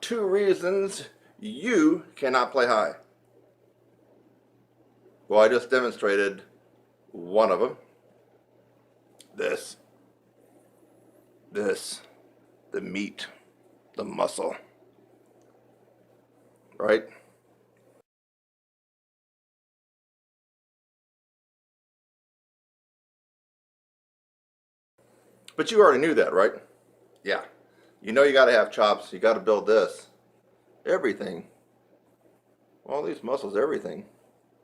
2 reasons you cannot play high. Well, I just demonstrated one of them. This, the meat, the muscle, right? But you already knew that, right? Yeah. You know you got to have chops. You got to build this. Everything. All these muscles, everything.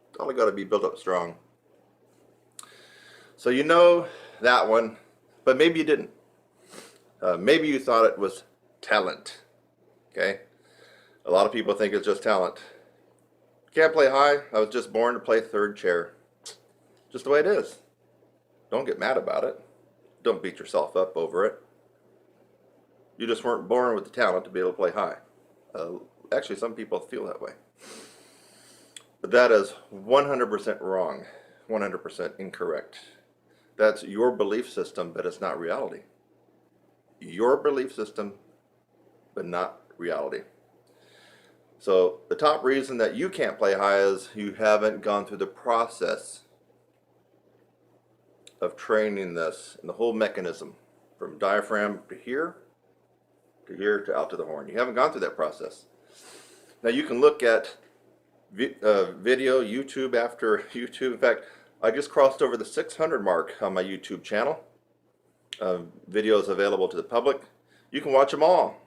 It's all got to be built up strong. So you know that one, but maybe you didn't. Maybe you thought it was talent. Okay? A lot of people think it's just talent. Can't play high. I was just born to play third chair. Just the way it is. Don't get mad about it. Don't beat yourself up over it. You just weren't born with the talent to be able to play high. Actually, some people feel that way. But that is 100% wrong. 100% incorrect. That's your belief system, but it's not reality. Your belief system, but not reality. So the top reason that you can't play high is you haven't gone through the process of training this and the whole mechanism from diaphragm to here to out to the horn. You haven't gone through that process. Now you can look at video, YouTube after YouTube. In fact, I just crossed over the 600 mark on my YouTube channel. Videos available to the public. You can watch them all.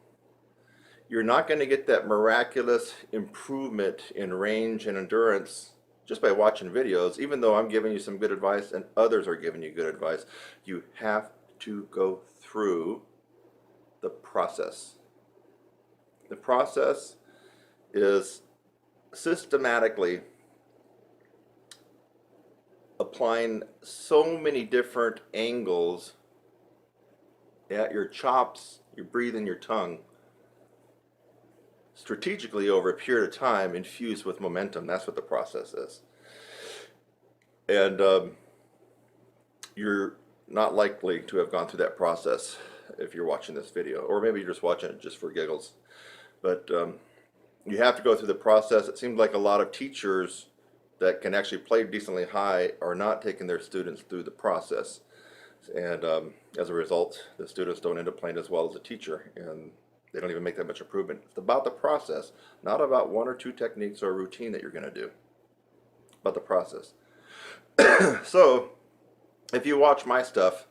You're not going to get that miraculous improvement in range and endurance just by watching videos, even though I'm giving you some good advice and others are giving you good advice. You have to go through the process. The process is systematically applying so many different angles at your chops, your breathing, your tongue, strategically over a period of time, infused with momentum. That's what the process is. And you're not likely to have gone through that process if you're watching this video, or maybe you're just watching it just for giggles. But you have to go through the process. It seems like a lot of teachers that can actually play decently high are not taking their students through the process. And as a result, the students don't end up playing as well as a teacher, and they don't even make that much improvement. It's about the process, not about 1 or 2 techniques or a routine that you're going to do. It's about the process. So, if you watch my stuff,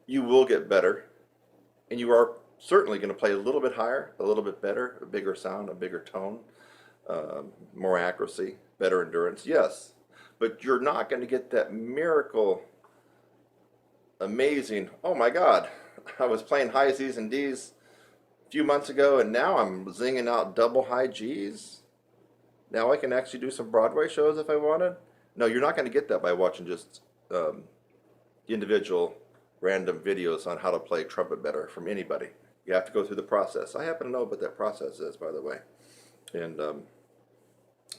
you will get better, and you are certainly going to play a little bit higher, a little bit better, a bigger sound, a bigger tone, more accuracy, better endurance, yes. But you're not going to get that miracle, amazing, oh my God, I was playing high Z's and D's a few months ago and now I'm zinging out double high G's. Now I can actually do some Broadway shows if I wanted. No, you're not going to get that by watching just individual random videos on how to play trumpet better from anybody. You have to go through the process. I happen to know what that process is, by the way. And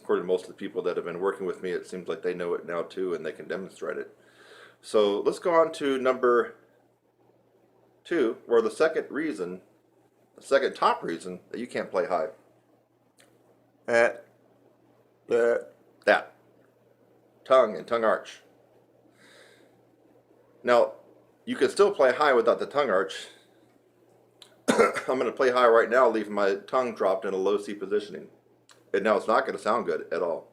according to most of the people that have been working with me, it seems like they know it now too and they can demonstrate it. So let's go on to number 2, or the second reason, the second top reason that you can't play high. That. Tongue and tongue arch. Now, you can still play high without the tongue arch. I'm going to play high right now, leaving my tongue dropped in a low C positioning. And now it's not going to sound good at all.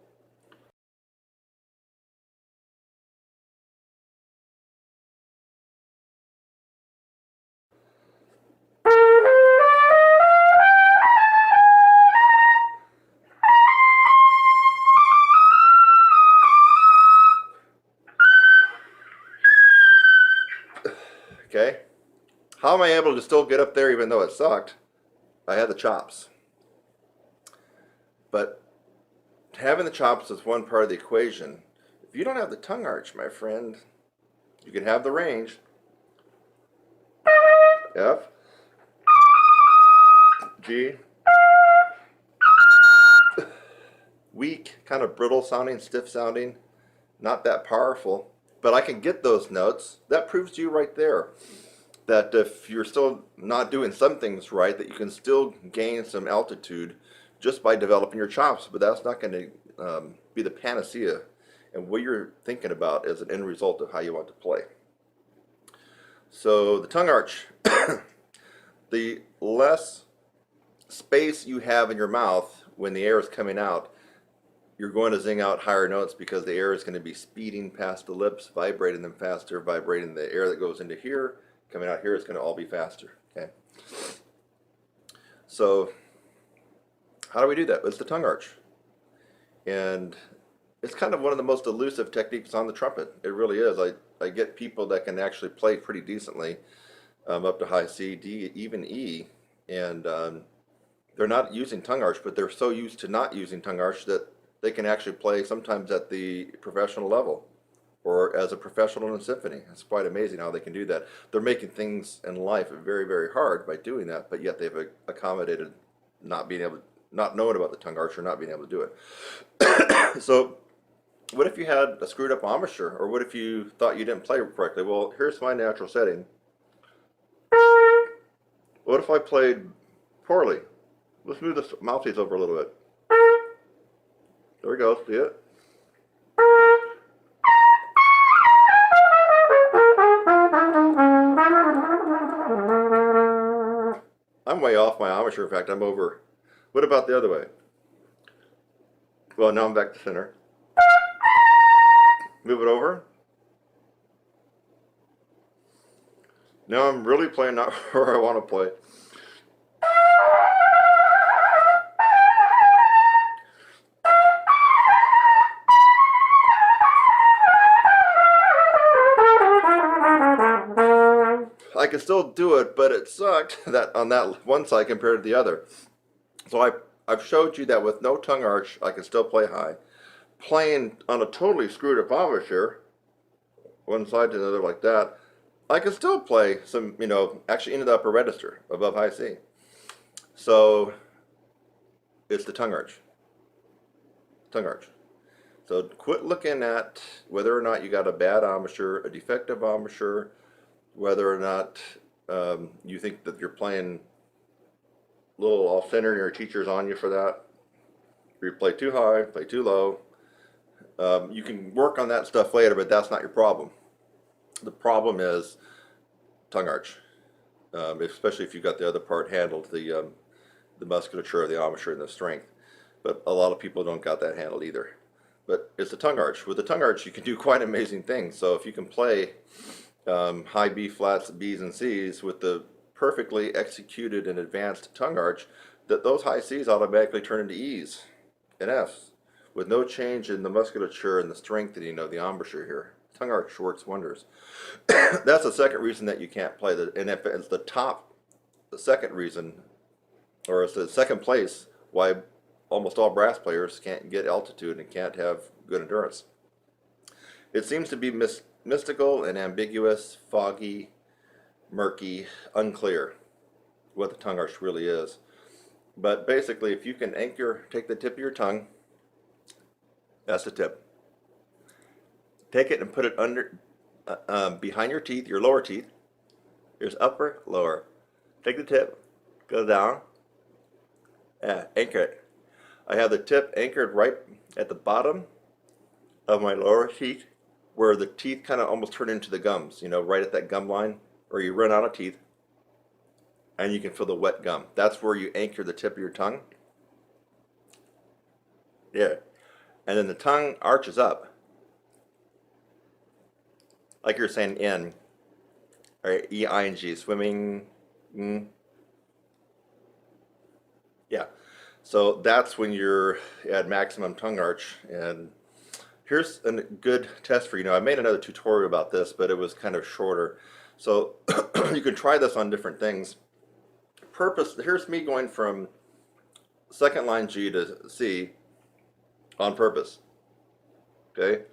Okay? How am I able to still get up there even though it sucked? I had the chops. But having the chops is one part of the equation. If you don't have the tongue arch, my friend, you can have the range. F, G, weak, kind of brittle sounding, stiff sounding, not that powerful, but I can get those notes. That proves to you right there that if you're still not doing some things right, that you can still gain some altitude just by developing your chops. But that's not going to be the panacea and what you're thinking about as an end result of how you want to play. So the tongue arch, the less space you have in your mouth when the air is coming out, you're going to zing out higher notes because the air is going to be speeding past the lips, vibrating them faster, vibrating the air that goes into here, coming out here is going to all be faster. Okay. So how do we do that? It's the tongue arch. And it's kind of one of the most elusive techniques on the trumpet. It really is. I get people that can actually play pretty decently up to high C, D, even E, and they're not using tongue arch, but they're so used to not using tongue arch that they can actually play sometimes at the professional level or as a professional in a symphony. It's quite amazing how they can do that. They're making things in life very, very hard by doing that, but yet they've accommodated not knowing about the tongue arch or not being able to do it. So what if you had a screwed up embouchure, or what if you thought you didn't play correctly? Well, here's my natural setting. What if I played poorly? Let's move the mouthpiece over a little bit. There we go, see it? I'm way off my embouchure. In fact, I'm over. What about the other way? Well, now I'm back to center. Move it over. Now I'm really playing not where I want to play. I can still do it, but it sucked that on that one side compared to the other. So I've showed you that with no tongue arch, I can still play high. Playing on a totally screwed up embouchure, one side to the other like that, I can still play some, actually into the upper register above high C. So it's the tongue arch. Tongue arch. So quit looking at whether or not you got a bad embouchure, a defective embouchure, whether or not you think that you're playing a little off center and your teacher's on you for that. You play too high, play too low. You can work on that stuff later, but that's not your problem. The problem is tongue arch, especially if you got the other part handled, the musculature of the embouchure and the strength. But a lot of people don't got that handled either. But it's the tongue arch. With the tongue arch, you can do quite amazing things. So if you can play high B flats, B's, and C's with the perfectly executed and advanced tongue arch, that those high C's automatically turn into E's and F's with no change in the musculature and the strengthening of the embouchure here. Tongue arch works wonders. That's the second reason that you can't play and if it's the second reason, or it's the second place why almost all brass players can't get altitude and can't have good endurance. It seems to be mystical and ambiguous, foggy, murky, unclear what the tongue arch really is. But basically, if you can take the tip of your tongue, that's the tip. Take it and put it under, behind your teeth, your lower teeth. There's upper, lower. Take the tip, go down, anchor it. I have the tip anchored right at the bottom of my lower teeth, where the teeth kind of almost turn into the gums, right at that gum line, or you run out of teeth, and you can feel the wet gum. That's where you anchor the tip of your tongue. Yeah. And then the tongue arches up. Like you're saying in, or E-I-N-G, swimming. Yeah. So that's when you're at maximum tongue arch. And here's a good test for you. I made another tutorial about this, but it was kind of shorter. So you can try this on different things. Here's me going from second line G to C on purpose. Okay?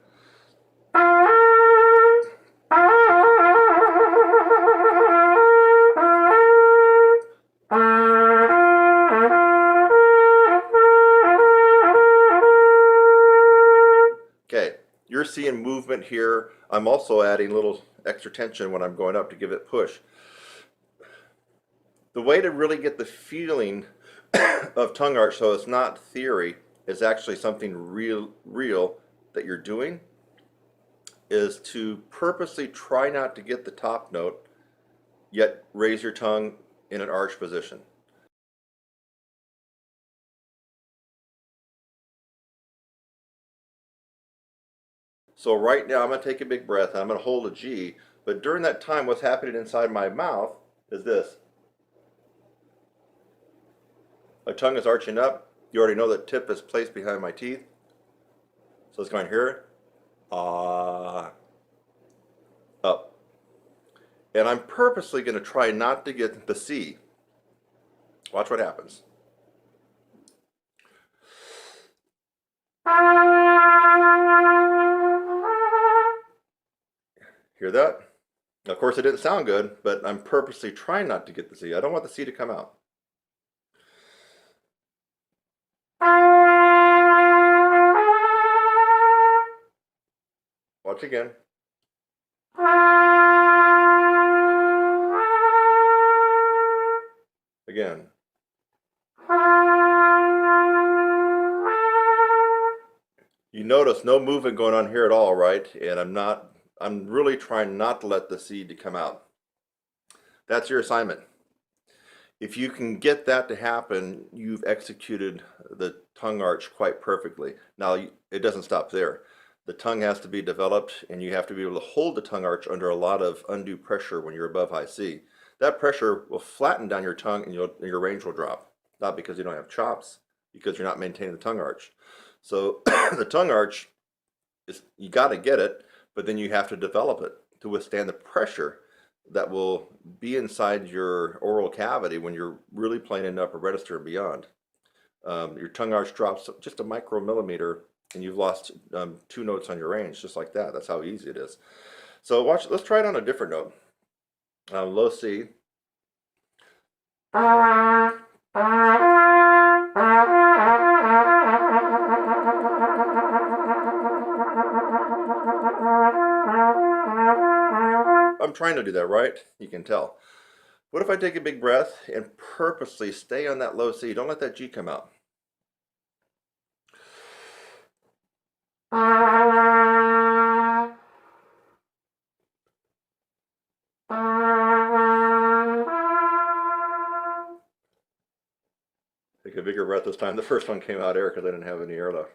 Okay, you're seeing movement here. I'm also adding a little extra tension when I'm going up to give it push. The way to really get the feeling of tongue arch, so it's not theory, is actually something real that you're doing, is to purposely try not to get the top note, yet raise your tongue in an arch position. So right now I'm going to take a big breath and I'm going to hold a G, but during that time what's happening inside my mouth is this. My tongue is arching up. You already know that tip is placed behind my teeth. So it's going here, up. And I'm purposely going to try not to get the C. Watch what happens. Hear that? Of course it didn't sound good, but I'm purposely trying not to get the C. I don't want the C to come out. Watch again. Again. You notice no movement going on here at all, right? And I'm really trying not to let the C to come out. That's your assignment. If you can get that to happen, you've executed the tongue arch quite perfectly. Now, it doesn't stop there. The tongue has to be developed, and you have to be able to hold the tongue arch under a lot of undue pressure when you're above high C. That pressure will flatten down your tongue, and your range will drop. Not because you don't have chops, because you're not maintaining the tongue arch. So the tongue arch, you got to get it, but then you have to develop it to withstand the pressure that will be inside your oral cavity when you're really playing in upper register and beyond. Your tongue arch drops just a micromillimeter and you've lost 2 notes on your range, just like that. That's how easy it is. So watch, let's try it on a different note. Low C. I'm trying to do that, right? You can tell. What if I take a big breath and purposely stay on that low C? Don't let that G come out. Take a bigger breath this time. The first one came out air because I didn't have any air left.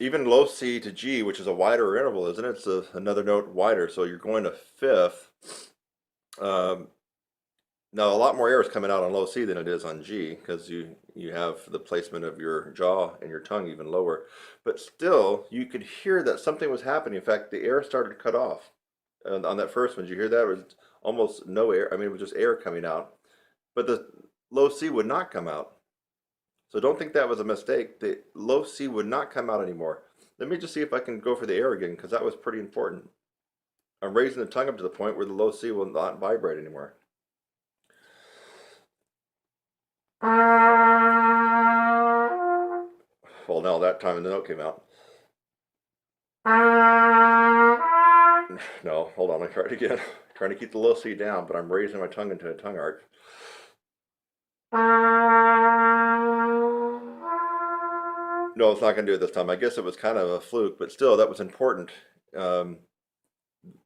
Even low C to G, which is a wider interval, isn't it? It's another note wider, so you're going to fifth. Now, a lot more air is coming out on low C than it is on G because you have the placement of your jaw and your tongue even lower. But still, you could hear that something was happening. In fact, the air started to cut off. And on that first one, did you hear that? It was almost no air. I mean, it was just air coming out. But the low C would not come out. So don't think that was a mistake. The low C would not come out anymore. Let me just see if I can go for the air again because that was pretty important. I'm raising the tongue up to the point where the low C will not vibrate anymore. Well, now that time the note came out. No, hold on, let me try it again. Trying to keep the low C down, but I'm raising my tongue into a tongue arch. No, it's not going to do it this time. I guess it was kind of a fluke, but still, that was important to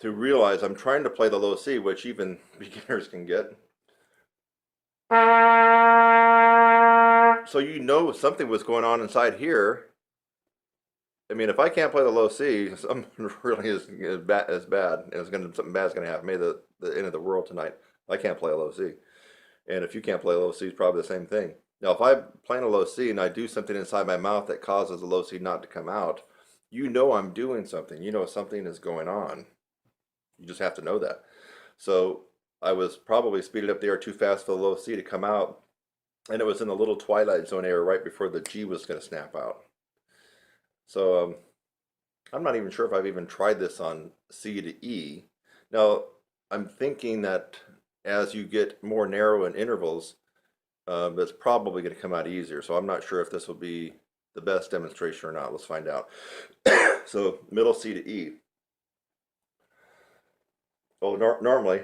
realize I'm trying to play the low C, which even beginners can get. So you know something was going on inside here. I mean, if I can't play the low C, something really is bad, and something bad is going to happen. Maybe the end of the world tonight. I can't play a low C, and if you can't play a low C, it's probably the same thing. Now, if I'm playing a low C and I do something inside my mouth that causes the low C not to come out, you know I'm doing something. You know something is going on. You just have to know that. So I was probably speeding up the air too fast for the low C to come out, and it was in the little twilight zone area right before the G was going to snap out. So I'm not even sure if I've even tried this on C to E. Now, I'm thinking that as you get more narrow in intervals, it's probably going to come out easier. So I'm not sure if this will be the best demonstration or not. Let's find out. So middle C to E. Oh, normally.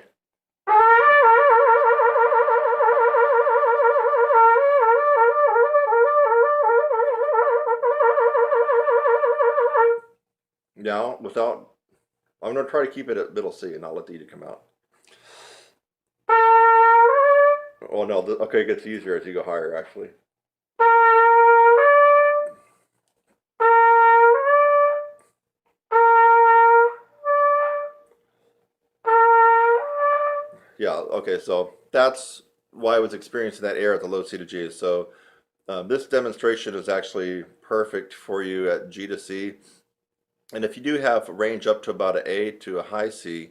Now, I'm going to try to keep it at middle C and not let the E to come out. Oh no, okay, it gets easier as you go higher, actually. Yeah, okay, so that's why I was experiencing that error at the low C to G. So this demonstration is actually perfect for you at G to C. And if you do have range up to about an A to a high C,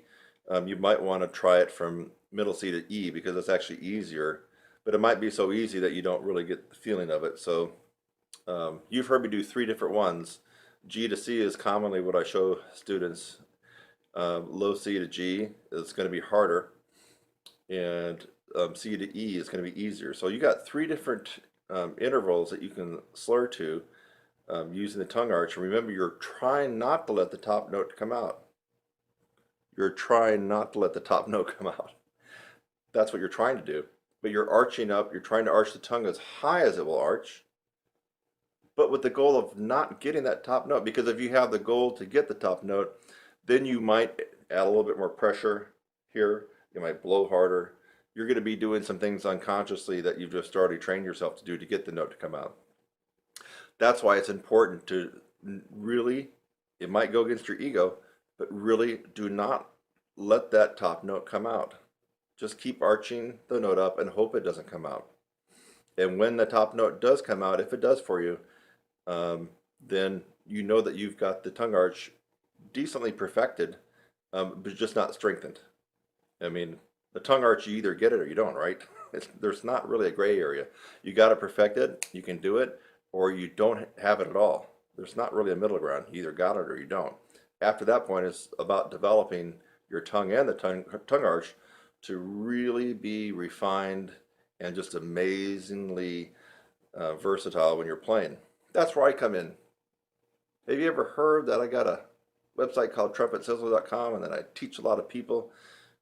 you might want to try it from middle C to E because it's actually easier. But it might be so easy that you don't really get the feeling of it. So you've heard me do 3 different ones. G to C is commonly what I show students. Low C to G is going to be harder, and C to E is going to be easier. So you got 3 different intervals that you can slur to using the tongue arch. And remember, you're trying not to let the top note come out. You're trying not to let the top note come out. That's what you're trying to do. But you're arching up, you're trying to arch the tongue as high as it will arch, but with the goal of not getting that top note. Because if you have the goal to get the top note, then you might add a little bit more pressure here. You might blow harder. You're going to be doing some things unconsciously that you've just already trained yourself to do to get the note to come out. That's why it's important to really, it might go against your ego, but really do not let that top note come out. Just keep arching the note up and hope it doesn't come out. And when the top note does come out, if it does for you, then you know that you've got the tongue arch decently perfected, but just not strengthened. I mean, the tongue arch, you either get it or you don't, right? There's not really a gray area. You got to perfect it, you can do it, or you don't have it at all. There's not really a middle ground. You either got it or you don't. After that point, it's about developing your tongue and the tongue arch to really be refined and just amazingly versatile when you're playing. That's where I come in. Have you ever heard that I got a website called TrumpetSizzler.com, and that I teach a lot of people,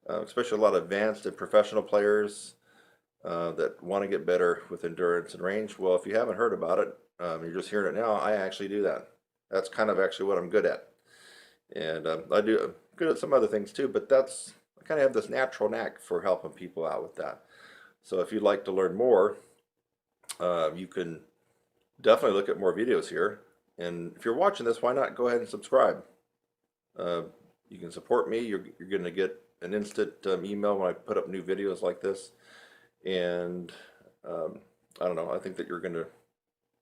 especially a lot of advanced and professional players that want to get better with endurance and range? Well, if you haven't heard about it, you're just hearing it now. I actually do that. That's kind of actually what I'm good at. And I do I'm good at some other things too, but I kind of have this natural knack for helping people out with that. So if you'd like to learn more, you can definitely look at more videos here. And if you're watching this, why not go ahead and subscribe? You can support me. You're going to get an instant email when I put up new videos like this. And I don't know, I think that you're going to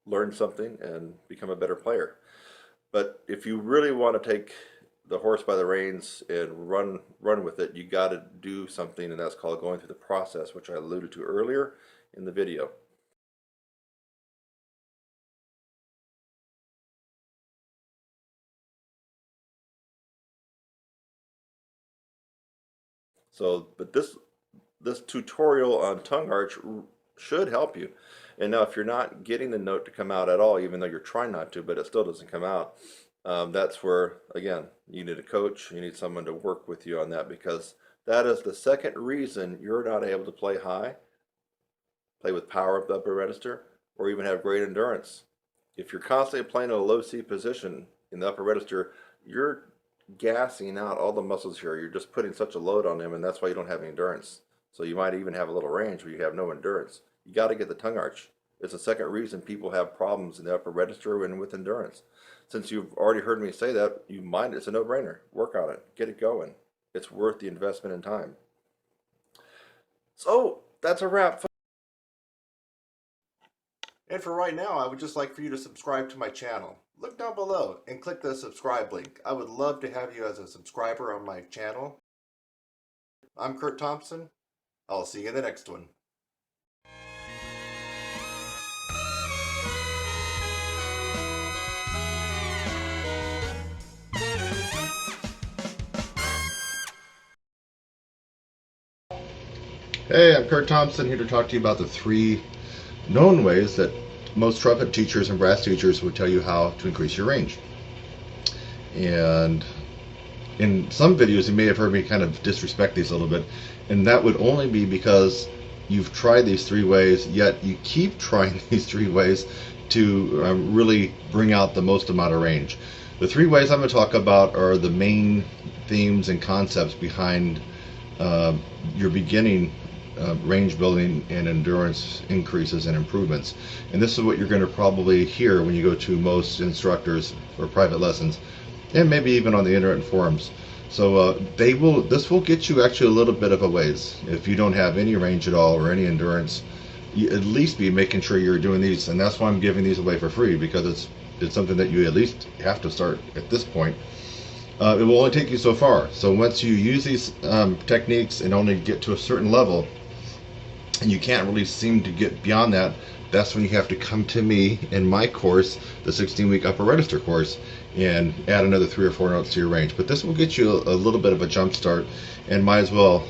learn something and become a better player. But if you really want to take the horse by the reins and run with it, you got to do something, and that's called going through the process, which I alluded to earlier in the video. So, but this tutorial on tongue arch should help you. And now if you're not getting the note to come out at all, even though you're trying not to, but it still doesn't come out, that's where, again, you need a coach, you need someone to work with you on that, because that is the second reason you're not able to play high, play with power up the upper register, or even have great endurance. If you're constantly playing in a low C position in the upper register, you're gassing out all the muscles here. You're just putting such a load on them, and that's why you don't have any endurance. So you might even have a little range where you have no endurance. You got to get the tongue arch. It's the second reason people have problems in the upper register and with endurance. Since you've already heard me say that, it's a no-brainer. Work on it. Get it going. It's worth the investment in time. So that's a wrap. And for right now, I would just like for you to subscribe to my channel. Look down below and click the subscribe link. I would love to have you as a subscriber on my channel. I'm Kurt Thompson. I'll see you in the next one. Hey, I'm Kurt Thompson, here to talk to you about the 3 known ways that most trumpet teachers and brass teachers would tell you how to increase your range. And in some videos you may have heard me kind of disrespect these a little bit, and that would only be because you've tried these 3 ways, yet you keep trying these 3 ways to really bring out the most amount of range. The 3 ways I'm going to talk about are the main themes and concepts behind your beginning range building and endurance increases and improvements. And this is what you're going to probably hear when you go to most instructors for private lessons, and maybe even on the internet forums. So this will get you actually a little bit of a ways. If you don't have any range at all or any endurance, you at least be making sure you're doing these, and that's why I'm giving these away for free, because it's something that you at least have to start at this point. It will only take you so far. So once you use these techniques and only get to a certain level, and you can't really seem to get beyond that, that's when you have to come to me in my course, the 16-week upper register course, and add another 3 or 4 notes to your range. But this will get you a little bit of a jump start, and might as well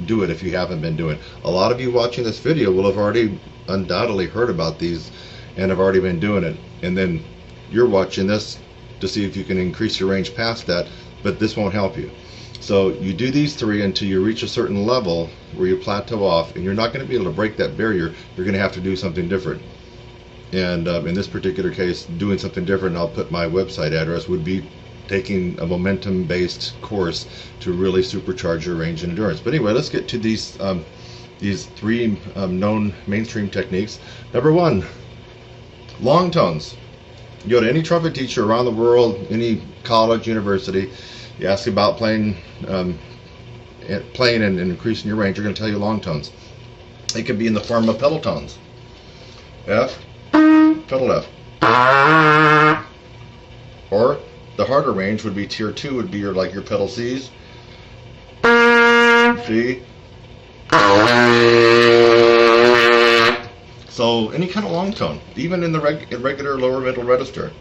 do it if you haven't been doing it. A lot of you watching this video will have already undoubtedly heard about these and have already been doing it, and then you're watching this to see if you can increase your range past that, but this won't help you. So you do these 3 until you reach a certain level where you plateau off, and you're not going to be able to break that barrier. You're going to have to do something different. And in this particular case, doing something different, I'll put my website address, would be taking a momentum-based course to really supercharge your range and endurance. But anyway, let's get to these 3 known mainstream techniques. Number 1, long tones. You go to any trumpet teacher around the world, any college, university, you ask about playing and increasing your range, they're going to tell you long tones. It can be in the form of pedal tones. F, pedal F. Or the harder range would be tier 2, would be your pedal Cs. C. So any kind of long tone, even in the regular lower middle register.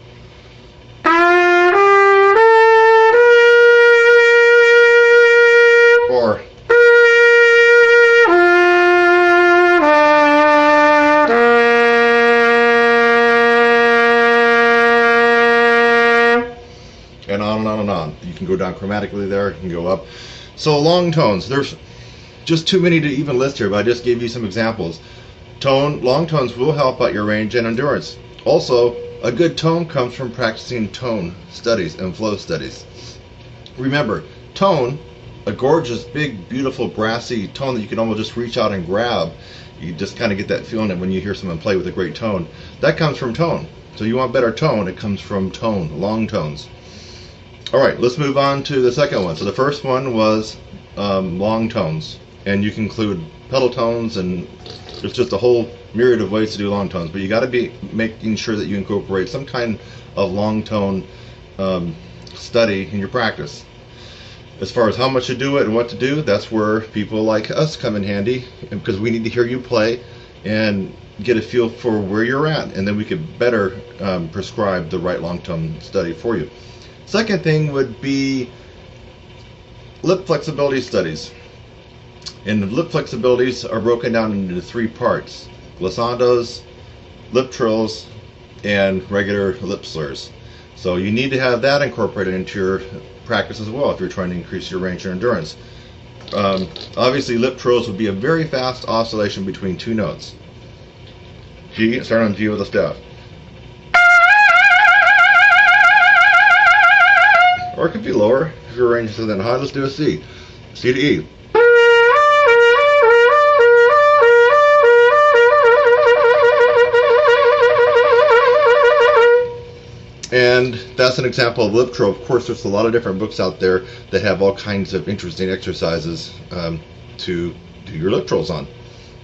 Or and on and on and on. You can go down chromatically there, you can go up. So long tones, there's just too many to even list here, but I just gave you some examples. Long tones will help out your range and endurance. Also, a good tone comes from practicing tone studies and flow studies. Remember, tone, a gorgeous, big, beautiful, brassy tone that you can almost just reach out and grab. You just kind of get that feeling when you hear someone play with a great tone. That comes from tone. So you want better tone, it comes from tone, long tones. Alright, let's move on to the second one. So the first one was long tones. And you can include pedal tones, and there's just a whole myriad of ways to do long tones. But you got to be making sure that you incorporate some kind of long tone study in your practice. As far as how much to do it and what to do, that's where people like us come in handy, because we need to hear you play and get a feel for where you're at, and then we could better prescribe the right long tone study for you. Second thing would be lip flexibility studies. And lip flexibilities are broken down into 3 parts: glissandos, lip trills, and regular lip slurs. So you need to have that incorporated into your practice as well if you're trying to increase your range and endurance. Obviously, lip trills would be a very fast oscillation between 2 notes. G, start on G with a staff. Or it could be lower if your range isn't that high. Let's do a C. C to E. And that's an example of lip trill. Of course, there's a lot of different books out there that have all kinds of interesting exercises to do your lip trills on.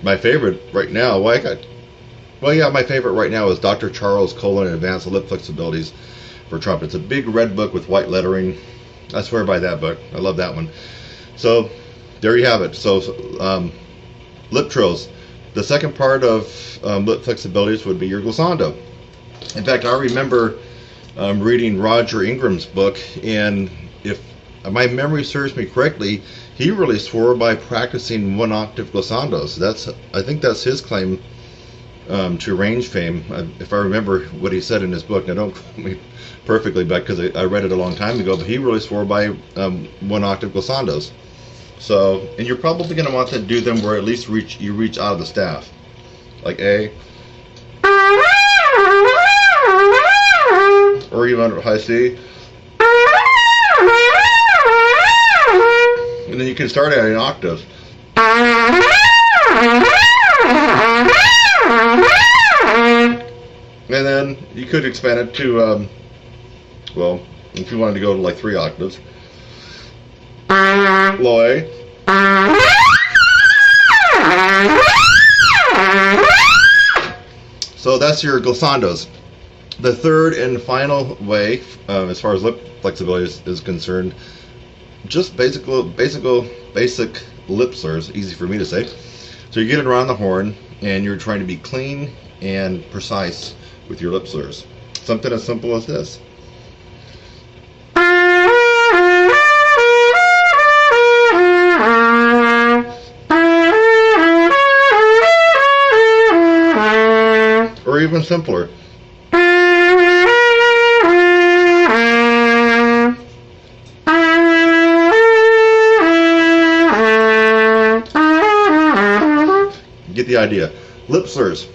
My favorite right now, my favorite right now is Dr. Charles Colon Advanced Lip Flexibilities for Trumpet. It's a big red book with white lettering. I swear by that book. I love that one. So there you have it. So lip trills. The second part of lip flexibilities would be your glissando. In fact, I remember reading Roger Ingram's book, and if my memory serves me correctly, he really swore by practicing 1-octave glissandos. I think that's his claim to range fame, if I remember what he said in his book. Now, don't quote me perfectly back, because I read it a long time ago, but he really swore by 1-octave glissandos. So, and you're probably going to want to do them where at least you reach out of the staff, like A, or even high C. And then you can start at an octave. And then you could expand it to, well, if you wanted to go to like 3 octaves. Low A. So that's your glissandos. The third and final way, as far as lip flexibility is concerned, just basic lip slurs, easy for me to say. So you get it around the horn, and you're trying to be clean and precise with your lip slurs. Something as simple as this. Or even simpler. Get the idea. Lip slurs.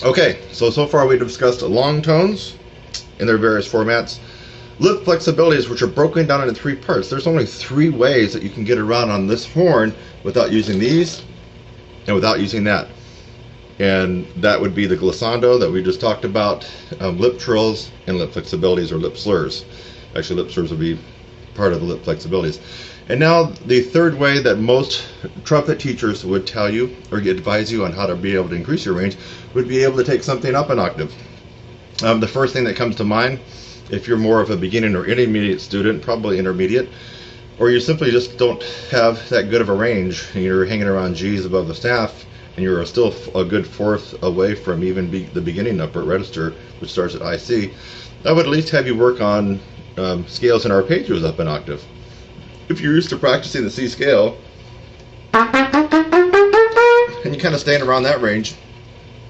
Okay, so far we've discussed long tones in their various formats. Lip flexibilities, which are broken down into 3 parts. There's only 3 ways that you can get around on this horn without using these and without using that. And that would be the glissando that we just talked about, lip trills, and lip flexibilities or lip slurs. Actually, lip slurs would be part of the lip flexibilities. And now the third way that most trumpet teachers would tell you or advise you on how to be able to increase your range would be able to take something up an octave. The first thing that comes to mind, if you're more of a beginning or intermediate student, probably intermediate, or you simply just don't have that good of a range, and you're hanging around G's above the staff, and you're still a good 4th away from even the beginning upper register, which starts at high C, I would at least have you work on scales and arpeggios up an octave. If you're used to practicing the C scale, and you kind of staying around that range,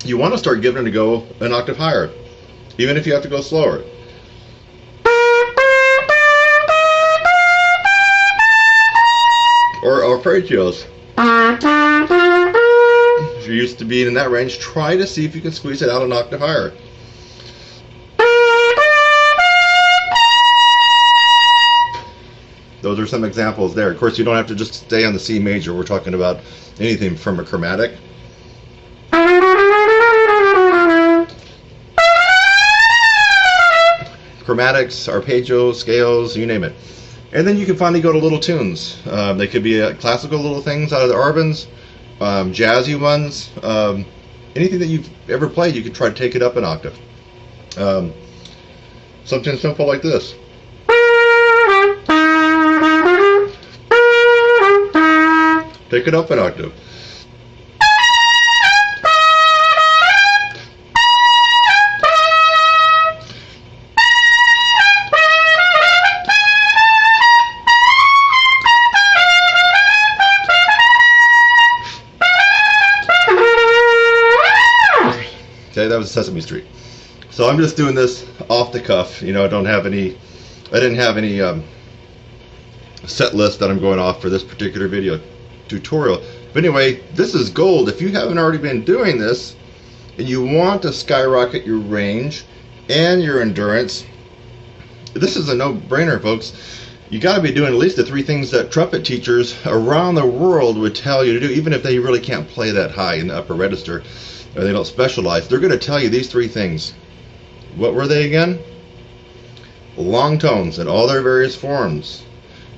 you want to start giving it a go an octave higher, even if you have to go slower. Or arpeggios. If you're used to being in that range, try to see if you can squeeze it out an octave higher. Those are some examples there. Of course, you don't have to just stay on the C major. We're talking about anything from a chromatic. Chromatics, arpeggios, scales, you name it. And then you can finally go to little tunes. They could be classical little things out of the Arbans, jazzy ones, anything that you've ever played, you could try to take it up an octave. Something simple like this. Take it up an octave. Okay, that was Sesame Street. So I'm just doing this off the cuff. You know, I didn't have any set list that I'm going off for this particular video tutorial. But anyway, this is gold. If you haven't already been doing this and you want to skyrocket your range and your endurance, this is a no-brainer, folks. You got to be doing at least the 3 things that trumpet teachers around the world would tell you to do, even if they really can't play that high in the upper register or they don't specialize. They're going to tell you these 3 things. What were they again? Long tones in all their various forms.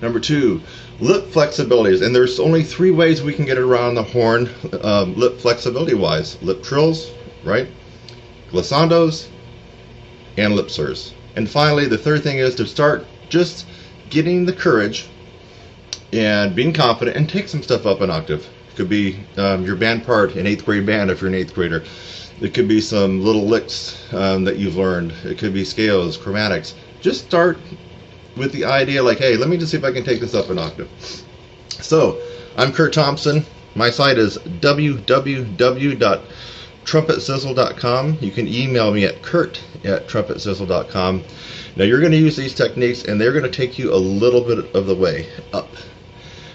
Number 2, lip flexibilities, and there's only 3 ways we can get around the horn lip flexibility wise. Lip trills, right? Glissandos, and lip slurs. And finally, the third thing is to start just getting the courage and being confident and take some stuff up an octave. It could be your band part in 8th grade band if you're an 8th grader. It could be some little licks that you've learned. It could be scales, chromatics. Just start with the idea like, hey, let me just see if I can take this up an octave. So, I'm Kurt Thompson. My site is www.trumpetsizzle.com. You can email me at kurt@trumpetsizzle.com. Now, you're going to use these techniques, and they're going to take you a little bit of the way up.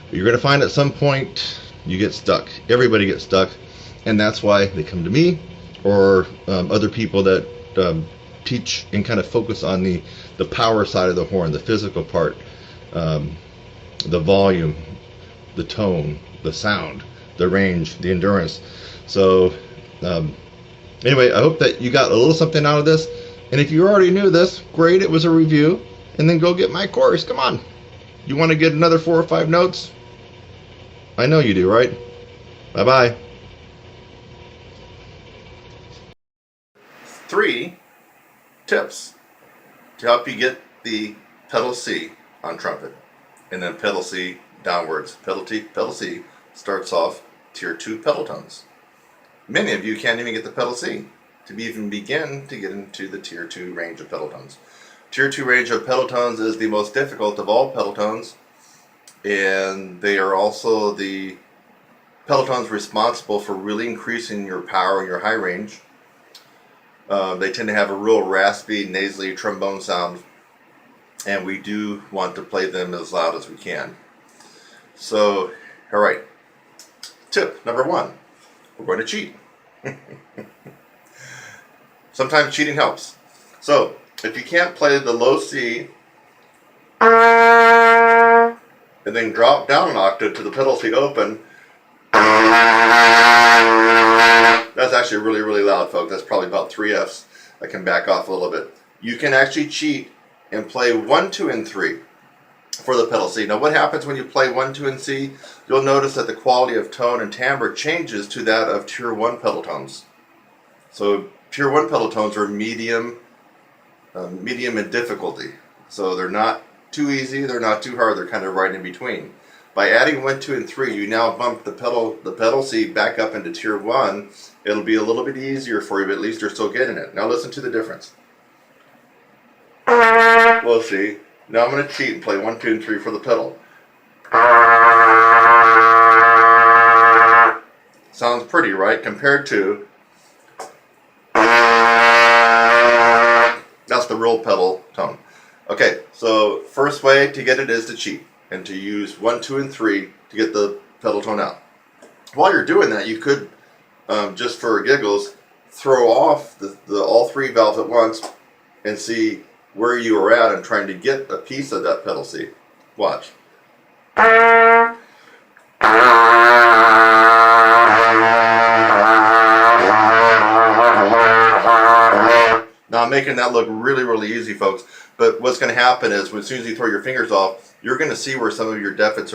But you're going to find at some point you get stuck. Everybody gets stuck, and that's why they come to me or other people that teach and kind of focus on the power side of the horn, the physical part, the volume, the tone, the sound, the range, the endurance. So anyway, I hope that you got a little something out of this. And if you already knew this, great, it was a review. And then go get my course. Come on. You want to get another 4 or 5 notes? I know you do, right? Bye-bye. 3 tips to help you get the pedal C on trumpet, and then pedal C downwards. Pedal C starts off tier 2 pedal tones. Many of you can't even get the pedal C to even begin to get into the tier 2 range of pedal tones. Tier 2 range of pedal tones is the most difficult of all pedal tones, and they are also the pedal tones responsible for really increasing your power and your high range. They tend to have a real raspy, nasally trombone sound, and we do want to play them as loud as we can. So, alright, tip number 1, we're going to cheat. Sometimes cheating helps. So, if you can't play the low C and then drop down an octave to the pedal C open, that's actually really, really loud, folks. That's probably about 3 Fs. I can back off a little bit. You can actually cheat and play 1, 2, and 3 for the pedal C. Now, what happens when you play 1, 2, and C? You'll notice that the quality of tone and timbre changes to that of tier 1 pedal tones. So, tier 1 pedal tones are medium in difficulty. So, they're not too easy, they're not too hard, they're kind of right in between. By adding 1, 2, and 3, you now bump the pedal C back up into tier 1. It'll be a little bit easier for you, but at least you're still getting it. Now listen to the difference. Low C. Now I'm going to cheat and play 1, 2, and 3 for the pedal. Sounds pretty, right? Compared to... That's the real pedal tone. Okay, so first way to get it is to cheat and to use 1, 2, and 3 to get the pedal tone out. While you're doing that, you could, just for giggles, throw off the all 3 valves at once and see where you are at and trying to get a piece of that pedal C. Watch. Now I'm making that look really, really easy, folks. But what's going to happen is, as soon as you throw your fingers off, you're going to see where some of your deficits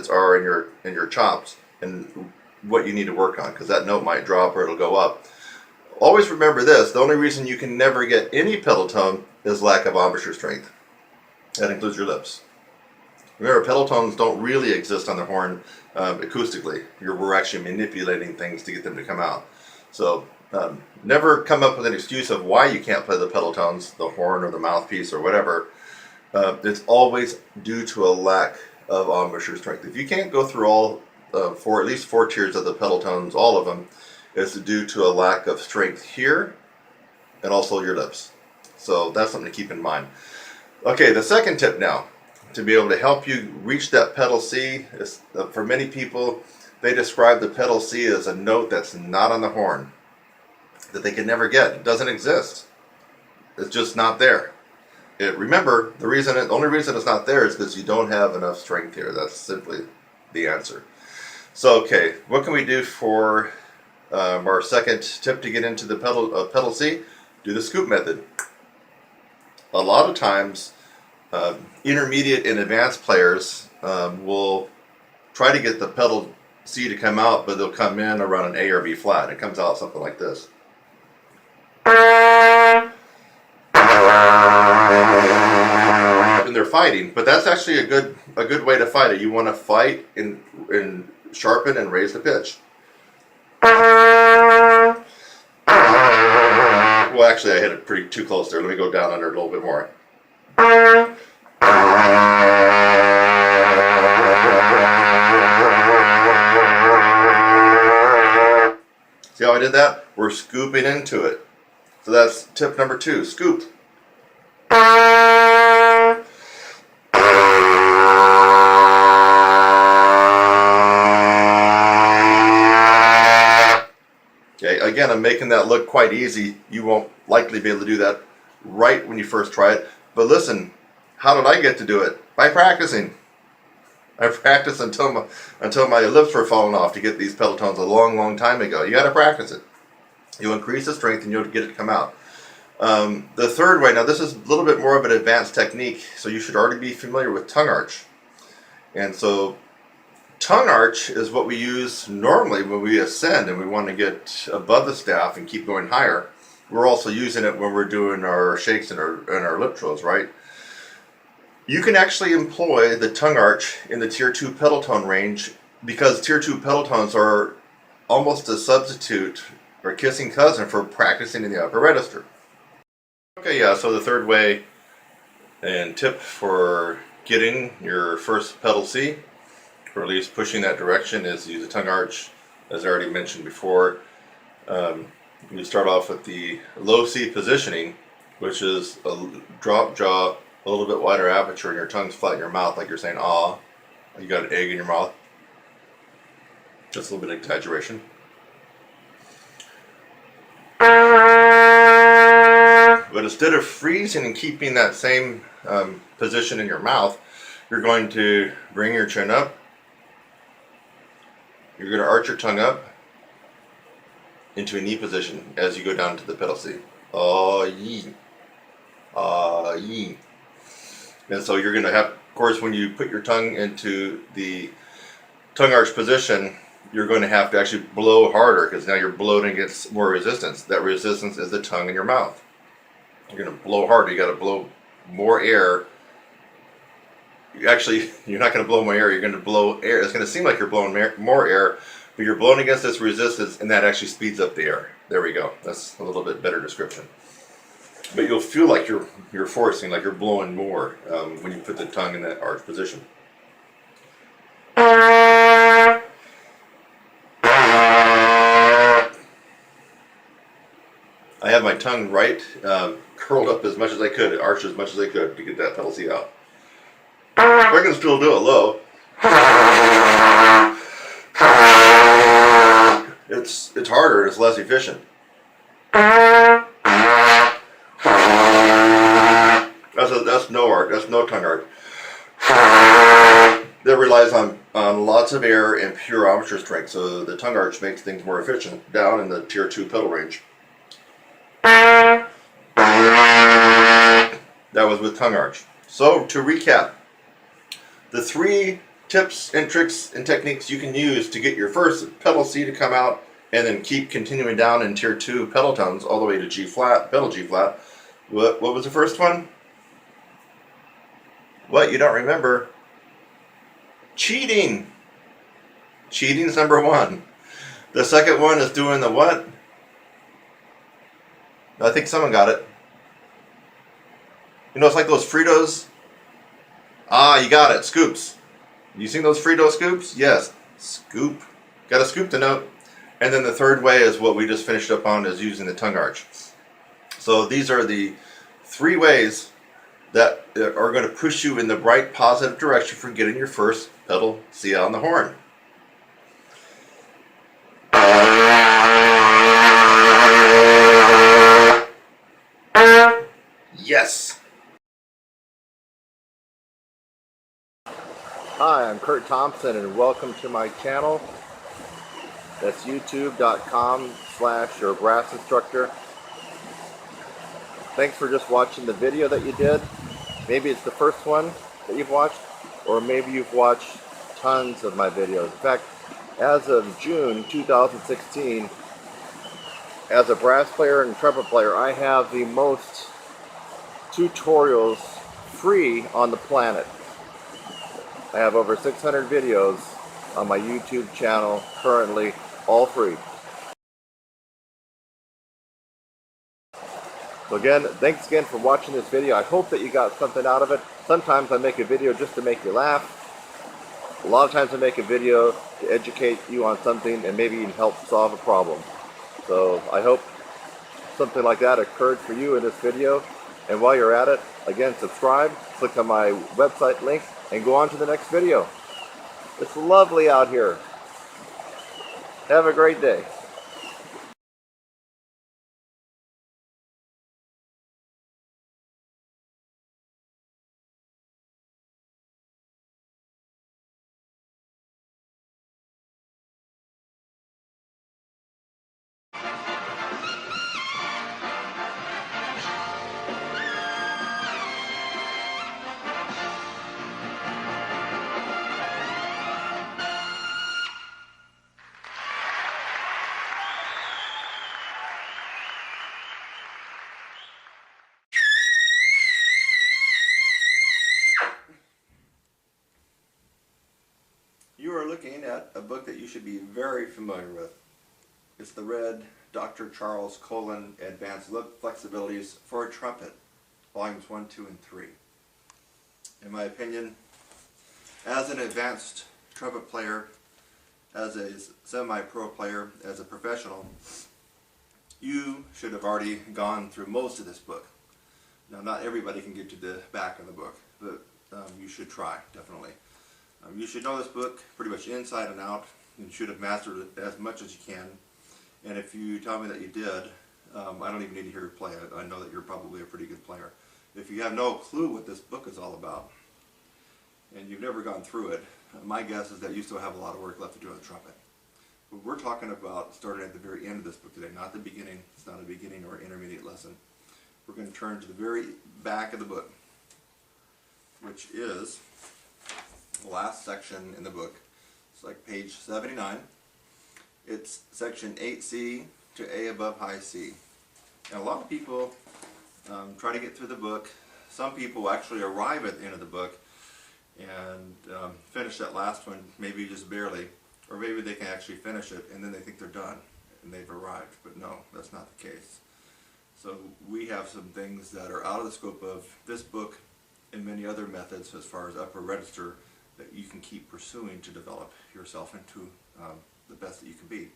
are in your chops and what you need to work on, because that note might drop or it'll go up. Always remember this: the only reason you can never get any pedal tone is lack of embouchure strength. That includes your lips. Remember, pedal tones don't really exist on the horn acoustically. We're actually manipulating things to get them to come out. So never come up with an excuse of why you can't play the pedal tones, the horn or the mouthpiece or whatever. It's always due to a lack of embouchure strength. If you can't go through all at least 4 tiers of the pedal tones, all of them, it's due to a lack of strength here and also your lips. So that's something to keep in mind. Okay, the second tip now, to be able to help you reach that pedal C, is, for many people, they describe the pedal C as a note that's not on the horn, that they can never get. It doesn't exist. It's just not there. Remember, the only reason it's not there is because you don't have enough strength here. That's simply the answer. So, okay, what can we do for our second tip to get into the pedal C? Do the scoop method. A lot of times, intermediate and advanced players will try to get the pedal C to come out, but they'll come in around an A or B flat. It comes out something like this. And they're fighting, but that's actually a good way to fight it. You want to fight and sharpen and raise the pitch. Well, actually, I hit it too close there. Let me go down under it a little bit more. I did that? We're scooping into it. So that's tip number 2, scoop. Okay, again, I'm making that look quite easy. You won't likely be able to do that right when you first try it. But listen, how did I get to do it? By practicing. I practiced until my lips were falling off to get these pedal tones a long time ago. You got to practice it. You'll increase the strength and you'll get it to come out. The third way, now this is a little bit more of an advanced technique, so you should already be familiar with tongue arch. And so tongue arch is what we use normally when we ascend and we want to get above the staff and keep going higher. We're also using it when we're doing our shakes and our lip trills, right? You can actually employ the tongue arch in the tier 2 pedal tone range because tier 2 pedal tones are almost a substitute or kissing cousin for practicing in the upper register. Okay, yeah, so the third way and tip for getting your first pedal C, or at least pushing that direction, is use a tongue arch, as I already mentioned before. You start off with the low C positioning, which is a drop jaw, a little bit wider aperture, and your tongue's flat in your mouth like you're saying ah. You got an egg in your mouth. Just a little bit of exaggeration. But instead of freezing and keeping that same position in your mouth, you're going to bring your chin up. You're going to arch your tongue up into an E position as you go down to the pedal C. Ah, yee. Ah, yee. And so you're going to have, of course, when you put your tongue into the tongue arch position, you're going to have to actually blow harder because now you're blowing against more resistance. That resistance is the tongue in your mouth. You're going to blow harder. You got to blow more air. Actually, you're not going to blow more air. You're going to blow air. It's going to seem like you're blowing more air, but you're blowing against this resistance, and that actually speeds up the air. There we go. That's a little bit better description. But you'll feel like you're forcing, like you're blowing more when you put the tongue in that arch position. I have my tongue right, curled up as much as I could, arched as much as I could to get that pedal C out. I can still do it low. It's harder, it's less efficient. That's no arch, that's no tongue arch. That relies on lots of air and pure armature strength, so the tongue arch makes things more efficient down in the tier 2 pedal range. That was with tongue arch. So to recap, the 3 tips and tricks and techniques you can use to get your first pedal C to come out and then keep continuing down in tier 2 pedal tones all the way to G flat, pedal G flat. What was the first one? What, you don't remember? Cheating. Cheating's number 1. The second one is doing the what? I think someone got it. You know, it's like those Fritos. Ah, you got it. Scoops. You seen those Frito scoops? Yes. Scoop. Got to scoop the note. And then the third way is what we just finished up on, is using the tongue arch. So these are the 3 ways that are going to push you in the right positive direction for getting your first pedal C on the horn. Yes! Hi, I'm Kurt Thompson and welcome to my channel. That's youtube.com/your brass instructor. Thanks for just watching the video that you did. Maybe it's the first one that you've watched, or maybe you've watched tons of my videos. In fact, as of June 2016, as a brass player and trumpet player, I have the most tutorials free on the planet. I have over 600 videos on my YouTube channel currently, all free. So again, thanks again for watching this video. I hope that you got something out of it. Sometimes I make a video just to make you laugh. A lot of times I make a video to educate you on something and maybe even help solve a problem. So I hope something like that occurred for you in this video. And while you're at it, again, subscribe, click on my website link, and go on to the next video. It's lovely out here. Have a great day. You are looking at a book that you should be very familiar with. It's the red Dr. Charles Colin Advanced Flexibilities for a Trumpet, Volumes 1, 2, and 3. In my opinion, as an advanced trumpet player, as a semi-pro player, as a professional, you should have already gone through most of this book. Now, not everybody can get to the back of the book, but you should try, definitely. You should know this book pretty much inside and out. You should have mastered it as much as you can. And if you tell me that you did, I don't even need to hear you play it. I know that you're probably a pretty good player. If you have no clue what this book is all about, and you've never gone through it, my guess is that you still have a lot of work left to do on the trumpet. But we're talking about starting at the very end of this book today, not the beginning. It's not a beginning or intermediate lesson. We're going to turn to the very back of the book, which is the last section in the book. It's like page 79. It's section 8C to A above high C. And a lot of people try to get through the book. Some people actually arrive at the end of the book and finish that last one, maybe just barely, or maybe they can actually finish it and then they think they're done and they've arrived. But no, that's not the case. So we have some things that are out of the scope of this book and many other methods as far as upper register that you can keep pursuing to develop yourself into the best that you can be.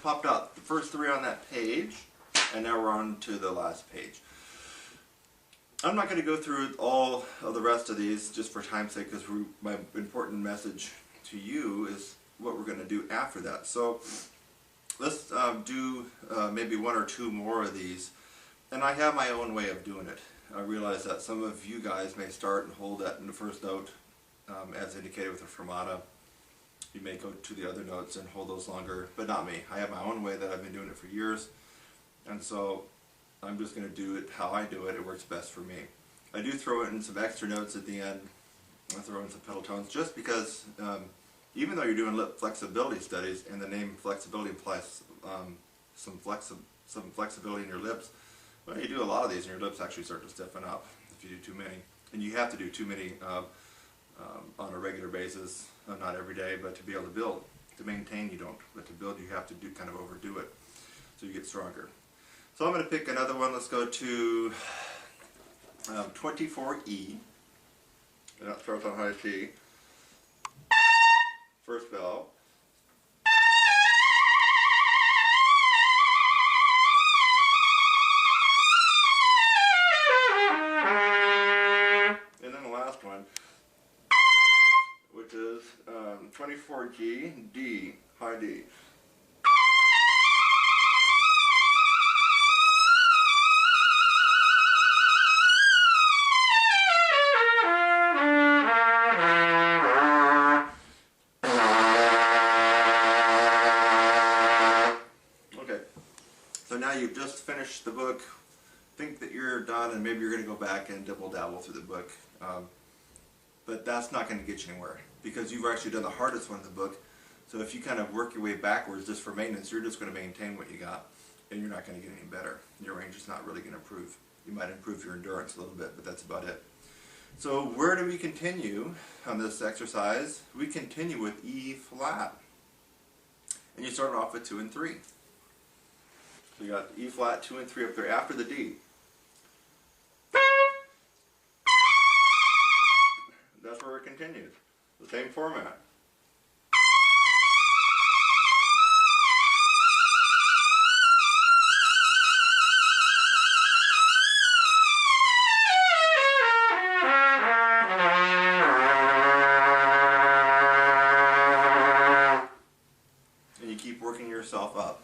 Popped out the first three on that page, and now we're on to the last page. I'm not going to go through all of the rest of these just for time's sake, because my important message to you is what we're going to do after that. So let's do maybe one or two more of these, and I have my own way of doing it. I realize that some of you guys may start and hold that in the first note as indicated with a fermata. You may go to the other notes and hold those longer, but not me. I have my own way that I've been doing it for years, and so I'm just going to do it how I do it. It works best for me. I do throw in some extra notes at the end. I throw in some pedal tones just because even though you're doing lip flexibility studies and the name flexibility implies some flexibility in your lips, well, you do a lot of these and your lips actually start to stiffen up if you do too many. And you have to do too many on a regular basis, not every day, but to be able to build. To maintain you don't, but to build you have to do kind of overdo it so you get stronger. So I'm going to pick another one. Let's go to 24E, and that starts on high C. First bell. And then the last one, which is 24G, D, high D. Okay, so now you've just finished the book. Think that you're done, and maybe you're going to go back and dibble-dabble through the book. But that's not going to get you anywhere, because you've actually done the hardest one in the book, So if you kind of work your way backwards just for maintenance, you're just going to maintain what you got, and you're not going to get any better. Your range is not really going to improve. You might improve your endurance a little bit, but that's about it. So where do we continue on this exercise? We continue with E flat. And you start off with 2 and 3. So you got E flat, 2 and 3 up there after the D. That's where it continues. The same format. Working yourself up.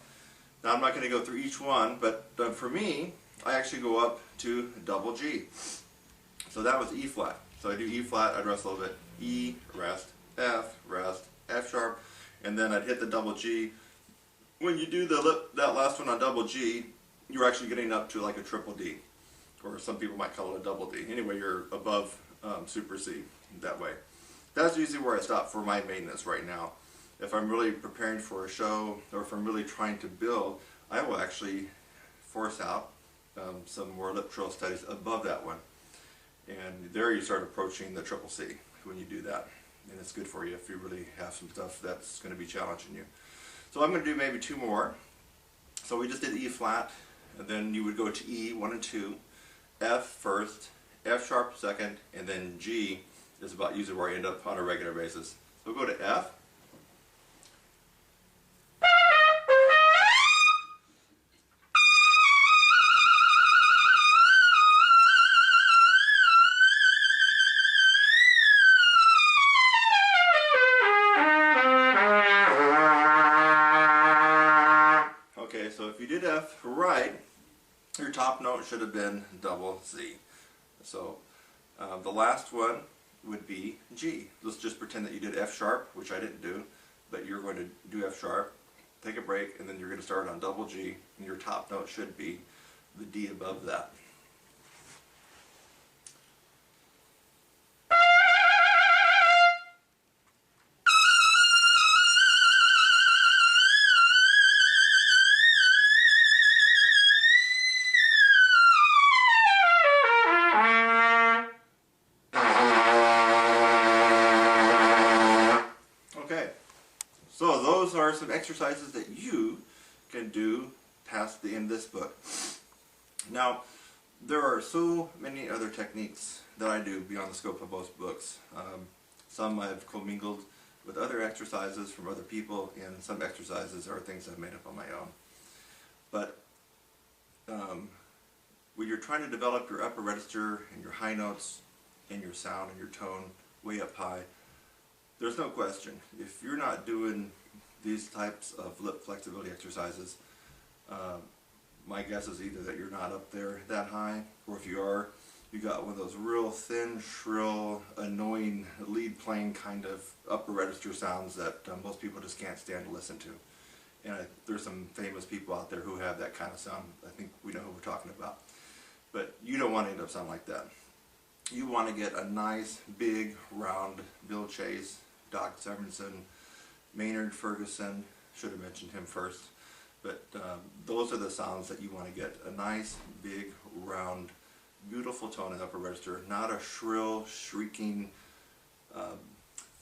Now I'm not going to go through each one, but for me, I actually go up to double G. So that was E flat. So I do E flat, I'd rest a little bit, E, rest, F sharp, and then I'd hit the double G. When you do that last one on double G, you're actually getting up to like a triple D, or some people might call it a double D. Anyway, you're above super C that way. That's usually where I stop for my maintenance right now. If I'm really preparing for a show, or if I'm really trying to build, I will actually force out some more lip trill studies above that one. And there you start approaching the triple C when you do that. And it's good for you if you really have some stuff that's going to be challenging you. So I'm going to do maybe 2 more. So we just did E flat, and then you would go to E, 1 and 2, F first, F sharp second, and then G is about usually where I end up on a regular basis. So we'll go to F. So if you did F right, your top note should have been double C. So the last one would be G. Let's just pretend that you did F sharp, which I didn't do, but you're going to do F sharp, take a break, and then you're going to start on double G, and your top note should be the D above that. So those are some exercises that you can do past the end of this book. Now, there are so many other techniques that I do beyond the scope of both books. Some I've commingled with other exercises from other people, and some exercises are things I've made up on my own. But when you're trying to develop your upper register and your high notes and your sound and your tone way up high, there's no question, if you're not doing these types of lip flexibility exercises, my guess is either that you're not up there that high, or if you are, you got one of those real thin, shrill, annoying, lead playing kind of upper register sounds that most people just can't stand to listen to. And there's some famous people out there who have that kind of sound. I think we know who we're talking about. But you don't want to end up sounding like that. You want to get a nice, big, round Bill Chase, Doc Severinsen, Maynard Ferguson, should have mentioned him first, but those are the sounds that you want to get. A nice, big, round, beautiful tone in the upper register, not a shrill, shrieking,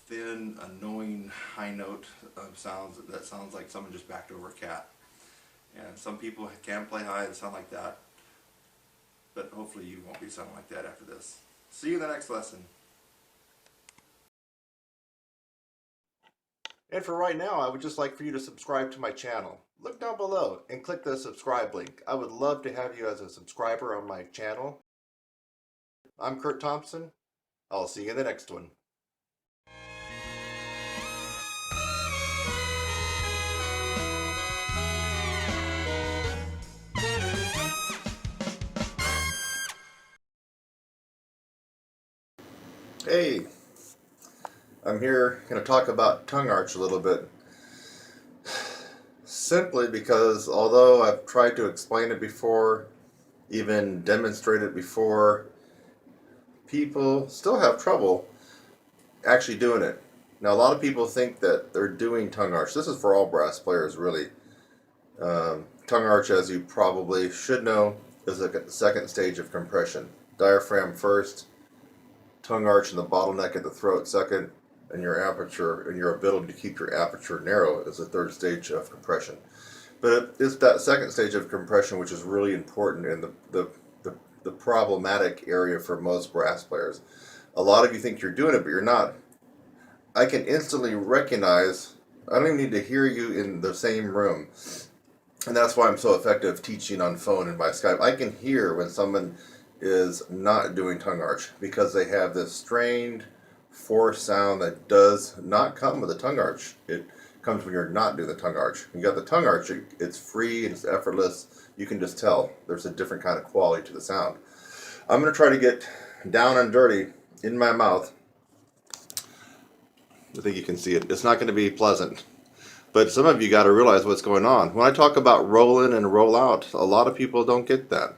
thin, annoying high note sounds that sounds like someone just backed over a cat. And some people can play high and sound like that, but hopefully you won't be sounding like that after this. See you in the next lesson. And for right now, I would just like for you to subscribe to my channel. Look down below and click the subscribe link. I would love to have you as a subscriber on my channel. I'm Kurt Thompson. I'll see you in the next one. Hey, I'm here going to talk about tongue arch a little bit. Simply because although I've tried to explain it before, even demonstrate it before, people still have trouble actually doing it. Now, a lot of people think that they're doing tongue arch. This is for all brass players, really. Tongue arch, as you probably should know, is the second stage of compression. Diaphragm first, tongue arch and the bottleneck at the throat second, and your aperture and your ability to keep your aperture narrow is the third stage of compression. But it's that second stage of compression which is really important and the problematic area for most brass players. A lot of you think you're doing it, but you're not. I can instantly recognize, I don't even need to hear you in the same room. And that's why I'm so effective teaching on phone and by Skype. I can hear when someone is not doing tongue arch because they have this strained, forced sound that does not come with a tongue arch. It comes when you're not doing the tongue arch. You got the tongue arch, it's free and it's effortless. You can just tell there's a different kind of quality to the sound. I'm going to try to get down and dirty in my mouth. I think you can see it. It's not going to be pleasant. But some of you got to realize what's going on. When I talk about roll in and roll out, a lot of people don't get that.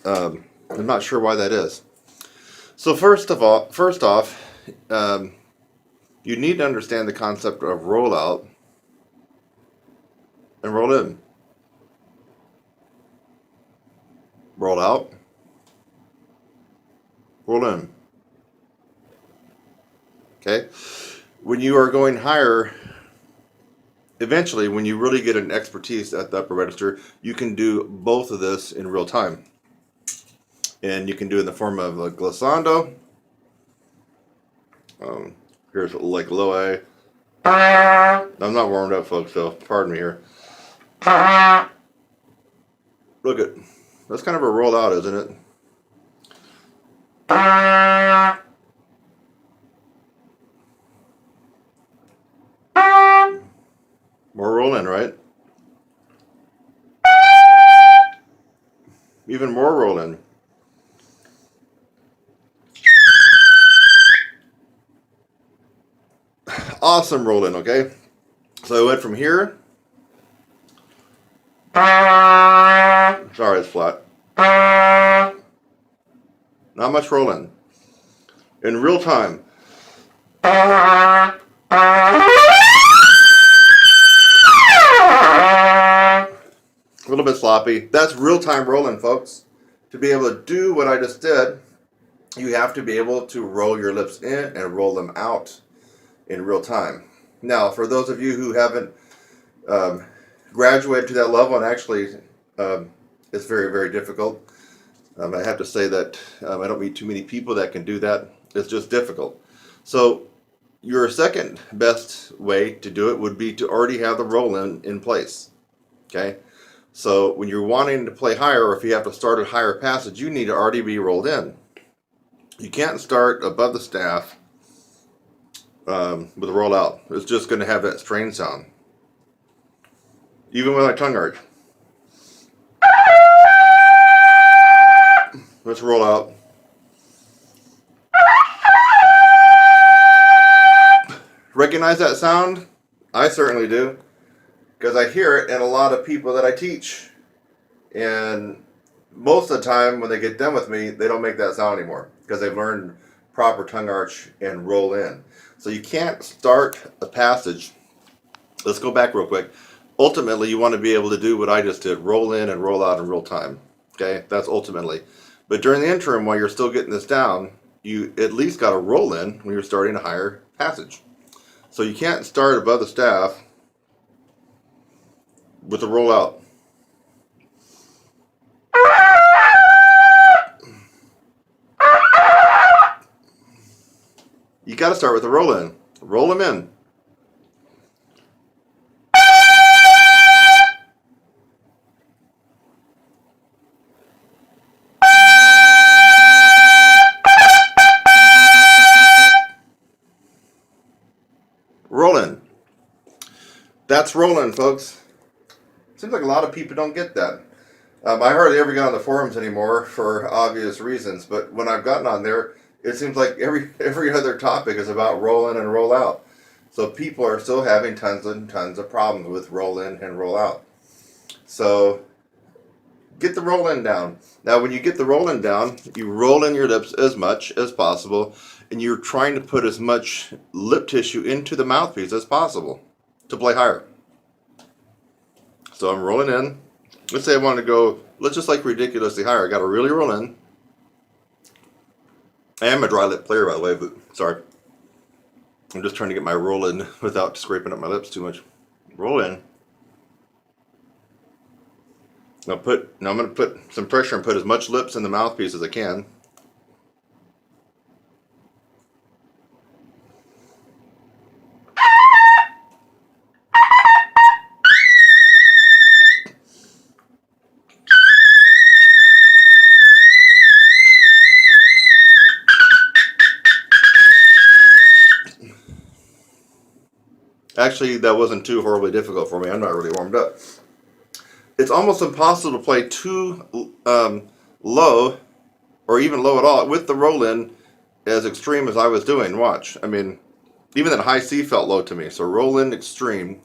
I'm not sure why that is. So first off, you need to understand the concept of roll out and roll in. Roll out, roll in. Okay? When you are going higher, eventually, when you really get an expertise at the upper register, you can do both of this in real time. And you can do it in the form of a glissando. Here's like low A. I'm not warmed up, folks, so pardon me here. Look at, that's kind of a roll out, isn't it? More roll in, right? Even more roll in. Awesome roll in, okay? So I went from here. Sorry, it's flat. Not much roll in. In real time. A little bit sloppy. That's real time rolling, folks. To be able to do what I just did, you have to be able to roll your lips in and roll them out in real time. Now, for those of you who haven't graduated to that level, and actually it's very, very difficult. I have to say that I don't meet too many people that can do that. It's just difficult. So your second best way to do it would be to already have the roll in place. Okay? So when you're wanting to play higher, or if you have to start a higher passage, you need to already be rolled in. You can't start above the staff with a roll out. It's just going to have that strain sound. Even with my tongue arch. Let's roll out. Recognize that sound? I certainly do. Because I hear it in a lot of people that I teach. And most of the time when they get done with me, they don't make that sound anymore. Because they've learned proper tongue arch and roll in. So you can't start a passage. Let's go back real quick. Ultimately, you want to be able to do what I just did. Roll in and roll out in real time. Okay? That's ultimately. But during the interim, while you're still getting this down, you at least got to roll in when you're starting a higher passage. So you can't start above the staff with a roll out. You got to start with a roll in. Roll them in. Rolling. That's rolling, folks. Seems like a lot of people don't get that. I hardly ever get on the forums anymore for obvious reasons, but when I've gotten on there, it seems like every other topic is about roll in and roll out. So people are still having tons and tons of problems with roll in and roll out. So get the roll in down. Now when you get the roll in down, you roll in your lips as much as possible, and you're trying to put as much lip tissue into the mouthpiece as possible to play higher. So I'm rolling in. Let's say I want to go, let's just like ridiculously higher. I got to really roll in. I am a dry lip player, by the way, but sorry. I'm just trying to get my roll in without scraping up my lips too much. Roll in. Now I'm going to put some pressure and put as much lips in the mouthpiece as I can. Actually, that wasn't too horribly difficult for me. I'm not really warmed up. It's almost impossible to play too low, or even low at all, with the roll-in as extreme as I was doing. Watch. I mean, even that high C felt low to me. So roll-in extreme.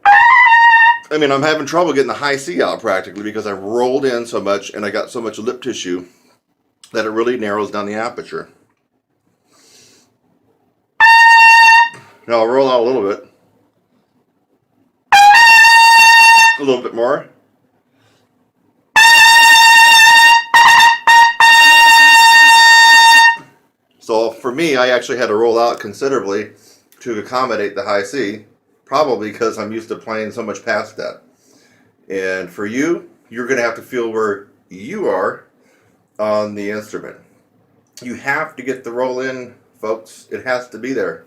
I mean, I'm having trouble getting the high C out practically because I rolled in so much and I got so much lip tissue that it really narrows down the aperture. Now I'll roll out a little bit. A little bit more. So for me, I actually had to roll out considerably to accommodate the high C, probably because I'm used to playing so much past that. And for you, you're going to have to feel where you are on the instrument. You have to get the roll in, folks. It has to be there.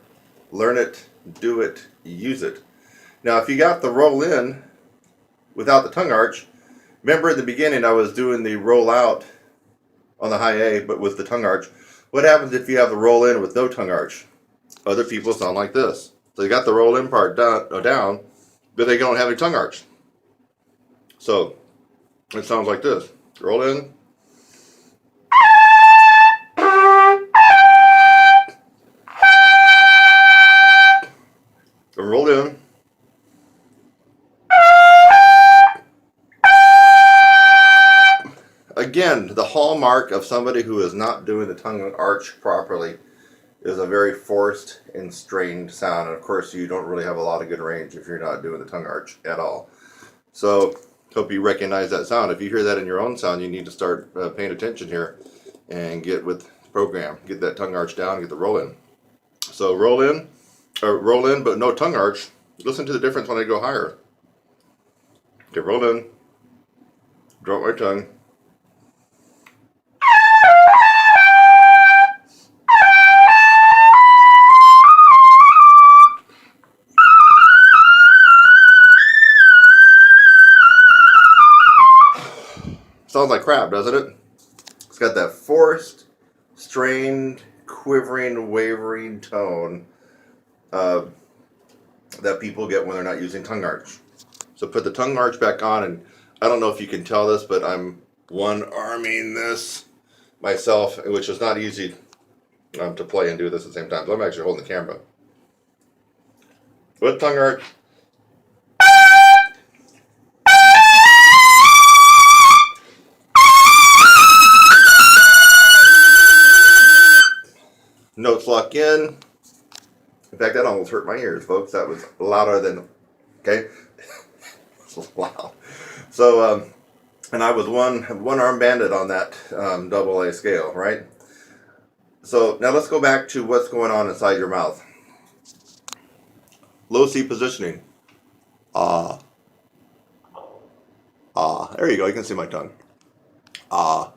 Learn it, do it, use it. Now, if you got the roll in without the tongue arch, remember at the beginning I was doing the roll out on the high A, but with the tongue arch. What happens if you have the roll in with no tongue arch? Other people sound like this. So you got the roll in part down, but they don't have a tongue arch. So it sounds like this. Roll in. And roll in. Again, the hallmark of somebody who is not doing the tongue arch properly is a very forced and strained sound. And of course, you don't really have a lot of good range if you're not doing the tongue arch at all. So, hope you recognize that sound. If you hear that in your own sound, you need to start paying attention here and get with the program. Get that tongue arch down, get the roll in. So roll in, but no tongue arch. Listen to the difference when I go higher. Okay, roll in, drop my tongue. Sounds like crap, doesn't it? It's got that forced, strained, quivering, wavering tone that people get when they're not using tongue arch. So put the tongue arch back on, and I don't know if you can tell this, but I'm one-arming this myself, which is not easy to play and do this at the same time. So I'm actually holding the camera. With tongue arch. Notes lock in. In fact, that almost hurt my ears, folks. That was louder than, okay? It's loud. So, and I was one arm banded on that double A scale, right? So now let's go back to what's going on inside your mouth. Low C positioning. Ah. Ah. There you go. You can see my tongue. Ah.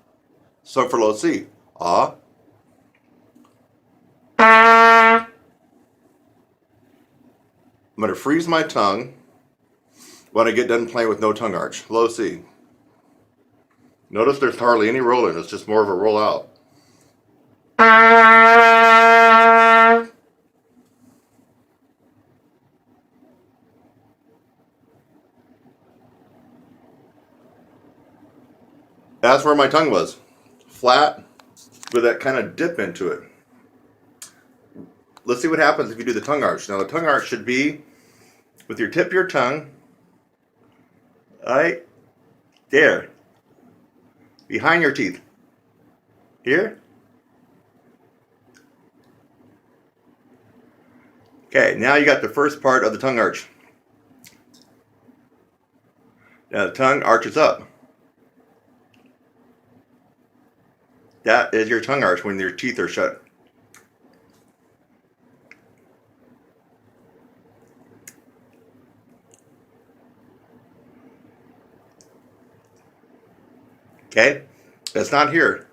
So for low C. Ah. I'm going to freeze my tongue when I get done playing with no tongue arch. Low C. Notice there's hardly any roll in. It's just more of a roll out. That's where my tongue was. Flat with that kind of dip into it. Let's see what happens if you do the tongue arch. Now the tongue arch should be with your tip of your tongue, right, There. Behind your teeth. Here. Okay, now you got the first part of the tongue arch. Now the tongue arches up. That is your tongue arch when your teeth are shut. Okay? That's not here.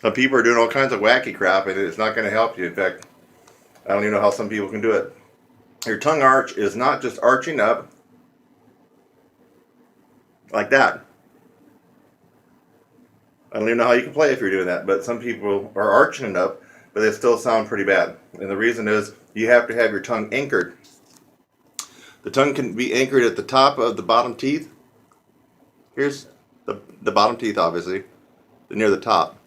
Some people are doing all kinds of wacky crap and it's not going to help you. In fact, I don't even know how some people can do it. Your tongue arch is not just arching up like that. I don't even know how you can play if you're doing that, but some people are arching it up, but they still sound pretty bad. And the reason is you have to have your tongue anchored. The tongue can be anchored at the top of the bottom teeth. Here's the bottom teeth, obviously, near the top.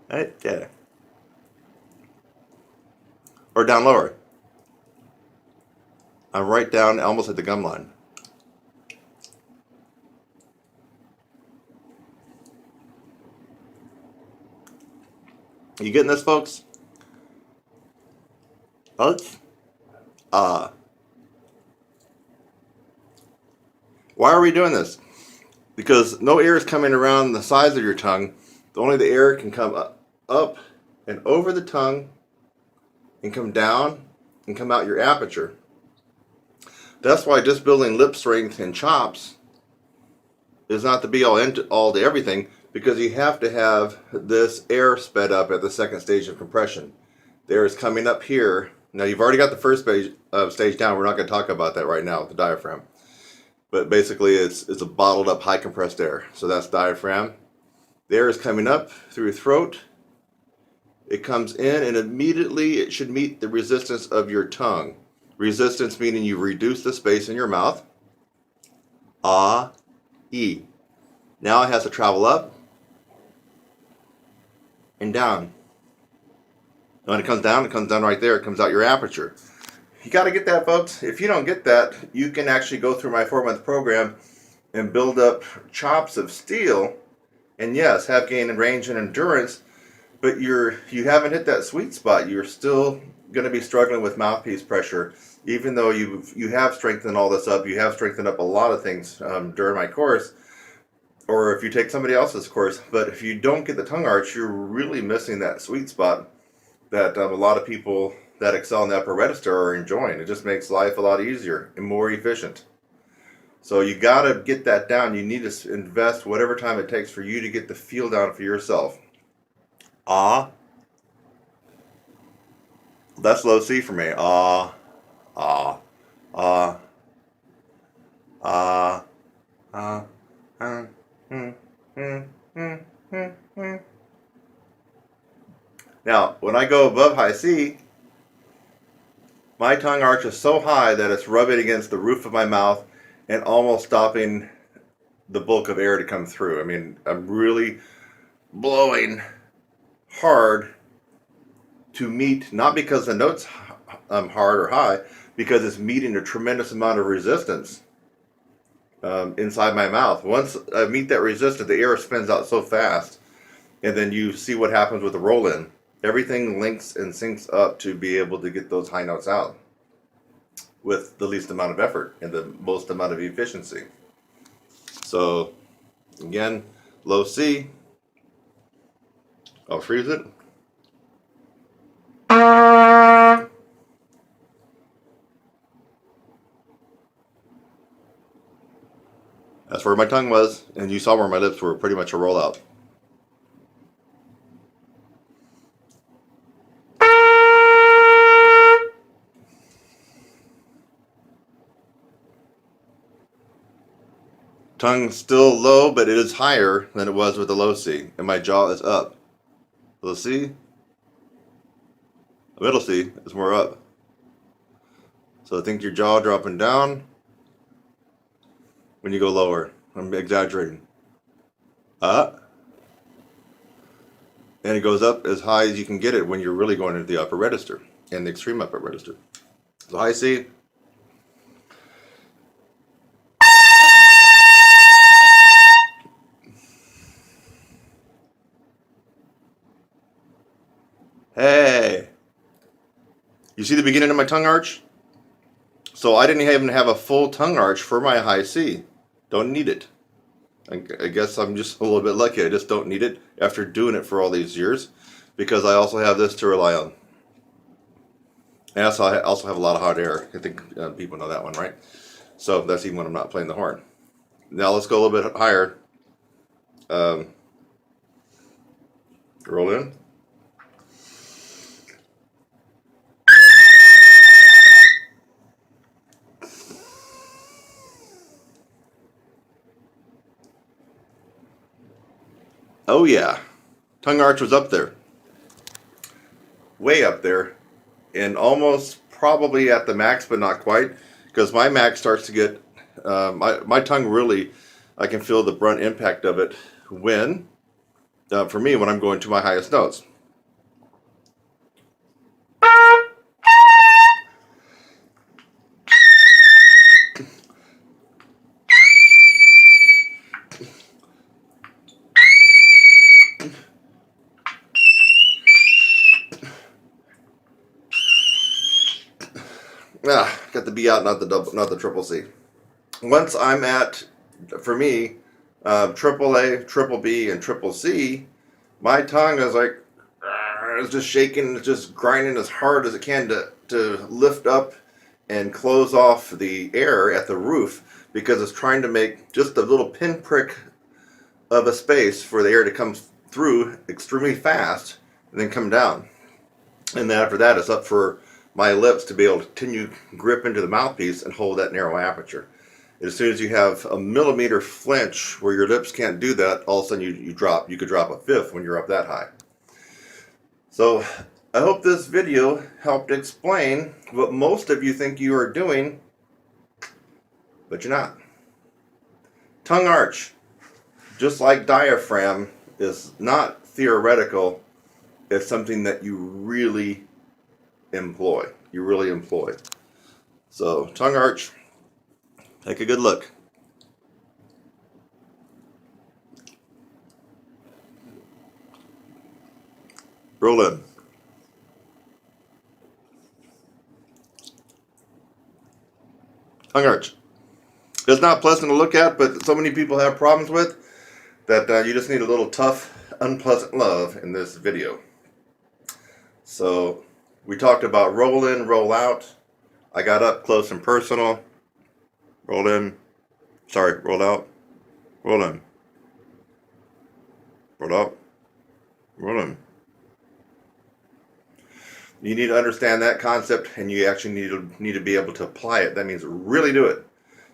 Right there. Or down lower. I'm right down almost at the gum line. You getting this, folks? Folks? Why are we doing this? Because no air is coming around the sides of your tongue. Only the air can come up and over the tongue and come down and come out your aperture. That's why just building lip strength and chops is not the be all end all to everything, because you have to have this air sped up at the second stage of compression. The air is coming up here. Now you've already got the first stage down. We're not going to talk about that right now with the diaphragm. But basically it's a bottled up high compressed air. So that's diaphragm. The air is coming up through your throat. It comes in and immediately it should meet the resistance of your tongue. Resistance meaning you reduce the space in your mouth. Ah, E. Now it has to travel up and down. When it comes down right there. It comes out your aperture. You got to get that, folks. If you don't get that, you can actually go through my 4-month program and build up chops of steel. And yes, have gain in range and endurance, but you haven't hit that sweet spot. You're still going to be struggling with mouthpiece pressure, even though you have strengthened all this up. You have strengthened up a lot of things during my course, or if you take somebody else's course. But if you don't get the tongue arch, you're really missing that sweet spot that a lot of people that excel in the upper register are enjoying. It just makes life a lot easier and more efficient. So you got to get that down. You need to invest whatever time it takes for you to get the feel down for yourself. Ah. That's low C for me. Ah. Ah. Ah. Ah. Ah. Now, when I go above high C, my tongue arch is so high that it's rubbing against the roof of my mouth and almost stopping the bulk of air to come through. I mean, I'm really blowing hard to meet, not because the note's hard or high, because it's meeting a tremendous amount of resistance inside my mouth. Once I meet that resistance, the air spins out so fast, and then you see what happens with the roll-in. Everything links and syncs up to be able to get those high notes out with the least amount of effort and the most amount of efficiency. So, again, low C. I'll freeze it. That's where my tongue was, and you saw where my lips were pretty much a rollout. Tongue still low, but it is higher than it was with the low C, and my jaw is up. Low C, the middle C is more up. So I think your jaw dropping down when you go lower. I'm exaggerating. And it goes up as high as you can get it when you're really going into the upper register and the extreme upper register. So high C, Hey, you see the beginning of my tongue arch? So I didn't even have a full tongue arch for my high C. Don't need it. I guess I'm just a little bit lucky. I just don't need it after doing it for all these years because I also have this to rely on. And I also have a lot of hot air. I think people know that one, right? So that's even when I'm not playing the horn. Now let's go a little bit higher. Um, roll in. Oh yeah, tongue arch was up there, way up there, and almost probably at the max, but not quite, because my max starts to get my tongue really. I can feel the brunt impact of it when, for me, when I'm going to my highest notes. Got the B out, not the triple C. Once I'm at, for me, triple A, triple B, and triple C, my tongue is like, it's just shaking, it's just grinding as hard as it can to lift up and close off the air at the roof because it's trying to make just a little pinprick of a space for the air to come through extremely fast and then come down. And then after that, it's up for my lips to be able to continue grip into the mouthpiece and hold that narrow aperture. As soon as you have a millimeter flinch where your lips can't do that, all of a sudden you drop. You could drop a fifth when you're up that high. So I hope this video helped explain what most of you think you are doing, but you're not. Tongue arch, just like diaphragm, is not theoretical. It's something that you really employ. So tongue arch, take a good look. Roll in. Tongue arch. It's not pleasant to look at, but so many people have problems with that you just need a little tough, unpleasant love in this video. So we talked about roll in, roll out. I got up close and personal. Roll in. Sorry, roll out. Roll in. Roll out. Roll in. You need to understand that concept, and you actually need to be able to apply it. That means really do it.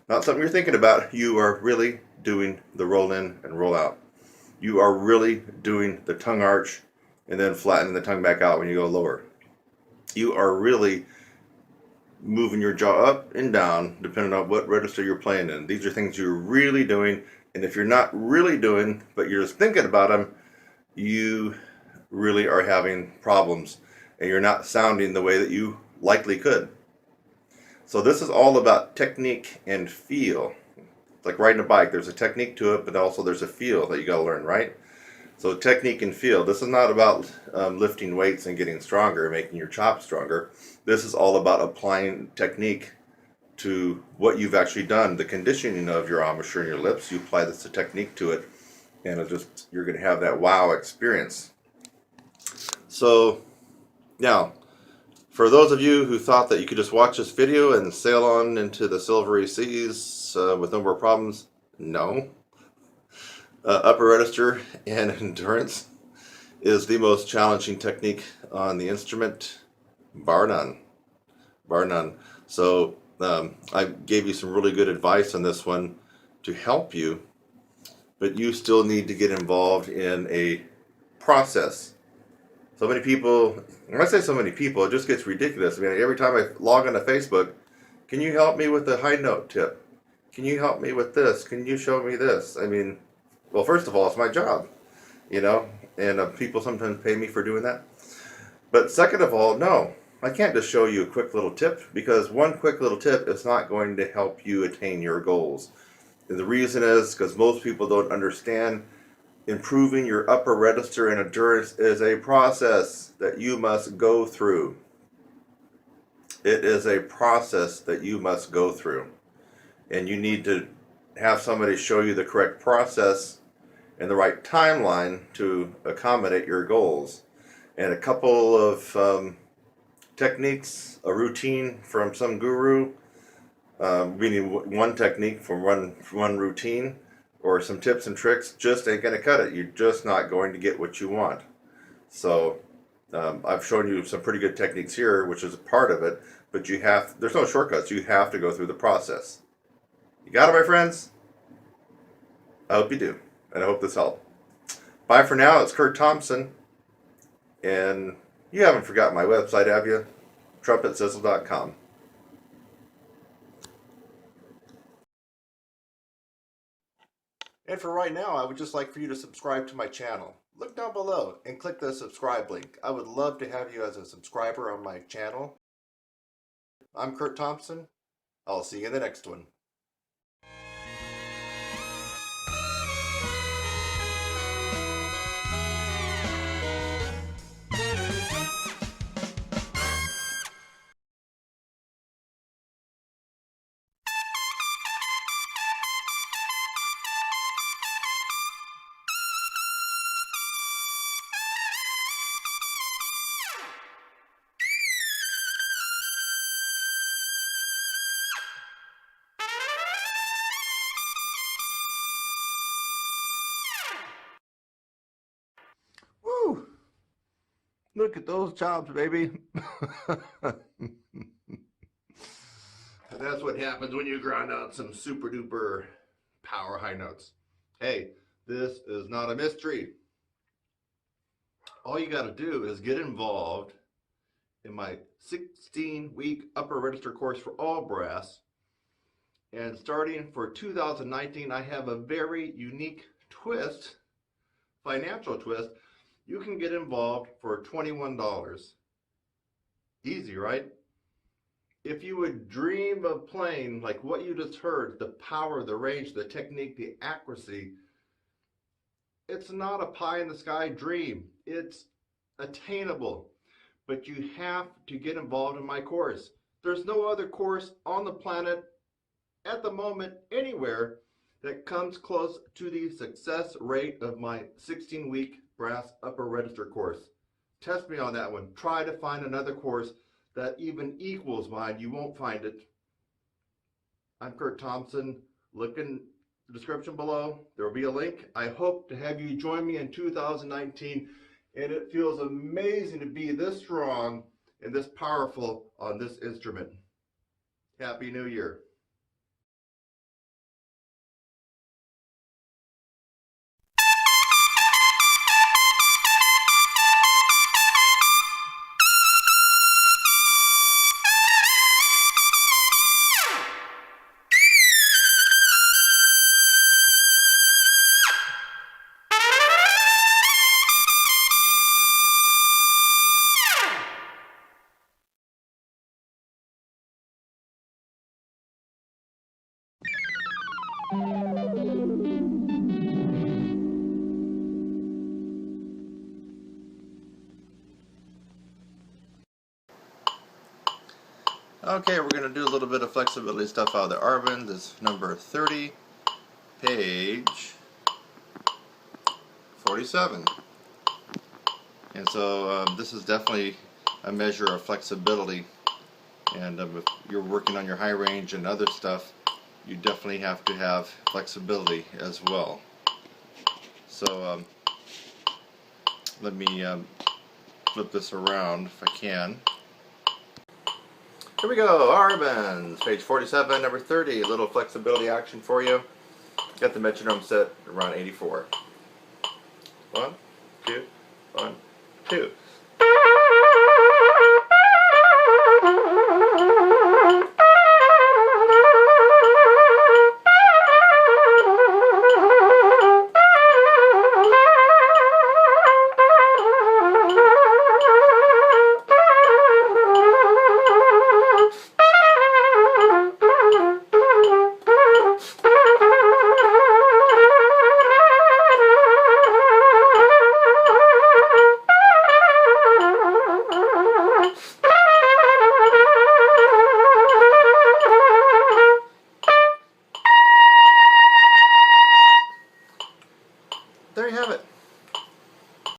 Not something you're thinking about. You are really doing the roll in and roll out. You are really doing the tongue arch and then flattening the tongue back out when you go lower. You are really moving your jaw up and down depending on what register you're playing in. These are things you're really doing, and if you're not really doing, but you're just thinking about them, you really are having problems, and you're not sounding the way that you likely could. So this is all about technique and feel. It's like riding a bike. There's a technique to it, but also there's a feel that you got to learn, right? So technique and feel. This is not about lifting weights and getting stronger, making your chops stronger. This is all about applying technique to what you've actually done, the conditioning of your embouchure and your lips. You apply this technique to it, and you're going to have that wow experience. So now, for those of you who thought that you could just watch this video and sail on into the silvery seas with no more problems, no. Upper register and endurance is the most challenging technique on the instrument, bar none. Bar none. So I gave you some really good advice on this one to help you, but you still need to get involved in a process. So many people, when I say so many people, it just gets ridiculous. I mean, every time I log onto Facebook, can you help me with the high note tip? Can you help me with this? Can you show me this? I mean, well, first of all, it's my job, and people sometimes pay me for doing that. But second of all, no, I can't just show you a quick little tip, because one quick little tip is not going to help you attain your goals. And the reason is because most people don't understand Improving your upper register and endurance is a process that you must go through. It is a process that you must go through. And you need to have somebody show you the correct process and the right timeline to accommodate your goals. And a couple of techniques, a routine from some guru, meaning one technique from one routine, or some tips and tricks just ain't going to cut it. You're just not going to get what you want. So I've shown you some pretty good techniques here, which is a part of it, but there's no shortcuts. You have to go through the process. You got it, my friends? I hope you do, and I hope this helped. Bye for now. It's Kurt Thompson, and you haven't forgotten my website, have you? TrumpetSizzle.com. And for right now, I would just like for you to subscribe to my channel. Look down below and click the subscribe link. I would love to have you as a subscriber on my channel. I'm Kurt Thompson. I'll see you in the next one. Woo! Look at those chops, baby. That's what happens when you grind out some super duper power high notes. Hey, this is not a mystery. All you got to do is get involved in my 16-week upper register course for all brass. And starting for 2019, I have a very unique twist, financial twist. You can get involved for $21. Easy, right? If you would dream of playing like what you just heard, the power, the range, the technique, the accuracy, it's not a pie in the sky dream. It's attainable, but you have to get involved in my course. There's no other course on the planet at the moment anywhere that comes close to the success rate of my 16-week brass upper register course. Test me on that one. Try to find another course that even equals mine. You won't find it. I'm Kurt Thompson. Look in the description below. There will be a link. I hope to have you join me in 2019, and it feels amazing to be this strong and this powerful on this instrument. Happy New Year. Okay, we're going to do a little bit of flexibility stuff out of the Arvin. This is number 30, page 47. And so this is definitely a measure of flexibility. And if you're working on your high range and other stuff, you definitely have to have flexibility as well. So let me flip this around if I can. Here we go, Arvins, page 47, number 30, a little flexibility action for you. Got the metronome set around 84. 1, 2, 1, 2.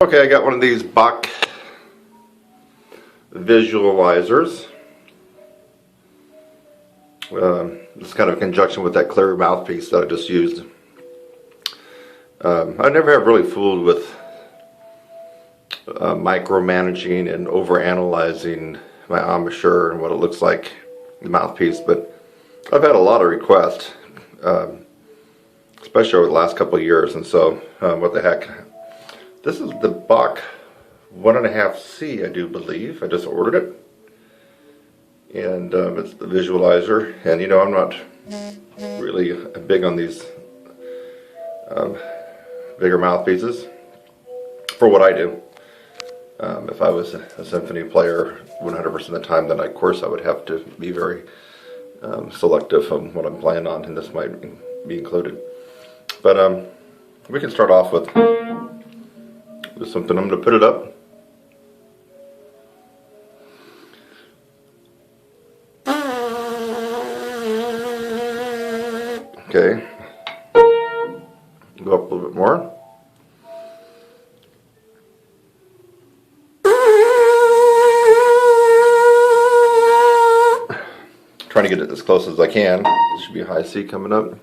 Okay, I got one of these Bach visualizers. It's kind of in conjunction with that clear mouthpiece that I just used. I never have really fooled with micromanaging and overanalyzing my embouchure and what it looks like, the mouthpiece, but I've had a lot of requests, especially over the last couple of years, and so what the heck. This is the Bach 1.5C, I do believe. I just ordered it, and it's the visualizer, and you know, I'm not really big on these bigger mouthpieces for what I do. If I was a symphony player 100% of the time, then of course I would have to be very selective on what I'm playing on, and this might be included. But we can start off with something. I'm going to put it up. Okay. Go up a little bit more. Trying to get it as close as I can. This should be a high C coming up.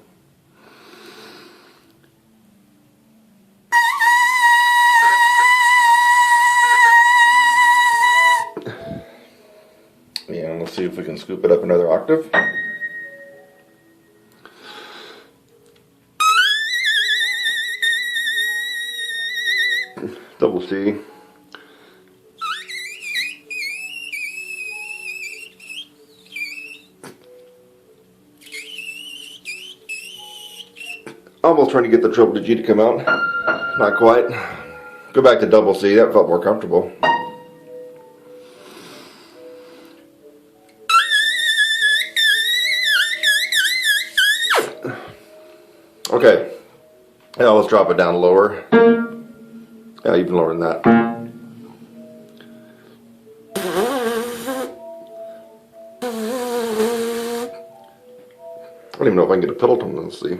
And let's see if we can scoop it up another octave. Double C. Almost trying to get the triple G to come out. Not quite. Go back to double C. That felt more comfortable. Okay. Now let's drop it down lower. Yeah, even lower than that. I don't even know if I can get a pedal tone. Let's see.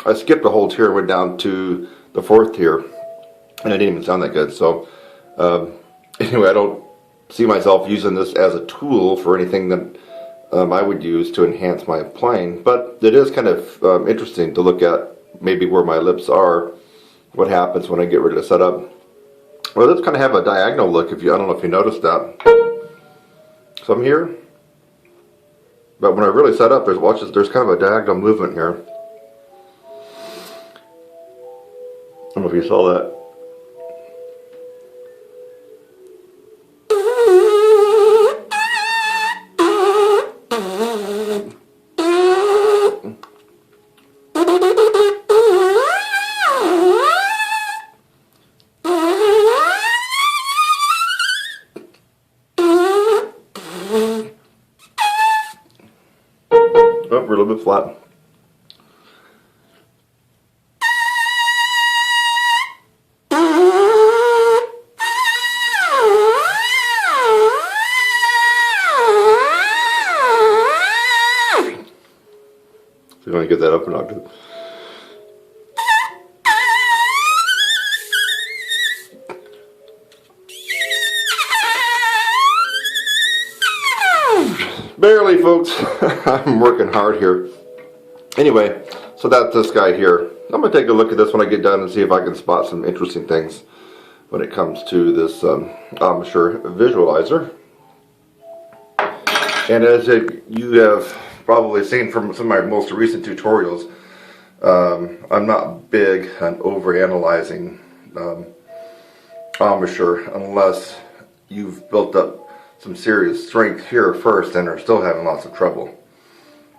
I skipped a whole tier, went down to the 4th tier, and it didn't even sound that good. So anyway, I don't see myself using this as a tool for anything that I would use to enhance my playing, but it is kind of interesting to look at maybe where my lips are, what happens when I get ready to set up. Well, let's kind of have a diagonal look. I don't know if you noticed that. So I'm here, but when I really set up, there's kind of a diagonal movement here. I don't know if you saw that. Oh, we're a little bit flat. So you want to get that up an octave. Barely, folks. I'm working hard here. Anyway, so that's this guy here. I'm going to take a look at this when I get done and see if I can spot some interesting things when it comes to this embouchure visualizer. And as you have probably seen from some of my most recent tutorials, I'm not big on overanalyzing embouchure unless you've built up some serious strength here first and are still having lots of trouble.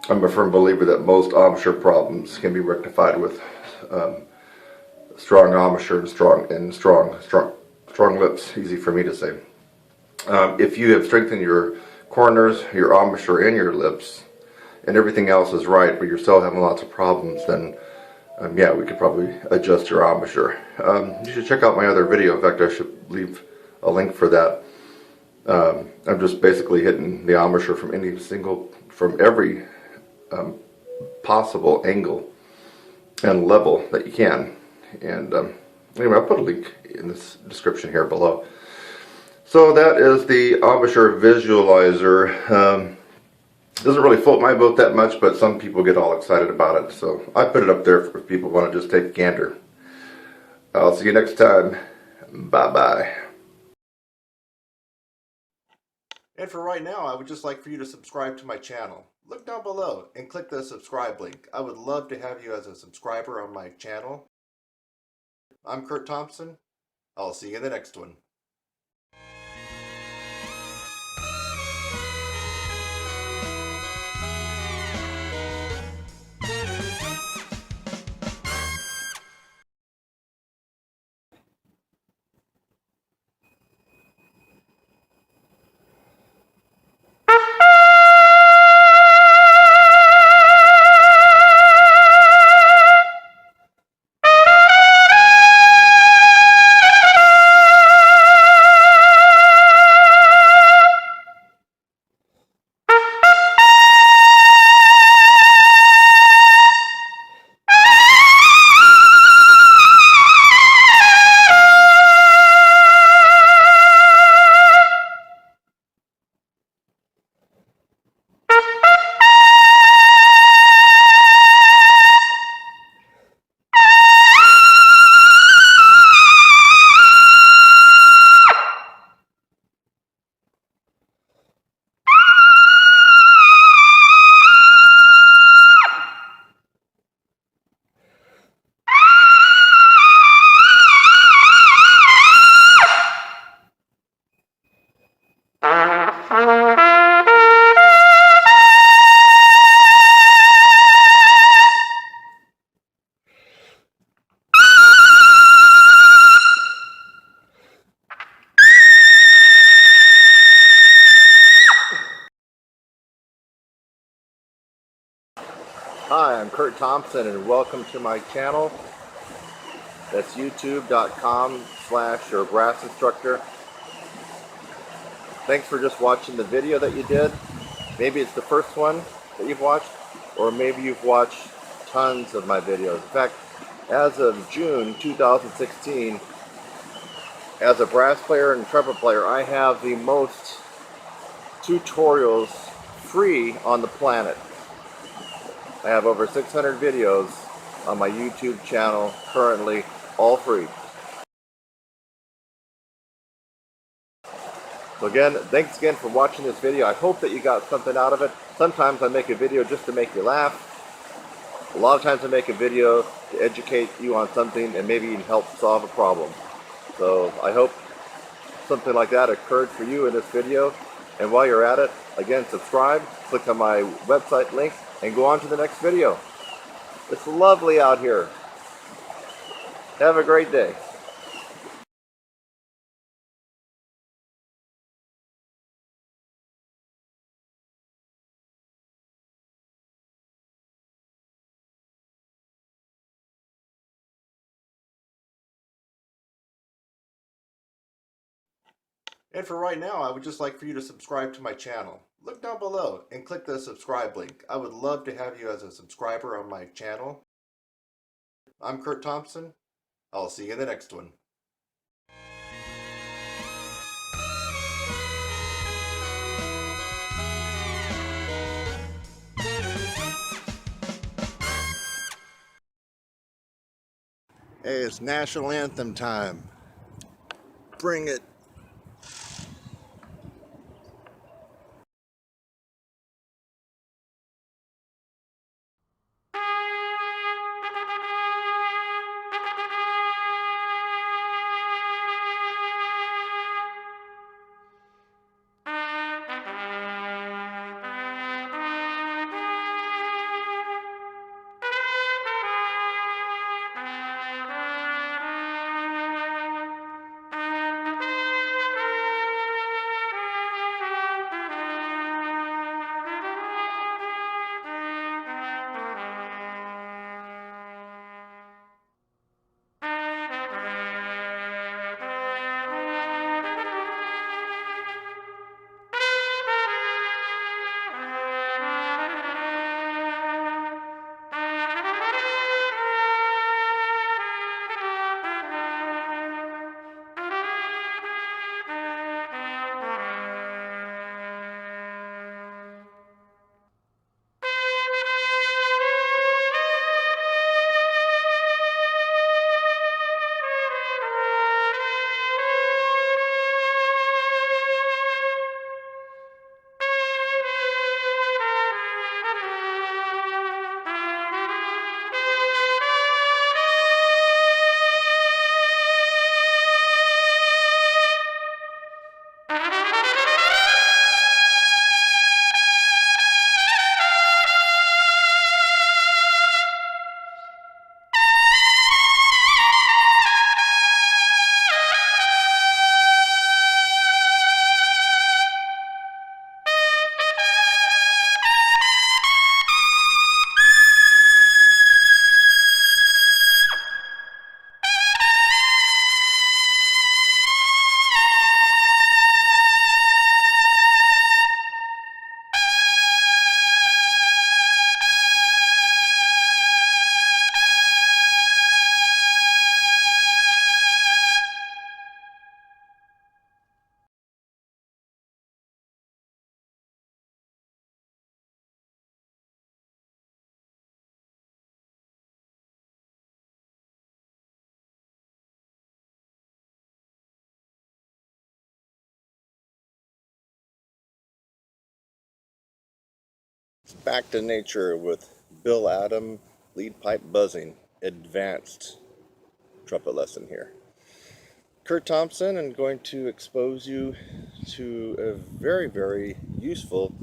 I'm a firm believer that most embouchure problems can be rectified with strong embouchure and strong lips. Easy for me to say. If you have strengthened your corners, your embouchure, and your lips, and everything else is right, but you're still having lots of problems, then yeah, we could probably adjust your embouchure. You should check out my other video. In fact, I should leave a link for that. I'm just basically hitting the embouchure from any single from every possible angle and level that you can. And anyway, I'll put a link in this description here below. So that is the Embouchure Visualizer. Doesn't really float my boat that much, but some people get all excited about it. So I put it up there if people want to just take a gander. I'll see you next time. Bye-bye. And for right now, I would just like for you to subscribe to my channel. Look down below and click the subscribe link. I would love to have you as a subscriber on my channel. I'm Kurt Thompson. I'll see you in the next one. Hi, I'm Kurt Thompson and welcome to my channel. That's youtube.com/your brass instructor. Thanks for just watching the video that you did. Maybe it's the first one that you've watched, or maybe you've watched tons of my videos. In fact, as of June 2016, as a brass player and trumpet player, I have the most tutorials free on the planet. I have over 600 videos on my YouTube channel currently, all free. So again, thanks again for watching this video. I hope that you got something out of it. Sometimes I make a video just to make you laugh. A lot of times I make a video to educate you on something and maybe even help solve a problem. So I hope something like that occurred for you in this video. And while you're at it, again, subscribe, click on my website link, and go on to the next video. It's lovely out here. Have a great day. And for right now, I would just like for you to subscribe to my channel. Look down below and click the subscribe link. I would love to have you as a subscriber on my channel. I'm Kurt Thompson. I'll see you in the next one. Hey, it's national anthem time. Bring it. Back to nature with Bill Adam lead pipe buzzing advanced trumpet lesson here. Kurt Thompson, I'm going to expose you to a very, very useful,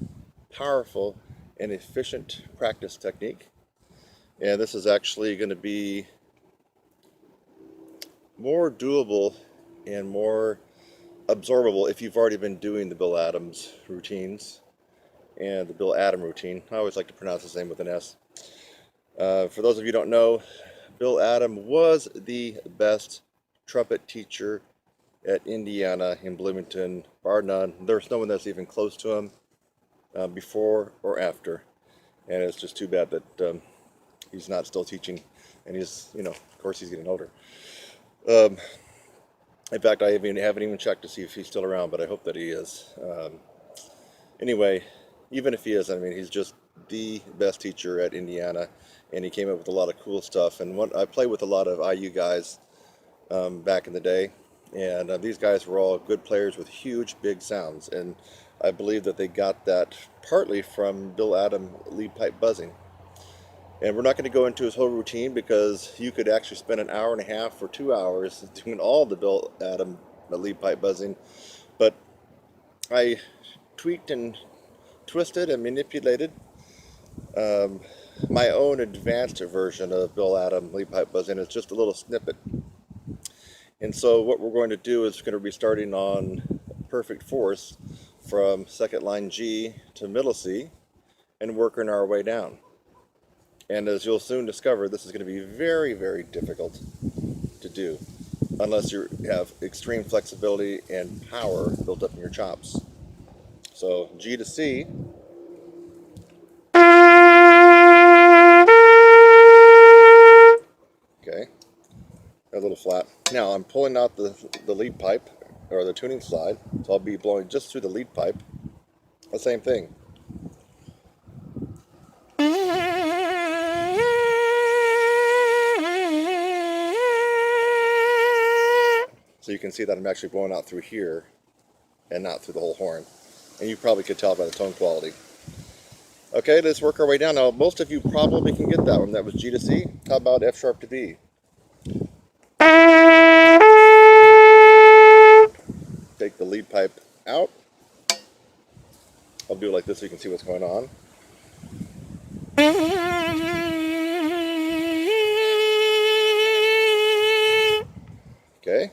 powerful, and efficient practice technique. And this is actually going to be more doable and more absorbable if you've already been doing the Bill Adams routines and the Bill Adam routine. I always like to pronounce his name with an S. For those of you who don't know, Bill Adam was the best trumpet teacher at Indiana in Bloomington, bar none. There's no one that's even close to him before or after. And it's just too bad that he's not still teaching. And he's, of course he's getting older. In fact, I haven't even checked to see if he's still around, but I hope that he is. Anyway, even if he is, I mean, he's just the best teacher at Indiana, and he came up with a lot of cool stuff. And I played with a lot of IU guys back in the day, and these guys were all good players with huge, big sounds. And I believe that they got that partly from Bill Adam lead pipe buzzing. And we're not going to go into his whole routine because you could actually spend an hour and a half or 2 hours doing all the Bill Adam lead pipe buzzing. But I tweaked and twisted and manipulated my own advanced version of Bill Adam lead pipe buzzing. It's just a little snippet. And so what we're going to do is we're going to be starting on perfect force from second line G to middle C and working our way down. And as you'll soon discover, this is going to be very, very difficult to do unless you have extreme flexibility and power built up in your chops. So G to C. Okay, a little flat. Now I'm pulling out the lead pipe, or the tuning slide, so I'll be blowing just through the lead pipe. The same thing. So you can see that I'm actually blowing out through here and not through the whole horn. And you probably could tell by the tone quality. Okay, let's work our way down. Now, most of you probably can get that one. That was G to C. How about F sharp to B? Take the lead pipe out. I'll do it like this so you can see what's going on. Okay.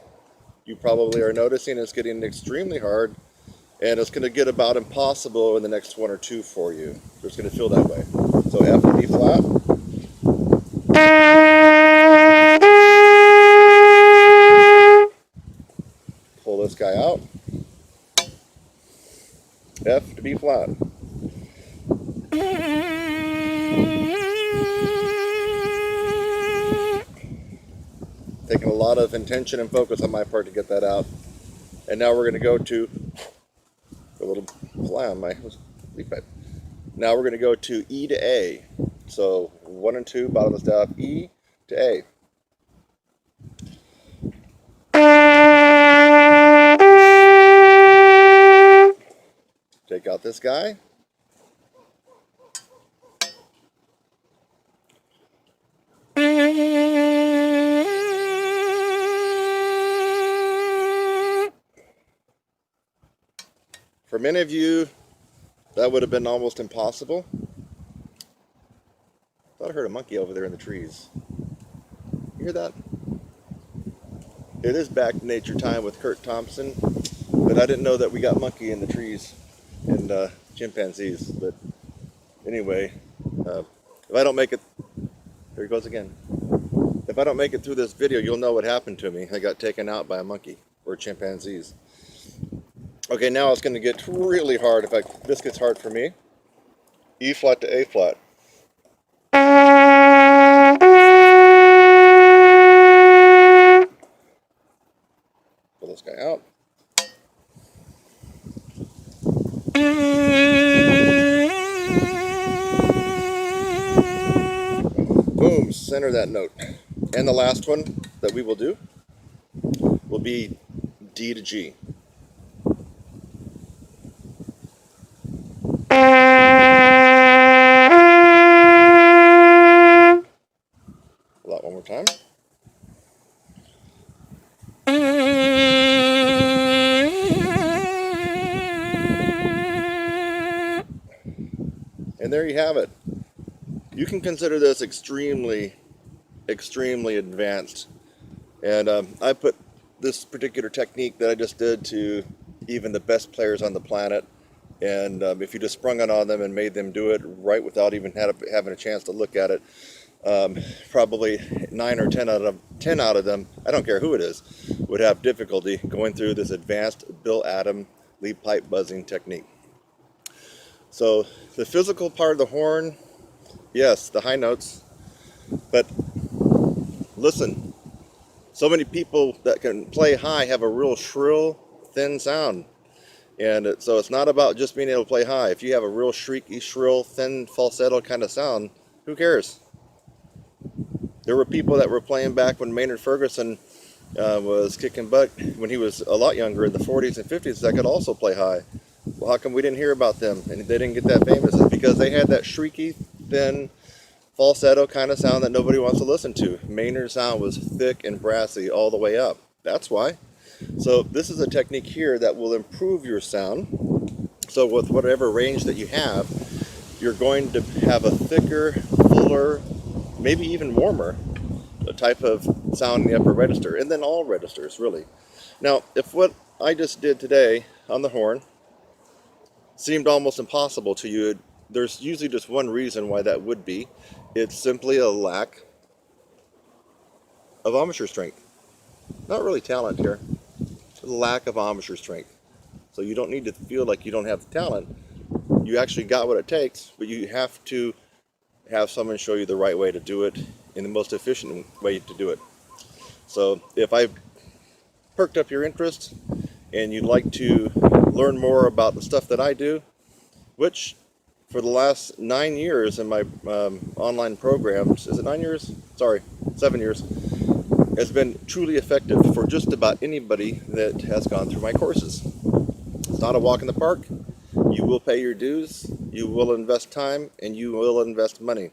You probably are noticing it's getting extremely hard, and it's going to get about impossible in the next one or two for you. It's going to feel that way. So F to B flat. Pull this guy out. F to B flat. Taking a lot of intention and focus on my part to get that out. And now we're going to go to a little fly on my lead pipe. Now we're going to go to E to A. So 1 and 2, bottom of the staff, E to A. Take out this guy. For many of you, that would have been almost impossible. I thought I heard a monkey over there in the trees. You hear that? It is back to nature time with Kurt Thompson, but I didn't know that we got monkey in the trees and chimpanzees. But anyway, if I don't make it, there he goes again. If I don't make it through this video, you'll know what happened to me. I got taken out by a monkey or chimpanzees. Okay, now it's going to get really hard. In fact, this gets hard for me. E flat to A flat. Pull this guy out. Boom, center that note. And the last one that we will do will be D to G. One more time. And there you have it. You can consider this extremely advanced. And I put this particular technique that I just did to even the best players on the planet. And if you just sprung it on them and made them do it right without even having a chance to look at it, probably 9 or 10 out of them, I don't care who it is, would have difficulty going through this advanced Bill Adam lead pipe buzzing technique. So the physical part of the horn, yes, the high notes, but listen, so many people that can play high have a real shrill, thin sound. And so it's not about just being able to play high. If you have a real shrieky, shrill, thin, falsetto kind of sound, who cares? There were people that were playing back when Maynard Ferguson was kicking butt when he was a lot younger in the 40s and 50s that could also play high. Well, how come we didn't hear about them and they didn't get that famous? It's because they had that shrieky, thin, falsetto kind of sound that nobody wants to listen to. Maynard's sound was thick and brassy all the way up. That's why. So this is a technique here that will improve your sound. So with whatever range that you have, you're going to have a thicker, fuller, maybe even warmer type of sound in the upper register, and then all registers really. Now, if what I just did today on the horn seemed almost impossible to you, there's usually just one reason why that would be. It's simply a lack of embouchure strength. Not really talent here. It's a lack of embouchure strength. So you don't need to feel like you don't have the talent. You actually got what it takes, but you have to have someone show you the right way to do it in the most efficient way to do it. So if I perked up your interest and you'd like to learn more about the stuff that I do, which for the last 9 years in my online programs, is it 9 years? Sorry, 7 years, has been truly effective for just about anybody that has gone through my courses. It's not a walk in the park. You will pay your dues, you will invest time, and you will invest money.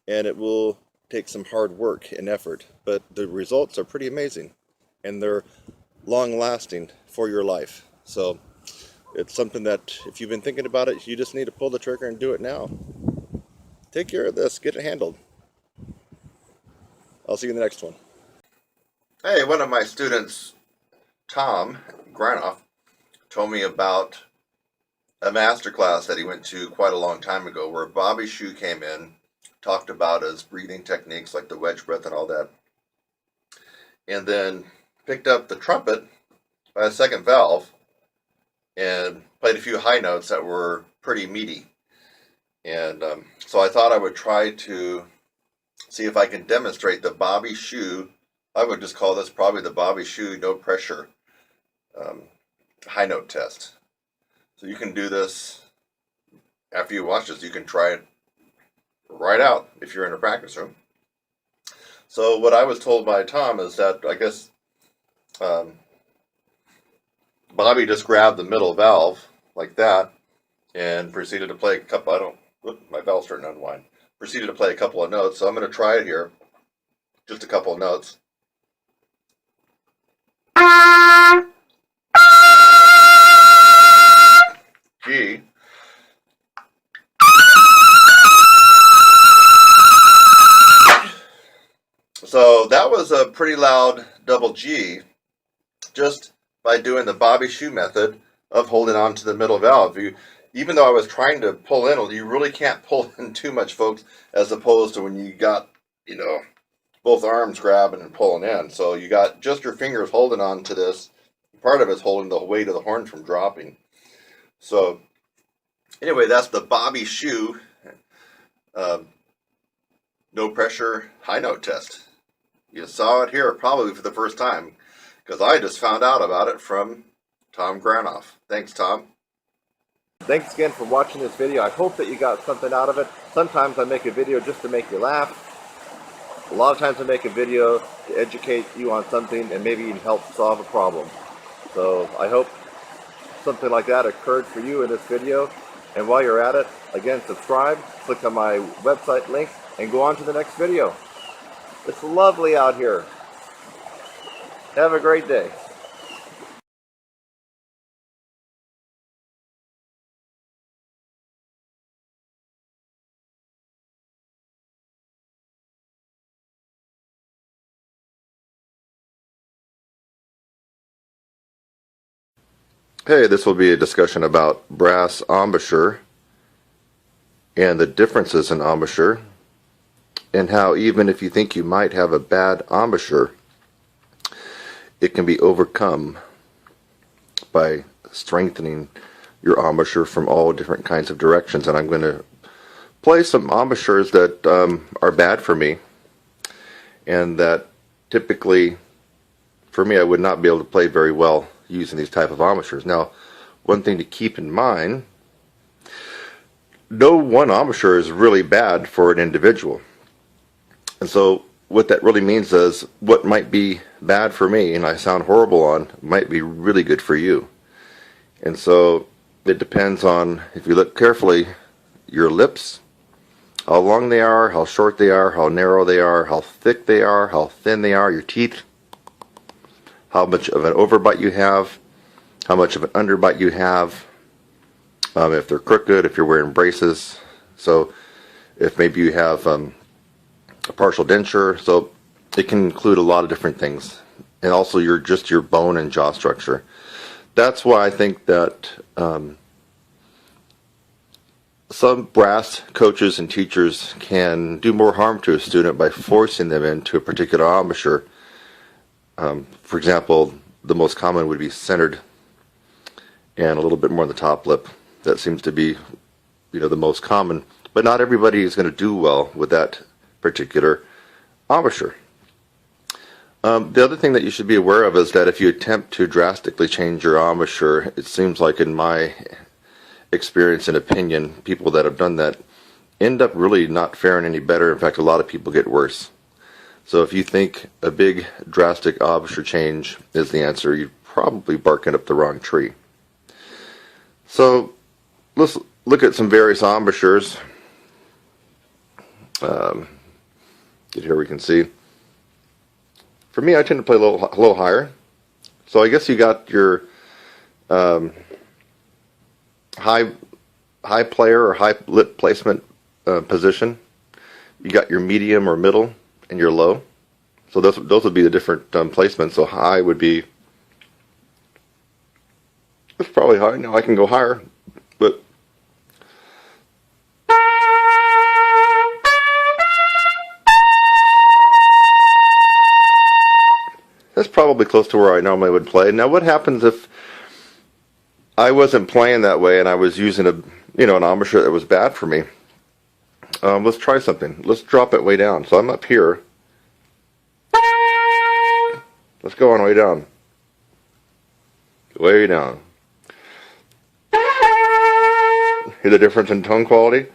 And it will take some hard work and effort, but the results are pretty amazing. And they're long-lasting for your life. So it's something that if you've been thinking about it, you just need to pull the trigger and do it now. Take care of this, get it handled. I'll see you in the next one. Hey, one of my students, Tom Granoff, told me about a master class that he went to quite a long time ago where Bobby Shue came in, talked about his breathing techniques like the wedge breath and all that, and then picked up the trumpet by a second valve and played a few high notes that were pretty meaty. And so I thought I would try to see if I can demonstrate the Bobby Shue, I would just call this probably the Bobby Shue no pressure high note test. So you can do this after you watch this. You can try it right out if you're in a practice room. So what I was told by Tom is that I guess Bobby just grabbed the middle valve like that and proceeded to play a couple. My valve's starting to unwind. Proceeded to play a couple of notes. So I'm going to try it here. Just a couple of notes. G. So that was a pretty loud double G just by doing the Bobby Shue method of holding on to the middle valve. Even though I was trying to pull in, you really can't pull in too much, folks, as opposed to when you got, both arms grabbing and pulling in. So you got just your fingers holding on to this. Part of it's holding the weight of the horn from dropping. So anyway, that's the Bobby Shue no pressure high note test. You saw it here probably for the first time because I just found out about it from Tom Granoff. Thanks, Tom. Thanks again for watching this video. I hope that you got something out of it. Sometimes I make a video just to make you laugh. A lot of times I make a video to educate you on something and maybe even help solve a problem. So I hope something like that occurred for you in this video. And while you're at it, again, subscribe, click on my website link, and go on to the next video. It's lovely out here. Have a great day. Hey, this will be a discussion about brass embouchure and the differences in embouchure, and how even if you think you might have a bad embouchure, it can be overcome by strengthening your embouchure from all different kinds of directions. And I'm going to play some embouchures that are bad for me, and that typically for me I would not be able to play very well using these type of embouchures. Now, one thing to keep in mind, no one embouchure is really bad for an individual. And so what that really means is what might be bad for me and I sound horrible on might be really good for you. And so it depends on, if you look carefully, your lips, how long they are, how short they are, how narrow they are, how thick they are, how thin they are, your teeth, how much of an overbite you have, how much of an underbite you have, if they're crooked, if you're wearing braces, so if maybe you have a partial denture, so it can include a lot of different things, and also your bone and jaw structure. That's why I think that some brass coaches and teachers can do more harm to a student by forcing them into a particular embouchure. For example, the most common would be centered and a little bit more on the top lip. That seems to be, the most common, but not everybody is going to do well with that particular embouchure. The other thing that you should be aware of is that if you attempt to drastically change your embouchure, it seems like, in my experience and opinion, people that have done that end up really not faring any better. In fact, a lot of people get worse. So if you think a big drastic embouchure change is the answer, you're probably barking up the wrong tree. So let's look at some various embouchures. Here we can see. For me, I tend to play a little higher. So I guess you got your high player or high lip placement position. You got your medium or middle and your low. So those would be the different placements. So high would be, it's probably high. Now I can go higher, but that's probably close to where I normally would play. Now, what happens if I wasn't playing that way and I was using an embouchure that was bad for me? Let's try something. Let's drop it way down. So I'm up here. Let's go on way down. Way down. Hear the difference in tone quality?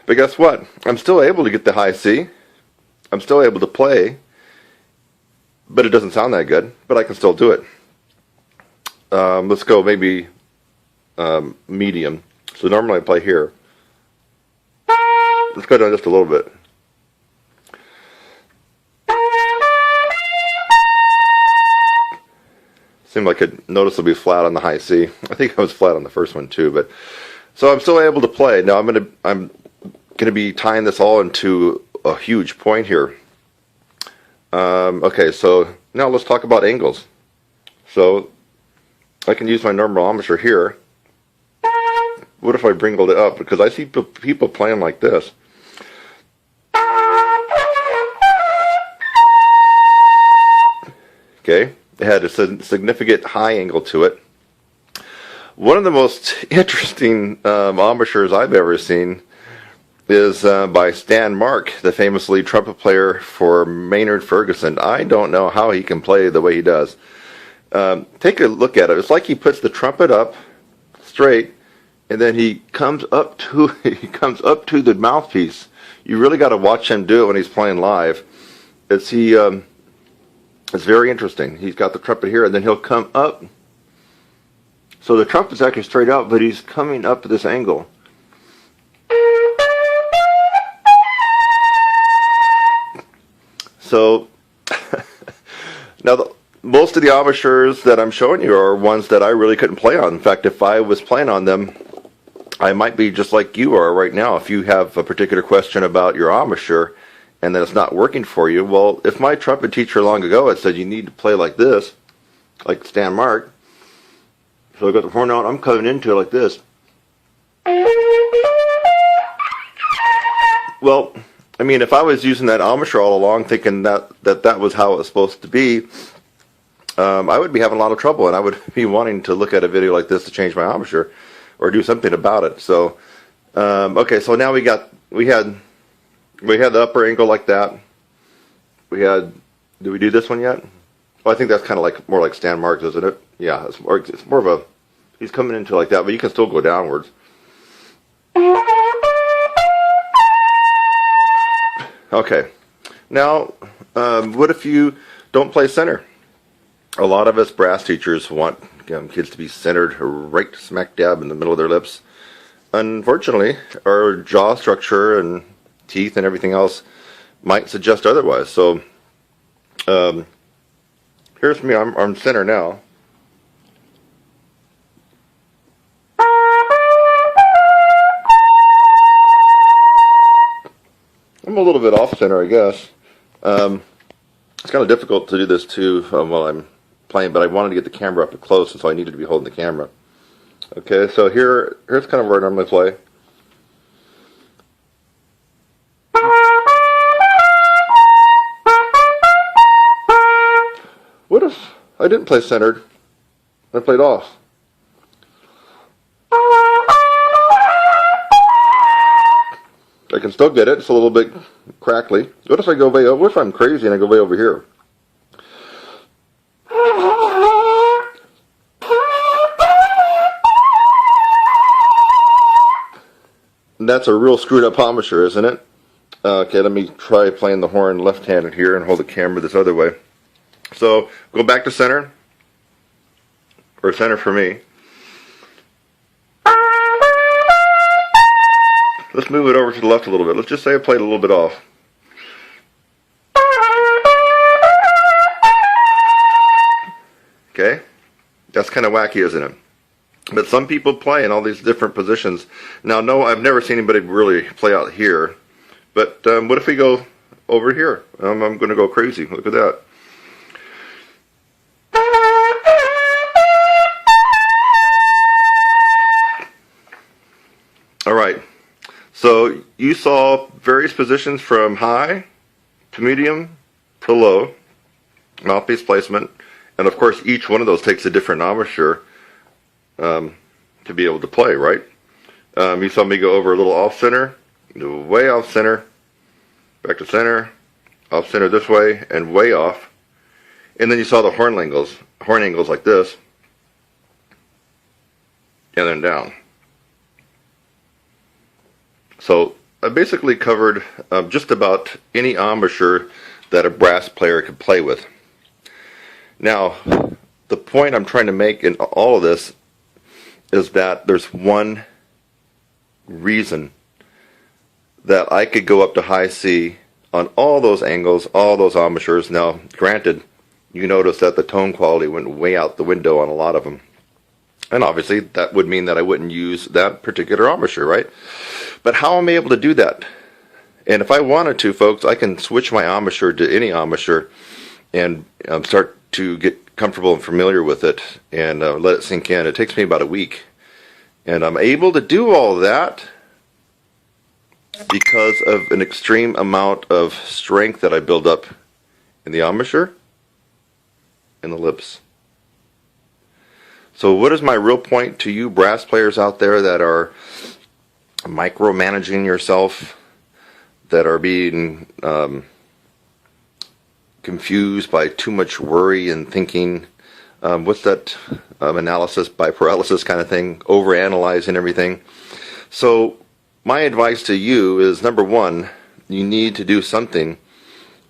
But guess what? I'm still able to get the high C. I'm still able to play, but it doesn't sound that good, but I can still do it. Let's go maybe medium. So normally I play here. Let's go down just a little bit. Seemed like it noticeably flat on the high C. I think I was flat on the first one too, but so I'm still able to play. Now I'm gonna be tying this all into a huge point here. Okay, so now let's talk about angles. So I can use my normal embouchure here. What if I bringled it up? Because I see people playing like this. Okay, it had a significant high angle to it. One of the most interesting embouchures I've ever seen is by Stan Mark, the famous lead trumpet player for Maynard Ferguson. I don't know how he can play the way he does. Take a look at it. It's like he puts the trumpet up straight, and then he comes up to the mouthpiece. You really got to watch him do it when he's playing live. It's very interesting. He's got the trumpet here, and then he'll come up. So the trumpet's actually straight out, but he's coming up at this angle. So now most of the embouchures that I'm showing you are ones that I really couldn't play on. In fact, if I was playing on them, I might be just like you are right now. If you have a particular question about your embouchure and then it's not working for you, well, if my trumpet teacher long ago had said you need to play like this, like Stan Mark, so I got the horn out, I'm coming into it like this. Well, I mean, if I was using that embouchure all along thinking that was how it was supposed to be, I would be having a lot of trouble, and I would be wanting to look at a video like this to change my embouchure or do something about it. So, okay, so now we had the upper angle like that. Did we do this one yet? Well, I think that's kind of more like Stan Marks, isn't it? Yeah, it's more of a, he's coming into like that, but you can still go downwards. Okay, now, what if you don't play center? A lot of us brass teachers want kids to be centered right smack dab in the middle of their lips. Unfortunately, our jaw structure and teeth and everything else might suggest otherwise. So, here's me, I'm center now. I'm a little bit off center, I guess. It's kind of difficult to do this too while I'm playing, but I wanted to get the camera up close, and so I needed to be holding the camera. Okay, so here's kind of where I normally play. What if I didn't play centered? I played off. I can still get it. It's a little bit crackly. What if I go way over? What if I'm crazy and I go way over here? And that's a real screwed up embouchure, isn't it? Okay, let me try playing the horn left-handed here and hold the camera this other way. So go back to center, or center for me. Let's move it over to the left a little bit. Let's just say I played a little bit off. Okay? That's kind of wacky, isn't it? But some people play in all these different positions. Now, no, I've never seen anybody really play out here. But what if we go over here? I'm going to go crazy. Look at that. All right. So you saw various positions from high to medium to low, mouthpiece placement, and of course each one of those takes a different embouchure to be able to play, right? You saw me go over a little off center, way off center, back to center, off center this way, and way off. And then you saw the horn angles like this, and then down. So I basically covered just about any embouchure that a brass player could play with. Now, the point I'm trying to make in all of this is that there's one reason that I could go up to high C on all those angles, all those embouchures. Now, granted, you notice that the tone quality went way out the window on a lot of them. And obviously, that would mean that I wouldn't use that particular embouchure, right? But how am I able to do that? And if I wanted to, folks, I can switch my embouchure to any embouchure and start to get comfortable and familiar with it and let it sink in. It takes me about a week. And I'm able to do all that because of an extreme amount of strength that I build up in the embouchure and the lips. So what is my real point to you brass players out there that are micromanaging yourself, that are being confused by too much worry and thinking, what's that analysis by paralysis kind of thing, overanalyzing everything? So my advice to you is, number one, you need to do something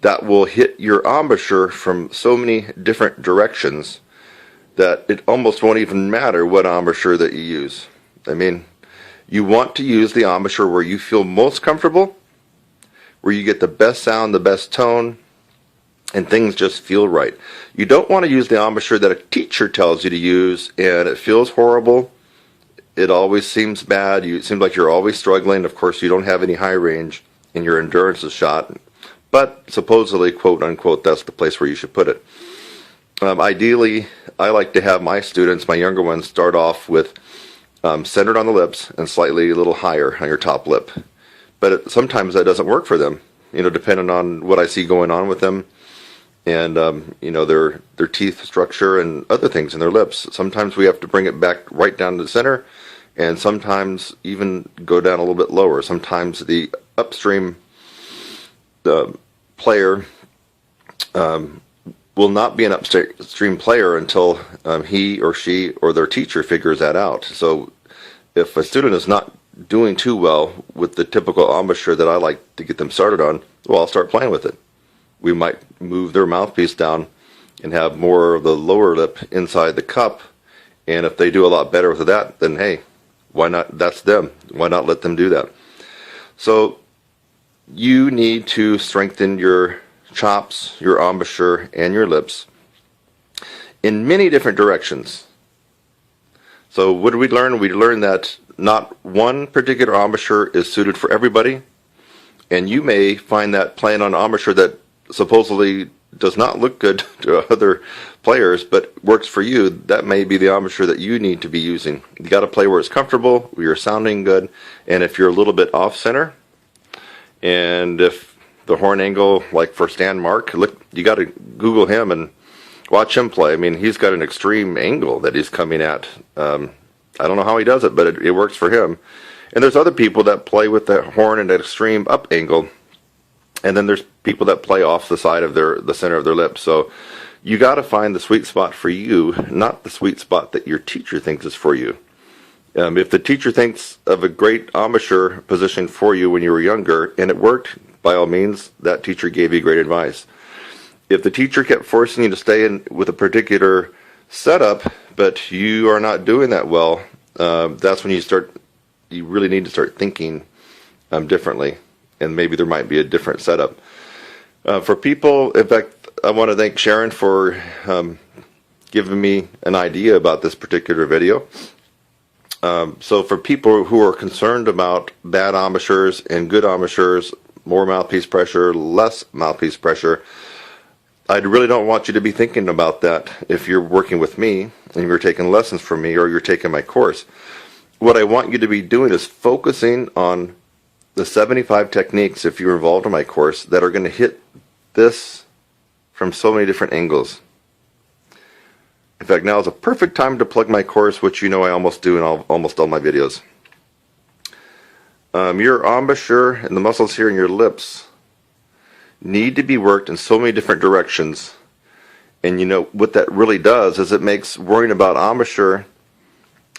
that will hit your embouchure from so many different directions that it almost won't even matter what embouchure that you use. I mean, you want to use the embouchure where you feel most comfortable, where you get the best sound, the best tone, and things just feel right. You don't want to use the embouchure that a teacher tells you to use, and it feels horrible. It always seems bad. It seems like you're always struggling. Of course, you don't have any high range, and your endurance is shot. But supposedly, quote unquote, that's the place where you should put it. Ideally, I like to have my students, my younger ones, start off with centered on the lips and slightly a little higher on your top lip. But sometimes that doesn't work for them, depending on what I see going on with them, and their teeth structure and other things in their lips. Sometimes we have to bring it back right down to the center, and sometimes even go down a little bit lower. Sometimes the upstream player will not be an upstream player until he or she or their teacher figures that out. So if a student is not doing too well with the typical embouchure that I like to get them started on, well, I'll start playing with it. We might move their mouthpiece down and have more of the lower lip inside the cup, and if they do a lot better with that, then hey, why not? That's them. Why not let them do that? So you need to strengthen your chops, your embouchure, and your lips in many different directions. So what did we learn? We learned that not one particular embouchure is suited for everybody, and you may find that playing on an embouchure that supposedly does not look good to other players but works for you, that may be the embouchure that you need to be using. You got to play where it's comfortable, where you're sounding good, and if you're a little bit off center, and if the horn angle, like for Stan Mark, look, you got to Google him and watch him play. I mean, he's got an extreme angle that he's coming at. I don't know how he does it, but it works for him. And there's other people that play with that horn at an extreme up angle, and then there's people that play off the side of the center of their lip. So you got to find the sweet spot for you, not the sweet spot that your teacher thinks is for you. If the teacher thinks of a great embouchure position for you when you were younger and it worked, by all means, that teacher gave you great advice. If the teacher kept forcing you to stay in with a particular setup, but you are not doing that well, that's when you really need to start thinking differently, and maybe there might be a different setup. For people, in fact, I want to thank Sharon for giving me an idea about this particular video. So for people who are concerned about bad embouchures and good embouchures, more mouthpiece pressure, less mouthpiece pressure, I really don't want you to be thinking about that if you're working with me and you're taking lessons from me or you're taking my course. What I want you to be doing is focusing on the 75 techniques, if you're involved in my course, that are going to hit this from so many different angles. In fact, now is a perfect time to plug my course, which I almost do in almost all my videos. Your embouchure and the muscles here in your lips need to be worked in so many different directions. And what that really does is it makes worrying about embouchure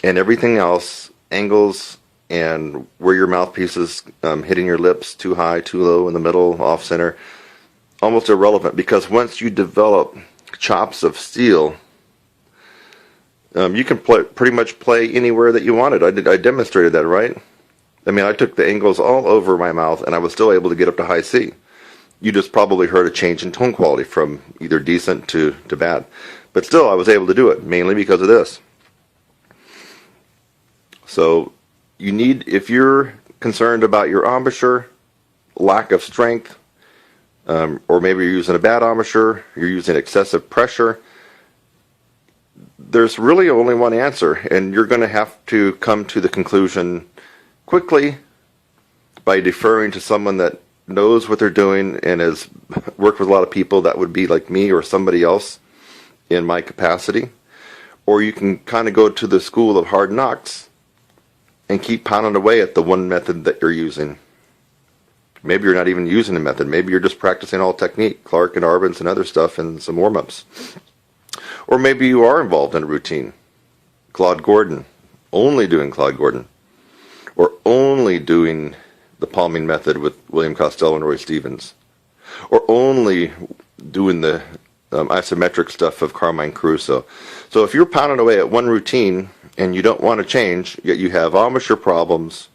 and everything else, angles, and where your mouthpiece is hitting your lips, too high, too low, in the middle, off center, almost irrelevant, because once you develop chops of steel, you can pretty much play anywhere that you wanted. I demonstrated that, right? I mean, I took the angles all over my mouth, and I was still able to get up to high C. You just probably heard a change in tone quality from either decent to bad. But still, I was able to do it, mainly because of this. So if you're concerned about your embouchure, lack of strength, or maybe you're using a bad embouchure, you're using excessive pressure, there's really only one answer, and you're going to have to come to the conclusion quickly by deferring to someone that knows what they're doing and has worked with a lot of people. That would be like me or somebody else in my capacity. Or you can kind of go to the school of hard knocks and keep pounding away at the one method that you're using. Maybe you're not even using a method. Maybe you're just practicing all technique, Clark and Arbenz and other stuff, and some warm-ups. Or maybe you are involved in a routine. Claude Gordon, only doing Claude Gordon. Or only doing the palming method with William Costello and Roy Stevens. Or only doing the isometric stuff of Carmine Caruso. So if you're pounding away at one routine and you don't want to change, yet you have embouchure problems,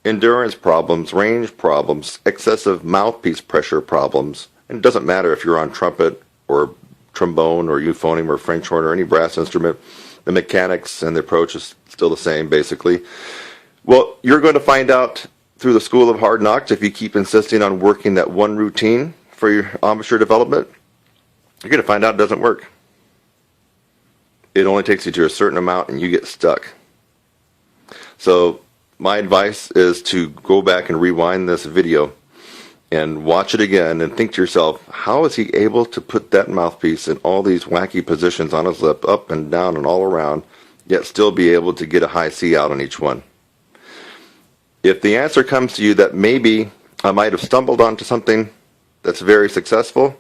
endurance problems, range problems, excessive mouthpiece pressure problems, And it doesn't matter if you're on trumpet or trombone or euphonium or French horn or any brass instrument, the mechanics and the approach is still the same, basically. Well, you're going to find out through the School of Hard Knocks, if you keep insisting on working that one routine for your embouchure development, you're going to find out it doesn't work. It only takes you to a certain amount and you get stuck. So my advice is to go back and rewind this video and watch it again and think to yourself, how is he able to put that mouthpiece in all these wacky positions on his lip, up and down and all around, yet still be able to get a high C out on each one? If the answer comes to you that maybe I might have stumbled onto something that's very successful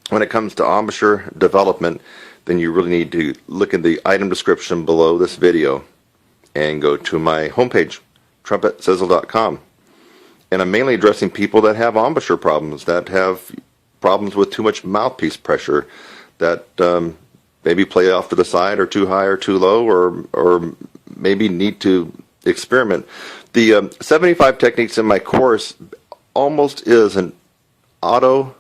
when it comes to embouchure development, then you really need to look at the item description below this video and go to my homepage, TrumpetSizzle.com. And I'm mainly addressing people that have embouchure problems, that have problems with too much mouthpiece pressure, that maybe play off to the side or too high or too low, or maybe need to experiment. The 75 techniques in my course almost is an auto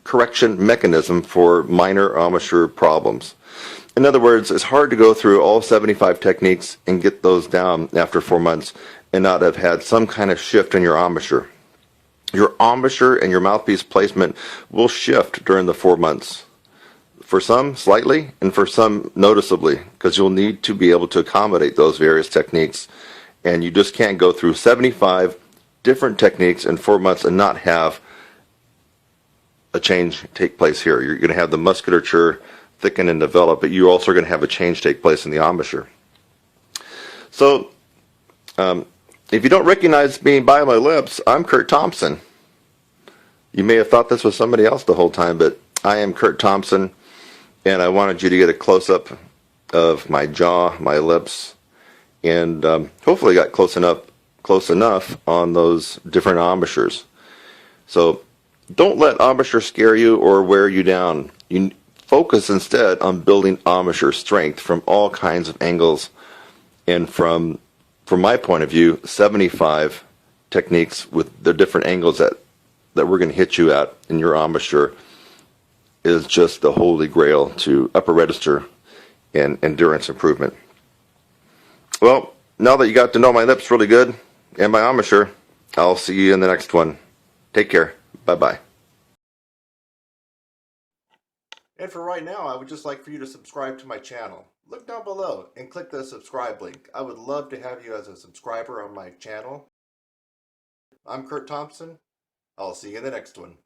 correction mechanism for minor embouchure problems. In other words, it's hard to go through all 75 techniques and get those down after 4 months and not have had some kind of shift in your embouchure. Your embouchure and your mouthpiece placement will shift during the 4 months. For some, slightly, and for some, noticeably, because you'll need to be able to accommodate those various techniques. And you just can't go through 75 different techniques in 4 months and not have a change take place here. You're going to have the musculature thicken and develop, but you're also going to have a change take place in the embouchure. So, if you don't recognize me by my lips, I'm Kurt Thompson. You may have thought this was somebody else the whole time, but I am Kurt Thompson, and I wanted you to get a close-up of my jaw, my lips, and hopefully got close enough on those different embouchures. So don't let embouchure scare you or wear you down. You focus instead on building embouchure strength from all kinds of angles, and from my point of view, 75 techniques with the different angles that we're going to hit you at in your embouchure is just the holy grail to upper register and endurance improvement. Well, now that you got to know my lips really good and my embouchure, I'll see you in the next one. Take care. Bye-bye. And for right now, I would just like for you to subscribe to my channel. Look down below and click the subscribe link. I would love to have you as a subscriber on my channel. I'm Kurt Thompson. I'll see you in the next one.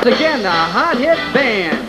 Again, the Hot Hit Band.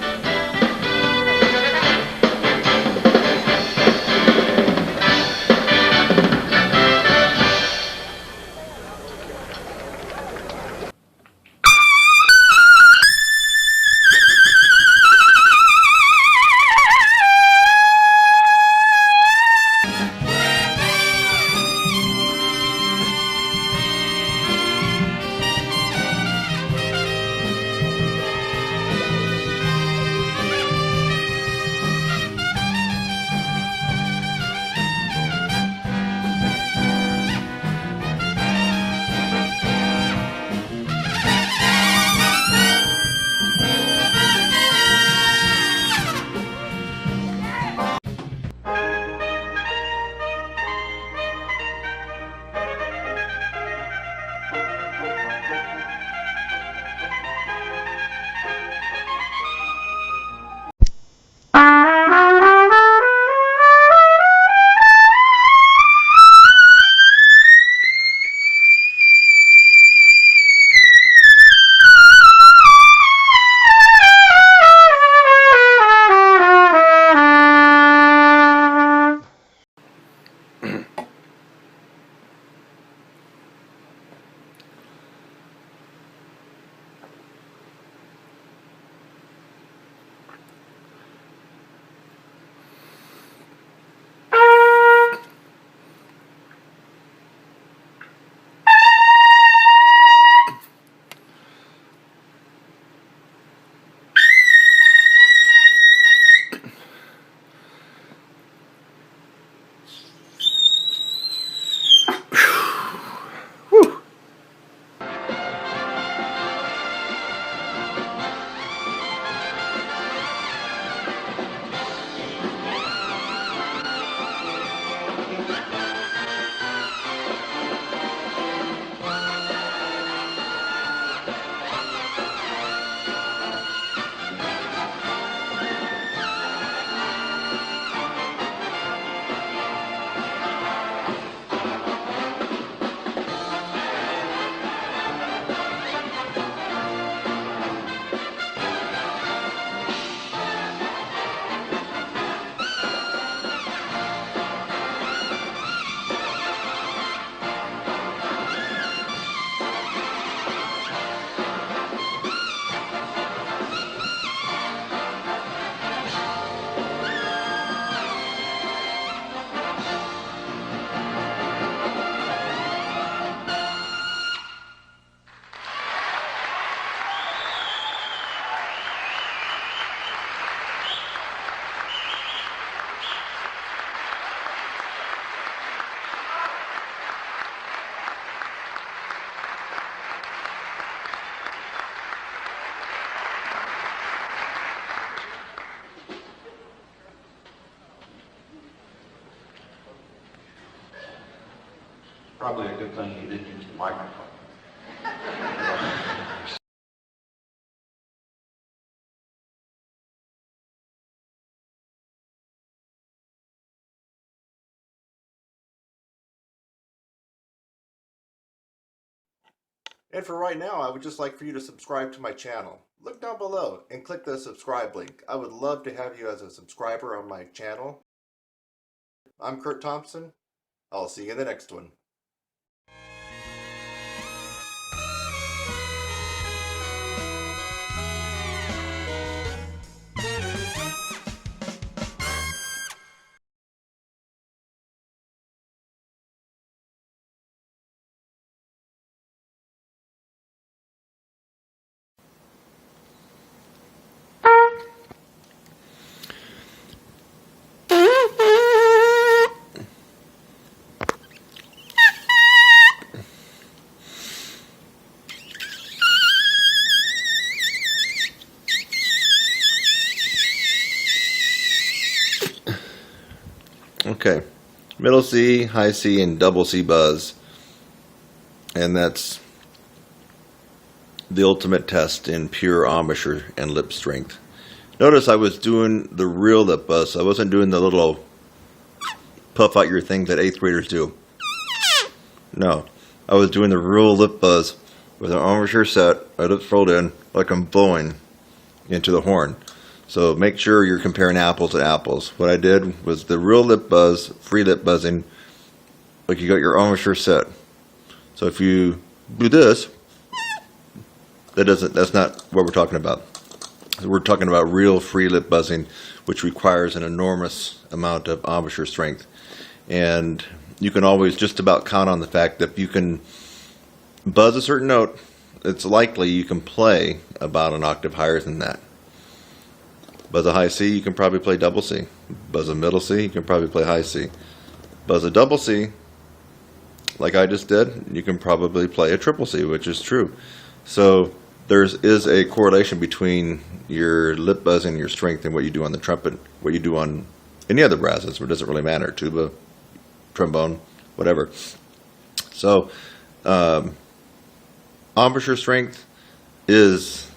Probably a good thing you didn't use the microphone. And for right now, I would just like for you to subscribe to my channel. Look down below and click the subscribe link. I would love to have you as a subscriber on my channel. I'm Kurt Thompson. I'll see you in the next one. Okay, middle C, high C, and double C buzz. and that's the ultimate test in pure embouchure and lip strength. Notice I was doing the real lip buzz. I wasn't doing the little puff out your thing that 8th graders do. No, I was doing the real lip buzz with an embouchure set, my lips rolled in, like I'm blowing into the horn. So make sure you're comparing apples to apples. What I did was the real lip buzz, free lip buzzing, like you got your embouchure set. So if you do this, that's not what we're talking about. We're talking about real free lip buzzing, which requires an enormous amount of embouchure strength. And you can always just about count on the fact that you can buzz a certain note, it's likely you can play about an octave higher than that. Buzz a high C, you can probably play double C. Buzz a middle C, you can probably play high C. Buzz a double C, like I just did, you can probably play a triple C, which is true. So there is a correlation between your lip buzzing and your strength and what you do on the trumpet, what you do on any other brasses. It doesn't really matter, tuba, trombone, whatever. So embouchure strength is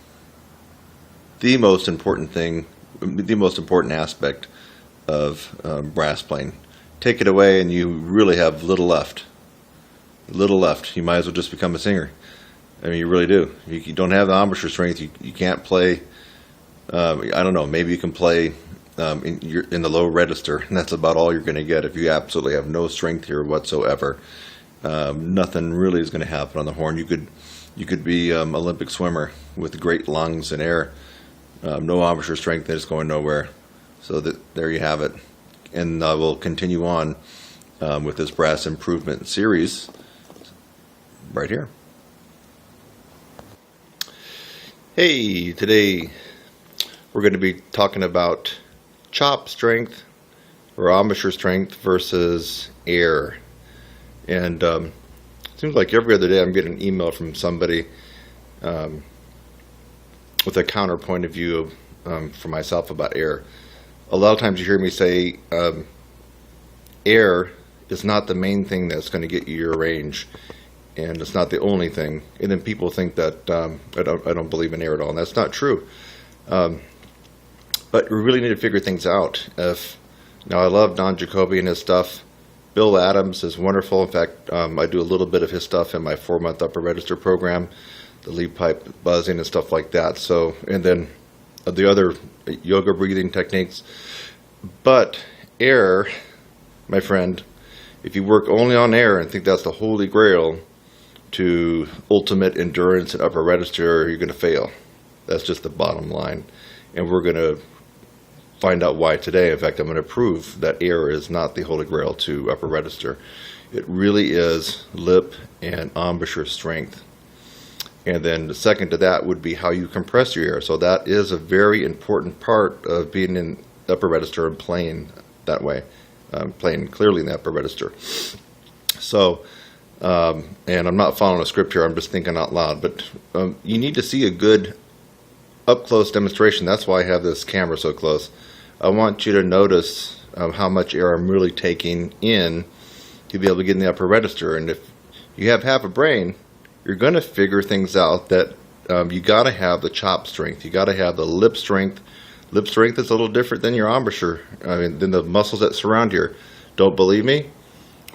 the most important thing, the most important aspect of brass playing. Take it away and you really have little left. Little left. You might as well just become a singer. I mean, you really do. You don't have the embouchure strength. You can't play. I don't know. Maybe you can play in the low register, and that's about all you're going to get if you absolutely have no strength here whatsoever. Nothing really is going to happen on the horn. You could be Olympic swimmer with great lungs and air, no embouchure strength, and it's going nowhere. So there you have it. And I will continue on with this brass improvement series right here. Hey, today we're going to be talking about chop strength or embouchure strength versus air. And it seems like every other day I'm getting an email from somebody with a counterpoint of view for myself about air. A lot of times you hear me say air is not the main thing that's going to get you your range, and it's not the only thing. And then people think that I don't believe in air at all, and that's not true. But we really need to figure things out. Now I love Don Jacoby and his stuff. Bill Adams is wonderful. In fact, I do a little bit of his stuff in my 4-month upper register program, the lead pipe buzzing and stuff like that. So, and then the other yoga breathing techniques. But air, my friend, if you work only on air and think that's the holy grail to ultimate endurance and upper register, you're going to fail. That's just the bottom line. And we're going to find out why today. In fact, I'm going to prove that air is not the holy grail to upper register. It really is lip and embouchure strength. And then the second to that would be how you compress your air. So that is a very important part of being in upper register and playing that way, playing clearly in the upper register. So, and I'm not following a script here, I'm just thinking out loud, but you need to see a good up-close demonstration. That's why I have this camera so close. I want you to notice how much air I'm really taking in to be able to get in the upper register. And if you have half a brain, you're going to figure things out that you got to have the chop strength. You got to have the lip strength. Lip strength is a little different than your embouchure, than the muscles that surround here. Don't believe me?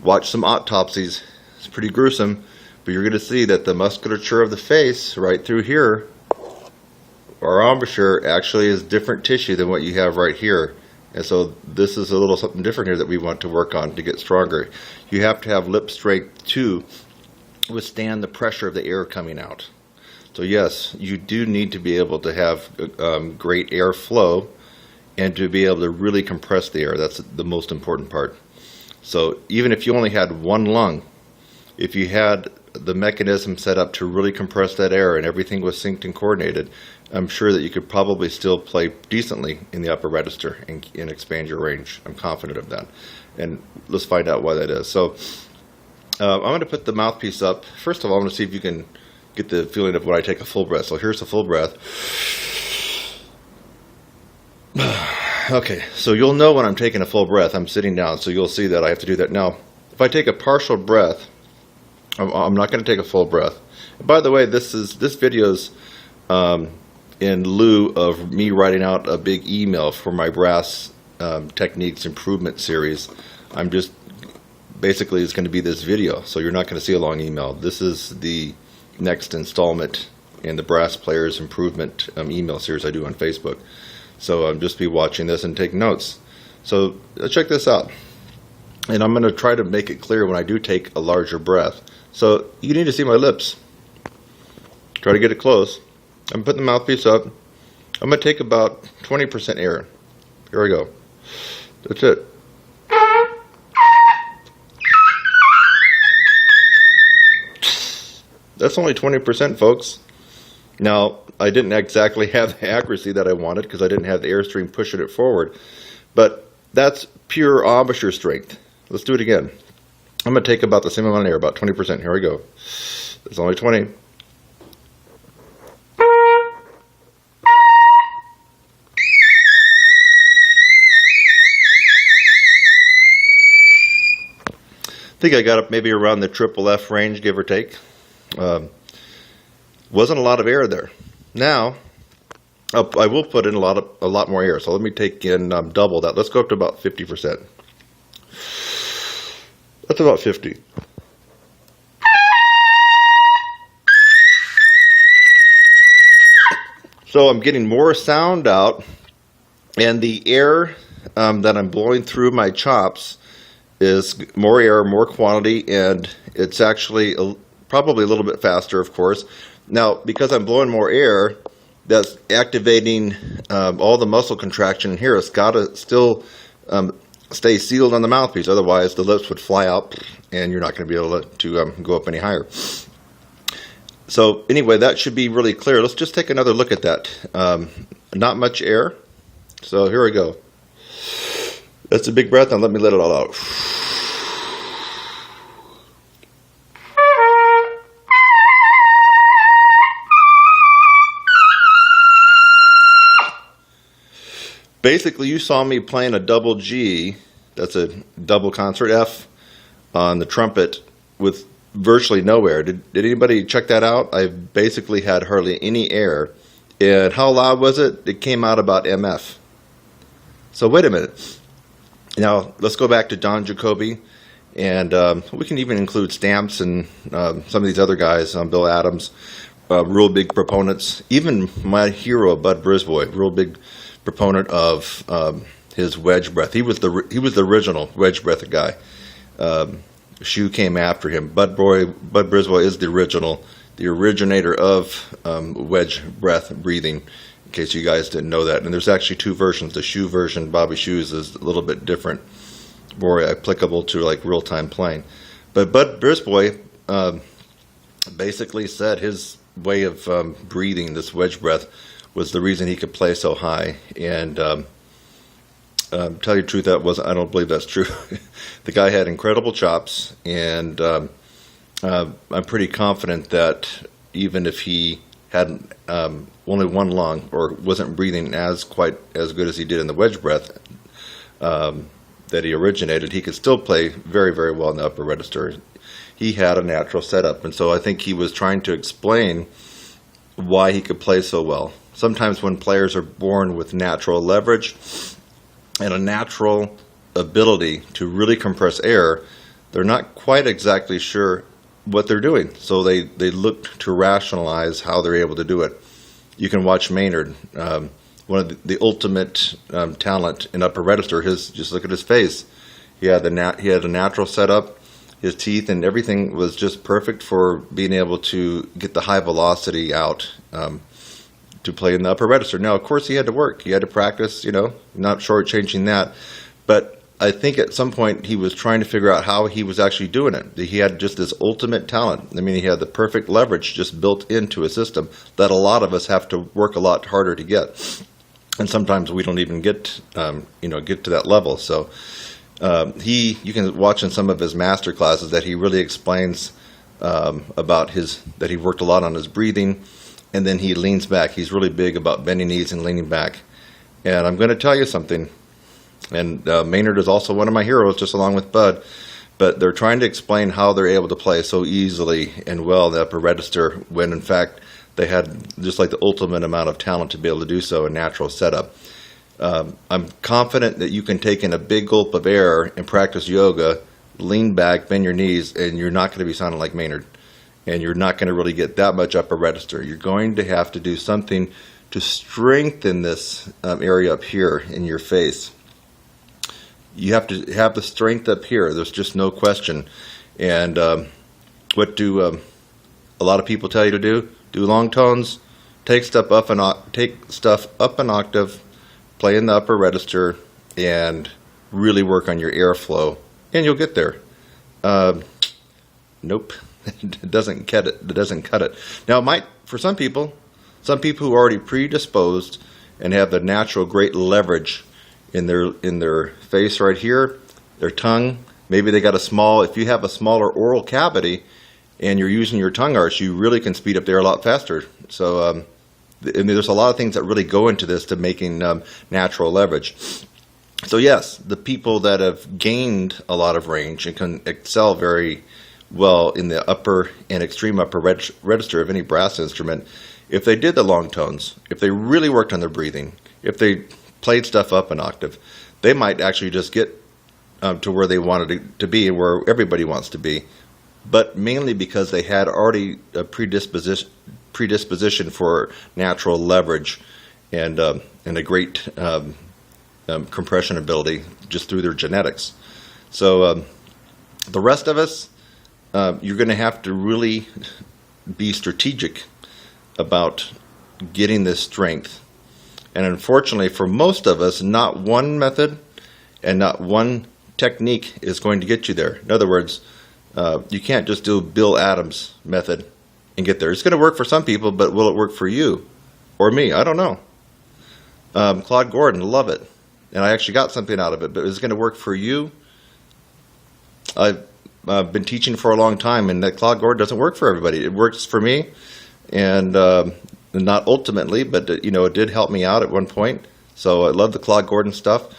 Watch some autopsies. It's pretty gruesome, but you're going to see that the musculature of the face right through here, our embouchure, actually is different tissue than what you have right here. And so this is a little something different here that we want to work on to get stronger. You have to have lip strength to withstand the pressure of the air coming out. So yes, you do need to be able to have great air flow and to be able to really compress the air. That's the most important part. So even if you only had one lung, if you had the mechanism set up to really compress that air and everything was synced and coordinated, I'm sure that you could probably still play decently in the upper register and expand your range. I'm confident of that. And let's find out why that is. So I'm going to put the mouthpiece up. First of all, I'm going to see if you can get the feeling of when I take a full breath. So here's the full breath. Okay, so you'll know when I'm taking a full breath. I'm sitting down, so you'll see that I have to do that. Now, if I take a partial breath, I'm not going to take a full breath. By the way, this video's in lieu of me writing out a big email for my brass techniques improvement series. I'm just basically it's going to be this video, so you're not going to see a long email. This is the next installment in the brass players improvement email series I do on Facebook. So I'll just be watching this and taking notes. So check this out, and I'm going to try to make it clear when I do take a larger breath. So you need to see my lips. Try to get it close. I'm putting the mouthpiece up. I'm going to take about 20% air. Here we go. That's it. That's only 20%, folks. Now, I didn't exactly have the accuracy that I wanted because I didn't have the airstream pushing it forward. But that's pure embouchure strength. Let's do it again. I'm going to take about the same amount of air, about 20%. Here we go. It's only 20. I think I got up maybe around the triple F range, give or take. Wasn't a lot of air there. Now, I will put in a lot more air. So let me take in double that. Let's go up to about 50%. That's about 50. So I'm getting more sound out, and the air that I'm blowing through my chops is more air, more quantity, and it's actually probably a little bit faster, of course. Now, because I'm blowing more air, that's activating all the muscle contraction in here. It's got to still stay sealed on the mouthpiece, otherwise the lips would fly out and you're not going to be able to go up any higher. So anyway, that should be really clear. Let's just take another look at that. Not much air. So here we go. That's a big breath, and let me let it all out. Basically, you saw me playing a double G, that's a double concert F, on the trumpet with virtually no air. Did anybody check that out? I basically had hardly any air. And how loud was it? It came out about MF. So wait a minute. Now, let's go back to Don Jacoby, and we can even include Stamps and some of these other guys, Bill Adams, real big proponents. Even my hero, Bud Brisbois, real big proponent of his wedge breath. He was the original wedge breath guy. Shu came after him. Bud Brisbois is the originator of wedge breath breathing, in case you guys didn't know that. And there's actually two versions. The Shu version, Bobby Shu's, is a little bit different, more applicable to like real-time playing. But Bud Brisbois basically said his way of breathing, this wedge breath, was the reason he could play so high. And tell you the truth, I don't believe that's true. The guy had incredible chops, and I'm pretty confident that even if he had only one lung or wasn't breathing quite as good as he did in the wedge breath that he originated, he could still play very, very well in the upper register. He had a natural setup, and so I think he was trying to explain why he could play so well. Sometimes when players are born with natural leverage and a natural ability to really compress air, they're not quite exactly sure what they're doing. So they look to rationalize how they're able to do it. You can watch Maynard, one of the ultimate talent in upper register. Just look at his face. He had a natural setup. His teeth and everything was just perfect for being able to get the high velocity out to play in the upper register. Now, of course, he had to work. He had to practice, not shortchanging that. But I think at some point he was trying to figure out how he was actually doing it. He had just this ultimate talent. I mean, he had the perfect leverage just built into a system that a lot of us have to work a lot harder to get. And sometimes we don't even get to that level. So you can watch in some of his master classes that he really explains about that he worked a lot on his breathing, and then he leans back. He's really big about bending knees and leaning back. And I'm going to tell you something, and Maynard is also one of my heroes, just along with Bud, but they're trying to explain how they're able to play so easily and well in the upper register when in fact they had just like the ultimate amount of talent to be able to do so in natural setup. I'm confident that you can take in a big gulp of air and practice yoga, lean back, bend your knees, and you're not going to be sounding like Maynard. And you're not going to really get that much upper register. You're going to have to do something to strengthen this area up here in your face. You have to have the strength up here. There's just no question. And what do a lot of people tell you to do? Do long tones, take stuff up an octave, play in the upper register, and really work on your airflow, and you'll get there. Nope, it doesn't cut it. It doesn't cut it. Now, it might for some people who are already predisposed and have the natural great leverage in their face right here, their tongue. Maybe they got a small. If you have a smaller oral cavity and you're using your tongue arch, you really can speed up there a lot faster. So, I mean, there's a lot of things that really go into this to making natural leverage. So yes, the people that have gained a lot of range and can excel very well in the upper and extreme upper register of any brass instrument, if they did the long tones, if they really worked on their breathing, if they played stuff up an octave, they might actually just get to where they wanted to be and where everybody wants to be, but mainly because they had already a predisposition for natural leverage and a great compression ability just through their genetics. So the rest of us, you're going to have to really be strategic about getting this strength. And unfortunately for most of us, not one method and not one technique is going to get you there. In other words, you can't just do Bill Adams' method and get there. It's going to work for some people, but will it work for you or me? I don't know. Claude Gordon, love it. And I actually got something out of it, but is it going to work for you? I've been teaching for a long time, and that Claude Gordon doesn't work for everybody. It works for me, and not ultimately, but it did help me out at one point. So I love the Claude Gordon stuff.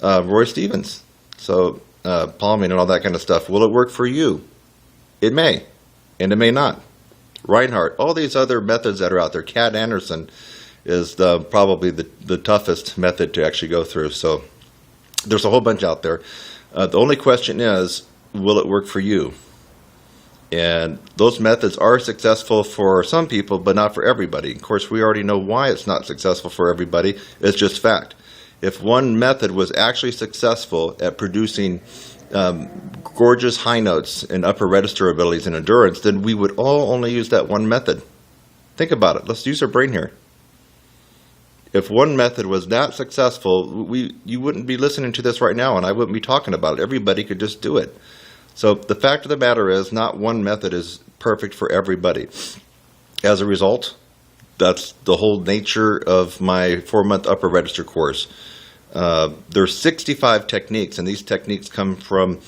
Roy Stevens, so palming and all that kind of stuff. Will it work for you? It may, and it may not. Reinhardt, all these other methods that are out there. Cat Anderson is probably the toughest method to actually go through. So there's a whole bunch out there. The only question is, will it work for you? And those methods are successful for some people, but not for everybody. Of course, we already know why it's not successful for everybody. It's just fact. If one method was actually successful at producing gorgeous high notes and upper register abilities and endurance, then we would all only use that one method. Think about it. Let's use our brain here. If one method was that successful, you wouldn't be listening to this right now, and I wouldn't be talking about it. Everybody could just do it. So the fact of the matter is, not one method is perfect for everybody. As a result, that's the whole nature of my 4-month upper register course. There's 65 techniques, and these techniques come from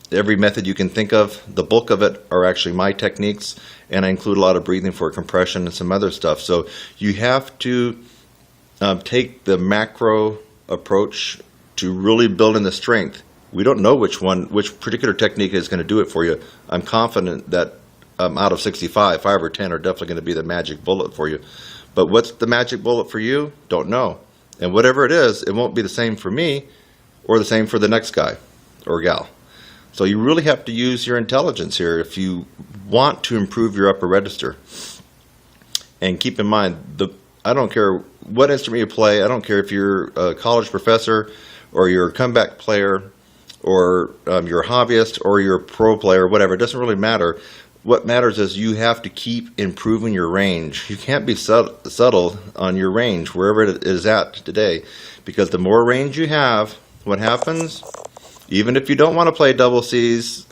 every method you can think of. The bulk of it are actually my techniques, and I include a lot of breathing for compression and some other stuff. So you have to take the macro approach to really building the strength. We don't know which particular technique is going to do it for you. I'm confident that out of 65, 5 or 10 are definitely going to be the magic bullet for you. But what's the magic bullet for you? Don't know. And whatever it is, it won't be the same for me or the same for the next guy or gal. So you really have to use your intelligence here if you want to improve your upper register. And keep in mind, I don't care what instrument you play. I don't care if you're a college professor or you're a comeback player or you're a hobbyist or you're a pro player, whatever. It doesn't really matter. What matters is you have to keep improving your range. You can't be subtle on your range, wherever it is at today, because the more range you have, what happens? Even if you don't want to play double Cs,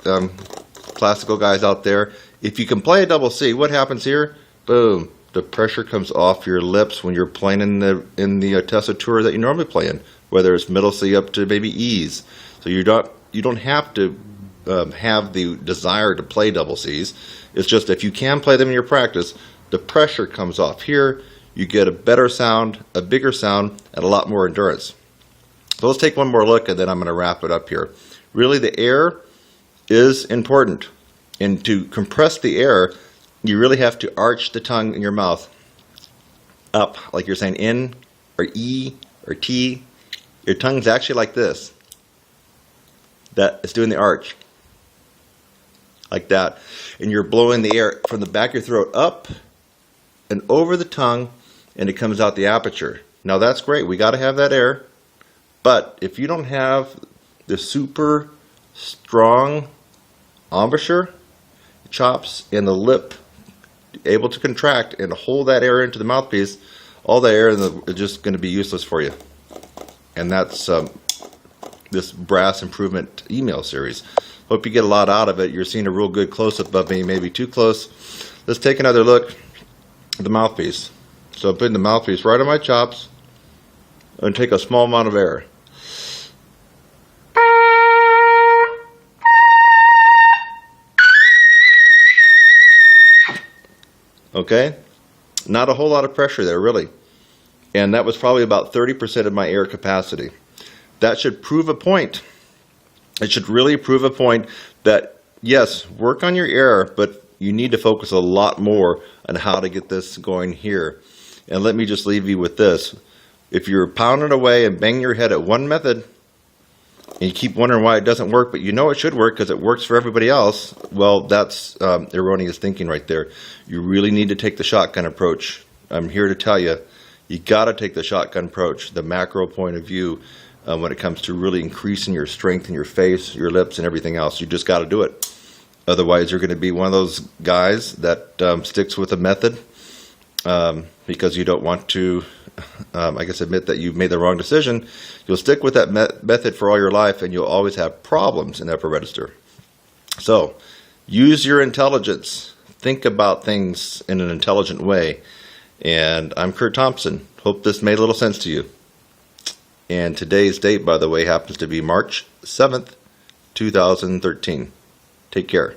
classical guys out there, if you can play a double C, what happens here? Boom. The pressure comes off your lips when you're playing in the tessitura that you normally play in, whether it's middle C up to maybe E's. So you don't have to have the desire to play double Cs. It's just if you can play them in your practice, the pressure comes off here. You get a better sound, a bigger sound, and a lot more endurance. So let's take one more look, and then I'm going to wrap it up here. Really, the air is important. And to compress the air, you really have to arch the tongue in your mouth up, like you're saying N or E or T. Your tongue's actually like this. That it's doing the arch. Like that. And you're blowing the air from the back of your throat up and over the tongue, and it comes out the aperture. Now that's great. We got to have that air. But if you don't have the super strong embouchure, chops, and the lip able to contract and hold that air into the mouthpiece, all the air is just going to be useless for you. And that's this brass improvement email series. Hope you get a lot out of it. You're seeing a real good close-up of me, maybe too close. Let's take another look at the mouthpiece. So I'm putting the mouthpiece right on my chops and take a small amount of air. Okay? Not a whole lot of pressure there, really. And that was probably about 30% of my air capacity. That should prove a point. It should really prove a point that, yes, work on your air, but you need to focus a lot more on how to get this going here. And let me just leave you with this. If you're pounding away and banging your head at one method, and you keep wondering why it doesn't work, but you know it should work because it works for everybody else, well, that's erroneous thinking right there. You really need to take the shotgun approach. I'm here to tell you, you got to take the shotgun approach, the macro point of view, when it comes to really increasing your strength in your face, your lips, and everything else. You just got to do it. Otherwise, you're going to be one of those guys that sticks with a method because you don't want to, I guess, admit that you've made the wrong decision. You'll stick with that method for all your life, and you'll always have problems in the upper register. So, use your intelligence. Think about things in an intelligent way. And I'm Kurt Thompson. Hope this made a little sense to you. And today's date, by the way, happens to be March 7th, 2013. Take care.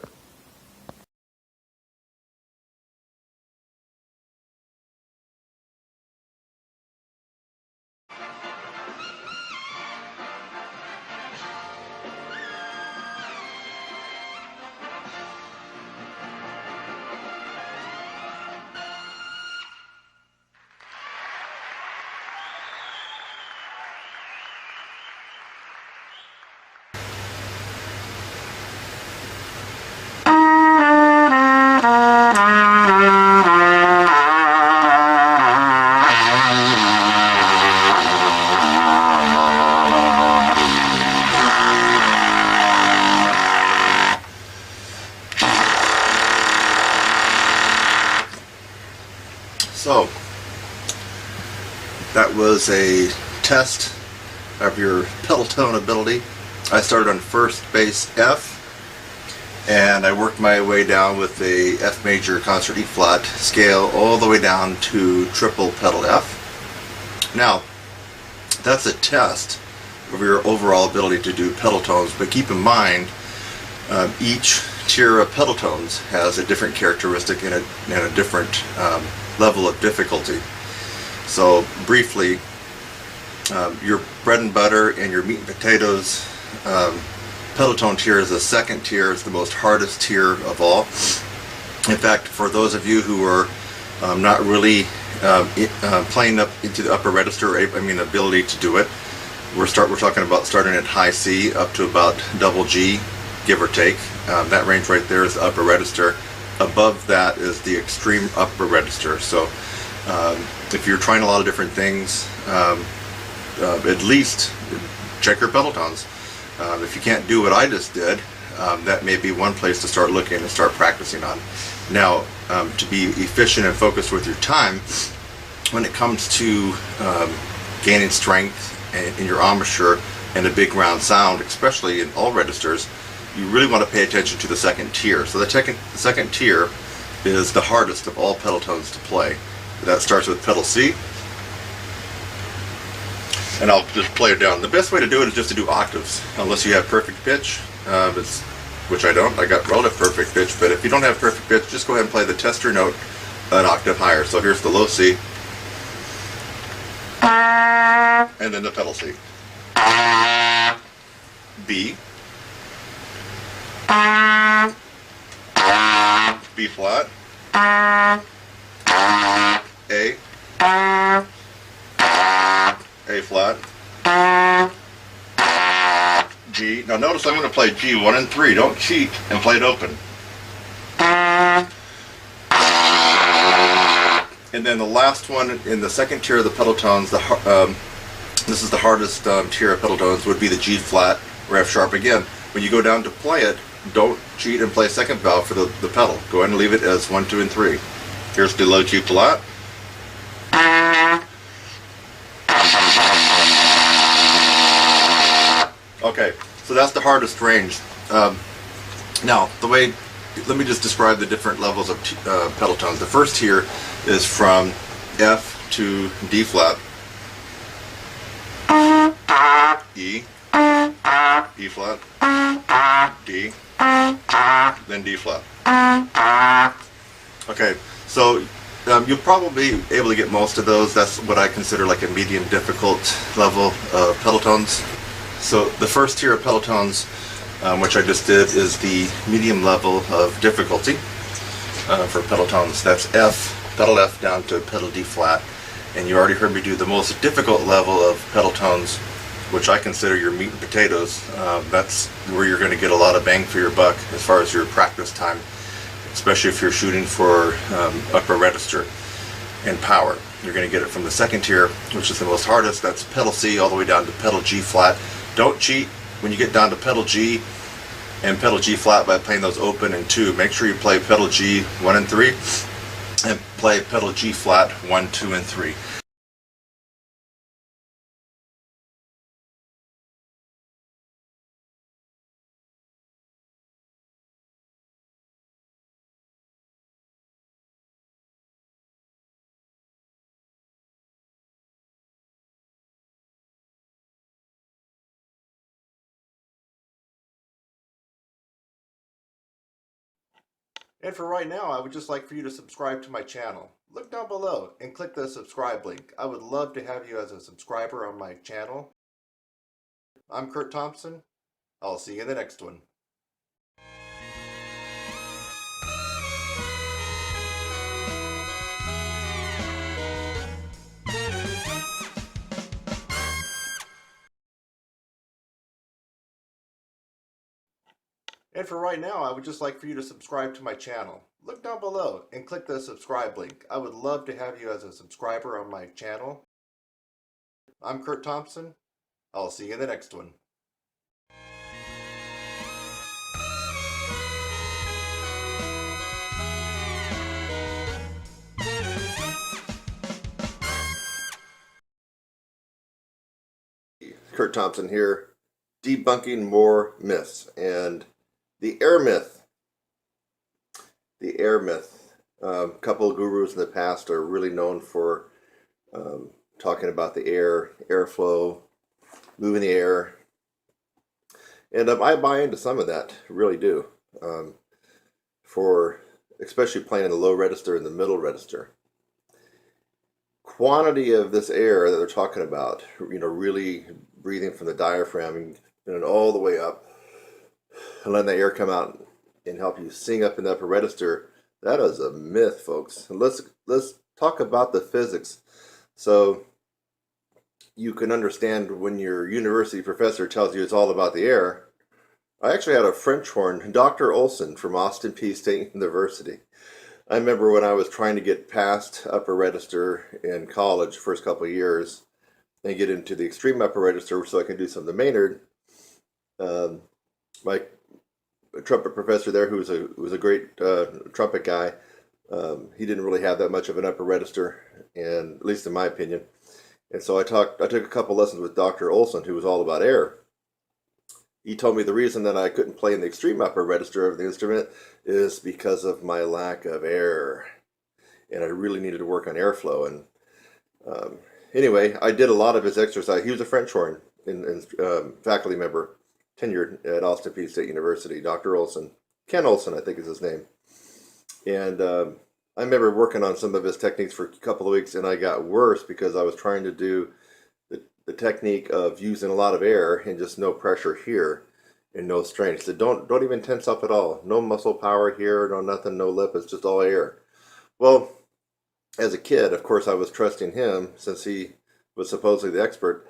So, that was a test of your pedal tone ability. I started on first bass F, and I worked my way down with a F major concert E flat scale all the way down to triple pedal F. Now, that's a test of your overall ability to do pedal tones, but keep in mind each tier of pedal tones has a different characteristic and a different level of difficulty. So briefly, your bread and butter and your meat and potatoes pedal tone tier is the second tier. It's the most hardest tier of all. In fact, for those of you who are not really playing up into the upper register, ability to do it, we're talking about starting at high C up to about double G, give or take. That range right there is the upper register. Above that is the extreme upper register. So if you're trying a lot of different things, at least check your pedal tones. If you can't do what I just did, that may be one place to start looking and start practicing on. Now, to be efficient and focused with your time, when it comes to gaining strength in your embouchure and a big round sound, especially in all registers, you really want to pay attention to the second tier. So the second tier is the hardest of all pedal tones to play. That starts with pedal C, and I'll just play it down. The best way to do it is just to do octaves, unless you have perfect pitch, which I don't. I got relative perfect pitch, but if you don't have perfect pitch, just go ahead and play the tester note an octave higher. So here's the low C, and then the pedal C. B, B flat, A flat, G. Now notice I'm going to play G 1 and 3. Don't cheat and play it open. And then the last one in the second tier of the pedal tones, this is the hardest tier of pedal tones, would be the G flat or F sharp. Again, when you go down to play it, don't cheat and play second valve for the pedal. Go ahead and leave it as 1, 2, and 3. Here's the low G flat. Okay, so that's the hardest range. Now, let me just describe the different levels of pedal tones. The first tier is from F to D flat, E, E flat, D, then D flat. Okay, so you'll probably be able to get most of those. That's what I consider like a medium difficult level of pedal tones. So the first tier of pedal tones, which I just did, is the medium level of difficulty for pedal tones. That's F, pedal F down to pedal D flat. And you already heard me do the most difficult level of pedal tones, which I consider your meat and potatoes. That's where you're going to get a lot of bang for your buck as far as your practice time, especially if you're shooting for upper register and power. You're going to get it from the second tier, which is the most hardest. That's pedal C all the way down to pedal G flat. Don't cheat when you get down to pedal G and pedal G flat by playing those open in 2. Make sure you play pedal G 1 and 3 and play pedal G flat 1, 2, and 3. And for right now, I would just like for you to subscribe to my channel. Look down below and click the subscribe link. I would love to have you as a subscriber on my channel. I'm Kurt Thompson. I'll see you in the next one. And for right now, I would just like for you to subscribe to my channel. Look down below and click the subscribe link. I would love to have you as a subscriber on my channel. I'm Kurt Thompson. I'll see you in the next one. Kurt Thompson here, debunking more myths. And the air myth. The air myth. A couple of gurus in the past are really known for talking about the airflow, moving the air. And I buy into some of that, really do. For especially playing in the low register and the middle register. Quantity of this air that they're talking about, really breathing from the diaphragm and all the way up, and letting the air come out and help you sing up in the upper register, that is a myth, folks. And let's talk about the physics, so you can understand when your university professor tells you it's all about the air. I actually had a French horn, Dr. Olson from Austin Peay State University. I remember when I was trying to get past upper register in college, first couple of years, and get into the extreme upper register so I can do some of the Maynard. My trumpet professor there, who was a great trumpet guy, he didn't really have that much of an upper register, and at least in my opinion. And so I took a couple lessons with Dr. Olson, who was all about air. He told me the reason that I couldn't play in the extreme upper register of the instrument is because of my lack of air, and I really needed to work on airflow. And anyway, I did a lot of his exercise. He was a French horn and faculty member, tenured at Austin Peay State University. Dr. Olson, Ken Olson, I think is his name. And I remember working on some of his techniques for a couple of weeks, and I got worse because I was trying to do the technique of using a lot of air and just no pressure here. and no strain. He said, don't even tense up at all. No muscle power here, no nothing, no lip. It's just all air. Well, as a kid, of course, I was trusting him since he was supposedly the expert.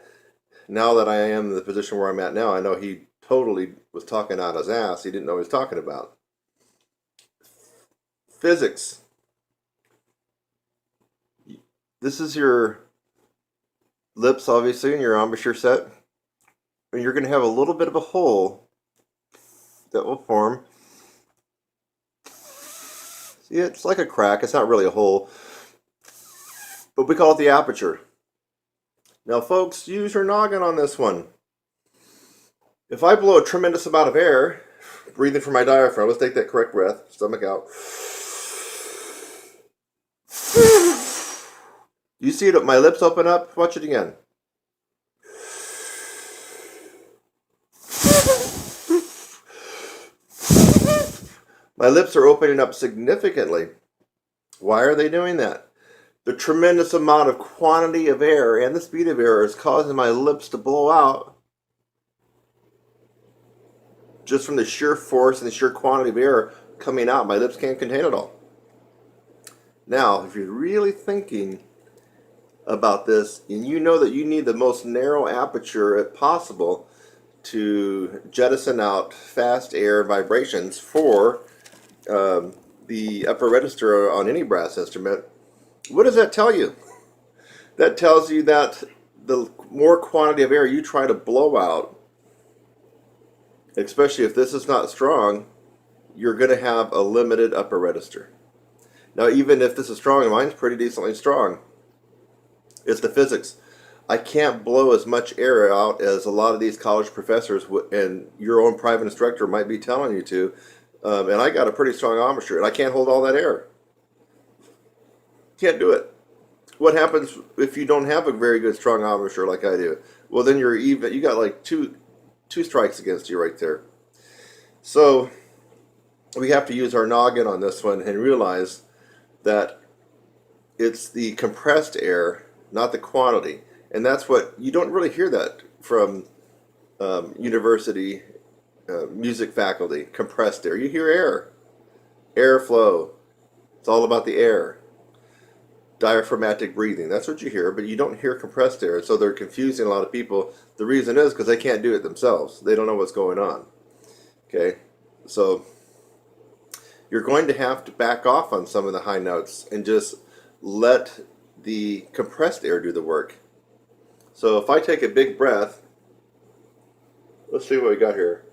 Now that I am in the position where I'm at now, I know he totally was talking out his ass. He didn't know what he was talking about. Physics. This is your lips, obviously, and your embouchure set. And you're going to have a little bit of a hole that will form. See, it's like a crack. It's not really a hole, but we call it the aperture. Now, folks, use your noggin on this one. If I blow a tremendous amount of air, breathing from my diaphragm, let's take that correct breath, stomach out. You see it, my lips open up? Watch it again. My lips are opening up significantly. Why are they doing that? The tremendous amount of quantity of air and the speed of air is causing my lips to blow out just from the sheer force and the sheer quantity of air coming out. My lips can't contain it all. Now, if you're really thinking about this and you know that you need the most narrow aperture possible to jettison out fast air vibrations for the upper register on any brass instrument, what does that tell you? That tells you that the more quantity of air you try to blow out, especially if this is not strong, you're going to have a limited upper register. Now, even if this is strong, and mine's pretty decently strong, it's the physics. I can't blow as much air out as a lot of these college professors and your own private instructor might be telling you to. And I got a pretty strong embouchure, and I can't hold all that air. Can't do it. What happens if you don't have a very good strong embouchure like I do? Well, then you're even. You got like two strikes against you right there. So we have to use our noggin on this one and realize that it's the compressed air, not the quantity. And that's what, you don't really hear that from university music faculty, compressed air. You hear air, airflow. It's all about the air. Diaphragmatic breathing, that's what you hear, but you don't hear compressed air. So they're confusing a lot of people. The reason is because they can't do it themselves. They don't know what's going on. Okay, so you're going to have to back off on some of the high notes and just let the compressed air do the work. So if I take a big breath, let's see what we got here.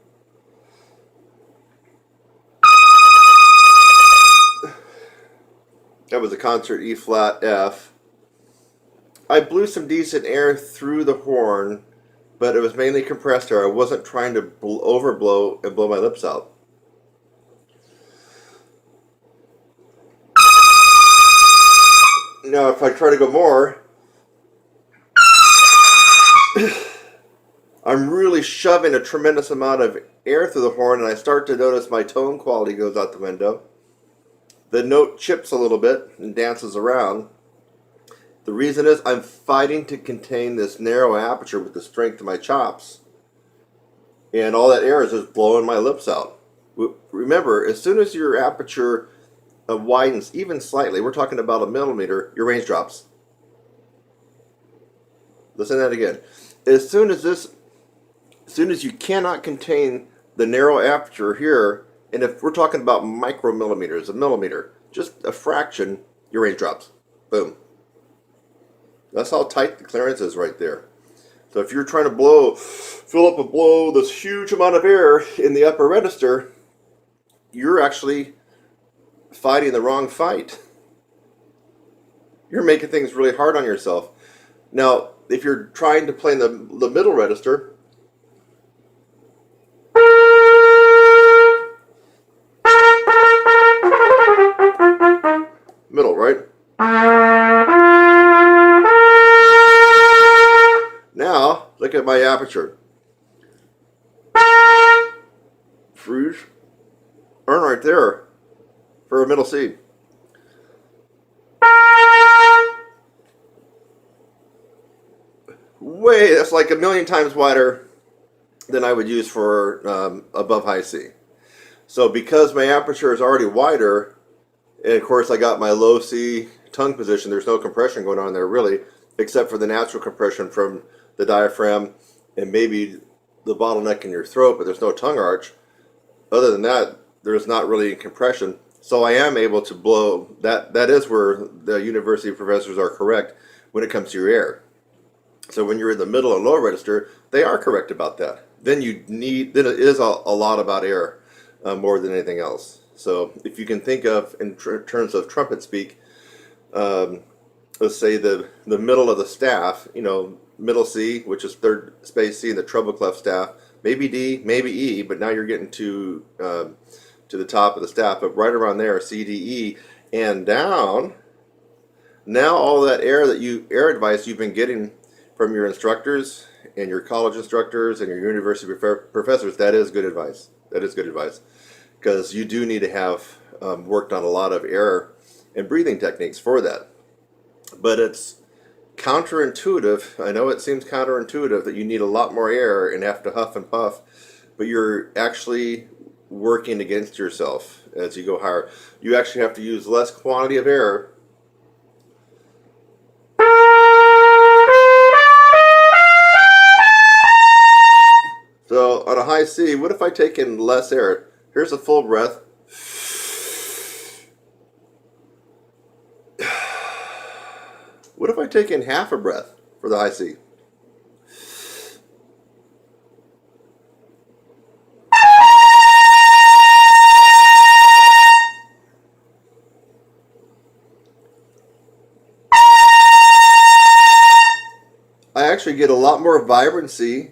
That was a concert E flat F. I blew some decent air through the horn, but it was mainly compressed air. I wasn't trying to overblow and blow my lips out. Now if I try to go more, I'm really shoving a tremendous amount of air through the horn, and I start to notice my tone quality goes out the window. The note chips a little bit and dances around. The reason is I'm fighting to contain this narrow aperture with the strength of my chops. And all that air is just blowing my lips out. Remember, as soon as your aperture widens even slightly, we're talking about a millimeter, your range drops. Listen to that again. As soon as you cannot contain the narrow aperture here, and if we're talking about micromillimeters, a millimeter, just a fraction, your range drops. Boom. That's how tight the clearance is right there. So if you're trying to fill up and blow this huge amount of air in the upper register, you're actually fighting the wrong fight. You're making things really hard on yourself. Now, if you're trying to play in the middle register, middle, right? Now, look at my aperture. Fruge. Earn right there for a middle C. Way, that's like a million times wider than I would use for above high C. So because my aperture is already wider, and of course I got my low C tongue position, there's no compression going on there really, except for the natural compression from the diaphragm and maybe the bottleneck in your throat, but there's no tongue arch. Other than that, there's not really compression. So I am able to blow. That is where the university professors are correct when it comes to your air. So when you're in the middle and low register, they are correct about that. Then then it is a lot about air more than anything else. So if you can think of in terms of trumpet speak, let's say the middle of the staff, middle C, which is third space C in the treble clef staff, maybe D, maybe E, but now you're getting to the top of the staff, but right around there, C, D, E, and down. Now all that air advice you've been getting from your instructors and your college instructors and your university professors, that is good advice. That is good advice, because you do need to have worked on a lot of air and breathing techniques for that. But it's counterintuitive. I know it seems counterintuitive that you need a lot more air and have to huff and puff, but you're actually working against yourself as you go higher. You actually have to use less quantity of air. So on a high C, what if I take in less air? Here's a full breath. What if I take in half a breath for the high C? I actually get a lot more vibrancy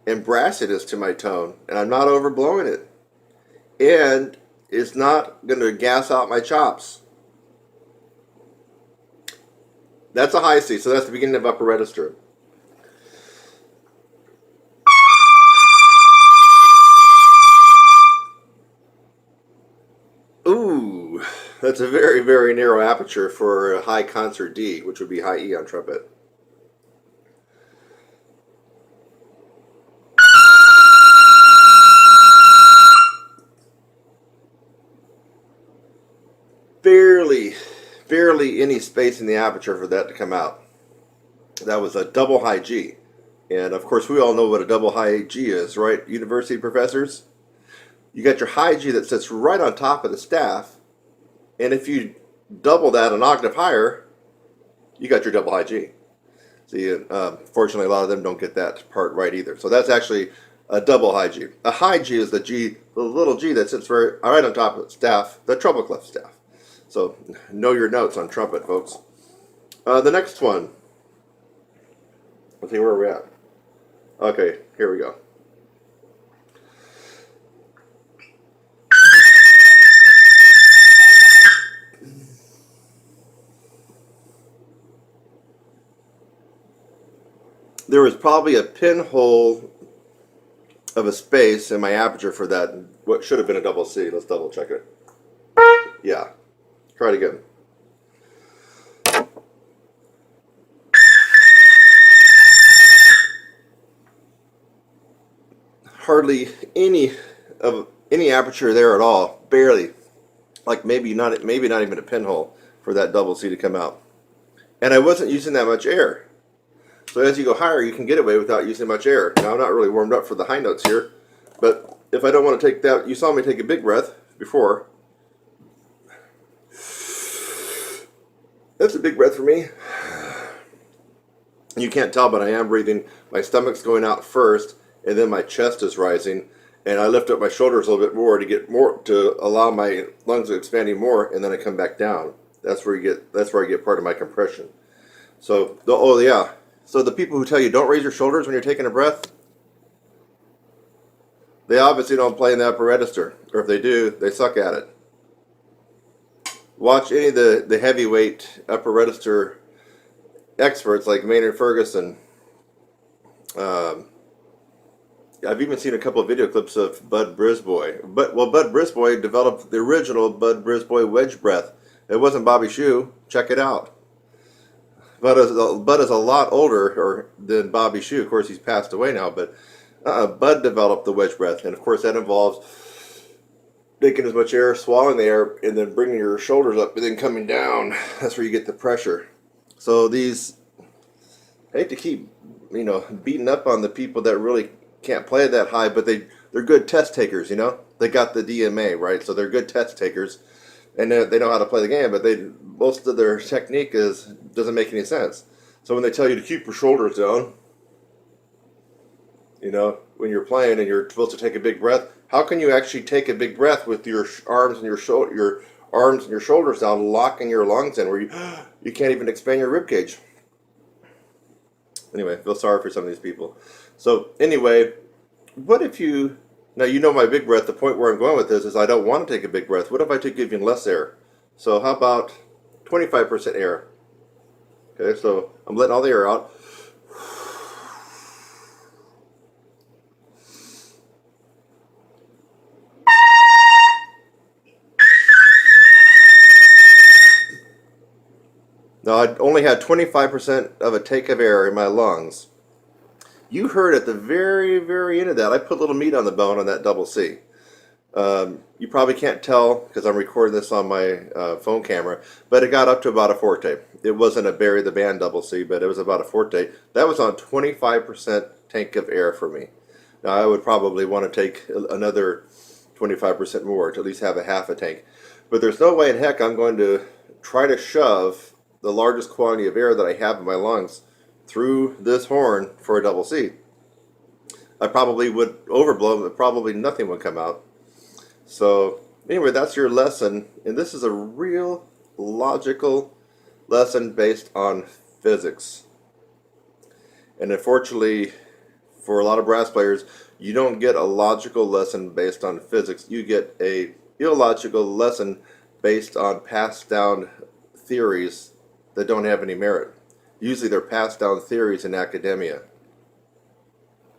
and brassiness to my tone, and I'm not overblowing it. And it's not going to gas out my chops. That's a high C, so that's the beginning of upper register. Ooh, that's a very, very narrow aperture for a high concert D, which would be high E on trumpet. Barely any space in the aperture for that to come out. That was a double high G. And of course, we all know what a double high G is, right? University professors? You got your high G that sits right on top of the staff. And if you double that an octave higher, you got your double high G. See, fortunately, a lot of them don't get that part right either. So that's actually a double high G. A high G is the little G that sits right on top of the staff, the treble clef staff. So know your notes on trumpet, folks. The next one. Let's see where we're at. Okay, here we go. There was probably a pinhole of a space in my aperture for that, what should have been a double C. Let's double check it. Yeah. Try it again. Hardly any aperture there at all. Barely. Like maybe not even a pinhole for that double C to come out. And I wasn't using that much air. So as you go higher, you can get away without using much air. Now I'm not really warmed up for the high notes here, but if I don't want to take that, you saw me take a big breath before. That's a big breath for me. You can't tell, but I am breathing. My stomach's going out first, and then my chest is rising, and I lift up my shoulders a little bit more to allow my lungs to expanding more, and then I come back down. That's where I get part of my compression. So So the people who tell you don't raise your shoulders when you're taking a breath, they obviously don't play in the upper register, or if they do, they suck at it. Watch any of the heavyweight upper register experts like Maynard Ferguson. I've even seen a couple of video clips of Bud Brisbois. Bud Brisbois developed the original Bud Brisbois wedge breath. It wasn't Bobby Shue. Check it out. Bud is a lot older than Bobby Shue. Of course, he's passed away now, but Bud developed the wedge breath, and of course that involves taking as much air, swallowing the air, and then bringing your shoulders up, and then coming down. That's where you get the pressure. So these, I hate to keep, beating up on the people that really can't play that high, but they're good test takers. They got the DMA, right? So they're good test takers, and they know how to play the game. But most of their technique doesn't make any sense. So when they tell you to keep your shoulders down, when you're playing and you're supposed to take a big breath, how can you actually take a big breath with your arms and your shoulders down, locking your lungs in, where you can't even expand your rib cage? Anyway, I feel sorry for some of these people. So anyway, what if now my big breath, the point where I'm going with this is I don't want to take a big breath. What if I took even less air? So how about 25% air? Okay, so I'm letting all the air out. Now I only had 25% of a take of air in my lungs. You heard at the very, very end of that, I put a little meat on the bone on that double C. You probably can't tell because I'm recording this on my phone camera, but it got up to about a forte. It wasn't a Barry the Band double C, but it was about a forte. That was on 25% tank of air for me. Now I would probably want to take another 25% more to at least have a half a tank. But there's no way in heck I'm going to try to shove the largest quantity of air that I have in my lungs through this horn for a double C. I probably would overblow, but probably nothing would come out. So anyway, that's your lesson, and this is a real logical lesson based on physics. And unfortunately, for a lot of brass players, you don't get a logical lesson based on physics. You get a illogical lesson based on passed down theories that don't have any merit. Usually they're passed down theories in academia.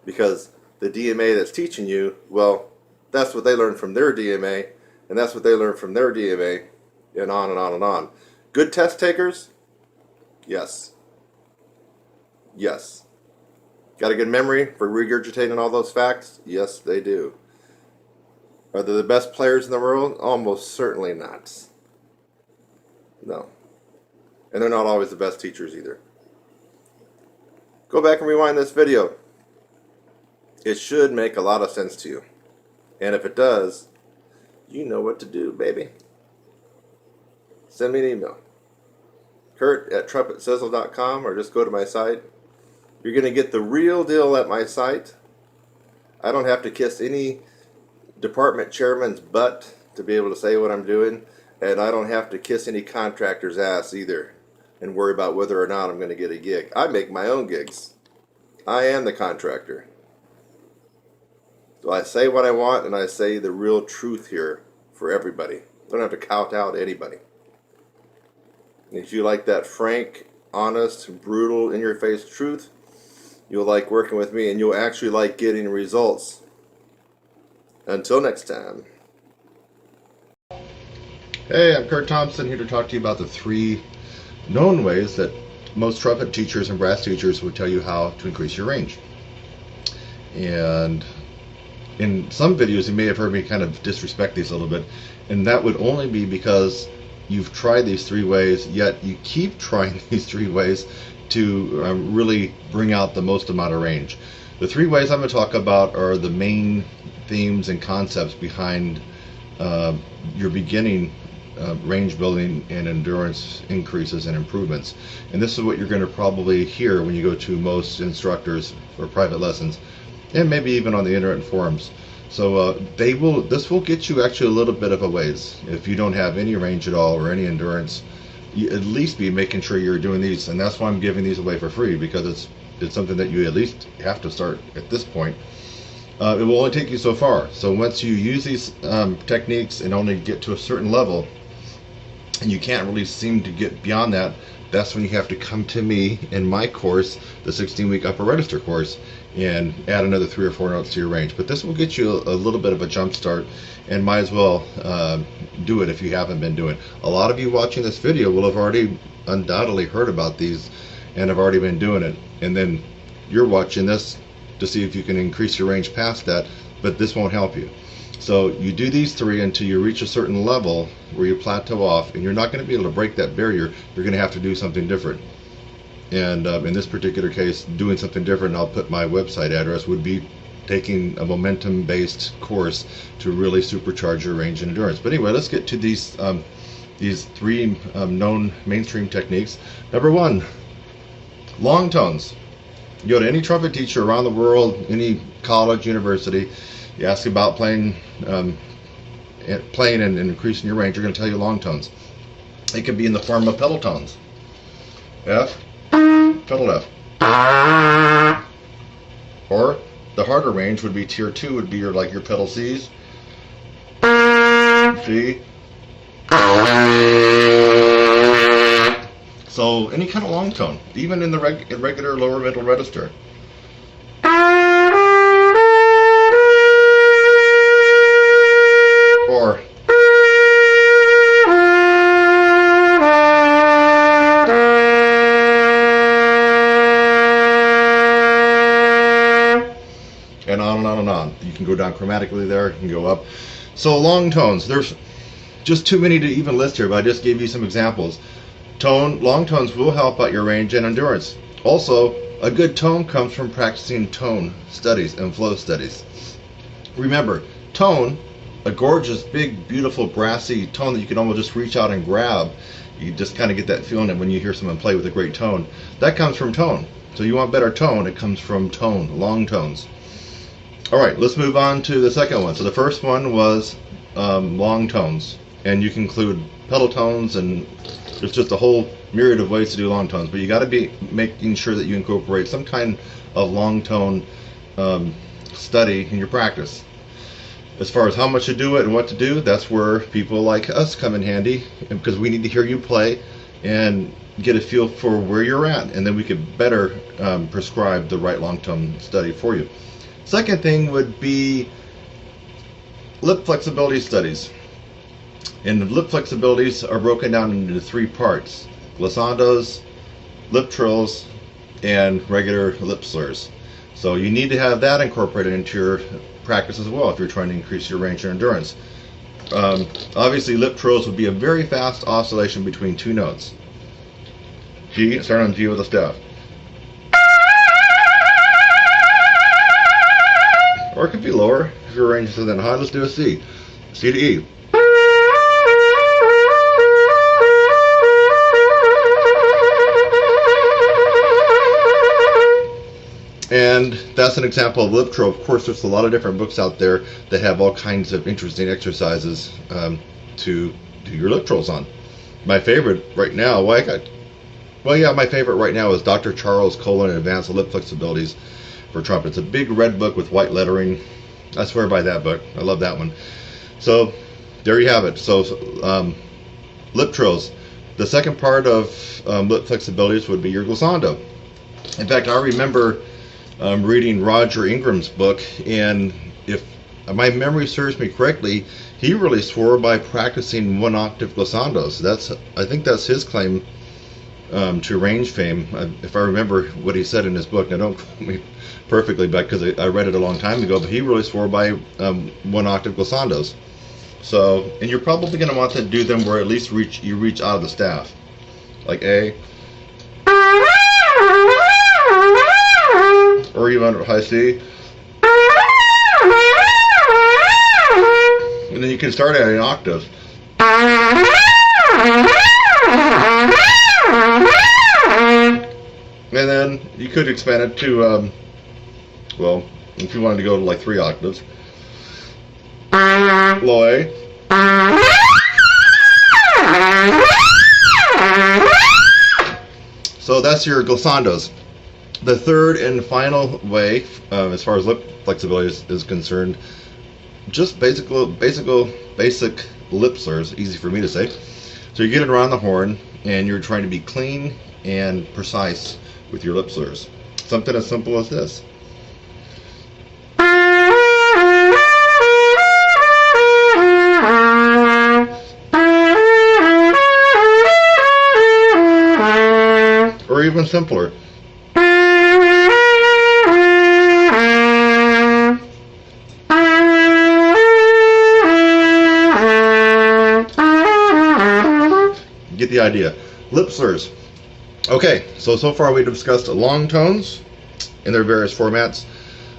Because the DMA that's teaching you, well, that's what they learned from their DMA, and that's what they learned from their DMA, and on and on and on. Good test takers? Yes. Yes. Got a good memory for regurgitating all those facts? Yes, they do. Are they the best players in the world? Almost certainly not. No. And they're not always the best teachers either. Go back and rewind this video. It should make a lot of sense to you. And if it does, you know what to do, baby. Send me an email. Kurt@trumpetsizzle.com, or just go to my site. You're going to get the real deal at my site. I don't have to kiss any department chairman's butt to be able to say what I'm doing. And I don't have to kiss any contractor's ass either and worry about whether or not I'm going to get a gig. I make my own gigs. I am the contractor. So I say what I want, and I say the real truth here for everybody. I don't have to kowtow to anybody. And if you like that frank, honest, brutal, in-your-face truth, you'll like working with me, and you'll actually like getting results. Until next time. Hey, I'm Kurt Thompson, here to talk to you about the 3 known ways that most trumpet teachers and brass teachers would tell you how to increase your range. And in some videos you may have heard me kind of disrespect these a little bit, and that would only be because you've tried these 3 ways, yet you keep trying these 3 ways to really bring out the most amount of range. The 3 ways I'm going to talk about are the main themes and concepts behind your beginning range building and endurance increases and improvements. And this is what you're going to probably hear when you go to most instructors for private lessons, and maybe even on the internet forums. So this will get you actually a little bit of a ways. If you don't have any range at all or any endurance, you at least be making sure you're doing these. And that's why I'm giving these away for free, because it's something that you at least have to start at this point. It will only take you so far. So once you use these techniques and only get to a certain level, and you can't really seem to get beyond that, that's when you have to come to me in my course, the 16-week upper register course, and add another 3 or 4 notes to your range. But this will get you a little bit of a jump start, and might as well do it if you haven't been doing it. A lot of you watching this video will have already undoubtedly heard about these and have already been doing it, and then you're watching this to see if you can increase your range past that, but this won't help you. So you do these 3 until you reach a certain level where you plateau off, and you're not going to be able to break that barrier. You're going to have to do something different. And in this particular case, doing something different, I'll put my website address, would be taking a momentum-based course to really supercharge your range and endurance. But anyway, let's get to these 3 known mainstream techniques. Number 1, long tones. You go to any trumpet teacher around the world, any college, university, you ask about playing and increasing your range, they're going to tell you long tones. It can be in the form of pedal tones. F, pedal F. Or the harder range would be tier 2, would be your pedal Cs. C. So any kind of long tone, even in the regular lower middle register. Or and on and on and on. You can go down chromatically there, you can go up. So long tones, there's just too many to even list here, but I just gave you some examples. Long tones will help out your range and endurance. Also, a good tone comes from practicing tone studies and flow studies. Remember, tone, a gorgeous, big, beautiful, brassy tone that you can almost just reach out and grab. You just kind of get that feeling that when you hear someone play with a great tone, that comes from tone. So you want better tone, it comes from tone, long tones. All right, let's move on to the second one. So the first one was long tones, and you can include pedal tones, and there's just a whole myriad of ways to do long tones, but you got to be making sure that you incorporate some kind of long tone study in your practice. As far as how much to do it and what to do, that's where people like us come in handy, because we need to hear you play and get a feel for where you're at, and then we could better prescribe the right long tone study for you. Second thing would be lip flexibility studies. And the lip flexibilities are broken down into 3 parts: glissandos, lip trills, and regular lip slurs. So you need to have that incorporated into your practice as well if you're trying to increase your range and endurance. Obviously, lip trills would be a very fast oscillation between 2 notes. G, start on G with a staff. Or it could be lower if your range is that high. Let's do a C. C to E. And that's an example of lip trill. Of course, there's a lot of different books out there that have all kinds of interesting exercises to do your lip trills on. My favorite right now, my favorite right now is Dr. Charles Colin Advanced Lip Flexibilities for Trumpet. It's a big red book with white lettering. I swear by that book. I love that one. So there you have it. So lip trills. The second part of lip flexibilities would be your glissando. In fact, I remember reading Roger Ingram's book, and if my memory serves me correctly, he really swore by practicing 1-octave glissandos. I think that's his claim to range fame, if I remember what he said in his book. Now, don't quote me perfectly, because I read it a long time ago, but he really swore by 1-octave glissandos. So, and you're probably going to want to do them where at least you reach out of the staff, like A, or even high C. And then you can start at an octave. And then you could expand it to, well, if you wanted to go to like 3 octaves. Low A. So that's your glissandos. The third and final way, as far as lip flexibility is concerned, just basic lip slurs, easy for me to say. So you get it around the horn, and you're trying to be clean and precise with your lip slurs. Something as simple as this. Or even simpler. get the idea. Lip slurs. Okay, so far we discussed long tones in their various formats.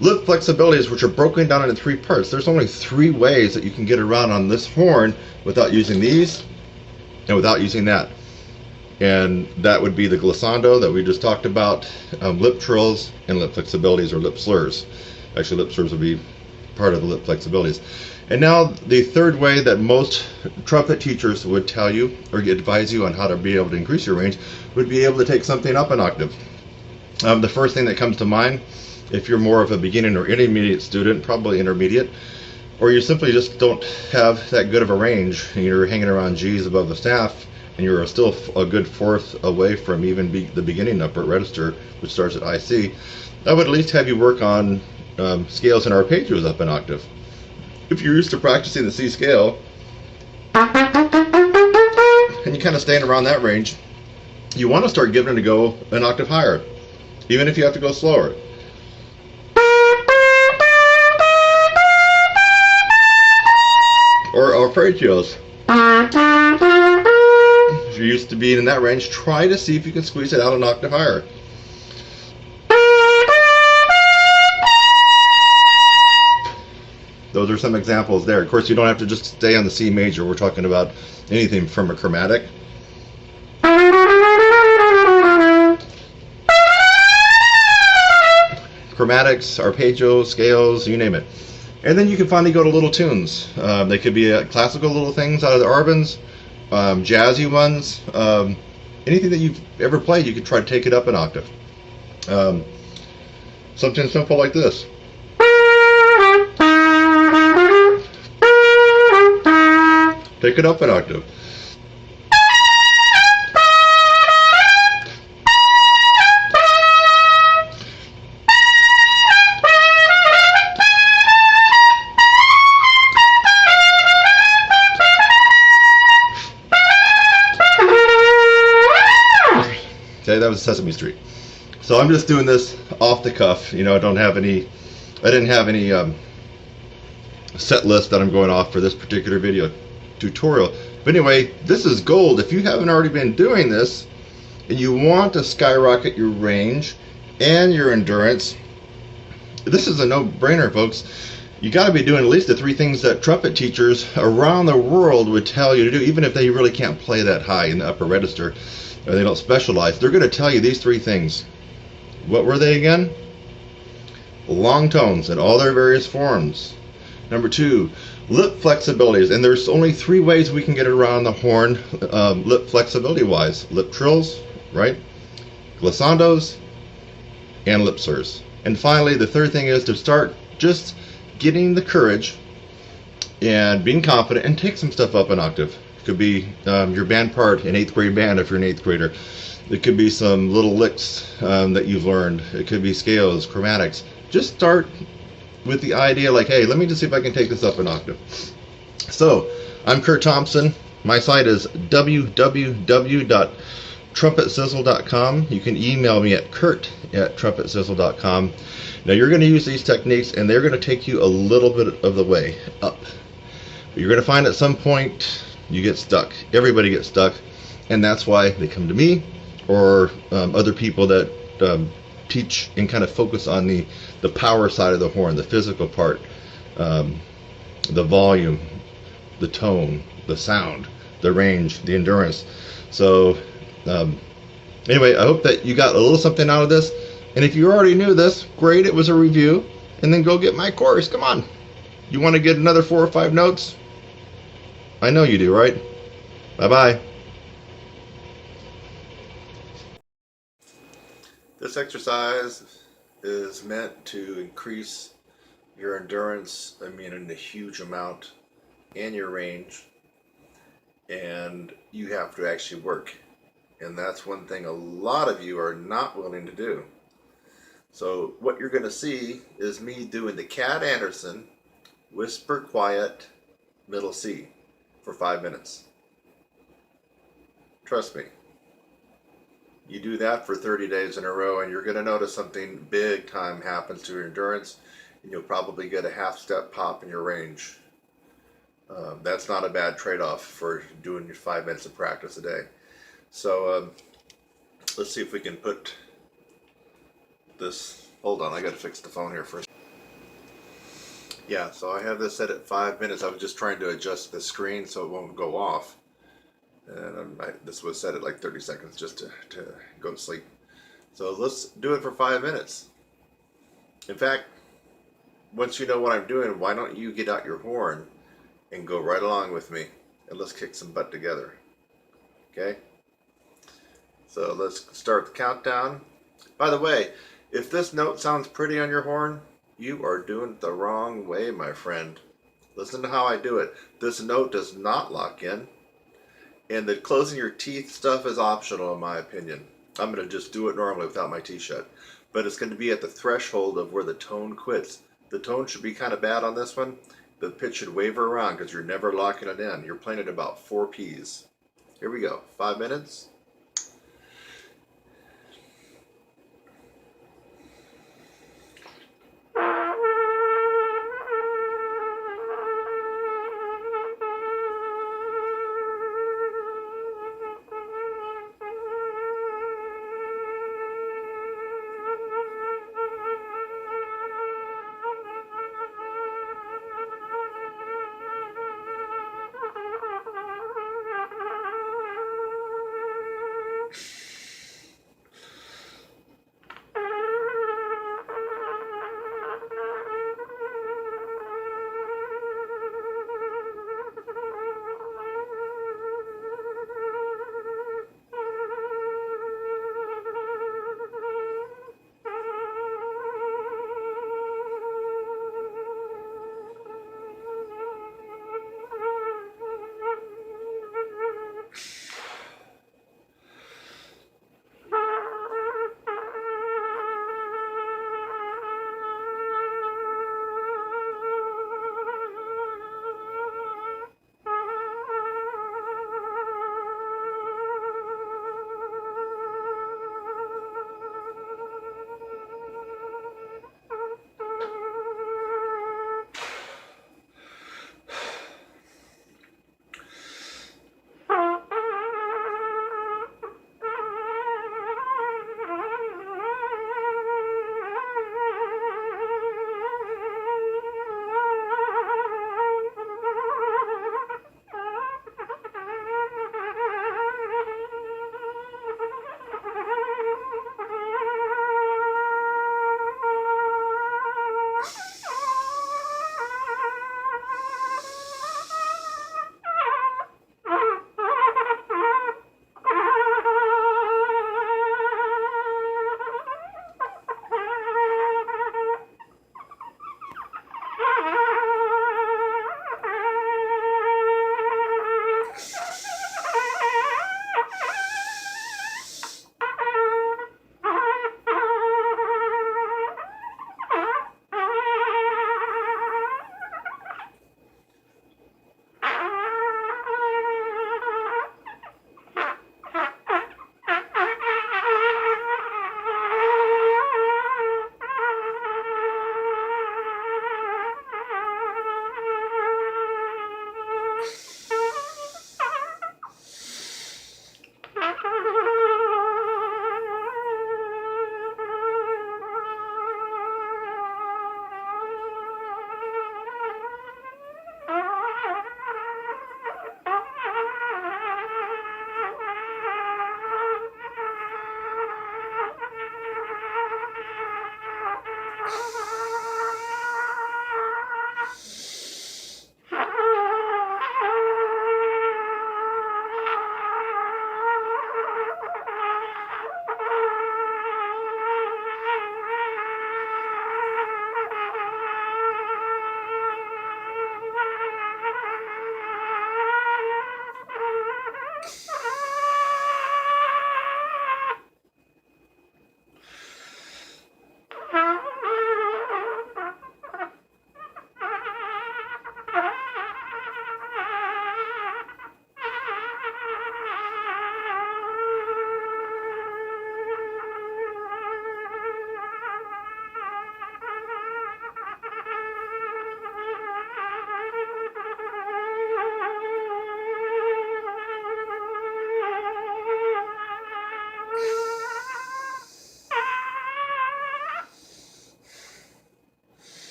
Lip flexibilities, which are broken down into 3 parts. There's only 3 ways that you can get around on this horn without using these and without using that. And that would be the glissando that we just talked about, lip trills, and lip flexibilities or lip slurs. Actually, lip slurs would be part of the lip flexibilities. And now the third way that most trumpet teachers would tell you or advise you on how to be able to increase your range would be able to take something up an octave. The first thing that comes to mind, if you're more of a beginning or intermediate student, probably intermediate, or you simply just don't have that good of a range and you're hanging around G's above the staff and you're still a good fourth away from even the beginning upper register, which starts at IC, I would at least have you work on scales and arpeggios up an octave. If you're used to practicing the C scale and you kind of staying around that range, you want to start giving it a go an octave higher, even if you have to go slower. Or arpeggios. If you're used to being in that range, try to see if you can squeeze it out an octave higher. Those are some examples there. Of course, you don't have to just stay on the C major. We're talking about anything from a chromatic. Chromatics, arpeggios, scales, you name it. And then you can finally go to little tunes. They could be classical little things out of the Arbans, jazzy ones, anything that you've ever played, you could try to take it up an octave. Something simple like this. Take it up an octave. Okay, that was Sesame Street. So I'm just doing this off the cuff. You know, I didn't have any set list that I'm going off for this particular video tutorial. But anyway, this is gold. If you haven't already been doing this and you want to skyrocket your range and your endurance, this is a no-brainer, folks. You got to be doing at least the 3 things that trumpet teachers around the world would tell you to do, even if they really can't play that high in the upper register or they don't specialize. They're going to tell you these 3 things. What were they again? Long tones in all their various forms. Number 2, lip flexibilities, and there's only 3 ways we can get around the horn lip flexibility wise. Lip trills, right? Glissandos, and lip slurs. And finally, the third thing is to start just getting the courage and being confident and take some stuff up an octave. It could be your band part in 8th grade band if you're an 8th grader. It could be some little licks that you've learned. It could be scales, chromatics. Just start with the idea like, hey, let me just see if I can take this up an octave. So, I'm Kurt Thompson. My site is www.trumpetsizzle.com. You can email me at kurt@trumpetsizzle.com. Now, you're going to use these techniques, and they're going to take you a little bit of the way up. But you're going to find at some point you get stuck. Everybody gets stuck, and that's why they come to me or other people that teach and kind of focus on the power side of the horn, the physical part, the volume, the tone, the sound, the range, the endurance. So anyway, I hope that you got a little something out of this. And if you already knew this, great, it was a review. And then go get my course. Come on. You want to get another 4 or 5 notes? I know you do, right? Bye-bye. This exercise is meant to increase your endurance, in a huge amount, and your range, and you have to actually work. And that's one thing a lot of you are not willing to do. So what you're going to see is me doing the Cat Anderson whisper quiet middle C for 5 minutes. Trust me. You do that for 30 days in a row and you're going to notice something big time happens to your endurance, and you'll probably get a half-step pop in your range. That's not a bad trade-off for doing your 5 minutes of practice a day. So let's see if we can put this. Hold on, I got to fix the phone here first. Yeah, so I have this set at 5 minutes. I was just trying to adjust the screen so it won't go off. And this was set at like 30 seconds just to go to sleep. So let's do it for 5 minutes. In fact, once you know what I'm doing, why don't you get out your horn and go right along with me, and let's kick some butt together. Okay? So let's start the countdown. By the way, if this note sounds pretty on your horn, you are doing it the wrong way, my friend. Listen to how I do it. This note does not lock in, and the closing your teeth stuff is optional in my opinion. I'm going to just do it normally without my teeth shut. But it's going to be at the threshold of where the tone quits. The tone should be kind of bad on this one. The pitch should waver around because you're never locking it in. You're playing at about 4 Ps. Here we go. 5 minutes.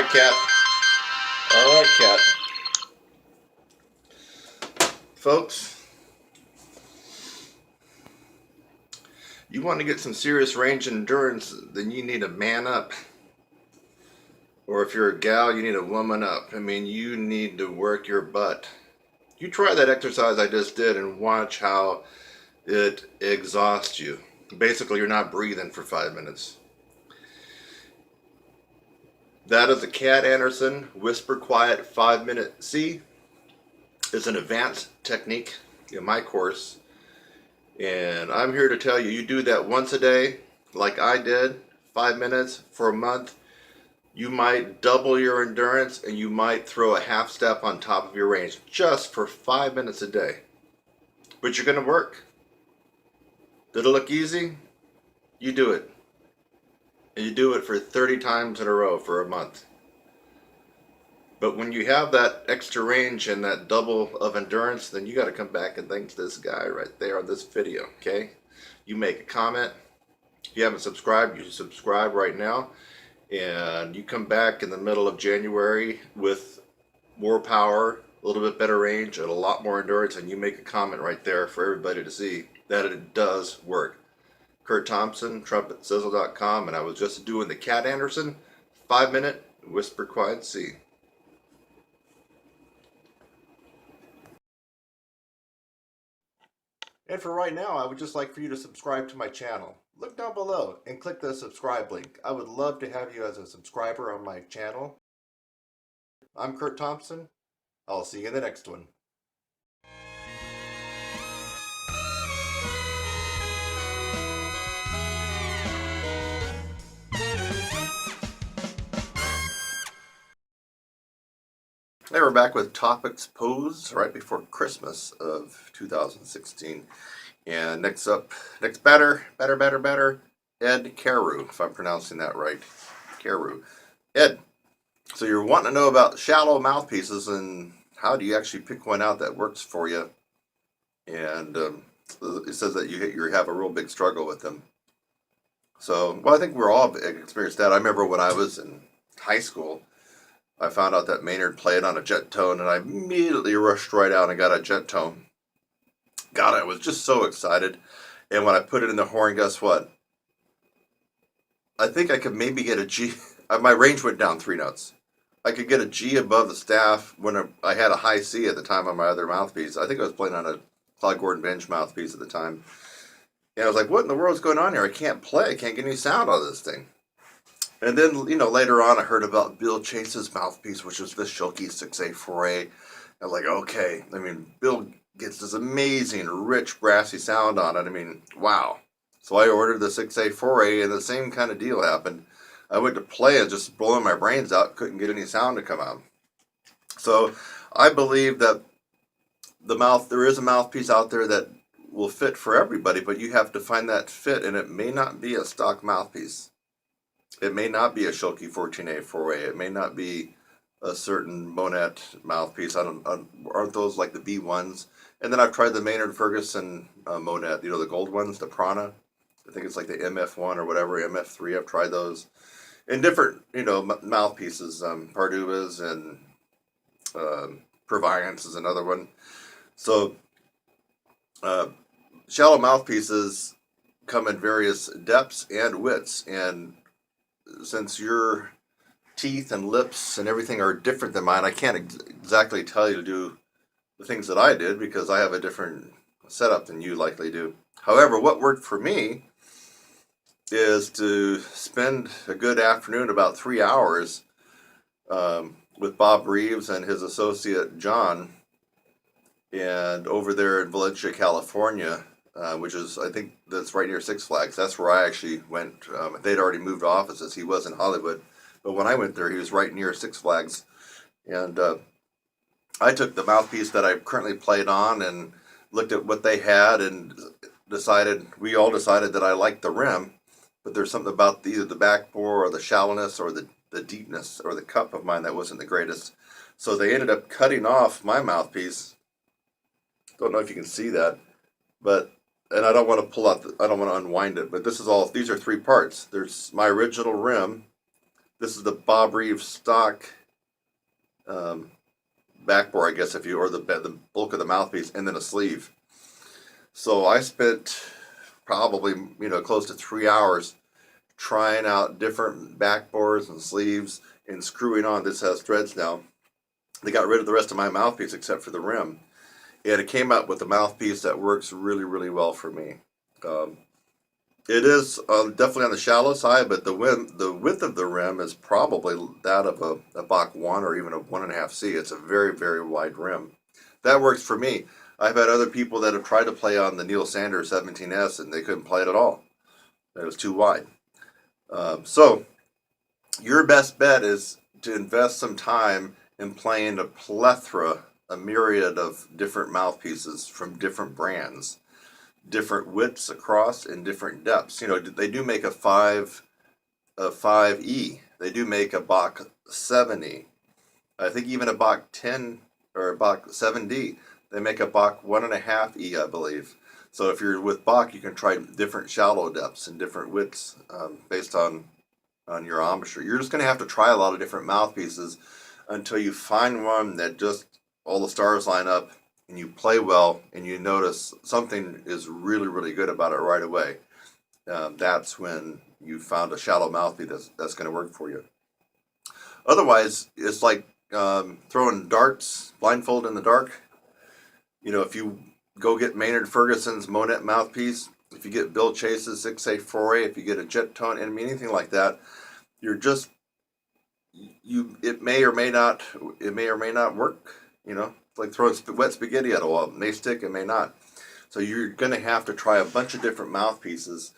right, Cat. All right, Cat. Folks, you want to get some serious range and endurance, then you need to man up. Or if you're a gal, you need to woman up. I mean, you need to work your butt. You try that exercise I just did and watch how it exhausts you. Basically, you're not breathing for 5 minutes. That is a Cat Anderson Whisper Quiet 5-minute C. It's an advanced technique in my course. And I'm here to tell you, you do that once a day, like I did, 5 minutes for a month. You might double your endurance and you might throw a half step on top of your range just for 5 minutes a day. But you're going to work. Did it look easy? You do it. And you do it for 30 times in a row for a month. But when you have that extra range and that double of endurance, then you got to come back and thank this guy right there on this video, okay? You make a comment. If you haven't subscribed, you should subscribe right now. And you come back in the middle of January with more power, a little bit better range, and a lot more endurance, and you make a comment right there for everybody to see that it does work. Kurt Thompson, TrumpetSizzle.com, and I was just doing the Cat Anderson 5-minute Whisper Quiet C. And for right now, I would just like for you to subscribe to my channel. Look down below and click the subscribe link. I would love to have you as a subscriber on my channel. I'm Kurt Thompson. I'll see you in the next one. Hey, we're back with topics posed right before Christmas of 2016. And next batter, Ed Carew, if I'm pronouncing that right. Carew. Ed, so you're wanting to know about shallow mouthpieces and how do you actually pick one out that works for you? And it says that you have a real big struggle with them. So, well, I think we're all experienced that. I remember when I was in high school, I found out that Maynard played on a jet tone, and I immediately rushed right out and got a jet tone. God, I was just so excited. And when I put it in the horn, guess what? I think I could maybe get a G. My range went down 3 notes. I could get a G above the staff when I had a high C at the time on my other mouthpiece. I think I was playing on a Claude Gordon Bench mouthpiece at the time. And I was like, what in the world is going on here? I can't play. I can't get any sound out of this thing. And then, later on I heard about Bill Chase's mouthpiece, which was the Schilke 6A4A. I was like, okay. I mean, Bill gets this amazing, rich, brassy sound on it. I mean, wow. So I ordered the 6A4A, and the same kind of deal happened. I went to play it, just blowing my brains out, couldn't get any sound to come out. So I believe that there is a mouthpiece out there that will fit for everybody, but you have to find that fit, and it may not be a stock mouthpiece. It may not be a Schilke 14A4A. It may not be a certain Monette mouthpiece. Aren't those like the B1s? And then I've tried the Maynard Ferguson Monette, the gold ones, the Prana. I think it's like the MF1 or whatever, MF3. I've tried those. And different, mouthpieces. Parduas and Proviance is another one. So shallow mouthpieces come in various depths and widths, and since your teeth and lips and everything are different than mine, I can't exactly tell you to do the things that I did because I have a different setup than you likely do. However, what worked for me is to spend a good afternoon, about 3 hours, with Bob Reeves and his associate John, and over there in Valencia, California, which is, I think that's right near Six Flags. That's where I actually went. They'd already moved offices. He was in Hollywood. But when I went there, he was right near Six Flags. And I took the mouthpiece that I currently played on and looked at what they had and we all decided that I liked the rim. But there's something about either the back bore or the shallowness or the deepness or the cup of mine that wasn't the greatest. So they ended up cutting off my mouthpiece. Don't know if you can see that. And I don't want to I don't want to unwind it, but these are 3 parts. There's my original rim, This is the Bob Reeve stock backbore, I guess, if you, or the bulk of the mouthpiece, and then a sleeve. So I spent probably, close to 3 hours trying out different backbores and sleeves and screwing on. This has threads now. They got rid of the rest of my mouthpiece except for the rim, and it came out with a mouthpiece that works really, really well for me. Um, it is definitely on the shallow side, but the width of the rim is probably that of a Bach 1 or even a 1.5C. It's a very, very wide rim. That works for me. I've had other people that have tried to play on the Neil Sanders 17S and they couldn't play it at all. It was too wide. So your best bet is to invest some time in playing a myriad of different mouthpieces from different brands, different widths across and different depths. They do make a 5E. They do make a Bach 7E. I think even a Bach 10 or a Bach 7D. They make a Bach 1.5E, I believe. So if you're with Bach, you can try different shallow depths and different widths based on your embouchure. You're just going to have to try a lot of different mouthpieces until you find one that just all the stars line up and you play well and you notice something is really, really good about it right away. That's when you found a shallow mouthpiece that's going to work for you. Otherwise, it's like throwing darts blindfold in the dark. If you go get Maynard Ferguson's Monet mouthpiece, if you get Bill Chase's 6A4A, if you get a Jet Tone, and anything like that, it may or may not work. It's like throwing wet spaghetti at a wall. It may stick, it may not. So you're going to have to try a bunch of different mouthpieces.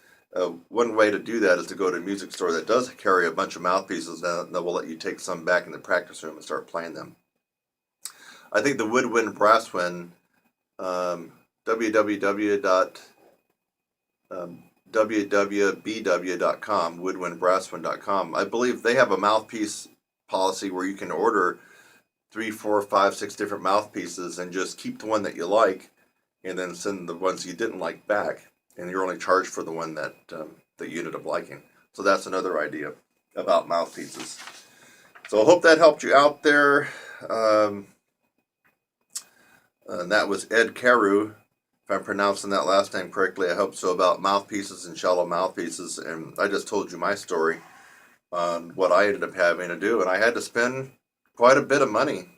One way to do that is to go to a music store that does carry a bunch of mouthpieces, and they will let you take some back in the practice room and start playing them. I think the Woodwind Brasswind, www.bw.com, woodwindbrasswind.com. I believe they have a mouthpiece policy where you can order 3, 4, 5, 6 different mouthpieces and just keep the one that you like, and then send the ones you didn't like back, and you're only charged for the one that you ended up liking. So that's another idea about mouthpieces. So I hope that helped you out there. And that was Ed Carew, if I'm pronouncing that last name correctly. I hope so, about mouthpieces and shallow mouthpieces. And I just told you my story on what I ended up having to do. And I had to spend quite a bit of money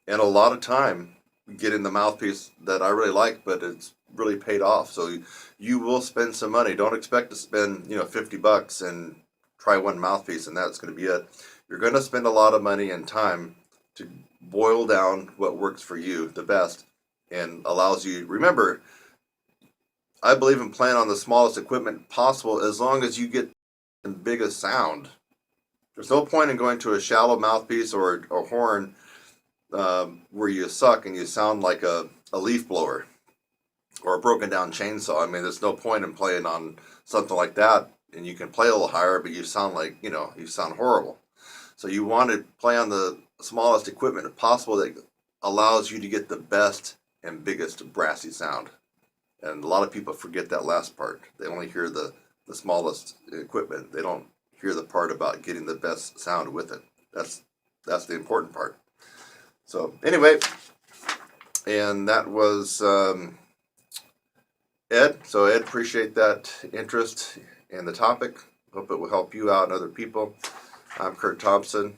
and a lot of time getting the mouthpiece that I really like, but it's really paid off. So you will spend some money. Don't expect to spend, $50 and try one mouthpiece and that's going to be it. You're going to spend a lot of money and time to boil down what works for you the best and allows you, remember, I believe in playing on the smallest equipment possible as long as you get the biggest sound. There's no point in going to a shallow mouthpiece or a horn where you suck and you sound like a leaf blower or a broken down chainsaw. I mean, there's no point in playing on something like that, and you can play a little higher, but you sound like, you sound horrible. So you want to play on the smallest equipment possible that allows you to get the best and biggest brassy sound. And a lot of people forget that last part. They only hear the smallest equipment. They don't hear the part about getting the best sound with it. That's the important part. So anyway, and that was Ed. So Ed, appreciate that interest in the topic. Hope it will help you out and other people. I'm Kurt Thompson.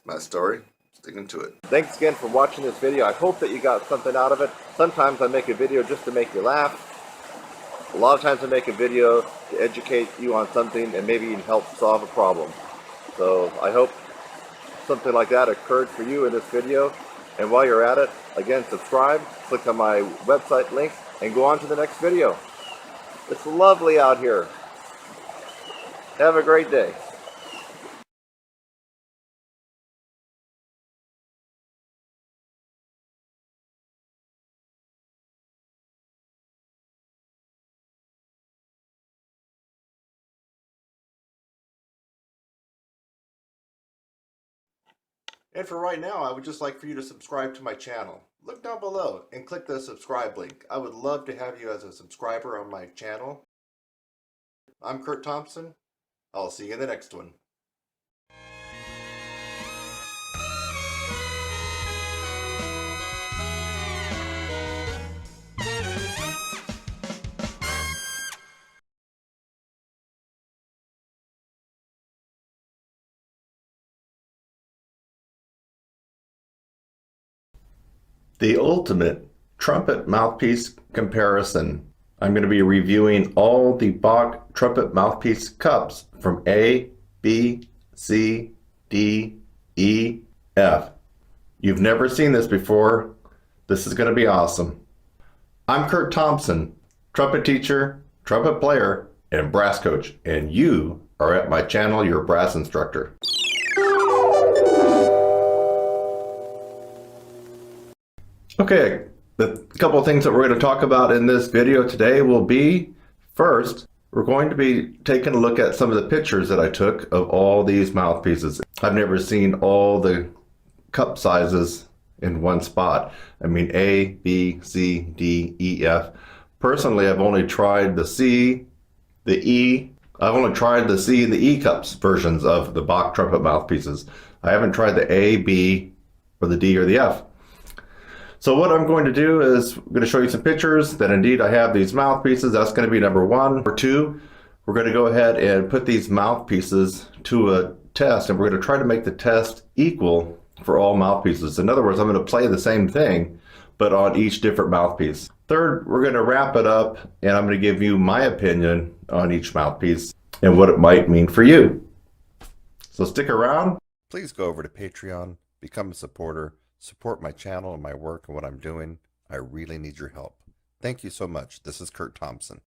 My story. Sticking to it. Thanks again for watching this video. I hope that you got something out of it. Sometimes I make a video just to make you laugh. A lot of times I make a video to educate you on something and maybe even help solve a problem. So I hope something like that occurred for you in this video. And while you're at it, again, subscribe, click on my website link, and go on to the next video. It's lovely out here. Have a great day. And for right now, I would just like for you to subscribe to my channel. Look down below and click the subscribe link. I would love to have you as a subscriber on my channel. I'm Kurt Thompson. I'll see you in the next one. The ultimate trumpet mouthpiece comparison. I'm going to be reviewing all the Bach trumpet mouthpiece cups from A, B, C, D, E, F. You've never seen this before. This is going to be awesome. I'm Kurt Thompson, trumpet teacher, trumpet player, and brass coach, and you are at my channel, your brass instructor. Okay, the couple of things that we're going to talk about in this video today will be, first, we're going to be taking a look at some of the pictures that I took of all these mouthpieces. I've never seen all the cup sizes in one spot. I mean, A, B, C, D, E, F. Personally, I've only tried the C, the E. I've only tried the C and the E cups versions of the Bach trumpet mouthpieces. I haven't tried the A, B, or the D or the F. So what I'm going to do is I'm going to show you some pictures that indeed I have these mouthpieces. That's going to be number one. Number two, we're going to go ahead and put these mouthpieces to a test, and we're going to try to make the test equal for all mouthpieces. In other words, I'm going to play the same thing, but on each different mouthpiece. Third, we're going to wrap it up, and I'm going to give you my opinion on each mouthpiece and what it might mean for you. So stick around. Please go over to Patreon, become a supporter, support my channel and my work and what I'm doing. I really need your help. Thank you so much. This is Kurt Thompson.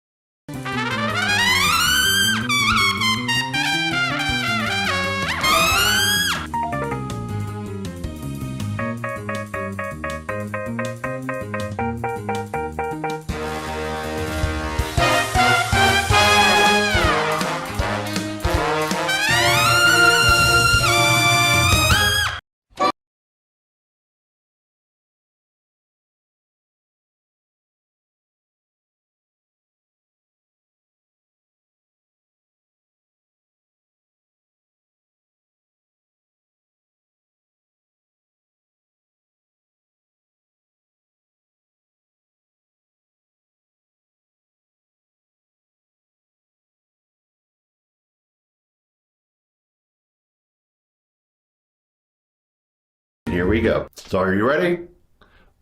Here we go. So are you ready?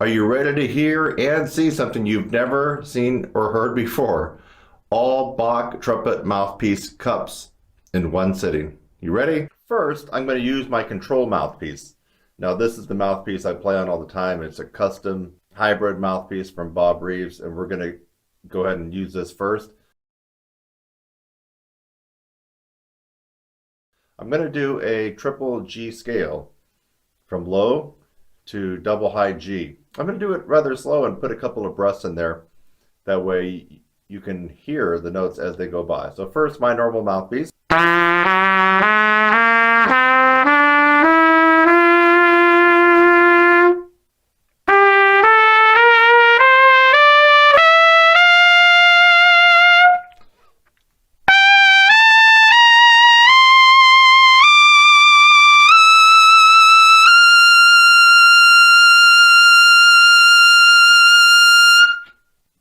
Are you ready to hear and see something you've never seen or heard before? All Bach trumpet mouthpiece cups in one sitting. You ready? First, I'm going to use my control mouthpiece. Now this is the mouthpiece I play on all the time. It's a custom hybrid mouthpiece from Bob Reeves, and we're going to go ahead and use this first. I'm going to do a triple G scale from low to double high G. I'm going to do it rather slow and put a couple of breaths in there. That way you can hear the notes as they go by. So first, my normal mouthpiece.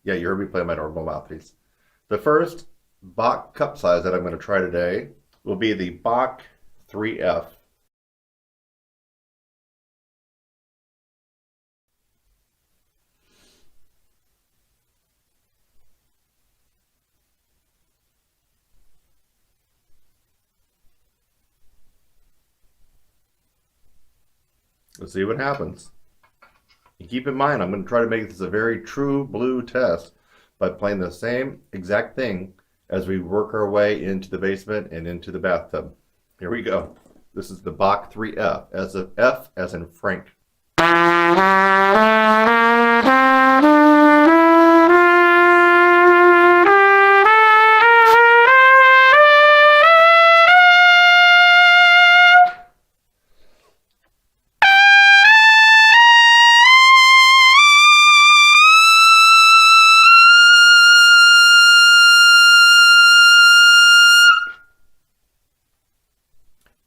Yeah, you heard me play my normal mouthpiece. The first Bach cup size that I'm going to try today will be the Bach 3F. Let's see what happens. And keep in mind, I'm going to try to make this a very true blue test by playing the same exact thing as we work our way into the basement and into the bathtub. Here we go. This is the Bach 3F, as in F as in Frank.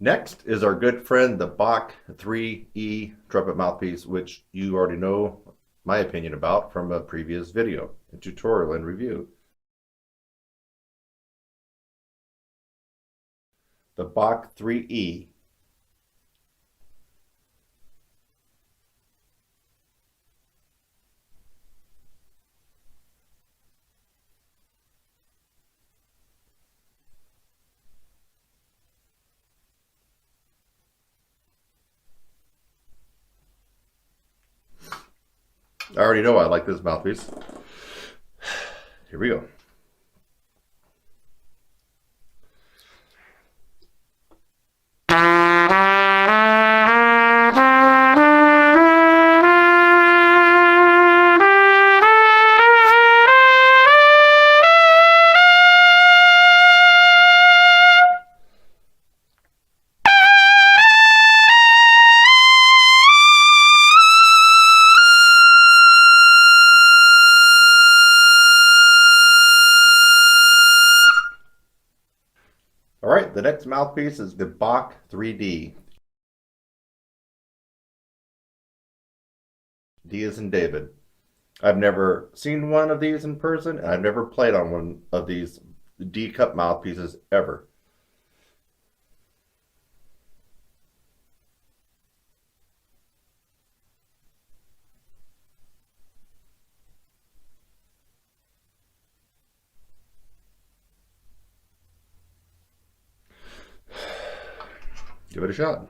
Next is our good friend, the Bach 3E trumpet mouthpiece, which you already know my opinion about from a previous video, a tutorial and review. The Bach 3E. I already know I like this mouthpiece. Here we go. All right, the next mouthpiece is the Bach 3D. D as in David. I've never seen one of these in person, and I've never played on one of these D cup mouthpieces ever. Give it a shot.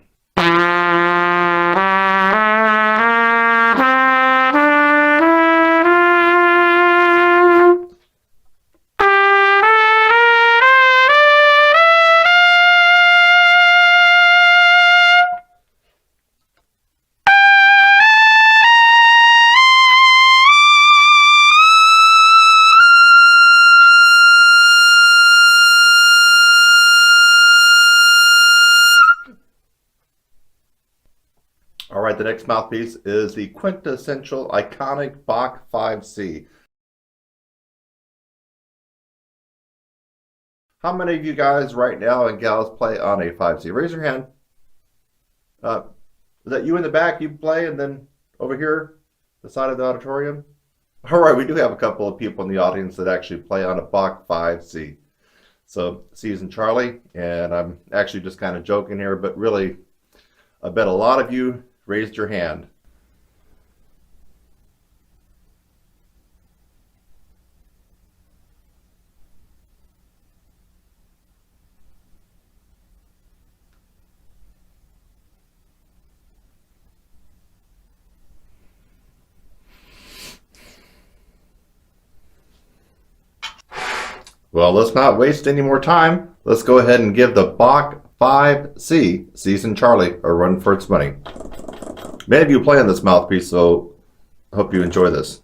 All right, the next mouthpiece is the quintessential iconic Bach 5C. How many of you guys right now and gals play on a 5C? Raise your hand. Is that you in the back? You play, and then over here, the side of the auditorium? All right, we do have a couple of people in the audience that actually play on a Bach 5C. So, C as in Charlie, and I'm actually just kind of joking here, but really, I bet a lot of you raised your hand. Well, let's not waste any more time. Let's go ahead and give the Bach 5C, C's and Charlie, a run for its money. Many of you play on this mouthpiece, so I hope you enjoy this.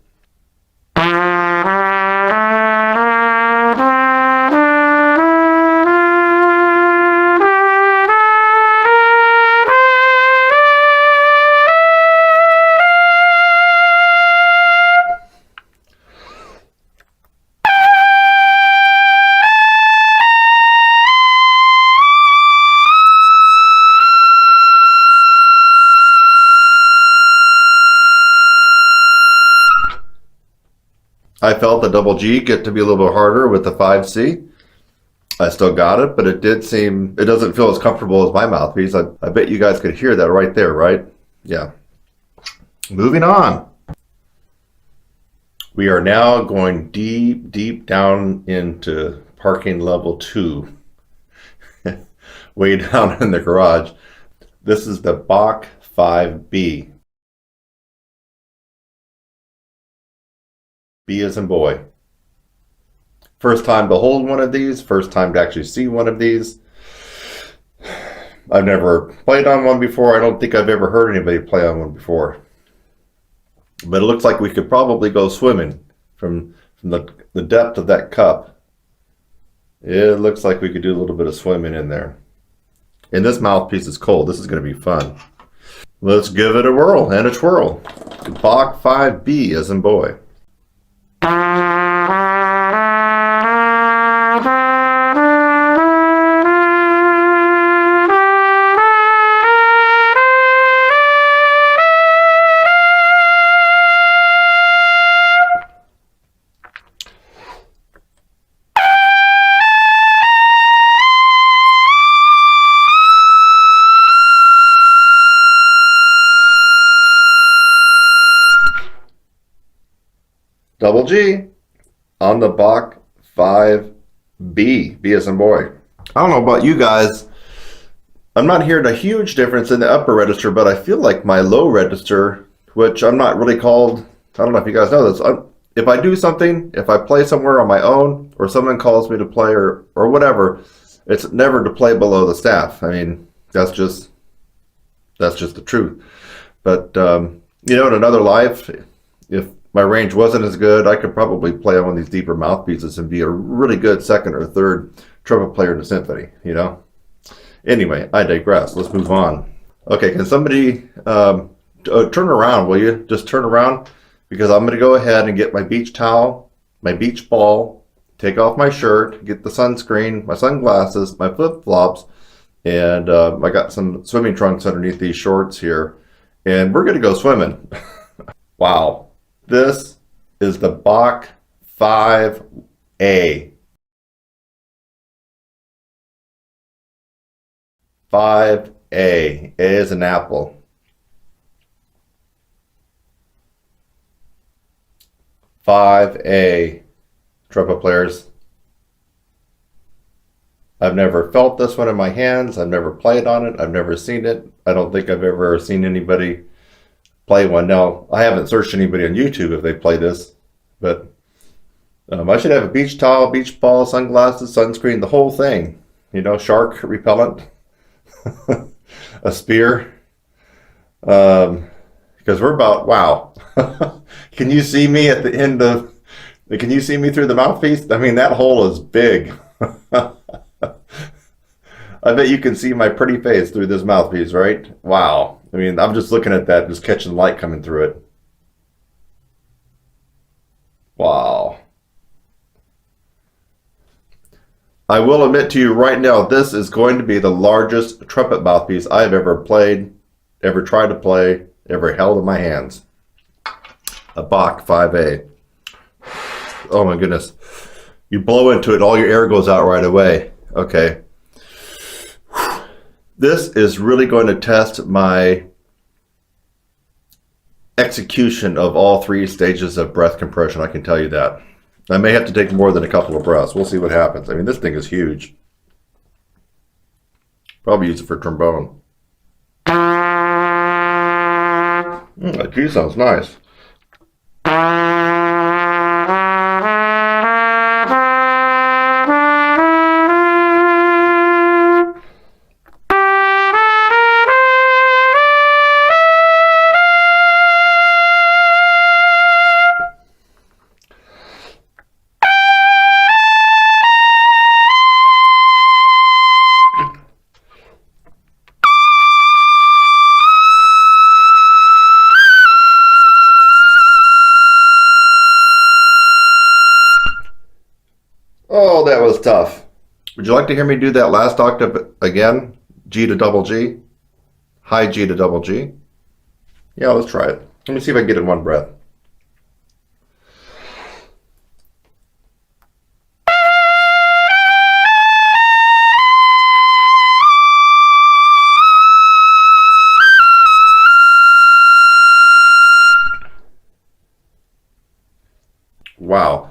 I felt the double G get to be a little bit harder with the 5C. I still got it, but it doesn't feel as comfortable as my mouthpiece. I bet you guys could hear that right there, right? Yeah. Moving on. We are now going deep, deep down into parking level 2. Way down in the garage. This is the Bach 5B. B as in boy. First time to hold one of these, first time to actually see one of these. I've never played on one before. I don't think I've ever heard anybody play on one before. But it looks like we could probably go swimming from the depth of that cup. It looks like we could do a little bit of swimming in there. And this mouthpiece is cold. This is going to be fun. Let's give it a whirl and a twirl. Bach 5B as in boy. Double G on the Bach 5B, B as in boy. I don't know about you guys. I'm not hearing a huge difference in the upper register, but I feel like my low register, which I'm not really called I don't know if you guys know this. If I do something, if I play somewhere on my own, or someone calls me to play, or whatever, it's never to play below the staff. I mean, that's just the truth. But you know, in another life, if my range wasn't as good, I could probably play on one of these deeper mouthpieces and be a really good second or third trumpet player in a symphony. You know. Anyway, I digress. Let's move on. Okay, can somebody turn around? Will you just turn around? Because I'm going to go ahead and get my beach towel, my beach ball, take off my shirt, get the sunscreen, my sunglasses, my flip-flops, and I got some swimming trunks underneath these shorts here, and we're going to go swimming. Wow. This is the Bach 5A. 5A. A is an apple. 5A, trumpet players. I've never felt this one in my hands. I've never played on it. I've never seen it. I don't think I've ever seen anybody play one. Now, I haven't searched anybody on YouTube if they play this, but I should have a beach towel, beach ball, sunglasses, sunscreen, the whole thing. You know, shark repellent, a spear. Because we're about, wow. Can you see me at the end of, can you see me through the mouthpiece? I mean, that hole is big. I bet you can see my pretty face through this mouthpiece, right? Wow. I mean, I'm just looking at that, just catching light coming through it. Wow. I will admit to you right now, this is going to be the largest trumpet mouthpiece I've ever played, ever tried to play, ever held in my hands. A Bach 5A. Oh my goodness. You blow into it, all your air goes out right away. Okay. This is really going to test my execution of all three stages of breath compression, I can tell you that. I may have to take more than a couple of breaths. We'll see what happens. I mean, this thing is huge. Probably use it for trombone. That G sounds nice. Oh, that was tough. Would you like to hear me do that last octave again? G to double G? High G to double G? Yeah, let's try it. Let me see if I can get it in one breath. Wow.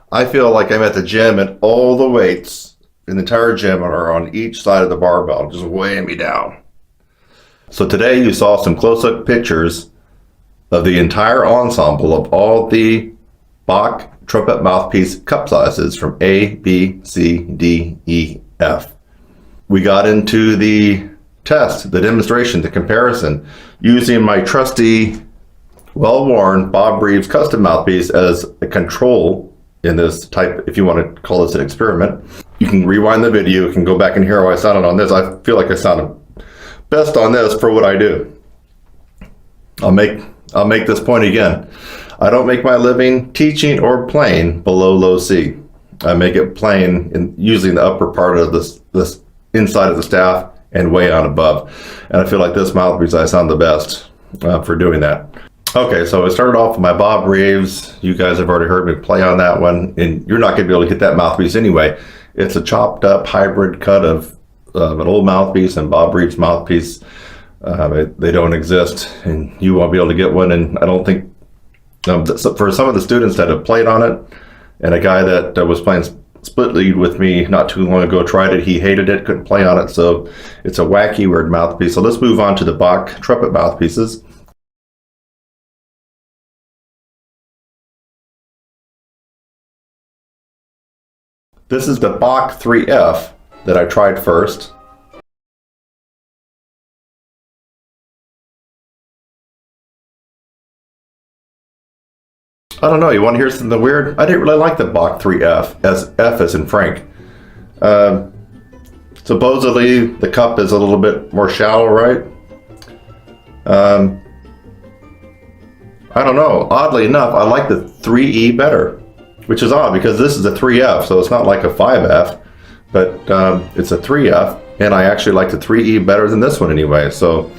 I feel like I'm at the gym and all the weights in the entire gym are on each side of the barbell, just weighing me down. So today you saw some close-up pictures of the entire ensemble of all the Bach trumpet mouthpiece cup sizes from A, B, C, D, E, F. We got into the test, the demonstration, the comparison, using my trusty, well-worn Bob Reeves custom mouthpiece as a control in this type, if you want to call this an experiment. You can rewind the video, you can go back and hear how I sounded on this. I feel like I sounded best on this for what I do. I'll make this point again. I don't make my living teaching or playing below low C. I make it playing in using the upper part of this inside of the staff and way out above. And I feel like this mouthpiece I sound the best for doing that. Okay, so I started off with my Bob Reeves. You guys have already heard me play on that one, and you're not going to be able to get that mouthpiece anyway. It's a chopped up hybrid cut of an old mouthpiece and Bob Reeves mouthpiece. They don't exist, and you won't be able to get one. And I don't think for some of the students that have played on it, and a guy that was playing split lead with me not too long ago tried it. He hated it, couldn't play on it. So it's a wacky, weird mouthpiece. So let's move on to the Bach trumpet mouthpieces. This is the Bach 3F that I tried first. I don't know, you want to hear something weird? I didn't really like the Bach 3F, as F as in Frank. Supposedly the cup is a little bit more shallow, right? I don't know, oddly enough, I like the 3E better, which is odd because this is a 3F, so it's not like a 5F, but it's a 3F, and I actually like the 3E better than this one anyway, so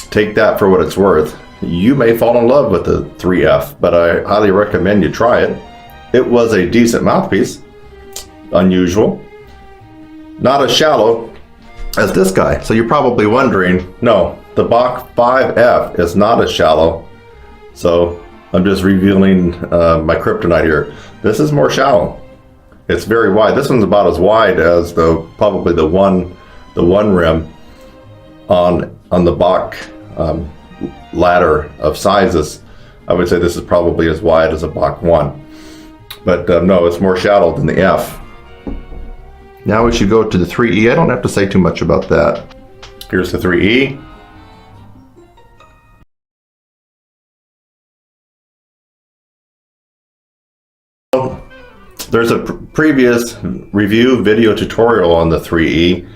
take that for what it's worth. You may fall in love with the 3F, but I highly recommend you try it. It was a decent mouthpiece, unusual, not as shallow as this guy. So you're probably wondering, no, the Bach 5F is not as shallow. So I'm just revealing my kryptonite here. This is more shallow. It's very wide. This one's about as wide as probably the one rim on the Bach ladder of sizes. I would say this is probably as wide as a Bach 1. But no, it's more shallow than the F. Now we should go to the 3E. I don't have to say too much about that. Here's the 3E. There's a previous review video tutorial on the 3E,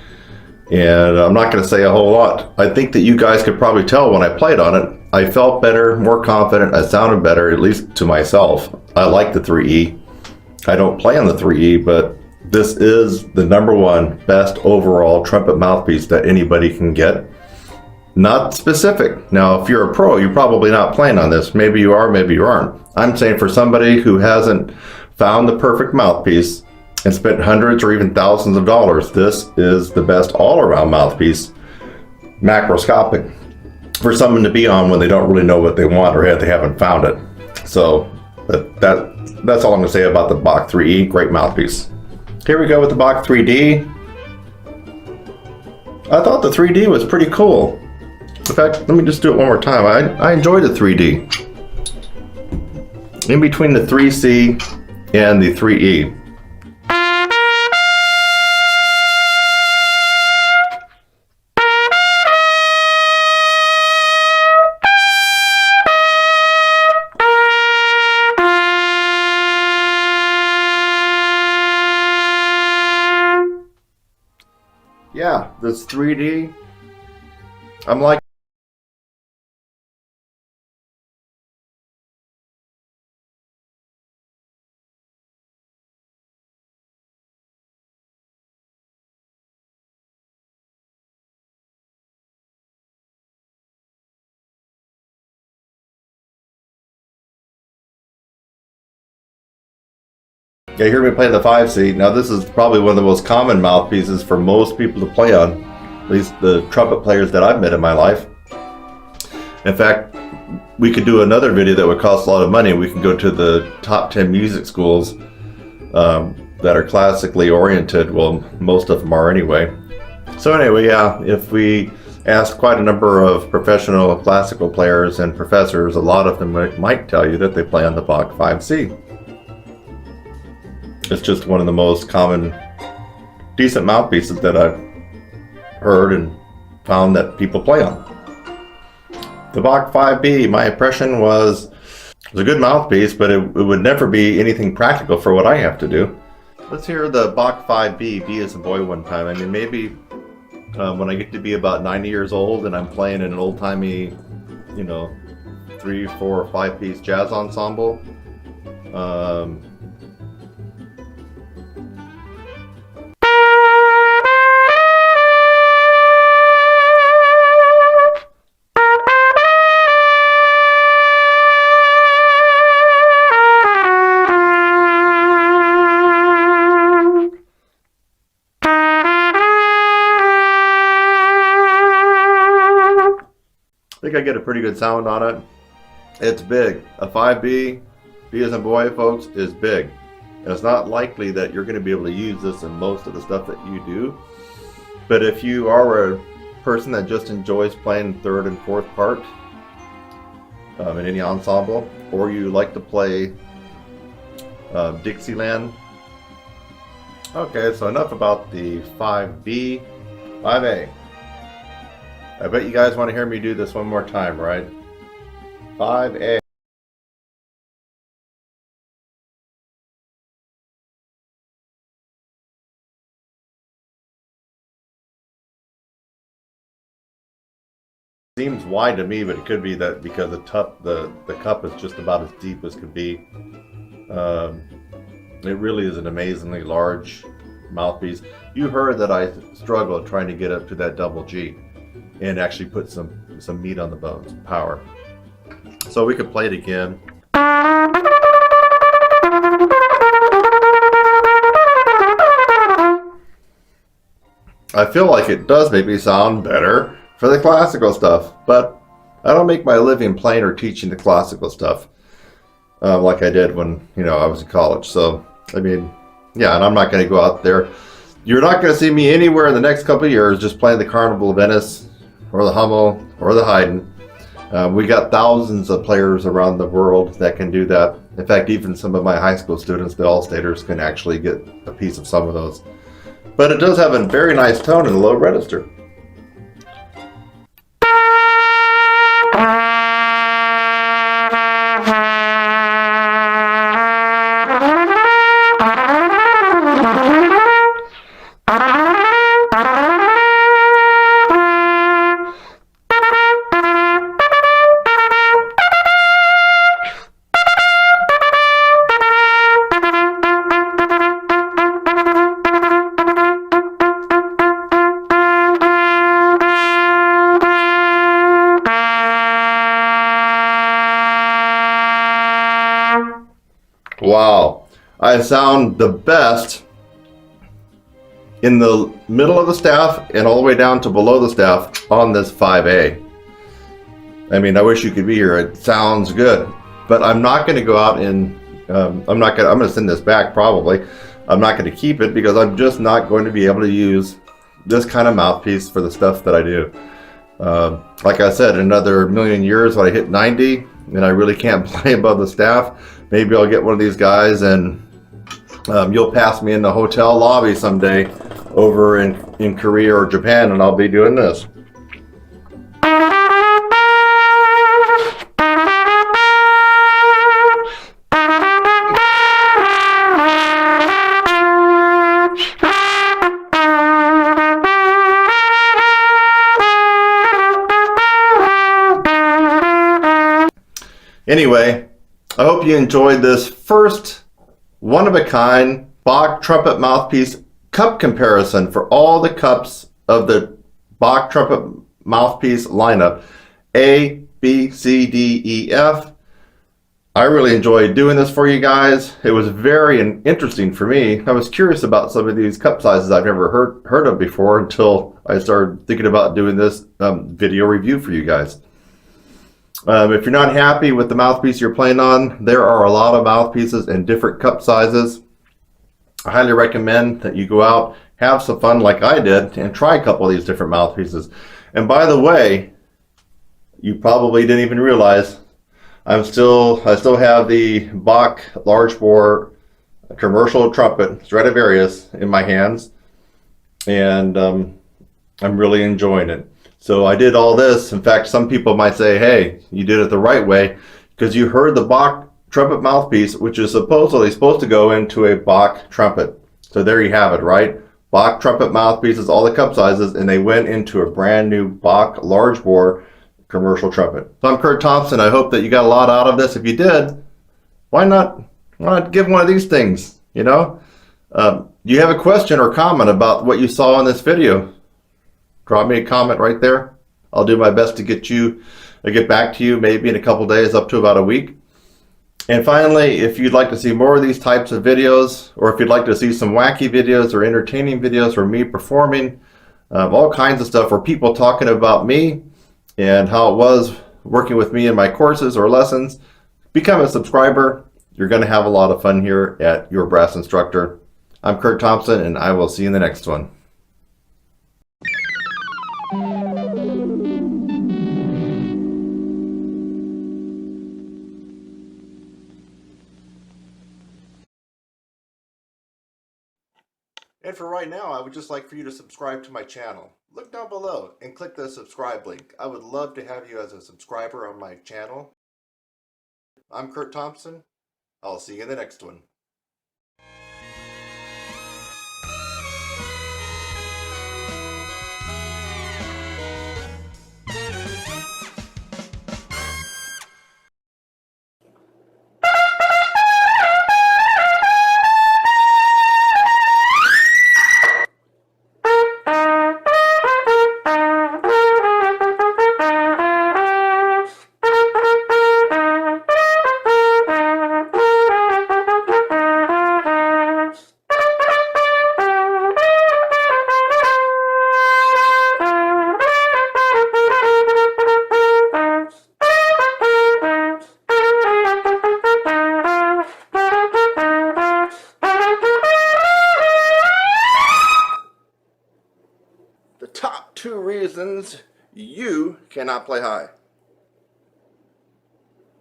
and I'm not going to say a whole lot. I think that you guys could probably tell when I played on it. I felt better, more confident, I sounded better, at least to myself. I like the 3E. I don't play on the 3E, but this is the #1 best overall trumpet mouthpiece that anybody can get. Not specific. Now, if you're a pro, you're probably not playing on this. Maybe you are, maybe you aren't. I'm saying for somebody who hasn't found the perfect mouthpiece and spent hundreds or even thousands of dollars, this is the best all-around mouthpiece, macroscopic, for someone to be on when they don't really know what they want or they haven't found it. So that's all I'm going to say about the Bach 3E. Great mouthpiece. Here we go with the Bach 3D. I thought the 3D was pretty cool. In fact, let me just do it one more time. I enjoyed the 3D. In between the 3C and the 3E. Yeah, this 3D, I'm like, you hear me play the 5C. Now this is probably one of the most common mouthpieces for most people to play on, at least the trumpet players that I've met in my life. In fact, we could do another video that would cost a lot of money. We can go to the top 10 music schools that are classically oriented. Well, most of them are anyway. So anyway, yeah, if we ask quite a number of professional classical players and professors, a lot of them might tell you that they play on the Bach 5C. It's just one of the most common, decent mouthpieces that I've heard and found that people play on. The Bach 5B, my impression was, it was a good mouthpiece, but it would never be anything practical for what I have to do. Let's hear the Bach 5B, B as a boy one time. I mean, maybe when I get to be about 90 years old and I'm playing in an old-timey, 3, 4, or 5-piece jazz ensemble. I think I get a pretty good sound on it. It's big. A 5B, B as in boy, folks, is big. And it's not likely that you're going to be able to use this in most of the stuff that you do. But if you are a person that just enjoys playing third and fourth part in any ensemble, or you like to play Dixieland Okay, so enough about the 5B, 5A. I bet you guys want to hear me do this one more time, right? 5A. Seems wide to me, but it could be that because the cup is just about as deep as could be. Um, it really is an amazingly large mouthpiece. You heard that I struggled trying to get up to that double G and actually put some meat on the bones, power. So we could play it again. I feel like it does make me sound better for the classical stuff, but I don't make my living playing or teaching the classical stuff like I did when I was in college. So I mean, yeah, and I'm not going to go out there. You're not going to see me anywhere in the next couple of years just playing the Carnival of Venice or the Hummel or the Haydn. We got thousands of players around the world that can do that. In fact, even some of my high school students, the All-Staters, can actually get a piece of some of those. But it does have a very nice tone in the low register. Wow, I sound the best in the middle of the staff and all the way down to below the staff on this 5A. I mean, I wish you could be here. It sounds good, but I'm not going to go out and I'm going to send this back probably. I'm not going to keep it because I'm just not going to be able to use this kind of mouthpiece for the stuff that I do. Like I said, another million years when I hit 90 and I really can't play above the staff, maybe I'll get one of these guys and you'll pass me in the hotel lobby someday over in Korea or Japan and I'll be doing this. Anyway, I hope you enjoyed this first one-of-a-kind Bach trumpet mouthpiece cup comparison for all the cups of the Bach trumpet mouthpiece lineup. A, B, C, D, E, F. I really enjoyed doing this for you guys. It was very interesting for me. I was curious about some of these cup sizes I've never heard of before until I started thinking about doing this video review for you guys. If you're not happy with the mouthpiece you're playing on, there are a lot of mouthpieces in different cup sizes. I highly recommend that you go out, have some fun like I did, and try a couple of these different mouthpieces. And by the way, you probably didn't even realize I still have the Bach large bore commercial trumpet Stradivarius in my hands, and I'm really enjoying it. So I did all this. In fact, some people might say, hey, you did it the right way because you heard the Bach trumpet mouthpiece, which is supposedly supposed to go into a Bach trumpet. So there you have it, right? Bach trumpet mouthpieces, all the cup sizes, and they went into a brand new Bach large bore commercial trumpet. So I'm Kurt Thompson. I hope that you got a lot out of this. If you did, why not give one of these things, Do you have a question or comment about what you saw in this video? Drop me a comment right there. I'll do my best to get back to you maybe in a couple days, up to about a week. And finally, if you'd like to see more of these types of videos, or if you'd like to see some wacky videos or entertaining videos or me performing, all kinds of stuff, or people talking about me and how it was working with me in my courses or lessons, become a subscriber. You're going to have a lot of fun here at Your Brass Instructor. I'm Kurt Thompson, and I will see you in the next one. And for right now, I would just like for you to subscribe to my channel. Look down below and click the subscribe link. I would love to have you as a subscriber on my channel. I'm Kurt Thompson. I'll see you in the next one. The top 2 reasons you cannot play high.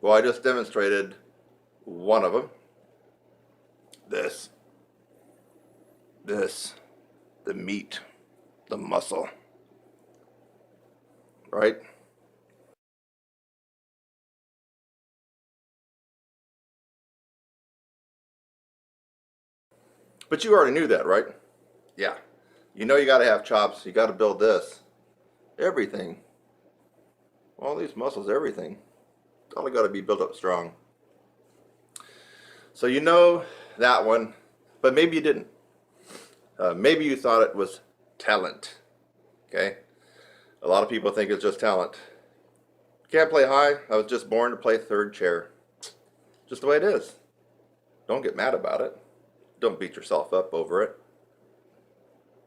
Well, I just demonstrated one of them. This, the meat, the muscle, right? But you already knew that, right? Yeah. You know you got to have chops. You got to build this. Everything. All these muscles, everything. It's all got to be built up strong. So you know that one, but maybe you didn't. Maybe you thought it was talent. Okay? A lot of people think it's just talent. Can't play high. I was just born to play third chair. Just the way it is. Don't get mad about it. Don't beat yourself up over it.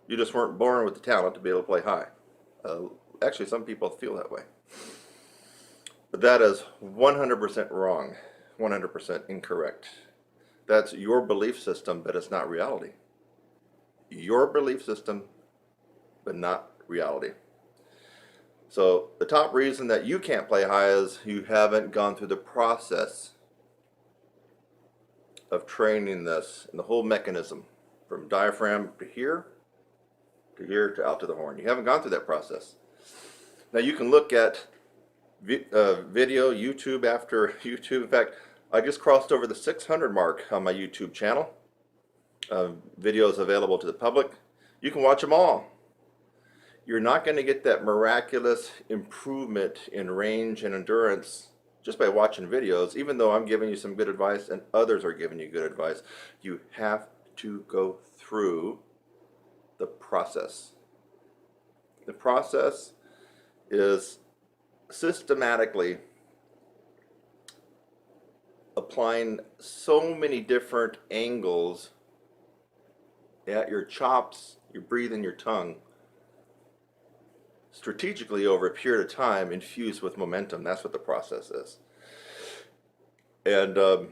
You just weren't born with the talent to be able to play high. Actually, some people feel that way. But that is 100% wrong. 100% incorrect. That's your belief system, but it's not reality. Your belief system, but not reality. So the top reason that you can't play high is you haven't gone through the process of training this and the whole mechanism from diaphragm to here to out to the horn. You haven't gone through that process. Now you can look at video, YouTube after YouTube. In fact, I just crossed over the 600 mark on my YouTube channel. Videos available to the public. You can watch them all. You're not going to get that miraculous improvement in range and endurance just by watching videos, even though I'm giving you some good advice and others are giving you good advice. You have to go through the process. The process is systematically applying so many different angles at your chops, your breathing, your tongue, strategically over a period of time, infused with momentum. That's what the process is. And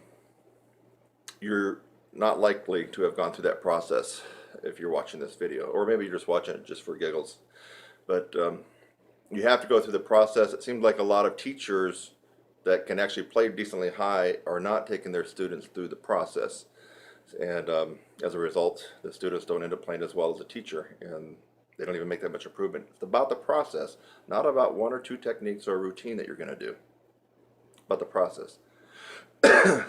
you're not likely to have gone through that process if you're watching this video, or maybe you're just watching it just for giggles. But you have to go through the process. It seems like a lot of teachers that can actually play decently high are not taking their students through the process. And as a result, the students don't end up playing as well as a teacher, and they don't even make that much improvement. It's about the process, not about 1 or 2 techniques or a routine that you're going to do. About the process.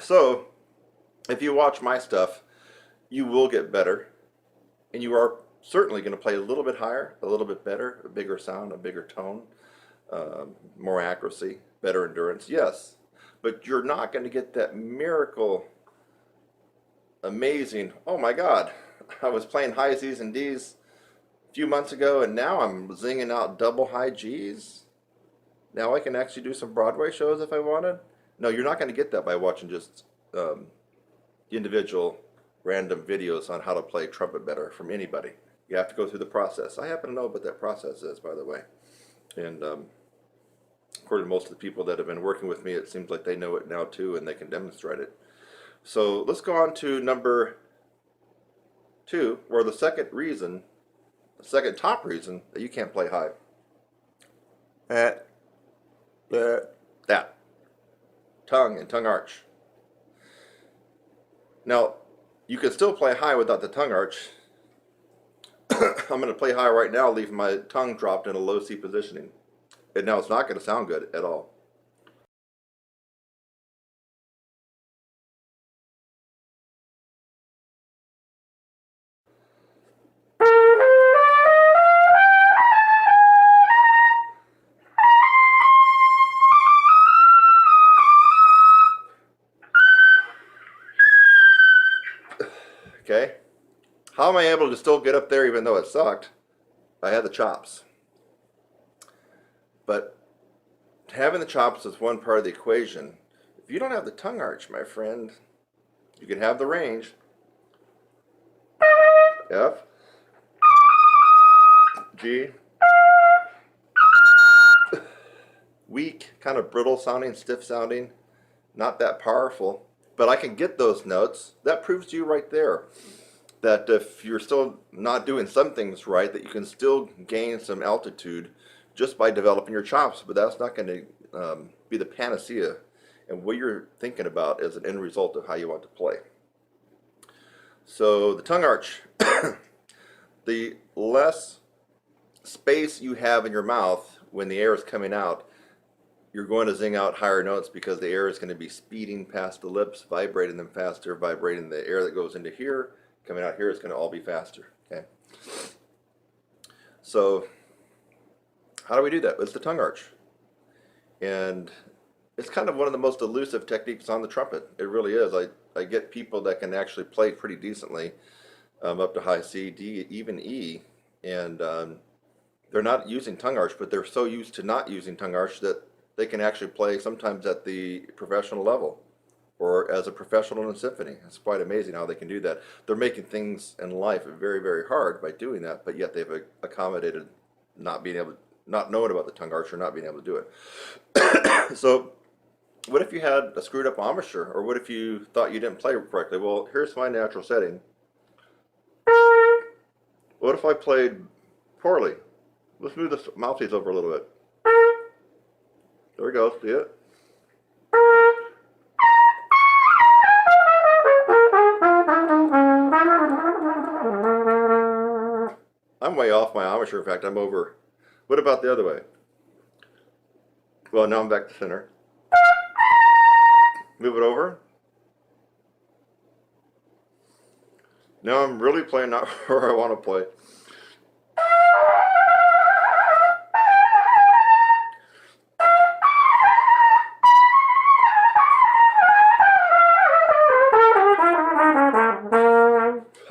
So, if you watch my stuff, you will get better, and you are certainly going to play a little bit higher, a little bit better, a bigger sound, a bigger tone, more accuracy, better endurance, yes. But you're not going to get that miracle, amazing, oh my God, I was playing high Z's and D's a few months ago and now I'm zinging out double high G's. Now I can actually do some Broadway shows if I wanted. No, you're not going to get that by watching just individual random videos on how to play trumpet better from anybody. You have to go through the process. I happen to know what that process is, by the way. And according to most of the people that have been working with me, it seems like they know it now too, and they can demonstrate it. So let's go on to number 2, or the second reason, the second top reason that you can't play high. That. Tongue and tongue arch. Now, you can still play high without the tongue arch. I'm going to play high right now, leaving my tongue dropped in a low C positioning. And now it's not going to sound good at all. Okay? How am I able to still get up there even though it sucked? I had the chops. But having the chops is one part of the equation. If you don't have the tongue arch, my friend, you can have the range. F, G, weak, kind of brittle sounding, stiff sounding, not that powerful. But I can get those notes. That proves to you right there that if you're still not doing some things right, that you can still gain some altitude just by developing your chops. But that's not going to be the panacea. And what you're thinking about is an end result of how you want to play. So the tongue arch, the less space you have in your mouth when the air is coming out, you're going to zing out higher notes because the air is going to be speeding past the lips, vibrating them faster, vibrating the air that goes into here, coming out here is going to all be faster. Okay. So how do we do that? It's the tongue arch. And it's kind of one of the most elusive techniques on the trumpet. It really is. I get people that can actually play pretty decently up to high C, D, even E, and they're not using tongue arch, but they're so used to not using tongue arch that they can actually play sometimes at the professional level or as a professional in a symphony. It's quite amazing how they can do that. They're making things in life very, very hard by doing that, but yet they've accommodated not being able, not knowing about the tongue arch or not being able to do it. So what if you had a screwed up embouchure, or what if you thought you didn't play correctly? Well, here's my natural setting. What if I played poorly? Let's move the mouthpiece over a little bit. There we go, see it? I'm way off my embouchure. In fact, I'm over. What about the other way? Well, now I'm back to center. Move it over. Now I'm really playing not where I want to play.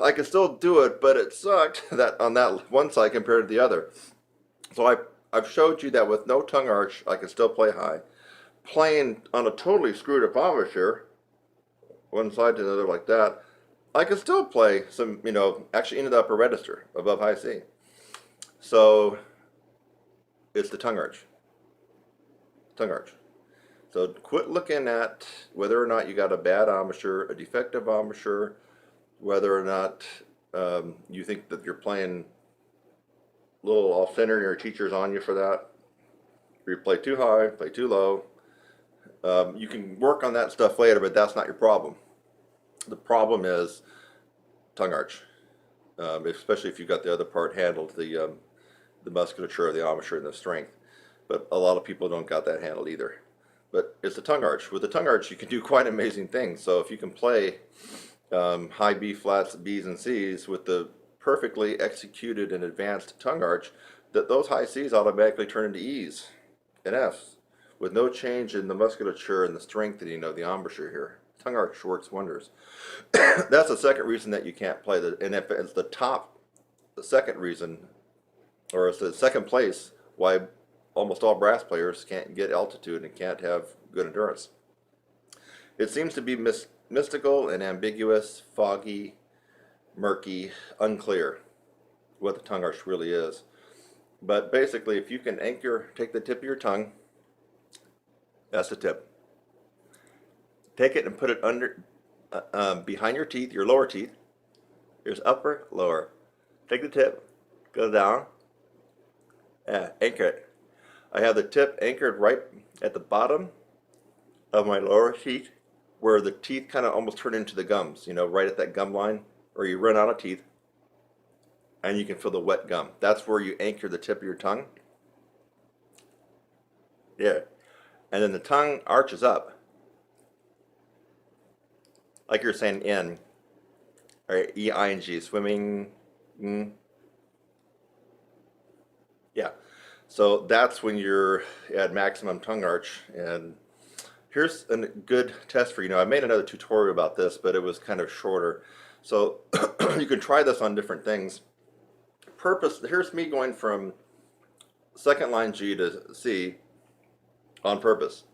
I can still do it, but it sucked that on that one side compared to the other. So I've showed you that with no tongue arch, I can still play high. Playing on a totally screwed up embouchure, one side to the other like that, I can still play some, actually into the upper register above high C. So it's the tongue arch. Tongue arch. So quit looking at whether or not you got a bad embouchure, a defective embouchure, whether or not you think that you're playing a little off center and your teacher's on you for that. Or you play too high, play too low. You can work on that stuff later, but that's not your problem. The problem is tongue arch, especially if you got the other part handled, the musculature of the embouchure and the strength. But a lot of people don't got that handled either. But it's the tongue arch. With the tongue arch, you can do quite amazing things. So if you can play high B flats, B's, and C's with the perfectly executed and advanced tongue arch, that those high C's automatically turn into E's and F's with no change in the musculature and the strengthening of the embouchure here. Tongue arch works wonders. That's the second reason that you can't play. And if it's the second reason, or it's the second place why almost all brass players can't get altitude and can't have good endurance. It seems to be mystical and ambiguous, foggy, murky, unclear what the tongue arch really is. But basically, if you can take the tip of your tongue, that's the tip. Take it and put it under, behind your teeth, your lower teeth. There's upper, lower. Take the tip, go down, anchor it. I have the tip anchored right at the bottom of my lower teeth, where the teeth kind of almost turn into the gums, right at that gum line, or you run out of teeth. and you can feel the wet gum. That's where you anchor the tip of your tongue. Yeah. And then the tongue arches up. Like you're saying in, or E-I-N-G, swimming. Mm, yeah. So that's when you're at maximum tongue arch. And here's a good test for you. Now, I made another tutorial about this, but it was kind of shorter. So you can try this on different things. Here's me going from second line G to C on purpose.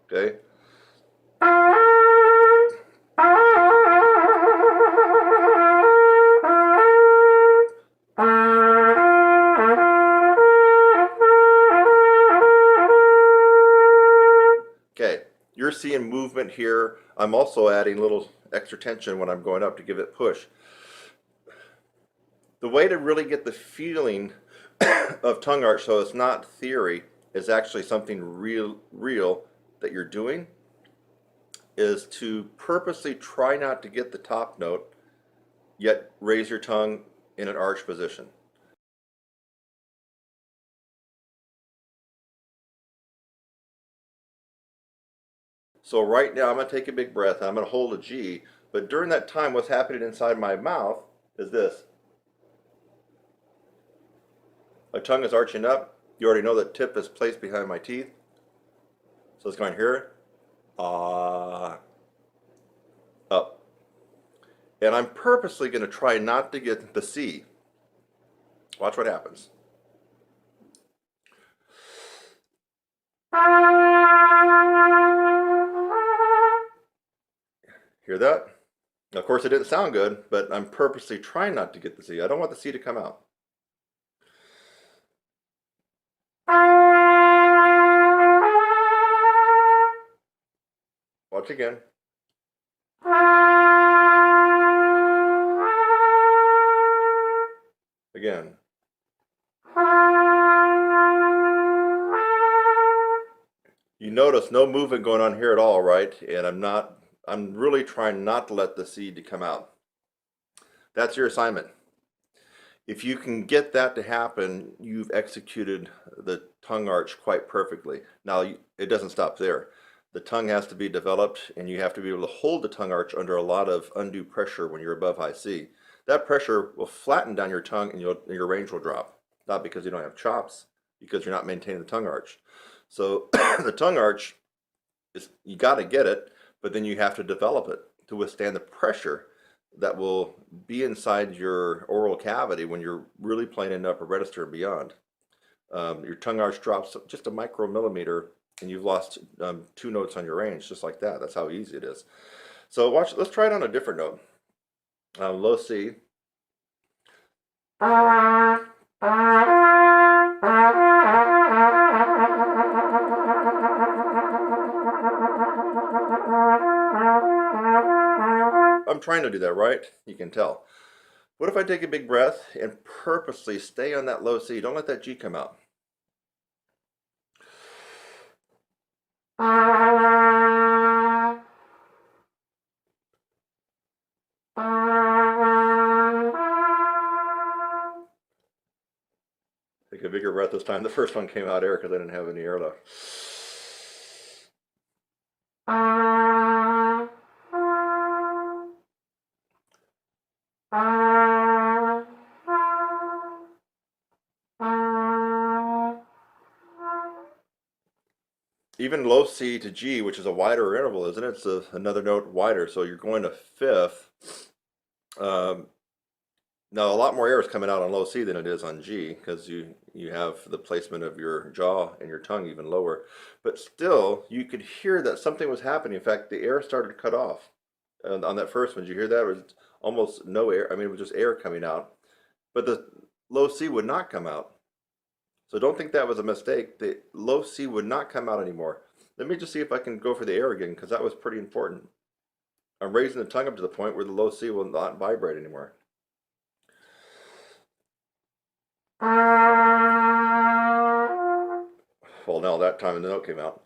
Okay? Okay, you're seeing movement here. I'm also adding a little extra tension when I'm going up to give it push. The way to really get the feeling of tongue arch, so it's not theory, is actually something real that you're doing, is to purposely try not to get the top note, yet raise your tongue in an arch position. So right now I'm going to take a big breath. I'm going to hold a G, but during that time what's happening inside my mouth is this. My tongue is arching up. You already know that tip is placed behind my teeth. So it's going here, up. And I'm purposely going to try not to get the C. Watch what happens. Hear that? Of course it didn't sound good, but I'm purposely trying not to get the C. I don't want the C to come out. Watch again. Again. You notice no movement going on here at all, right? And I'm really trying not to let the C to come out. That's your assignment. If you can get that to happen, you've executed the tongue arch quite perfectly. Now, it doesn't stop there. The tongue has to be developed, and you have to be able to hold the tongue arch under a lot of undue pressure when you're above high C. That pressure will flatten down your tongue, and your range will drop. Not because you don't have chops, because you're not maintaining the tongue arch. So the tongue arch, you got to get it, but then you have to develop it to withstand the pressure that will be inside your oral cavity when you're really playing in upper register and beyond. Your tongue arch drops just a micromillimeter and you've lost 2 notes on your range, just like that. That's how easy it is. So watch, let's try it on a different note. Low C. I'm trying to do that, right? You can tell. What if I take a big breath and purposely stay on that low C? Don't let that G come out. Take a bigger breath this time. The first one came out air because I didn't have any air left. Even low C to G, which is a wider interval, isn't it? It's another note wider, so you're going to fifth. Now, a lot more air is coming out on low C than it is on G because you have the placement of your jaw and your tongue even lower. But still, you could hear that something was happening. In fact, the air started to cut off. On that first one, did you hear that? It was almost no air. I mean, it was just air coming out. But the low C would not come out. So don't think that was a mistake. The low C would not come out anymore. Let me just see if I can go for the air again because that was pretty important. I'm raising the tongue up to the point where the low C will not vibrate anymore. Well, now that time the note came out.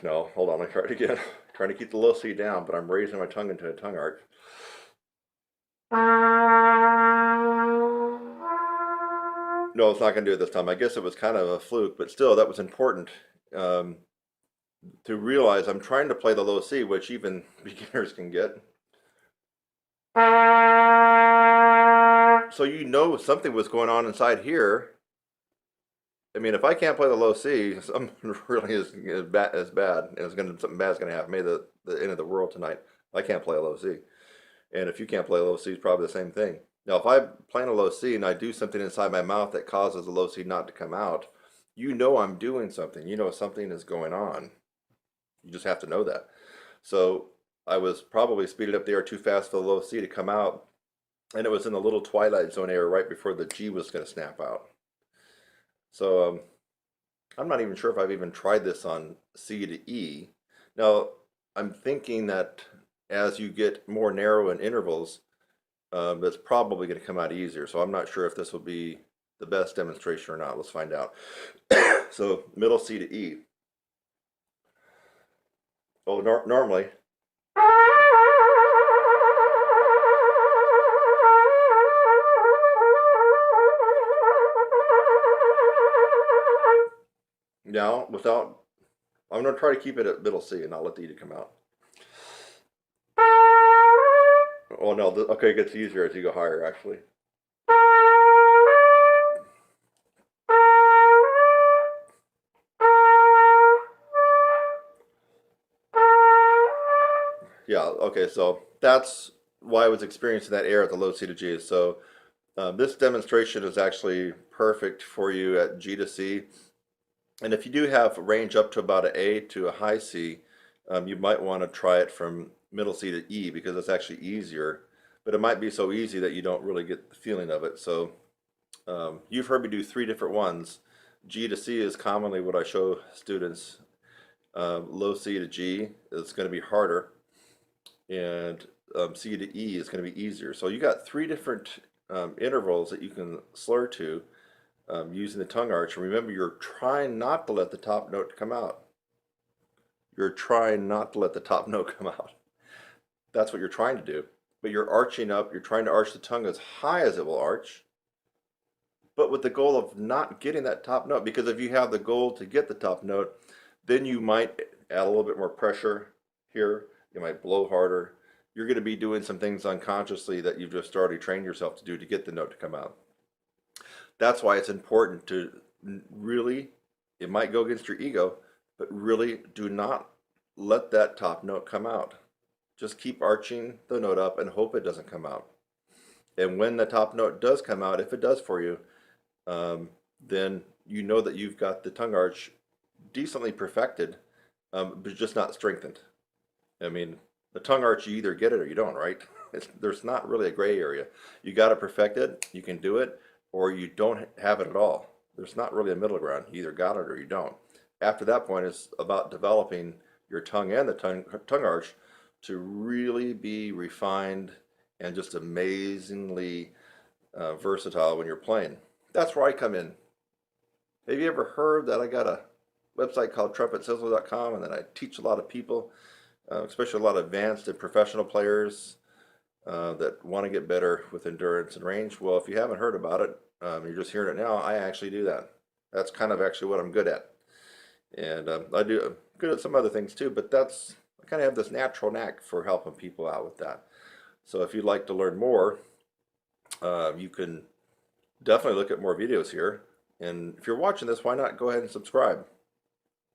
No, hold on, let me try it again. Trying to keep the low C down, but I'm raising my tongue into a tongue arch. No, it's not going to do it this time. I guess it was kind of a fluke, but still, that was important um, to realize I'm trying to play the low C, which even beginners can get. So you know something was going on inside here. I mean, if I can't play the low C, something really is bad, and it's gonna something bad's gonna happen. Maybe the end of the world tonight. I can't play a low C, and if you can't play a low C, it's probably the same thing. Now, if I'm playing a low C and I do something inside my mouth that causes the low C not to come out, you know I'm doing something. You know something is going on. You just have to know that. So I was probably speeding up the air too fast for the low C to come out, and it was in the little twilight zone area right before the G was going to snap out. So I'm not even sure if I've even tried this on C to E. Now, I'm thinking that as you get more narrow in intervals, that's probably going to come out easier. So I'm not sure if this will be the best demonstration or not. Let's find out. So middle C to E. Well, normally, now without, I'm going to try to keep it at middle C and not let the E come out. Oh no, okay, it gets easier as you go higher actually. Yeah, okay, so that's why I was experiencing that error at the low C to G. So this demonstration is actually perfect for you at G to C. And if you do have range up to about an A to a high C, you might want to try it from middle C to E because it's actually easier. But it might be so easy that you don't really get the feeling of it. So you've heard me do 3 different ones. G to C is commonly what I show students. Low C to G is going to be harder, and C to E is going to be easier. So you got 3 different intervals that you can slur to using the tongue arch. And remember, you're trying not to let the top note come out. You're trying not to let the top note come out. That's what you're trying to do. But you're arching up, you're trying to arch the tongue as high as it will arch, but with the goal of not getting that top note. Because if you have the goal to get the top note, then you might add a little bit more pressure here. You might blow harder. You're going to be doing some things unconsciously that you've just already trained yourself to do to get the note to come out. That's why it's important to really, it might go against your ego, but really do not let that top note come out. Just keep arching the note up and hope it doesn't come out. And when the top note does come out, if it does for you, then you know that you've got the tongue arch decently perfected, but just not strengthened. I mean, the tongue arch, you either get it or you don't, right? There's not really a gray area. You got it perfected, you can do it, or you don't have it at all. There's not really a middle ground. You either got it or you don't. After that point, it's about developing your tongue and the tongue arch to really be refined and just amazingly versatile when you're playing. That's where I come in. Have you ever heard that I got a website called TrumpetSizzler.com, and then I teach a lot of people, especially a lot of advanced and professional players that want to get better with endurance and range? Well, if you haven't heard about it, you're just hearing it now. I actually do that. That's kind of actually what I'm good at. And I do I'm good at some other things too, but I kind of have this natural knack for helping people out with that. So if you'd like to learn more, you can definitely look at more videos here. And if you're watching this, why not go ahead and subscribe?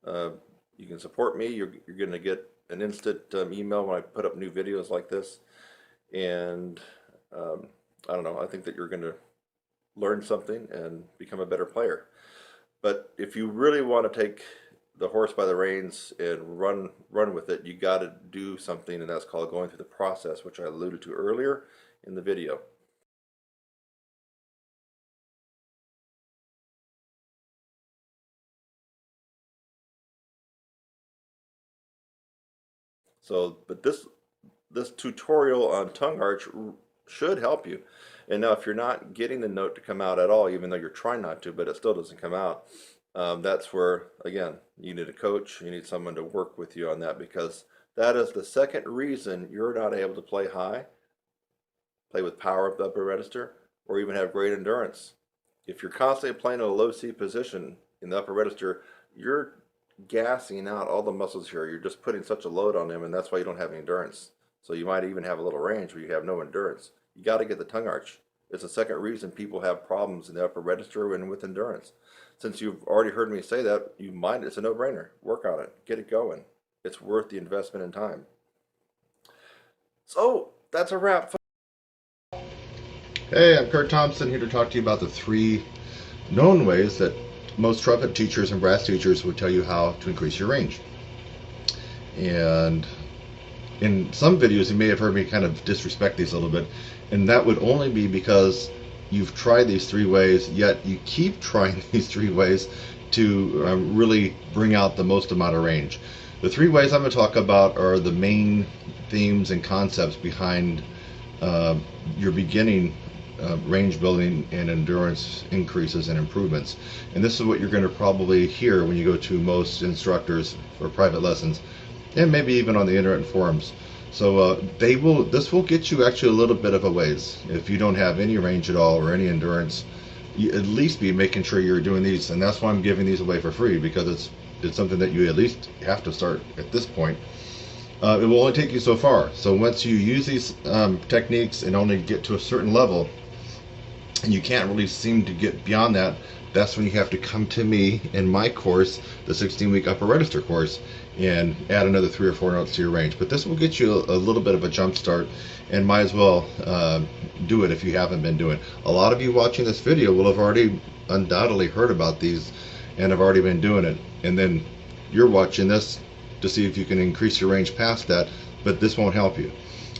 You can support me. You're going to get an instant email when I put up new videos like this. And I don't know, I think that you're going to learn something and become a better player. But if you really want to take the horse by the reins and run with it, you got to do something, and that's called going through the process, which I alluded to earlier in the video. So, but this tutorial on tongue arch should help you. And now if you're not getting the note to come out at all, even though you're trying not to, but it still doesn't come out, that's where, again, you need a coach, you need someone to work with you on that, because that is the second reason you're not able to play high, play with power up the upper register, or even have great endurance. If you're constantly playing in a low C position in the upper register, you're gassing out all the muscles here. You're just putting such a load on them, and that's why you don't have any endurance. So you might even have a little range where you have no endurance. You got to get the tongue arch. It's the second reason people have problems in the upper register and with endurance. Since you've already heard me say that, it's a no-brainer. Work on it. Get it going. It's worth the investment in time. So that's a wrap. Hey, I'm Kurt Thompson, here to talk to you about the 3 known ways that most trumpet teachers and brass teachers would tell you how to increase your range. And in some videos you may have heard me kind of disrespect these a little bit, and that would only be because you've tried these 3 ways, yet you keep trying these 3 ways to really bring out the most amount of range. The 3 ways I'm going to talk about are the main themes and concepts behind your beginning range building and endurance increases and improvements. And this is what you're going to probably hear when you go to most instructors for private lessons, and maybe even on the internet forums. So this will get you actually a little bit of a ways. If you don't have any range at all or any endurance, you at least be making sure you're doing these. And that's why I'm giving these away for free, because it's something that you at least have to start at this point. It will only take you so far. So once you use these techniques and only get to a certain level, and you can't really seem to get beyond that, that's when you have to come to me in my course, the 16-week upper register course, and add another 3 or 4 notes to your range. But this will get you a little bit of a jump start, and might as well do it if you haven't been doing it. A lot of you watching this video will have already undoubtedly heard about these and have already been doing it, and then you're watching this to see if you can increase your range past that, but this won't help you.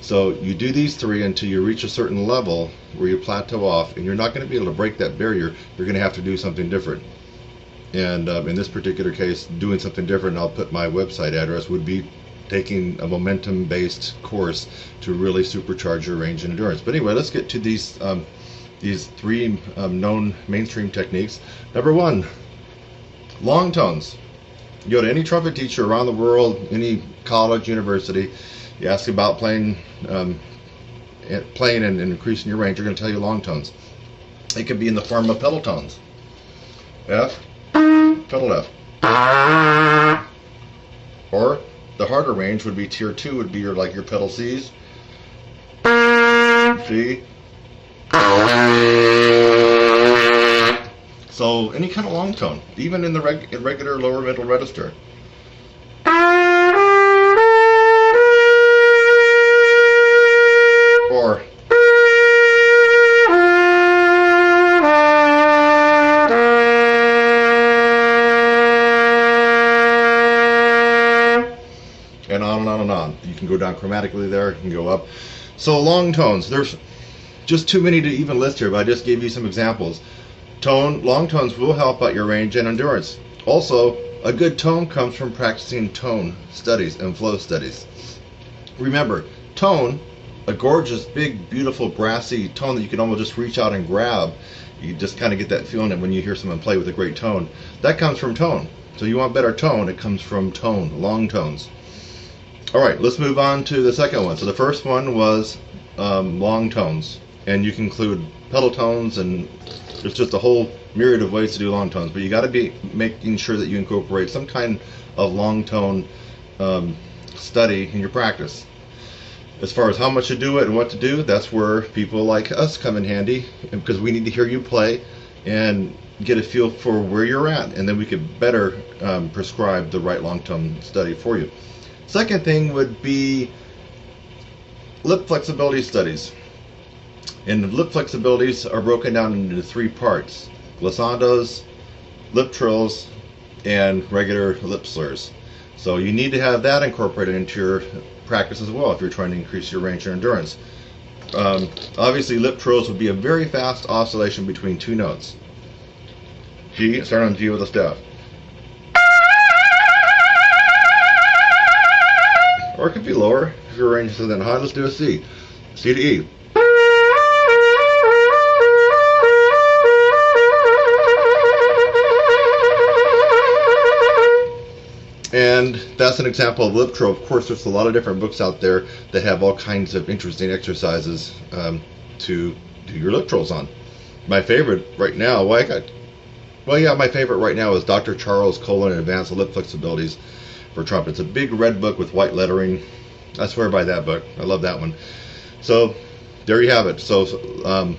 So you do these 3 until you reach a certain level where you plateau off, and you're not going to be able to break that barrier. You're going to have to do something different. And in this particular case, doing something different, I'll put my website address, would be taking a momentum-based course to really supercharge your range and endurance. But anyway, let's get to these 3 known mainstream techniques. Number 1, long tones. You go to any trumpet teacher around the world, any college, university, you ask about playing and increasing your range, they're going to tell you long tones. It could be in the form of pedal tones. F, pedal F. Or the harder range would be tier 2, would be your pedal Cs. C. So any kind of long tone, even in the regular lower middle register. Or and on and on and on. You can go down chromatically there, you can go up. So long tones, there's just too many to even list here, but I just gave you some examples. Long tones will help out your range and endurance. Also, a good tone comes from practicing tone studies and flow studies. Remember, tone, a gorgeous, big, beautiful, brassy tone that you can almost just reach out and grab. You just kind of get that feeling that when you hear someone play with a great tone, that comes from tone. So you want better tone, it comes from tone, long tones. Alright, let's move on to the second one. So the first one was long tones, and you can include pedal tones, and there's just a whole myriad of ways to do long tones, but you got to be making sure that you incorporate some kind of long tone study in your practice. As far as how much to do it and what to do, that's where people like us come in handy, because we need to hear you play and get a feel for where you're at, and then we could better prescribe the right long tone study for you. Second thing would be lip flexibility studies. And lip flexibilities are broken down into 3 parts: glissandos, lip trills, and regular lip slurs. So you need to have that incorporated into your practice as well if you're trying to increase your range and endurance. Obviously, lip trills would be a very fast oscillation between 2 notes. G, start on G with a staff. Or it could be lower if your range isn't high. Let's do a C. C to E. And that's an example of lip trill. Of course, there's a lot of different books out there that have all kinds of interesting exercises to do your lip trills on. my favorite right now, my favorite right now is Dr. Charles Colon Advanced Lip Flexibilities for Trumpet. It's a big red book with white lettering. I swear by that book. I love that one. So there you have it. So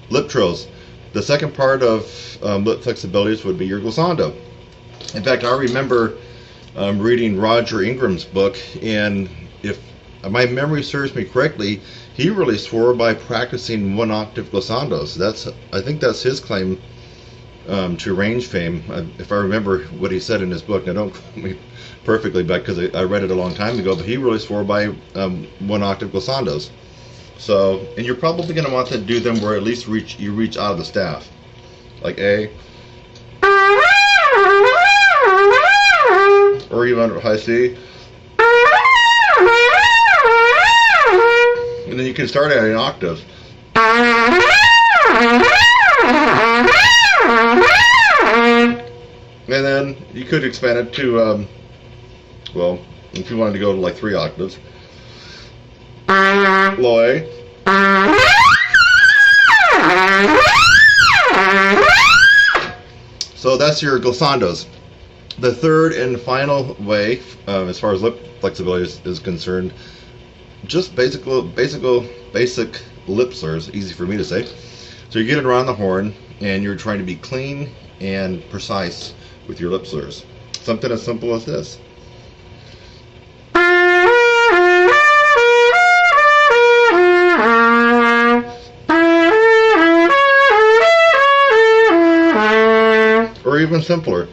lip trills. The second part of lip flexibilities would be your glissando. In fact, I remember reading Roger Ingram's book, and if my memory serves me correctly, he really swore by practicing 1-octave glissandos. I think that's his claim to range fame, if I remember what he said in his book. Now, don't quote me perfectly back because I read it a long time ago, but he really swore by 1-octave glissandos. So, and you're probably going to want to do them where at least you reach out of the staff, like A, or even high C. And then you can start at an octave. And then you could expand it to, well, if you wanted to go to like 3 octaves. Low A. So that's your glissandos. The third and final way, as far as lip flexibility is concerned, just basic lip slurs, easy for me to say. So you get it around the horn, and you're trying to be clean and precise with your lip slurs. Something as simple as this. Or even simpler.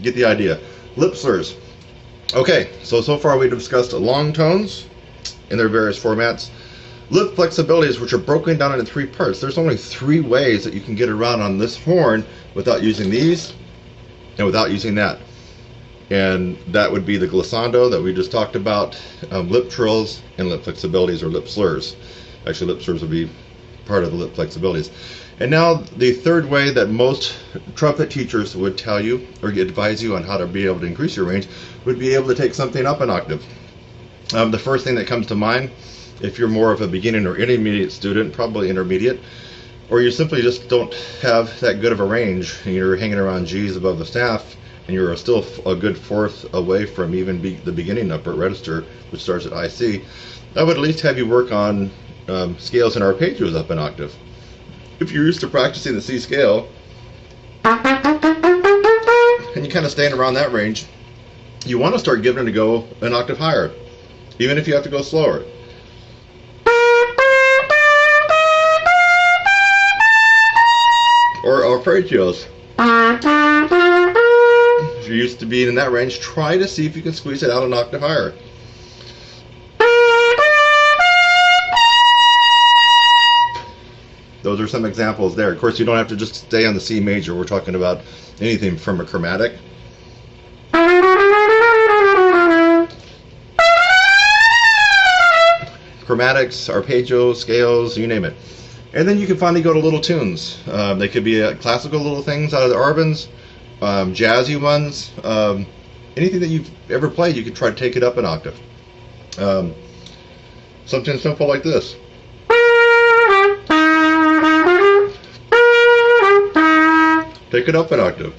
Get the idea. Lip slurs. Okay, so far we've discussed long tones in their various formats. Lip flexibilities, which are broken down into 3 parts. There's only 3 ways that you can get around on this horn without using these and without using that. And that would be the glissando that we just talked about, lip trills, and lip flexibilities or lip slurs. Actually, lip slurs would be part of the lip flexibilities. And now the third way that most trumpet teachers would tell you or advise you on how to be able to increase your range would be able to take something up an octave. The first thing that comes to mind, if you're more of a beginning or intermediate student, probably intermediate, or you simply just don't have that good of a range and you're hanging around G's above the staff, and you're still a good 4th away from even the beginning upper register, which starts at IC, I would at least have you work on scales and arpeggios up an octave. If you're used to practicing the C scale, and you kind of staying around that range, you want to start giving it a go an octave higher, even if you have to go slower. Or arpeggios. If you're used to being in that range, try to see if you can squeeze it out an octave higher. Those are some examples there. Of course, you don't have to just stay on the C major. We're talking about anything from a chromatic. Chromatics, arpeggios, scales, you name it. And then you can finally go to little tunes. They could be classical little things out of the Arbans, jazzy ones, anything that you've ever played, you could try to take it up an octave. Something simple like this. Take it up an octave.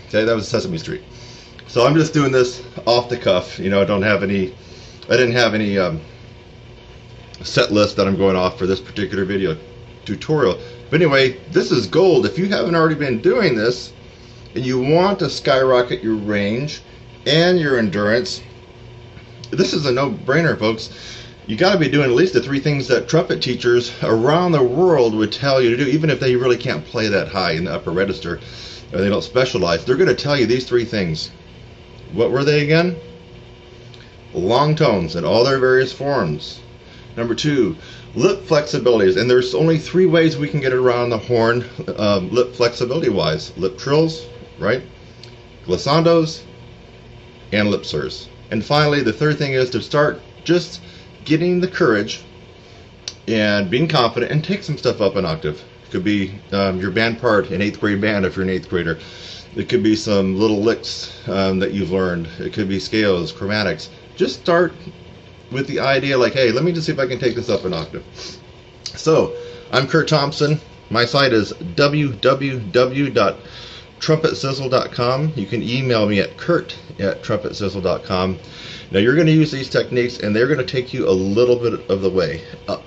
Okay, that was Sesame Street. So I'm just doing this off the cuff. You know, I didn't have any set list that I'm going off for this particular video tutorial. But anyway, this is gold. If you haven't already been doing this and you want to skyrocket your range and your endurance, this is a no-brainer, folks. You got to be doing at least the 3 things that trumpet teachers around the world would tell you to do, even if they really can't play that high in the upper register or they don't specialize. They're going to tell you these 3 things. What were they again? Long tones in all their various forms. Number 2, lip flexibilities. And there's only 3 ways we can get around the horn lip flexibility wise. Lip trills, right? Glissandos, and lip slurs. And finally, the third thing is to start just getting the courage and being confident and take some stuff up an octave. It could be your band part in 8th grade band if you're an 8th grader. It could be some little licks that you've learned. It could be scales, chromatics. Just start with the idea like, hey, let me just see if I can take this up an octave. So, I'm Kurt Thompson. My site is www.trumpetsizzle.com. You can email me at kurt@trumpetsizzle.com. Now, you're going to use these techniques, and they're going to take you a little bit of the way up.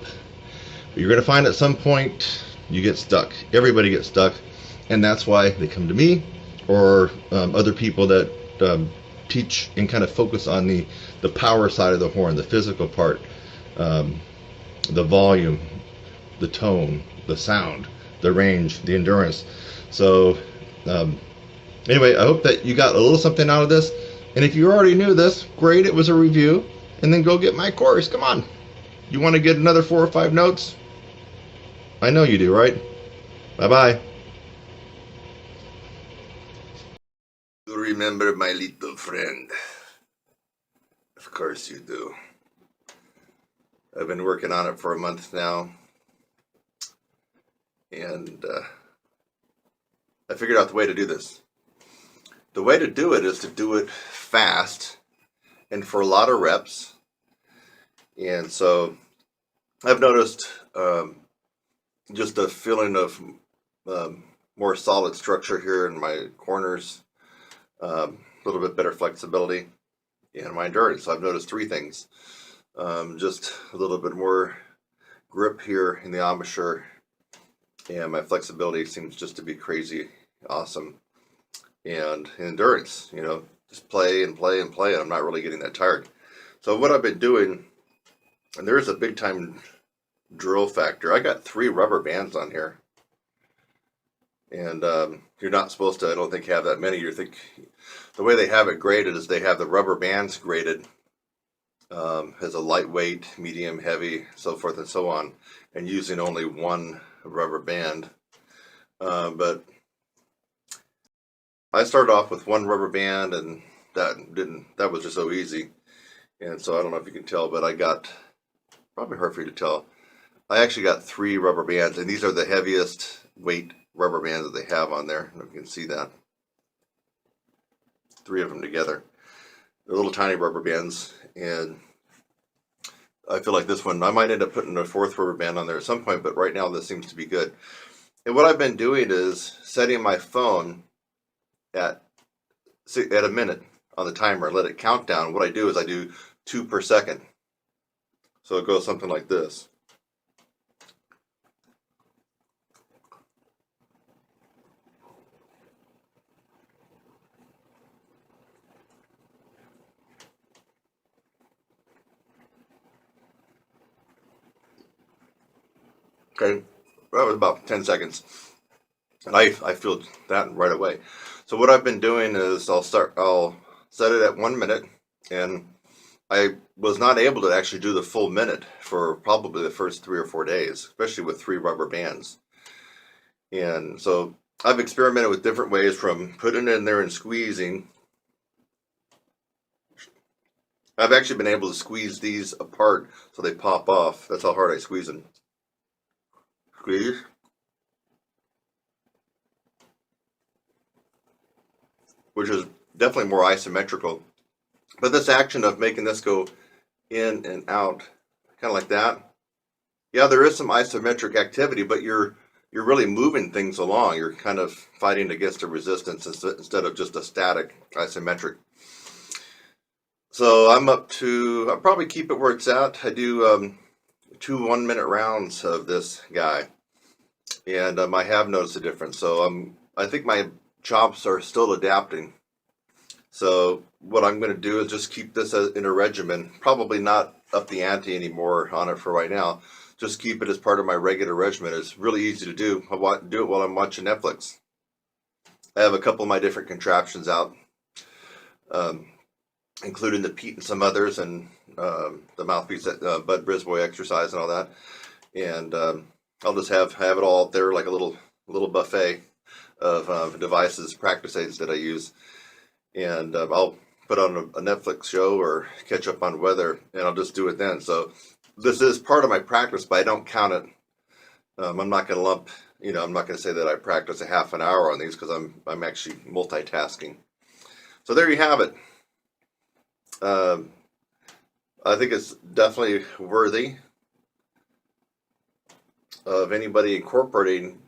But you're going to find at some point you get stuck. Everybody gets stuck, and that's why they come to me or other people that teach and kind of focus on the power side of the horn, the physical part, the volume, the tone, the sound, the range, the endurance. So anyway, I hope that you got a little something out of this. And if you already knew this, great, it was a review. And then go get my course. Come on. You want to get another 4 or 5 notes? I know you do, right? Bye-bye. You remember my little friend. Of course you do. I've been working on it for a month now. And I figured out the way to do this. The way to do it is to do it fast and for a lot of reps. And so I've noticed just a feeling of more solid structure here in my corners, a little bit better flexibility, and my endurance. So I've noticed 3 things. Just a little bit more grip here in the embouchure, and my flexibility seems just to be crazy awesome. And endurance, you know, just play and play and play, and I'm not really getting that tired. So what I've been doing, and there's a big time drill factor. I got 3 rubber bands on here. And you're not supposed to, I don't think, have that many. You think the way they have it graded is they have the rubber bands graded as a lightweight, medium, heavy, so forth and so on, and using only 1 rubber band. But I started off with 1 rubber band, and that was just so easy. And so I don't know if you can tell, but I got, probably hard for you to tell, I actually got 3 rubber bands, and these are the heaviest weight rubber bands that they have on there. I don't know if you can see that. 3 of them together. They're little tiny rubber bands, and I feel like this one, I might end up putting a 4th rubber band on there at some point, but right now this seems to be good. And what I've been doing is setting my phone at a minute on the timer, let it count down. What I do is I do 2 per second. So it goes something like this. Okay, that was about 10 seconds. And I feel that right away. So what I've been doing is I'll set it at 1 minute, and I was not able to actually do the full minute for probably the first 3 or 4 days, especially with 3 rubber bands. And so I've experimented with different ways, from putting it in there and squeezing. I've actually been able to squeeze these apart so they pop off. That's how hard I squeeze them. Squeeze. Which is definitely more isometrical. But this action of making this go in and out, kind of like that, yeah, there is some isometric activity, but you're really moving things along. You're kind of fighting against a resistance instead of just a static isometric. So I'll probably keep it where it's at. I do 2 1-minute rounds of this guy, and I have noticed a difference. So I think my chops are still adapting. So what I'm going to do is just keep this in a regimen, probably not up the ante anymore on it for right now. Just keep it as part of my regular regimen. It's really easy to do. I do it while I'm watching Netflix. I have a couple of my different contraptions out. including the Pete and some others, and the mouthpiece that Bud Brisboy exercise and all that. And I'll just have it all out there like a little buffet of devices, practice aids that I use, and I'll put on a Netflix show or catch up on weather, and I'll just do it then. So this is part of my practice, but I don't count it. I'm not going to lump, I'm not going to say that I practice a half an hour on these because I'm actually multitasking. So there you have it. I think it's definitely worthy of anybody incorporating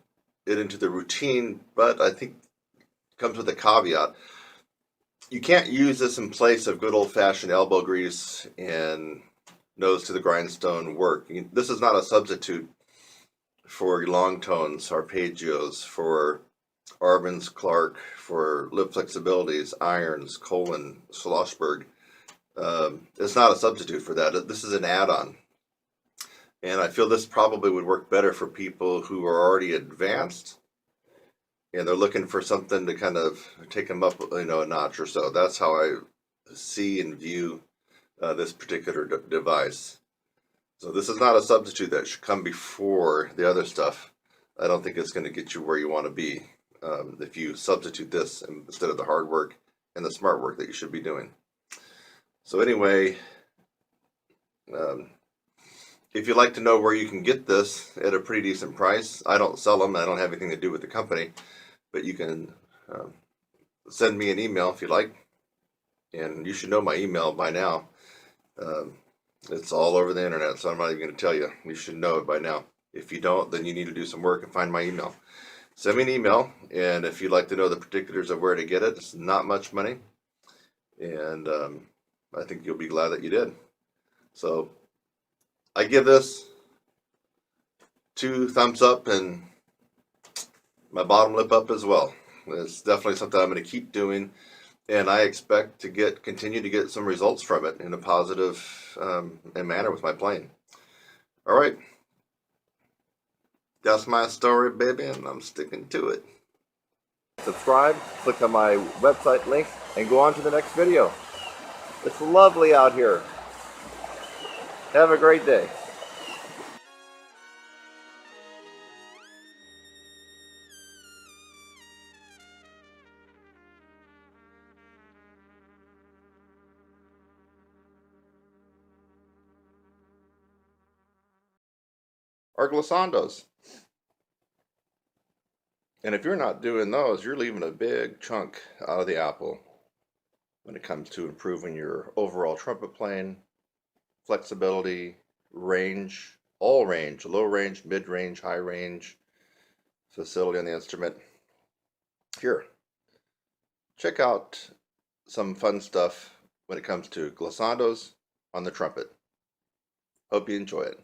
it into the routine, but I think it comes with a caveat. You can't use this in place of good old-fashioned elbow grease and nose to the grindstone work. This is not a substitute for long tones, arpeggios, for Arbenz Clark, for lip flexibilities, irons, Colin, Schlossberg. It's not a substitute for that. This is an add-on. And I feel this probably would work better for people who are already advanced and they're looking for something to kind of take them up, a notch or so. That's how I see and view this particular device. So this is not a substitute that should come before the other stuff. I don't think it's going to get you where you want to be if you substitute this instead of the hard work and the smart work that you should be doing. So anyway, if you'd like to know where you can get this at a pretty decent price, I don't sell them. I don't have anything to do with the company, but you can send me an email if you like, and you should know my email by now. It's all over the internet, so I'm not even going to tell you. You should know it by now. If you don't, then you need to do some work and find my email. Send me an email, and if you'd like to know the particulars of where to get it, it's not much money, and I think you'll be glad that you did. So I give this 2 thumbs up and my bottom lip up as well. It's definitely something I'm going to keep doing, and I expect to continue to get some results from it in a positive manner with my playing. All right, that's my story, baby, and I'm sticking to it. Subscribe, click on my website link, and go on to the next video. It's lovely out here. Have a great day. Or glissandos. And if you're not doing those, you're leaving a big chunk out of the apple when it comes to improving your overall trumpet playing, flexibility, range, all range, low range, mid range, high range, facility on the instrument. Here, check out some fun stuff when it comes to glissandos on the trumpet. Hope you enjoy it.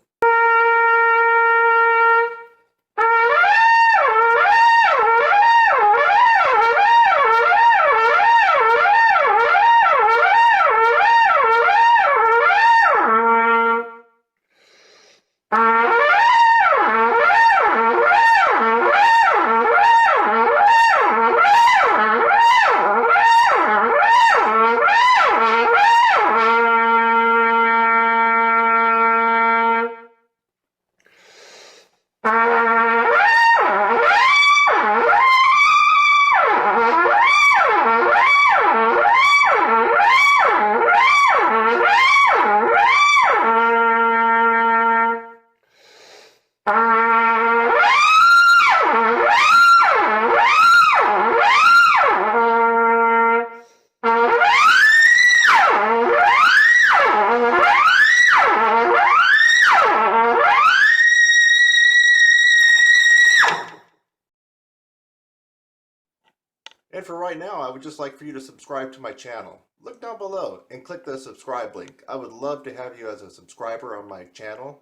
And for right now, I would just like for you to subscribe to my channel. Look down below and click the subscribe link. I would love to have you as a subscriber on my channel.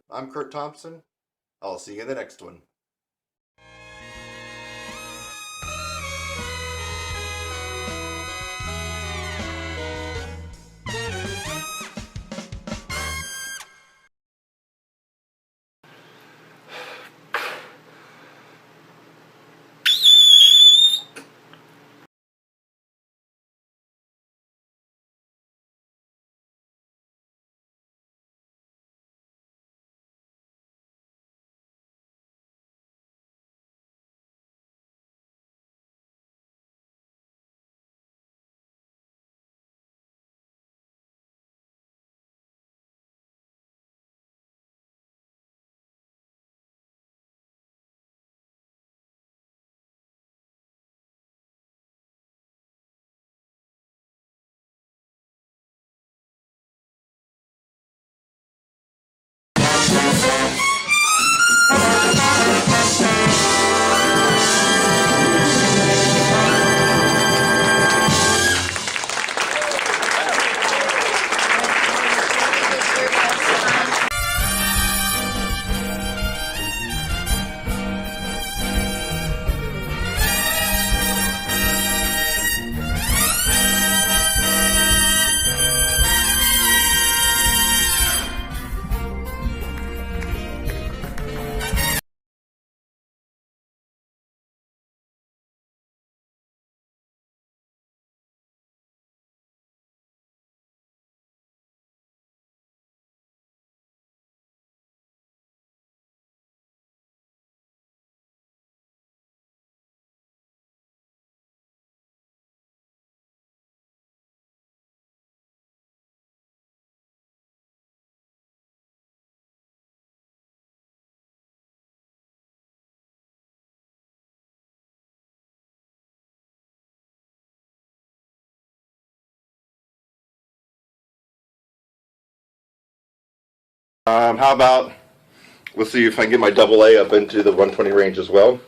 I'm Kurt Thompson. I'll see you in the next one. How about, let's see if I can get my double A up into the 120 range as well.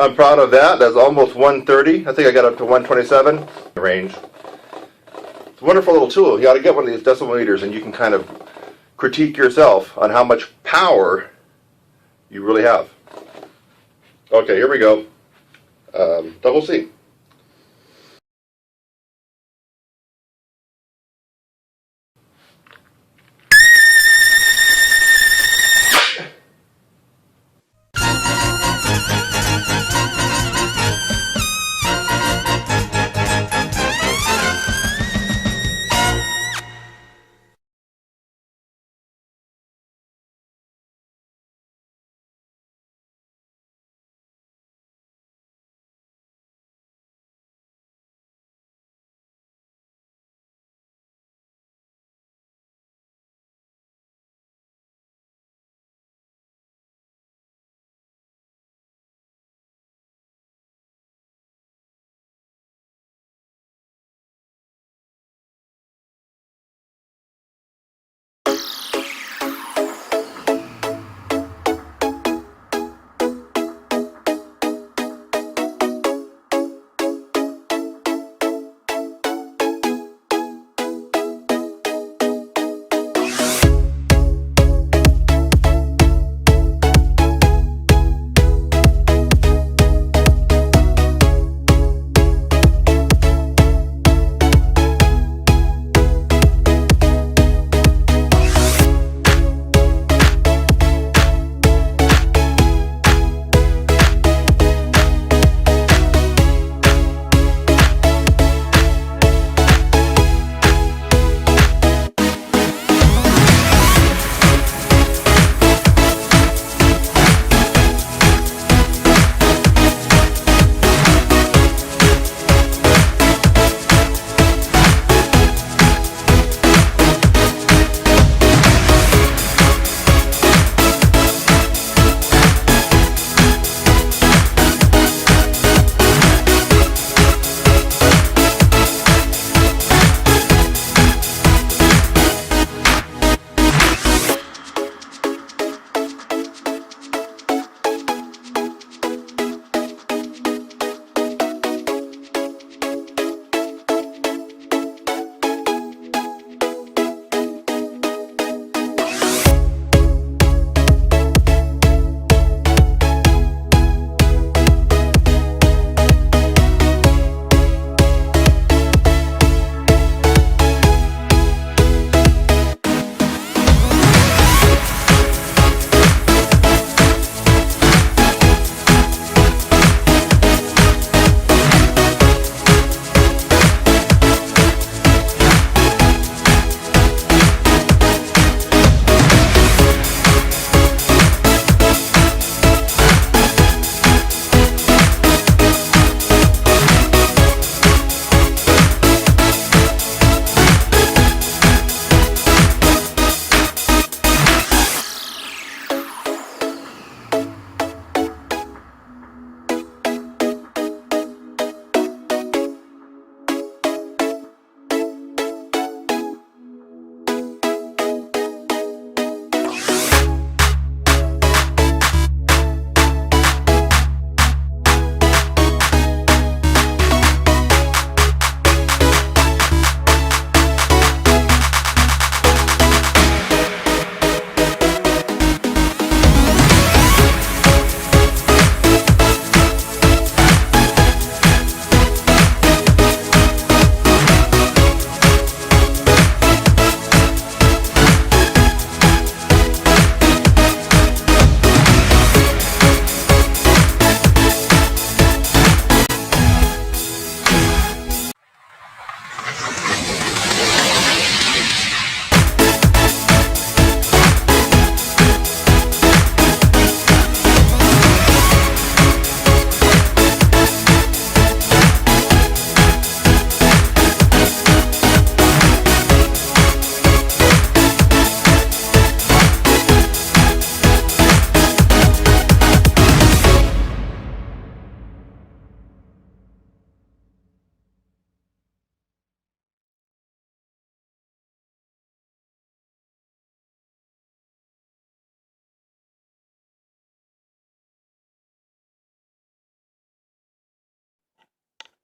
I'm proud of that. That's almost 130. I think I got up to 127 range. It's a wonderful little tool. You ought to get one of these decimal meters and you can kind of critique yourself on how much power you really have. Okay, here we go. Double C.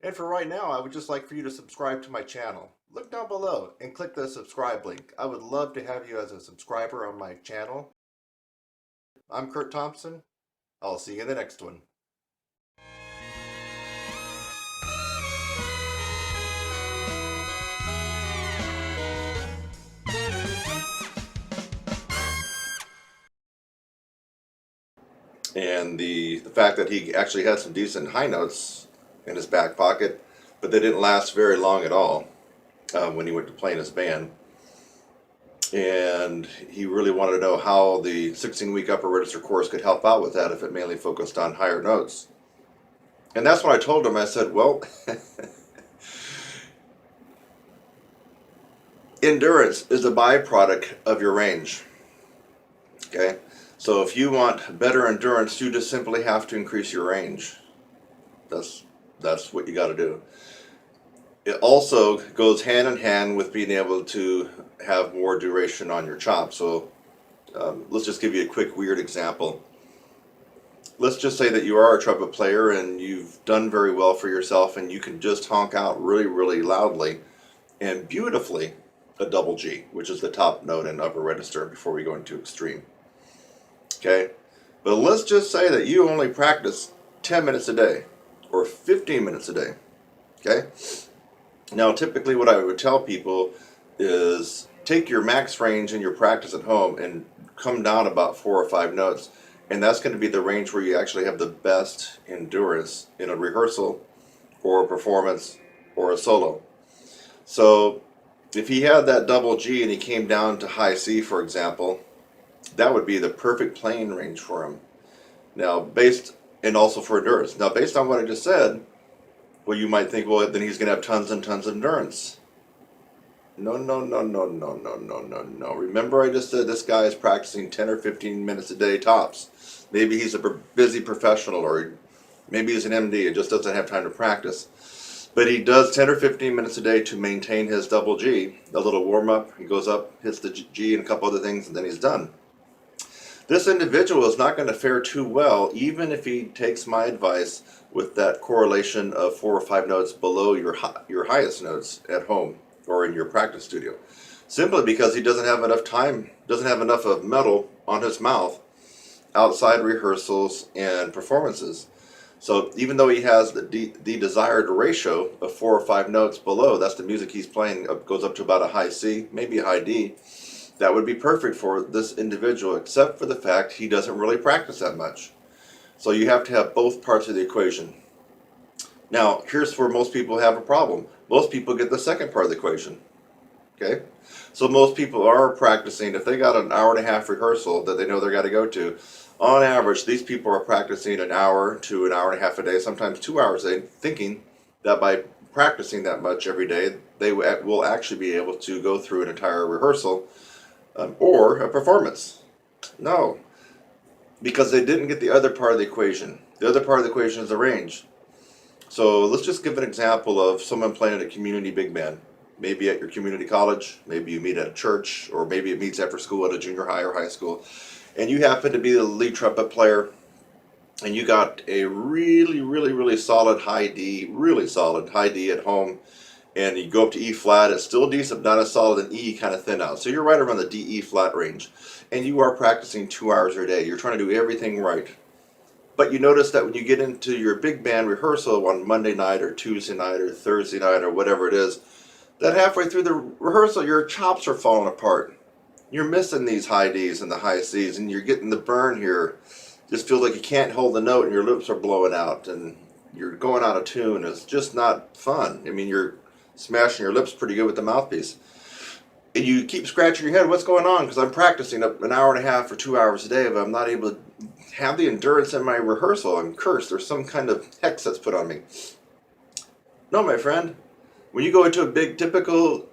And for right now, I would just like for you to subscribe to my channel. Look down below and click the subscribe link. I would love to have you as a subscriber on my channel. I'm Kurt Thompson. I'll see you in the next one. And the fact that he actually had some decent high notes in his back pocket, but they didn't last very long at all when he went to play in his band. And he really wanted to know how the 16-week upper register course could help out with that if it mainly focused on higher notes. And that's what I told him. I said, well, endurance is a byproduct of your range. Okay? So if you want better endurance, you just simply have to increase your range. That's what you got to do. It also goes hand in hand with being able to have more duration on your chop. So let's just give you a quick weird example. Let's just say that you are a trumpet player and you've done very well for yourself and you can just honk out really, really loudly and beautifully a double G, which is the top note in upper register before we go into extreme. Okay, but let's just say that you only practice 10 minutes a day or 15 minutes a day. Okay, now typically what I would tell people is take your max range in your practice at home and come down about 4 or 5 notes, and that's going to be the range where you actually have the best endurance in a rehearsal or a performance or a solo. So if he had that double G and he came down to high C, for example, that would be the perfect playing range for him. Now, and also for endurance. Now, based on what I just said, well, you might think, well, then he's going to have tons and tons of endurance. No, no, no, no, no, no, no, no, no. Remember I just said this guy is practicing 10 or 15 minutes a day tops. Maybe he's a busy professional, or maybe he's an MD and just doesn't have time to practice. But he does 10 or 15 minutes a day to maintain his double G. A little warm-up, he goes up, hits the G and a couple other things, and then he's done. This individual is not going to fare too well, even if he takes my advice with that correlation of 4 or 5 notes below your highest notes at home or in your practice studio. Simply because he doesn't have enough time, doesn't have enough of metal on his mouth outside rehearsals and performances. So even though he has the desired ratio of 4 or 5 notes below, that's the music he's playing, goes up to about a high C, maybe a high D, that would be perfect for this individual, except for the fact he doesn't really practice that much. So you have to have both parts of the equation. Now, here's where most people have a problem. Most people get the second part of the equation. Okay? So most people are practicing, if they got an hour and a half rehearsal that they know they're got to go to, on average, these people are practicing an hour to an hour and a half a day, sometimes 2 hours a day, thinking that by practicing that much every day, they will actually be able to go through an entire rehearsal or a performance. No, because they didn't get the other part of the equation. The other part of the equation is the range. So let's just give an example of someone playing at a community big band. Maybe at your community college, maybe you meet at a church, or maybe it meets after school at a junior high or high school. And you happen to be the lead trumpet player, and you got a really, really, really solid high D, at home, and you go up to E flat, it's still decent, not as solid, and E kind of thin out. So you're right around the D, E flat range, and you are practicing 2 hours a day. You're trying to do everything right. But you notice that when you get into your big band rehearsal on Monday night or Tuesday night or Thursday night or whatever it is, that halfway through the rehearsal, your chops are falling apart. You're missing these high Ds and the high Cs, and you're getting the burn here. Just feels like you can't hold the note and your lips are blowing out and you're going out of tune. It's just not fun. I mean, you're smashing your lips pretty good with the mouthpiece. And you keep scratching your head, what's going on? Because I'm practicing an hour and a half or 2 hours a day, but I'm not able to have the endurance in my rehearsal. I'm cursed. There's some kind of hex that's put on me. No, my friend. When you go into a big, typical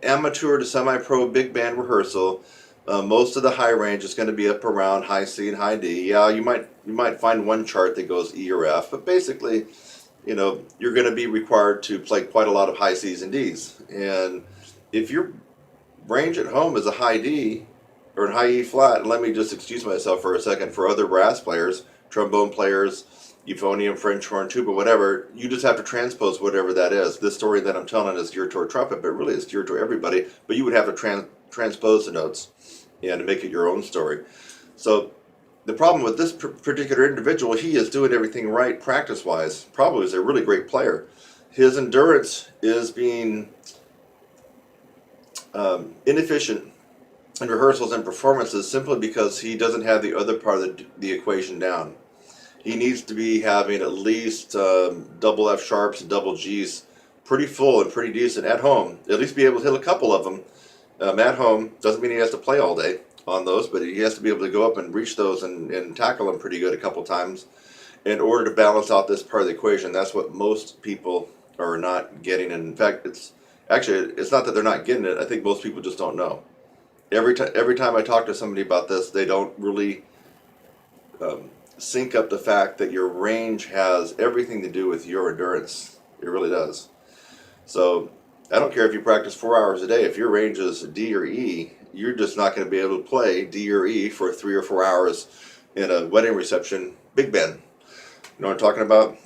amateur to semi-pro big band rehearsal, most of the high range is going to be up around high C and high D. Yeah, you might find one chart that goes E or F, but basically, you know, you're going to be required to play quite a lot of high C's and D's. And if your range at home is a high D or a high E flat, and let me just excuse myself for a second for other brass players, trombone players, euphonium, French horn, tuba, whatever. You just have to transpose whatever that is. This story that I'm telling is geared toward trumpet, but really it's geared to everybody. But you would have to transpose the notes and make it your own story. So the problem with this particular individual, he is doing everything right practice-wise. Probably is a really great player. His endurance is being inefficient in rehearsals and performances simply because he doesn't have the other part of the equation down. He needs to be having at least double F sharps and double Gs pretty full and pretty decent at home. At least be able to hit a couple of them at home. Doesn't mean he has to play all day on those, but he has to be able to go up and reach those and tackle them pretty good a couple times in order to balance out this part of the equation. That's what most people are not getting. And in fact, it's not that they're not getting it. I think most people just don't know. Every time I talk to somebody about this, they don't really sync up the fact that your range has everything to do with your endurance. It really does. So I don't care if you practice 4 hours a day. If your range is D or E, you're just not going to be able to play D or E for 3 or 4 hours in a wedding reception big band. You know what I'm talking about?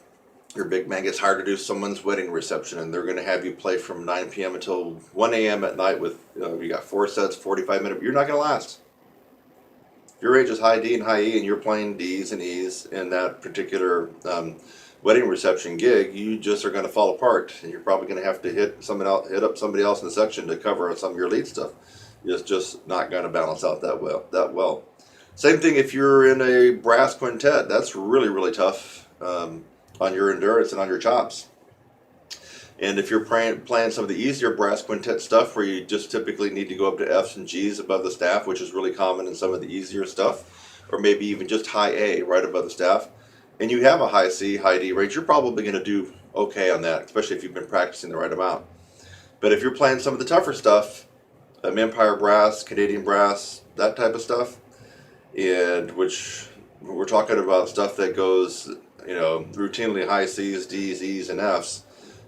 Your big band gets hired to do someone's wedding reception, and they're going to have you play from 9 p.m. until 1 a.m. at night with, you got 4 sets, 45 minutes. You're not going to last. Your range is high D and high E, and you're playing Ds and Es in that particular wedding reception gig, you just are going to fall apart, and you're probably going to have to hit up somebody else in the section to cover some of your lead stuff. It's just not going to balance out that well. Same thing if you're in a brass quintet. That's really, really tough on your endurance and on your chops. And if you're playing some of the easier brass quintet stuff where you just typically need to go up to Fs and Gs above the staff, which is really common in some of the easier stuff, or maybe even just high A right above the staff, and you have a high C, high D range, you're probably going to do okay on that, especially if you've been practicing the right amount. But if you're playing some of the tougher stuff, Empire brass, Canadian brass, that type of stuff, and which we're talking about stuff that goes, routinely high Cs, Ds, Es, and Fs,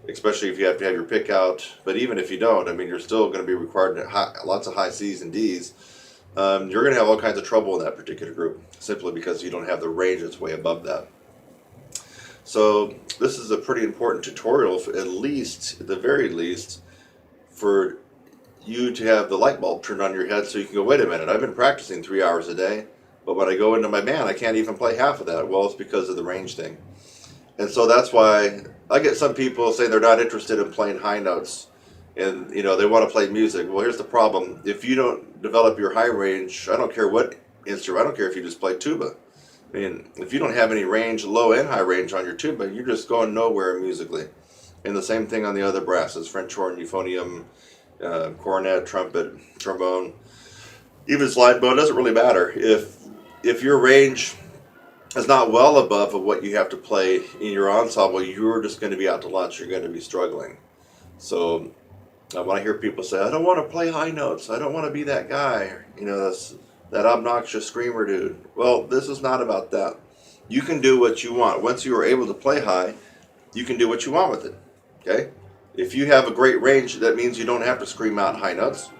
especially if you have to have your pick out. But even if you don't, you're still going to be required to lots of high Cs and Ds. You're going to have all kinds of trouble in that particular group simply because you don't have the range that's way above that. So this is a pretty important tutorial, at the very least, for you to have the light bulb turned on your head so you can go, wait a minute, I've been practicing 3 hours a day, but when I go into my band, I can't even play half of that. Well, it's because of the range thing. And so that's why I get some people saying they're not interested in playing high notes, and they want to play music. Well, here's the problem: if you don't develop your high range, I don't care what instrument, I don't care if you just play tuba. If you don't have any range, low and high range on your tuba, you're just going nowhere musically. And the same thing on the other brasses: French horn, euphonium, cornet, trumpet, trombone, even slide bow. It doesn't really matter if your range is not well above of what you have to play in your ensemble. You're just going to be out to lunch. You're going to be struggling. So when I hear people say, I don't want to play high notes, I don't want to be that guy, that obnoxious screamer dude. Well, this is not about that. You can do what you want. Once you are able to play high, you can do what you want with it. Okay? If you have a great range, that means you don't have to scream out high notes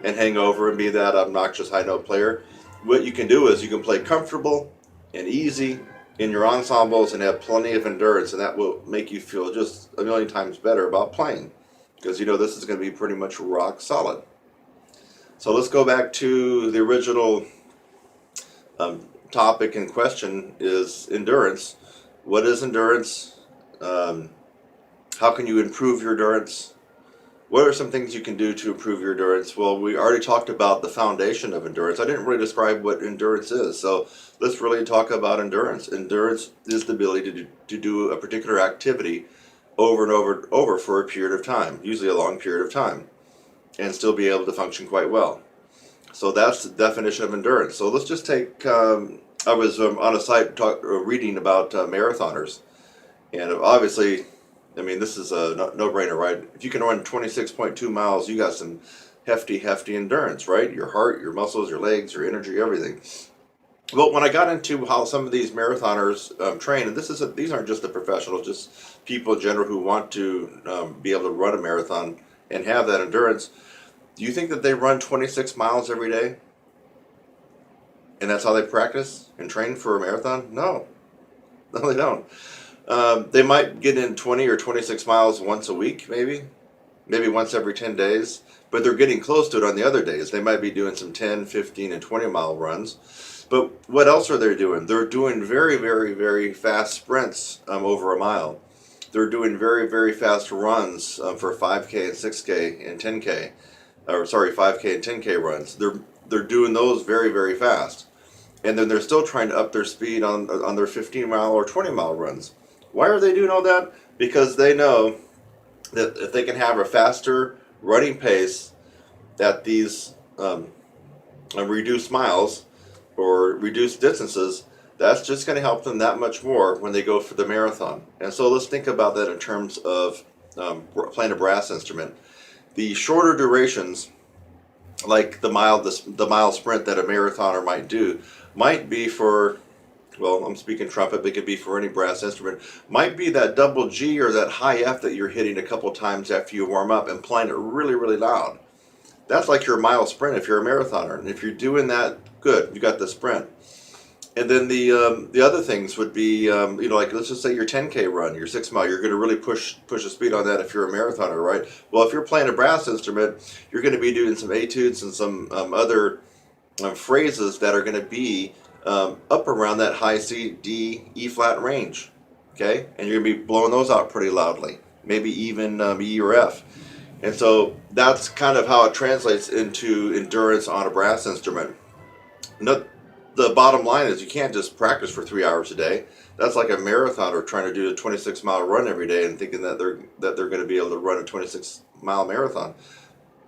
and hang over and be that obnoxious high note player. What you can do is you can play comfortable and easy in your ensembles and have plenty of endurance, and that will make you feel just a million times better about playing, because this is going to be pretty much rock solid. So let's go back to the original topic in question, is endurance. What is endurance? How can you improve your endurance? What are some things you can do to improve your endurance? Well, we already talked about the foundation of endurance. I didn't really describe what endurance is, so let's really talk about endurance. Endurance is the ability to do a particular activity over and over for a period of time, usually a long period of time, and still be able to function quite well. So that's the definition of endurance. So let's just take, I was on a site reading about marathoners, and obviously, this is a no-brainer, right? If you can run 26.2 miles, you got some hefty endurance, right? Your heart, your muscles, your legs, your energy, everything. Well, when I got into how some of these marathoners train, and these aren't just the professionals, just people in general who want to be able to run a marathon and have that endurance, do you think that they run 26 miles every day? And that's how they practice and train for a marathon? No. No, they don't. They might get in 20 or 26 miles once a week, maybe once every 10 days, but they're getting close to it on the other days. They might be doing some 10, 15, and 20-mile runs. But what else are they doing? They're doing very, very, very fast sprints over a mile. They're doing very, very fast runs for 5K and 6K and 10K, or sorry, 5K and 10K runs. They're doing those very, very fast. And then they're still trying to up their speed on their 15-mile or 20-mile runs. Why are they doing all that? Because they know that if they can have a faster running pace at these reduced miles or reduced distances, that's just going to help them that much more when they go for the marathon. And so let's think about that in terms of playing a brass instrument. The shorter durations, like the mile sprint that a marathoner might do, might be for, well, I'm speaking trumpet, but it could be for any brass instrument, might be that double G or that high F that you're hitting a couple times after you warm up and playing it really, really loud. That's like your mile sprint if you're a marathoner. And if you're doing that, good, you got the sprint. And then the other things would be, like let's just say your 10K run, your 6 mile, you're going to really push the speed on that if you're a marathoner, right? Well, if you're playing a brass instrument, you're going to be doing some etudes and some other phrases that are going to be up around that high C, D, E flat range, okay? And you're going to be blowing those out pretty loudly, maybe even E or F. And so that's kind of how it translates into endurance on a brass instrument. The bottom line is you can't just practice for 3 hours a day. That's like a marathoner trying to do a 26-mile run every day and thinking that they're going to be able to run a 26-mile marathon.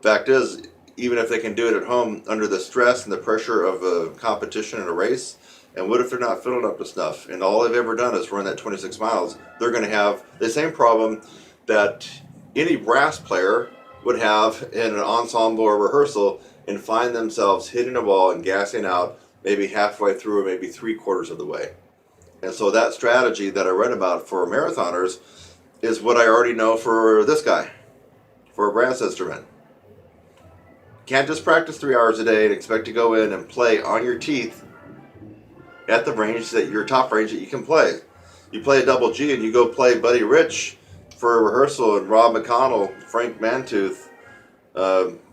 Fact is, even if they can do it at home under the stress and the pressure of a competition and a race, and what if they're not feeling up to snuff and all they've ever done is run that 26 miles, they're going to have the same problem that any brass player would have in an ensemble or rehearsal and find themselves hitting a wall and gassing out maybe halfway through or maybe 3/4 of the way. And so that strategy that I read about for marathoners is what I already know for this guy, for a brass instrument. Can't just practice 3 hours a day and expect to go in and play on your teeth at the range that your top range that you can play. You play a double G and you go play Buddy Rich for a rehearsal and Rob McConnell, Frank Mantooth,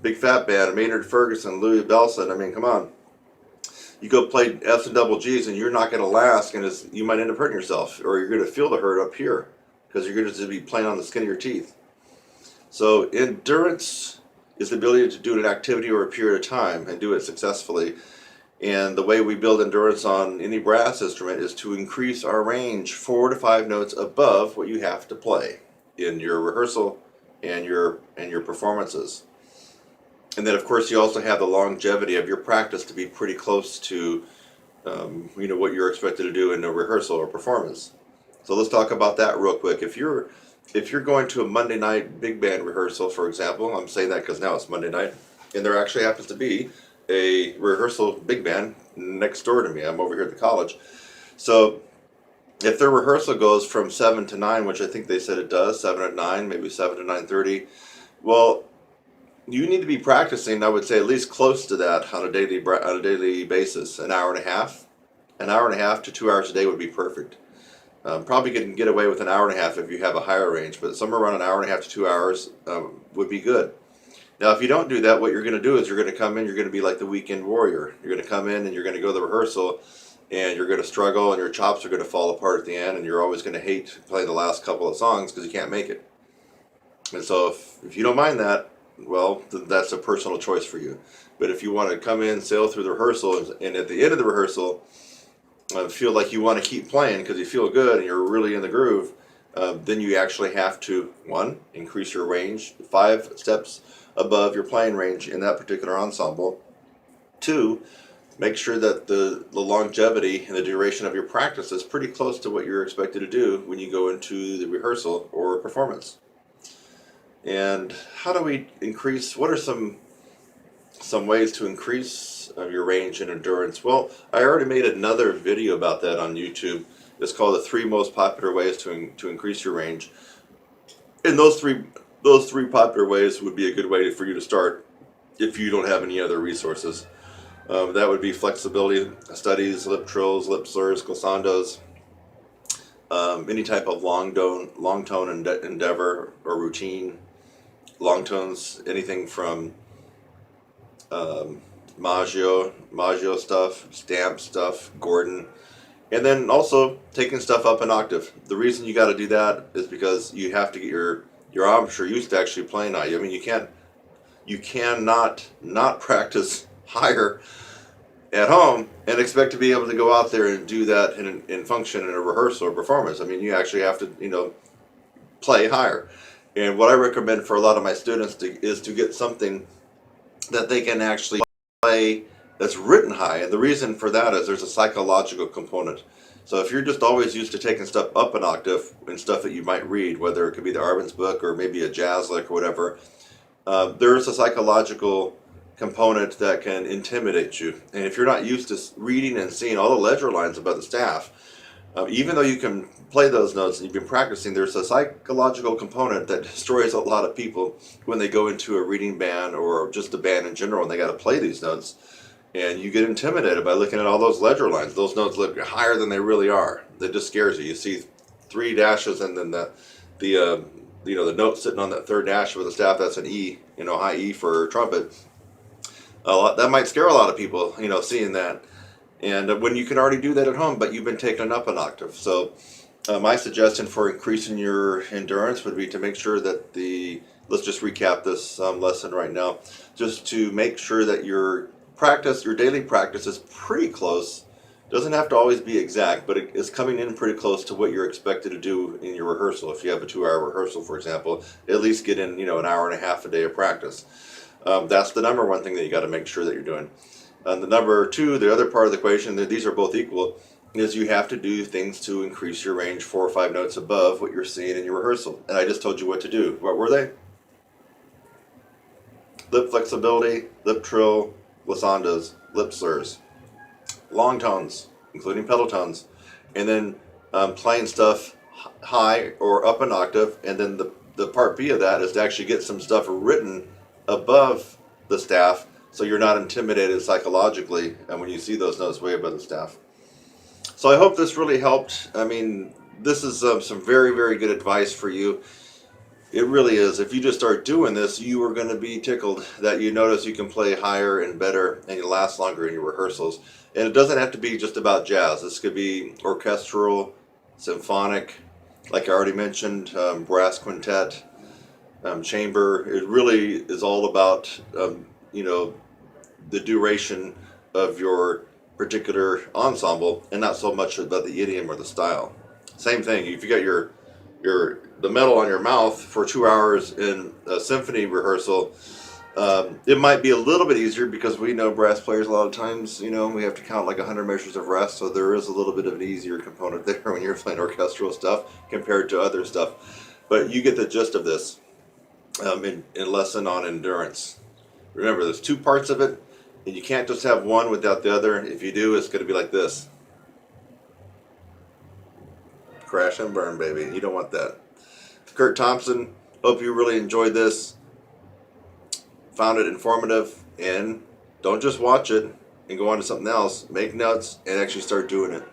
Big Fat Band, Maynard Ferguson, Louis Belson. I mean, come on. You go play F's and double G's and you're not going to last, and you might end up hurting yourself, or you're going to feel the hurt up here because you're going to be playing on the skin of your teeth. So endurance is the ability to do an activity or a period of time and do it successfully. And the way we build endurance on any brass instrument is to increase our range 4 to 5 notes above what you have to play in your rehearsal and your performances. And then, of course, you also have the longevity of your practice to be pretty close to, what you're expected to do in a rehearsal or performance. So let's talk about that real quick. If you're going to a Monday night big band rehearsal, for example, I'm saying that because now it's Monday night, and there actually happens to be a rehearsal big band next door to me. I'm over here at the college. So if their rehearsal goes from 7 to 9, which I think they said it does, 7 to 9, maybe 7 to 9:30, well, you need to be practicing, I would say, at least close to that on a daily basis. An hour and a half to 2 hours a day would be perfect. Probably can get away with an hour and a half if you have a higher range, but somewhere around an hour and a half to 2 hours would be good. Now, if you don't do that, what you're going to do is you're going to come in, you're going to be like the weekend warrior. You're going to come in and you're going to go to the rehearsal and you're going to struggle and your chops are going to fall apart at the end, and you're always going to hate playing the last couple of songs because you can't make it. And so if you don't mind that, well, that's a personal choice for you. But if you want to come in, sail through the rehearsal, and at the end of the rehearsal, feel like you want to keep playing because you feel good and you're really in the groove, then you actually have to, 1, increase your range 5 steps above your playing range in that particular ensemble. 2, make sure that the longevity and the duration of your practice is pretty close to what you're expected to do when you go into the rehearsal or performance. And how do we increase, what are some ways to increase your range and endurance? Well, I already made another video about that on YouTube. It's called the 3 most popular ways to increase your range. And those three popular ways would be a good way for you to start if you don't have any other resources. That would be flexibility studies, lip trills, lip slurs, glissandos, any type of long tone endeavor or routine, long tones, anything from Maggio stuff, stamp stuff, Gordon, and then also taking stuff up an octave. The reason you got to do that is because you have to get your embouchure used to actually playing high. I mean, you cannot not practice higher at home and expect to be able to go out there and do that in function in a rehearsal or performance. I mean, you actually have to play higher. And what I recommend for a lot of my students is to get something that they can actually play that's written high. And the reason for that is there's a psychological component. So if you're just always used to taking stuff up an octave and stuff that you might read, whether it could be the Arben's book or maybe a jazz lick or whatever, there's a psychological component that can intimidate you. And if you're not used to reading and seeing all the ledger lines about the staff, even though you can play those notes and you've been practicing, there's a psychological component that destroys a lot of people when they go into a reading band or just a band in general and they got to play these notes. And you get intimidated by looking at all those ledger lines. Those notes look higher than they really are. That just scares you. You see 3 dashes and then the note sitting on that third dash with the staff, that's an E, high E for trumpet. That might scare a lot of people, seeing that. And when you can already do that at home, but you've been taken up an octave. So my suggestion for increasing your endurance would be to make sure that let's just recap this lesson right now, just to make sure that your daily practice is pretty close. Doesn't have to always be exact, but it is coming in pretty close to what you're expected to do in your rehearsal. If you have a 2-hour rehearsal, for example, at least get in, an hour and a half a day of practice. That's the number one thing that you got to make sure that you're doing. The number 2, the other part of the equation, these are both equal, is you have to do things to increase your range 4 or 5 notes above what you're seeing in your rehearsal. And I just told you what to do. What were they? Lip flexibility, lip trill, glissandas, lip slurs, long tones, including pedal tones, and then playing stuff high or up an octave. And then the part B of that is to actually get some stuff written above the staff, so you're not intimidated psychologically and when you see those notes way above the staff. So I hope this really helped. I mean, this is some very, very good advice for you. It really is. If you just start doing this, you are going to be tickled that you notice you can play higher and better and you last longer in your rehearsals. And it doesn't have to be just about jazz. This could be orchestral, symphonic, like I already mentioned, brass quintet, chamber. It really is all about the duration of your particular ensemble and not so much about the idiom or the style. Same thing, if you got the metal on your mouth for 2 hours in a symphony rehearsal, it might be a little bit easier because we know brass players a lot of times, we have to count like 100 measures of rest, so there is a little bit of an easier component there when you're playing orchestral stuff compared to other stuff. But you get the gist of this in lesson on endurance. Remember, there's 2 parts of it, and you can't just have one without the other. If you do, it's going to be like this. Crash and burn, baby. You don't want that. Kurt Thompson, hope you really enjoyed this. Found it informative, and don't just watch it and go on to something else. Make notes and actually start doing it.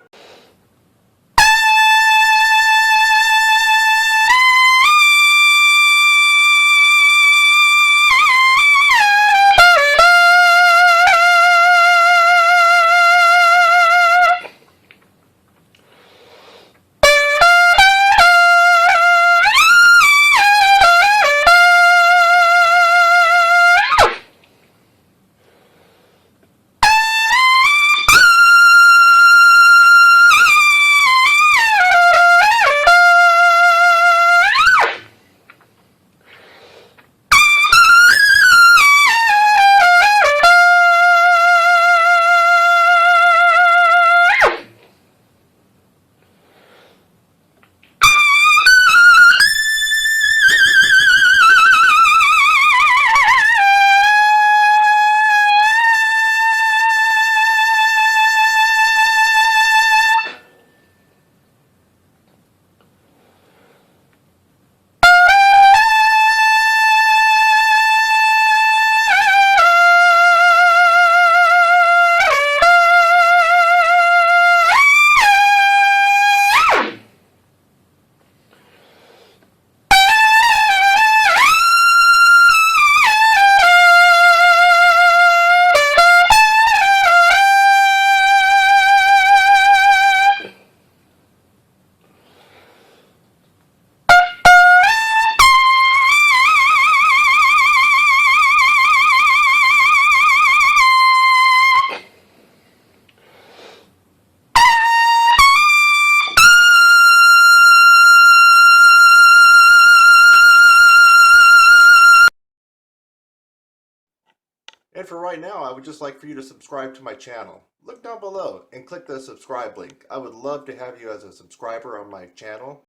for right now, I would just like for you to subscribe to my channel. Look down below and click the subscribe link. I would love to have you as a subscriber on my channel.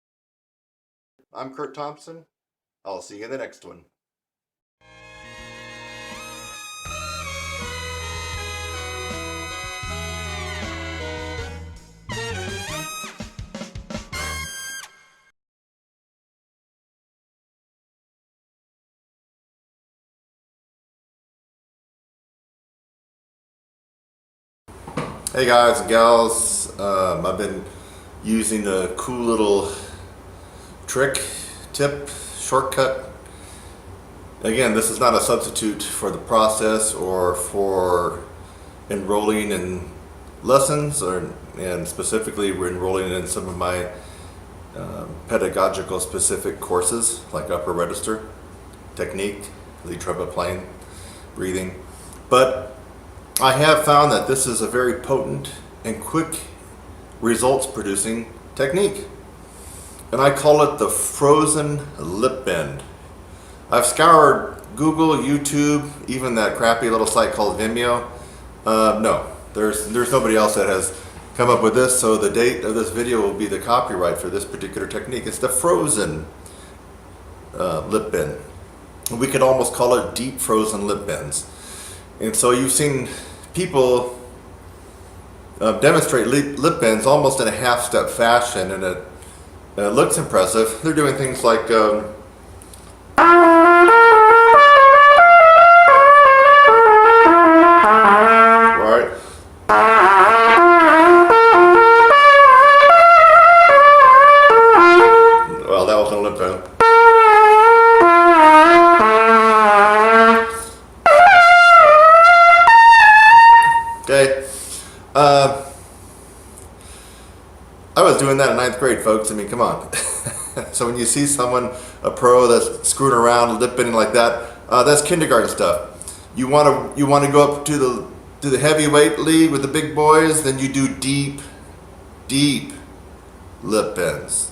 I'm Kurt Thompson. I'll see you in the next one. Hey guys and gals, I've been using a cool little tip, shortcut. Again, this is not a substitute for the process or for enrolling in lessons, and specifically we're enrolling in some of my pedagogical specific courses like upper register, technique, lead trumpet playing, breathing. But I have found that this is a very potent and quick results producing technique. And I call it the frozen lip bend. I've scoured Google, YouTube, even that crappy little site called Vimeo. No, there's nobody else that has come up with this, so the date of this video will be the copyright for this particular technique. It's the frozen lip bend. We could almost call it deep frozen lip bends. And so you've seen people demonstrate lip bends almost in a half-step fashion, and it looks impressive. They're doing things like right. Well, that wasn't a lip bend. Okay. I was doing that in 9th grade, folks. I mean, come on. So when you see someone, a pro that's screwing around, lip bending like that, that's kindergarten stuff. You want to go up to the heavyweight league with the big boys, then you do deep lip bends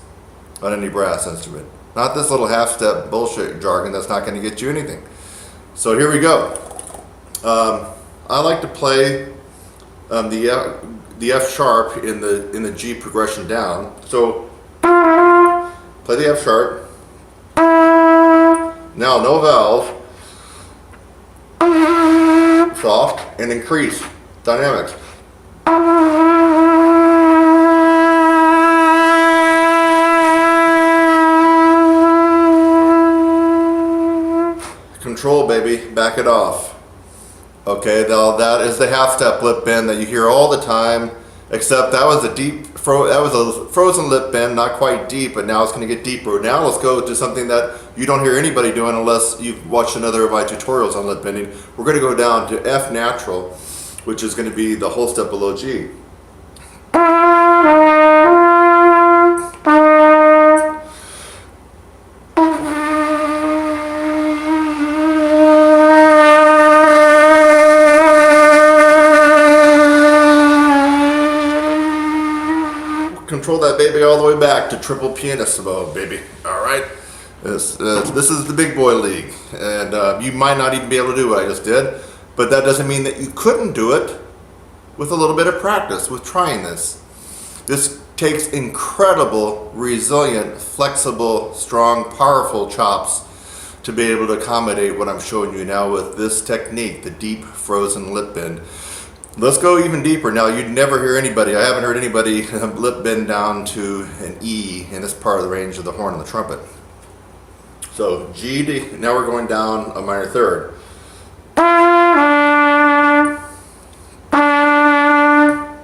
on any brass instrument. Not this little half-step bullshit jargon that's not going to get you anything. So here we go. I like to play the F sharp in the G progression down. So play the F sharp. Now no valve. Soft and increase dynamics. Control, baby, back it off. Okay, now that is the half-step lip bend that you hear all the time, except that was a frozen lip bend, not quite deep, but now it's going to get deeper. Now let's go to something that you don't hear anybody doing unless you've watched another of my tutorials on lip bending. We're going to go down to F natural, which is going to be the whole step below G. Control that baby all the way back to triple pianissimo, baby. All right, this is the big boy league, and you might not even be able to do what I just did, but that doesn't mean that you couldn't do it with a little bit of practice with trying this. This takes incredible, resilient, flexible, strong, powerful chops to be able to accommodate what I'm showing you now with this technique, the deep frozen lip bend. Let's go even deeper. Now, you'd never hear anybody, I haven't heard anybody lip bend down to an E in this part of the range of the horn of the trumpet. So G to, now we're going down a minor third.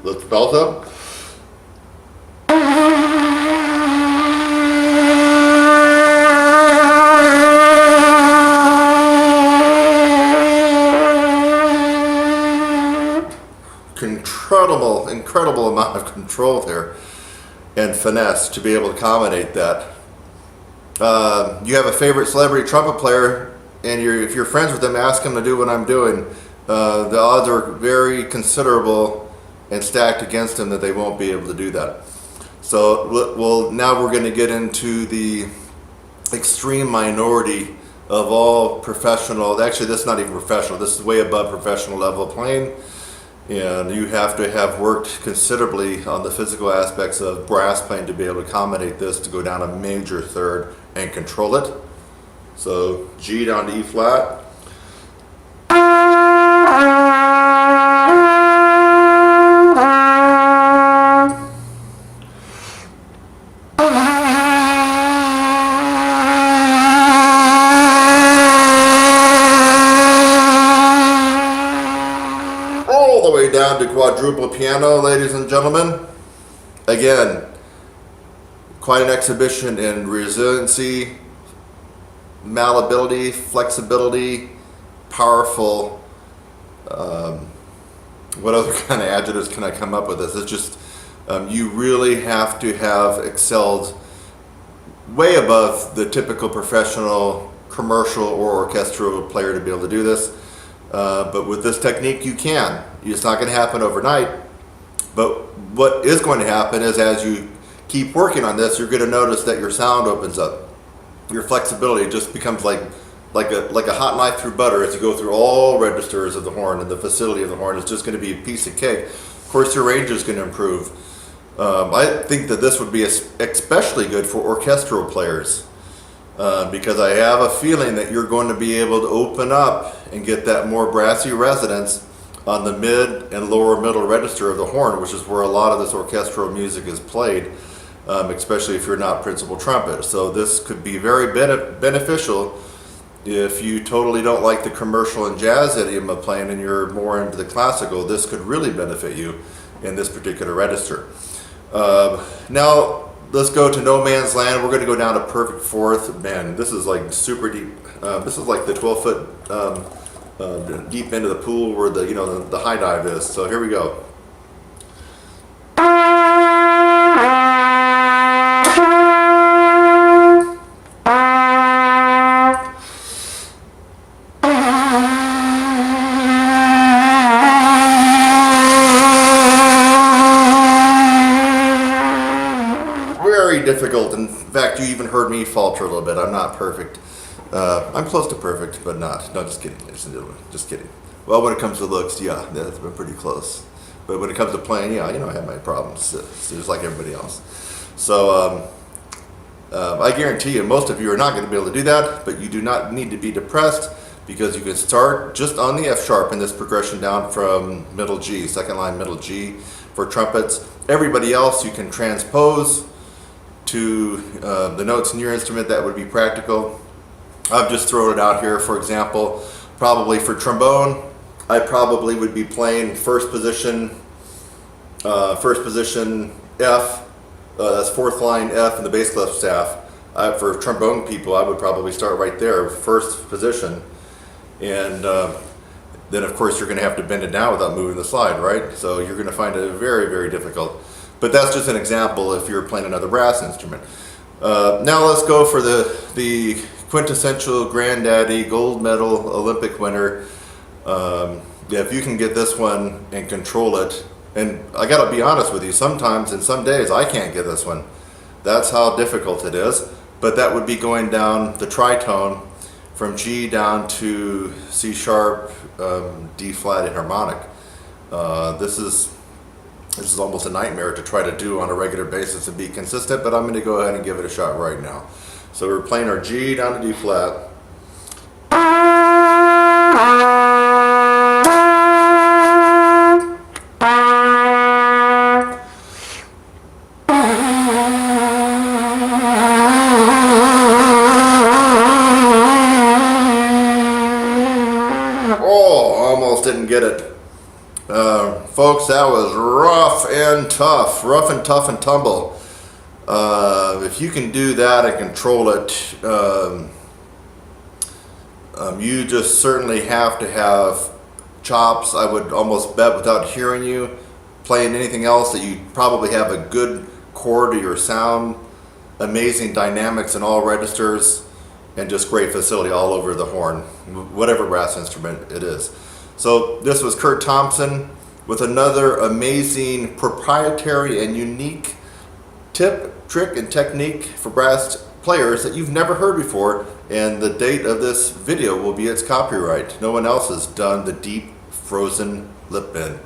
Lift the belt up. Incredible amount of control there and finesse to be able to accommodate that. You have a favorite celebrity trumpet player, and if you're friends with them, ask them to do what I'm doing. The odds are very considerable and stacked against them that they won't be able to do that. So now we're going to get into the extreme minority of all professional. Actually, this is not even professional. This is way above professional level playing. And you have to have worked considerably on the physical aspects of brass playing to be able to accommodate this to go down a major third and control it. So G down to E flat. All the way down to quadruple piano, ladies and gentlemen. Again, quite an exhibition in resiliency, malleability, flexibility, powerful. What other kind of adjectives can I come up with this? It's just, you really have to have excelled way above the typical professional, commercial, or orchestral player to be able to do this. But with this technique, you can. It's not going to happen overnight. But what is going to happen is as you keep working on this, you're going to notice that your sound opens up. Your flexibility just becomes like a hot knife through butter as you go through all registers of the horn, and the facility of the horn is just going to be a piece of cake. Of course, your range is going to improve. I think that this would be especially good for orchestral players because I have a feeling that you're going to be able to open up and get that more brassy resonance on the mid and lower middle register of the horn, which is where a lot of this orchestral music is played, especially if you're not principal trumpet. So this could be very beneficial if you totally don't like the commercial and jazz idiom of playing and you're more into the classical. This could really benefit you in this particular register. Now let's go to no man's land. We're going to go down to perfect fourth. Man, this is like super deep. This is like the 12-foot deep end of the pool where the high dive is. So here we go. Very difficult. In fact, you even heard me falter a little bit. I'm not perfect. I'm close to perfect, but not. No, just kidding. Just kidding. Well, when it comes to looks, yeah, that's been pretty close. But when it comes to playing, yeah, I have my problems, just like everybody else. So I guarantee you, most of you are not going to be able to do that, but you do not need to be depressed because you can start just on the F sharp in this progression down from middle G, second line middle G for trumpets. Everybody else you can transpose to the notes in your instrument. That would be practical. I've just thrown it out here. For example, probably for trombone, I probably would be playing first position F. That's fourth line F in the bass clef staff. For trombone people, I would probably start right there, first position, and then of course you're going to have to bend it down without moving the slide, right? So you're going to find it very, very difficult. But that's just an example if you're playing another brass instrument. Now let's go for the quintessential granddaddy gold medal Olympic winner. If you can get this one and control it, and I gotta be honest with you, sometimes and some days I can't get this one. That's how difficult it is. But that would be going down the tritone from G down to C sharp, D flat enharmonic. This is almost a nightmare to try to do on a regular basis and be consistent, but I'm going to go ahead and give it a shot right now. So we're playing our G down to D flat. Oh, almost didn't get it. Folks, that was rough and tough and tumble. If you can do that and control it, you just certainly have to have chops. I would almost bet without hearing you playing anything else that you probably have a good core to your sound, amazing dynamics in all registers, and just great facility all over the horn, whatever brass instrument it is. So this was Kurt Thompson with another amazing proprietary and unique tip, trick, and technique for brass players that you've never heard before And the date of this video will be its copyright. No one else has done the deep frozen lip bend.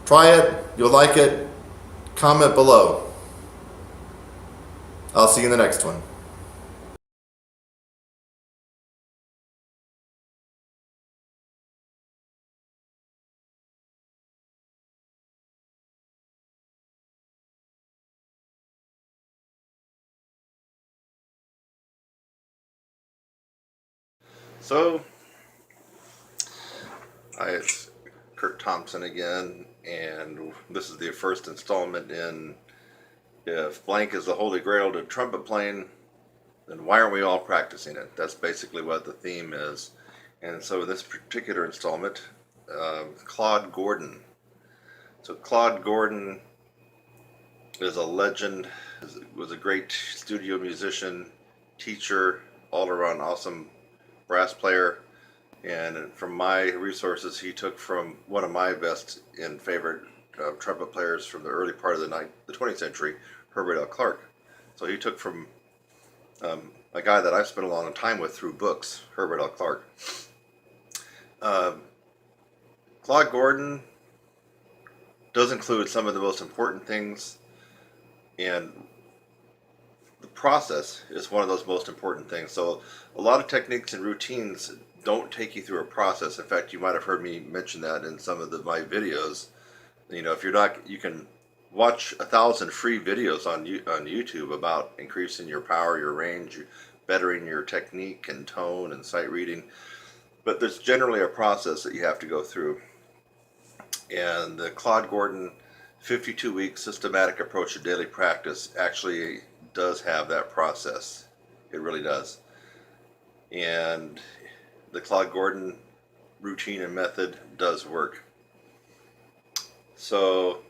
Try it, you'll like it, comment below. I'll see you in the next one. So, hi, it's Kurt Thompson again, and this is the first installment in If Blank is the Holy Grail to Trumpet Playing, then why aren't we all practicing it? That's basically what the theme is. And so this particular installment, Claude Gordon. So Claude Gordon is a legend, was a great studio musician, teacher, all-around awesome brass player. And from my resources, he took from one of my best and favorite trumpet players from the early part of the 20th century, Herbert L. Clark. So he took from a guy that I've spent a long time with through books, Herbert L. Clark. Claude Gordon does include some of the most important things, and the process is one of those most important things. So a lot of techniques and routines don't take you through a process. In fact, you might have heard me mention that in some of my videos. You know, if you're not, you can watch 1,000 free videos on YouTube about increasing your power, your range, bettering your technique and tone and sight reading. But there's generally a process that you have to go through. And the Claude Gordon 52-week systematic approach to daily practice actually does have that process. It really does. And the Claude Gordon routine and method does work. So,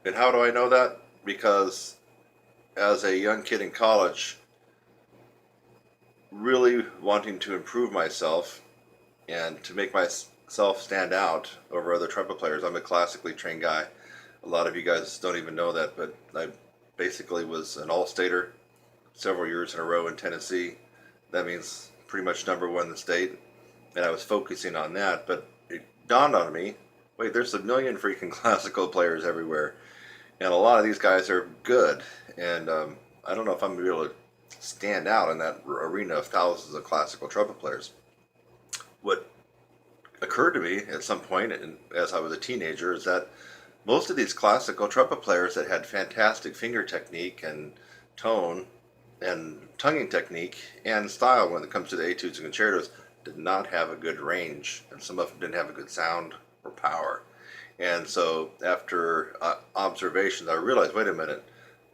and how do I know that? Because as a young kid in college, really wanting to improve myself and to make myself stand out over other trumpet players. I'm a classically trained guy. A lot of you guys don't even know that, but I basically was an all-stater several years in a row in Tennessee. That means pretty much #1 in the state, and I was focusing on that, but it dawned on me, wait, there's a million freaking classical players everywhere, and a lot of these guys are good, and I don't know if I'm going to be able to stand out in that arena of thousands of classical trumpet players. What occurred to me at some point, and as I was a teenager, is that most of these classical trumpet players that had fantastic finger technique and tone and tonguing technique and style when it comes to the etudes and concertos did not have a good range, and some of them didn't have a good sound or power. And so after observations, I realized, wait a minute,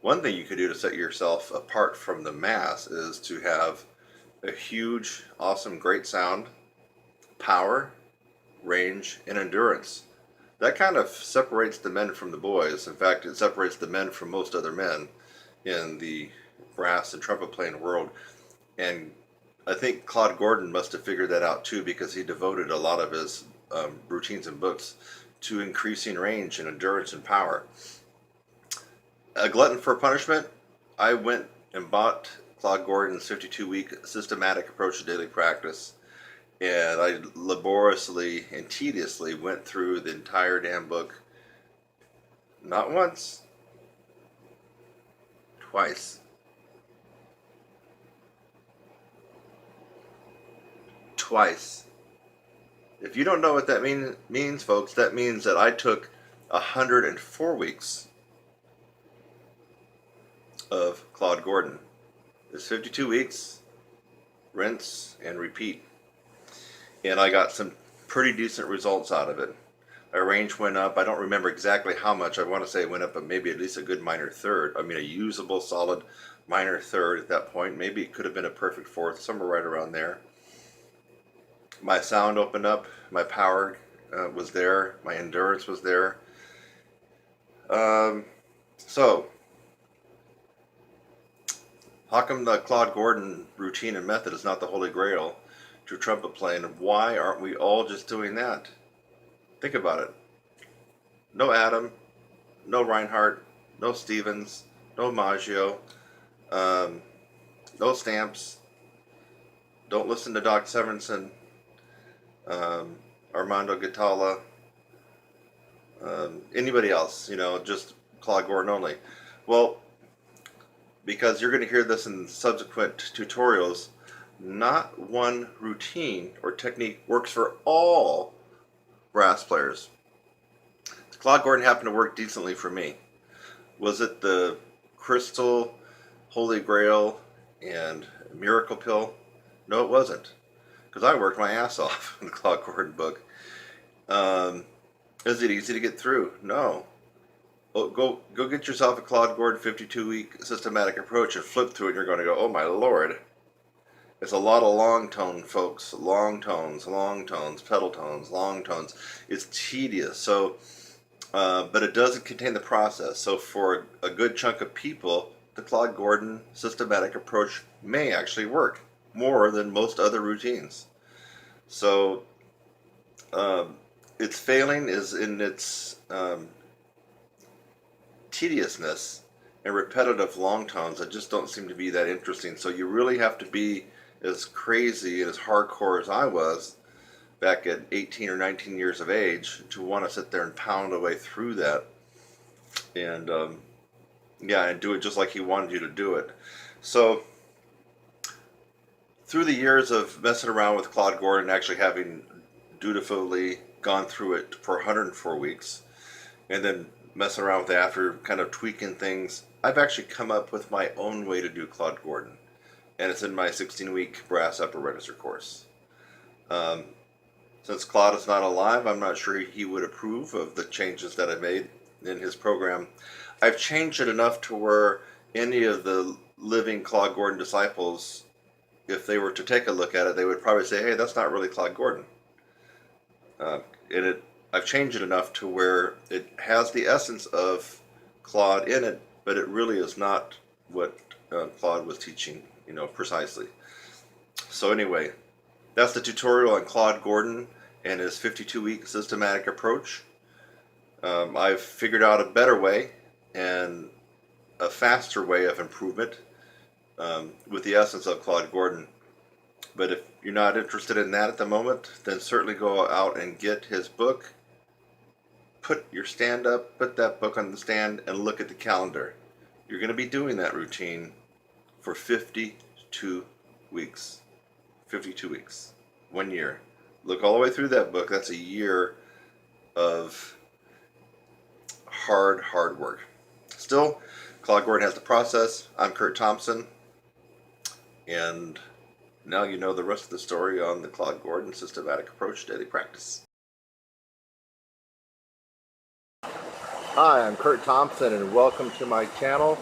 one thing you could do to set yourself apart from the mass is to have a huge, awesome, great sound, power, range, and endurance. That kind of separates the men from the boys. In fact, it separates the men from most other men in the brass and trumpet playing world. And I think Claude Gordon must have figured that out too, because he devoted a lot of his routines and books to increasing range and endurance and power. A glutton for punishment, I went and bought Claude Gordon's 52-week systematic approach to daily practice, and I laboriously and tediously went through the entire damn book, not once, twice. Twice. If you don't know what that means, folks, that means that I took 104 weeks of Claude Gordon. It's 52 weeks, rinse and repeat. And I got some pretty decent results out of it. Our range went up. I don't remember exactly how much. I want to say it went up, but maybe at least a good minor third. I mean, a usable, solid minor third at that point. Maybe it could have been a perfect fourth, somewhere right around there. My sound opened up. My power was there. My endurance was there. So, how come the Claude Gordon routine and method is not the holy grail to trumpet playing? And why aren't we all just doing that? Think about it. No Adam, no Reinhardt, no Stevens, no Maggio. no stamps. Don't listen to Doc Severinsen, Armando Gatala, anybody else, just Claude Gordon only. Well, because you're going to hear this in subsequent tutorials, not one routine or technique works for all brass players. Claude Gordon happened to work decently for me. Was it the Crystal, Holy Grail, and Miracle Pill? No, it wasn't, because I worked my ass off in the Claude Gordon book. Is it easy to get through? No. Oh, go get yourself a Claude Gordon 52-week systematic approach and flip through it, and you're going to go, oh my lord. It's a lot of long tone, folks. Long tones, pedal tones, long tones. It's tedious. So, but it doesn't contain the process. So for a good chunk of people, the Claude Gordon systematic approach may actually work more than most other routines. So, its failing is in its tediousness and repetitive long tones that just don't seem to be that interesting. So you really have to be as crazy and as hardcore as I was back at 18 or 19 years of age to want to sit there and pound away through that and and do it just like he wanted you to do it. So through the years of messing around with Claude Gordon, actually having dutifully gone through it for 104 weeks, and then messing around with it after, kind of tweaking things, I've actually come up with my own way to do Claude Gordon, and it's in my 16-week brass upper register course. Since Claude is not alive, I'm not sure he would approve of the changes that I made in his program. I've changed it enough to where any of the living Claude Gordon disciples, if they were to take a look at it, they would probably say, hey, that's not really Claude Gordon. I've changed it enough to where it has the essence of Claude in it, but it really is not what Claude was teaching, precisely. So anyway, that's the tutorial on Claude Gordon and his 52-week systematic approach. I've figured out a better way and a faster way of improvement with the essence of Claude Gordon. But if you're not interested in that at the moment, then certainly go out and get his book. Put your stand up, put that book on the stand, and look at the calendar. You're going to be doing that routine for 52 weeks. 52 weeks. 1 year. Look all the way through that book. That's a year of hard work. Still, Claude Gordon has the process. I'm Kurt Thompson. And now you know the rest of the story on the Claude Gordon systematic approach daily practice. Hi, I'm Kurt Thompson and welcome to my channel.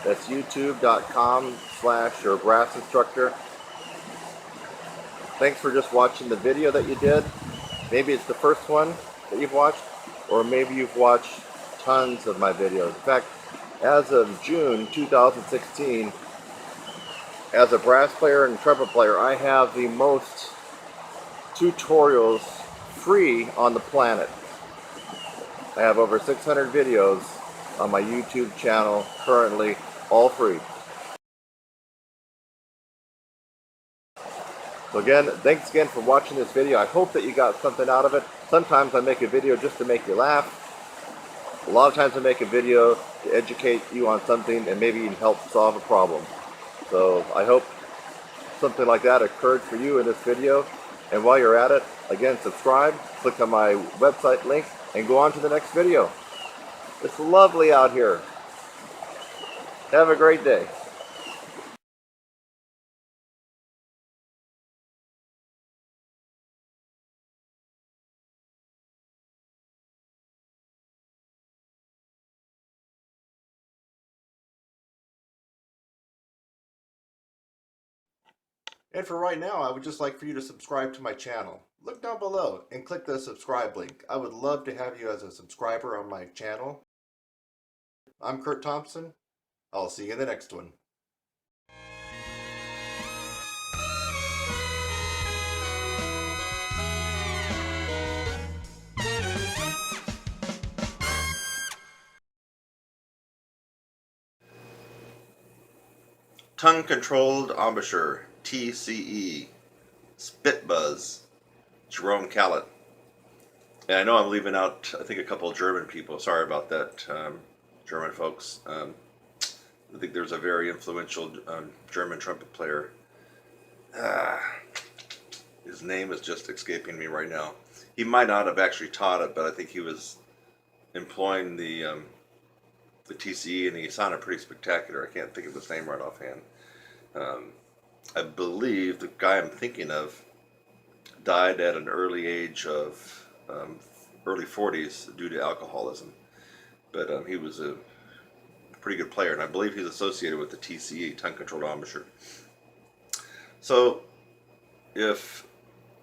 That's youtube.com/your brass instructor. Thanks for just watching the video that you did. Maybe it's the first one that you've watched, or maybe you've watched tons of my videos. In fact, as of June 2016, as a brass player and trumpet player, I have the most tutorials free on the planet. I have over 600 videos on my YouTube channel currently, all free. So again, thanks again for watching this video. I hope that you got something out of it. Sometimes I make a video just to make you laugh. A lot of times I make a video to educate you on something and maybe even help solve a problem. So I hope something like that occurred for you in this video. And while you're at it, again, subscribe, click on my website link, and go on to the next video. It's lovely out here. Have a great day. And for right now, I would just like for you to subscribe to my channel. Look down below and click the subscribe link. I would love to have you as a subscriber on my channel. I'm Kurt Thompson. I'll see you in the next one. tongue-controlled embouchure, TCE, spit buzz, Jerome Callet. And I know I'm leaving out, I think, a couple of German people. Sorry about that, German folks. I think there's a very influential German trumpet player. His name is just escaping me right now. He might not have actually taught it, but I think he was employing the TCE, and he sounded pretty spectacular. I can't think of his name right offhand. I believe the guy I'm thinking of died at an early age of early 40s due to alcoholism. But he was a pretty good player, and I believe he's associated with the TCE, tongue-controlled embouchure. So, if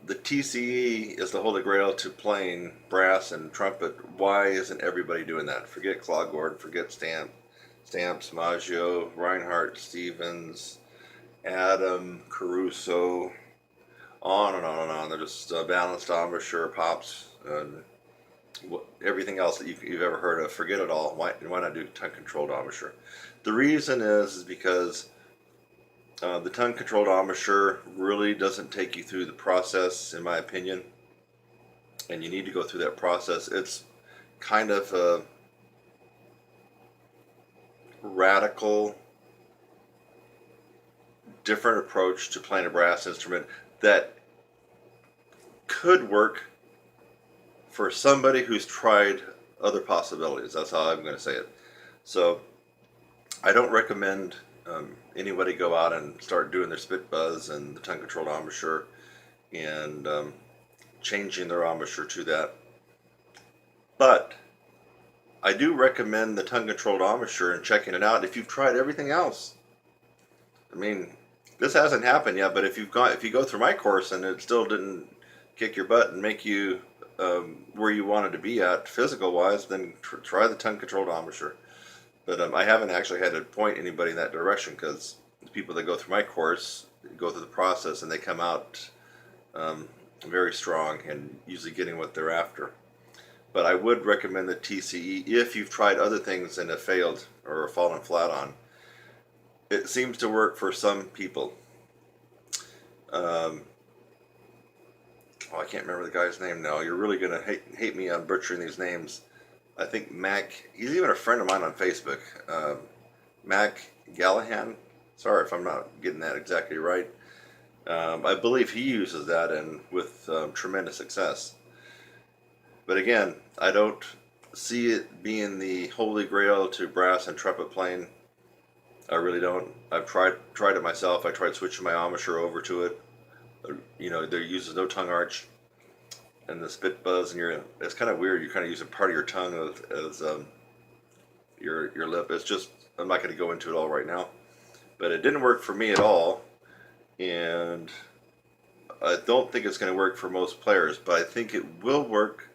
the TCE is the holy grail to playing brass and trumpet, why isn't everybody doing that? Forget Claude Gordon, forget Stamps, Maggio, Reinhardt, Stevens, Adam, Caruso, on and on and on. They're just balanced embouchure, pops, everything else that you've ever heard of. Forget it all. Why not do tongue-controlled embouchure? The reason is because the tongue-controlled embouchure really doesn't take you through the process, in my opinion, and you need to go through that process. It's kind of a radical, different approach to playing a brass instrument that could work for somebody who's tried other possibilities. That's how I'm going to say it. So I don't recommend anybody go out and start doing their spit buzz and the tongue-controlled embouchure and changing their embouchure to that. But I do recommend the tongue-controlled embouchure and checking it out if you've tried everything else. I mean, this hasn't happened yet, but if you go through my course and it still didn't kick your butt and make you where you wanted to be at physical-wise, then try the tongue-controlled embouchure. But I haven't actually had to point anybody in that direction, because the people that go through my course go through the process and they come out very strong and usually getting what they're after. But I would recommend the TCE if you've tried other things and have failed or fallen flat on. It seems to work for some people. I can't remember the guy's name now. You're really going to hate me on butchering these names. I think Mac, he's even a friend of mine on Facebook. Mac Gallahan. Sorry if I'm not getting that exactly right. I believe he uses that, and with tremendous success. But again, I don't see it being the holy grail to brass and trumpet playing. I really don't. I've tried it myself. I tried switching my embouchure over to it. You know, there uses no tongue arch, and the spit buzz, and it's kind of weird. You're kind of using part of your tongue as your lip. It's just, I'm not going to go into it all right now, but it didn't work for me at all, and I don't think it's going to work for most players. But I think it will work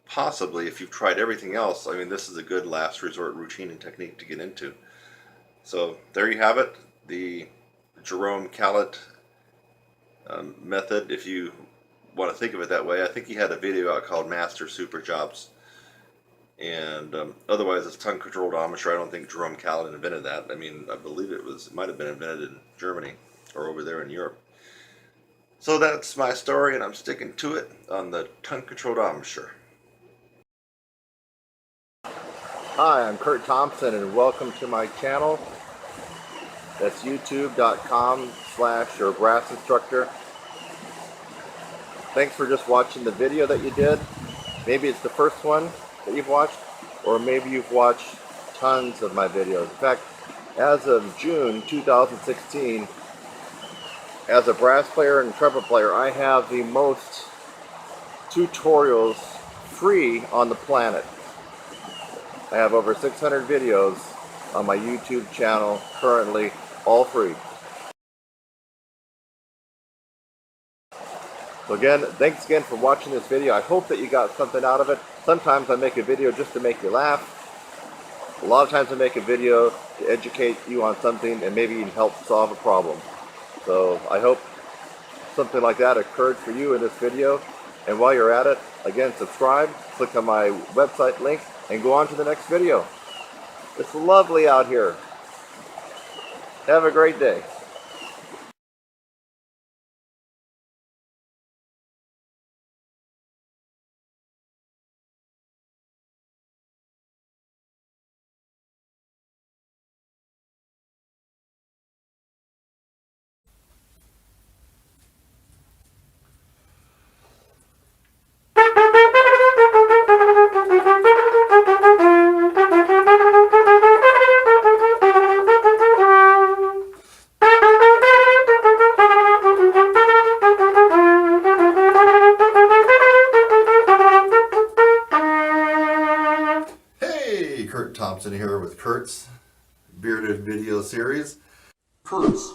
possibly if you've tried everything else. I mean, this is a good last resort routine and technique to get into. So there you have it, the Jerome Callet method, if you want to think of it that way. I think he had a video out called Master Super Jobs, and otherwise it's tongue-controlled embouchure. I don't think Jerome Callet invented that. I mean, I believe it might have been invented in Germany or over there in Europe. So that's my story, and I'm sticking to it on the tongue-controlled embouchure. Hi, I'm Kurt Thompson, and welcome to my channel. That's youtube.com/brass-instructor. Thanks for just watching the video that you did. Maybe it's the first one that you've watched, or maybe you've watched tons of my videos. In fact, as of June 2016, as a brass player and trumpet player, I have the most tutorials free on the planet. I have over 600 videos on my YouTube channel currently, all free. So again, thanks again for watching this video. I hope that you got something out of it. Sometimes I make a video just to make you laugh. A lot of times I make a video to educate you on something and maybe even help solve a problem. So I hope something like that occurred for you in this video. And while you're at it, again, subscribe, click on my website link, and go on to the next video. It's lovely out here. Have a great day. Hey, Kurt Thompson here with Kurt's Bearded Video Series. Kurt's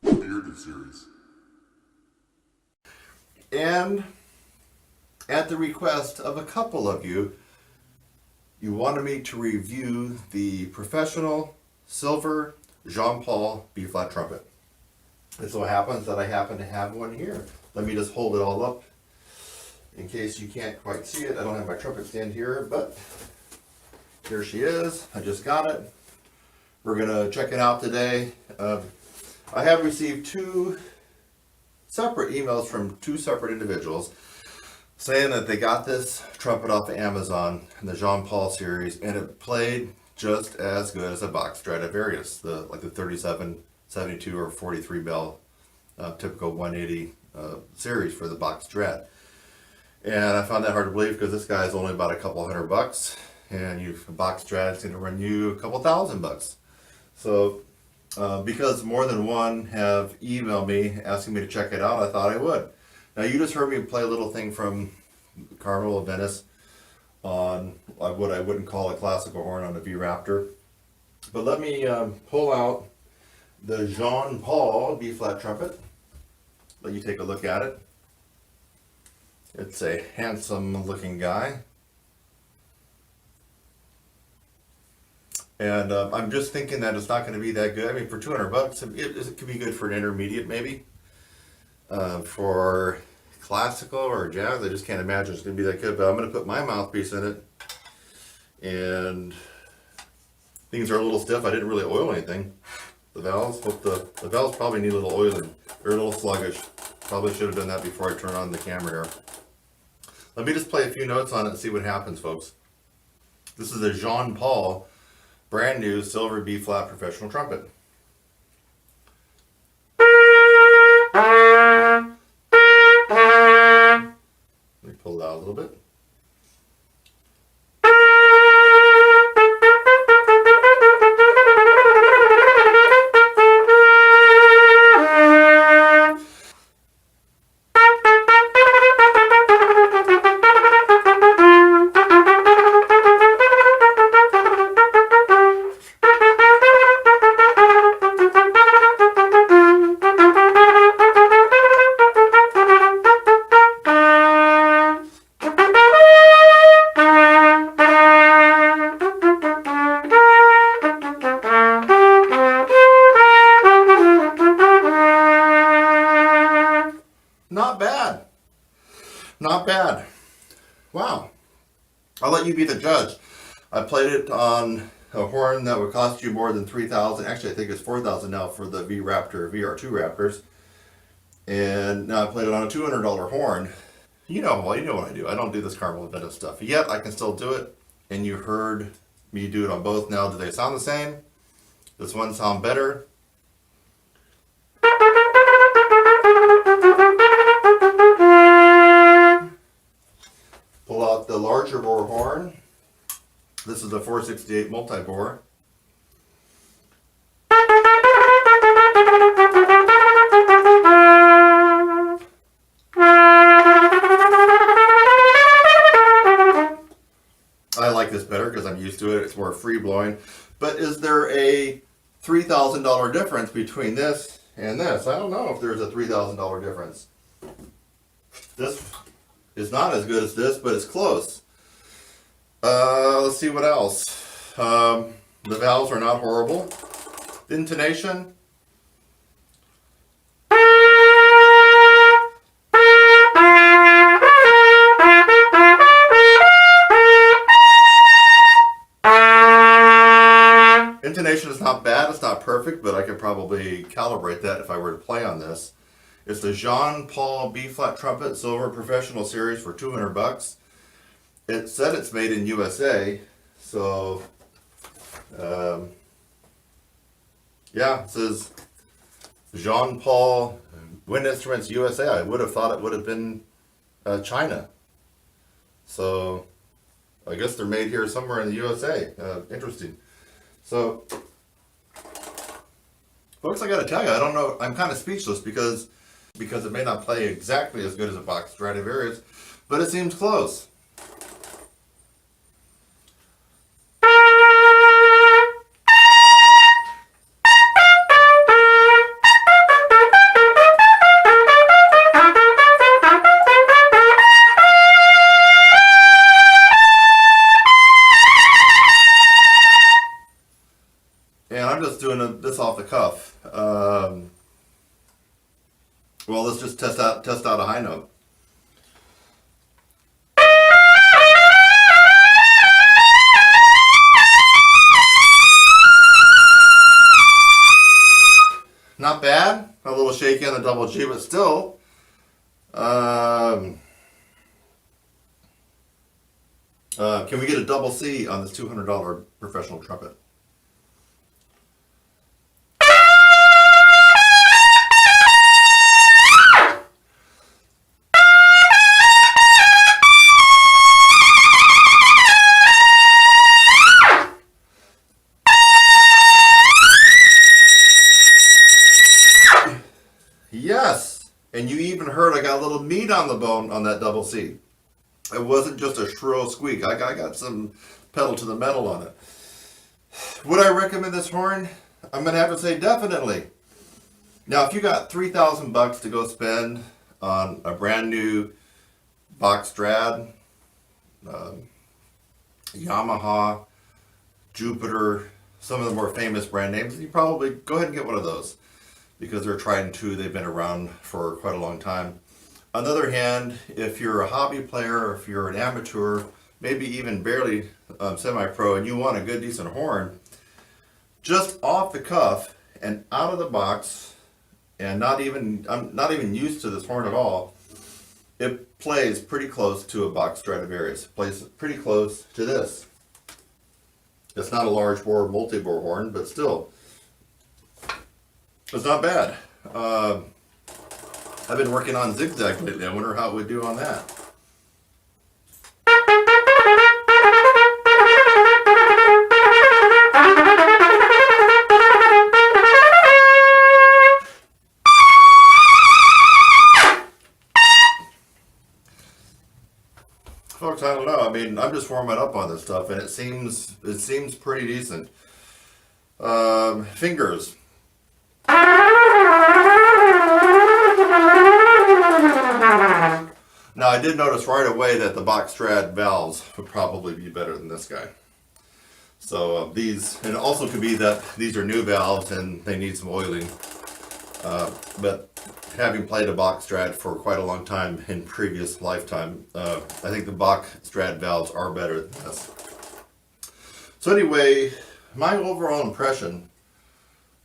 Bearded Series. And at the request of a couple of you, you wanted me to review the professional silver Jean Paul B-flat trumpet. It so happens that I happen to have one here. Let me just hold it all up in case you can't quite see it. I don't have my trumpet stand here, but here she is. I just got it. We're gonna check it out today. I have received two separate emails from two separate individuals saying that they got this trumpet off of Amazon in the Jean Paul series, and it played just as good as a box Stradivarius, the 37, 72, or 43 bell typical 180 series for the box Strat. And I found that hard to believe because this guy is only about a couple $100, and a box Strat is going to run you a couple $1,000. So because more than one have emailed me asking me to check it out, I thought I would. Now you just heard me play a little thing from Carnival of Venice on what I wouldn't call a classical horn on a V-Raptor. But let me pull out the Jean Paul B-flat trumpet. Let you take a look at it. It's a handsome looking guy. And I'm just thinking that it's not going to be that good. I mean, for $200, it could be good for an intermediate maybe. For classical or jazz, I just can't imagine it's going to be that good. But I'm going to put my mouthpiece in it. And things are a little stiff. I didn't really oil anything. The valves, the valves probably need a little oiling. They're a little sluggish. Probably should have done that before I turn on the camera here. Let me just play a few notes on it and see what happens, folks. This is a Jean Paul brand new silver B-flat professional trumpet. Let me pull it out a little bit. Not bad. Not bad. Wow. I'll let you be the judge. I played it on a horn that would cost you more than $3,000. Actually, I think it's $4,000 now for the V-Raptor, VR2 Raptors. And now I played it on a $200 horn. You know what I do. I don't do this Carnival of Venice stuff. Yet I can still do it. And you heard me do it on both. Now, do they sound the same? Does one sound better? Pull out the larger bore horn. This is the 468 multi-bore. I like this better because I'm used to it. It's more free blowing. But is there a $3,000 difference between this and this? I don't know if there's a $3,000 difference. This is not as good as this, but it's close. Let's see what else. The valves are not horrible. The intonation. coordination is not bad. It's not perfect, but I could probably calibrate that if I were to play on this. It's the Jean Paul B-flat trumpet silver professional series for $200. It said it's made in USA, so yeah, it says Jean Paul Wind Instruments USA. I would have thought it would have been China. So I guess they're made here somewhere in the USA. Interesting. So, folks, I got to tell you, I don't know. I'm kind of speechless because it may not play exactly as good as a Bach Stradivarius, but it seems close. And I'm just doing this off the cuff. Well, let's just test out a high note. Not bad. A little shaky on the double G, but still. Can we get a double C on this $200 professional trumpet? Yes, and you even heard I got a little meat on the bone on that double C. It wasn't just a shrill squeak. I got some pedal to the metal on it. Would I recommend this horn? I'm gonna have to say definitely. Now, if you got $3,000 to go spend on a brand new Bach Strad, Yamaha, Jupiter, some of the more famous brand names, you probably go ahead and get one of those because they're tried and true. They've been around for quite a long time. On the other hand, if you're a hobby player, or if you're an amateur, maybe even barely semi-pro, and you want a good decent horn, just off the cuff and out of the box, and I'm not even used to this horn at all, it plays pretty close to a Bach Stradivarius. It plays pretty close to this. It's not a large bore multi-bore horn, but still, it's not bad. I've been working on zigzag lately. I wonder how it would do on that. Folks, I don't know. I mean, I'm just warming up on this stuff, and it seems pretty decent. Fingers. Now, I did notice right away that the Bach Strad valves would probably be better than this guy. So these, and it also could be that these are new valves and they need some oiling. But having played a Bach Strad for quite a long time in previous lifetime, I think the Bach Strad valves are better than this. So anyway, my overall impression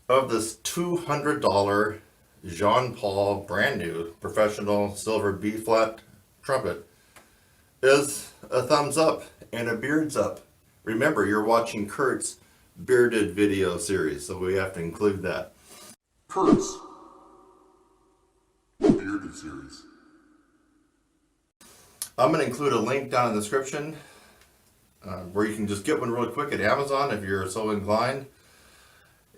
of this $200 Jean Paul brand new professional silver B-flat trumpet is a thumbs up and a beards up. Remember, you're watching Kurt's bearded video series, so we have to include that. Kurt's bearded series. I'm going to include a link down in the description where you can just get one really quick at Amazon if you're so inclined.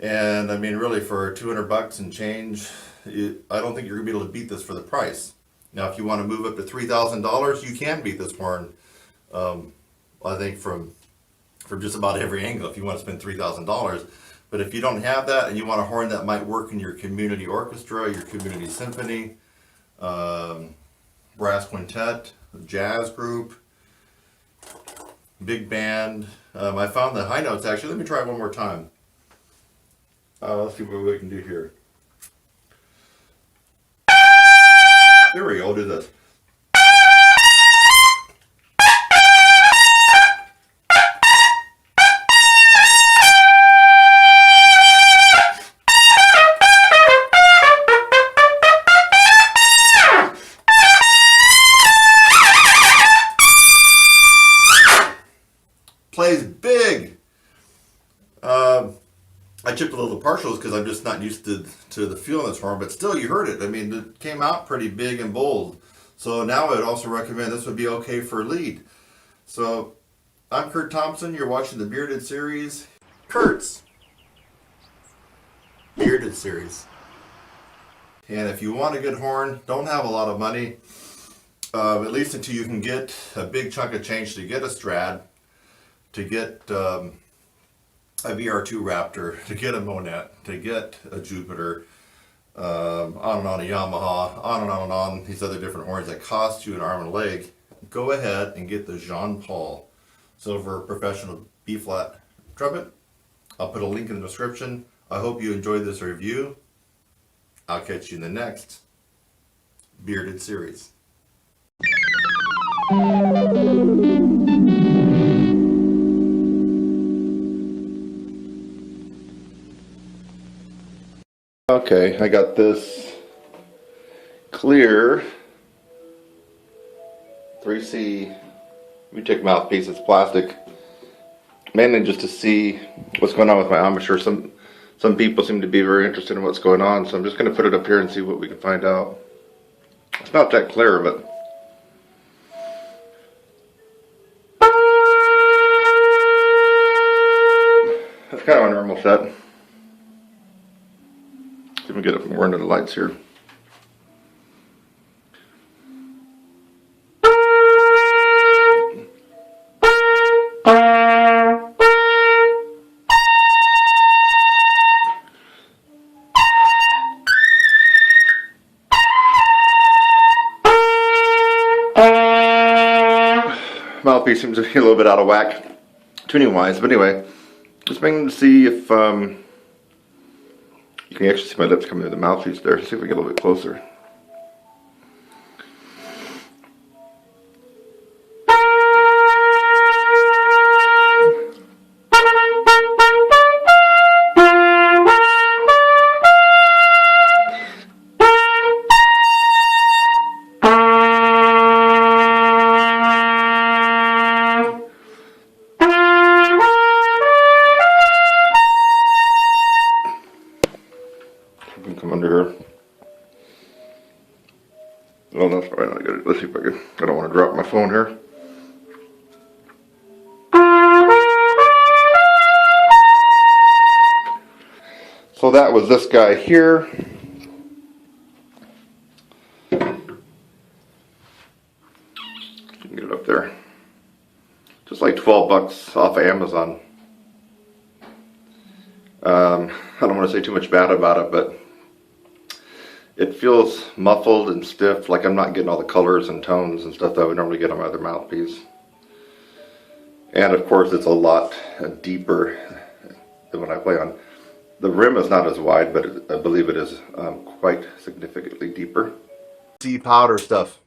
And I mean, really, for $200 and change, I don't think you're going to be able to beat this for the price. Now, if you want to move up to $3,000, you can beat this horn, I think, from just about every angle if you want to spend $3,000. But if you don't have that and you want a horn that might work in your community orchestra, your community symphony, brass quintet, jazz group, big band, I found the high notes actually. Let me try it one more time. Let's see what we can do here. There we go, I'll do this. plays big. I chipped a little partials because I'm just not used to the feel of this horn, but still you heard it. I mean, it came out pretty big and bold. So now I would also recommend this would be okay for lead. So I'm Kurt Thompson. You're watching the Bearded Series. Kurt's Bearded Series. And if you want a good horn, don't have a lot of money, at least until you can get a big chunk of change to get a Strad, to get a VR2 Raptor, to get a Monet, to get a Jupiter, on and on, a Yamaha, on and on and on, these other different horns that cost you an arm and a leg. Go ahead and get the Jean Paul Silver Professional B-flat trumpet. I'll put a link in the description. I hope you enjoyed this review. I'll catch you in the next Bearded Series. Okay, I got this clear 3C retake mouthpiece. It's plastic, mainly just to see what's going on with my embouchure. Some people seem to be very interested in what's going on, so I'm just going to put it up here and see what we can find out. It's not that clear, but that's kind of a normal set. See if we can get up more into the lights here. Mouthpiece seems to be a little bit out of whack tuning wise, but anyway, just waiting to see if you can actually see my lips coming through the mouthpiece there. See if we get a little bit closer. Come under here. Well, that's probably not good. Let's see if I can. I don't want to drop my phone here. So that was this guy here. You can get it up there. Just like $12 off of Amazon. I don't want to say too much bad about it, but it feels muffled and stiff, like I'm not getting all the colors and tones and stuff that I would normally get on my other mouthpiece. And of course it's a lot deeper than what I play on. The rim is not as wide, but I believe it is quite significantly deeper. BC powder stuff.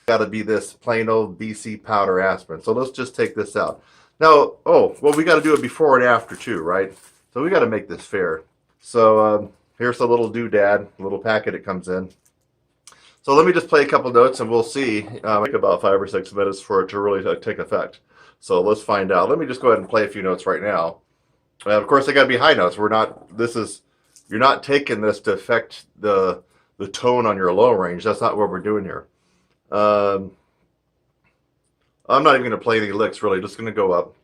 Gotta be this plain old BC powder aspirin. So let's just take this out. Now, oh, well, we gotta do it before and after too, right? So we gotta make this fair. So here's a little doodad, a little packet it comes in. So let me just play a couple notes and we'll see. Take about 5 or 6 minutes for it to really take effect. So let's find out. Let me just go ahead and play a few notes right now. Of course, they got to be high notes. You're not taking this to affect the tone on your low range. That's not what we're doing here. I'm not even going to play any licks, really. Just going to go up.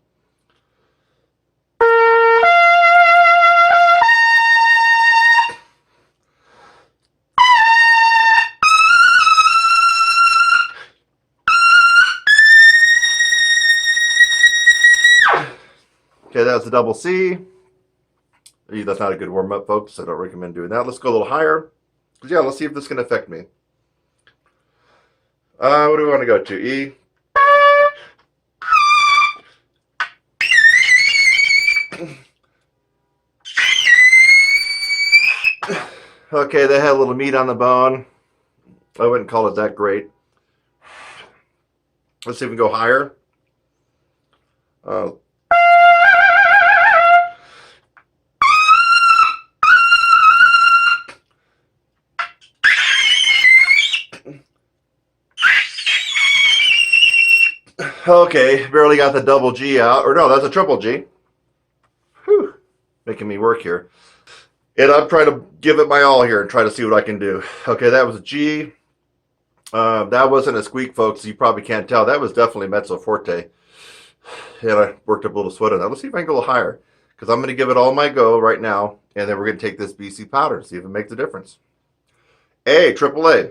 Okay, that's a double C. That's not a good warm-up, folks. I don't recommend doing that. Let's go a little higher. Yeah, let's see if this can affect me. What do we want to go to? E. Okay, they had a little meat on the bone. I wouldn't call it that great. Let's see if we can go higher. Okay, barely got the double G out. Or no, that's a triple G. Whew, making me work here. And I'm trying to give it my all here and try to see what I can do. Okay, that was a G. That wasn't a squeak, folks. You probably can't tell. That was definitely mezzo forte. And I worked up a little sweat on that. Let's see if I can go a little higher. Because I'm going to give it all my go right now. And then we're going to take this BC powder and see if it makes a difference. A, triple A.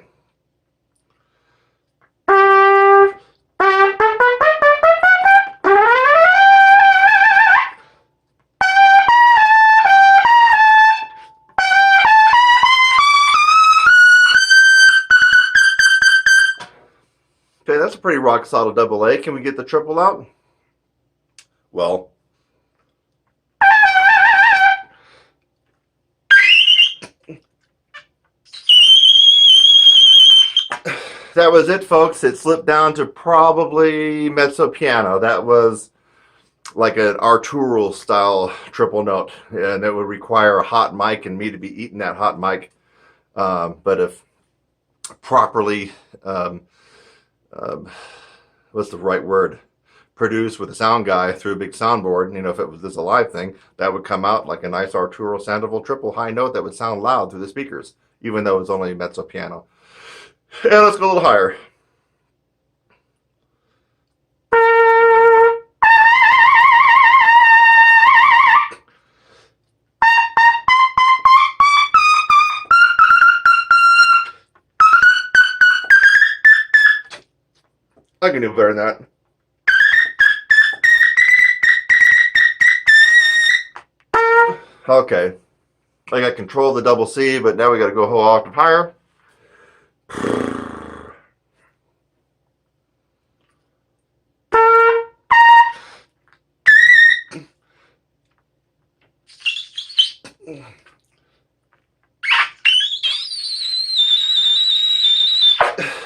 Okay, that's a pretty rock solid double A. Can we get the triple out? Well, that was it, folks. It slipped down to probably mezzo piano. That was like an Arturo style triple note, and it would require a hot mic and me to be eating that hot mic. But if properly, what's the right word? Produced with a sound guy through a big soundboard, you know, if it was this a live thing, that would come out like a nice Arturo Sandoval triple high note that would sound loud through the speakers, even though it was only mezzo piano. And let's go a little higher. I can do better than that. Okay. I got control of the double C, but now we got to go a whole octave higher.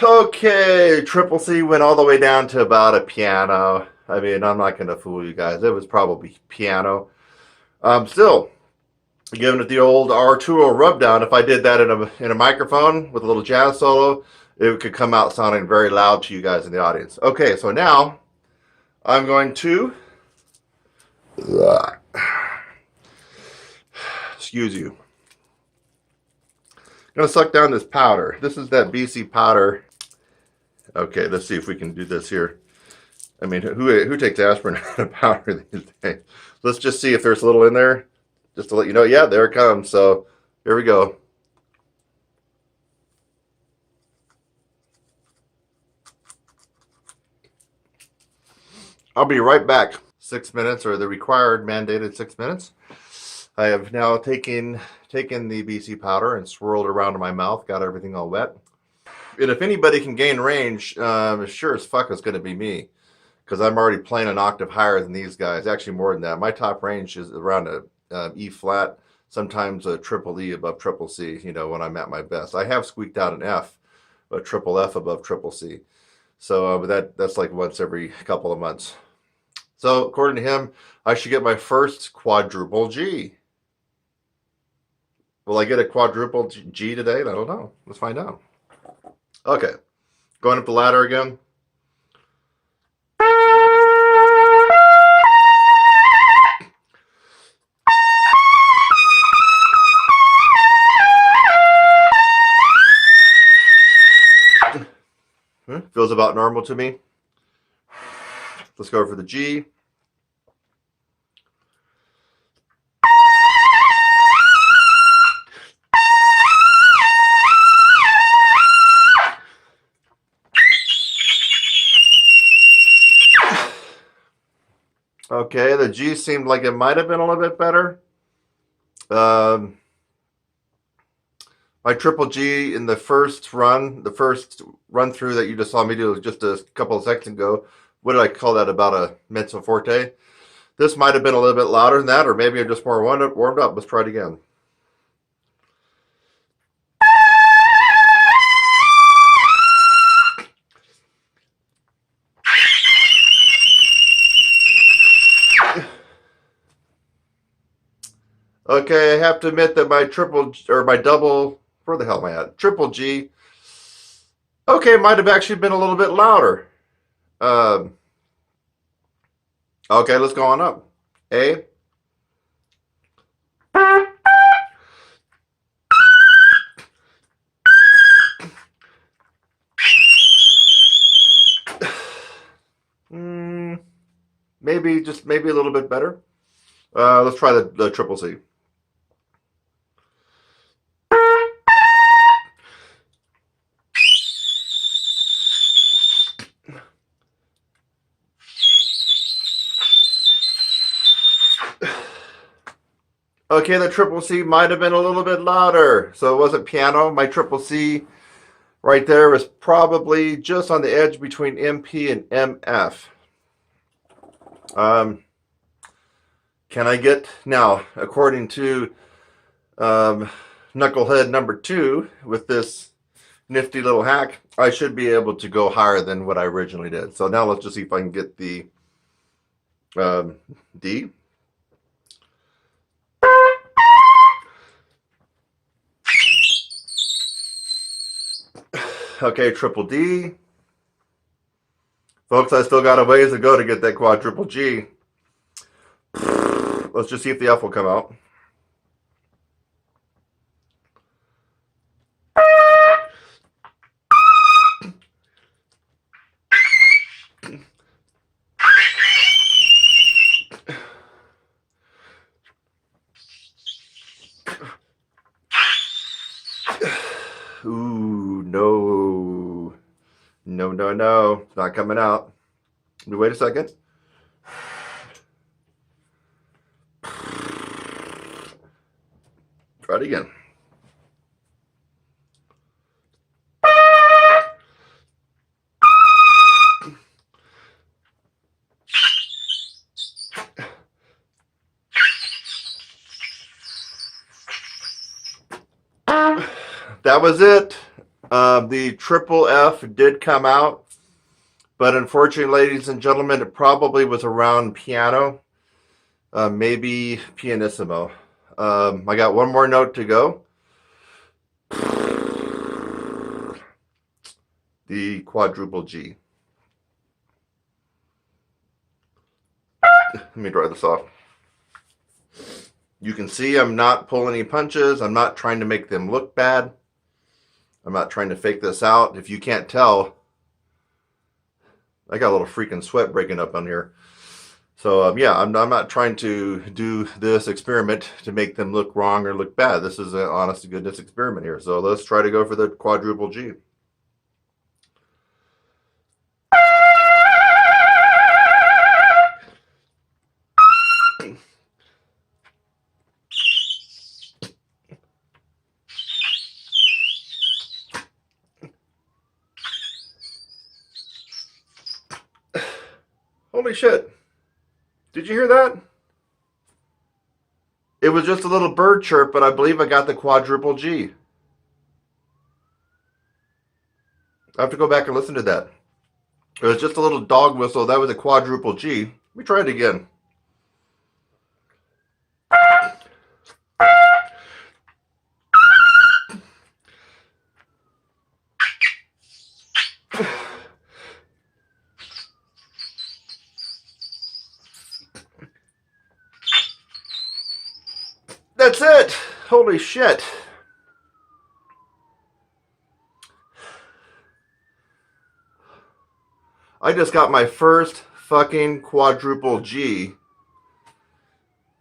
Okay, triple C went all the way down to about a piano. I mean, I'm not going to fool you guys. It was probably piano. Still, giving it the old Arturo rub down. If I did that in a microphone with a little jazz solo, it could come out sounding very loud to you guys in the audience. Okay, so now I'm going to excuse you. I'm going to suck down this powder. This is that BC powder. Okay, let's see if we can do this here. I mean, who takes aspirin and powder these days? Let's just see if there's a little in there, just to let you know. Yeah, there it comes. So here we go. I'll be right back. 6 minutes, or the required mandated 6 minutes. I have now taken the BC powder and swirled around in my mouth, got everything all wet. And if anybody can gain range, sure as fuck it's going to be me, because I'm already playing an octave higher than these guys. Actually, more than that. My top range is around a E flat, sometimes a triple E above triple C. You know, when I'm at my best. I have squeaked out an F, but triple F above triple C. So, but that's like once every couple of months. So, according to him, I should get my first quadruple G. Will I get a quadruple G today? I don't know. Let's find out. Okay, going up the ladder again. Feels about normal to me. Let's go for the G. Okay, the G seemed like it might have been a little bit better. My triple G in the first run through that you just saw me do just a couple of seconds ago, what did I call that, about a mezzo forte? This might have been a little bit louder than that, or maybe I'm just more warmed up. Let's try it again. Okay, I have to admit that my double, where the hell am I at? Triple G. Okay, might have actually been a little bit louder. Okay, let's go on up. A. Maybe, just maybe a little bit better. Let's try the triple C. Okay, the triple C might have been a little bit louder. So it wasn't piano. My triple C right there was probably just on the edge between MP and MF. Can I get, now, according to Knucklehead number 2, with this nifty little hack, I should be able to go higher than what I originally did. So now let's just see if I can get the D. Okay, triple D. Folks, I still got a ways to go to get that quadruple G. Let's just see if the F will come out. Ooh, no. No, no, no. It's not coming out. Wait a second. Try it again. That was it. The triple F did come out, but unfortunately, ladies and gentlemen, it probably was around piano, maybe pianissimo. I got one more note to go. The quadruple G. Let me dry this off. You can see I'm not pulling any punches. I'm not trying to make them look bad. I'm not trying to fake this out. If you can't tell, I got a little freaking sweat breaking up on here. So yeah, I'm not trying to do this experiment to make them look wrong or look bad. This is an honest to goodness experiment here. So let's try to go for the quadruple G. Holy shit. Did you hear that? It was just a little bird chirp, but I believe I got the quadruple G. I have to go back and listen to that. It was just a little dog whistle. That was a quadruple G. Let me try it again. That's it. Holy shit. I just got my first fucking quadruple G.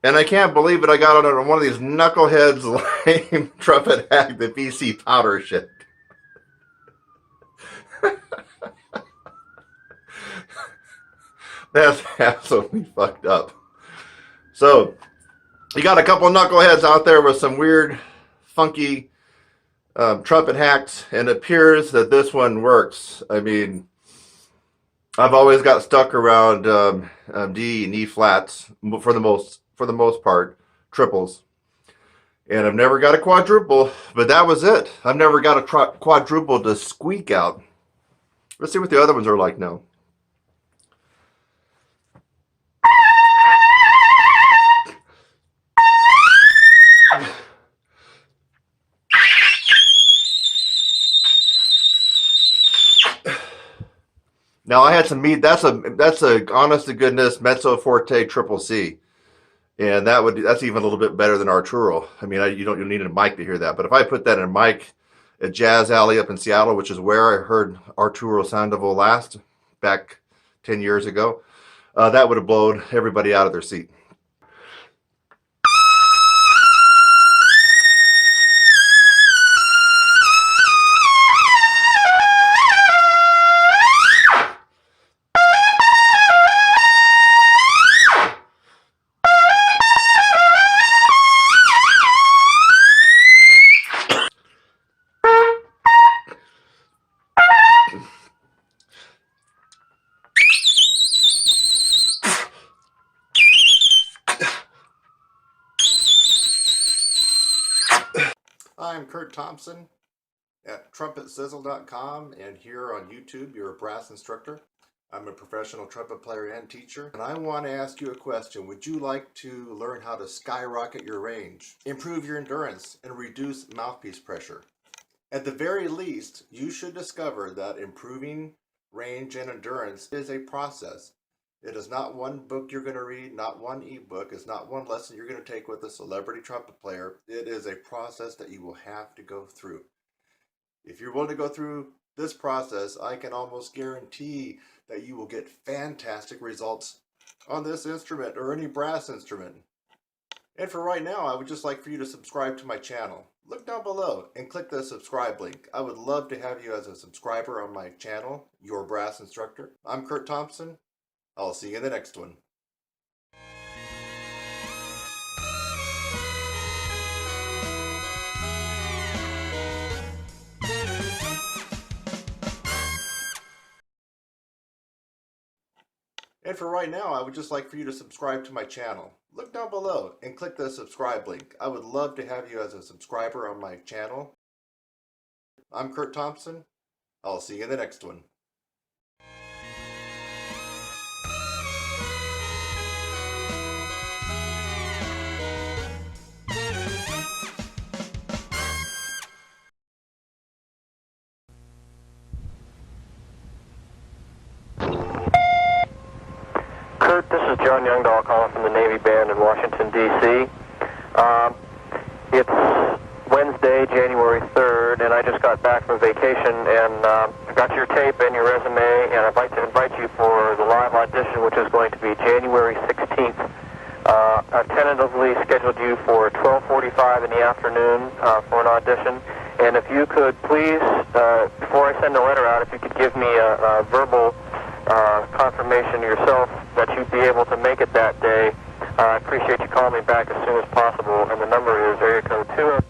And I can't believe it. I got it on one of these knuckleheads lame trumpet hack, the BC powder shit. That's absolutely fucked up. So, you got a couple knuckleheads out there with some weird, funky trumpet hacks, and it appears that this one works. I mean, I've always got stuck around D and E flats for the most part, triples, and I've never got a quadruple. But that was it. I've never got a quadruple to squeak out. Let's see what the other ones are like now. Now I had some meat. That's a honest to goodness mezzo forte triple C, and that's even a little bit better than Arturo. I mean, you need a mic to hear that, but if I put that in a mic at Jazz Alley up in Seattle, which is where I heard Arturo Sandoval last back 10 years ago, that would have blown everybody out of their seat. I'm Kurt Thompson at TrumpetSizzle.com, and here on YouTube, you're a brass instructor. I'm a professional trumpet player and teacher, and I want to ask you a question. Would you like to learn how to skyrocket your range, improve your endurance, and reduce mouthpiece pressure? At the very least, you should discover that improving range and endurance is a process. It is not one book you're going to read, not one ebook. It's not one lesson you're going to take with a celebrity trumpet player. It is a process that you will have to go through. If you're willing to go through this process, I can almost guarantee that you will get fantastic results on this instrument or any brass instrument. And for right now, I would just like for you to subscribe to my channel. Look down below and click the subscribe link. I would love to have you as a subscriber on my channel, Your Brass Instructor. I'm Kurt Thompson. I'll see you in the next one. And for right now, I would just like for you to subscribe to my channel. Look down below and click the subscribe link. I would love to have you as a subscriber on my channel. I'm Kurt Thompson. I'll see you in the next one. Kurt, this is John Youngdahl calling from the Navy Band in Washington, D.C. It's Wednesday, January 3rd, and I just got back from vacation and got your tape and your resume, and I'd like to invite you for the live audition, which is going to be January 16th. I've tentatively scheduled you for 12:45 in the afternoon for an audition, and if you could please, before I send the letter out, if you could give me a verbal confirmation yourself that you'd be able to make it that day. I appreciate you calling me back as soon as possible, and the number is area code 20.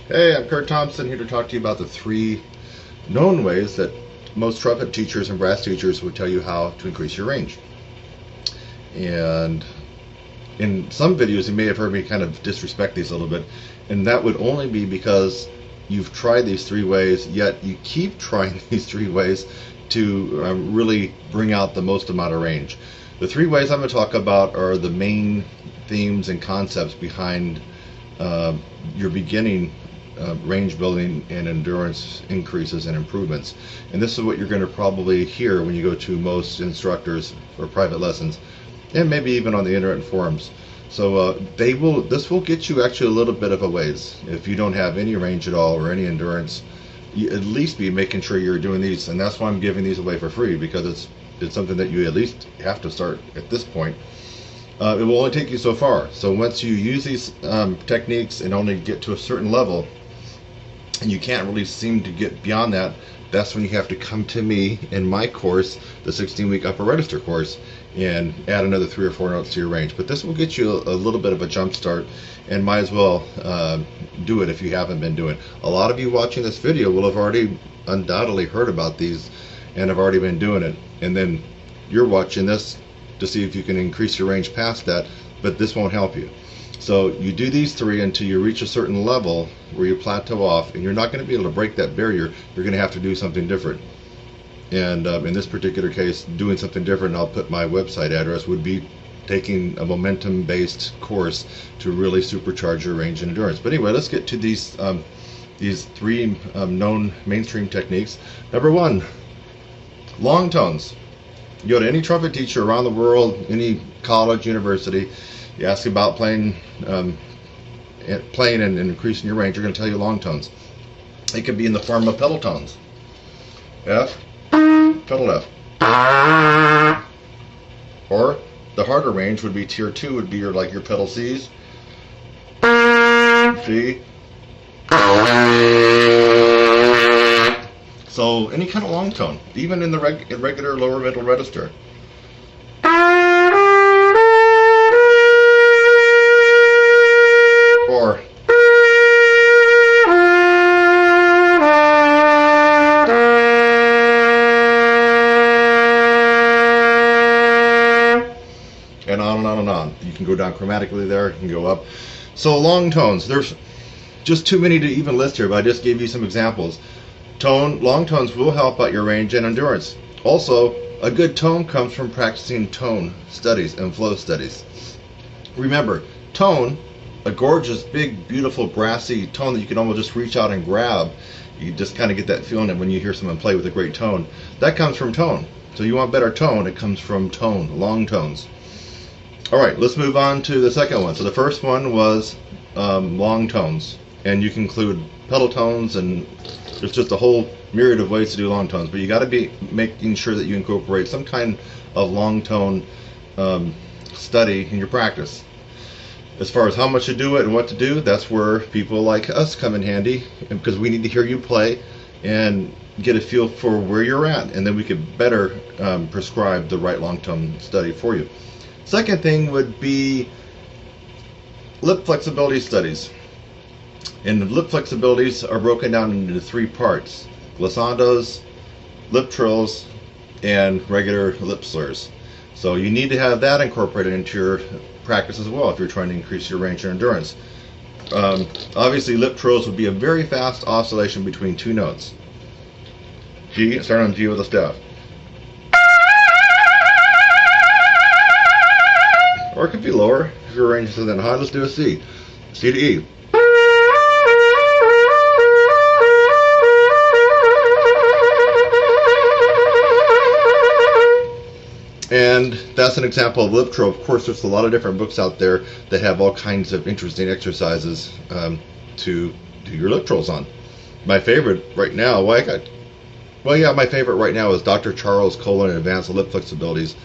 Hey, I'm Kurt Thompson, here to talk to you about the 3 known ways that most trumpet teachers and brass teachers would tell you how to increase your range. And in some videos you may have heard me kind of disrespect these a little bit, and that would only be because you've tried these 3 ways, yet you keep trying these 3 ways to really bring out the most amount of range. The 3 ways I'm going to talk about are the main themes and concepts behind your beginning range building and endurance increases and improvements. And this is what you're going to probably hear when you go to most instructors for private lessons, and maybe even on the internet forums. So this will get you actually a little bit of a ways. If you don't have any range at all or any endurance, you at least be making sure you're doing these. And that's why I'm giving these away for free, because it's something that you at least have to start at this point. It will only take you so far. So once you use these techniques and only get to a certain level, and you can't really seem to get beyond that, that's when you have to come to me in my course, the 16-week upper register course, and add another 3 or 4 notes to your range. But this will get you a little bit of a jump start, and might as well do it if you haven't been doing it. A lot of you watching this video will have already undoubtedly heard about these and have already been doing it, and then you're watching this to see if you can increase your range past that, but this won't help you. So you do these 3 until you reach a certain level where you plateau off, and you're not going to be able to break that barrier. You're going to have to do something different. And in this particular case, doing something different, I'll put my website address, would be taking a momentum-based course to really supercharge your range and endurance. But anyway, let's get to these 3 known mainstream techniques. Number 1, long tones. You go to any trumpet teacher around the world, any college, university, you ask about playing and increasing your range, they're going to tell you long tones. It could be in the form of pedal tones. F, pedal F. Or the harder range would be tier 2, would be your pedal Cs. C. So any kind of long tone, even in the regular lower middle register. Or and on and on and on. You can go down chromatically there, you can go up. So long tones, there's just too many to even list here, but I just gave you some examples. Long tones will help out your range and endurance. Also, a good tone comes from practicing tone studies and flow studies. Remember, tone, a gorgeous, big, beautiful, brassy tone that you can almost just reach out and grab. You just kind of get that feeling that when you hear someone play with a great tone, that comes from tone. So you want better tone, it comes from tone, long tones. Alright, let's move on to the second one. So the first one was long tones, and you can include pedal tones, and there's just a whole myriad of ways to do long tones, but you got to be making sure that you incorporate some kind of long tone study in your practice. As far as how much to do it and what to do, that's where people like us come in handy, because we need to hear you play and get a feel for where you're at, and then we could better prescribe the right long tone study for you. Second thing would be lip flexibility studies. And the lip flexibilities are broken down into 3 parts: glissandos, lip trills, and regular lip slurs. So you need to have that incorporated into your practice as well if you're trying to increase your range and endurance. Obviously, lip trills would be a very fast oscillation between 2 notes. G, start on G with a staff. Or it could be lower if your range isn't that high. Let's do a C. C to E. And that's an example of lip trill. Of course, there's a lot of different books out there that have all kinds of interesting exercises to do your lip trills on. My favorite right now, my favorite right now is Dr. Charles Colon Advanced Lip Flexibilities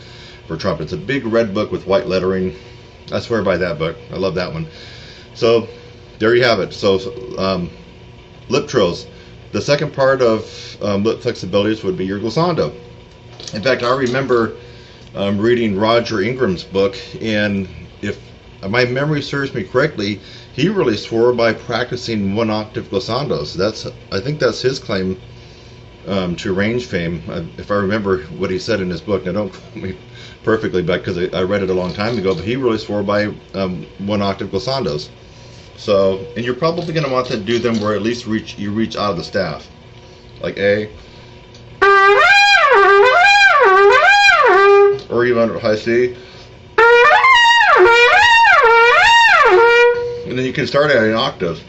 for Trumpet. It's a big red book with white lettering. I swear by that book. I love that one. So there you have it. So lip trills. The second part of lip flexibilities would be your glissando. In fact, I remember reading Roger Ingram's book, and if my memory serves me correctly, he really swore by practicing 1-octave glissandos. I think that's his claim to range fame. If I remember what he said in his book, now don't quote me perfectly back because I read it a long time ago, but he really swore by 1-octave glissandos. So, and you're probably going to want to do them where at least you reach out of the staff, like A, or even high C. And then you can start at an octave.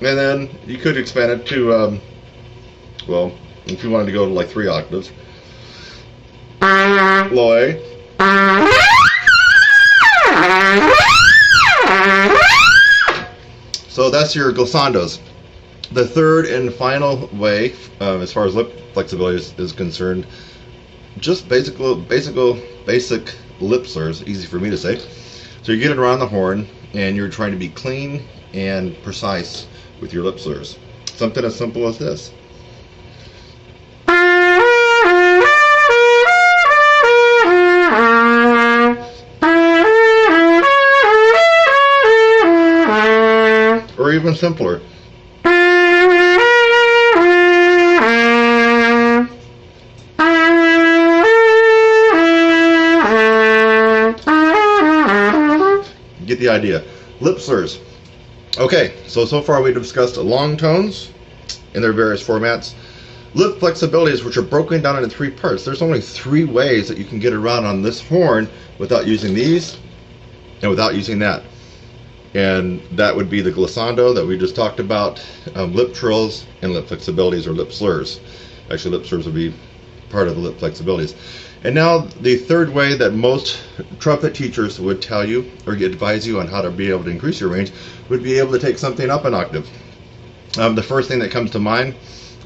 And then you could expand it to, well, if you wanted to go to like 3 octaves. Low A. So that's your glissandos. The third and final way, as far as lip flexibility is concerned, just basic lip slurs, easy for me to say. So you get it around the horn, and you're trying to be clean and precise with your lip slurs. Something as simple as this. Or even simpler. Get the idea. Lip slurs. Okay, so far we've discussed long tones in their various formats. Lip flexibilities, which are broken down into 3 parts. There's only 3 ways that you can get around on this horn without using these and without using that. And that would be the glissando that we just talked about, lip trills, and lip flexibilities or lip slurs. Actually, lip slurs would be part of the lip flexibilities. And now the third way that most trumpet teachers would tell you or advise you on how to be able to increase your range would be able to take something up an octave. The first thing that comes to mind,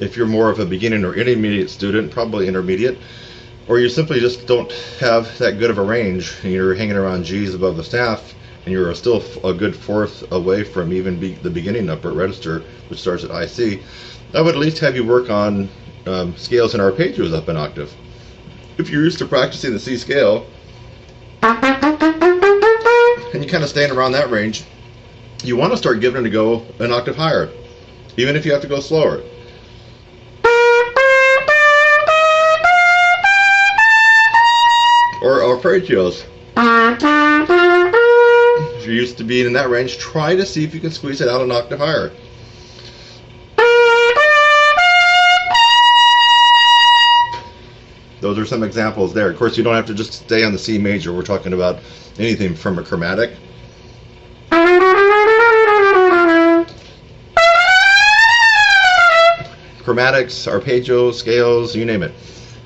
if you're more of a beginning or intermediate student, probably intermediate, or you simply just don't have that good of a range and you're hanging around G's above the staff and you're still a good 4th away from even the beginning upper register, which starts at IC, I would at least have you work on scales and arpeggios up an octave. If you're used to practicing the C scale and you kind of staying around that range, you want to start giving it a go an octave higher, even if you have to go slower. Or arpeggios. If you're used to being in that range, try to see if you can squeeze it out an octave higher. Those are some examples there. Of course, you don't have to just stay on the C major. We're talking about anything from a chromatic. Chromatics, arpeggios, scales, you name it.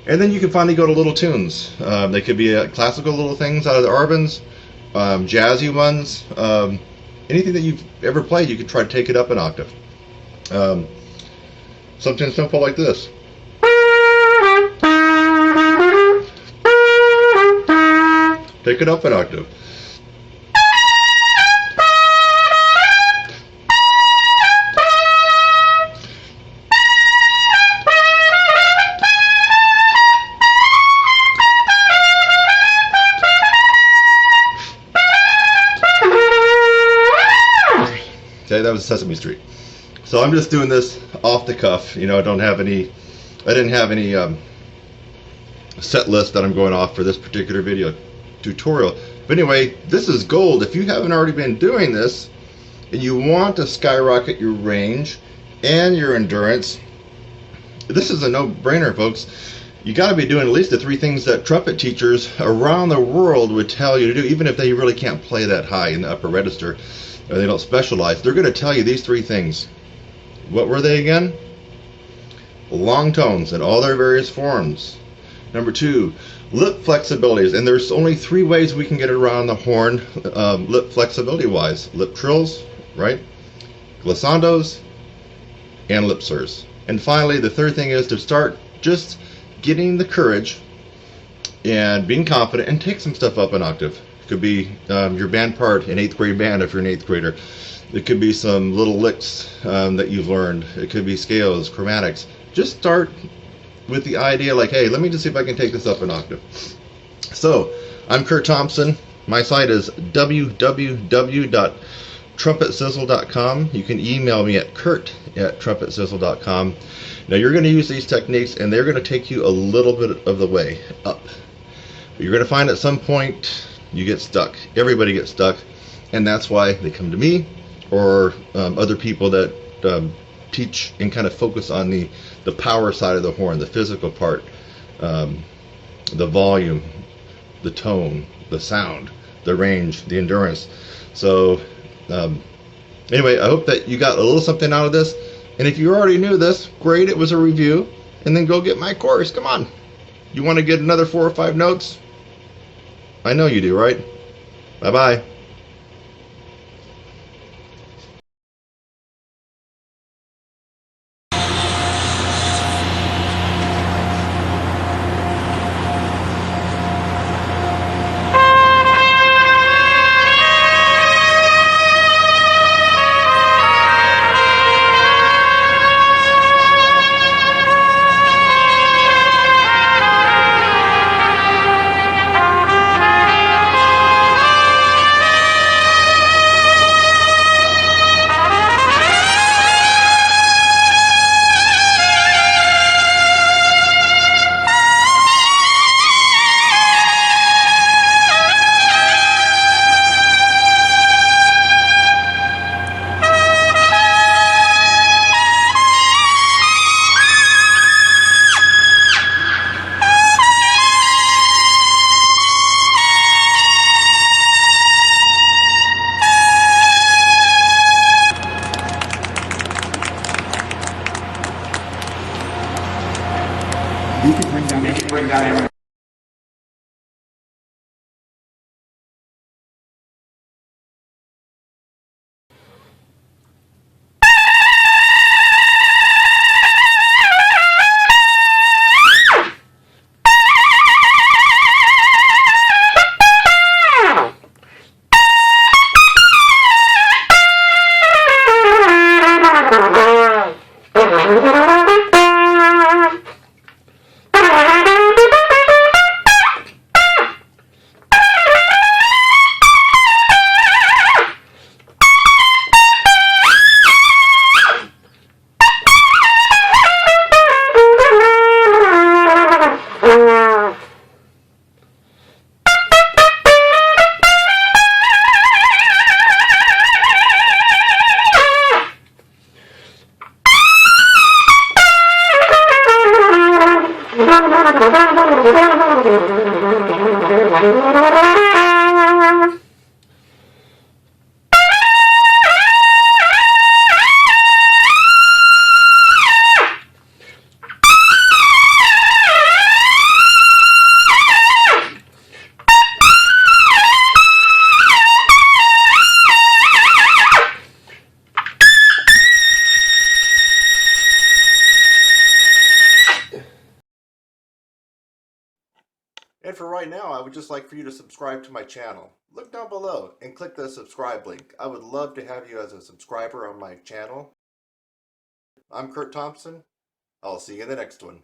And then you can finally go to little tunes. They could be classical little things out of the Arbans, jazzy ones, anything that you've ever played, you could try to take it up an octave. Something simple like this. Take it up an octave. Okay, that was Sesame Street. So I'm just doing this off the cuff. You know, I didn't have any set list that I'm going off for this particular video tutorial. But anyway, this is gold. If you haven't already been doing this and you want to skyrocket your range and your endurance, this is a no-brainer, folks. You got to be doing at least the 3 things that trumpet teachers around the world would tell you to do, even if they really can't play that high in the upper register or they don't specialize. They're going to tell you these 3 things. What were they again? Long tones in all their various forms. Number 2, lip flexibilities, and there's only 3 ways we can get around the horn lip flexibility wise. Lip trills, right? Glissandos, and lip slurs. And finally, the third thing is to start just getting the courage and being confident and take some stuff up an octave. It could be your band part in 8th grade band if you're an 8th grader. It could be some little licks that you've learned. It could be scales, chromatics. Just start with the idea like, hey, let me just see if I can take this up an octave. So, I'm Kurt Thompson. My site is www.trumpetsizzle.com. You can email me at kurt@trumpetsizzle.com. Now, you're going to use these techniques, and they're going to take you a little bit of the way up. But you're going to find at some point you get stuck. Everybody gets stuck, and that's why they come to me or other people that teach and kind of focus on the power side of the horn, the physical part, the volume, the tone, the sound, the range, the endurance. So anyway, I hope that you got a little something out of this. And if you already knew this, great, it was a review. And then go get my course. Come on. You want to get another 4 or 5 notes? I know you do, right? Bye-bye. You can bring down And for right now, I would just like for you to subscribe to my channel. Look down below and click the subscribe link. I would love to have you as a subscriber on my channel. I'm Kurt Thompson. I'll see you in the next one.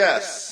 Yes.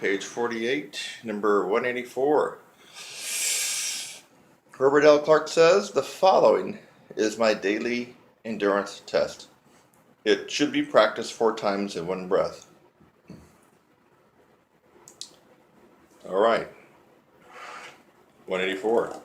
page 48, number 184. Herbert L. Clark says, "The following is my daily endurance test. It should be practiced 4 times in one breath." All right. 184.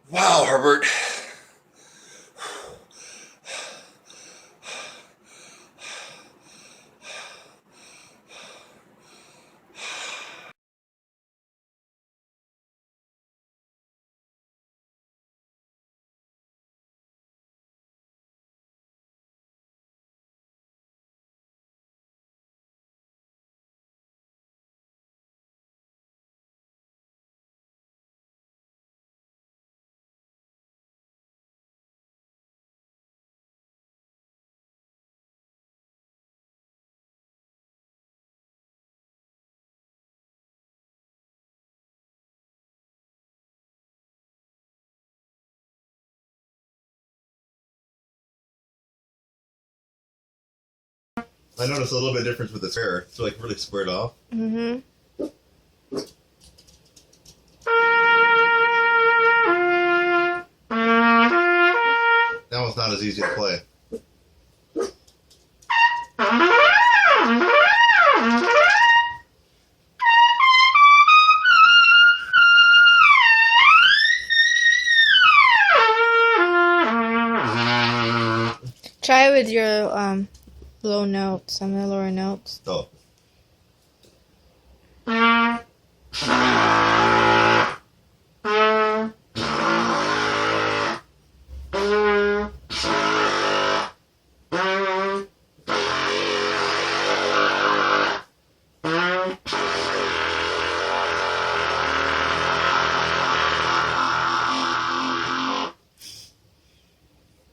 Wow, Herbert. I noticed a little bit of difference with this hair. It's like really squared off. Mm-hmm. That one's not as easy to play. Try with your low notes, some of the lower notes. Oh.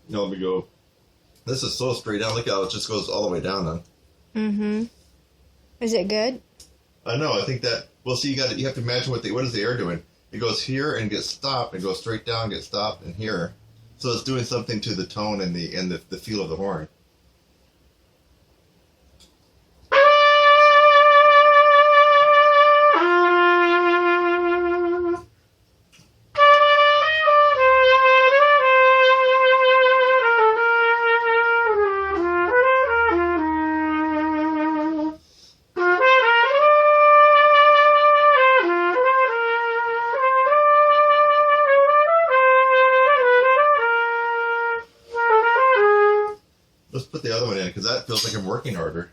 No, let me go. This is so straight down. Look how it just goes all the way down then. Mm-hmm. Is it good? I know. I think that. Well, see, you have to imagine what is the air doing? It goes here and gets stopped, and goes straight down, gets stopped, and here. So it's doing something to the tone and the feel of the horn. Let's put the other one in because that feels like I'm working harder.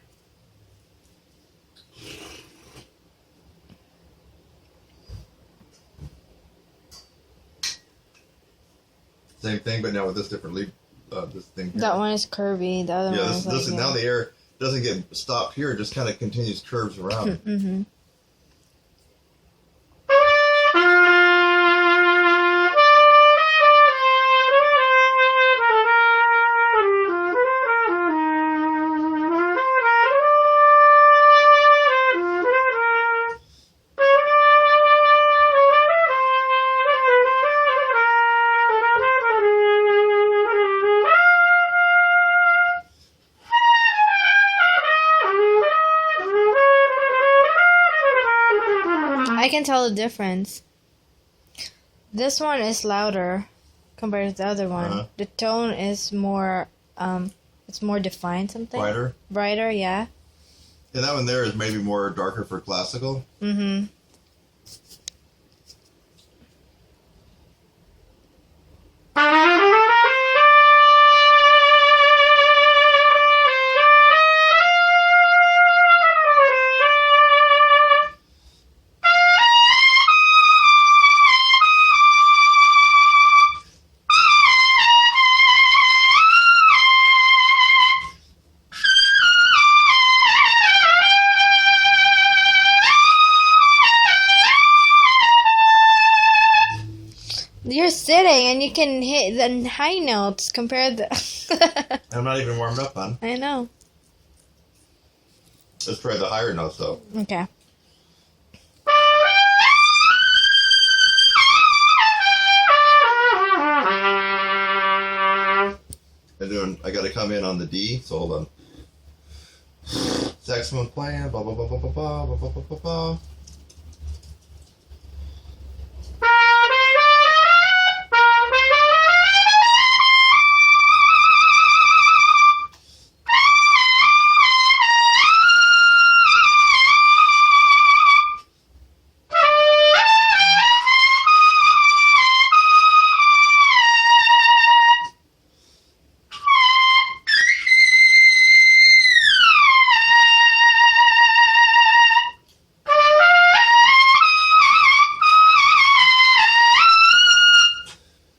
Same thing, but now with this different lead, this thing. That one is curvy. The other Yeah, one this is is like, now the air doesn't get stopped here; it just kind of continues curves around. Mm-hmm. I can tell the difference. This one is louder compared to the other one. Uh-huh. The tone is more, it's more defined something. Brighter. Brighter, yeah. And that one there is maybe more darker for classical. Mm-hmm. you can hit the high notes compared to. I'm not even warmed up, hon. I know. Let's try the higher notes, though. Okay. I got to come in on the D, so hold on. Saxophone playing, blah, blah, blah, blah, blah, blah, blah, blah, blah, blah, blah.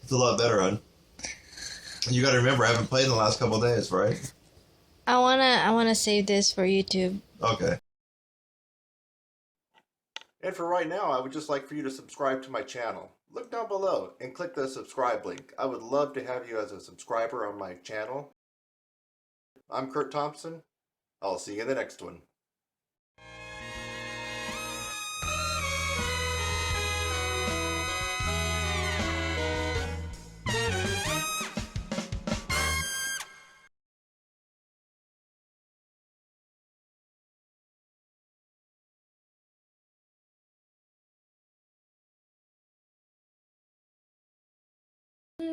It's a lot better, hon. You got to remember, I haven't played in the last couple of days, right? I wanna save this for YouTube. Okay. And for right now, I would just like for you to subscribe to my channel. Look down below and click the subscribe link. I would love to have you as a subscriber on my channel. I'm Kurt Thompson. I'll see you in the next one.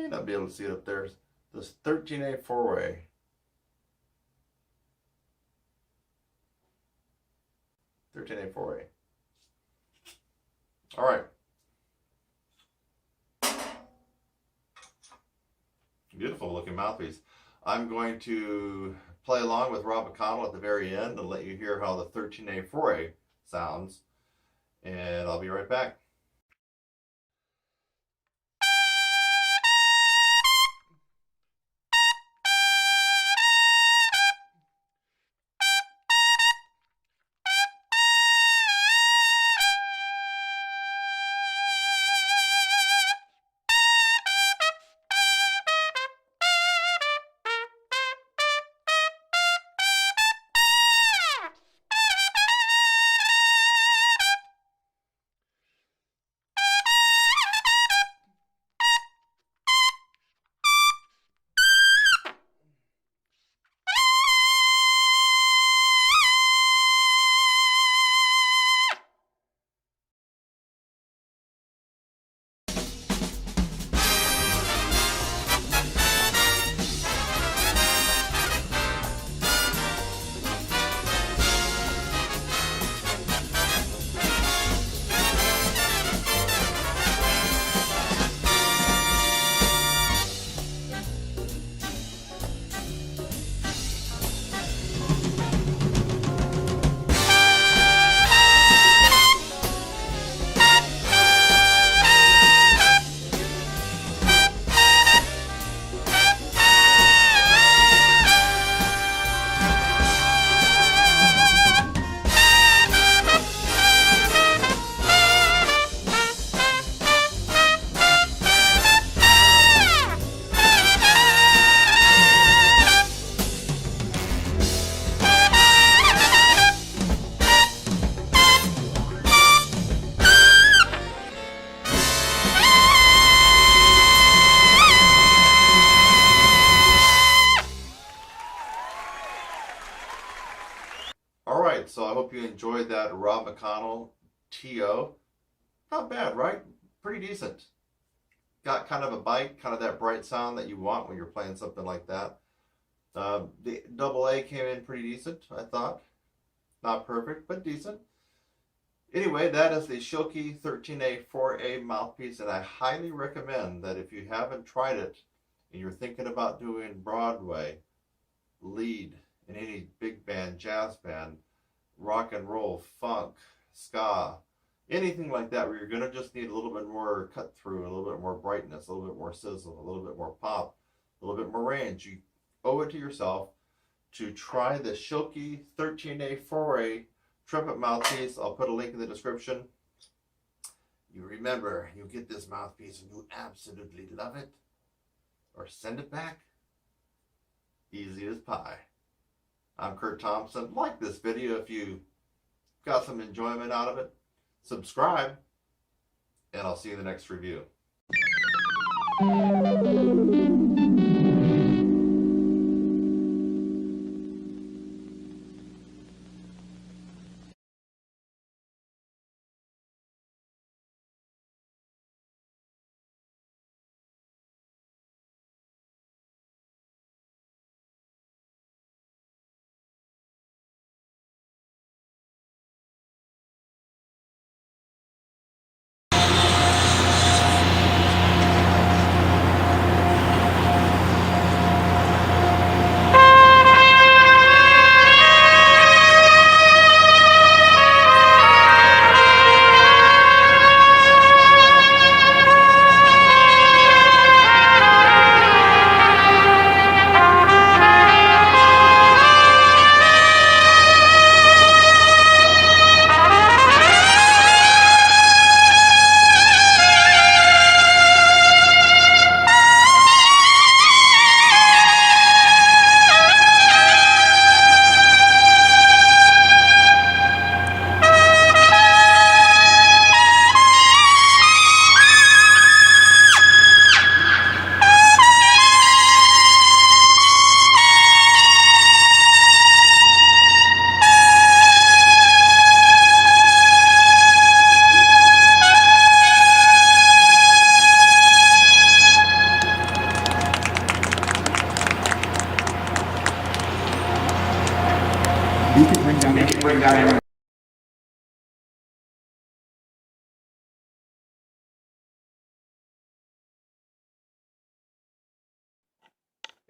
Not be able to see it up there. This 13A four-way. All right. Beautiful looking mouthpiece. I'm going to play along with Rob McConnell at the very end and let you hear how the 13A four-way sounds. And I'll be right back. Alright, so I hope you enjoyed that Rob McConnell TO. Not bad, right? Pretty decent. Got kind of a bite, kind of that bright sound that you want when you're playing something like that. The double A came in pretty decent, I thought. Not perfect, but decent. Anyway, that is the Shilkey 13A 4A mouthpiece, and I highly recommend that if you haven't tried it and you're thinking about doing Broadway, lead in any big band, jazz band, rock and roll, funk, ska, anything like that, where you're going to just need a little bit more cut through, a little bit more brightness, a little bit more sizzle, a little bit more pop, a little bit more range, you owe it to yourself to try the Shilkey 13A 4A trumpet mouthpiece. I'll put a link in the description. You remember, you get this mouthpiece and you absolutely love it. or send it back. Easy as pie. I'm Kurt Thompson. Like this video if you got some enjoyment out of it. Subscribe, and I'll see you in the next review. You can bring down any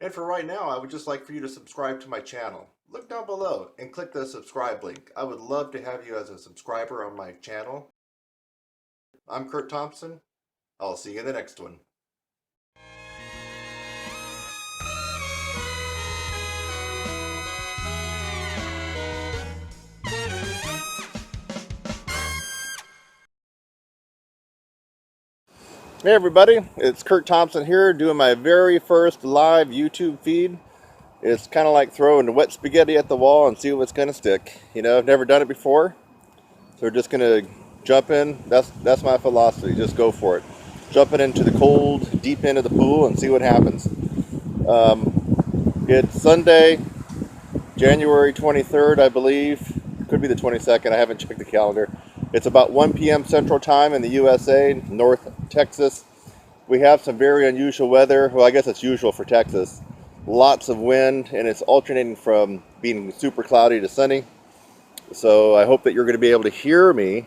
And for right now, I would just like for you to subscribe to my channel. Look down below and click the subscribe link. I would love to have you as a subscriber on my channel. I'm Kurt Thompson. I'll see you in the next one. Hey everybody, it's Kurt Thompson here doing my very first live YouTube feed. It's kind of like throwing wet spaghetti at the wall and see what's going to stick. You know, I've never done it before, so we're just going to jump in. That's my philosophy, just go for it. Jumping into the cold, deep end of the pool and see what happens. It's Sunday, January 23rd, I believe. Could be the 22nd, I haven't checked the calendar. It's about 1 p.m. Central Time in the USA, North Texas. We have some very unusual weather. Well, I guess it's usual for Texas. Lots of wind, and it's alternating from being super cloudy to sunny. So I hope that you're going to be able to hear me.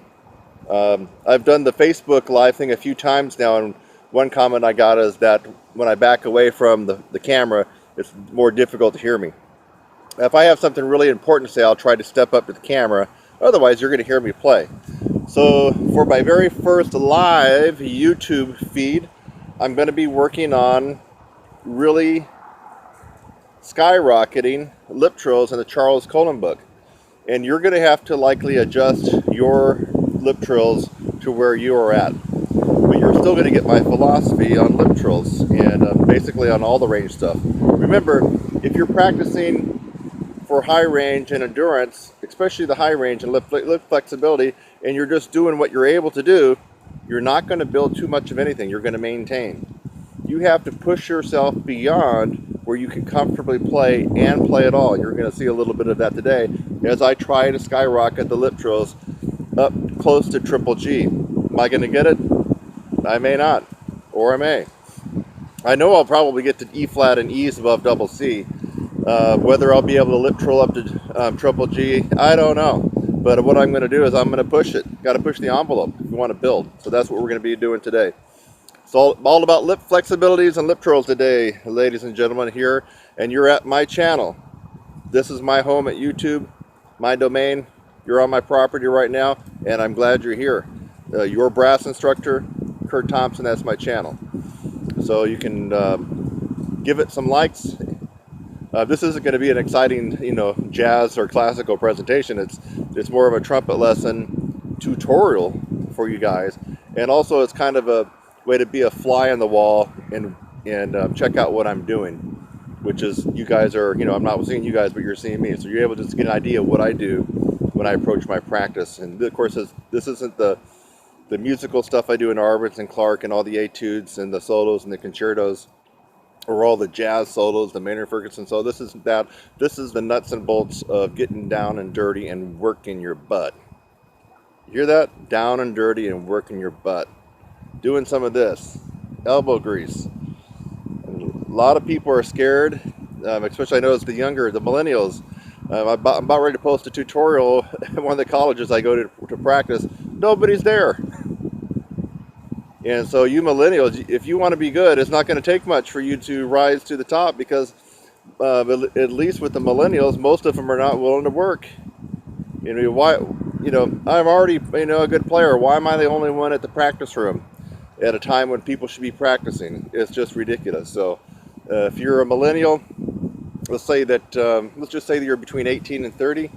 I've done the Facebook Live thing a few times now, and one comment I got is that when I back away from the camera, it's more difficult to hear me. If I have something really important to say, I'll try to step up to the camera. Otherwise, you're going to hear me play. So for my very first live YouTube feed, I'm going to be working on really skyrocketing lip trills in the Charles Colin book. And you're going to have to likely adjust your lip trills to where you are at. But you're still going to get my philosophy on lip trills and basically on all the range stuff. Remember, if you're practicing for high range and endurance, especially the high range and lip flexibility, and you're just doing what you're able to do, you're not going to build too much of anything. You're going to maintain. You have to push yourself beyond where you can comfortably play and play it all. You're going to see a little bit of that today as I try to skyrocket the lip trills up close to triple G. Am I going to get it? I may not, or I may. I know I'll probably get to E flat and E's above double C. Whether I'll be able to lip trill up to triple G, I don't know. But what I'm going to do is I'm going to push it. Got to push the envelope if you want to build. So that's what we're going to be doing today. It's all about lip flexibilities and lip trills today, ladies and gentlemen, here. And you're at my channel. This is my home at YouTube, my domain. You're on my property right now, and I'm glad you're here. Your brass instructor, Kurt Thompson, that's my channel. So you can give it some likes. This isn't going to be an exciting, jazz or classical presentation. It's more of a trumpet lesson tutorial for you guys, and also it's kind of a way to be a fly on the wall and and check out what I'm doing, which is you guys are, you know, I'm not seeing you guys, but you're seeing me. So you're able to just get an idea of what I do when I approach my practice. And of course, this isn't the musical stuff I do in Arvids and Clark and all the etudes and the solos and the concertos, or all the jazz solos, the Maynard Ferguson solo. This is the nuts and bolts of getting down and dirty and working your butt. You hear that? Down and dirty and working your butt. Doing some of this. Elbow grease. And a lot of people are scared, especially I notice the millennials. I'm about ready to post a tutorial at one of the colleges I go to practice. Nobody's there. And so you millennials, if you want to be good, it's not going to take much for you to rise to the top, because at least with the millennials, most of them are not willing to work. You know, why? You know, I'm already, you know, a good player. Why am I the only one at the practice room at a time when people should be practicing? It's just ridiculous. So if you're a millennial, let's just say that you're between 18 and 30.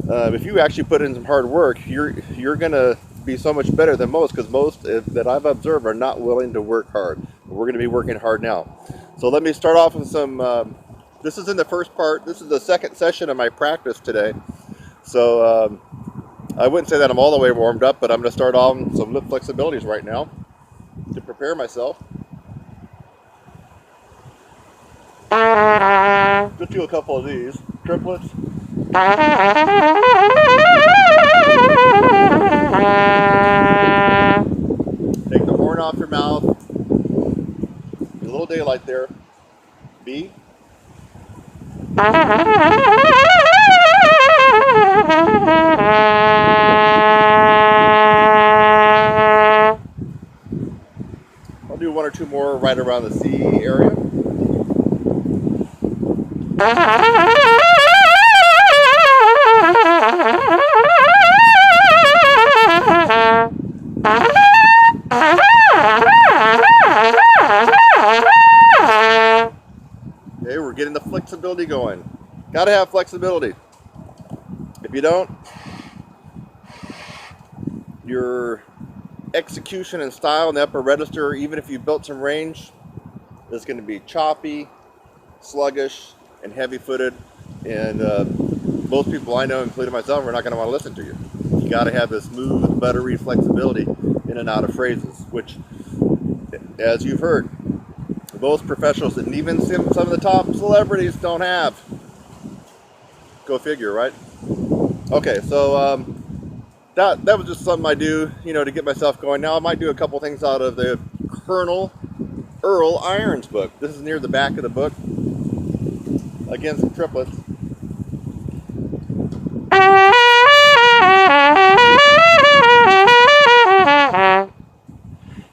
If you actually put in some hard work, you're gonna be so much better than most, because most that I've observed are not willing to work hard. We're going to be working hard now. So let me start off with some, this is in the first part. This is the second session of my practice today. So I wouldn't say that I'm all the way warmed up, but I'm going to start on some lip flexibilities right now to prepare myself. Just do a couple of these triplets. Take the horn off your mouth. Get a little daylight there. B. I'll do one or two more right around the C area. Okay, we're getting the flexibility going. Gotta have flexibility. If you don't, your execution and style in the upper register, even if you built some range, is going to be choppy, sluggish, and heavy-footed. And most people I know, including myself, are not going to want to listen to you. You got to have this smooth, buttery flexibility in and out of phrases, which, as you've heard, most professionals and even some of the top celebrities don't have. Go figure, right? Okay, so that was just something I do, you know, to get myself going. Now I might do a couple things out of the Colonel Earl Irons book. This is near the back of the book. Again, some triplets. A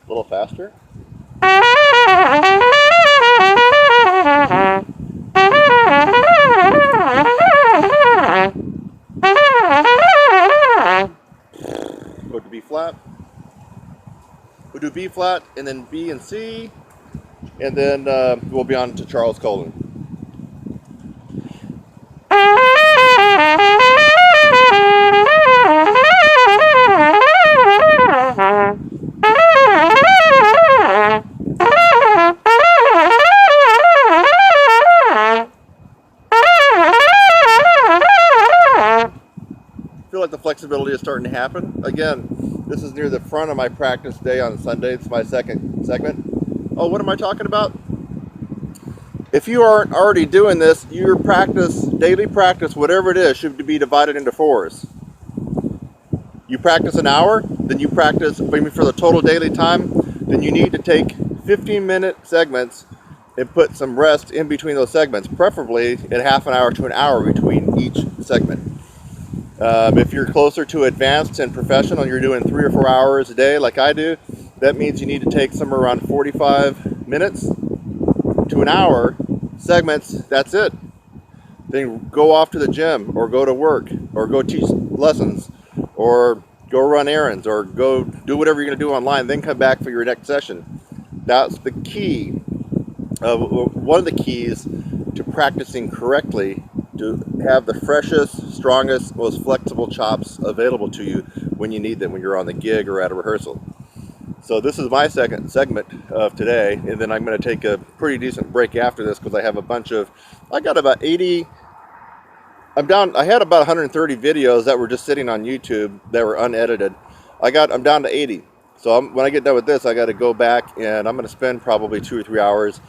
little faster. Go to B flat. We'll do B flat and then B and C, and then we'll be on to Charles Colin. Feel like the flexibility is starting to happen. Again, this is near the front of my practice day on Sunday. It's my second segment. Oh, what am I talking about? If you aren't already doing this, your practice, daily practice, whatever it is, should be divided into fours. You practice an hour, then you practice, maybe for the total daily time, then you need to take 15-minute segments and put some rest in between those segments, preferably at half an hour to an hour between each segment. If you're closer to advanced and professional, you're doing 3 or 4 hours a day like I do, that means you need to take somewhere around 45 minutes to an hour segments. That's it. Then go off to the gym, or go to work, or go teach lessons, or go run errands, or go do whatever you're going to do online, then come back for your next session. That's the key. One of the keys to practicing correctly, to have the freshest, strongest, most flexible chops available to you when you need them, when you're on the gig or at a rehearsal. So this is my second segment of today, and then I'm going to take a pretty decent break after this because I have a bunch of, I got about 80, I had about 130 videos that were just sitting on YouTube that were unedited. I'm down to 80. So when I get done with this, I got to go back and I'm going to spend probably 2 or 3 hours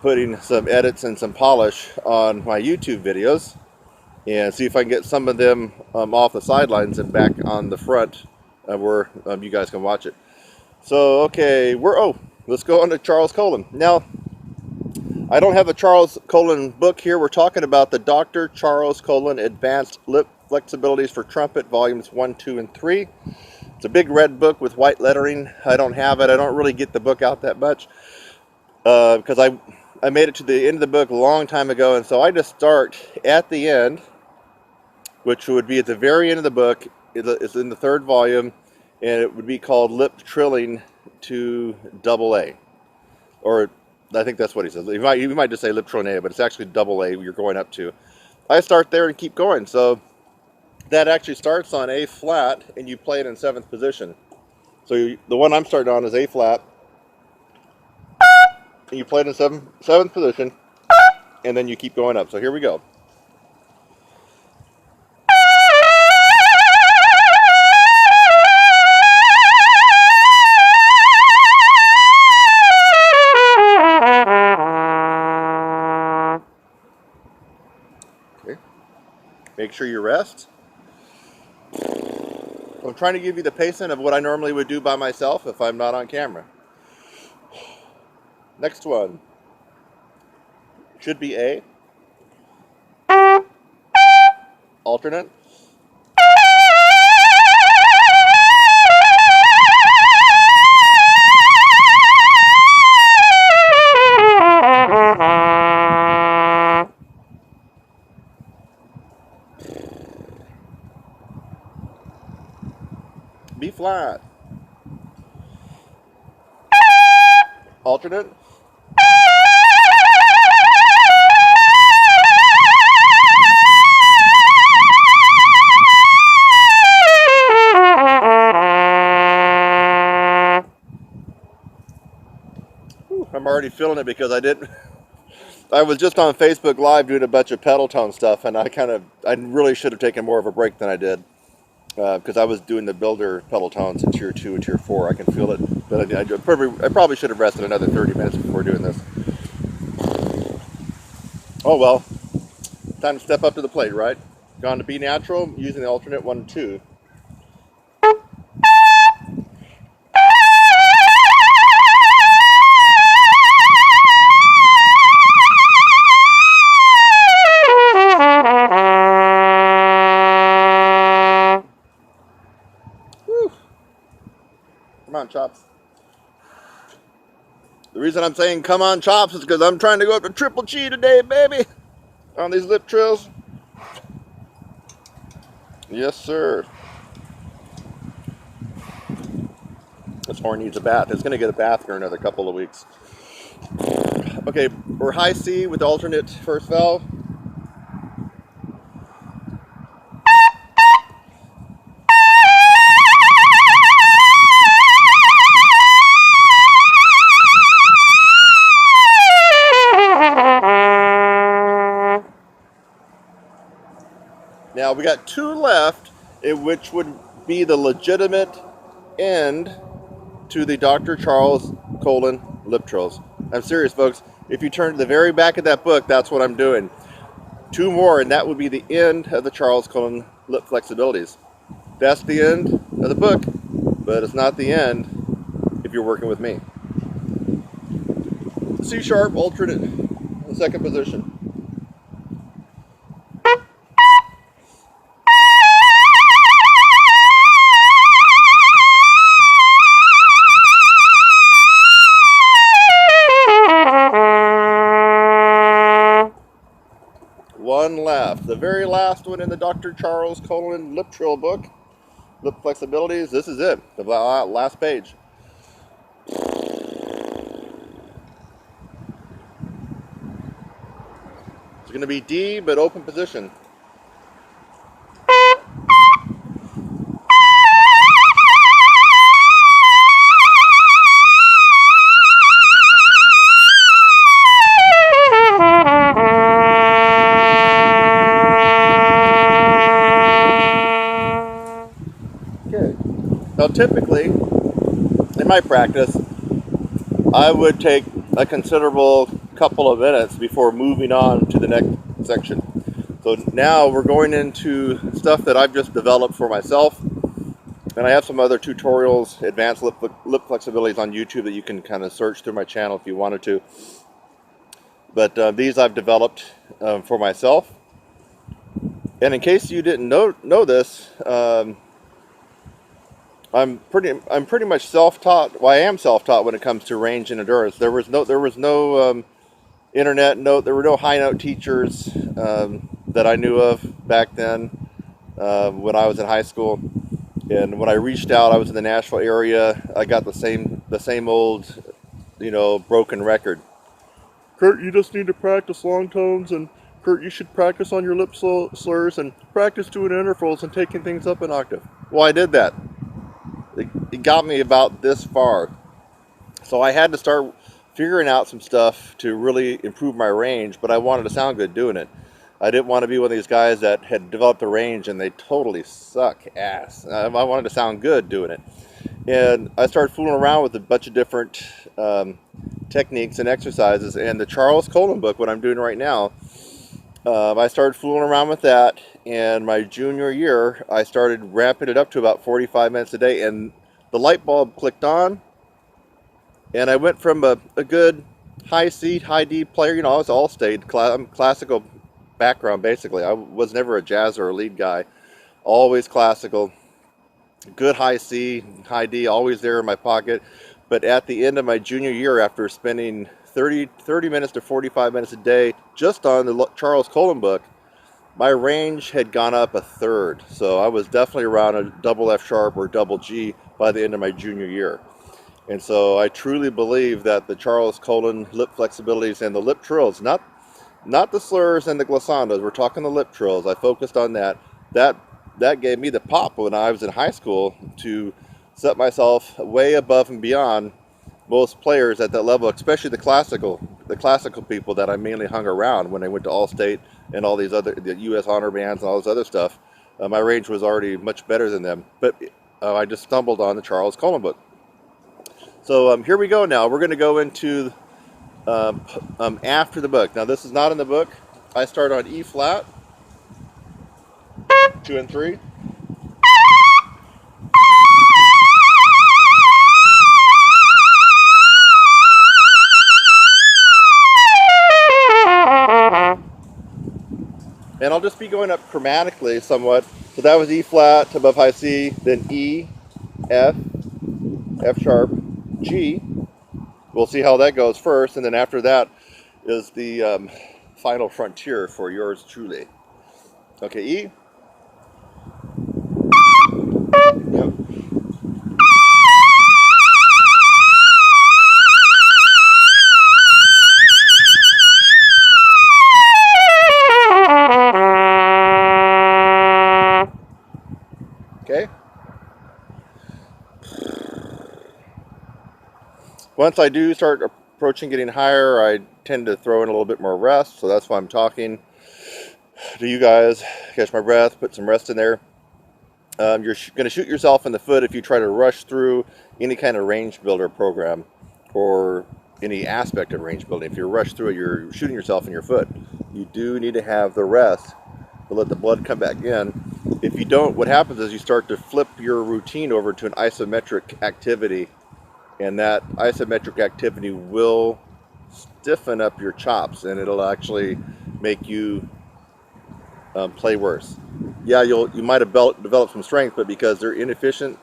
putting some edits and some polish on my YouTube videos and see if I can get some of them off the sidelines and back on the front where you guys can watch it. So, okay, let's go on to Charles Colin. Now, I don't have a Charles Colin book here. We're talking about the Dr. Charles Colin Advanced Lip Flexibilities for Trumpet, Volumes 1, 2, and 3. It's a big red book with white lettering. I don't have it. I don't really get the book out that much because I made it to the end of the book a long time ago, and so I just start at the end, which would be at the very end of the book. It's in the 3rd volume, and it would be called Lip Trilling to AA. Or I think that's what he says. You might just say lip trilling A, but it's actually AA you're going up to. I start there and keep going. So that actually starts on A flat, and you play it in 7th position. So the one I'm starting on is A flat, and you play it in 7th position, and then you keep going up. So here we go. Make sure you rest. I'm trying to give you the pacing of what I normally would do by myself if I'm not on camera. Next one should be A. Alternate. B flat. Alternate. I'm already feeling it because I was just on Facebook Live doing a bunch of pedal tone stuff, and I really should have taken more of a break than I did. Because I was doing the builder pedal tones in tier 2 and tier 4. I can feel it, but I probably should have rested another 30 minutes before doing this. Oh well, time to step up to the plate, right? Gone to B natural, using the alternate 1 and 2. Come on, Chops. The reason I'm saying come on, Chops, is because I'm trying to go up to triple G today, baby, on these lip trills. Yes, sir. This horn needs a bath. It's going to get a bath for another couple of weeks. Okay, we're high C with the alternate first valve. Now we got 2 left, which would be the legitimate end to the Dr. Charles Colin lip trills. I'm serious, folks. If you turn to the very back of that book, that's what I'm doing. 2 more, and that would be the end of the Charles Colin lip flexibilities. That's the end of the book, but it's not the end if you're working with me. C sharp alternate, in the 2nd position. One left. The very last one in the Dr. Charles Colin lip trill book. Lip flexibilities. This is it. The last page. It's going to be D, but open position. Now, typically, in my practice, I would take a considerable couple of minutes before moving on to the next section. So now we're going into stuff that I've just developed for myself, and I have some other tutorials, advanced lip flexibilities on YouTube that you can kind of search through my channel if you wanted to. But these I've developed for myself. And in case you didn't know this, I'm pretty much self-taught. Well, I am self-taught when it comes to range and endurance. There was no internet note. There were no high note teachers that I knew of back then when I was in high school. And when I reached out, I was in the Nashville area. I got the same old, broken record. Kurt, you just need to practice long tones, and Kurt, you should practice on your lip slurs and practice doing intervals and taking things up an octave. Well, I did that. It got me about this far. So I had to start figuring out some stuff to really improve my range, but I wanted to sound good doing it. I didn't want to be one of these guys that had developed the range and they totally suck ass. I wanted to sound good doing it. And I started fooling around with a bunch of different techniques and exercises. And the Charles Colin book, what I'm doing right now, I started fooling around with that. And my junior year, I started ramping it up to about 45 minutes a day. And the light bulb clicked on. And I went from a good high C, high D player. I was all state, I'm classical background basically. I was never a jazz or a lead guy. Always classical. Good high C, high D, always there in my pocket. But at the end of my junior year, after spending 30 minutes to 45 minutes a day just on the Charles Colin book, my range had gone up a third. So I was definitely around a double F sharp or double G by the end of my junior year. And so I truly believe that the Charles Colin lip flexibilities and the lip trills, not the slurs and the glissandos, we're talking the lip trills. I focused on that. That gave me the pop when I was in high school to set myself way above and beyond most players at that level, especially the classical people that I mainly hung around when I went to Allstate and all these other, the U.S. honor bands and all this other stuff. My range was already much better than them, but I just stumbled on the Charles Colin book. So here we go now. We're going to go into after the book. Now this is not in the book. I start on E flat, 2 and 3. And I'll just be going up chromatically somewhat. So that was E flat above high C, then E, F, F sharp, G. We'll see how that goes first, and then after that is the final frontier for yours truly. Okay, E. Yep. Okay. Once I do start approaching getting higher, I tend to throw in a little bit more rest, so that's why I'm talking to you guys. Catch my breath, put some rest in there. You're going to shoot yourself in the foot if you try to rush through any kind of range builder program or any aspect of range building. If you rush through it, you're shooting yourself in your foot. You do need to have the rest to let the blood come back in. If you don't, what happens is you start to flip your routine over to an isometric activity, and that isometric activity will stiffen up your chops, and it'll actually make you play worse. Yeah, you might have developed some strength, but because they're inefficient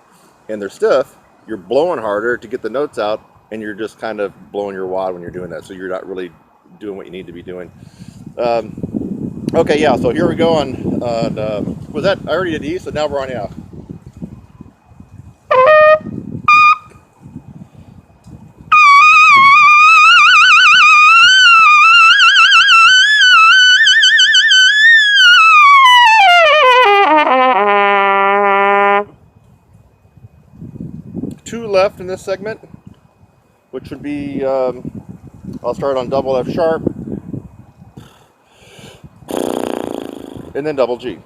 and they're stiff, you're blowing harder to get the notes out, and you're just kind of blowing your wad when you're doing that. So you're not really doing what you need to be doing. Okay, yeah. So here we go on. Was that I already did E? So now we're on F. Two left in this segment, which would be, I'll start on double F sharp, and then double G.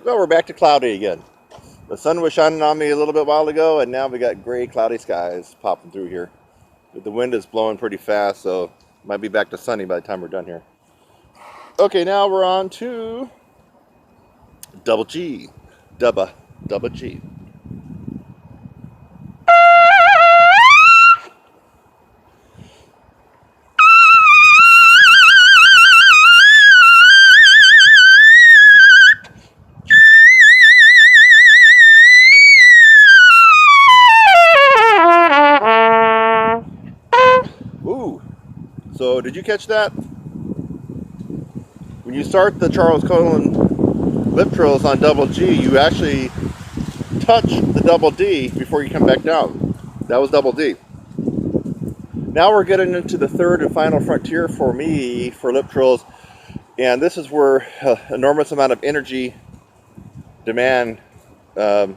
Well, we're back to cloudy again. The sun was shining on me a little bit while ago, and now we got gray, cloudy skies popping through here. The wind is blowing pretty fast, so it might be back to sunny by the time we're done here. Okay, now we're on to double G. Double G. Ooh. So did you catch that? When you start the Charles Colin lip trills on double G, you actually touch the double D before you come back down. That was double D. Now we're getting into the third and final frontier for me for lip trills, and this is where enormous amount of energy demand and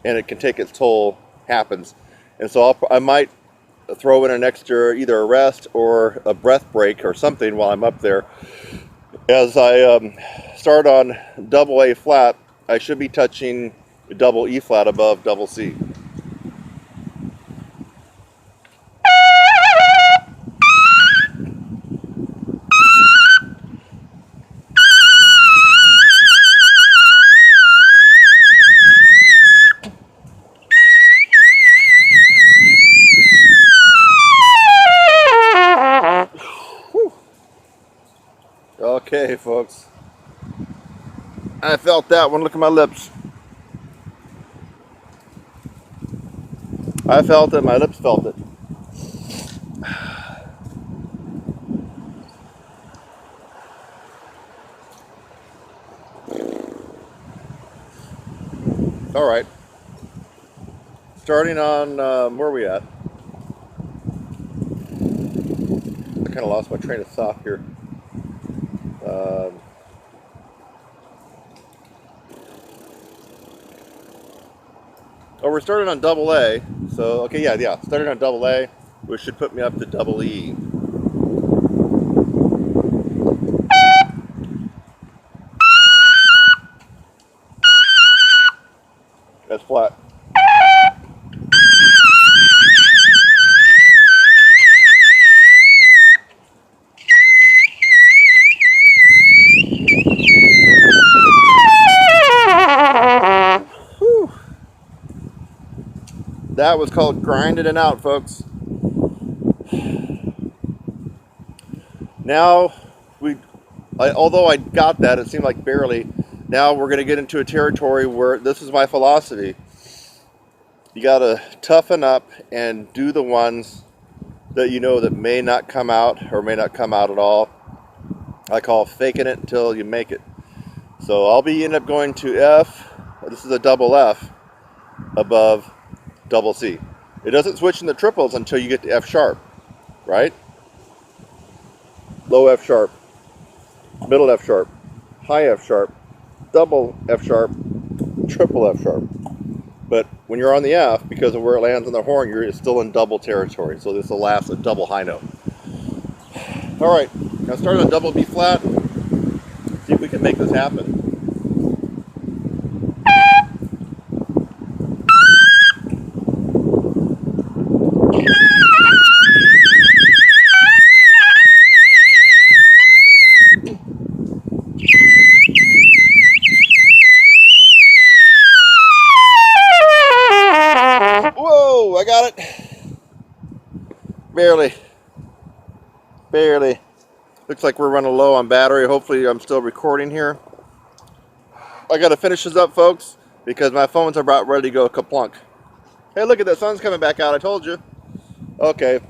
it can take its toll happens. And so I might throw in an extra, either a rest or a breath break or something while I'm up there. As I start on double A flat, I should be touching double E flat above double C. Okay, folks. I felt that one. Look at my lips. I felt it. My lips felt it. All right. Starting on, where are we at? I kind of lost my train of thought here. Oh, we're starting on double A. So, okay, yeah. Starting on double A, which should put me up to double E. That's flat. Whew. That was called grinding it out, folks. Now, although I got that, it seemed like barely. Now we're going to get into a territory where this is my philosophy. You got to toughen up and do the ones that you know that may not come out or may not come out at all. I call faking it until you make it. So I'll be end up going to F. This is a double F above double C. It doesn't switch in the triples until you get to F sharp, right? Low F sharp, middle F sharp, high F sharp, double F sharp, triple F sharp. But when you're on the F, because of where it lands on the horn, you're still in double territory. So this will last a double high note. All right, now start on double B flat. See if we can make this happen. Whoa, I got it. Barely. Looks like we're running low on battery. Hopefully I'm still recording here. I gotta finish this up, folks, because my phones are about ready to go kaplunk. Hey, look at that, sun's coming back out, I told you. Okay,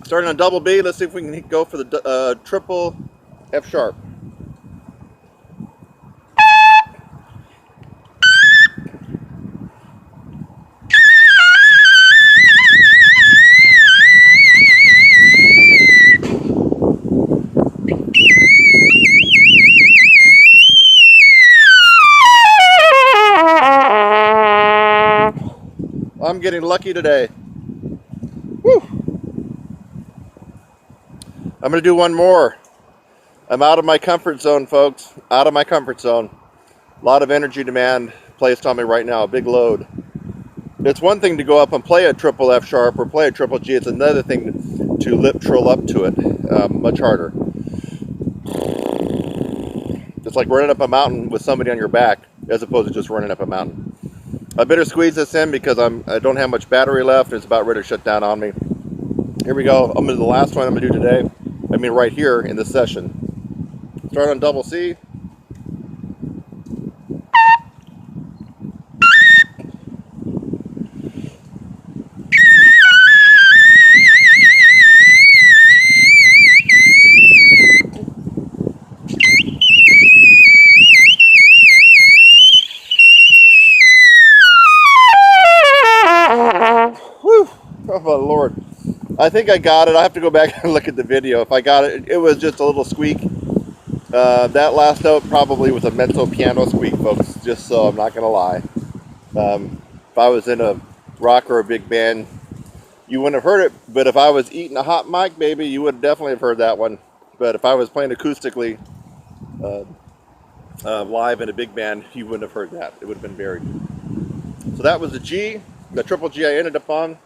starting on double B, let's see if we can go for the triple F sharp. I'm getting lucky today. Woo! I'm going to do one more. I'm out of my comfort zone, folks. Out of my comfort zone. A lot of energy demand placed on me right now, a big load. It's one thing to go up and play a triple F sharp or play a triple G. It's another thing to lip trill up to it, much harder. It's like running up a mountain with somebody on your back as opposed to just running up a mountain. I better squeeze this in because I don't have much battery left. It's about ready to shut down on me. Here we go. I'm going to the last one I'm going to do today. I mean right here in this session. Start on double C. Whew. Oh my Lord. I think I got it. I have to go back and look at the video. If I got it, it was just a little squeak. That last note probably was a mental piano squeak, folks, just so I'm not going to lie. If I was in a rock or a big band, you wouldn't have heard it. But if I was eating a hot mic, baby, you would definitely have heard that one. But if I was playing acoustically live in a big band, you wouldn't have heard that. It would have been buried. So that was the G, the triple G I ended up on.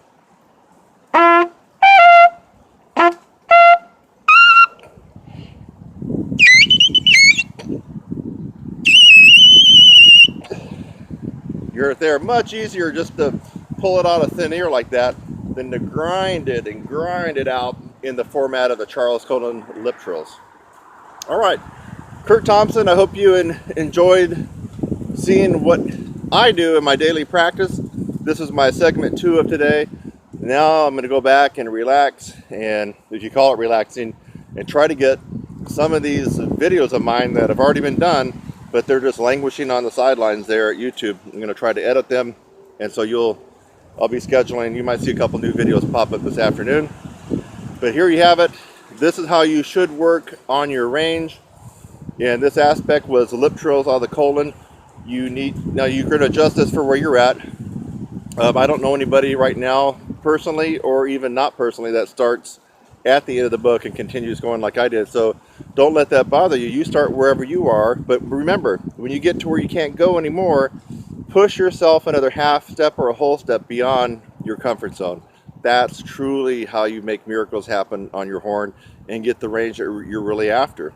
You heard it there. Much easier just to pull it out of thin air like that than to grind it and grind it out in the format of the Charles Colin lip trills. All right, Kurt Thompson, I hope you enjoyed seeing what I do in my daily practice. This is my segment 2 of today. Now I'm going to go back and relax, and if you call it relaxing, and try to get some of these videos of mine that have already been done, but they're just languishing on the sidelines there at YouTube. I'm going to try to edit them, and so I'll be scheduling. You might see a couple new videos pop up this afternoon. But here you have it. This is how you should work on your range. And this aspect was the lip trills on the colon. Now you can adjust this for where you're at. I don't know anybody right now, personally or even not personally, that starts at the end of the book and continues going like I did. So don't let that bother you. You start wherever you are. But remember, when you get to where you can't go anymore, push yourself another half step or a whole step beyond your comfort zone. That's truly how you make miracles happen on your horn and get the range that you're really after.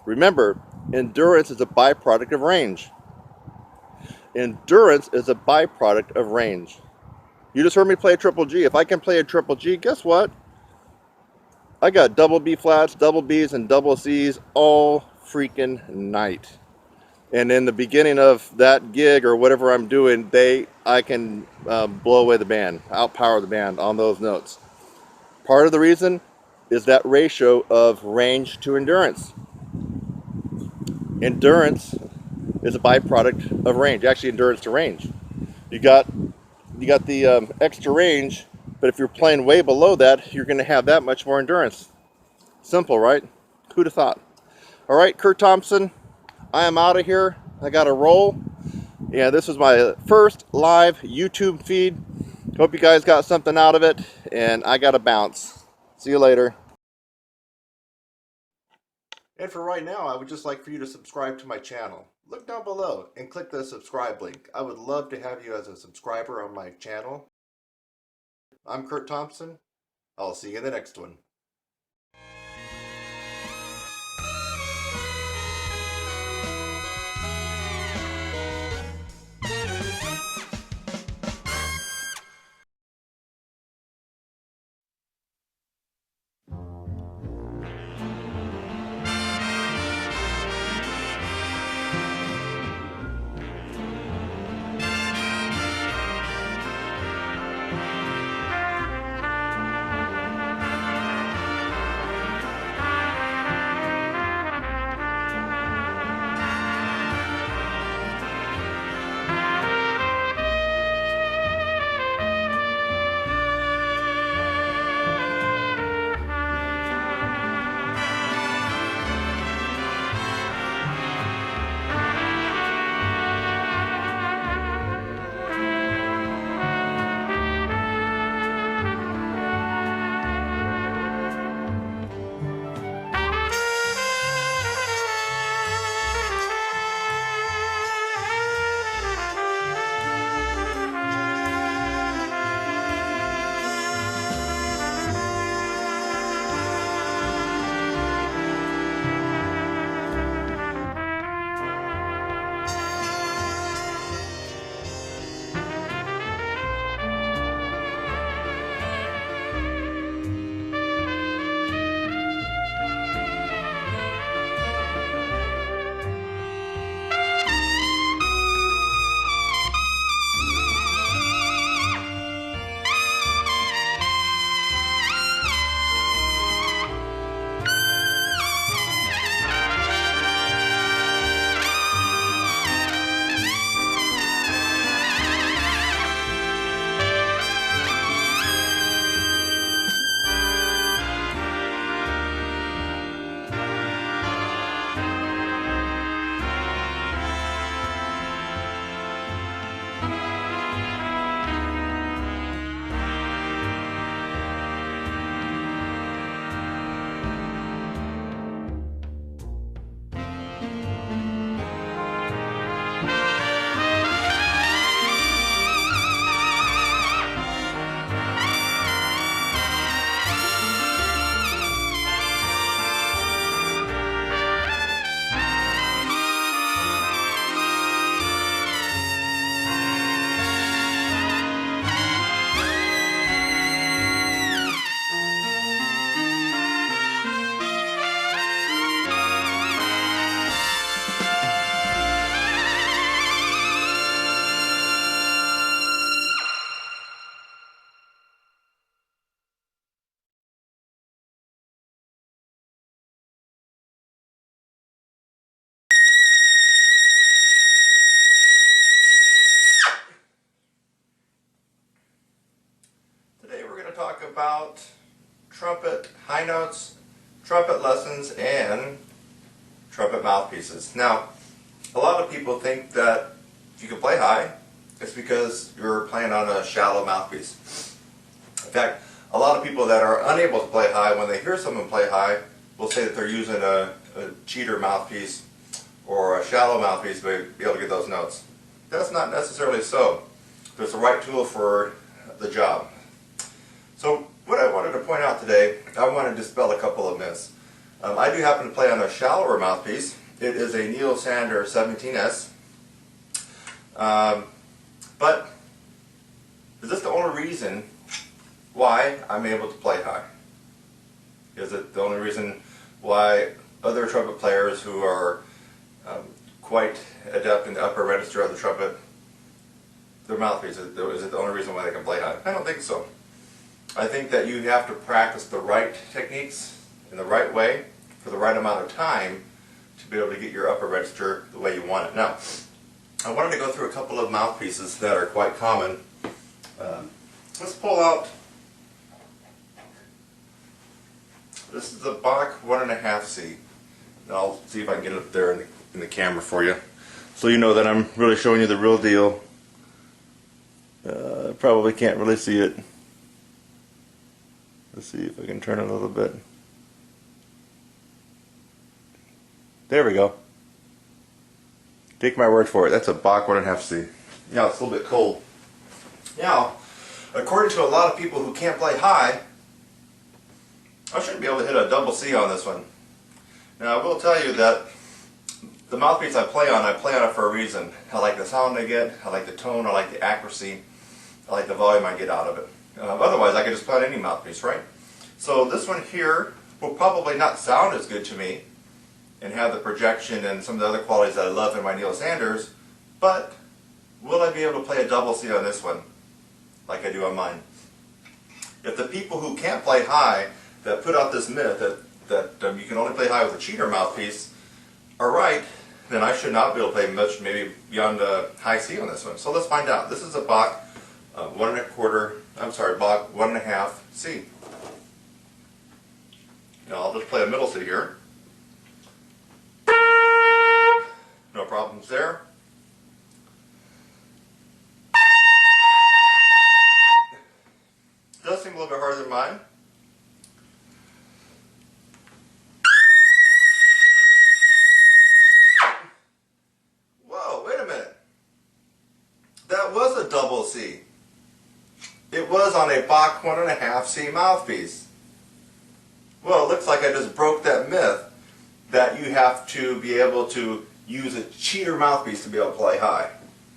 Remember, endurance is a byproduct of range. Endurance is a byproduct of range. You just heard me play a triple G. If I can play a triple G, guess what? I got double B flats, double Bs, and double Cs all freaking night. And in the beginning of that gig or whatever I'm doing, I can blow away the band, outpower the band on those notes. Part of the reason is that ratio of range to endurance. Endurance is a byproduct of range. Actually, endurance to range. You got the extra range, but if you're playing way below that, you're going to have that much more endurance. Simple, right? Who'd have thought? All right, Kurt Thompson, I am out of here. I got to roll. Yeah, this was my first live YouTube feed. Hope you guys got something out of it, and I got to bounce. See you later. And for right now, I would just like for you to subscribe to my channel. Look down below and click the subscribe link. I would love to have you as a subscriber on my channel. I'm Kurt Thompson. I'll see you in the next one. talk about trumpet high notes, trumpet lessons, and trumpet mouthpieces. Now, a lot of people think that if you can play high, it's because you're playing on a shallow mouthpiece. In fact, a lot of people that are unable to play high, when they hear someone play high, will say that they're using a cheater mouthpiece or a shallow mouthpiece to be able to get those notes. That's not necessarily so. There's the right tool for the job. So what I wanted to point out today, I want to dispel a couple of myths. I do happen to play on a shallower mouthpiece. It is a Neil Sander 17S. But is this the only reason why I'm able to play high? Is it the only reason why other trumpet players who are quite adept in the upper register of the trumpet, their mouthpiece, is it the only reason why they can play high? I don't think so. I think that you have to practice the right techniques in the right way for the right amount of time to be able to get your upper register the way you want it. Now, I wanted to go through a couple of mouthpieces that are quite common. Let's pull out, this is the Bach 1.5C. And I'll see if I can get it up there in the camera for you, so you know that I'm really showing you the real deal. Probably can't really see it. Let's see if I can turn it a little bit. There we go. Take my word for it, that's a Bach 1.5C. Now it's a little bit cold. Now, according to a lot of people who can't play high, I should be able to hit a double C on this one. Now I will tell you that the mouthpiece I play on it for a reason. I like the sound I get, I like the tone, I like the accuracy, I like the volume I get out of it. Otherwise I could just play on any mouthpiece, right? So this one here will probably not sound as good to me and have the projection and some of the other qualities that I love in my Neil Sanders, but will I be able to play a double C on this one like I do on mine? If the people who can't play high that put out this myth that you can only play high with a cheater mouthpiece are right, then I should not be able to play much, maybe beyond a high C on this one. So let's find out. This is a Bach Bach 1.5 C. Now I'll just play a middle C here. No problems there. Does seem a little bit harder than mine. Whoa, wait a minute. That was a double C. It was on a Bach 1.5 C mouthpiece. Well, it looks like I just broke that myth that you have to be able to use a cheater mouthpiece to be able to play high.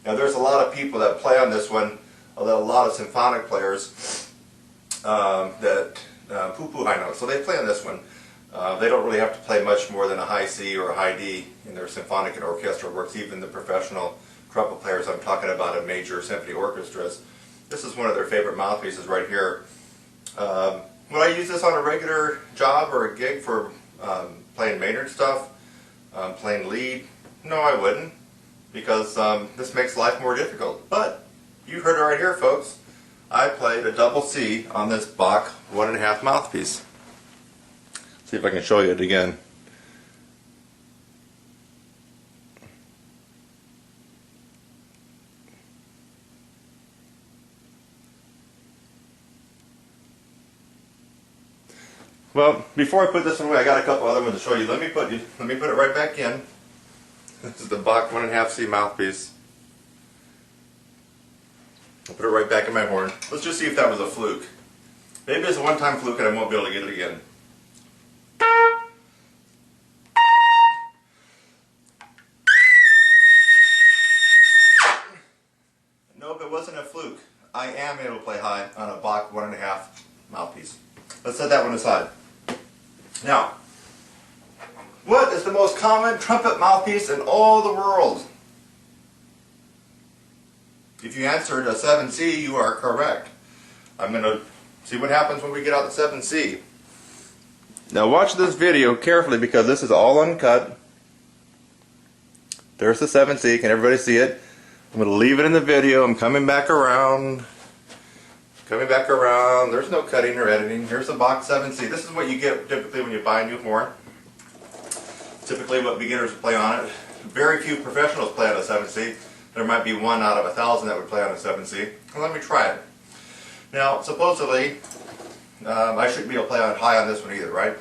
Now there's a lot of people that play on this one, a lot of symphonic players that poo-poo high notes, so they play on this one. They don't really have to play much more than a high C or a high D in their symphonic and orchestral works, even the professional trumpet players I'm talking about in major symphony orchestras. This is one of their favorite mouthpieces right here. Would I use this on a regular job or a gig for playing Maynard stuff, playing lead? No, I wouldn't, because this makes life more difficult. But you heard it right here, folks. I played a double C on this Bach 1.5 mouthpiece. See if I can show you it again. Well, before I put this one away, I got a couple other ones to show you. Let me put it right back in. This is the Bach 1.5 C mouthpiece. I'll put it right back in my horn. Let's just see if that was a fluke. Maybe it's a one-time fluke and I won't be able to get it again. Nope, it wasn't a fluke. I am able to play high on a Bach 1.5 mouthpiece. Let's set that one aside. Now, what is the most common trumpet mouthpiece in all the world? If you answered a 7C, you are correct. I'm going to see what happens when we get out the 7C. Now watch this video carefully because this is all uncut. There's the 7C. Can everybody see it? I'm going to leave it in the video. I'm coming back around Coming back around, there's no cutting or editing. Here's the box 7C. This is what you get typically when you buy a new horn. Typically what beginners play on it. Very few professionals play on a 7C. There might be 1 out of 1,000 that would play on a 7C. Well, let me try it. Now, supposedly, I shouldn't be able to play on high on this one either, right?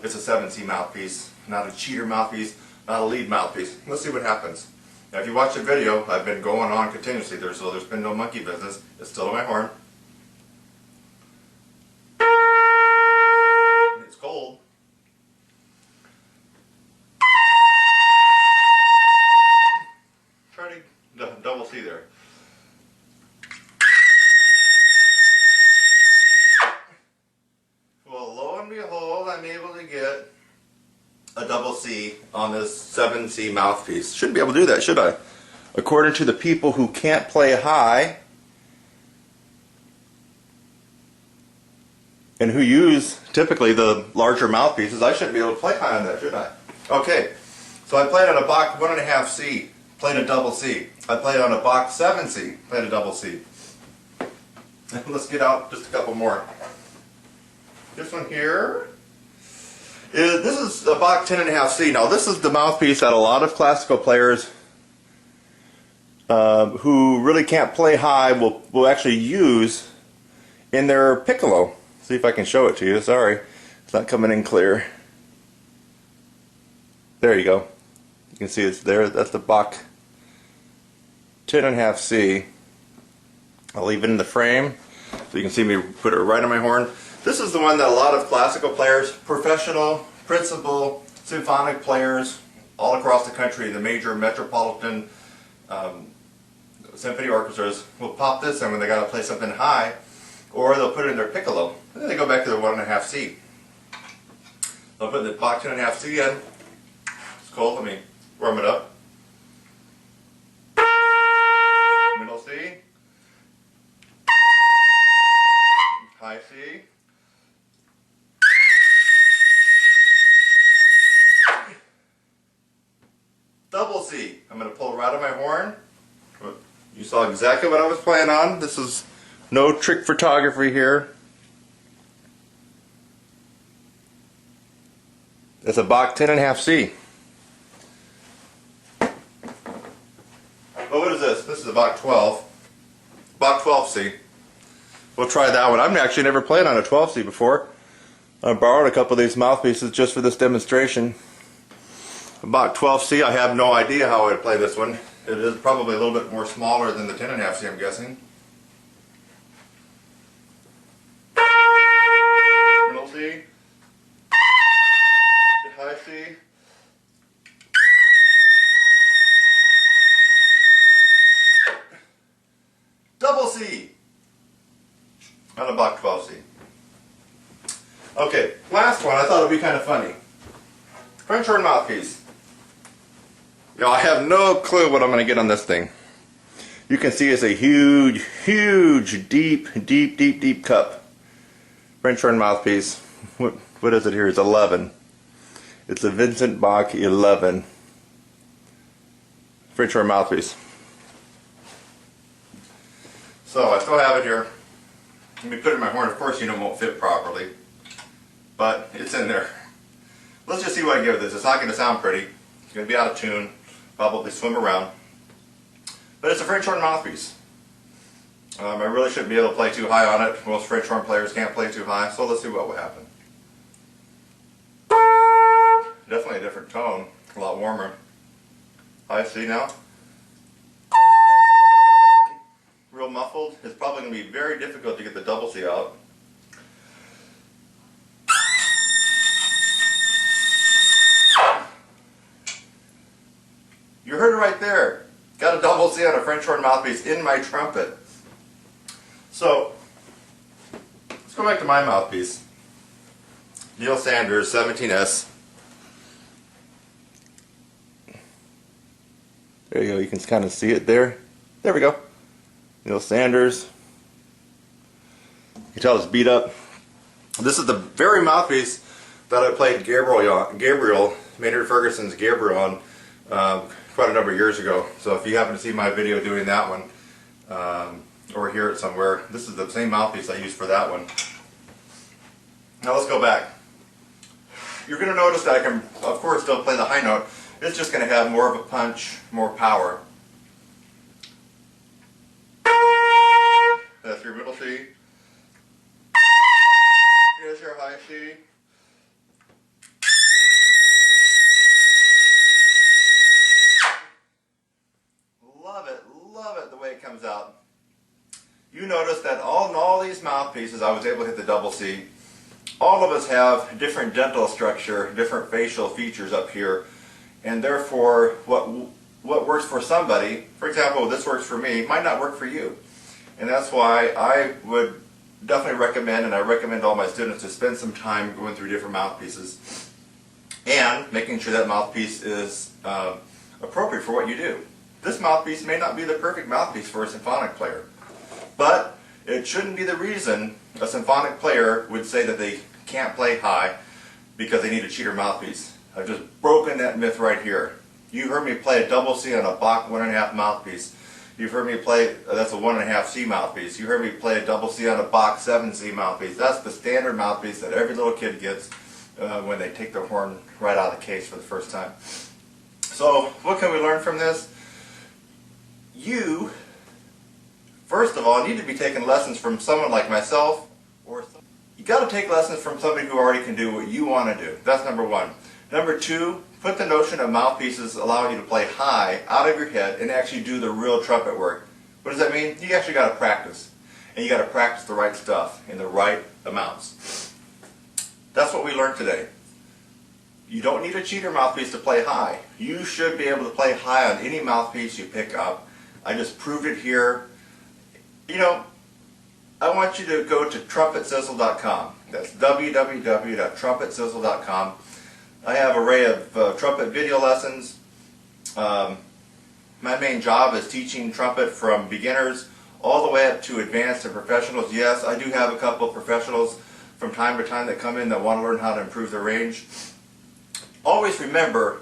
It's a 7C mouthpiece, not a cheater mouthpiece, not a lead mouthpiece. Let's see what happens. Now, if you watch the video, I've been going on continuously there, so there's been no monkey business. It's still on my horn. It's cold. Try to double C there. Well, lo and behold, I'm able to get a double C on this 7C mouthpiece. Shouldn't be able to do that, should I? According to the people who can't play high and who use typically the larger mouthpieces, I shouldn't be able to play high on that, should I? Okay, so I played on a Bach 1.5C, played a double C. I played on a Bach 7C, played a double C. Let's get out just a couple more. This one here, this is a Bach 10.5C. Now this is the mouthpiece that a lot of classical players who really can't play high will actually use in their piccolo. See if I can show it to you. Sorry, it's not coming in clear. There you go. You can see it's there. That's the Bach 10.5C. I'll leave it in the frame so you can see me put it right on my horn. This is the one that a lot of classical players, professional, principal, symphonic players all across the country, the major metropolitan symphony orchestras will pop this in when they got to play something high, or they'll put it in their piccolo, and then they go back to their 1.5C. They'll put the Bach 10.5C in. It's cold. Let me warm it up. Middle C, high C. Double C. I'm going to pull right on my horn. You saw exactly what I was playing on. This is no trick photography here. It's a Bach 10.5C. Well, what is this? This is a Bach 12. Bach 12C. We'll try that one. I've actually never played on a 12C before. I borrowed a couple of these mouthpieces just for this demonstration. Bach 12C, I have no idea how I would play this one. It is probably a little bit more smaller than the 10.5C, I'm guessing. Middle C. High C. Double C on a Bach 12C. Okay, last one. I thought it would be kind of funny. French horn mouthpiece. Now, I have no clue what I'm going to get on this thing. You can see it's a huge, huge, deep cup. French horn mouthpiece. What is it here? It's 11. It's a Vincent Bach 11. French horn mouthpiece. So I still have it here. Let me put it in my horn. Of course, it won't fit properly, but it's in there. Let's just see what I give this. It's not going to sound pretty. It's going to be out of tune. Probably swim around. But it's a French horn mouthpiece. I really shouldn't be able to play too high on it. Most French horn players can't play too high, so let's see what will happen. Definitely a different tone. A lot warmer. High C now. Real muffled. It's probably going to be very difficult to get the double C out. You heard it right there. Got a double C on a French horn mouthpiece in my trumpet. So, let's go back to my mouthpiece. Neil Sanders, 17S. There you go, you can kind of see it there. There we go. Neil Sanders. You can tell it's beat up. This is the very mouthpiece that I played Gabriel, Maynard Ferguson's Gabriel on quite a number of years ago. So if you happen to see my video doing that one, or hear it somewhere. This is the same mouthpiece I used for that one. Now let's go back. You're going to notice that I can, of course, still play the high note. It's just going to have more of a punch, more power. That's your middle C. Here's your high C. Love it the way it comes out. You notice that in all these mouthpieces, I was able to hit the double C. All of us have different dental structure, different facial features up here, and therefore what works for somebody, for example, this works for me, might not work for you. And that's why I would definitely recommend, and I recommend all my students to spend some time going through different mouthpieces and making sure that mouthpiece is appropriate for what you do. This mouthpiece may not be the perfect mouthpiece for a symphonic player, but it shouldn't be the reason a symphonic player would say that they can't play high because they need a cheater mouthpiece. I've just broken that myth right here. You heard me play a double C on a Bach 1.5 mouthpiece. You've heard me play, that's a 1.5 C mouthpiece. You heard me play a double C on a Bach 7 C mouthpiece. That's the standard mouthpiece that every little kid gets when they take their horn right out of the case for the first time. So what can we learn from this? You, first of all, need to be taking lessons from someone like myself, or you got to take lessons from somebody who already can do what you want to do. That's number one. Number two, put the notion of mouthpieces allowing you to play high out of your head and actually do the real trumpet work. What does that mean? You actually got to practice. And you got to practice the right stuff in the right amounts. That's what we learned today. You don't need a cheater mouthpiece to play high. You should be able to play high on any mouthpiece you pick up. I just proved it here. You know, I want you to go to trumpetsizzle.com. That's www.trumpetsizzle.com. I have an array of trumpet video lessons. My main job is teaching trumpet from beginners all the way up to advanced and professionals. Yes, I do have a couple of professionals from time to time that come in that want to learn how to improve their range. Always remember,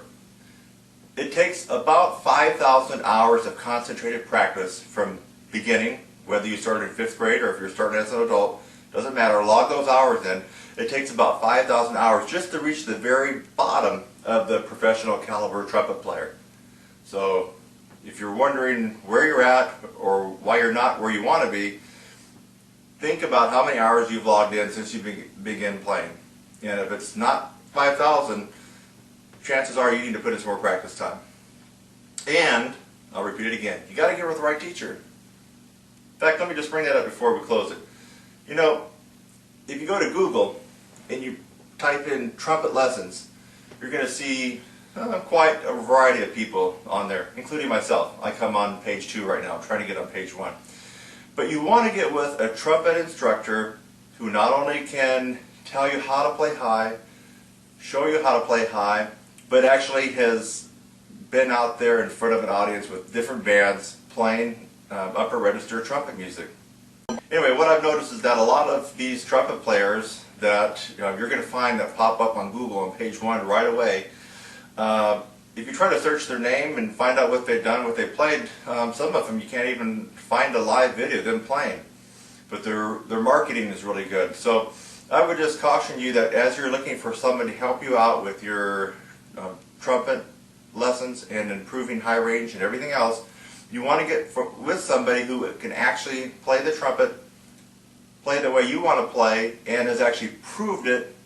it takes about 5,000 hours of concentrated practice from beginning, whether you started in 5th grade or if you're starting as an adult, doesn't matter, log those hours in. It takes about 5,000 hours just to reach the very bottom of the professional caliber trumpet player. So if you're wondering where you're at or why you're not where you want to be, think about how many hours you've logged in since you begin playing. And if it's not 5,000, chances are you need to put in some more practice time. And, I'll repeat it again, you got to get with the right teacher. In fact, let me just bring that up before we close it. You know, if you go to Google and you type in trumpet lessons, you're going to see quite a variety of people on there, including myself. I come on page 2 right now. I'm trying to get on page 1. But you want to get with a trumpet instructor who not only can tell you how to play high, show you how to play high, but actually has been out there in front of an audience with different bands playing upper register trumpet music. Anyway, what I've noticed is that a lot of these trumpet players that you're going to find that pop up on Google on page 1 right away, if you try to search their name and find out what they've done, what they played, some of them you can't even find a live video of them playing. But their marketing is really good. So I would just caution you that as you're looking for somebody to help you out with your trumpet lessons and improving high range and everything else, you want to get with somebody who can actually play the trumpet, play the way you want to play, and has actually proved it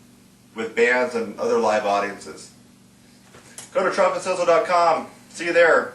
with bands and other live audiences. Go to trumpetsizzle.com. See you there.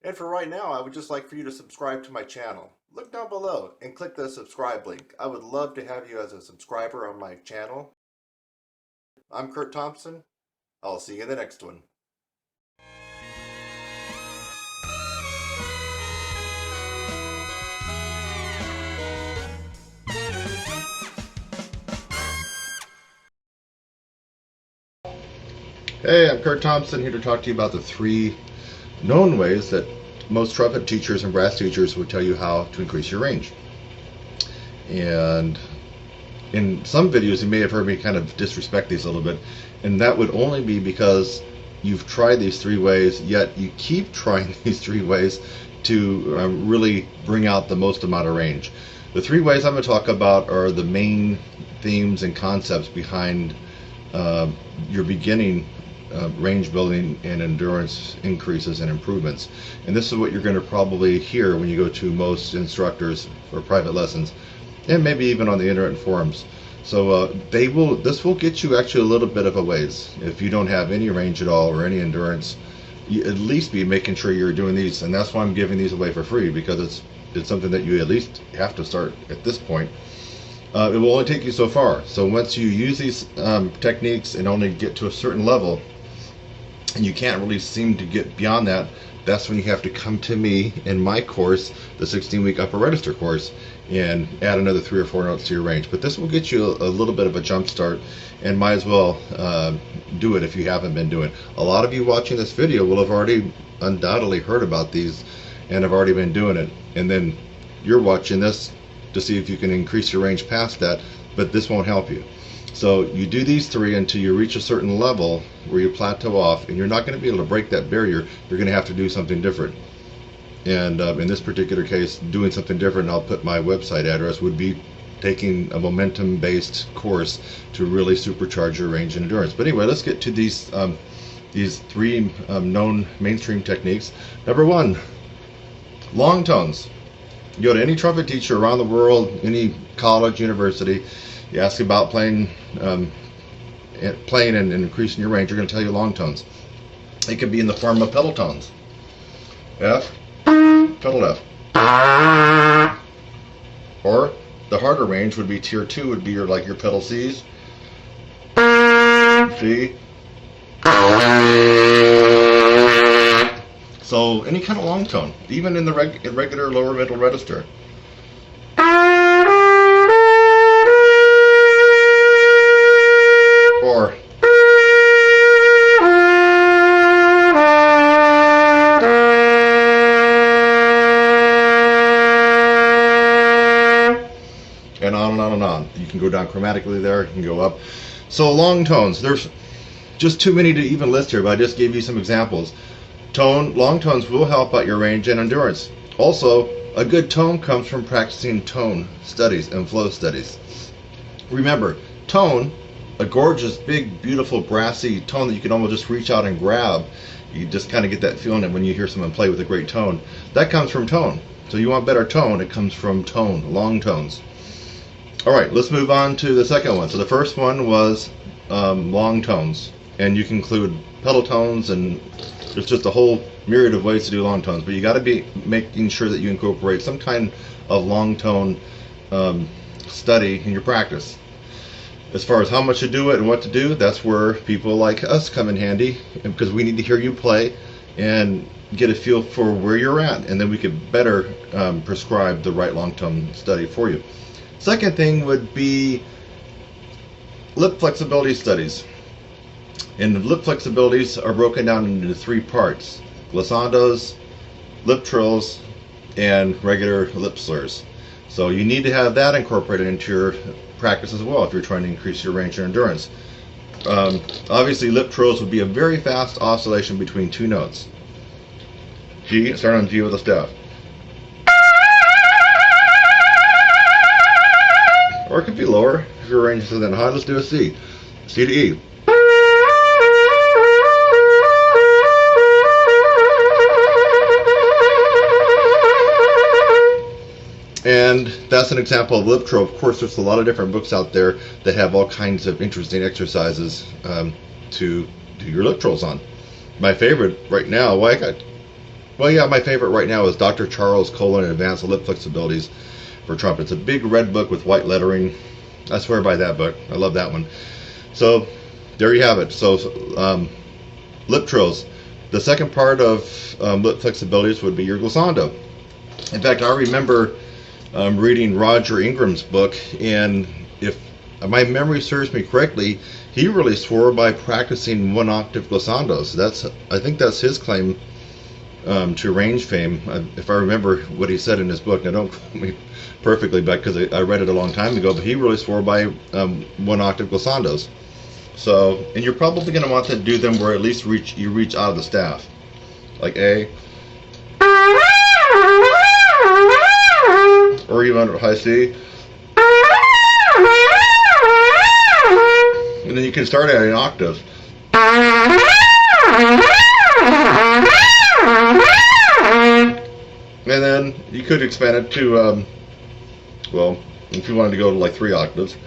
And for right now, I would just like for you to subscribe to my channel. Look down below and click the subscribe link. I would love to have you as a subscriber on my channel. I'm Kurt Thompson. I'll see you in the next one. Hey, I'm Kurt Thompson here to talk to you about the 3 known ways that most trumpet teachers and brass teachers would tell you how to increase your range. And in some videos you may have heard me kind of disrespect these a little bit, and that would only be because you've tried these 3 ways, yet you keep trying these 3 ways to really bring out the most amount of range. The 3 ways I'm going to talk about are the main themes and concepts behind your beginning range building and endurance increases and improvements. And this is what you're going to probably hear when you go to most instructors for private lessons, and maybe even on the internet forums. So this will get you actually a little bit of a ways. If you don't have any range at all or any endurance, you at least be making sure you're doing these. And that's why I'm giving these away for free, because it's something that you at least have to start at this point. It will only take you so far. So once you use these techniques and only get to a certain level, and you can't really seem to get beyond that, that's when you have to come to me in my course, the 16-week upper register course, and add another 3 or 4 notes to your range. But this will get you a little bit of a jump start, and might as well do it if you haven't been doing it. A lot of you watching this video will have already undoubtedly heard about these and have already been doing it, and then you're watching this to see if you can increase your range past that, but this won't help you. So you do these 3 until you reach a certain level where you plateau off, and you're not going to be able to break that barrier. You're going to have to do something different. And in this particular case, doing something different, I'll put my website address, would be taking a momentum-based course to really supercharge your range and endurance. But anyway, let's get to these 3 known mainstream techniques. Number 1, long tones. You go to any trumpet teacher around the world, any college, university, you ask about playing and increasing your range, they're going to tell you long tones. It can be in the form of pedal tones. F, pedal F. Or the harder range would be tier 2, would be your pedal Cs. C. So any kind of long tone, even in the regular lower middle register. Or and on and on and on. You can go down chromatically there, you can go up. So long tones, there's just too many to even list here, but I just gave you some examples. Long tones will help out your range and endurance. Also, a good tone comes from practicing tone studies and flow studies. Remember, tone, a gorgeous, big, beautiful, brassy tone that you can almost just reach out and grab. You just kind of get that feeling that when you hear someone play with a great tone, that comes from tone. So you want better tone, it comes from tone, long tones. All right, let's move on to the second one. So the first one was long tones, and you can include pedal tones, and there's just a whole myriad of ways to do long tones, but you got to be making sure that you incorporate some kind of long tone study in your practice. As far as how much to do it and what to do, that's where people like us come in handy, because we need to hear you play and get a feel for where you're at, and then we could better prescribe the right long tone study for you. Second thing would be lip flexibility studies. And the lip flexibilities are broken down into 3 parts: glissandos, lip trills, and regular lip slurs. So you need to have that incorporated into your practice as well if you're trying to increase your range and endurance. Obviously, lip trills would be a very fast oscillation between 2 notes. G, start on G with a staff. Or it could be lower if your range isn't that high. Let's do a C. C to E. And that's an example of lip trill. Of course, there's a lot of different books out there that have all kinds of interesting exercises to do your lip trills on. My favorite right now, my favorite right now is Dr. Charles Colin Advanced Lip Flexibilities for Trumpet. It's a big red book with white lettering. I swear by that book. I love that one. So there you have it. So lip trills. The second part of lip flexibilities would be your glissando. In fact, I remember reading Roger Ingram's book, and if my memory serves me correctly, he really swore by practicing 1-octave glissandos. I think that's his claim to range fame, if I remember what he said in his book. Now, don't quote me perfectly, because I read it a long time ago, but he really swore by 1-octave glissandos. So, and you're probably going to want to do them where at least you reach out of the staff, like A, or even high C. And then you can start at an octave. And then you could expand it to, well, if you wanted to go to like 3 octaves.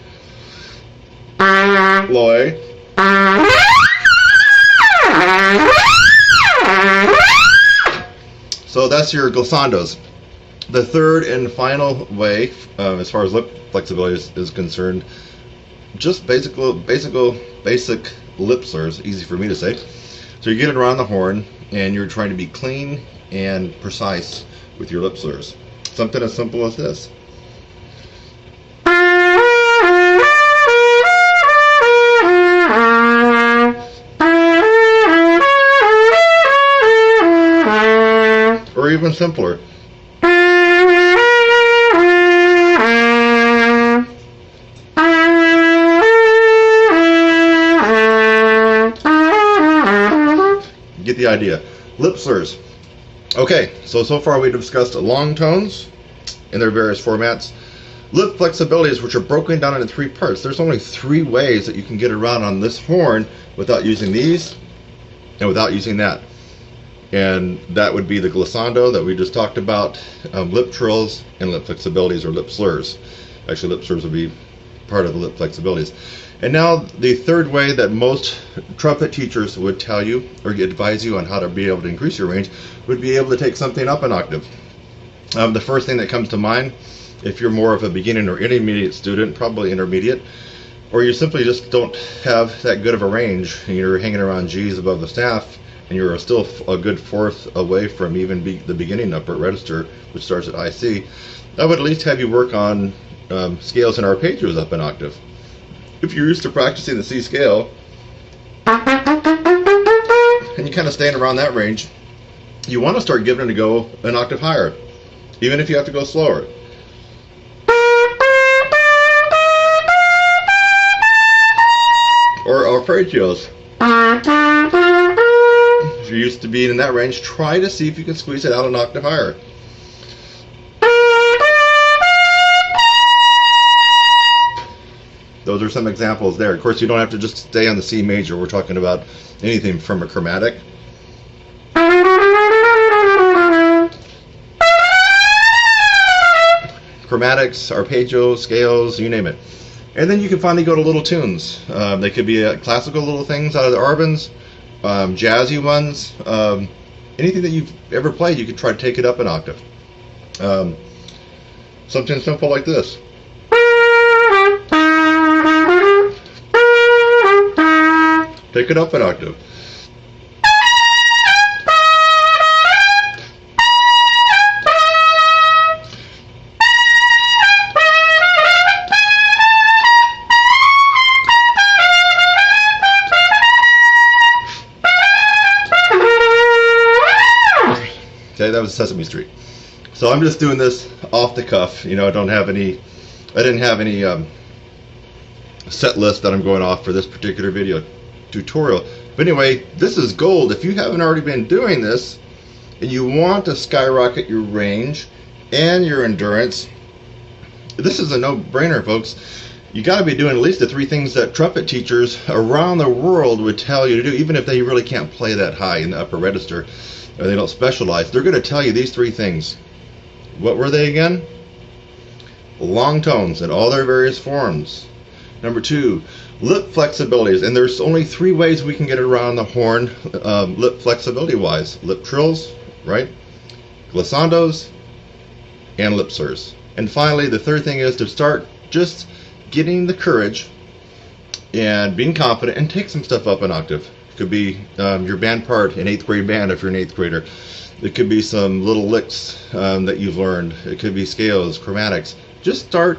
Low A. So that's your glissandos. The third and final way, as far as lip flexibility is concerned, just basic lip slurs, easy for me to say. So you get it around the horn, and you're trying to be clean and precise with your lip slurs. Something as simple as this. Or even simpler. Get the idea. Lip slurs. Okay, so far we discussed long tones in their various formats. Lip flexibilities, which are broken down into 3 parts. There's only 3 ways that you can get around on this horn without using these and without using that. And that would be the glissando that we just talked about, lip trills, and lip flexibilities or lip slurs. Actually, lip slurs would be part of the lip flexibilities. And now the third way that most trumpet teachers would tell you or advise you on how to be able to increase your range would be able to take something up an octave. The first thing that comes to mind, if you're more of a beginning or intermediate student, probably intermediate, or you simply just don't have that good of a range and you're hanging around G's above the staff and you're still a good 4th away from even the beginning upper register, which starts at IC, I would at least have you work on scales and arpeggios up an octave. If you're used to practicing the C scale and you kind of stand around that range, you want to start giving it a go an octave higher, even if you have to go slower. Or arpeggios. If you're used to being in that range, try to see if you can squeeze it out an octave higher. Those are some examples there. Of course, you don't have to just stay on the C major. We're talking about anything from a chromatic, chromatics, arpeggios, scales, you name it. And then you can finally go to little tunes. They could be classical little things out of the Arbans, jazzy ones, anything that you've ever played, you could try to take it up an octave. Something simple like this. Take it up an octave. Okay, that was Sesame Street. So I'm just doing this off the cuff. You know, I didn't have any set list that I'm going off for this particular video tutorial. But anyway, this is gold. If you haven't already been doing this and you want to skyrocket your range and your endurance, this is a no-brainer, folks. You got to be doing at least the 3 things that trumpet teachers around the world would tell you to do, even if they really can't play that high in the upper register or they don't specialize. They're going to tell you these 3 things. What were they again? Long tones in all their various forms. Number 2, lip flexibilities, and there's only 3 ways we can get around the horn lip flexibility wise. Lip trills, right? Glissandos, and lip slurs. And finally, the third thing is to start just getting the courage and being confident and take some stuff up an octave. It could be your band part in 8th grade band if you're an 8th grader. It could be some little licks that you've learned. It could be scales, chromatics. Just start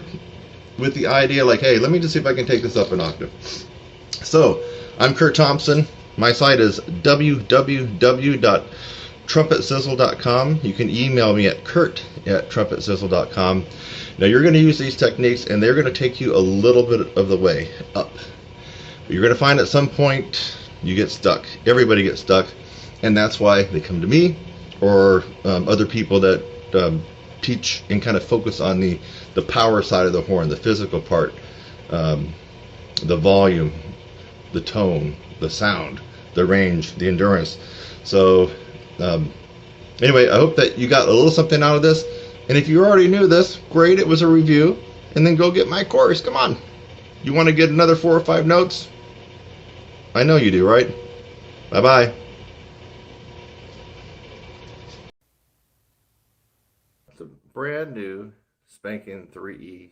with the idea like, hey, let me just see if I can take this up an octave. So, I'm Kurt Thompson. My site is www.trumpetsizzle.com. You can email me at kurt@trumpetsizzle.com. Now, you're going to use these techniques, and they're going to take you a little bit of the way up. But you're going to find at some point you get stuck. Everybody gets stuck, and that's why they come to me or other people that teach and kind of focus on the power side of the horn, the physical part, the volume, the tone, the sound, the range, the endurance. So anyway, I hope that you got a little something out of this. And if you already knew this, great, it was a review. And then go get my course. Come on. You want to get another 4 or 5 notes? I know you do, right? Bye-bye. It's a brand new spanking 3E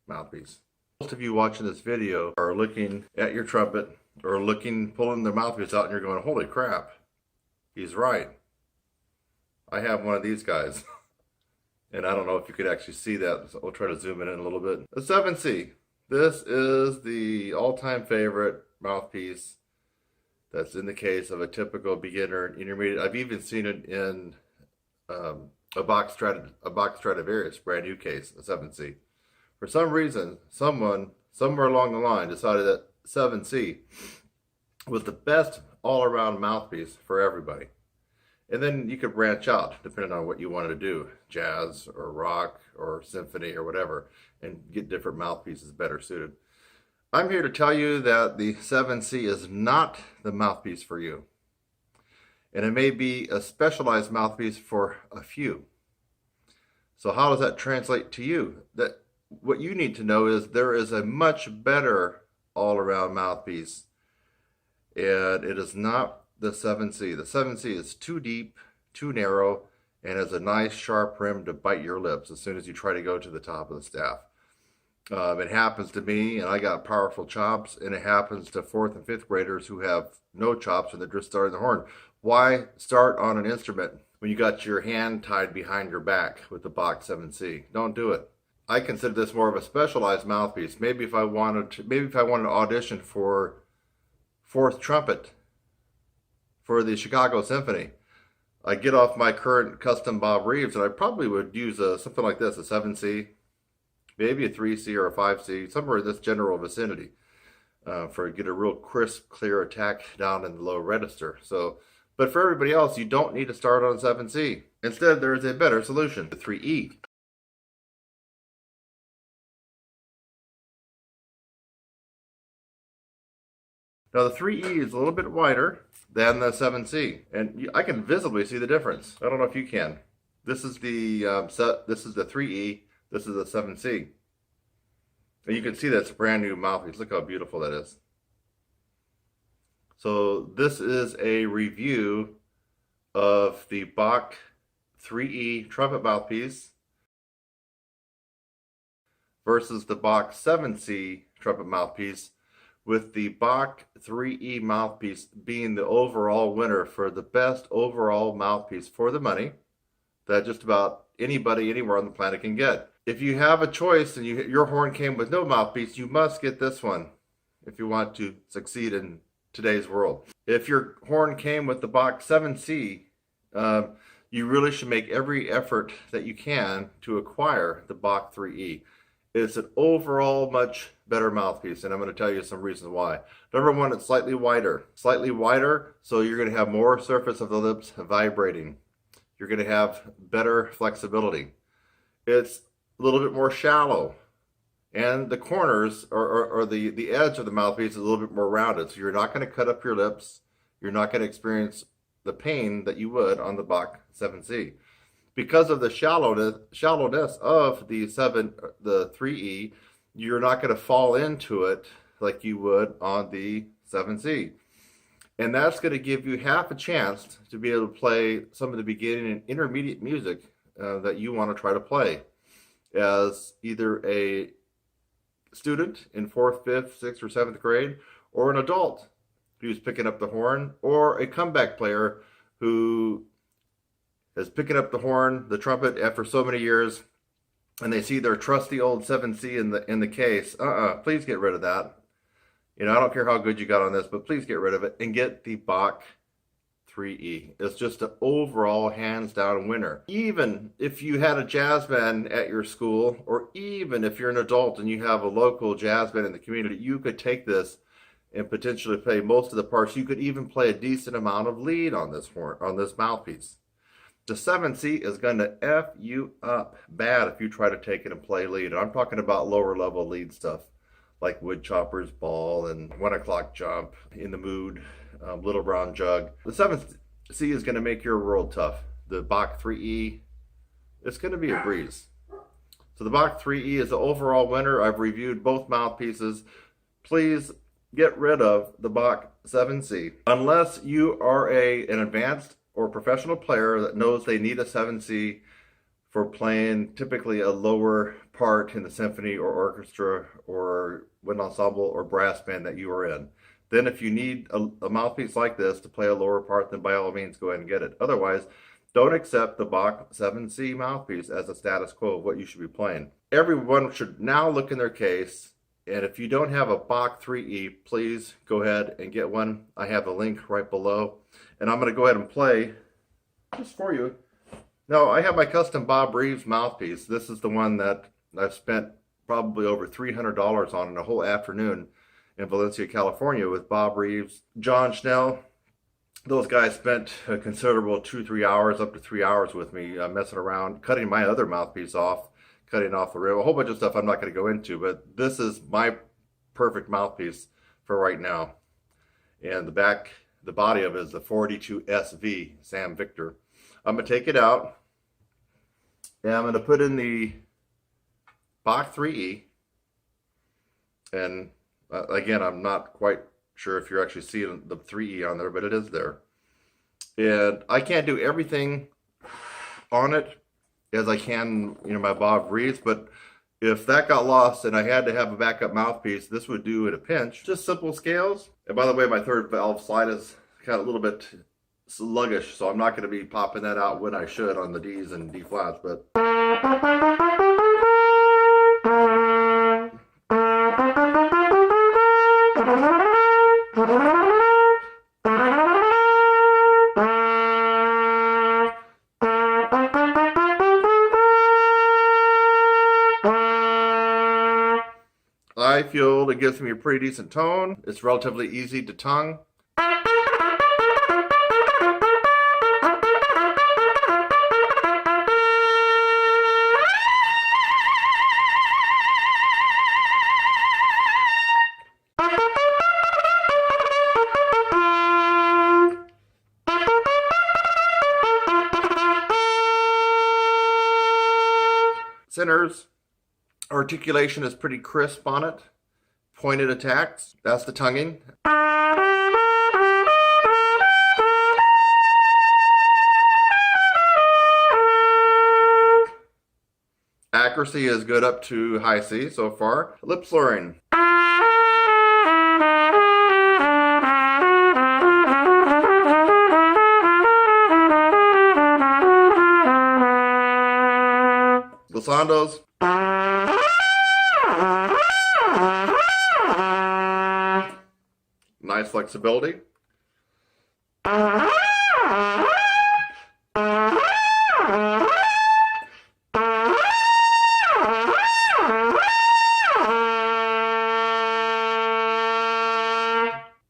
mouthpiece. Most of you watching this video are looking at your trumpet or pulling the mouthpiece out, and you're going, holy crap, he's right. I have one of these guys. And I don't know if you could actually see that, so I'll try to zoom in a little bit. The 7C. This is the all-time favorite mouthpiece that's in the case of a typical beginner and intermediate. I've even seen it in a box Stradivarius, brand new case, a 7C. For some reason, someone somewhere along the line decided that 7C was the best all-around mouthpiece for everybody. And then you could branch out depending on what you wanted to do, jazz or rock or symphony or whatever, and get different mouthpieces better suited. I'm here to tell you that the 7C is not the mouthpiece for you. And it may be a specialized mouthpiece for a few. So how does that translate to you? That what you need to know is there is a much better all-around mouthpiece, and it is not the 7C. The 7C is too deep, too narrow, and has a nice sharp rim to bite your lips as soon as you try to go to the top of the staff. It happens to me, and I got powerful chops, and it happens to 4th and 5th graders who have no chops and they're just starting the horn. Why start on an instrument when you got your hand tied behind your back with the Bach 7C? Don't do it. I consider this more of a specialized mouthpiece. Maybe if I wanted to audition for 4th trumpet for the Chicago Symphony, I get off my current custom Bob Reeves, and I probably would use something like this, a 7C, maybe a 3C or a 5C, somewhere in this general vicinity, get a real crisp, clear attack down in the low register. So, but for everybody else, you don't need to start on 7C. Instead, there is a better solution, the 3E. Now the 3E is a little bit wider than the 7C, and I can visibly see the difference. I don't know if you can. This is the 3E. This is the 7C, and you can see that's a brand new mouthpiece. Look how beautiful that is. So this is a review of the Bach 3E trumpet mouthpiece versus the Bach 7C trumpet mouthpiece, with the Bach 3E mouthpiece being the overall winner for the best overall mouthpiece for the money that just about anybody anywhere on the planet can get. If you have a choice and your horn came with no mouthpiece, you must get this one if you want to succeed in today's world. If your horn came with the Bach 7C, you really should make every effort that you can to acquire the Bach 3E. It's an overall much better mouthpiece, and I'm going to tell you some reasons why. Number one, it's slightly wider. Slightly wider, so you're going to have more surface of the lips vibrating. You're going to have better flexibility. It's a little bit more shallow, and the corners or the edge of the mouthpiece is a little bit more rounded, so you're not going to cut up your lips. You're not going to experience the pain that you would on the Bach 7C. Because of the shallowness of the 3E, you're not going to fall into it like you would on the 7C. And that's going to give you half a chance to be able to play some of the beginning and intermediate music that you want to try to play as either a student in 4th, 5th, 6th, or 7th grade, or an adult who's picking up the horn, or a comeback player who is picking up the horn, the trumpet, after so many years, and they see their trusty old 7C in the case, please get rid of that. You know, I don't care how good you got on this, but please get rid of it and get the Bach 3E. It's just an overall hands down winner. Even if you had a jazz band at your school, or even if you're an adult and you have a local jazz band in the community, you could take this and potentially play most of the parts. You could even play a decent amount of lead on this horn, on this mouthpiece. The 7C is going to F you up bad if you try to take it and play lead. And I'm talking about lower level lead stuff like Woodchopper's Ball and 1 O'Clock Jump, In the Mood, Little Brown Jug. The 7C is going to make your world tough. The Bach 3E, it's going to be a breeze. So the Bach 3E is the overall winner. I've reviewed both mouthpieces. Please get rid of the Bach 7C. Unless you are an advanced or professional player that knows they need a 7C for playing typically a lower part in the symphony or orchestra or wind ensemble or brass band that you are in. Then if you need a mouthpiece like this to play a lower part, then by all means go ahead and get it. Otherwise, don't accept the Bach 7C mouthpiece as a status quo of what you should be playing. Everyone should now look in their case, and if you don't have a Bach 3E, please go ahead and get one. I have a link right below, and I'm going to go ahead and play just for you. Now, I have my custom Bob Reeves mouthpiece. This is the one that I've spent probably over $300 on in a whole afternoon in Valencia, California with Bob Reeves, John Schnell. Those guys spent a considerable 2-3 hours, up to 3 hours with me, messing around, cutting my other mouthpiece off, cutting off the rim, a whole bunch of stuff I'm not going to go into, but this is my perfect mouthpiece for right now. And the body of it is the 42 SV Sam Victor. I'm going to take it out, and I'm going to put in the Bach 3E, and again, I'm not quite sure if you're actually seeing the 3E on there, but it is there. And I can't do everything on it as I can, you know, my Bob Reeves, but if that got lost and I had to have a backup mouthpiece, this would do at a pinch. Just simple scales. And by the way, my third valve slide is kind of a little bit sluggish, so I'm not going to be popping that out when I should on the D's and D flats, but I feel it gives me a pretty decent tone. It's relatively easy to tongue. Centers, articulation is pretty crisp on it. Pointed attacks, that's the tonguing. Accuracy is good up to high C so far. Lip slurring. Glissandos. Nice flexibility.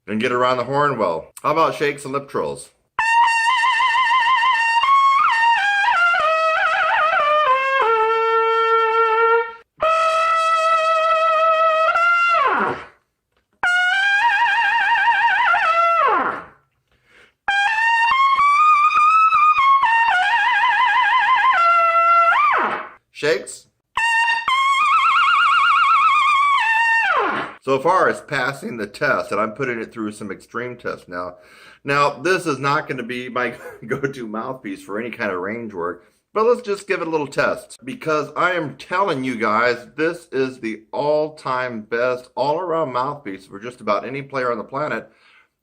And get around the horn well. How about shakes and lip trills? Shakes. So far, it's passing the test, and I'm putting it through some extreme tests now. Now, this is not going to be my go-to mouthpiece for any kind of range work, but let's just give it a little test. Because I am telling you guys, this is the all-time best, all-around mouthpiece for just about any player on the planet.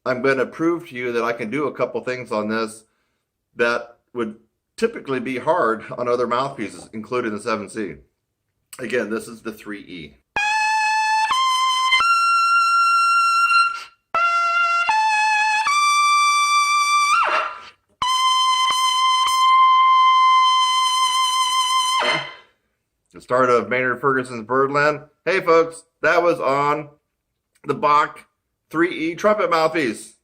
I'm going to prove to you that I can do a couple things on this that would typically be hard on other mouthpieces, including the 7C. Again, this is the 3E. The start of Maynard Ferguson's Birdland. Hey folks, that was on the Bach 3E trumpet mouthpiece.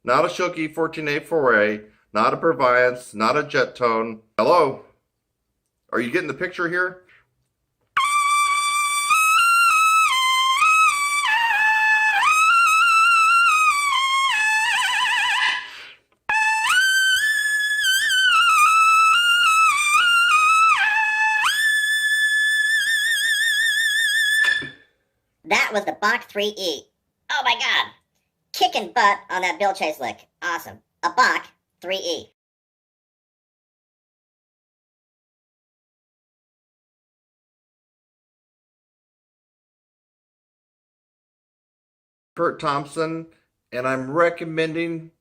Not a Schilke 14A4A, not a Purviance, not a jet tone. Hello? Are you getting the picture here? That was the Bach 3E. Oh my god! Kicking butt on that bill chase lick. Awesome. A Bach 3E. Kurt Thompson, and I'm recommending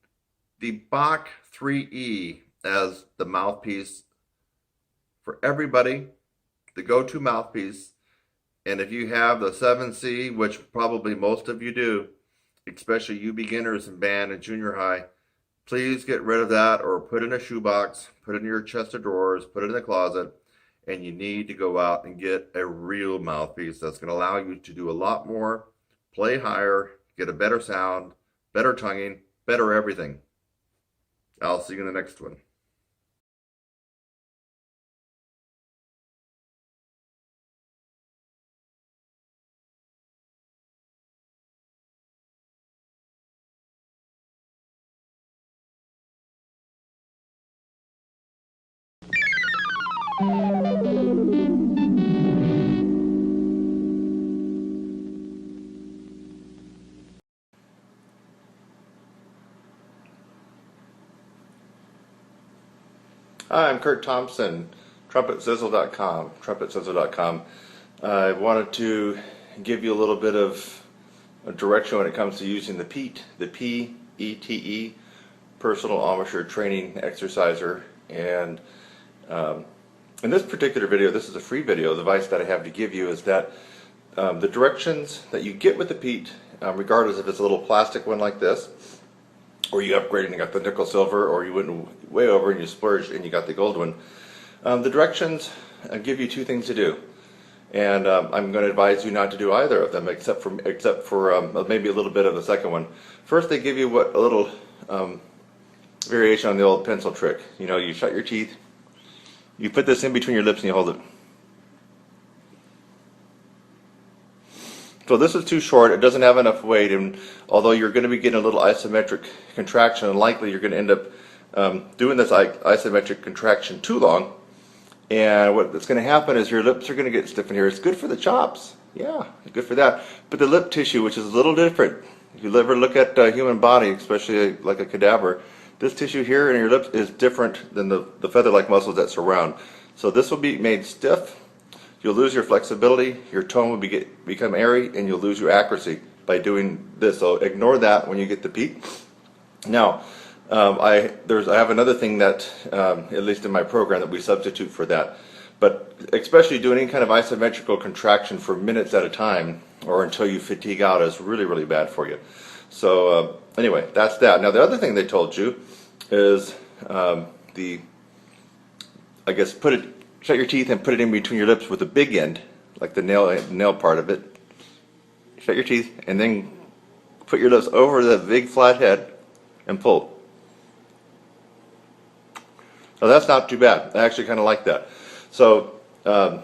the Bach 3E as the mouthpiece for everybody, the go-to mouthpiece. And if you have the 7C, which probably most of you do, especially you beginners in band and junior high, please get rid of that or put it in a shoebox, put it in your chest of drawers, put it in the closet, and you need to go out and get a real mouthpiece that's going to allow you to do a lot more, play higher, get a better sound, better tonguing, better everything. I'll see you in the next one. Hi, I'm Kurt Thompson, TrumpetSizzle.com. I wanted to give you a little bit of a direction when it comes to using the PETE, the P-E-T-E, Personal Amateur Training Exerciser. And in this particular video, this is a free video, the advice that I have to give you is that the directions that you get with the PETE, regardless if it's a little plastic one like this, or you upgrade and you got the nickel silver, or you went way over and you splurged and you got the gold one. The directions give you two things to do, and I'm going to advise you not to do either of them, except for maybe a little bit of the second one. First, they give you a little variation on the old pencil trick. You know, you shut your teeth, you put this in between your lips, and you hold it. So this is too short, it doesn't have enough weight, and although you're going to be getting a little isometric contraction, and likely you're going to end up doing this isometric contraction too long, and what's going to happen is your lips are going to get stiff in here. It's good for the chops, yeah, good for that, but the lip tissue, which is a little different, if you ever look at a human body, especially like a cadaver, this tissue here in your lips is different than the feather-like muscles that surround. So this will be made stiff. You'll lose your flexibility, your tone will become airy, and you'll lose your accuracy by doing this. So ignore that when you get the PETE. Now, I have another thing that, at least in my program, that we substitute for that. But especially doing any kind of isometrical contraction for minutes at a time, or until you fatigue out, is really, really bad for you. So anyway, that's that. Now the other thing they told you is shut your teeth and put it in between your lips with the big end, like the nail part of it. Shut your teeth and then put your lips over the big flat head and pull. So that's not too bad. I actually kind of like that. So I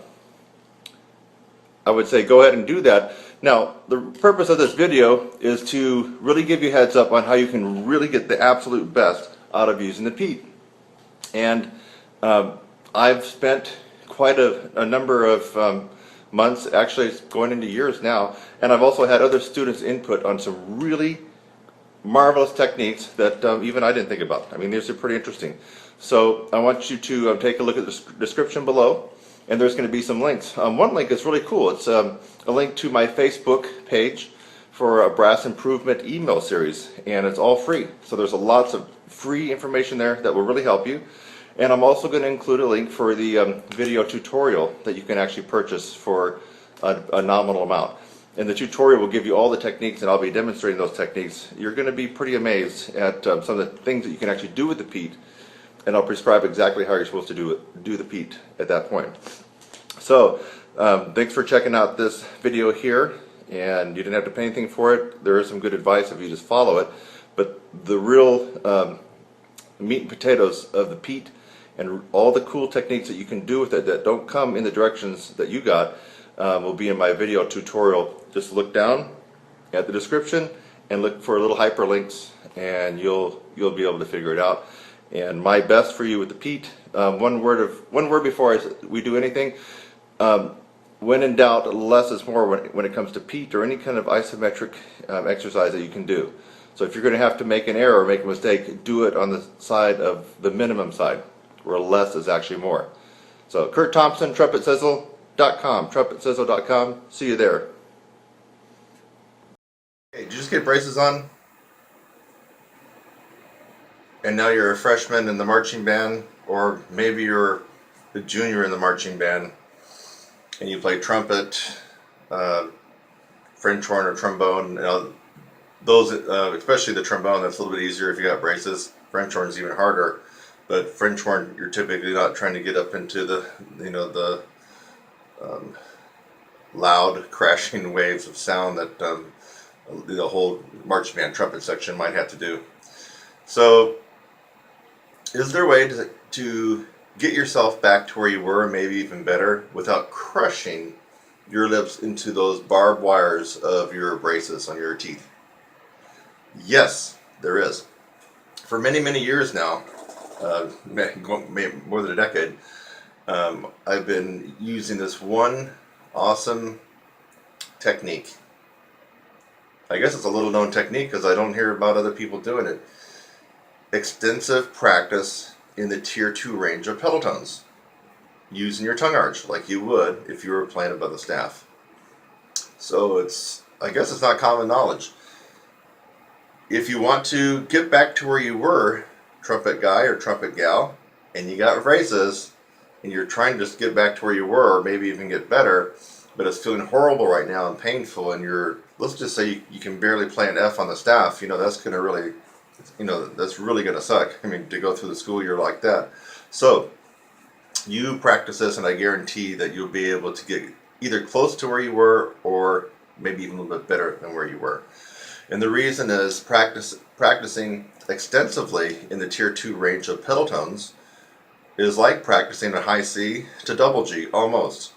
would say go ahead and do that. Now, the purpose of this video is to really give you heads up on how you can really get the absolute best out of using the PETE. And I've spent quite a number of months, actually it's going into years now, and I've also had other students input on some really marvelous techniques that even I didn't think about. I mean, these are pretty interesting. So I want you to take a look at the description below, and there's going to be some links. One link is really cool. It's a link to my Facebook page for a brass improvement email series, and it's all free. So there's lots of free information there that will really help you. And I'm also going to include a link for the video tutorial that you can actually purchase for a nominal amount. And the tutorial will give you all the techniques, and I'll be demonstrating those techniques. You're going to be pretty amazed at some of the things that you can actually do with the peat, and I'll prescribe exactly how you're supposed to do the peat at that point. So, thanks for checking out this video here, and you didn't have to pay anything for it. There is some good advice if you just follow it, but the real meat and potatoes of the peat and all the cool techniques that you can do with it that don't come in the directions that you got will be in my video tutorial. Just look down at the description and look for little hyperlinks, and you'll be able to figure it out. And my best for you with the peat, one word before we do anything. When in doubt, less is more when it comes to peat or any kind of isometric exercise that you can do. So if you're going to have to make an error or make a mistake, do it on the side of the minimum side, where less is actually more. So Kurt Thompson, TrumpetSizzle.com, TrumpetSizzle.com. See you there. Hey, did you just get braces on? And now you're a freshman in the marching band, or maybe you're a junior in the marching band, and you play trumpet, French horn, or trombone. You know, those, especially the trombone, that's a little bit easier if you got braces. French horn is even harder, but French horn, you're typically not trying to get up into the, the loud crashing waves of sound that the whole marching band trumpet section might have to do. So, is there a way to get yourself back to where you were, maybe even better, without crushing your lips into those barbed wires of your braces on your teeth? Yes, there is. For many, many years now, more than a decade, I've been using this one awesome technique. I guess it's a little known technique because I don't hear about other people doing it. Extensive practice in the tier 2 range of pedal tones, using your tongue arch like you would if you were playing above the staff. So I guess it's not common knowledge. If you want to get back to where you were, trumpet guy or trumpet gal, and you got braces, and you're trying to just get back to where you were, or maybe even get better, but it's feeling horrible right now and painful, and let's just say you can barely play an F on the staff, that's going to really, that's really going to suck. I mean, to go through the school year like that. So, you practice this, and I guarantee that you'll be able to get either close to where you were, or maybe even a little bit better than where you were. And the reason is practicing extensively in the tier 2 range of pedal tones is like practicing a high C to double G, almost.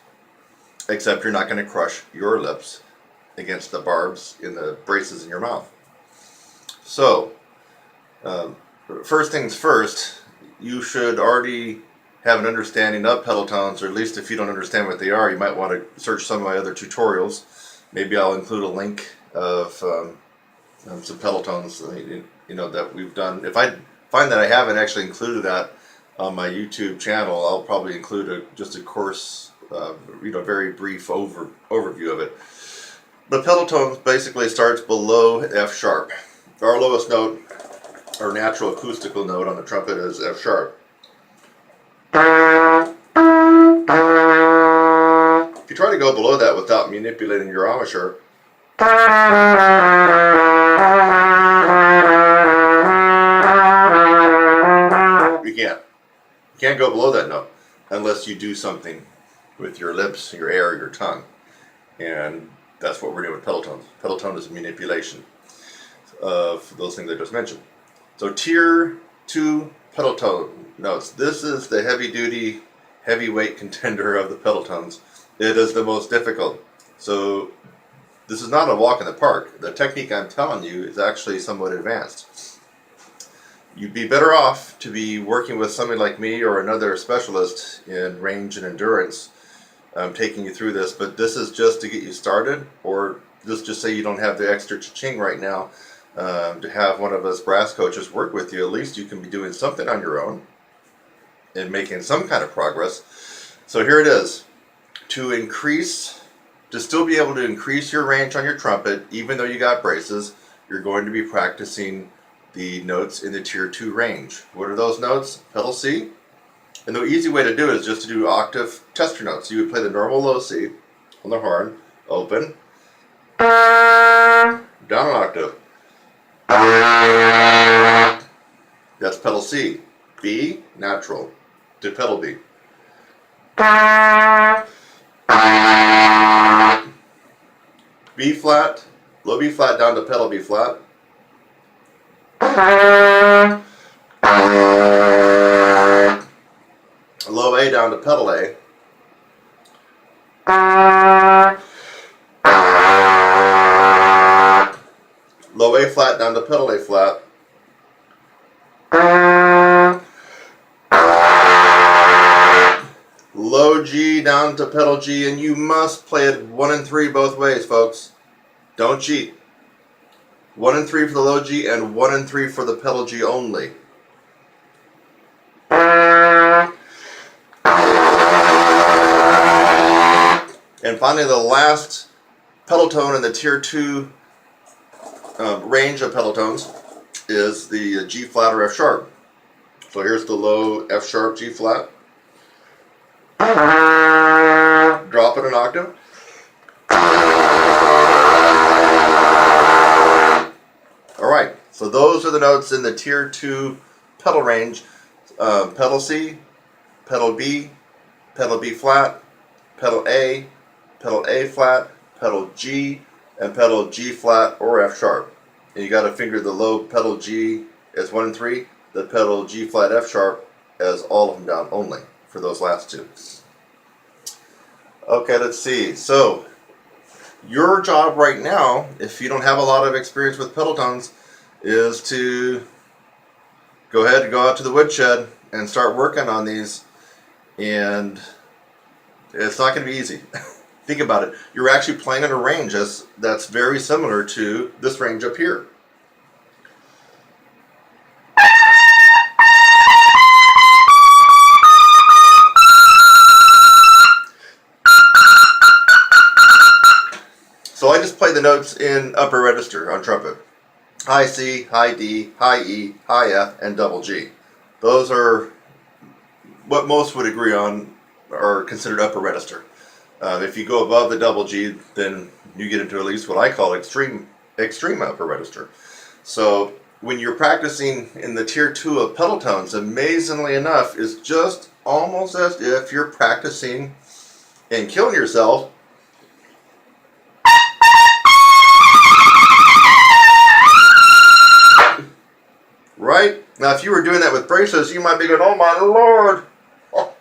Except you're not going to crush your lips against the barbs in the braces in your mouth. So, first things first, you should already have an understanding of pedal tones, or at least if you don't understand what they are, you might want to search some of my other tutorials. Maybe I'll include a link of some pedal tones that we've done. If I find that I haven't actually included that on my YouTube channel, I'll probably include just a course, very brief overview of it. But pedal tones basically starts below F sharp. Our lowest note, or natural acoustical note on the trumpet, is F sharp. If you try to go below that without manipulating your embouchure, you can't. You can't go below that note unless you do something with your lips, your air, your tongue. And that's what we're doing with pedal tones. Pedal tone is a manipulation of those things I just mentioned. So tier 2 pedal tone notes. This is the heavy-duty, heavyweight contender of the pedal tones. It is the most difficult. So this is not a walk in the park. The technique I'm telling you is actually somewhat advanced. You'd be better off to be working with somebody like me or another specialist in range and endurance taking you through this, but this is just to get you started, or just say you don't have the extra cha-ching right now to have one of us brass coaches work with you. At least you can be doing something on your own and making some kind of progress. So here it is. To still be able to increase your range on your trumpet, even though you got braces, you're going to be practicing the notes in the tier 2 range. What are those notes? Pedal C, And the easy way to do it is just to do octave tester notes. You would play the normal low C on the horn, open, down an octave. That's pedal C. B, natural, to pedal B. B flat, low B flat down to pedal B flat. Low A down to pedal A. Low A flat down to pedal A flat. Low G down to pedal G, and you must play it 1 and 3 both ways, folks. Don't cheat. 1 and 3 for the low G and 1 and 3 for the pedal G only. And finally, the last pedal tone in the tier 2 range of pedal tones is the G flat or F sharp. So here's the low F sharp G flat. Drop it an octave. Alright, so those are the notes in the tier 2 pedal range. Pedal C, pedal B flat, pedal A flat, pedal G, and pedal G flat or F sharp. And you got to finger the low pedal G as 1 and 3, the pedal G flat F sharp as all of them down only for those last two. Okay, let's see. So your job right now, if you don't have a lot of experience with pedal tones, is to go ahead and go out to the woodshed and start working on these. And it's not going to be easy. Think about it. You're actually playing in a range that's very similar to this range up here. So I just play the notes in upper register on trumpet. High C, high D, high E, high F, and double G. Those are what most would agree on are considered upper register. If you go above the double G, then you get into at least what I call extreme upper register. So when you're practicing in the tier 2 of pedal tones, amazingly enough, is just almost as if you're practicing and killing yourself right? Now, if you were doing that with braces, you might be going, oh my Lord, oh,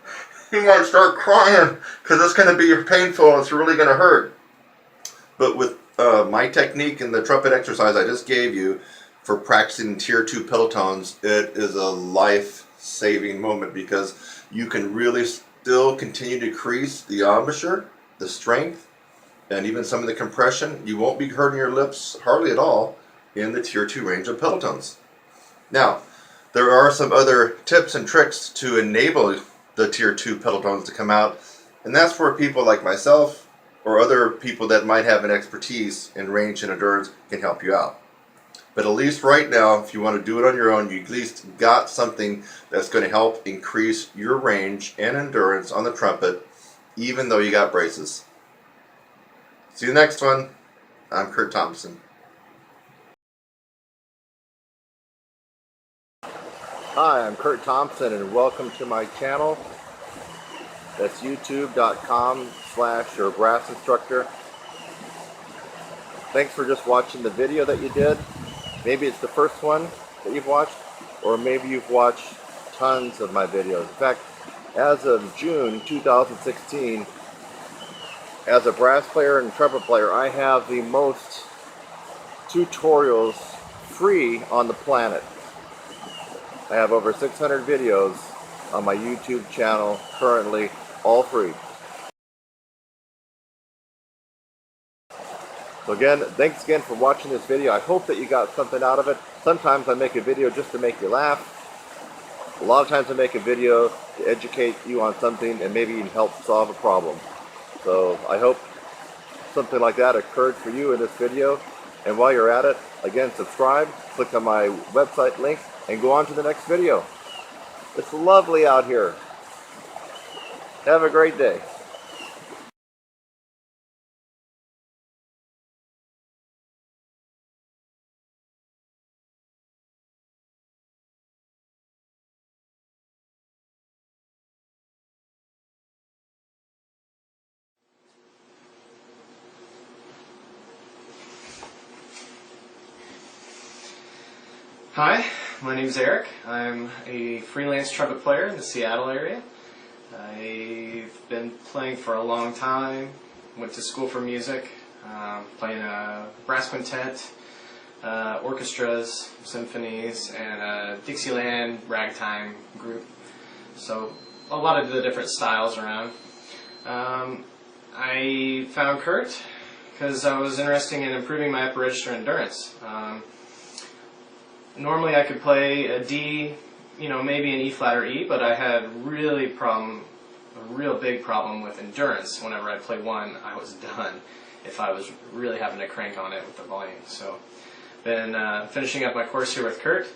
you might start crying because it's going to be painful and it's really going to hurt. But with my technique and the trumpet exercise I just gave you for practicing tier 2 pedal tones, it is a life-saving moment because you can really still continue to increase the embouchure, the strength, and even some of the compression. You won't be hurting your lips hardly at all in the tier 2 range of pedal tones. Now, there are some other tips and tricks to enable the tier 2 pedal tones to come out, and that's where people like myself or other people that might have an expertise in range and endurance can help you out. But at least right now, if you want to do it on your own, you at least got something that's going to help increase your range and endurance on the trumpet, even though you got braces. See you next one. I'm Kurt Thompson. Hi, I'm Kurt Thompson and welcome to my channel. That's youtube.com/your brass instructor. Thanks for just watching the video that you did. Maybe it's the first one that you've watched, or maybe you've watched tons of my videos. In fact, as of June 2016, as a brass player and trumpet player, I have the most tutorials free on the planet. I have over 600 videos on my YouTube channel currently, all free. So again, thanks again for watching this video. I hope that you got something out of it. Sometimes I make a video just to make you laugh. A lot of times I make a video to educate you on something and maybe even help solve a problem. So I hope something like that occurred for you in this video. And while you're at it, again, subscribe, click on my website link, and go on to the next video. It's lovely out here. Have a great day. Hi, my name's Eric. I'm a freelance trumpet player in the Seattle area. I've been playing for a long time, went to school for music, playing a brass quintet, orchestras, symphonies, and a Dixieland ragtime group. So a lot of the different styles around. I found Kurt because I was interested in improving my upper register endurance. Normally I could play a D, maybe an E flat or E, but I had a real big problem with endurance. Whenever I play one, I was done if I was really having to crank on it with the volume. So, been finishing up my course here with Kurt,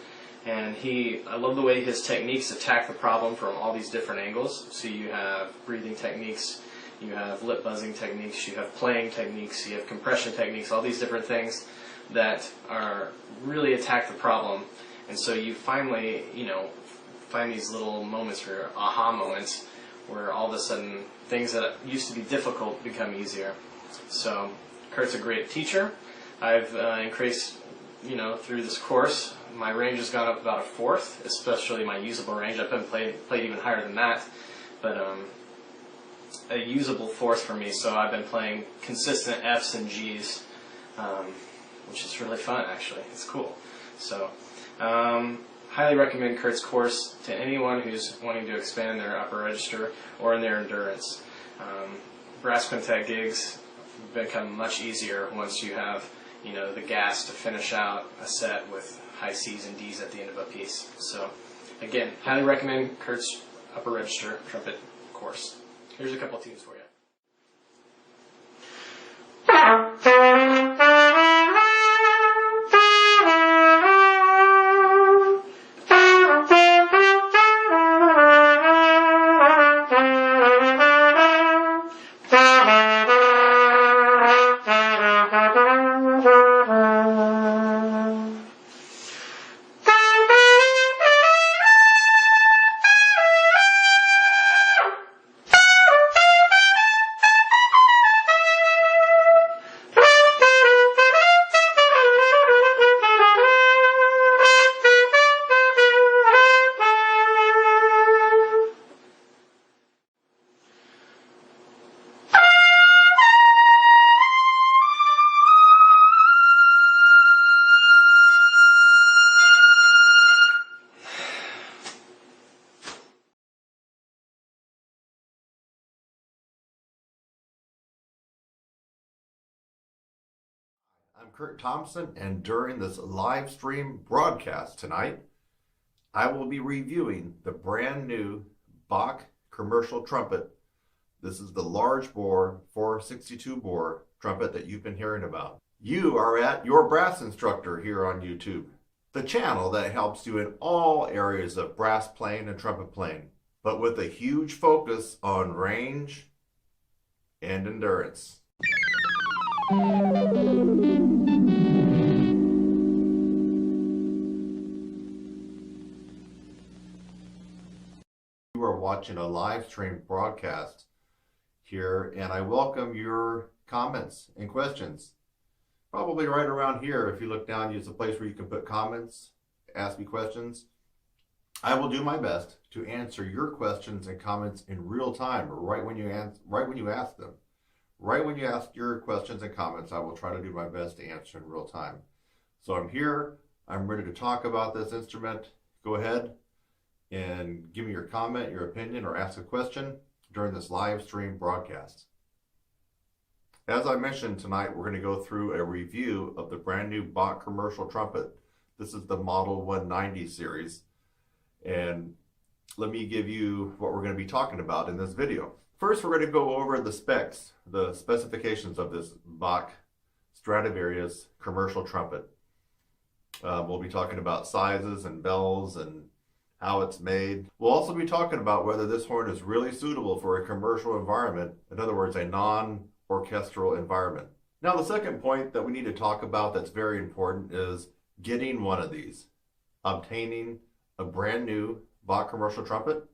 and I love the way his techniques attack the problem from all these different angles. So you have breathing techniques, you have lip buzzing techniques, you have playing techniques, you have compression techniques, all these different things that are really attack the problem. And so you finally, find these little moments where aha moments where all of a sudden things that used to be difficult become easier. So Kurt's a great teacher. I've increased, through this course, my range has gone up about a fourth, especially my usable range. I've been played even higher than that, but a usable fourth for me. So I've been playing consistent Fs and Gs, which is really fun, actually. It's cool. So, highly recommend Kurt's course to anyone who's wanting to expand their upper register or in their endurance. Brass quintet gigs become much easier once you have, the gas to finish out a set with high Cs and Ds at the end of a piece. So, again, highly recommend Kurt's upper register trumpet course. Here's a couple tunes for you. I'm Kurt Thompson, and during this live stream broadcast tonight, I will be reviewing the brand new Bach commercial trumpet. This is the large bore 462 bore trumpet that you've been hearing about. You are at Your Brass Instructor here on YouTube, the channel that helps you in all areas of brass playing and trumpet playing, but with a huge focus on range and endurance. You are watching a live stream broadcast here, and I welcome your comments and questions. Probably right around here, if you look down, use a place where you can put comments, ask me questions. I will do my best to answer your questions and comments in real time, right when you ask them. Right when you ask your questions and comments, I will try to do my best to answer in real time. So I'm here, I'm ready to talk about this instrument. Go ahead and give me your comment, your opinion, or ask a question during this live stream broadcast. As I mentioned tonight, we're going to go through a review of the brand new Bach commercial trumpet. This is the Model 190 series, and let me give you what we're going to be talking about in this video. First, we're going to go over the specs, the specifications of this Bach Stradivarius commercial trumpet. We'll be talking about sizes and bells and how it's made. We'll also be talking about whether this horn is really suitable for a commercial environment, in other words, a non-orchestral environment. Now, the second point that we need to talk about that's very important is getting one of these, obtaining a brand new Bach commercial trumpet,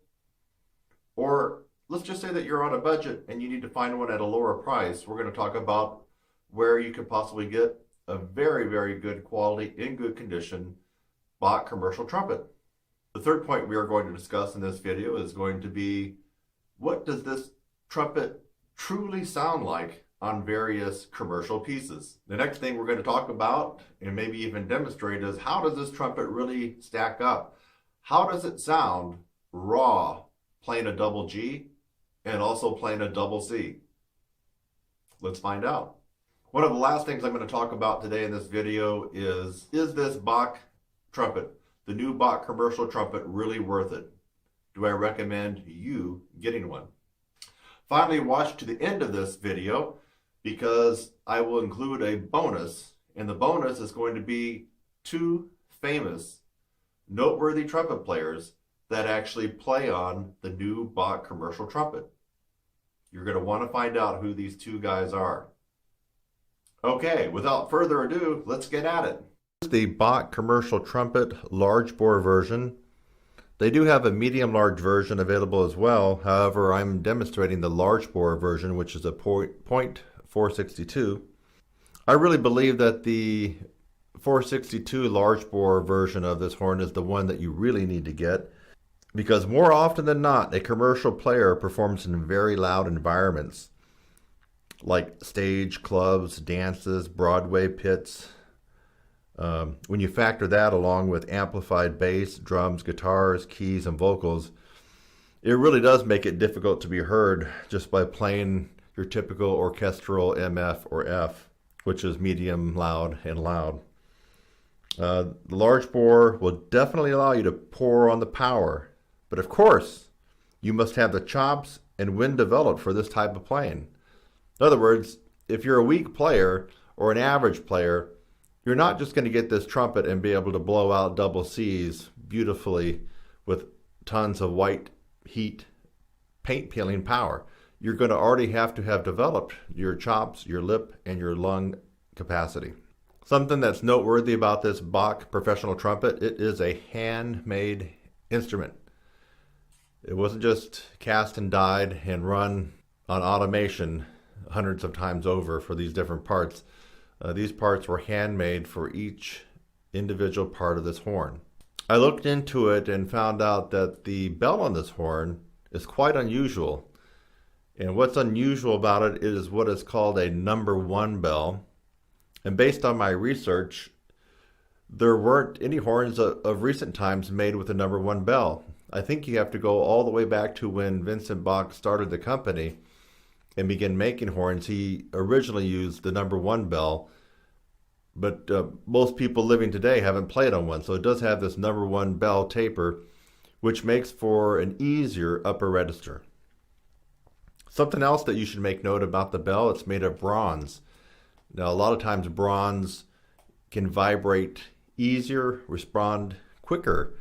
or let's just say that you're on a budget and you need to find one at a lower price. We're going to talk about where you could possibly get a very, very good quality, in good condition Bach commercial trumpet. The third point we are going to discuss in this video is going to be, what does this trumpet truly sound like on various commercial pieces? The next thing we're going to talk about and maybe even demonstrate is, how does this trumpet really stack up? How does it sound raw, playing a double G and also playing a double C? Let's find out. One of the last things I'm going to talk about today in this video is this Bach trumpet, the new Bach commercial trumpet, really worth it? Do I recommend you getting one? Finally, watch to the end of this video, because I will include a bonus, and the bonus is going to be 2 famous, noteworthy trumpet players that actually play on the new Bach commercial trumpet. You're going to want to find out who these 2 guys are. Okay, without further ado, let's get at it. The Bach commercial trumpet large bore version. They do have a medium large version available as well. However, I'm demonstrating the large bore version, which is a .462. I really believe that the 462 large bore version of this horn is the one that you really need to get, because more often than not, a commercial player performs in very loud environments like stage, clubs, dances, Broadway pits. When you factor that along with amplified bass, drums, guitars, keys, and vocals, it really does make it difficult to be heard just by playing your typical orchestral MF or F, which is medium, loud, and loud. The large bore will definitely allow you to pour on the power, but of course, you must have the chops and wind developed for this type of playing. In other words, if you're a weak player or an average player, you're not just going to get this trumpet and be able to blow out double C's beautifully with tons of white heat, paint peeling power. You're going to already have to have developed your chops, your lip, and your lung capacity. Something that's noteworthy about this Bach professional trumpet, it is a handmade instrument. It wasn't just cast and dyed and run on automation hundreds of times over for these different parts. These parts were handmade for each individual part of this horn. I looked into it and found out that the bell on this horn is quite unusual. And what's unusual about it is what is called a number 1 bell. And based on my research, there weren't any horns of recent times made with a number 1 bell. I think you have to go all the way back to when Vincent Bach started the company and began making horns. He originally used the number 1 bell, but most people living today haven't played on one. So it does have this number 1 bell taper, which makes for an easier upper register. Something else that you should make note about the bell, it's made of bronze. Now, a lot of times bronze can vibrate easier, respond quicker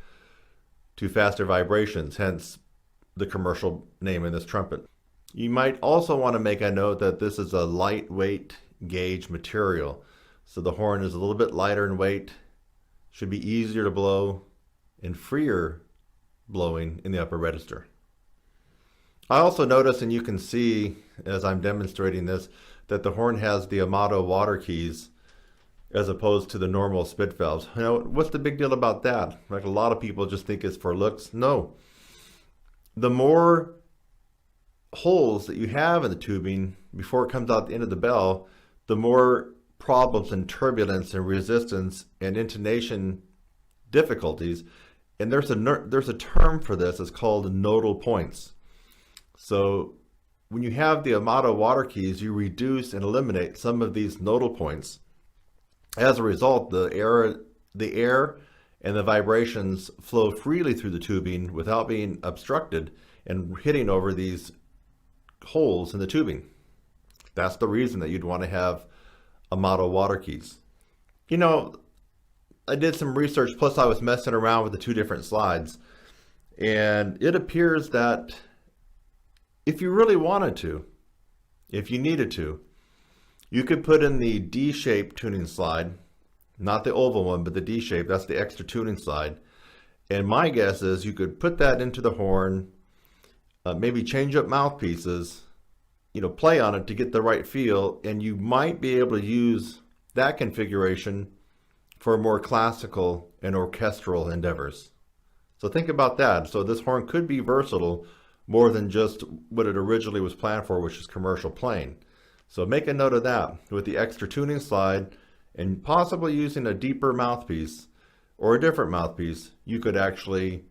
to faster vibrations, hence the commercial name in this trumpet. You might also want to make a note that this is a lightweight gauge material. So the horn is a little bit lighter in weight, should be easier to blow, and freer blowing in the upper register. I also notice, and you can see as I'm demonstrating this, that the horn has the Amato water keys as opposed to the normal spit valves. You know, what's the big deal about that? Like, a lot of people just think it's for looks. No. The more holes that you have in the tubing before it comes out the end of the bell, the more problems and turbulence and resistance and intonation difficulties. And there's a term for this. It's called nodal points. So when you have the Amato water keys, you reduce and eliminate some of these nodal points. As a result, the air and the vibrations flow freely through the tubing without being obstructed and hitting over these holes in the tubing. That's the reason that you'd want to have Amato water keys. You know, I did some research, plus I was messing around with the 2 different slides. And it appears that if you really wanted to, if you needed to, you could put in the D-shaped tuning slide, not the oval one, but the D-shape. That's the extra tuning slide. And my guess is you could put that into the horn, maybe change up mouthpieces, play on it to get the right feel, and you might be able to use that configuration for more classical and orchestral endeavors. So think about that. So this horn could be versatile more than just what it originally was planned for, which is commercial playing. So make a note of that. With the extra tuning slide and possibly using a deeper mouthpiece or a different mouthpiece, you could actually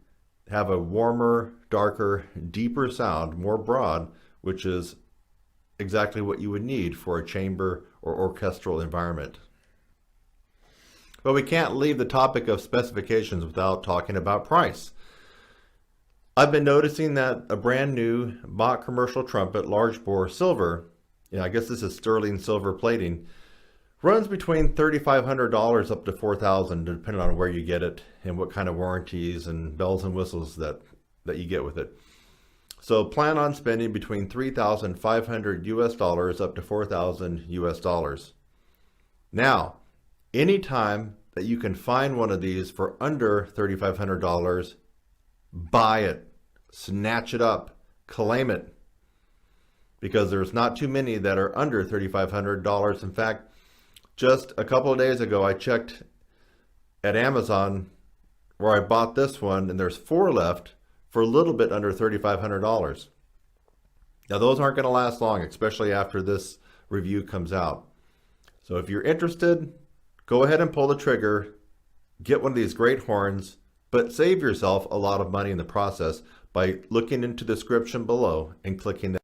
have a warmer, darker, deeper sound, more broad, which is exactly what you would need for a chamber or orchestral environment. But we can't leave the topic of specifications without talking about price. I've been noticing that a brand new Bach commercial trumpet, large bore silver, I guess this is sterling silver plating, runs between $3,500 up to $4,000, depending on where you get it and what kind of warranties and bells and whistles that you get with it. So plan on spending between $3,500 US up to $4,000 US. Now, anytime that you can find one of these for under $3,500, buy it, snatch it up, claim it, because there's not too many that are under $3,500. In fact, just a couple of days ago, I checked at Amazon where I bought this one, and there's 4 left for a little bit under $3,500. Now, those aren't going to last long, especially after this review comes out. So if you're interested, go ahead and pull the trigger, get one of these great horns, but save yourself a lot of money in the process by looking into the description below and clicking that.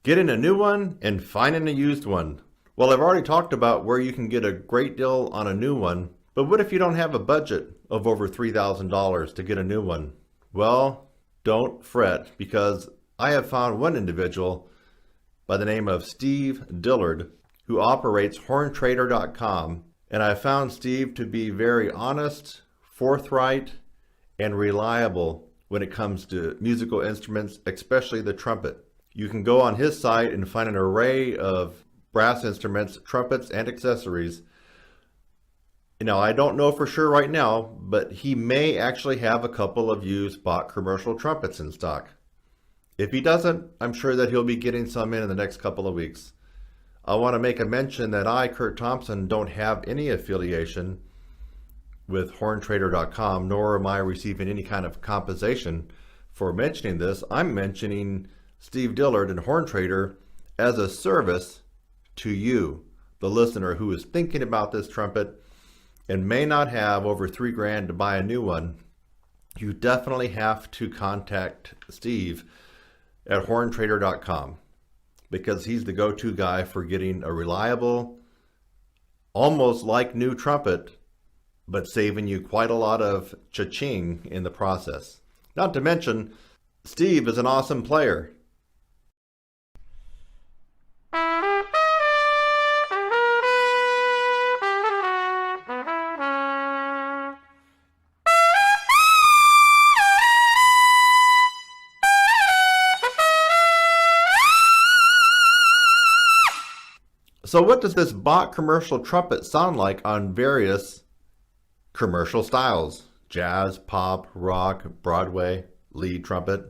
Getting a new one and finding a used one. Well, I've already talked about where you can get a great deal on a new one, but what if you don't have a budget of over $3,000 to get a new one? Well, don't fret, because I have found one individual by the name of Steve Dillard who operates horntrader.com, and I found Steve to be very honest, forthright, and reliable when it comes to musical instruments, especially the trumpet. You can go on his site and find an array of brass instruments, trumpets, and accessories. I don't know for sure right now, but he may actually have a couple of used Bach commercial trumpets in stock. If he doesn't, I'm sure that he'll be getting some in the next couple of weeks. I want to make a mention that I, Kurt Thompson, don't have any affiliation with horntrader.com, nor am I receiving any kind of compensation for mentioning this. I'm mentioning Steve Dillard and HornTrader as a service to you, the listener who is thinking about this trumpet and may not have over $3,000 to buy a new one. You definitely have to contact Steve at horntrader.com, because he's the go-to guy for getting a reliable, almost like new trumpet, but saving you quite a lot of cha-ching in the process. Not to mention, Steve is an awesome player. So what does this Bach commercial trumpet sound like on various commercial styles? Jazz, pop, rock, Broadway, lead trumpet.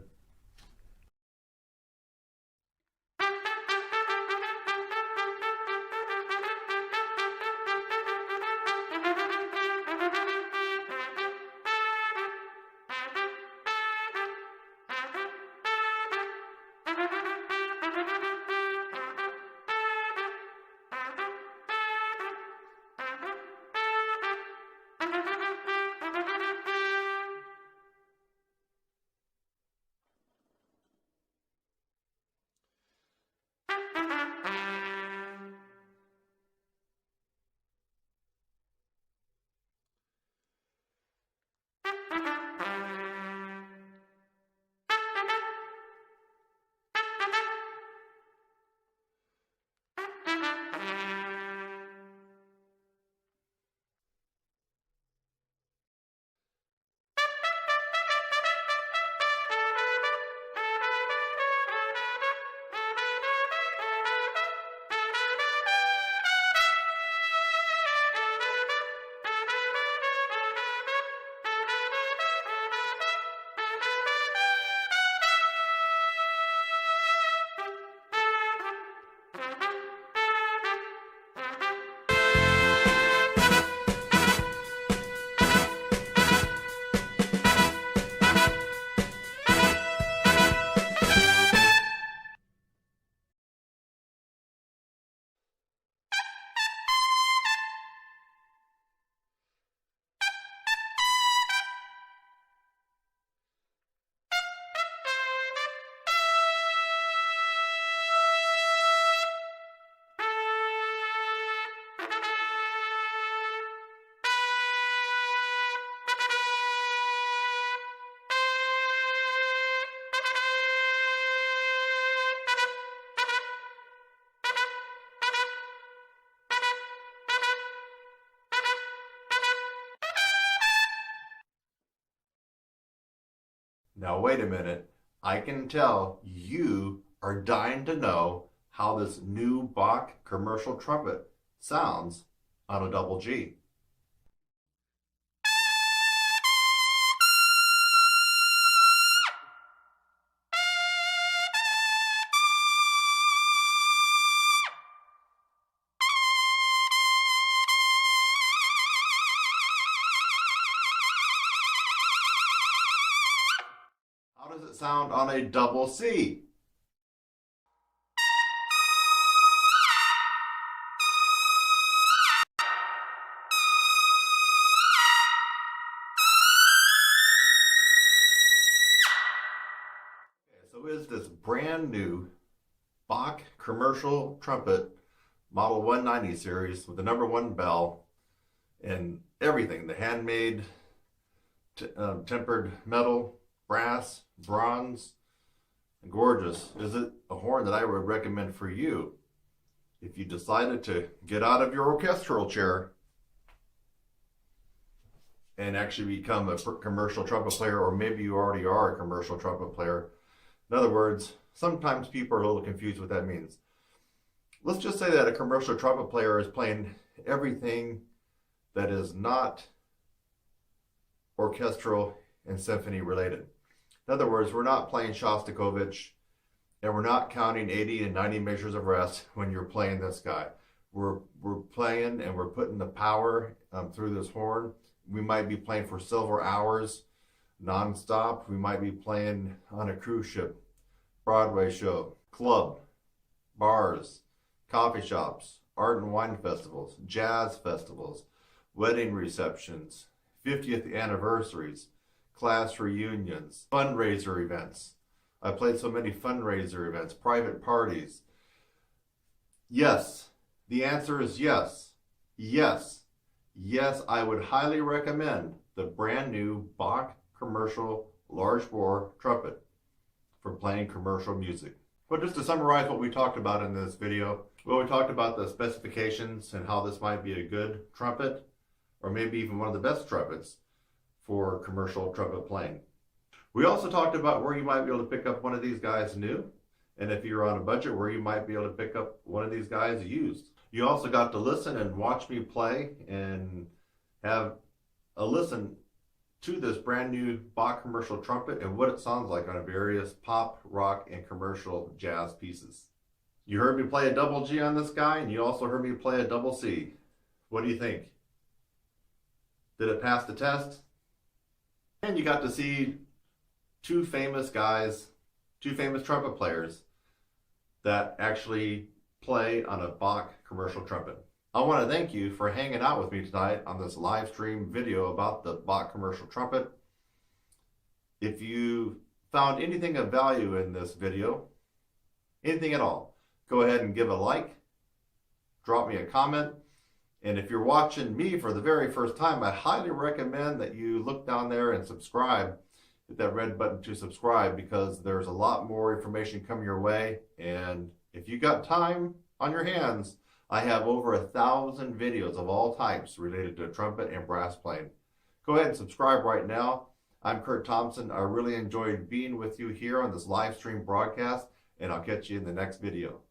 Now wait a minute. I can tell you are dying to know how this new Bach commercial trumpet sounds on a double G. How does it sound on a double C? So is this brand new Bach commercial trumpet model 190 series with the #1 bell and everything, the handmade tempered metal, brass, bronze, gorgeous. Is it a horn that I would recommend for you if you decided to get out of your orchestral chair and actually become a commercial trumpet player, or maybe you already are a commercial trumpet player? In other words, sometimes people are a little confused what that means. Let's just say that a commercial trumpet player is playing everything that is not orchestral and symphony related. In other words, we're not playing Shostakovich and we're not counting 80 and 90 measures of rest when you're playing this guy. We're playing and we're putting the power through this horn. We might be playing for several hours non-stop. We might be playing on a cruise ship, Broadway show, club, bars, coffee shops, art and wine festivals, jazz festivals, wedding receptions, 50th anniversaries, class reunions, fundraiser events. I played so many fundraiser events, private parties. Yes, the answer is yes. Yes. Yes, I would highly recommend the brand new Bach commercial large bore trumpet for playing commercial music. But just to summarize what we talked about in this video, well, we talked about the specifications and how this might be a good trumpet, or maybe even one of the best trumpets for commercial trumpet playing. We also talked about where you might be able to pick up one of these guys new, and if you're on a budget, where you might be able to pick up one of these guys used. You also got to listen and watch me play and have a listen to this brand new Bach commercial trumpet and what it sounds like on various pop, rock, and commercial jazz pieces. You heard me play a double G on this guy, and you also heard me play a double C. What do you think? Did it pass the test? And you got to see two famous guys, two famous trumpet players that actually play on a Bach commercial trumpet. I want to thank you for hanging out with me tonight on this live stream video about the Bach commercial trumpet. If you found anything of value in this video, anything at all, go ahead and give a like, drop me a comment, and if you're watching me for the very first time, I highly recommend that you look down there and subscribe. Hit that red button to subscribe, because there's a lot more information coming your way, and if you got time on your hands, I have over 1,000 videos of all types related to trumpet and brass playing. Go ahead and subscribe right now. I'm Kurt Thompson. I really enjoyed being with you here on this live stream broadcast, and I'll catch you in the next video.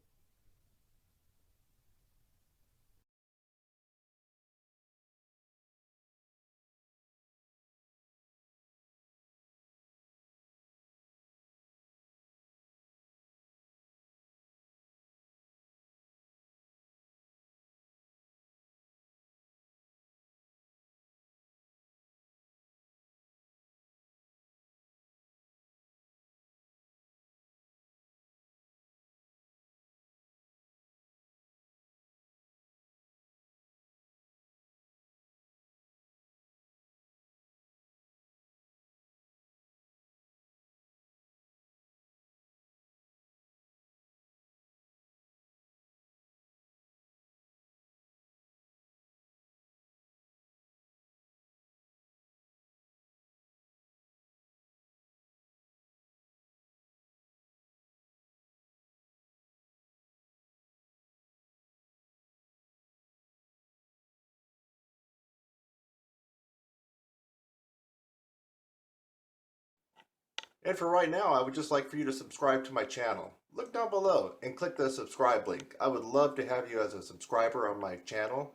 And for right now, I would just like for you to subscribe to my channel. Look down below and click the subscribe link. I would love to have you as a subscriber on my channel.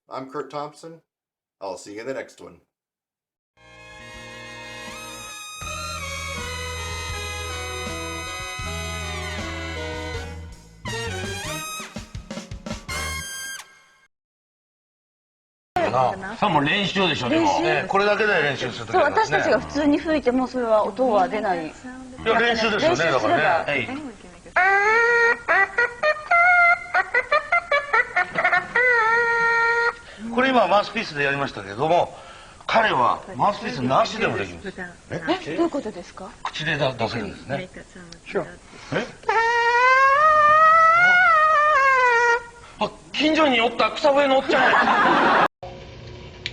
I'm Kurt Thompson. I'll see you in the next one.もう練習でしょ、でも。これだけで練習するときそう、私たちが普通に吹いてもそれは音は出ない。いや、練習ですよね、だからね。これ今マウスピースでやりましたけども、彼はマウスピースなしでもできるんです。どういうことですか？口で出せるんですね。あ、近所におった草笛のおっちゃん。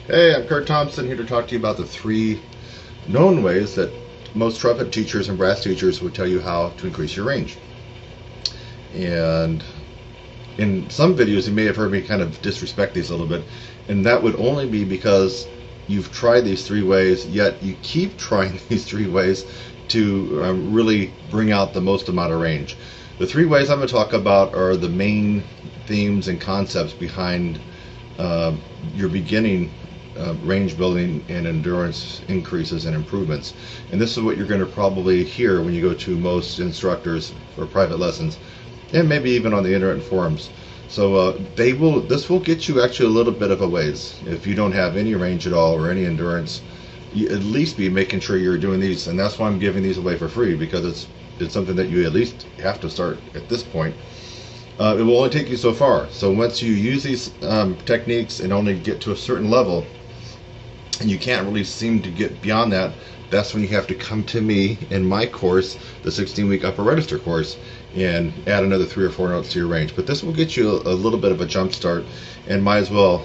Hey, I'm Kurt Thompson here to talk to you about the 3 known ways that most trumpet teachers and brass teachers would tell you how to increase your range. And in some videos, you may have heard me kind of disrespect these a little bit, and that would only be because you've tried these 3 ways, yet you keep trying these 3 ways to really bring out the most amount of range. The 3 ways I'm going to talk about are the main themes and concepts behind your beginning range building and endurance increases and improvements. And this is what you're going to probably hear when you go to most instructors for private lessons, and maybe even on the internet forums. So this will get you actually a little bit of a ways. If you don't have any range at all or any endurance, you at least be making sure you're doing these, and that's why I'm giving these away for free, because it's something that you at least have to start at this point. It will only take you so far. So once you use these techniques and only get to a certain level, and you can't really seem to get beyond that, that's when you have to come to me in my course, the 16-week upper register course, and add another 3 or 4 notes to your range. But this will get you a little bit of a jump start, and might as well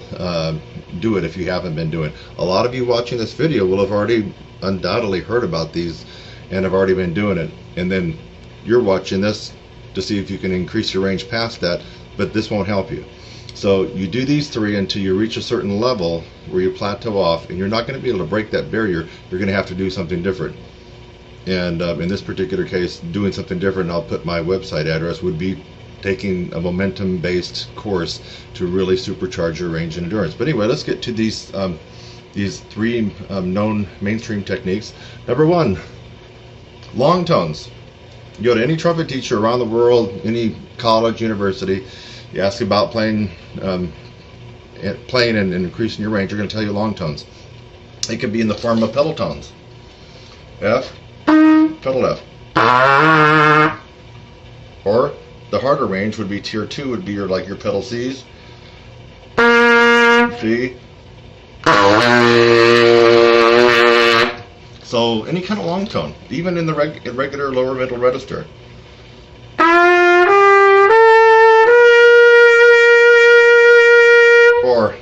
do it if you haven't been doing it. A lot of you watching this video will have already undoubtedly heard about these and have already been doing it, and then you're watching this to see if you can increase your range past that, but this won't help you. So you do these 3 until you reach a certain level where you plateau off, and you're not going to be able to break that barrier. You're going to have to do something different. And in this particular case, doing something different, I'll put my website address, would be taking a momentum-based course to really supercharge your range and endurance. But anyway, let's get to these 3 known mainstream techniques. Number 1, long tones. You go to any trumpet teacher around the world, any college, university, you ask about playing and increasing your range, they're going to tell you long tones. It can be in the form of pedal tones. F, pedal F. Or the harder range would be tier 2, would be your pedal Cs. C. So any kind of long tone, even in the regular lower middle register. Or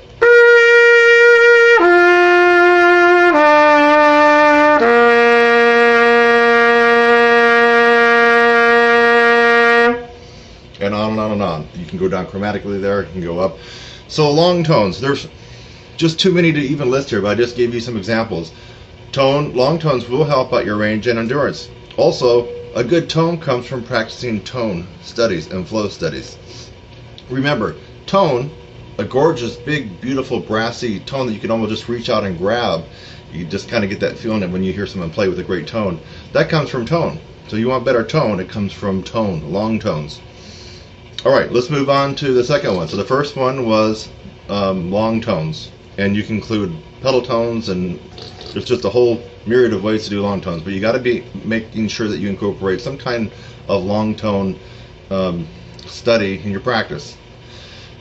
and on and on and on. You can go down chromatically there, you can go up. So long tones, there's just too many to even list here, but I just gave you some examples. Long tones will help out your range and endurance. Also, a good tone comes from practicing tone studies and flow studies. Remember, tone, a gorgeous, big, beautiful, brassy tone that you can almost just reach out and grab. You just kind of get that feeling that when you hear someone play with a great tone, that comes from tone. So you want better tone, it comes from tone, long tones. Alright, let's move on to the second one. So the first one was long tones, and you can include pedal tones, and there's just a whole myriad of ways to do long tones, but you got to be making sure that you incorporate some kind of long tone study in your practice.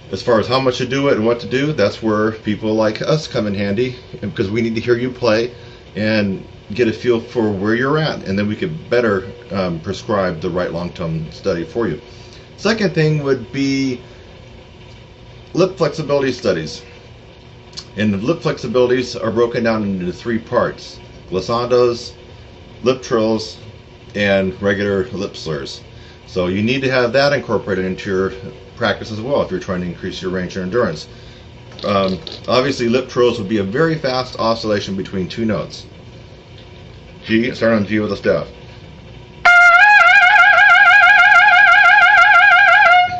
As far as how much to do it and what to do, that's where people like us come in handy, because we need to hear you play and get a feel for where you're at, and then we could better prescribe the right long tone study for you. Second thing would be lip flexibility studies. And the lip flexibilities are broken down into 3 parts: glissandos, lip trills, and regular lip slurs. So you need to have that incorporated into your practice as well if you're trying to increase your range and endurance. Obviously, lip trills would be a very fast oscillation between 2 notes. G, start on G with a staff.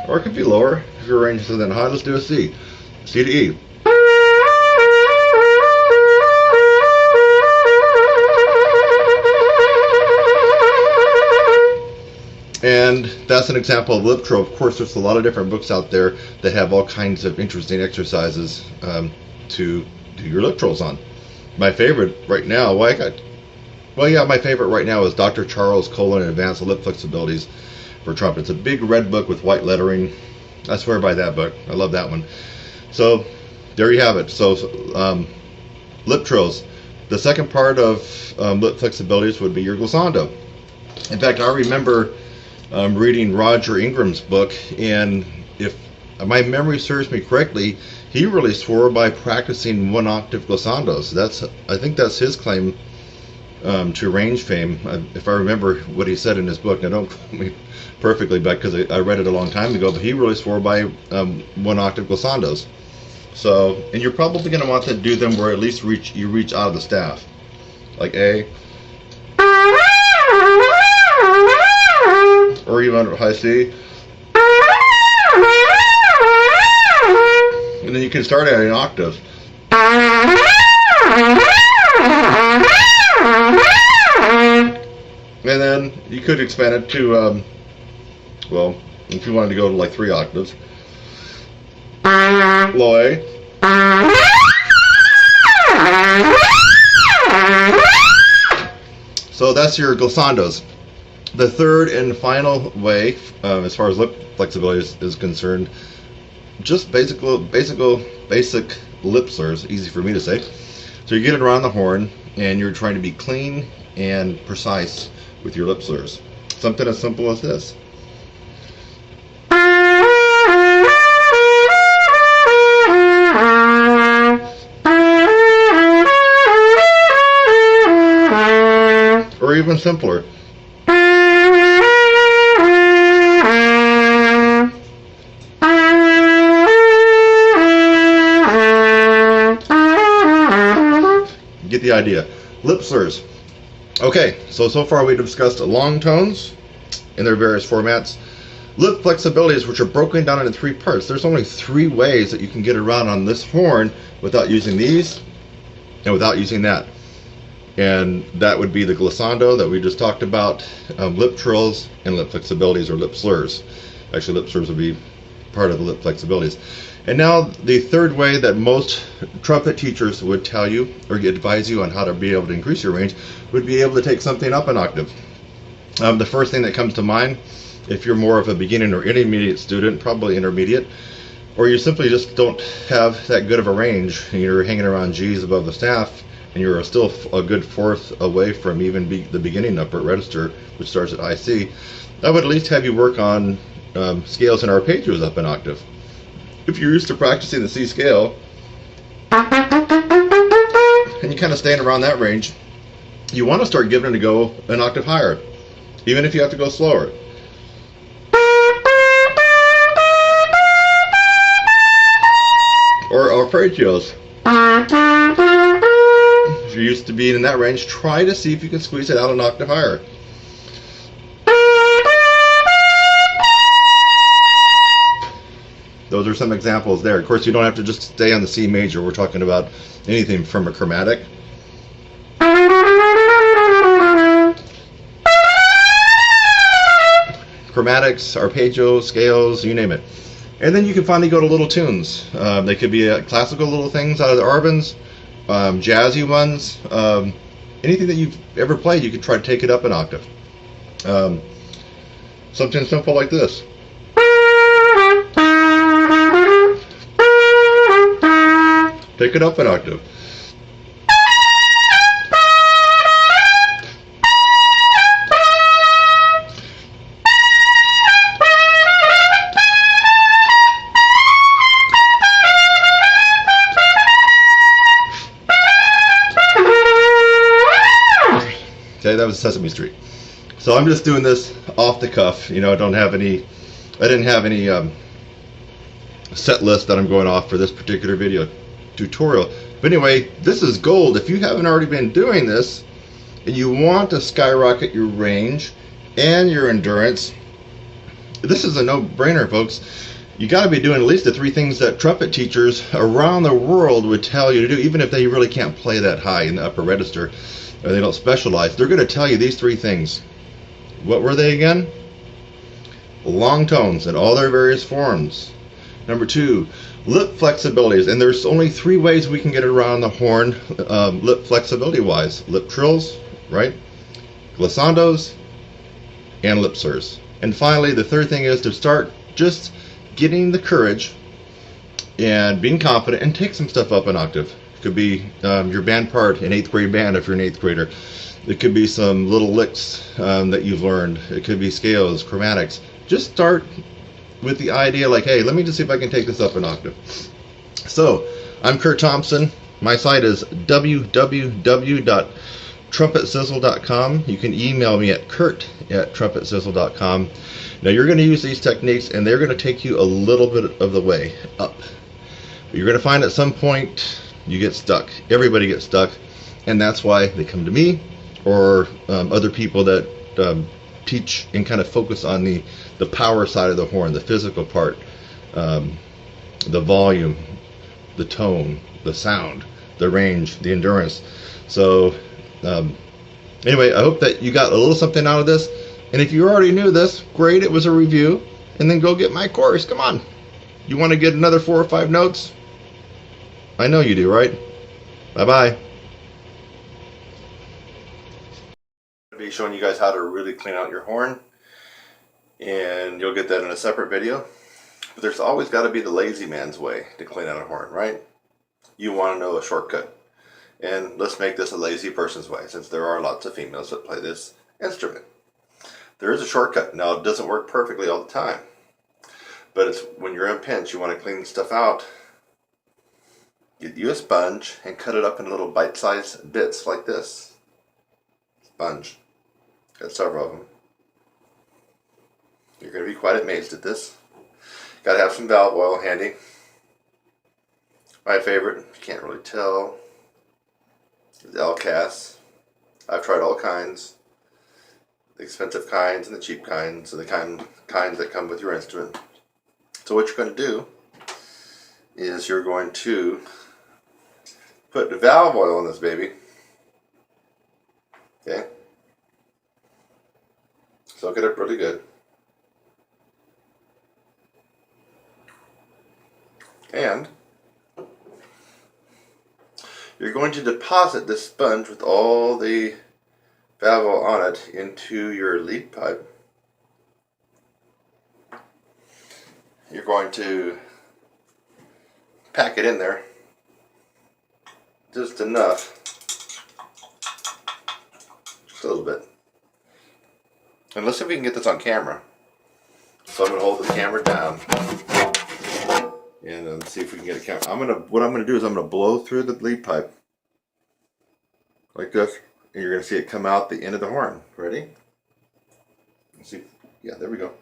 Or it could be lower if your range isn't high. Let's do a C. C to E. And that's an example of lip trill. Of course, there's a lot of different books out there that have all kinds of interesting exercises to do your lip trills on. My favorite right now, my favorite right now is Dr. Charles Colon Advanced Lip Flexibilities for Trumpet. It's a big red book with white lettering. I swear by that book. I love that one. So there you have it. So lip trills. The second part of lip flexibilities would be your glissando. In fact, I remember reading Roger Ingram's book, and if my memory serves me correctly, he really swore by practicing 1-octave glissandos. I think that's his claim to range fame, if I remember what he said in his book. Now, don't quote me perfectly back because I read it a long time ago, but he really swore by 1-octave glissandos. So, and you're probably going to want to do them where at least you reach out of the staff, like A, or even high C. And then you can start at an octave. And then you could expand it to, well, if you wanted to go to like 3 octaves. Low A. So that's your glissandos. The third and final way, as far as lip flexibility is concerned, just basic lip slurs, easy for me to say. So you get it around the horn, and you're trying to be clean and precise with your lip slurs. Something as simple as this. Or even simpler. Get the idea. Lip slurs. Okay, so far we've discussed long tones in their various formats. Lip flexibilities, which are broken down into 3 parts. There's only 3 ways that you can get around on this horn without using these and without using that. And that would be the glissando that we just talked about, lip trills, and lip flexibilities or lip slurs. Actually, lip slurs would be part of the lip flexibilities. And now the third way that most trumpet teachers would tell you or advise you on how to be able to increase your range would be able to take something up an octave. The first thing that comes to mind, if you're more of a beginning or intermediate student, probably intermediate, or you simply just don't have that good of a range, and you're hanging around G's above the staff, and you're still a good 4th away from even the beginning upper register, which starts at high C, I would at least have you work on scales and arpeggios up an octave. If you're used to practicing the C scale, and you kind of staying around that range, you want to start giving it a go an octave higher, even if you have to go slower. Or arpeggios. If you're used to being in that range, try to see if you can squeeze it out an octave higher. Those are some examples there. Of course, you don't have to just stay on the C major. We're talking about anything from a chromatic. Chromatics, arpeggios, scales, you name it. And then you can finally go to little tunes. They could be classical little things out of the Arbans, jazzy ones, anything that you've ever played, you could try to take it up an octave. Something simple like this. Take it up an octave. Okay, that was Sesame Street. So I'm just doing this off the cuff. You know, I didn't have any set list that I'm going off for this particular video tutorial. But anyway, this is gold. If you haven't already been doing this, and you want to skyrocket your range and your endurance, this is a no-brainer, folks. You got to be doing at least the 3 things that trumpet teachers around the world would tell you to do, even if they really can't play that high in the upper register, or they don't specialize. They're going to tell you these 3 things. What were they again? Long tones in all their various forms. Number 2, lip flexibilities, and there's only 3 ways we can get around the horn lip flexibility wise: lip trills, right? Glissandos, and lip slurs. And finally, the 3rd thing is to start just getting the courage and being confident and take some stuff up an octave. It could be your band part in 8th grade band if you're an 8th grader. It could be some little licks that you've learned. It could be scales, chromatics. Just start with the idea like, hey, let me just see if I can take this up an octave. So, I'm Kurt Thompson. My site is www.trumpetsizzle.com. You can email me at kurt@trumpetsizzle.com. Now, you're going to use these techniques, and they're going to take you a little bit of the way up. But you're going to find at some point you get stuck. Everybody gets stuck, and that's why they come to me or other people that teach and kind of focus on the power side of the horn, the physical part, the volume, the tone, the sound, the range, the endurance. So anyway, I hope that you got a little something out of this. And if you already knew this, great, it was a review. And then go get my course. Come on. You want to get another 4 or 5 notes? I know you do, right? Bye-bye. I'll be showing you guys how to really clean out your horn. And you'll get that in a separate video. But there's always got to be the lazy man's way to clean out a horn, right? You want to know a shortcut. And let's make this a lazy person's way, since there are lots of females that play this instrument. There is a shortcut. Now, it doesn't work perfectly all the time. But it's when you're in a pinch, you want to clean stuff out. Get you a sponge and cut it up in little bite-sized bits like this. Sponge. Got several of them. You're going to be quite amazed at this. Got to have some valve oil handy. My favorite, you can't really tell, is L-Cas. I've tried all kinds. The expensive kinds and the cheap kinds, and the kinds that come with your instrument. So what you're going to do is you're going to put the valve oil in this baby. Okay? Soak it up really good. And you're going to deposit this sponge with all the valve oil on it into your lead pipe. You're going to pack it in there just enough, just a little bit. And let's see if we can get this on camera. So I'm going to hold the camera down and see if we can get a camera. What I'm going to do is I'm going to blow through the lead pipe like this, and you're going to see it come out the end of the horn. Ready? Let's see. Yeah, there we go.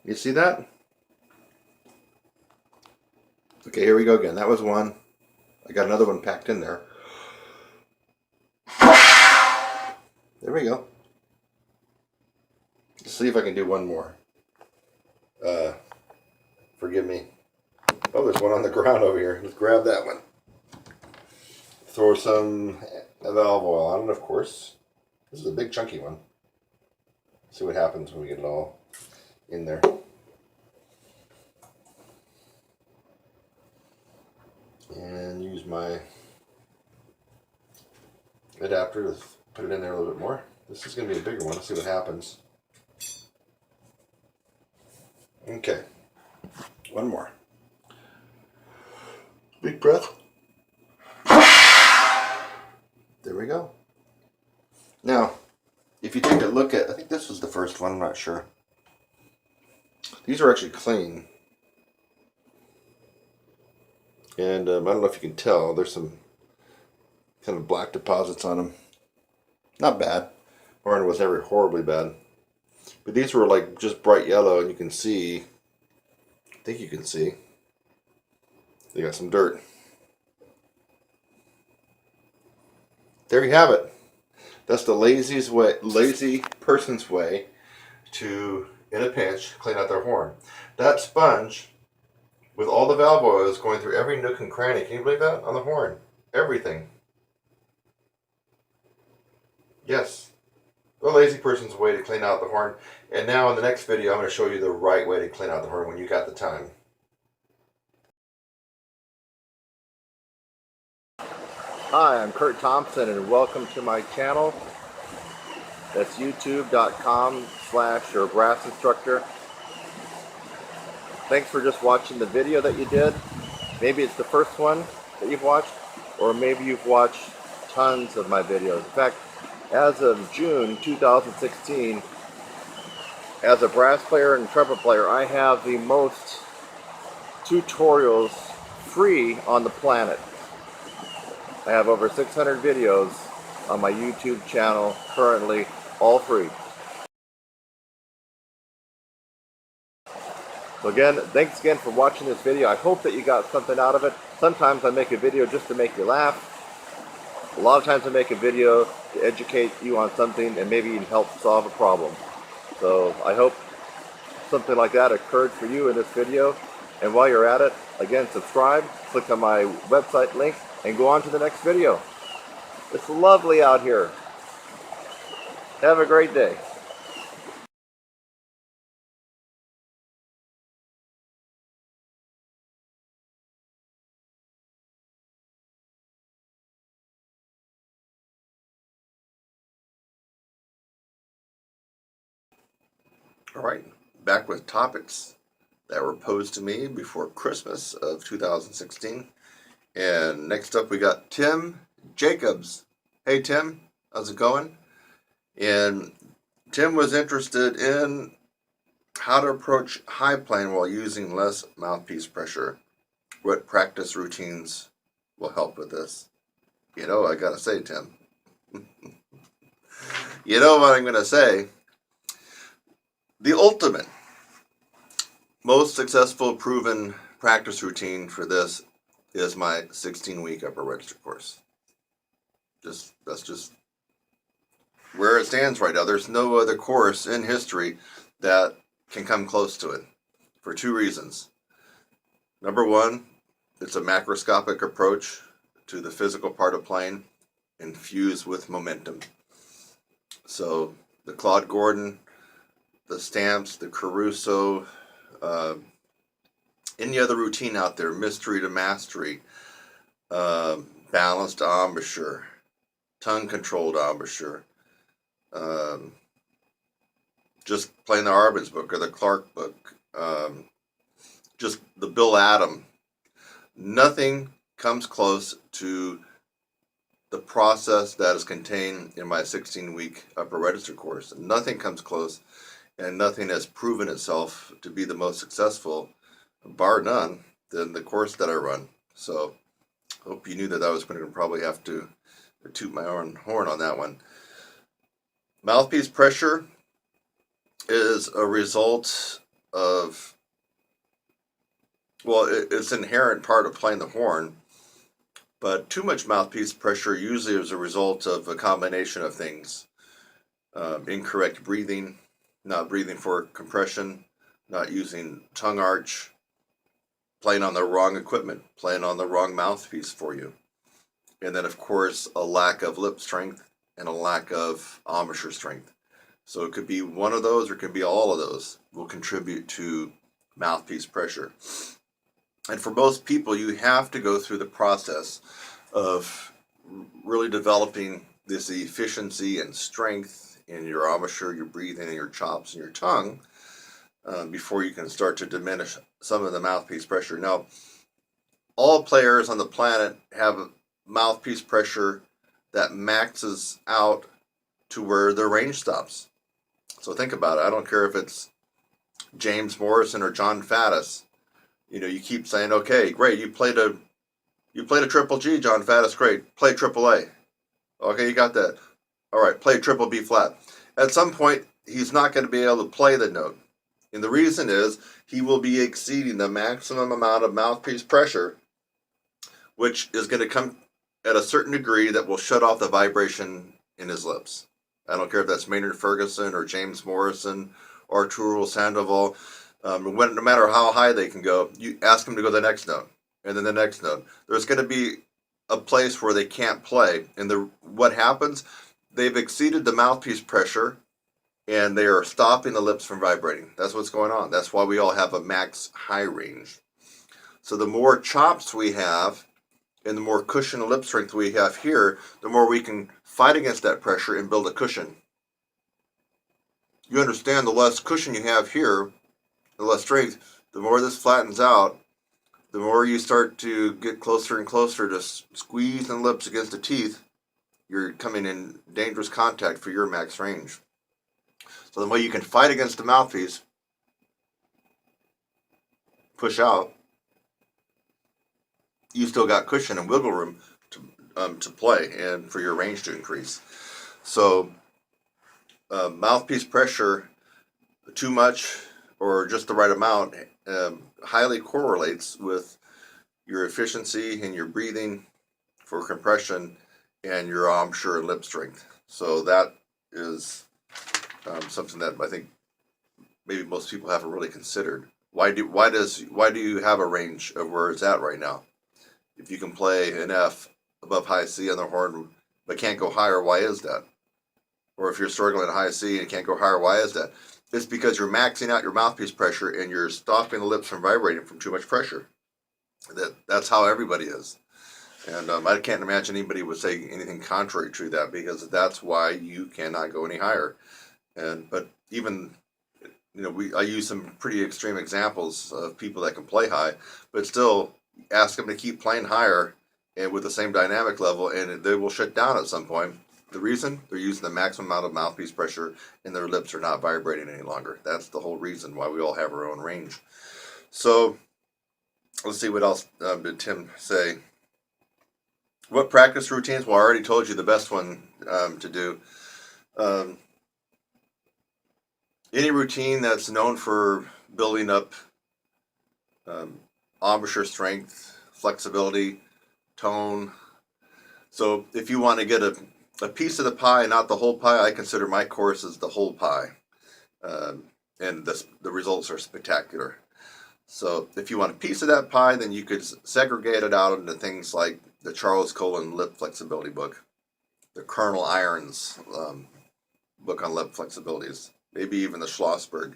You see that? Okay, here we go again. That was one. I got another one packed in there. There we go. Let's see if I can do one more. Forgive me. Oh, there's one on the ground over here. Let's grab that one. Throw some valve oil on it, of course. This is a big chunky one. See what happens when we get it all in there. And use my adapter to put it in there a little bit more. This is going to be a bigger one. Let's see what happens. Okay. One more. Big breath. There we go. Now, if you take a look at, I think this was the first one, I'm not sure. These are actually clean. And I don't know if you can tell, there's some kind of black deposits on them. Not bad. Horn was never horribly bad. But these were like just bright yellow, and you can see, I think you can see, You got some dirt. There you have it. That's the lazy person's way to, in a pinch, clean out their horn. That sponge, with all the valve oils going through every nook and cranny, can you believe that? On the horn. Everything. Yes. The lazy person's way to clean out the horn. And now in the next video, I'm going to show you the right way to clean out the horn when you got the time. Hi, I'm Kurt Thompson and welcome to my channel. That's youtube.com/your brass instructor. Thanks for just watching the video that you did. Maybe it's the first one that you've watched, or maybe you've watched tons of my videos. In fact, as of June 2016, as a brass player and trumpet player, I have the most tutorials free on the planet. I have over 600 videos on my YouTube channel currently, all free. So again, thanks again for watching this video. I hope that you got something out of it. Sometimes I make a video just to make you laugh. A lot of times I make a video to educate you on something and maybe even help solve a problem. So I hope something like that occurred for you in this video. And while you're at it, again, subscribe, click on my website link, and go on to the next video. It's lovely out here. Have a great day. All right, back with topics that were posed to me before Christmas of 2016. And next up we got Tim Jacobs. Hey Tim, how's it going? And Tim was interested in how to approach high playing while using less mouthpiece pressure. What practice routines will help with this? You know, I gotta say, Tim. You know what I'm gonna say? The ultimate, most successful proven practice routine for this is my 16-week upper register course. That's just where it stands right now. There's no other course in history that can come close to it for two reasons. Number one, it's a macroscopic approach to the physical part of playing infused with momentum. So the Claude Gordon, the Stamps, the Caruso, any other routine out there, mystery to mastery, balanced embouchure, tongue-controlled embouchure, just playing the Arbenz book or the Clark book, just the Bill Adam. Nothing comes close to the process that is contained in my 16-week upper register course. Nothing comes close, and nothing has proven itself to be the most successful, bar none, than the course that I run. So hope you knew that I was going to probably have to toot my own horn on that one. Mouthpiece pressure is a result of, well, it's an inherent part of playing the horn, but too much mouthpiece pressure usually is a result of a combination of things. Incorrect breathing, not breathing for compression, not using tongue arch, playing on the wrong equipment, playing on the wrong mouthpiece for you. And then, of course, a lack of lip strength and a lack of embouchure strength. So it could be one of those or it could be all of those will contribute to mouthpiece pressure. And for most people, you have to go through the process of really developing this efficiency and strength in your embouchure, your breathing, and your chops and your tongue before you can start to diminish some of the mouthpiece pressure. Now, all players on the planet have mouthpiece pressure that maxes out to where their range stops. So think about it. I don't care if it's James Morrison or John Faddis. You know, you keep saying, okay, great, you played a triple G, John Faddis, great. Play triple A. Okay, you got that. All right, play triple B flat. At some point, he's not going to be able to play the note. And the reason is he will be exceeding the maximum amount of mouthpiece pressure which is going to come at a certain degree that will shut off the vibration in his lips. I don't care if that's Maynard Ferguson or James Morrison or Arturo Sandoval. No matter how high they can go, you ask them to go to the next note and then the next note. There's going to be a place where they can't play, and what happens? They've exceeded the mouthpiece pressure, and they are stopping the lips from vibrating. That's what's going on. That's why we all have a max high range. So the more chops we have, and the more cushion and lip strength we have here, the more we can fight against that pressure and build a cushion. You understand, the less cushion you have here, the less strength, the more this flattens out, the more you start to get closer and closer to squeezing lips against the teeth, you're coming in dangerous contact for your max range. So the more you can fight against the mouthpiece, push out, you still got cushion and wiggle room to play and for your range to increase. So mouthpiece pressure, too much or just the right amount, highly correlates with your efficiency and your breathing for compression and your embouchure and lip strength. So that is something that I think maybe most people haven't really considered. Why do you have a range of where it's at right now? If you can play an F above high C on the horn but can't go higher, why is that? Or if you're struggling at high C and you can't go higher, why is that? It's because you're maxing out your mouthpiece pressure and you're stopping the lips from vibrating from too much pressure. That's how everybody is. And I can't imagine anybody would say anything contrary to that, because that's why you cannot go any higher. But even, I use some pretty extreme examples of people that can play high, but still ask them to keep playing higher and with the same dynamic level, and they will shut down at some point. The reason? They're using the maximum amount of mouthpiece pressure and their lips are not vibrating any longer. That's the whole reason why we all have our own range. So let's see, what else did Tim say? What practice routines? Well, I already told you the best one to do. Any routine that's known for building up embouchure strength, flexibility, tone. So if you want to get a piece of the pie, not the whole pie, I consider my course as the whole pie. And the results are spectacular. So if you want a piece of that pie, then you could segregate it out into things like the Charles Colin lip flexibility book, the Colonel Irons book on lip flexibilities, maybe even the Schlossberg.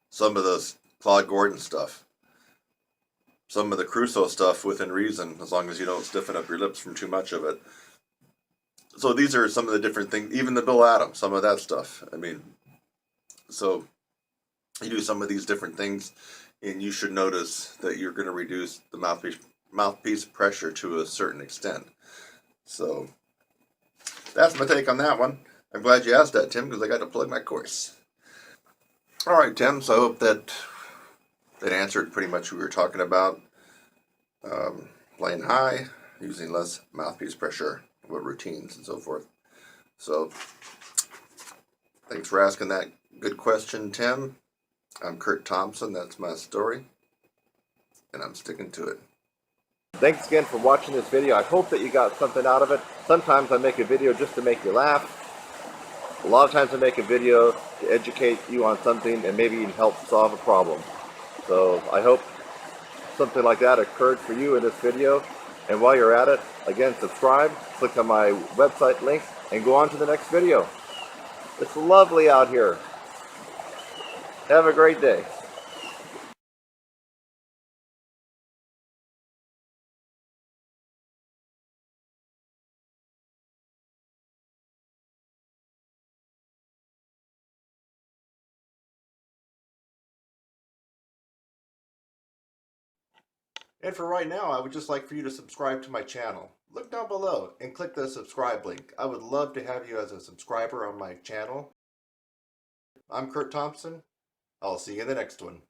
Some of the Claude Gordon stuff, some of the Crusoe stuff within reason, as long as you don't stiffen up your lips from too much of it. So these are some of the different things, even the Bill Adams, some of that stuff. So you do some of these different things, and you should notice that you're going to reduce the mouthpiece pressure to a certain extent. So that's my take on that one. I'm glad you asked that, Tim, because I got to plug my course. All right, Tim, so I hope that answered pretty much what we were talking about. Playing high, using less mouthpiece pressure, what routines and so forth. So thanks for asking that good question, Tim. I'm Kurt Thompson. That's my story, and I'm sticking to it. Thanks again for watching this video. I hope that you got something out of it. Sometimes I make a video just to make you laugh. A lot of times I make a video to educate you on something and maybe even help solve a problem. So I hope something like that occurred for you in this video. And while you're at it, again, subscribe, click on my website link, and go on to the next video. It's lovely out here. Have a great day. And for right now, I would just like for you to subscribe to my channel. Look down below and click the subscribe link. I would love to have you as a subscriber on my channel. I'm Kurt Thompson. I'll see you in the next one.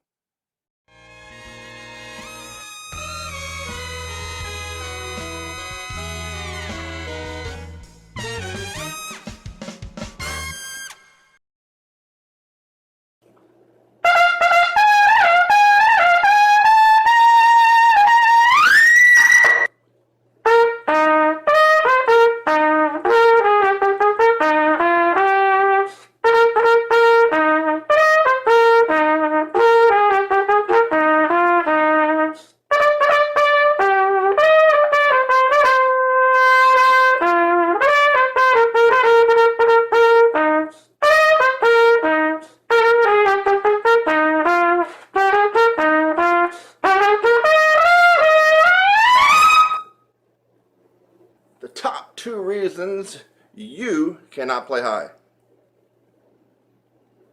cannot play high.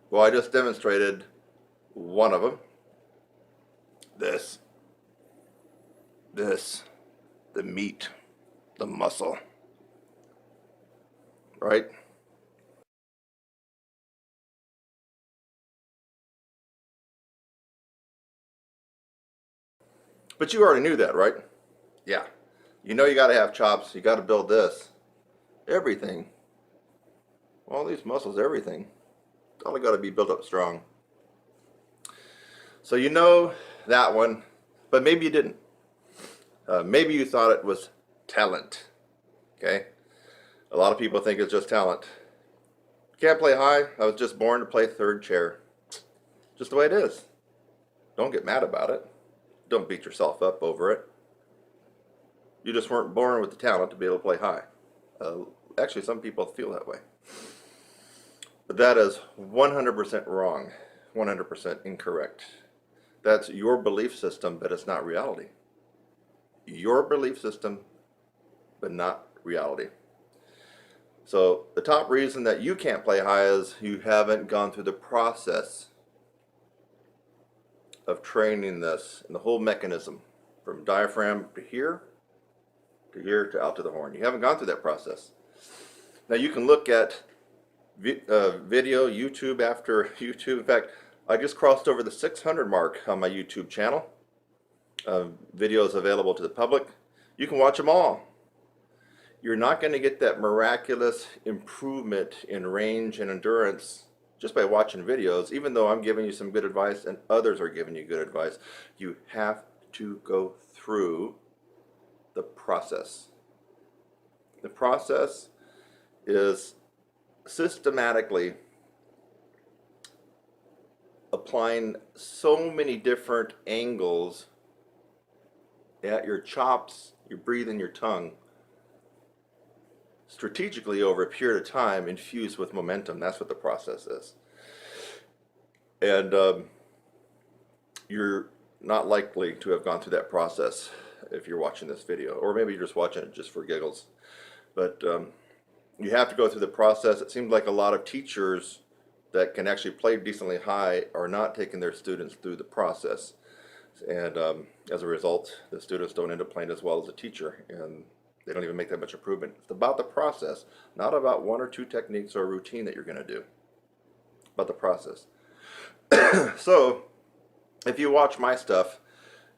Well, I just demonstrated one of them. This, the meat, the muscle, right? But you already knew that, right? Yeah. You know you got to have chops. You got to build this. Everything. All these muscles, everything. It's all got to be built up strong. So you know that one, but maybe you didn't. Maybe you thought it was talent. Okay? A lot of people think it's just talent. Can't play high. I was just born to play third chair. Just the way it is. Don't get mad about it. Don't beat yourself up over it. You just weren't born with the talent to be able to play high. Actually, some people feel that way. But that is 100% wrong. 100% incorrect. That's your belief system, but it's not reality. Your belief system, but not reality. So the top reason that you can't play high is you haven't gone through the process of training this and the whole mechanism from diaphragm to here to out to the horn. You haven't gone through that process. Now you can look at video, YouTube after YouTube. In fact, I just crossed over the 600 mark on my YouTube channel. Videos available to the public. You can watch them all. You're not going to get that miraculous improvement in range and endurance just by watching videos, even though I'm giving you some good advice and others are giving you good advice. You have to go through the process. The process is systematically applying so many different angles at your chops, your breathing, your tongue, strategically over a period of time, infused with momentum. That's what the process is. And you're not likely to have gone through that process if you're watching this video, or maybe you're just watching it just for giggles. But you have to go through the process. It seems like a lot of teachers that can actually play decently high are not taking their students through the process. And as a result, the students don't end up playing as well as the teacher, and they don't even make that much improvement. It's about the process, not about one or two techniques or a routine that you're going to do. About the process. So, if you watch my stuff,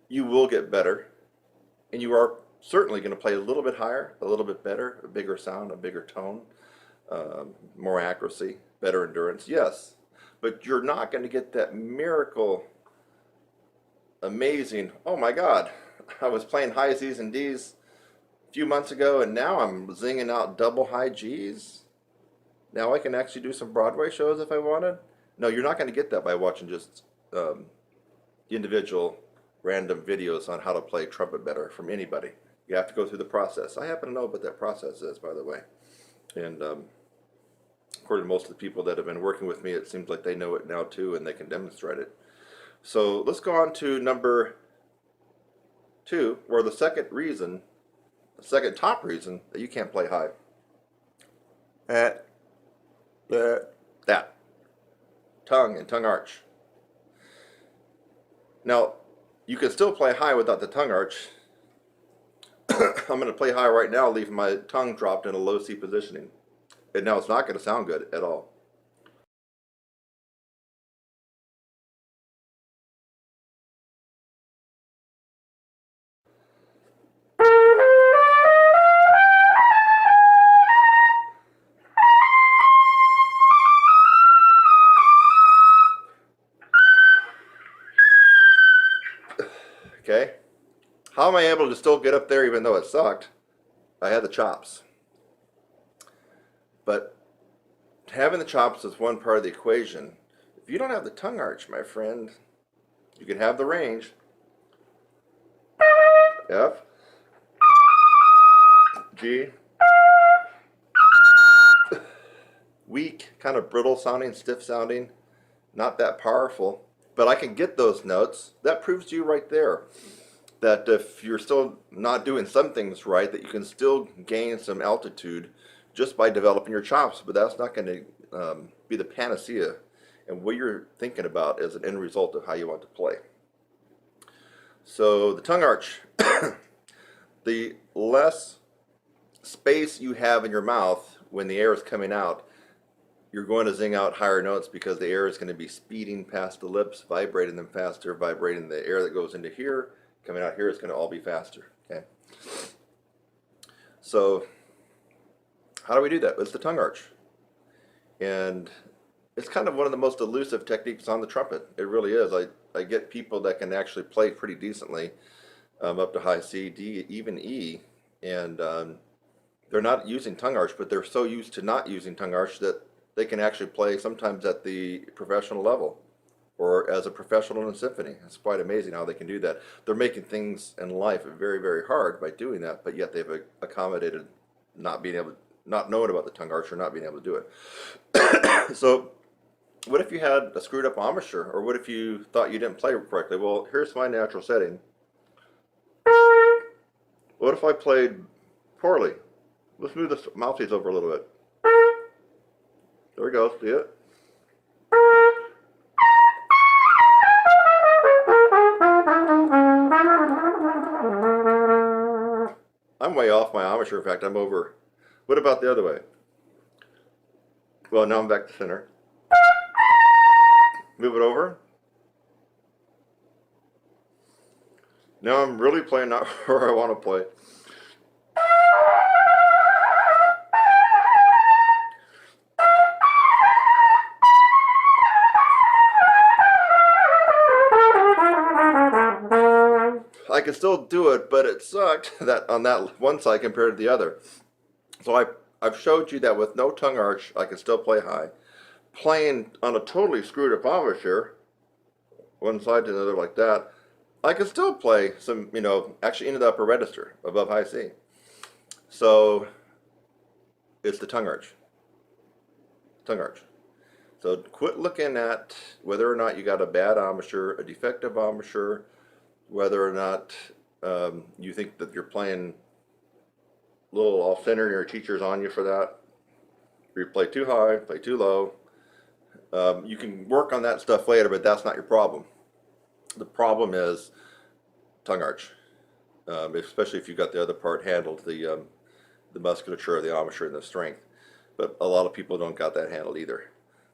you will get better, and you are certainly going to play a little bit higher, a little bit better, a bigger sound, a bigger tone, more accuracy, better endurance, yes. But you're not going to get that miracle, amazing, oh my God, I was playing high C's and D's a few months ago, and now I'm zinging out double high G's. Now I can actually do some Broadway shows if I wanted. No, you're not going to get that by watching just individual random videos on how to play trumpet better from anybody. You have to go through the process. I happen to know what that process is, by the way. And according to most of the people that have been working with me, it seems like they know it now too, and they can demonstrate it. So let's go on to number 2, or the second reason, the second top reason that you can't play high. That. Tongue and tongue arch. Now, you can still play high without the tongue arch. I'm going to play high right now, leaving my tongue dropped in a low C positioning. And now it's not going to sound good at all. Okay? How am I able to still get up there even though it sucked? I had the chops. But having the chops is one part of the equation. If you don't have the tongue arch, my friend, you can have the range. F, G, weak, kind of brittle sounding, stiff sounding, not that powerful, but I can get those notes. That proves to you right there that if you're still not doing some things right, that you can still gain some altitude just by developing your chops, but that's not going to be the panacea and what you're thinking about as an end result of how you want to play. So the tongue arch, the less space you have in your mouth when the air is coming out, you're going to zing out higher notes because the air is going to be speeding past the lips, vibrating them faster, vibrating the air that goes into here, coming out here, it's going to all be faster. Okay. So how do we do that? It's the tongue arch. And it's kind of one of the most elusive techniques on the trumpet. It really is. I get people that can actually play pretty decently up to high C, D, even E, and they're not using tongue arch, but they're so used to not using tongue arch that they can actually play sometimes at the professional level or as a professional in a symphony. It's quite amazing how they can do that. They're making things in life very, very hard by doing that, but yet they've accommodated not knowing about the tongue arch or not being able to do it. So what if you had a screwed up embouchure, or what if you thought you didn't play correctly? Well, here's my natural setting. What if I played poorly? Let's move the mouthpiece over a little bit. There we go, see it? I'm way off my embouchure. In fact, I'm over. What about the other way? Well, now I'm back to center. Move it over. Now I'm really playing not where I want to play. I can still do it, but it sucked that on that one side compared to the other. So I've showed you that with no tongue arch, I can still play high. Playing on a totally screwed up embouchure, one side to another like that, I can still play some, actually into the upper register above high C. So it's the tongue arch. Tongue arch. So quit looking at whether or not you got a bad embouchure, a defective embouchure, whether or not you think that you're playing a little off center and your teacher's on you for that. Or you play too high, play too low. You can work on that stuff later, but that's not your problem. The problem is tongue arch, especially if you've got the other part handled, the musculature, the embouchure, and the strength. But a lot of people don't got that handled either.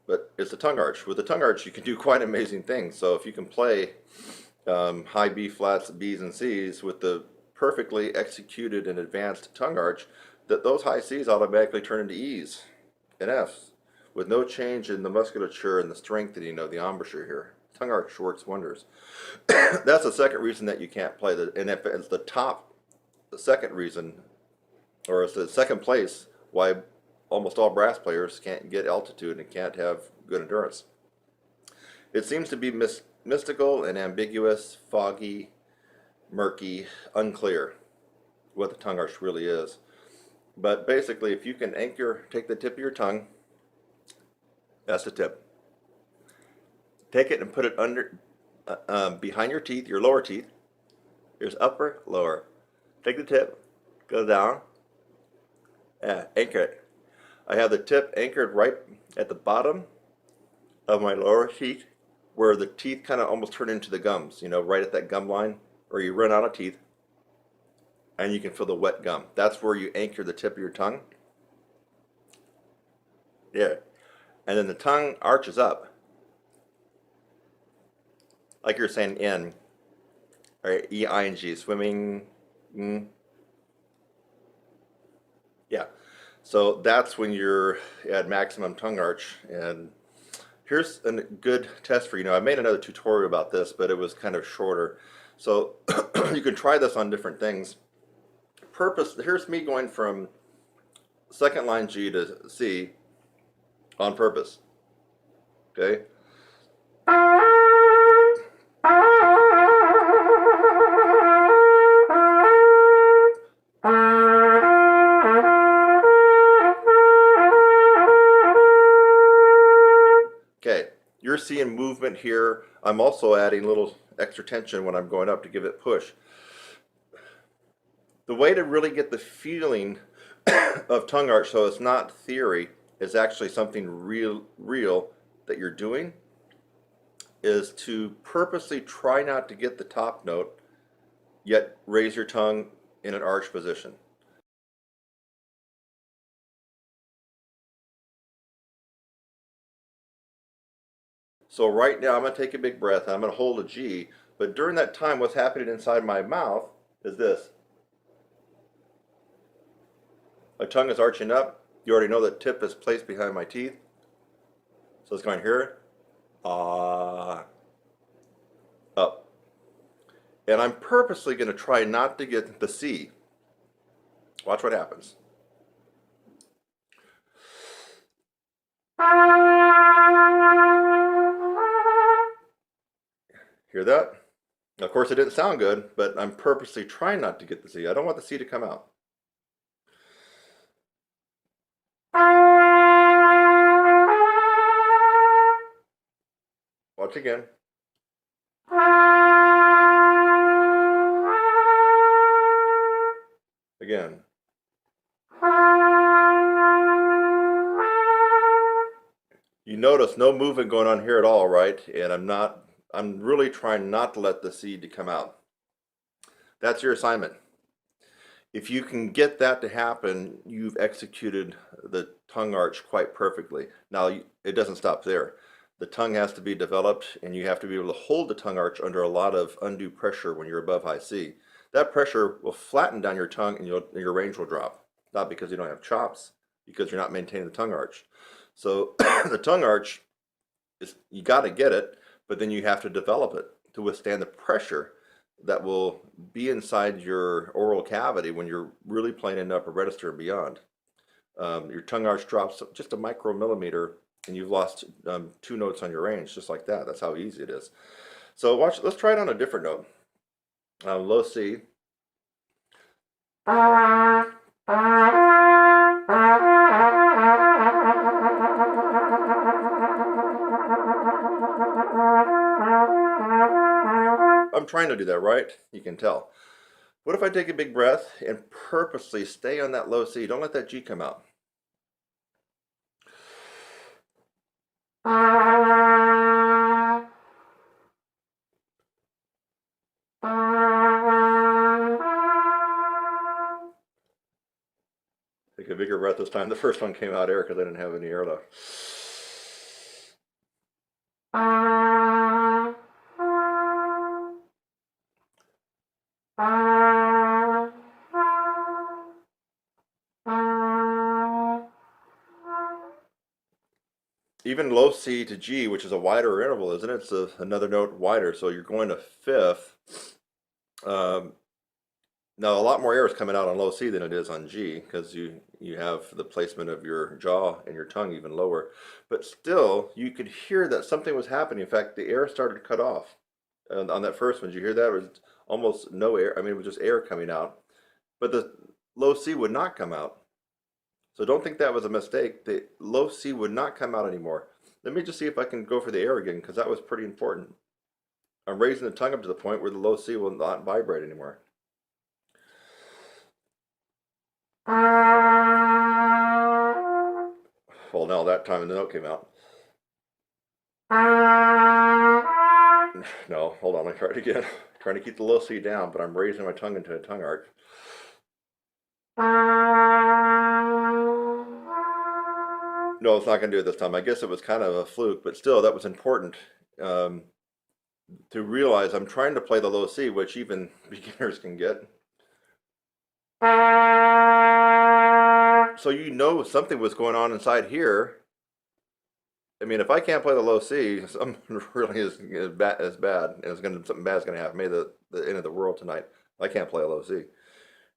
But it's the tongue arch. With the tongue arch, you can do quite amazing things. So if you can play high B flats, B's, and C's with the perfectly executed and advanced tongue arch, that those high C's automatically turn into E's and F's with no change in the musculature and the strengthening of the embouchure here. Tongue arch works wonders. That's the second reason that you can't play. And if it's the second reason, or it's the second place why almost all brass players can't get altitude and can't have good endurance. It seems to be mystical and ambiguous, foggy, murky, unclear what the tongue arch really is. But basically, if you can take the tip of your tongue, that's the tip. Take it and put it under, behind your teeth, your lower teeth. Here's upper, lower. Take the tip, go down, anchor it. I have the tip anchored right at the bottom of my lower teeth, where the teeth kind of almost turn into the gums, right at that gum line, or you run out of teeth, and you can feel the wet gum. That's where you anchor the tip of your tongue. Yeah. And then the tongue arches up. Like you're saying in, or E-I-N-G, swimming. Yeah. So that's when you're at maximum tongue arch. And here's a good test for you. I made another tutorial about this, but it was kind of shorter. So you can try this on different things. Here's me going from second line G to C on purpose. Okay? Okay, you're seeing movement here. I'm also adding a little extra tension when I'm going up to give it push. The way to really get the feeling of tongue arch, so it's not theory, it's actually something real that you're doing, is to purposely try not to get the top note, yet raise your tongue in an arch position. So right now I'm going to take a big breath and I'm going to hold a G, but during that time what's happening inside my mouth is this. My tongue is arching up. You already know that tip is placed behind my teeth. So it's going here, up. And I'm purposely going to try not to get the C. Watch what happens. Hear that? Of course it didn't sound good, but I'm purposely trying not to get the C. I don't want the C to come out. Watch again. Again. You notice no movement going on here at all, right? And I'm really trying not to let the C to come out. That's your assignment. If you can get that to happen, you've executed the tongue arch quite perfectly. Now, it doesn't stop there. The tongue has to be developed, and you have to be able to hold the tongue arch under a lot of undue pressure when you're above high C. That pressure will flatten down your tongue, and your range will drop. Not because you don't have chops, because you're not maintaining the tongue arch. So the tongue arch, you got to get it, but then you have to develop it to withstand the pressure that will be inside your oral cavity when you're really playing in the upper register and beyond. Your tongue arch drops just a micromillimeter and you've lost 2 notes on your range, just like that. That's how easy it is. So let's try it on a different note. Low C. I'm trying to do that, right? You can tell. What if I take a big breath and purposely stay on that low C? Don't let that G come out. Take a bigger breath this time. The first one came out air because I didn't have any air left. Even low C to G, which is a wider interval, isn't it? It's another note wider, so you're going to fifth. Now, a lot more air is coming out on low C than it is on G because you have the placement of your jaw and your tongue even lower. But still, you could hear that something was happening. In fact, the air started to cut off. And on that first one, did you hear that? It was almost no air. I mean, it was just air coming out. But the low C would not come out. So don't think that was a mistake. The low C would not come out anymore. Let me just see if I can go for the air again because that was pretty important. I'm raising the tongue up to the point where the low C will not vibrate anymore. Well, now that time the note came out. No, hold on, let me try it again. Trying to keep the low C down, but I'm raising my tongue into a tongue arch. No, it's not going to do it this time. I guess it was kind of a fluke, but still, that was important to realize I'm trying to play the low C, which even beginners can get. So you know something was going on inside here. I mean, if I can't play the low C, something really is bad, and something bad is going to happen. Maybe the end of the world tonight. I can't play a low C,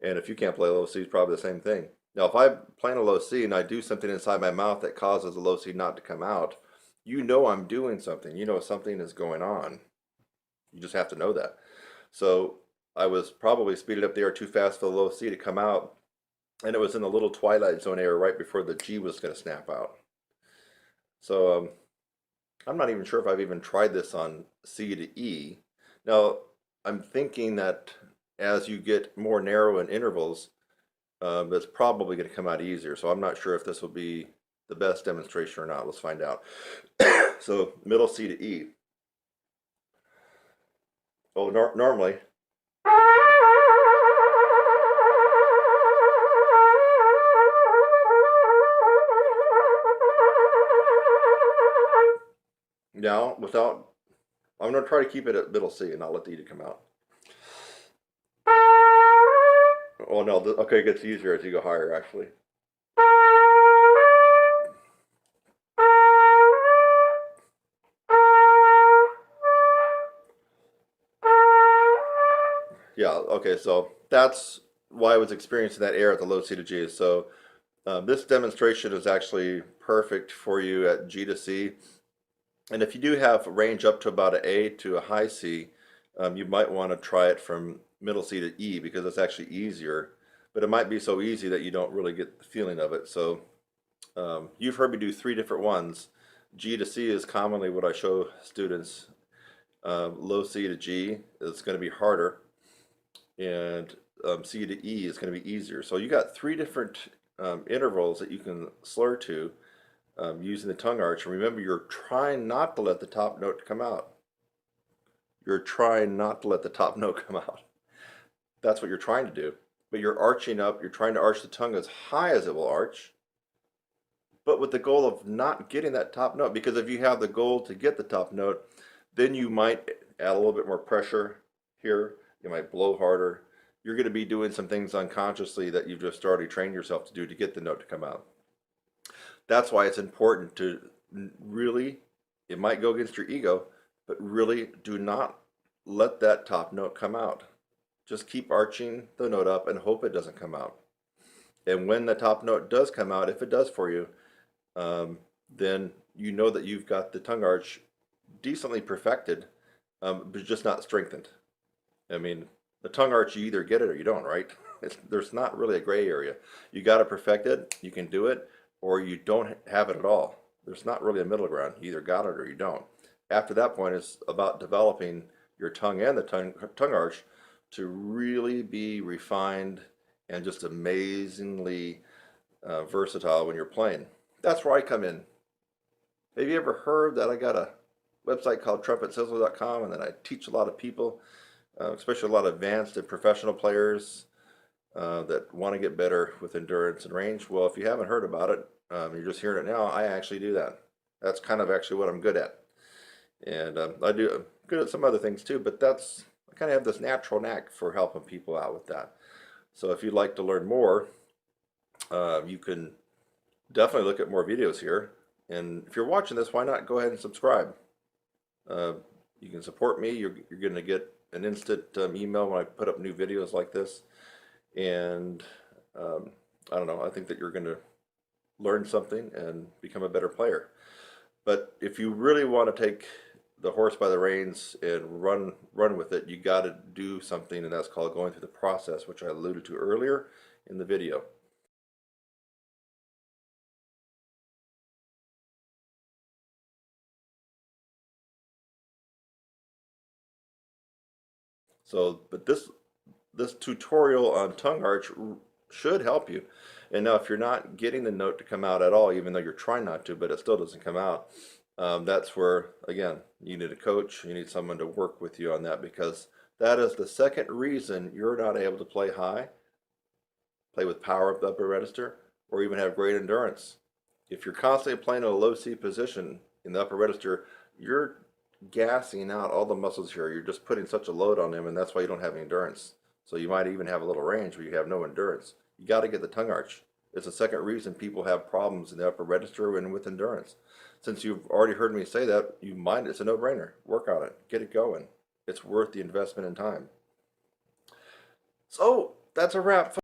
and if you can't play a low C, it's probably the same thing. Now, if I'm playing a low C and I do something inside my mouth that causes the low C not to come out, you know I'm doing something. You know something is going on. You just have to know that. So I was probably speeding up the air too fast for the low C to come out, and it was in the little twilight zone area right before the G was going to snap out. So I'm not even sure if I've even tried this on C to E. Now, I'm thinking that as you get more narrow in intervals, but it's probably going to come out easier. So I'm not sure if this will be the best demonstration or not. Let's find out. So middle C to E. Oh, normally. Now, I'm going to try to keep it at middle C and not let the E to come out. Oh no, okay, it gets easier as you go higher, actually. Yeah, okay, so that's why I was experiencing that error at the low C to G. So this demonstration is actually perfect for you at G to C. And if you do have range up to about an A to a high C, you might want to try it from middle C to E because it's actually easier. But it might be so easy that you don't really get the feeling of it. So you've heard me do 3 different ones. G to C is commonly what I show students. Low C to G is going to be harder. And C to E is going to be easier. So you got 3 different intervals that you can slur to using the tongue arch. And remember, you're trying not to let the top note come out. You're trying not to let the top note come out. That's what you're trying to do. But you're arching up, you're trying to arch the tongue as high as it will arch, but with the goal of not getting that top note. Because if you have the goal to get the top note, then you might add a little bit more pressure here. You might blow harder. You're going to be doing some things unconsciously that you've just already trained yourself to do to get the note to come out. That's why it's important to really, it might go against your ego, but really do not let that top note come out. Just keep arching the note up and hope it doesn't come out. And when the top note does come out, if it does for you, then you know that you've got the tongue arch decently perfected, but just not strengthened. I mean, the tongue arch, you either get it or you don't, right? There's not really a gray area. You got to perfect it, you can do it, or you don't have it at all. There's not really a middle ground. You either got it or you don't. After that point, it's about developing your tongue and the tongue arch to really be refined and just amazingly versatile when you're playing. That's where I come in. Have you ever heard that I got a website called TrumpetSizzler.com, and then I teach a lot of people, especially a lot of advanced and professional players that want to get better with endurance and range? Well, if you haven't heard about it, you're just hearing it now. I actually do that. That's kind of actually what I'm good at. And I'm good at some other things too, but I kind of have this natural knack for helping people out with that. So if you'd like to learn more, you can definitely look at more videos here. And if you're watching this, why not go ahead and subscribe? You can support me. You're going to get an instant email when I put up new videos like this. And I don't know, I think that you're going to learn something and become a better player. But if you really want to take the horse by the reins and run with it, you got to do something, and that's called going through the process, which I alluded to earlier in the video. So, but this tutorial on tongue arch should help you. And now if you're not getting the note to come out at all, even though you're trying not to, but it still doesn't come out, that's where, again, you need a coach, you need someone to work with you on that, because that is the second reason you're not able to play high, play with power up the upper register, or even have great endurance. If you're constantly playing in a low C position in the upper register, you're gassing out all the muscles here. You're just putting such a load on them, and that's why you don't have any endurance. So you might even have a little range where you have no endurance. You got to get the tongue arch. It's the second reason people have problems in the upper register and with endurance. Since you've already heard me say that, it's a no-brainer. Work on it. Get it going. It's worth the investment in time. So that's a wrap.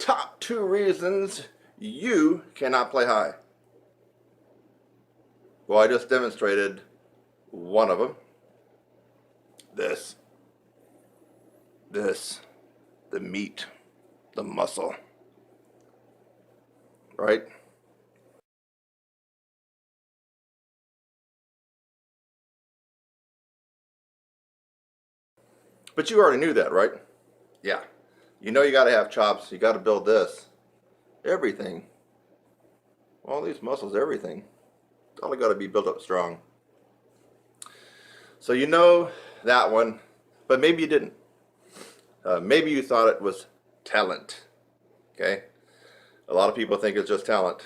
top 2 reasons you cannot play high. Well, I just demonstrated one of them. This, the meat, the muscle, right? But you already knew that, right? Yeah. You know you got to have chops. You got to build this. Everything. All these muscles, everything. It's all got to be built up strong. So you know that one, but maybe you didn't. Maybe you thought it was talent. Okay? A lot of people think it's just talent.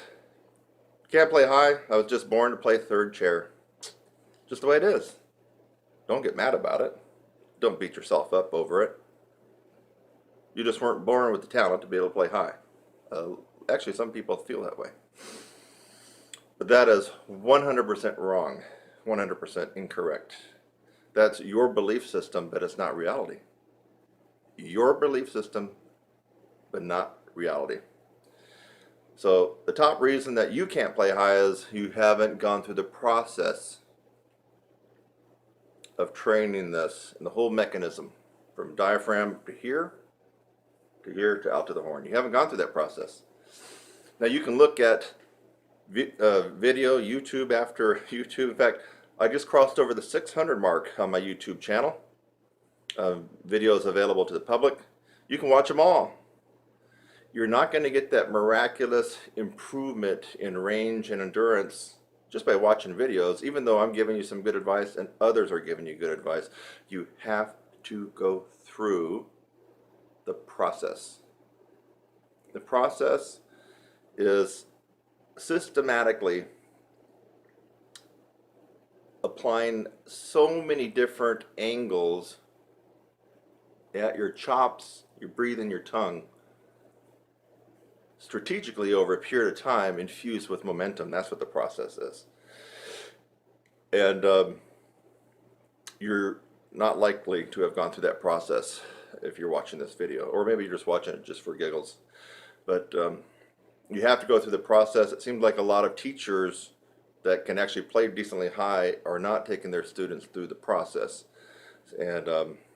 Can't play high. I was just born to play third chair. Just the way it is. Don't get mad about it. Don't beat yourself up over it. You just weren't born with the talent to be able to play high. Actually, some people feel that way. But that is 100% wrong. 100% incorrect. That's your belief system, but it's not reality. Your belief system, but not reality. So the top reason that you can't play high is you haven't gone through the process of training this and the whole mechanism from diaphragm to here to out to the horn. You haven't gone through that process. Now you can look at video, YouTube after YouTube. In fact, I just crossed over the 600 mark on my YouTube channel. Videos available to the public. You can watch them all. You're not going to get that miraculous improvement in range and endurance just by watching videos, even though I'm giving you some good advice and others are giving you good advice. You have to go through the process. The process is systematically applying so many different angles at your chops, your breathing, your tongue, strategically over a period of time, infused with momentum. That's what the process is. And you're not likely to have gone through that process if you're watching this video, or maybe you're just watching it just for giggles. But you have to go through the process. It seems like a lot of teachers that can actually play decently high are not taking their students through the process. And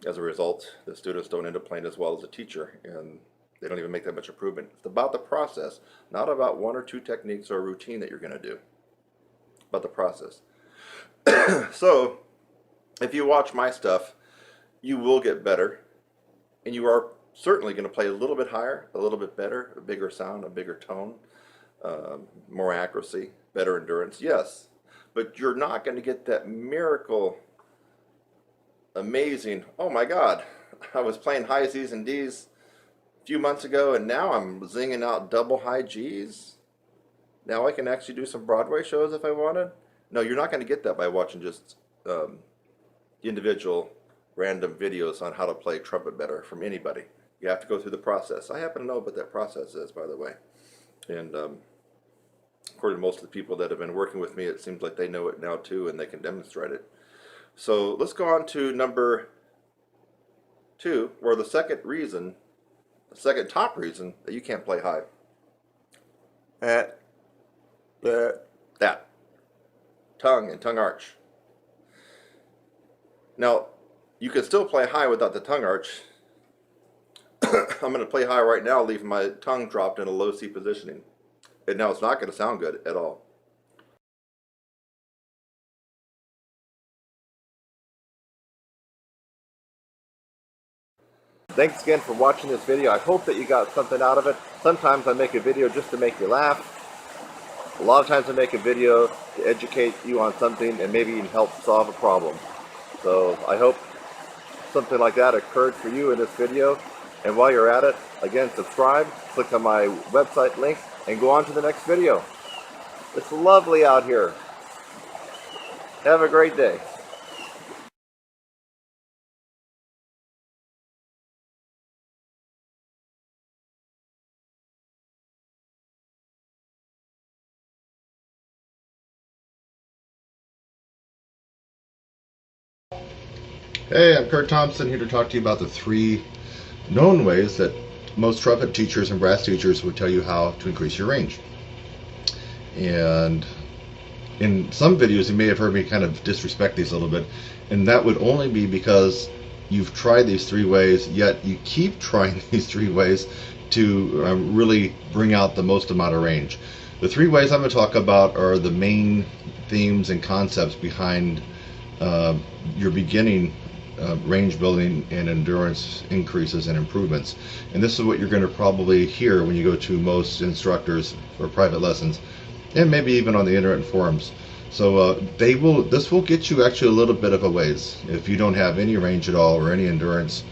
as a result, the students don't end up playing as well as a teacher, and they don't even make that much improvement. It's about the process, not about 1 or 2 techniques or a routine that you're going to do. It's about the process. So, if you watch my stuff, you will get better, and you are certainly going to play a little bit higher, a little bit better, a bigger sound, a bigger tone, more accuracy, better endurance, yes. But you're not going to get that miracle, amazing, oh my God, I was playing high C's and D's a few months ago, and now I'm zinging out double high G's. Now I can actually do some Broadway shows if I wanted. No, you're not going to get that by watching just individual random videos on how to play trumpet better from anybody. You have to go through the process. I happen to know what that process is, by the way. And according to most of the people that have been working with me, it seems like they know it now too, and they can demonstrate it. So let's go on to number 2, or the second reason, the second top reason that you can't play high. That. Tongue and tongue arch. Now, you can still play high without the tongue arch. I'm going to play high right now, leaving my tongue dropped in a low C positioning. And now it's not going to sound good at all. Thanks again for watching this video. I hope that you got something out of it. Sometimes I make a video just to make you laugh. A lot of times I make a video to educate you on something and maybe even help solve a problem. So I hope something like that occurred for you in this video. And while you're at it, again, subscribe, click on my website link, and go on to the next video. It's lovely out here. Have a great day. Hey, I'm Kurt Thompson, here to talk to you about the 3 known ways that most trumpet teachers and brass teachers would tell you how to increase your range. And in some videos, you may have heard me kind of disrespect these a little bit, and that would only be because you've tried these 3 ways, yet you keep trying these 3 ways to really bring out the most amount of range. The 3 ways I'm going to talk about are the main themes and concepts behind your beginning range building and endurance increases and improvements. And this is what you're going to probably hear when you go to most instructors for private lessons, and maybe even on the internet forums. So this will get you actually a little bit of a ways. If you don't have any range at all or any endurance,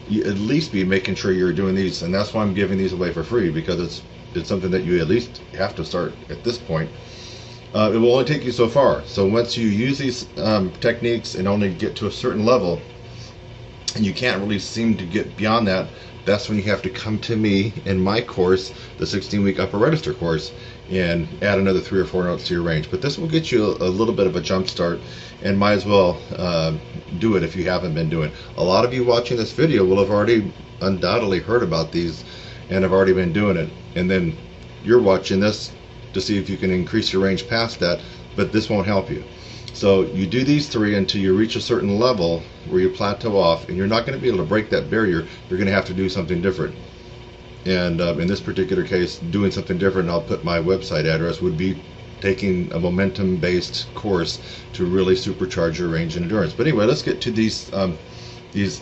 you at least be making sure you're doing these, and that's why I'm giving these away for free, because it's something that you at least have to start at this point. It will only take you so far. So once you use these techniques and only get to a certain level, and you can't really seem to get beyond that, that's when you have to come to me in my course, the 16-week upper register course, and add another 3 or 4 notes to your range. But this will get you a little bit of a jump start, and might as well do it if you haven't been doing it. A lot of you watching this video will have already undoubtedly heard about these and have already been doing it, and then you're watching this to see if you can increase your range past that, but this won't help you. So you do these 3 until you reach a certain level where you plateau off, and you're not going to be able to break that barrier. You're going to have to do something different. And in this particular case, doing something different, I'll put my website address, would be taking a momentum-based course to really supercharge your range and endurance. But anyway, let's get to these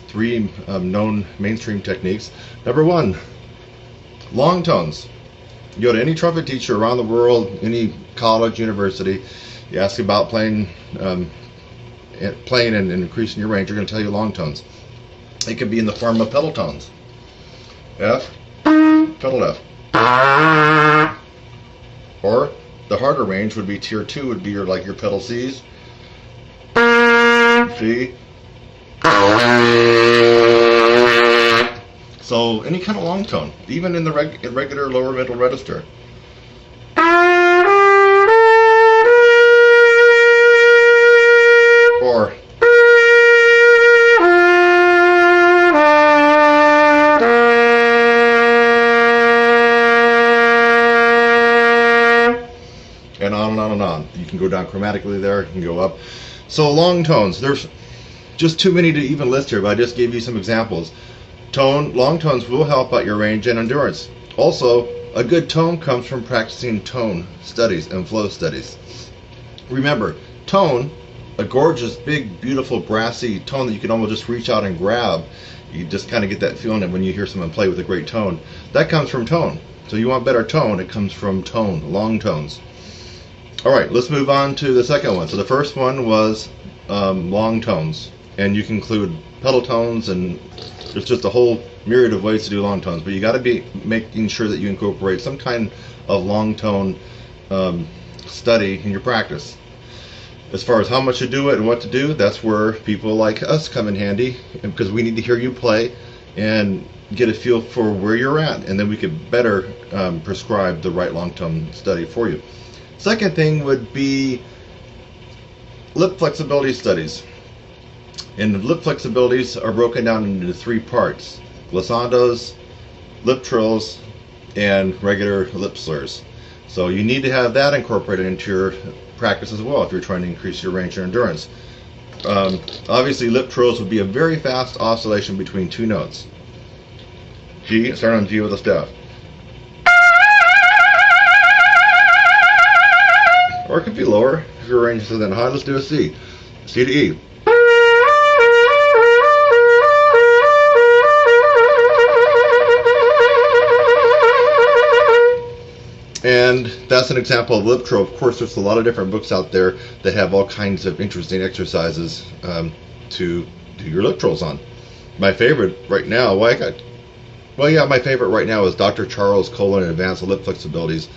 3 known mainstream techniques. Number 1, long tones. You go to any trumpet teacher around the world, any college, university, you ask about playing and increasing your range, they're going to tell you long tones. It can be in the form of pedal tones. F, pedal F. Or the harder range would be tier 2, would be your pedal Cs. C. So any kind of long tone, even in the regular lower middle register. Or and on and on and on. You can go down chromatically there, you can go up. So long tones, there's just too many to even list here, but I just gave you some examples. Long tones will help out your range and endurance. Also, a good tone comes from practicing tone studies and flow studies. Remember, tone, a gorgeous, big, beautiful, brassy tone that you can almost just reach out and grab. You just kind of get that feeling that when you hear someone play with a great tone, that comes from tone. So you want better tone, it comes from tone, long tones. Alright, let's move on to the second one. So the first one was long tones, and you can include pedal tones, and there's just a whole myriad of ways to do long tones, but you got to be making sure that you incorporate some kind of long tone study in your practice. As far as how much to do it and what to do, that's where people like us come in handy, because we need to hear you play and get a feel for where you're at, and then we could better prescribe the right long tone study for you. Second thing would be lip flexibility studies. And lip flexibilities are broken down into 3 parts: glissandos, lip trills, and regular lip slurs. So you need to have that incorporated into your practice as well if you're trying to increase your range and endurance. Obviously, lip trills would be a very fast oscillation between 2 notes. G, start on G with a staff. Or it could be lower if your range isn't high. Let's do a C. C to E. And that's an example of lip trill. Of course, there's a lot of different books out there that have all kinds of interesting exercises to do your lip trills on. My favorite right now, my favorite right now is Dr. Charles Colin Advanced Lip Flexibilities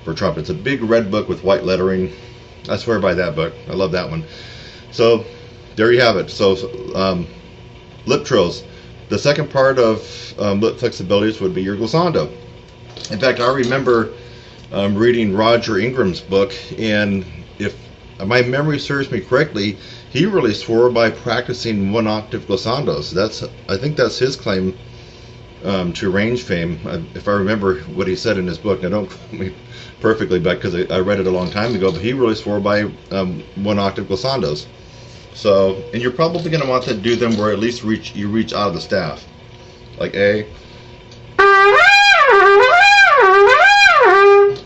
for Trumpet. It's a big red book with white lettering. I swear by that book. I love that one. So there you have it. So lip trills. The second part of lip flexibilities would be your glissando. In fact, I remember reading Roger Ingram's book, and if my memory serves me correctly, he really swore by practicing 1-octave glissandos. I think that's his claim to range fame. If I remember what he said in his book, now don't quote me perfectly, but because I read it a long time ago, but he really swore by 1 octave glissandos. So, and you're probably going to want to do them where at least you reach out of the staff, like A,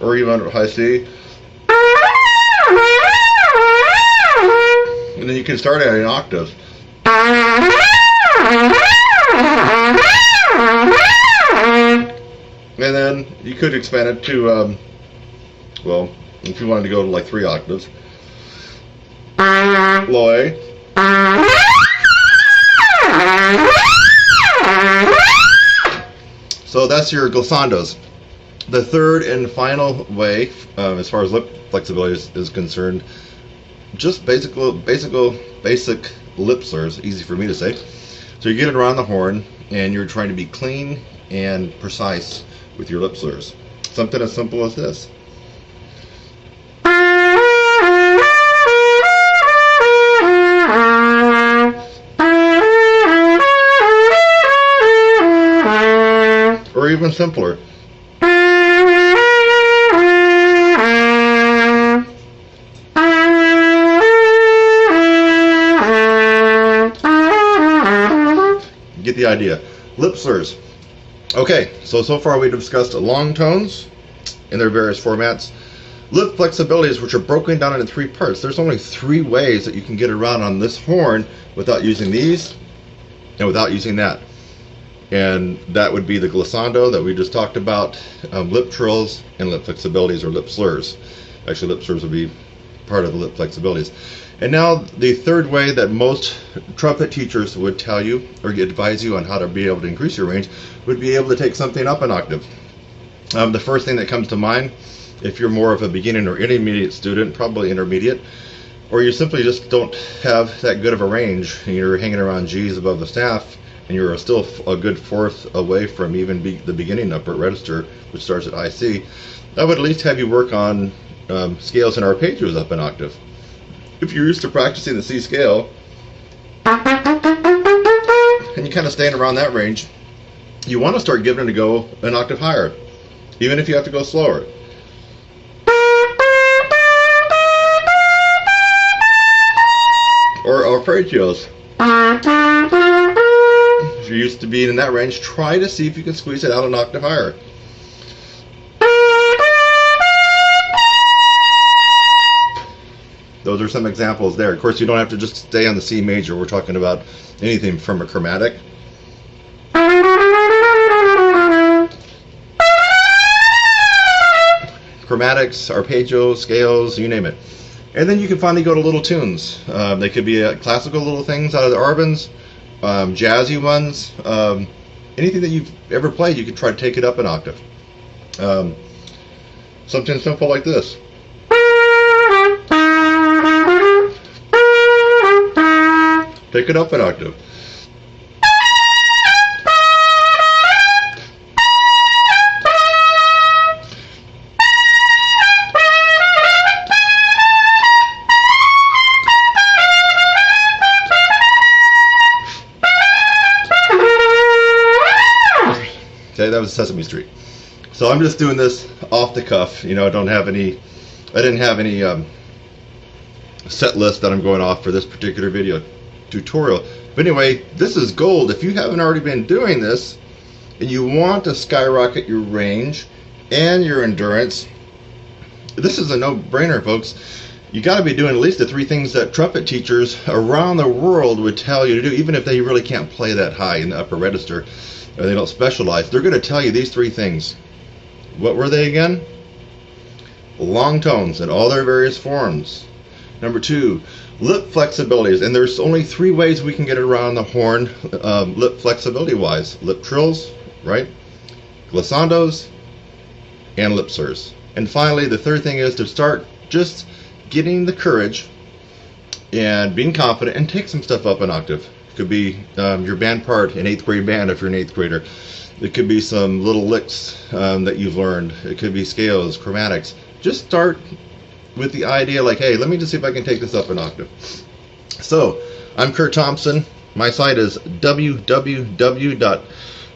or even high C. And then you can start at an octave. And then you could expand it to, well, if you wanted to go to like 3 octaves. Low A. So that's your glissandos. The third and final way, as far as lip flexibility is concerned, just basic lip slurs, easy for me to say. So you get it around the horn, and you're trying to be clean and precise with your lip slurs. Something as simple as this. Or even simpler. Get the idea. Lip slurs. Okay, so far we've discussed long tones in their various formats. Lip flexibilities, which are broken down into 3 parts. There's only 3 ways that you can get around on this horn without using these and without using that. And that would be the glissando that we just talked about, lip trills, and lip flexibilities or lip slurs. Actually, lip slurs would be part of the lip flexibilities. And now the third way that most trumpet teachers would tell you or advise you on how to be able to increase your range would be able to take something up an octave. The first thing that comes to mind, if you're more of a beginning or intermediate student, probably intermediate, or you simply just don't have that good of a range, and you're hanging around G's above the staff, and you're still a good 4th away from even the beginning upper register, which starts at high C, I would at least have you work on scales and arpeggios up an octave. If you're used to practicing the C scale, and you kind of staying around that range, you want to start giving it a go an octave higher, even if you have to go slower. Or arpeggios. If you're used to being in that range, try to see if you can squeeze it out an octave higher. Those are some examples there. Of course, you don't have to just stay on the C major. We're talking about anything from a chromatic. Chromatics, arpeggios, scales, you name it. And then you can finally go to little tunes. They could be classical little things out of the Arbans, jazzy ones, anything that you've ever played, you could try to take it up an octave. Something simple like this. Take it up an octave. Okay, that was Sesame Street. So I'm just doing this off the cuff. You know, I didn't have any set list that I'm going off for this particular video tutorial. But anyway, this is gold. If you haven't already been doing this and you want to skyrocket your range and your endurance, this is a no-brainer, folks. You got to be doing at least the 3 things that trumpet teachers around the world would tell you to do, even if they really can't play that high in the upper register or they don't specialize. They're going to tell you these 3 things. What were they again? Long tones in all their various forms. Number 2, lip flexibilities, and there's only 3 ways we can get around the horn lip flexibility wise. Lip trills, right? Glissandos, and lip slurs. And finally, the third thing is to start just getting the courage and being confident and take some stuff up an octave. It could be your band part in 8th grade band if you're an 8th grader. It could be some little licks that you've learned. It could be scales, chromatics. Just start with the idea like, hey, let me just see if I can take this up an octave. So, I'm Kurt Thompson. My site is www.trumpetplayer.com.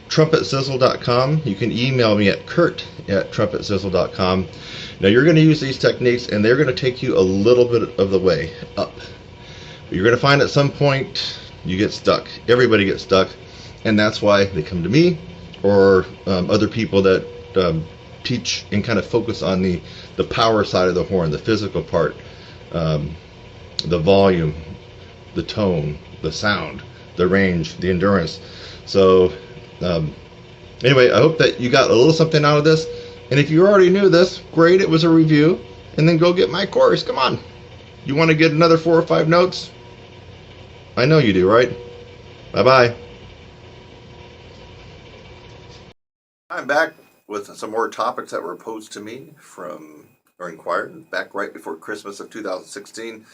trumpetsizzle.com. You can email me at kurt@trumpetsizzle.com. Now you're going to use these techniques and they're going to take you a little bit of the way up. But you're going to find at some point you get stuck. Everybody gets stuck, and that's why they come to me or other people that teach and kind of focus on the power side of the horn, the physical part, the volume, the tone, the sound, the range, the endurance. So anyway, I hope that you got a little something out of this. And if you already knew this, great, it was a review. And then go get my course. Come on. You want to get another 4 or 5 notes? I know you do, right? Bye-bye. I'm back with some more topics that were posed to me from, or inquired, back right before Christmas of 2016.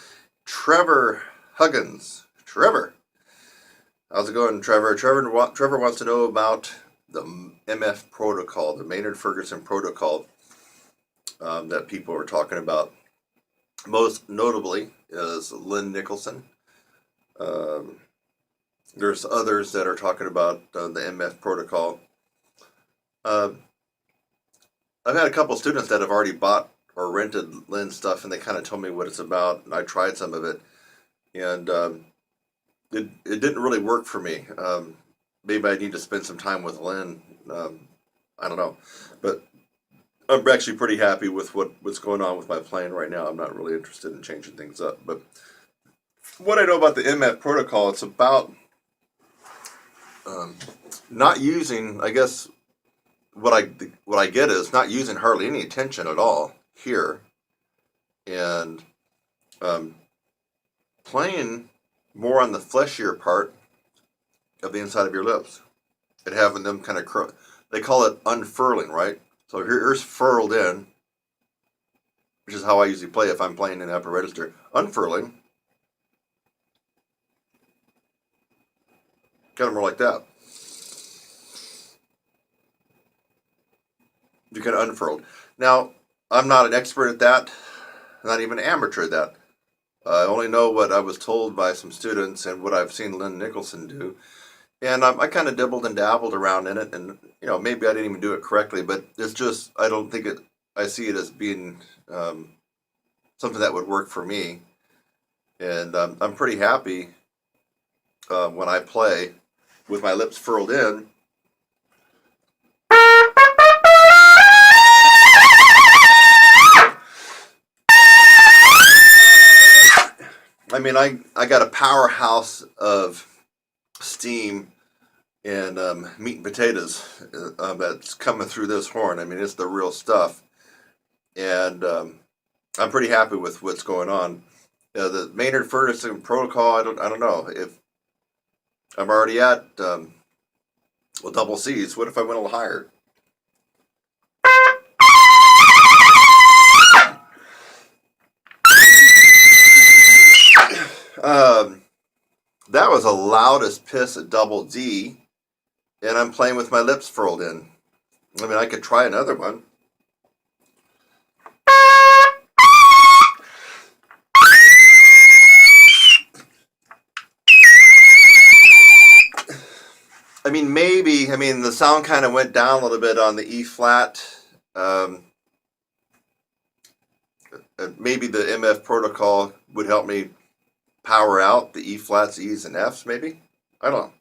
Trevor Huggins. Trevor. How's it going, Trevor? Trevor wants to know about the MF protocol, the Maynard-Ferguson protocol that people are talking about. Most notably is Lynn Nicholson. There's others that are talking about the MF protocol. I've had a couple students that have already bought or rented Lynn's stuff, and they kind of told me what it's about, and I tried some of it, and it didn't really work for me. Maybe I need to spend some time with Lynn. I don't know, but I'm actually pretty happy with what's going on with my playing right now. I'm not really interested in changing things up. But what I know about the MF protocol, it's about not using, I guess, what I get is not using hardly any attention at all here, and playing more on the fleshier part of the inside of your lips, and having them kind of curl. They call it unfurling, right? So here's furled in, which is how I usually play if I'm playing in the upper register. Unfurling, kind of more like that. You can unfurled. Now, I'm not an expert at that, not even an amateur at that. I only know what I was told by some students and what I've seen Lynn Nicholson do. And I kind of dibbled and dabbled around in it, and maybe I didn't even do it correctly, but it's just, I don't think I see it as being something that would work for me. And I'm pretty happy when I play with my lips furled in. I mean, I got a powerhouse of steam and meat and potatoes that's coming through this horn. I mean, it's the real stuff, and I'm pretty happy with what's going on. The Maynard-Ferguson protocol, I don't know if I'm already at double C's. What if I went a little higher? That was the loudest piss at double D, and I'm playing with my lips furled in. I mean, I could try another one. I mean, maybe, the sound kind of went down a little bit on the E flat. Maybe the MF protocol would help me power out the E flats, E's, and F's, maybe? I don't know.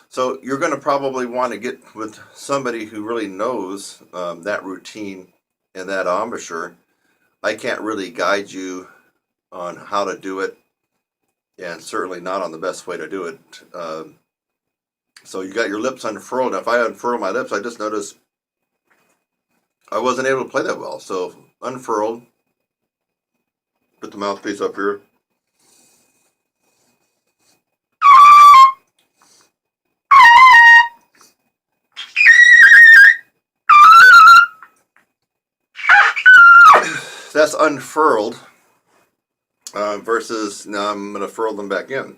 So you're going to probably want to get with somebody who really knows that routine and that embouchure. I can't really guide you on how to do it, and certainly not on the best way to do it. So you got your lips unfurled. Now, if I unfurl my lips, I just noticed I wasn't able to play that well. So unfurled, put the mouthpiece up here. That's unfurled versus now I'm going to furl them back in.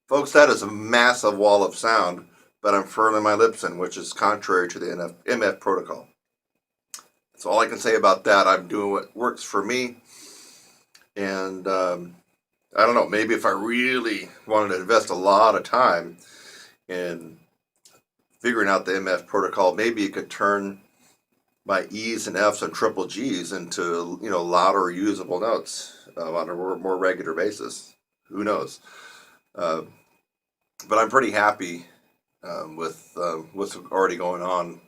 Folks, that is a massive massive wall of sound, but I'm furling my lips in, which is contrary to the MF protocol. That's all I can say about that. I'm doing what works for me. And I don't know, maybe if I really wanted to invest a lot of time in figuring out the MF protocol, maybe it could turn my E's and F's and triple G's into, louder usable notes on a more regular basis. Who knows? But I'm pretty happy with what's already going on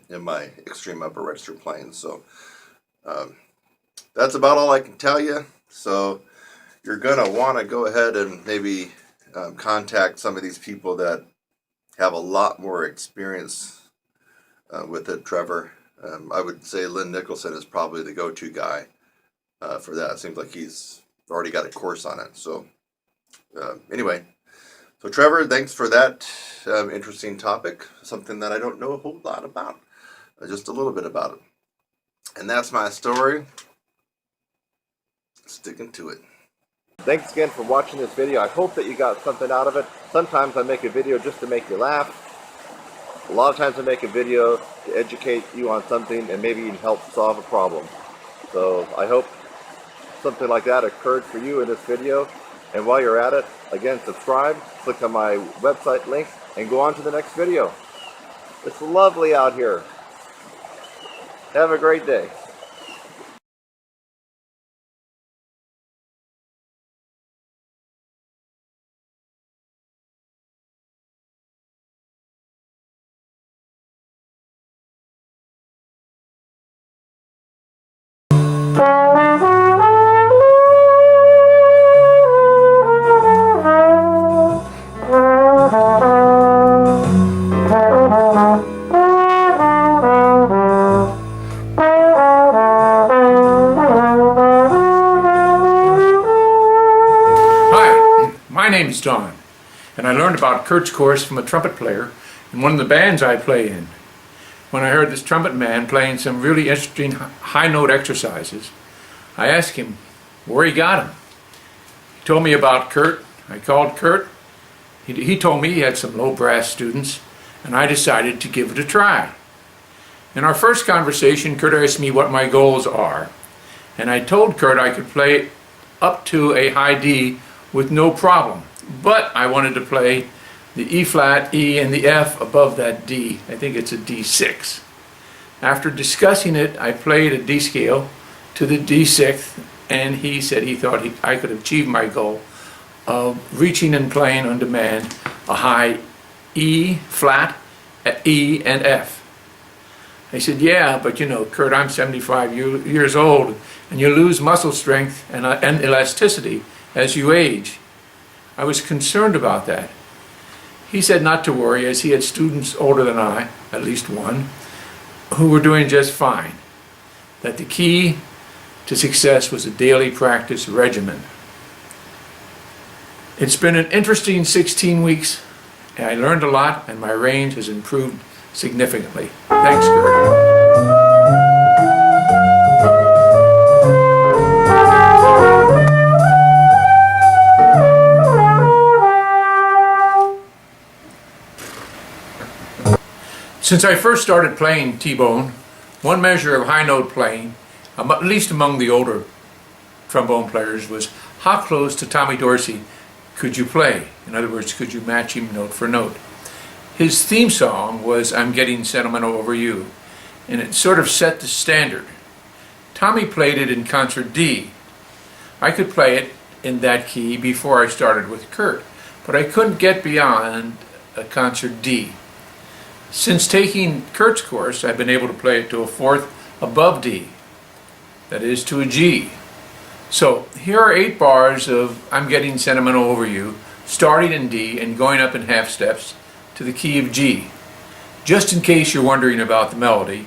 in my extreme upper register playing. So that's about all I can tell you. So you're gonna want to go ahead and maybe contact some of these people that have a lot more experience with it, Trevor. I would say Lynn Nicholson is probably the go-to guy for that. It seems like he's already got a course on it. So anyway, so Trevor, thanks for that interesting topic, something that I don't know a whole lot about, just a little bit about it. And that's my story. Sticking to it. Thanks again for watching this video. I hope that you got something out of it. Sometimes I make a video just to make you laugh. A lot of times I make a video to educate you on something and maybe even help solve a problem. So I hope something like that occurred for you in this video. And while you're at it, again, subscribe, click on my website link, and go on to the next video. It's lovely out here. Have a great day. My name is Don, and I learned about Kurt's course from a trumpet player in one of the bands I play in. When I heard this trumpet man playing some really interesting high note exercises, I asked him where he got them. He told me about Kurt. I called Kurt. He told me he had some low brass students, and I decided to give it a try. In our first conversation, Kurt asked me what my goals are, and I told Kurt I could play up to a high D with no problem, but I wanted to play the E flat, E, and the F above that D. I think it's a D6. After discussing it, I played a D scale to the D6, and he said he thought I could achieve my goal of reaching and playing on demand a high E flat, E, and F. I said, yeah, but Kurt, I'm 75 years old, and you lose muscle strength and elasticity as you age. I was concerned about that. He said not to worry, as he had students older than I, at least one, who were doing just fine. That the key to success was a daily practice regimen. It's been an interesting 16 weeks. And I learned a lot, and my range has improved significantly. Thanks, Kurt. Since I first started playing T-bone, one measure of high note playing, at least among the older trombone players, was how close to Tommy Dorsey could you play? In other words, could you match him note for note? His theme song was I'm Getting Sentimental Over You, and it sort of set the standard. Tommy played it in concert D. I could play it in that key before I started with Kurt, but I couldn't get beyond a concert D. Since taking Kurt's course, I've been able to play it to a fourth above D, that is to a G. So here are 8 bars of I'm Getting Sentimental Over You, starting in D and going up in half steps to the key of G. Just in case you're wondering about the melody,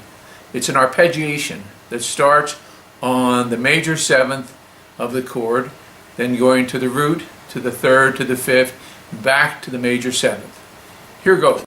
it's an arpeggiation that starts on the major 7th of the chord, then going to the root, to the 3rd, to the 5th, back to the major 7th. Here goes.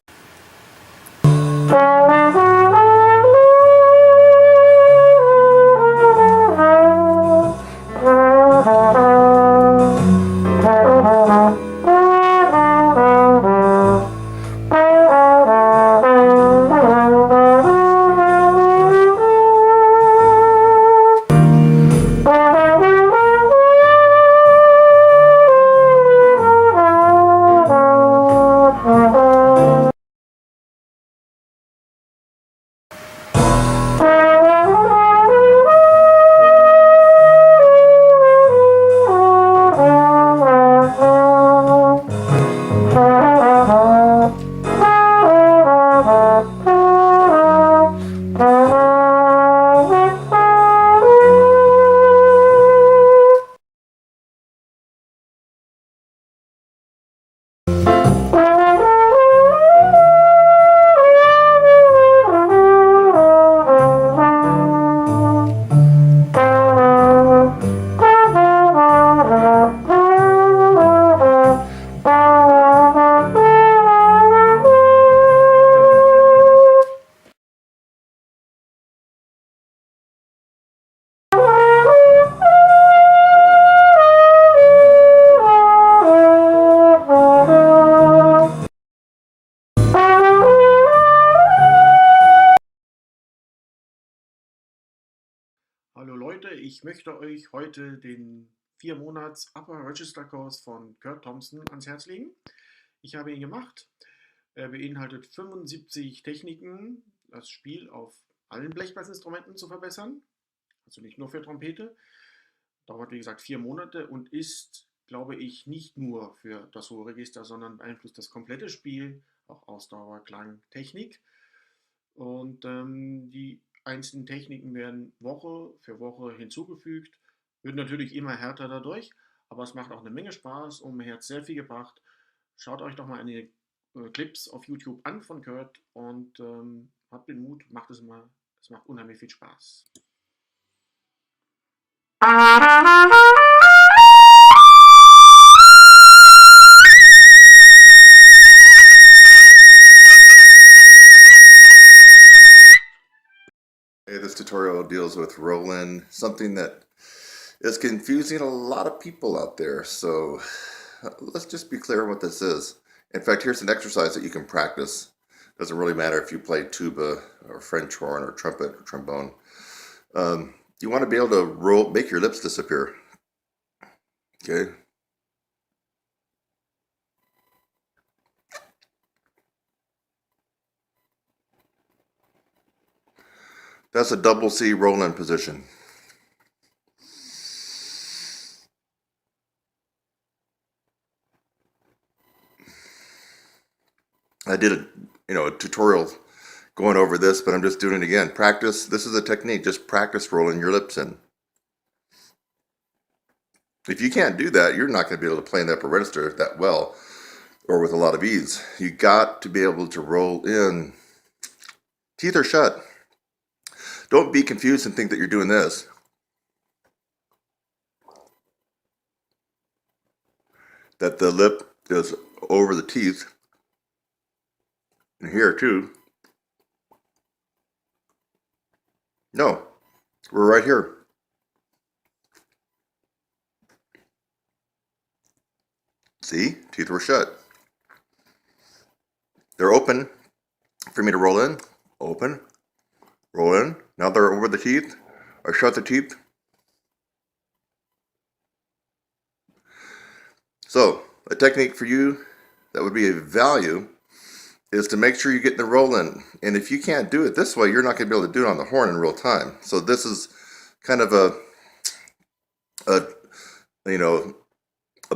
ich möchte euch heute den 4-Monats Upper Register Kurs von Kurt Thompson ans Herz legen. Ich habe ihn gemacht. Er beinhaltet 75 Techniken, das Spiel auf allen Blechblasinstrumenten zu verbessern. Also nicht nur für Trompete. Dauert wie gesagt 4 Monate und ist, glaube ich, nicht nur für das hohe Register, sondern beeinflusst das komplette Spiel, auch Ausdauer, Klang, Technik. Und die einzelnen Techniken werden Woche für Woche hinzugefügt. Wird natürlich immer härter dadurch, aber es macht auch eine Menge Spaß und mir hat sehr viel gebracht. Schaut euch doch mal einige Clips auf YouTube an von Kurt und habt den Mut, macht es mal. Es macht unheimlich viel Spaß. Hey, this tutorial deals with roll-in, something that is confusing a lot of people out there. So let's just be clear on what this is. In fact, here's an exercise that you can practice. Doesn't really matter if you play tuba or French horn or trumpet or trombone. You want to be able to make your lips disappear. Okay. That's a double C roll-in position. I did a tutorial going over this, but I'm just doing it again. Practice. This is a technique. Just practice rolling your lips in. If you can't do that, you're not going to be able to play in the upper register that well or with a lot of ease. You got to be able to roll in. Teeth are shut. Don't be confused and think that you're doing this. That the lip is over the teeth. And here too. No, we're right here. See, teeth were shut. They're open for me to roll in. Open, roll in. Now they're over the teeth. I shut the teeth. So, a technique for you that would be a value is to make sure you get the roll in. And if you can't do it this way, you're not going to be able to do it on the horn in real time. So this is kind of a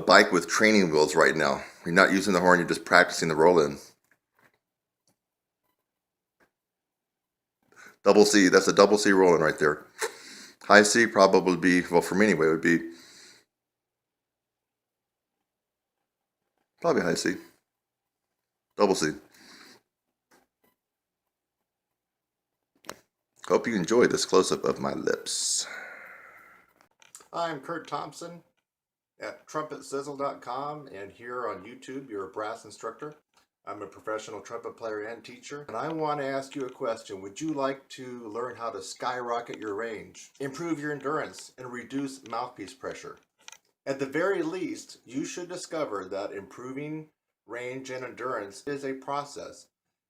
bike with training wheels right now. You're not using the horn, you're just practicing the roll in. Double C, that's a double C roll in right there. High C probably be, well for me anyway, would be probably high C. Double C. Hope you enjoy this close-up of my lips. I'm Kurt Thompson at TrumpetSizzle.com, and here on YouTube, you're a brass instructor. I'm a professional trumpet player and teacher, and I want to ask you a question. Would you like to learn how to skyrocket your range, improve your endurance, and reduce mouthpiece pressure? At the very least, you should discover that improving range and endurance is a process.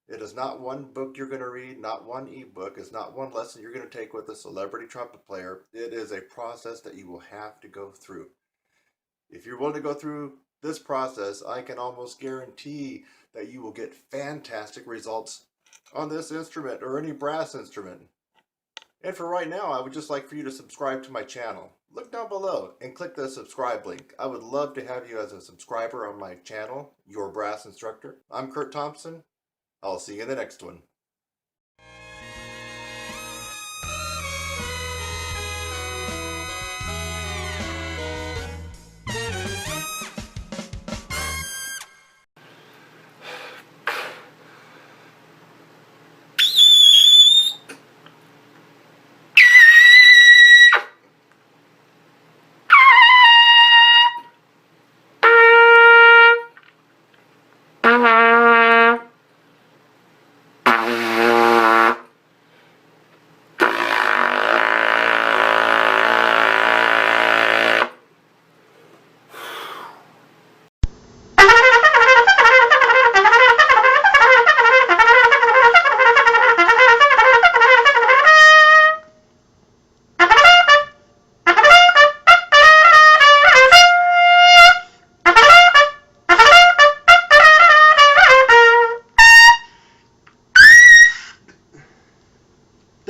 It is not one book you're going to read, not one ebook. It's not one lesson you're going to take with a celebrity trumpet player. It is a process that you will have to go through. If you're willing to go through this process, I can almost guarantee that you will get fantastic results on this instrument or any brass instrument. And for right now, I would just like for you to subscribe to my channel. Look down below and click the subscribe link. I would love to have you as a subscriber on my channel, Your Brass Instructor. I'm Kurt Thompson. I'll see you in the next one.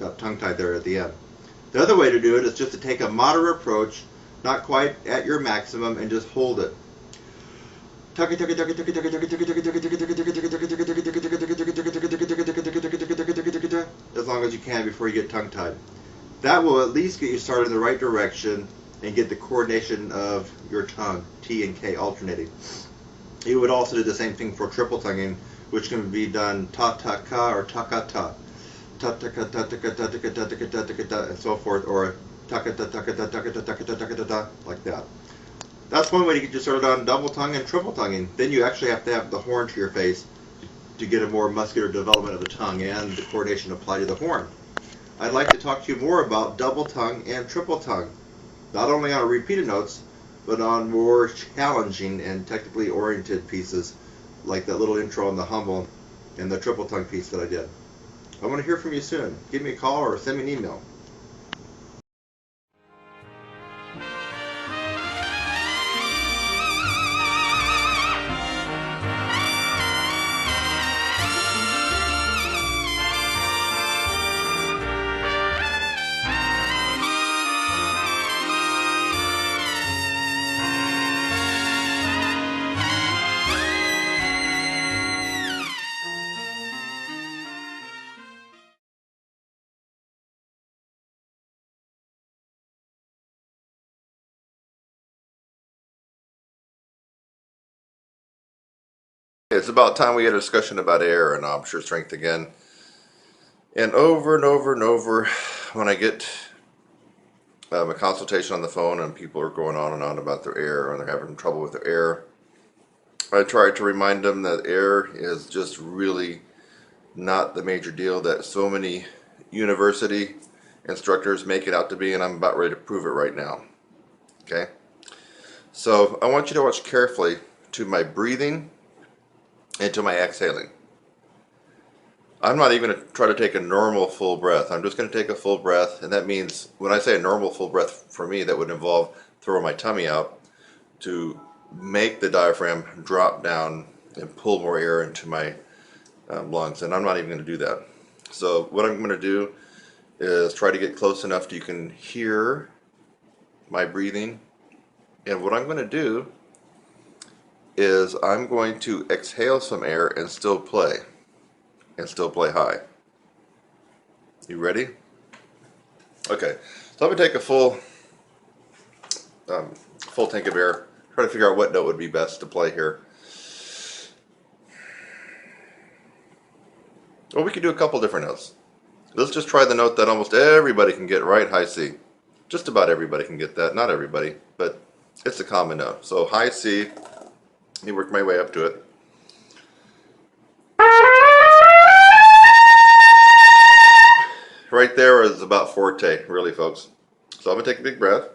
got tongue-tied there at the end. The other way to do it is just to take a moderate approach, not quite at your maximum, and just hold it. As long as you can before you get tongue-tied. That will at least get you started in the right direction and get the coordination of your tongue, T and K alternating. You would also do the same thing for triple tonguing, which can be done ta-ta-ka or ta-ka-ta. Ta-ta-ka-ta-ta-ka-ta-ta-ka-ta-ta-ka-ta, and so forth, or ta-ka-ta-ta-ka-ta-ta-ka-ta-ta-ka-ta, like that. That's one way to get you started on double tongue and triple tonguing. Then you actually have to have the horn to your face to get a more muscular development of the tongue and the coordination applied to the horn. I'd like to talk to you more about double tongue and triple tongue, not only on repeated notes, but on more challenging and technically oriented pieces, like that little intro on the humble and the triple tongue piece that I did. I want to hear from you soon. Give me a call or send me an email. It's about time we had a discussion about air and obture strength again. And over and over and over, when I get a consultation on the phone and people are going on and on about their air and they're having trouble with their air, I try to remind them that air is just really not the major deal that so many university instructors make it out to be, and I'm about ready to prove it right now. Okay? So I want you to watch carefully to my breathing and to my exhaling. I'm not even going to try to take a normal full breath. I'm just going to take a full breath, and that means when I say a normal full breath for me, that would involve throwing my tummy out to make the diaphragm drop down and pull more air into my lungs, and I'm not even going to do that. So what I'm going to do is try to get close enough that you can hear my breathing, and what I'm going to do is I'm going to exhale some air and still play high. You ready? Okay, so I'm going to take a full tank of air, try to figure out what note would be best to play here. Well, we could do a couple different notes. Let's just try the note that almost everybody can get right, high C. Just about everybody can get that, not everybody, but it's a common note. So high C, let me work my way up to it. Right there is about forte, really, folks. So I'm going to take a big breath.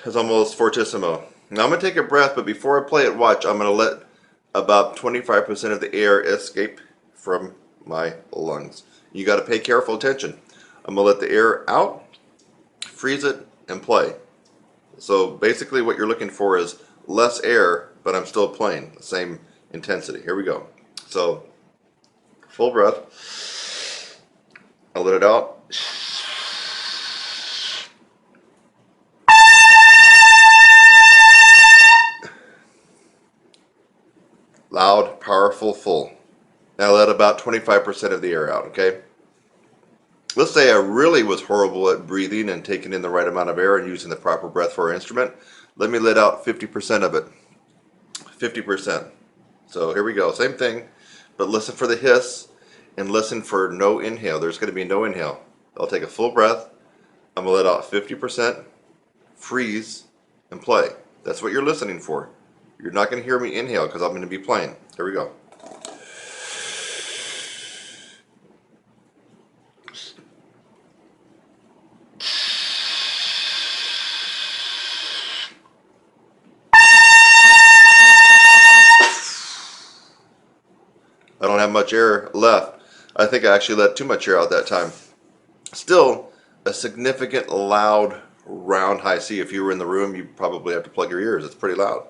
It's almost fortissimo. Now I'm going to take a breath, but before I play it, watch, I'm going to let about 25% of the air escape from my lungs. You got to pay careful attention. I'm going to let the air out, freeze it, and play. So basically what you're looking for is less air, but I'm still playing the same intensity. Here we go. So full breath. I'll let it out. Loud, powerful, full. Now let about 25% of the air out, okay? Let's say I really was horrible at breathing and taking in the right amount of air and using the proper breath for our instrument. Let me let out 50% of it. 50%. So here we go, same thing, but listen for the hiss and listen for no inhale. There's going to be no inhale. I'll take a full breath. I'm going to let out 50%, freeze, and play. That's what you're listening for. You're not going to hear me inhale because I'm going to be playing. Here we go. I don't have much air left. I think I actually let too much air out that time. Still, a significant loud round high C. If you were in the room, you probably have to plug your ears. It's pretty loud.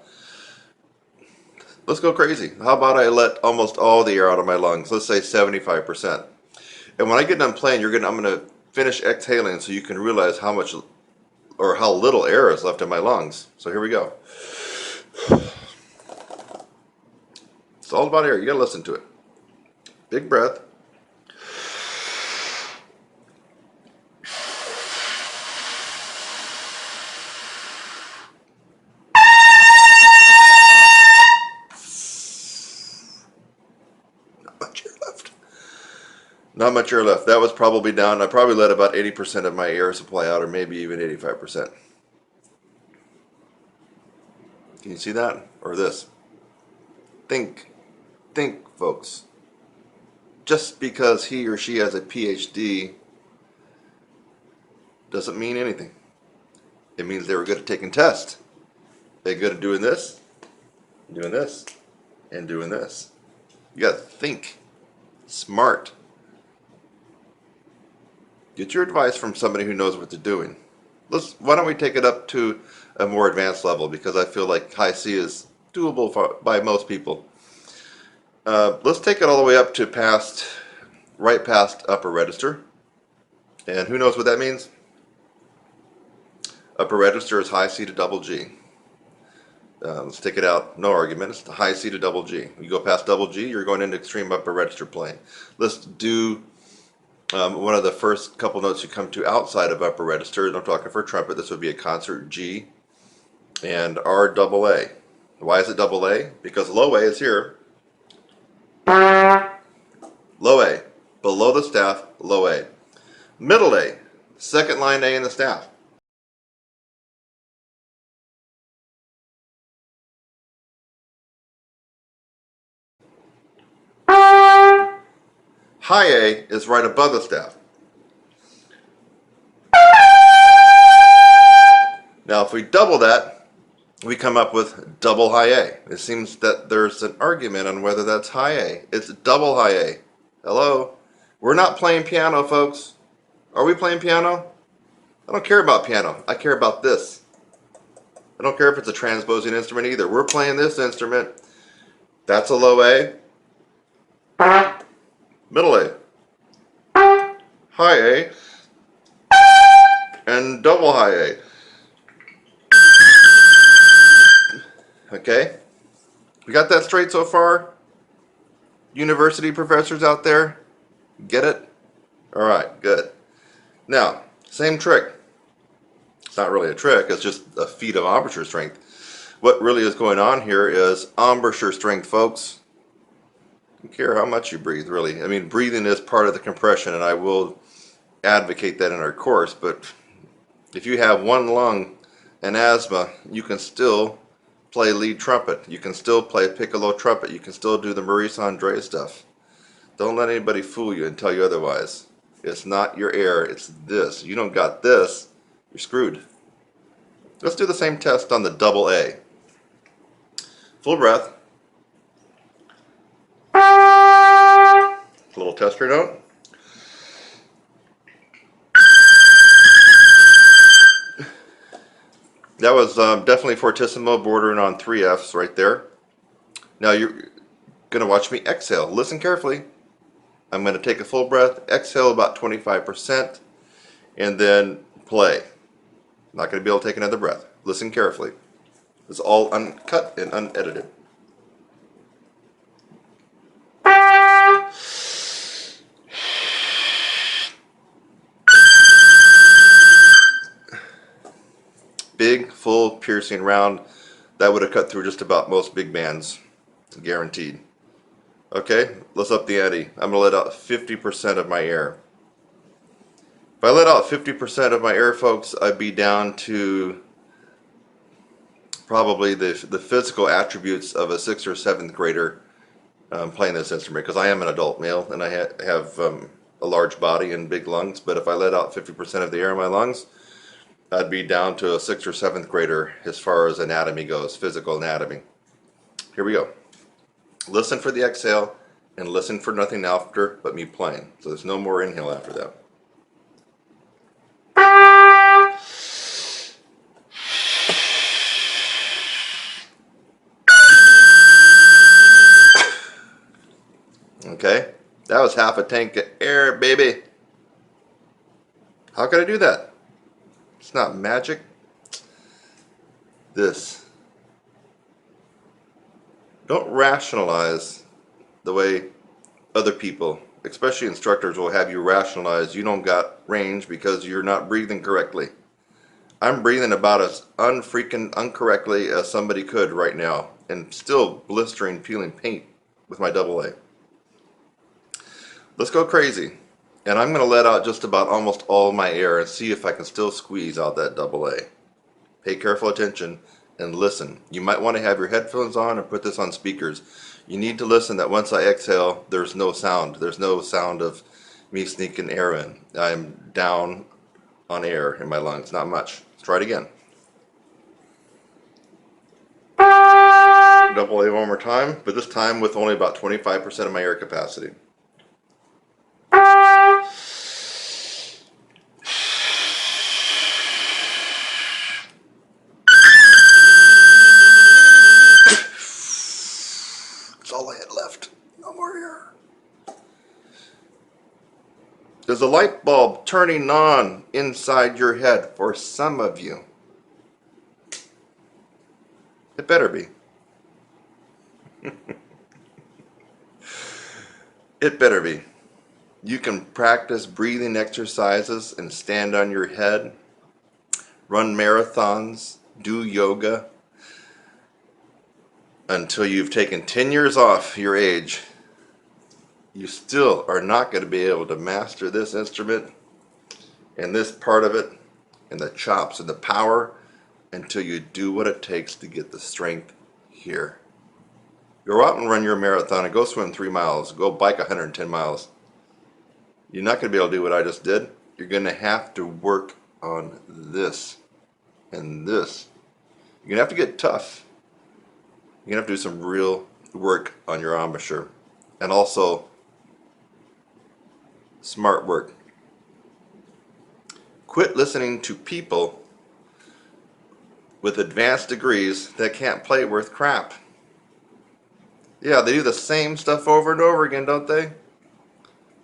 Let's go crazy. How about I let almost all the air out of my lungs? Let's say 75%. And when I get done playing, I'm going to finish exhaling so you can realize how much or how little air is left in my lungs. So here we go. It's all about air. You got to listen to it. Big breath. Not much air left. Not much air left. That was probably down. I probably let about 80% of my air supply out, or maybe even 85%. Can you see that? Or this? Think, folks. Just because he or she has a PhD doesn't mean anything. It means they were good at taking tests. They're good at doing this, and doing this. You gotta think. Smart. Get your advice from somebody who knows what they're doing. Why don't we take it up to a more advanced level, because I feel like high C is doable by most people. Let's take it all the way up to right past upper register. And who knows what that means? Upper register is high C to double G. Let's take it out, no argument. It's the high C to double G. You go past double G, you're going into extreme upper register playing. Let's do one of the first couple notes you come to outside of upper register. I'm talking for trumpet. This would be a concert G and R double A. Why is it double A? Because low A is here. Low A. Below the staff, low A. Middle A. Second line A in the staff. High A is right above the staff. Now if we double that, we come up with double high A. It seems that there's an argument on whether that's high A. It's double high A. Hello? We're not playing piano, folks. Are we playing piano? I don't care about piano. I care about this. I don't care if it's a transposing instrument either. We're playing this instrument. That's a low A. Middle A. High A. And double high A. Okay? We got that straight so far? University professors out there? Get it? Alright, good. Now, same trick. It's not really a trick, it's just a feat of embouchure strength. What really is going on here is embouchure strength, folks. I don't care how much you breathe, really. I mean, breathing is part of the compression, and I will advocate that in our course, but if you have one lung and asthma, you can still play lead trumpet. You can still play piccolo trumpet. You can still do the Maurice Andre stuff. Don't let anybody fool you and tell you otherwise. It's not your air, it's this. You don't got this, you're screwed. Let's do the same test on the double A. Full breath. A little tester note. That was definitely fortissimo, bordering on 3Fs right there. Now you're going to watch me exhale. Listen carefully. I'm going to take a full breath, exhale about 25%, and then play. Not going to be able to take another breath. Listen carefully. It's all uncut and unedited. Big, full, piercing round. That would have cut through just about most big bands. Guaranteed. Okay, let's up the ante. I'm going to let out 50% of my air. If I let out 50% of my air, folks, I'd be down to probably the physical attributes of a 6th or 7th grader playing this instrument, because I am an adult male and I have a large body and big lungs. But if I let out 50% of the air in my lungs, I'd be down to a 6th or 7th grader as far as anatomy goes, physical anatomy. Here we go. Listen for the exhale and listen for nothing after but me playing. So there's no more inhale after that. Okay, that was half a tank of air, baby. How could I do that? It's not magic. This. Don't rationalize the way other people, especially instructors, will have you rationalize you don't got range because you're not breathing correctly. I'm breathing about as unfreaking uncorrectly as somebody could right now, and still blistering, peeling paint with my AA. Let's go crazy. And I'm going to let out just about almost all my air and see if I can still squeeze out that AA. Pay careful attention and listen. You might want to have your headphones on and put this on speakers. You need to listen that once I exhale, there's no sound. There's no sound of me sneaking air in. I'm down on air in my lungs. Not much. Let's try it again. AA one more time, but this time with only about 25% of my air capacity. That's all I had left. No more air. There's a light bulb turning on inside your head for some of you. It better be. It better be. You can practice breathing exercises and stand on your head, run marathons, do yoga, until you've taken 10 years off your age. You still are not going to be able to master this instrument and this part of it and the chops and the power until you do what it takes to get the strength here. Go out and run your marathon and go swim 3 miles. Go bike 110 miles. You're not going to be able to do what I just did. You're going to have to work on this and this. You're going to have to get tough. You're going to have to do some real work on your embouchure. And also smart work. Quit listening to people with advanced degrees that can't play worth crap. Yeah, they do the same stuff over and over again, don't they?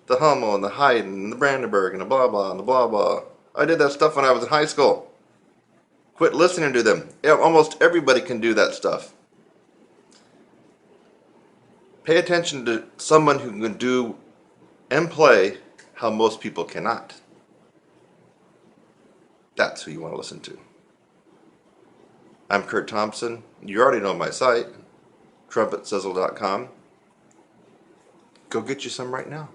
The Hummel and the Haydn and the Brandenburg and the blah blah and the blah blah. I did that stuff when I was in high school. Quit listening to them. Yeah, almost everybody can do that stuff. Pay attention to someone who can do and play how most people cannot. That's who you want to listen to. I'm Kurt Thompson. You already know my site, trumpetsizzle.com. Go get you some right now.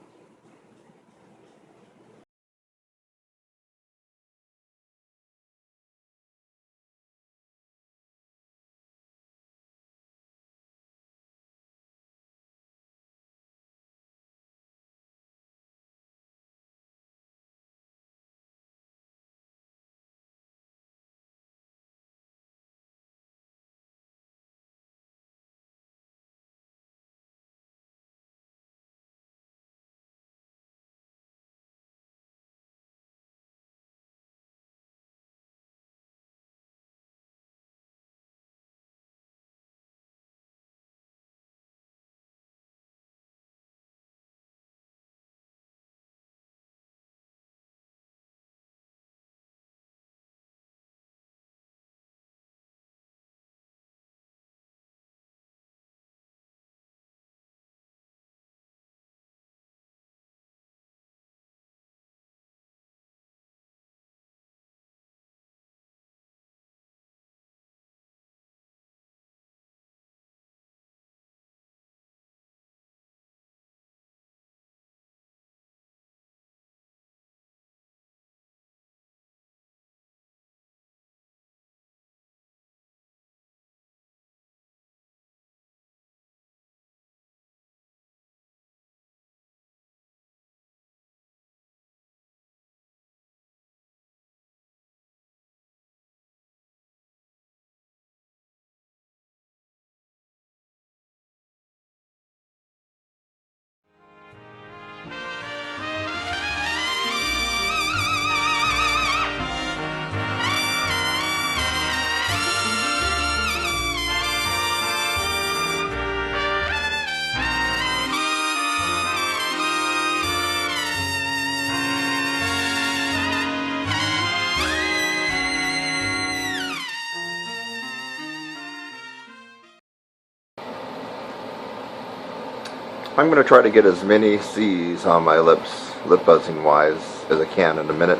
I'm going to try to get as many C's on my lips, lip buzzing wise, as I can in a minute.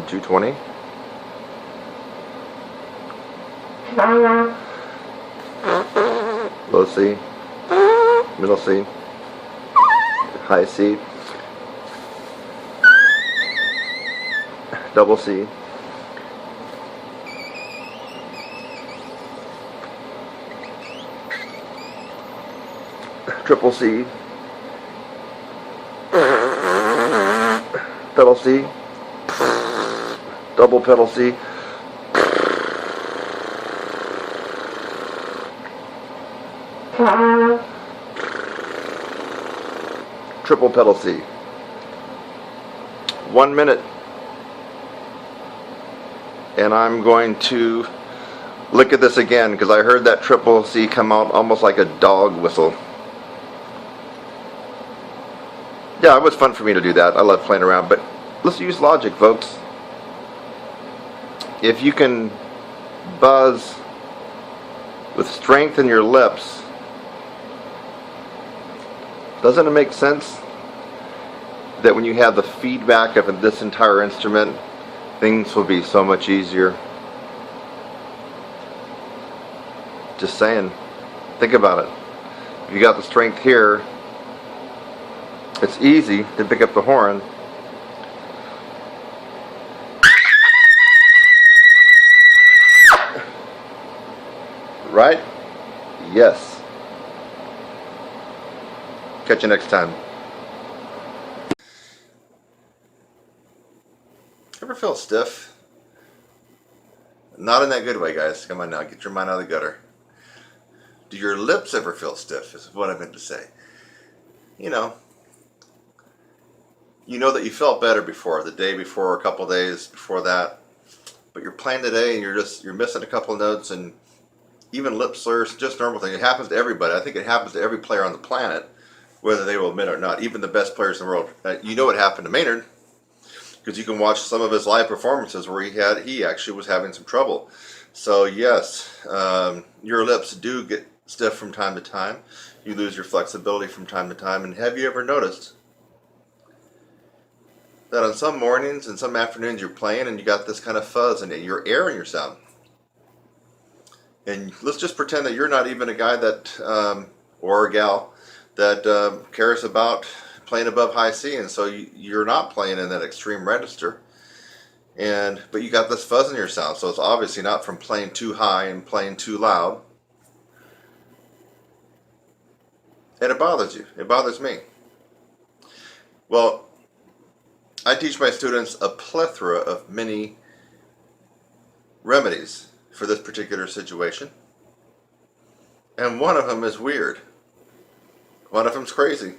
220. Low C, middle C, high C, double C, triple C, pedal C, double pedal C, triple pedal C. 1 minute, and I'm going to look at this again because I heard that triple C come out almost like a dog whistle. Yeah, it was fun for me to do that. I love playing around, but let's use logic, folks. If you can buzz with strength in your lips, doesn't it make sense that when you have the feedback of this entire instrument, things will be so much easier? Just saying. Think about it. If you got the strength here, it's easy to pick up the horn. Right? Yes. Catch you next time. Ever feel stiff? Not in that good way, guys. Come on now, get your mind out of the gutter. Do your lips ever feel stiff? Is what I meant to say. You know that you felt better before, the day before, a couple days before that, but you're playing today and you're missing a couple notes, and even lip slurs, just normal thing. It happens to everybody. I think it happens to every player on the planet, whether they will admit it or not, even the best players in the world. You know what happened to Maynard, because you can watch some of his live performances where he actually was having some trouble. So yes, your lips do get stiff from time to time. You lose your flexibility from time to time. And have you ever noticed that on some mornings and some afternoons you're playing and you got this kind of fuzz and you're airing your sound? And let's just pretend that you're not even a guy that, or a gal, that cares about playing above high C, and so you're not playing in that extreme register, but you got this fuzz in your sound, so it's obviously not from playing too high and playing too loud, and it bothers you. It bothers me. Well, I teach my students a plethora of many remedies for this particular situation, and one of them is weird. One of them's crazy.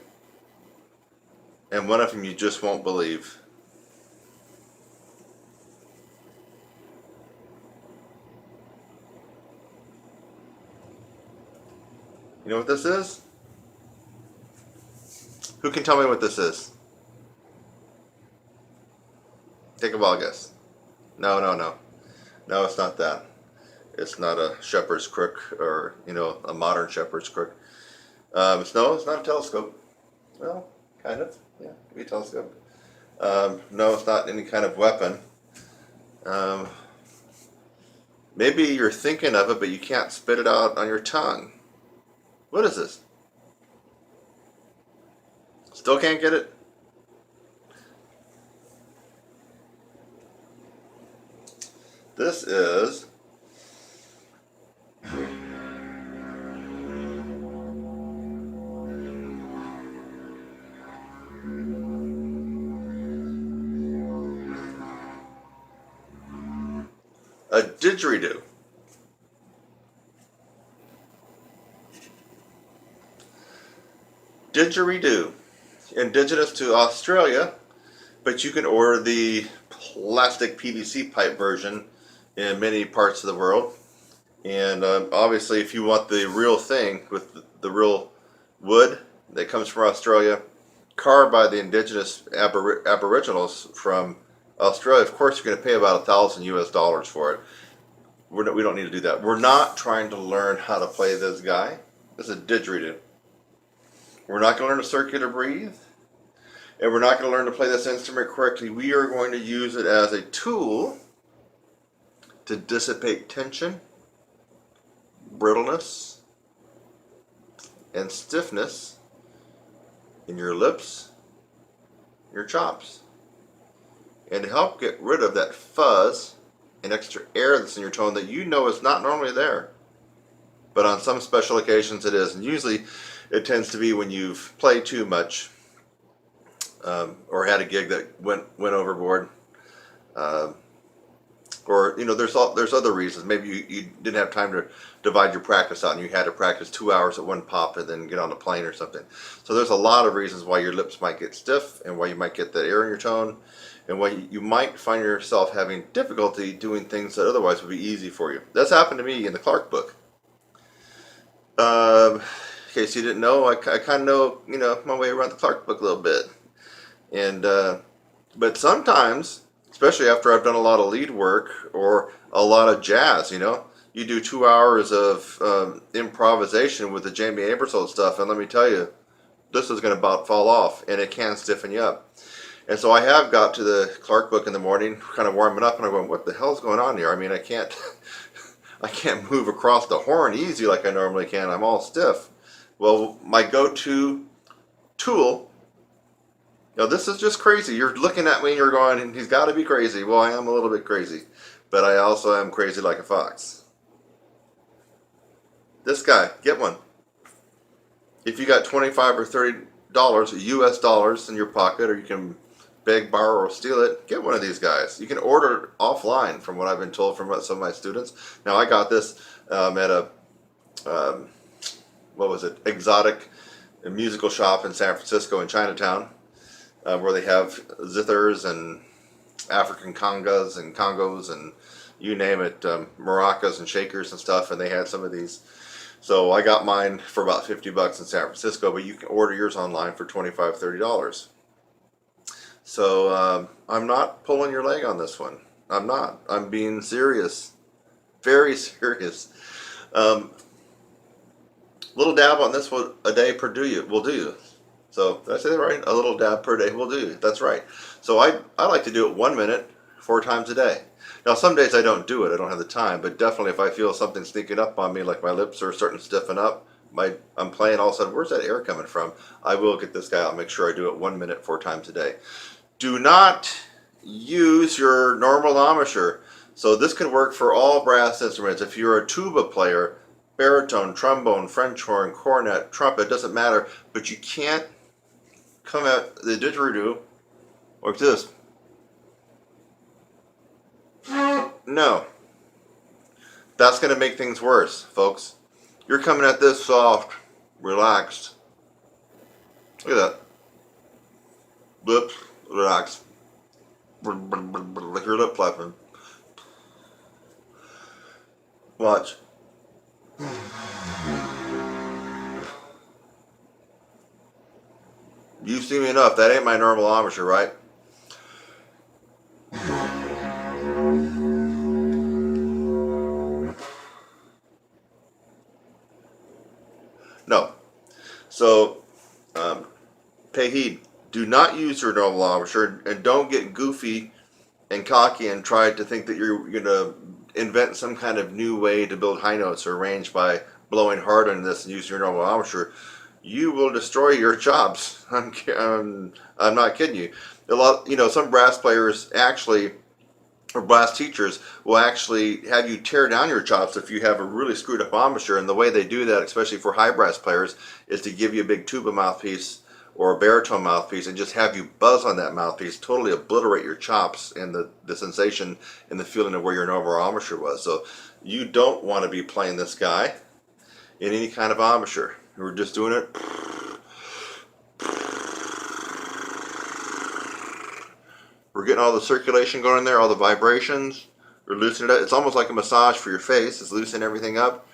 And one of them you just won't believe. You know what this is? Who can tell me what this is? Take a wild guess. No. No, it's not that. It's not a shepherd's crook or, a modern shepherd's crook. It's not a telescope. Well, kind of. Yeah, it could be a telescope. No, it's not any kind of weapon. Maybe you're thinking of it, but you can't spit it out on your tongue. What is this? Still can't get it? This is a didgeridoo. Didgeridoo. Indigenous to Australia, but you can order the plastic PVC pipe version in many parts of the world. And obviously, if you want the real thing with the real wood that comes from Australia, carved by the indigenous aboriginals from Australia, of course you're going to pay about $1,000 for it. We don't need to do that. We're not trying to learn how to play this guy. This is a didgeridoo. We're not going to learn to circular breathe. And we're not going to learn to play this instrument correctly. We are going to use it as a tool to dissipate tension, brittleness, and stiffness in your lips, your chops, and to help get rid of that fuzz and extra air that's in your tone that you know is not normally there. But on some special occasions it is, and usually it tends to be when you've played too much or had a gig that went overboard. Or, you know, there's other reasons. Maybe you didn't have time to divide your practice out and you had to practice 2 hours at one pop and then get on a plane or something. So there's a lot of reasons why your lips might get stiff and why you might get that air in your tone and why you might find yourself having difficulty doing things that otherwise would be easy for you. That's happened to me in the Clark book. In case you didn't know, I kind of know, you know, my way around the Clark book a little bit. And, but sometimes, especially after I've done a lot of lead work or a lot of jazz, you know, you do 2 hours of improvisation with the Jamie Aebersold stuff, and let me tell you, this is going to about fall off, and it can stiffen you up. And so I have got to the Clark book in the morning, kind of warming up, and I'm going, what the hell's going on here? I mean, I can't move across the horn easy like I normally can. I'm all stiff. Well, my go-to tool. Now, this is just crazy. You're looking at me and you're going, he's got to be crazy. Well, I am a little bit crazy, but I also am crazy like a fox. This guy, get one. If you got $25 or $30 US dollars in your pocket, or you can beg, borrow, or steal it, get one of these guys. You can order it offline from what I've been told from some of my students. Now, I got this at a, exotic musical shop in San Francisco in Chinatown. Where they have zithers and African congas and congos and you name it, maracas and shakers and stuff, and they had some of these. So I got mine for about $50 in San Francisco, but you can order yours online for $25, $30. So I'm not pulling your leg on this one. I'm not. I'm being serious. Very serious. Little dab on this one a day will do you. So, did I say that right? A little dab per day will do you. That's right. So I like to do it 1 minute, 4 times a day. Now, some days I don't do it. I don't have the time. But definitely if I feel something sneaking up on me, like my lips are starting to stiffen up, I'm playing all of a sudden, where's that air coming from? I will get this guy out and make sure I do it 1 minute, 4 times a day. Do not use your normal embouchure. So this can work for all brass instruments. If you're a tuba player, baritone, trombone, French horn, cornet, trumpet, doesn't matter. But you can't come at the didgeridoo like this. No. That's going to make things worse, folks. You're coming at this soft, relaxed. Look at that. Lips, relax. Like your lip flapping. Watch. You've seen me enough. That ain't my normal embouchure, right? No. So, pay heed. Do not use your normal embouchure, and don't get goofy and cocky and try to think that you're going to invent some kind of new way to build high notes or range by blowing hard on this and using your normal embouchure. You will destroy your chops. I'm not kidding you. Some brass players actually, or brass teachers, will actually have you tear down your chops if you have a really screwed up embouchure. And the way they do that, especially for high brass players, is to give you a big tuba mouthpiece or a baritone mouthpiece and just have you buzz on that mouthpiece, totally obliterate your chops and the sensation and the feeling of where your normal embouchure was. So you don't want to be playing this guy in any kind of embouchure. We're just doing it. We're getting all the circulation going in there, all the vibrations. We're loosening it up. It's almost like a massage for your face. It's loosening everything up.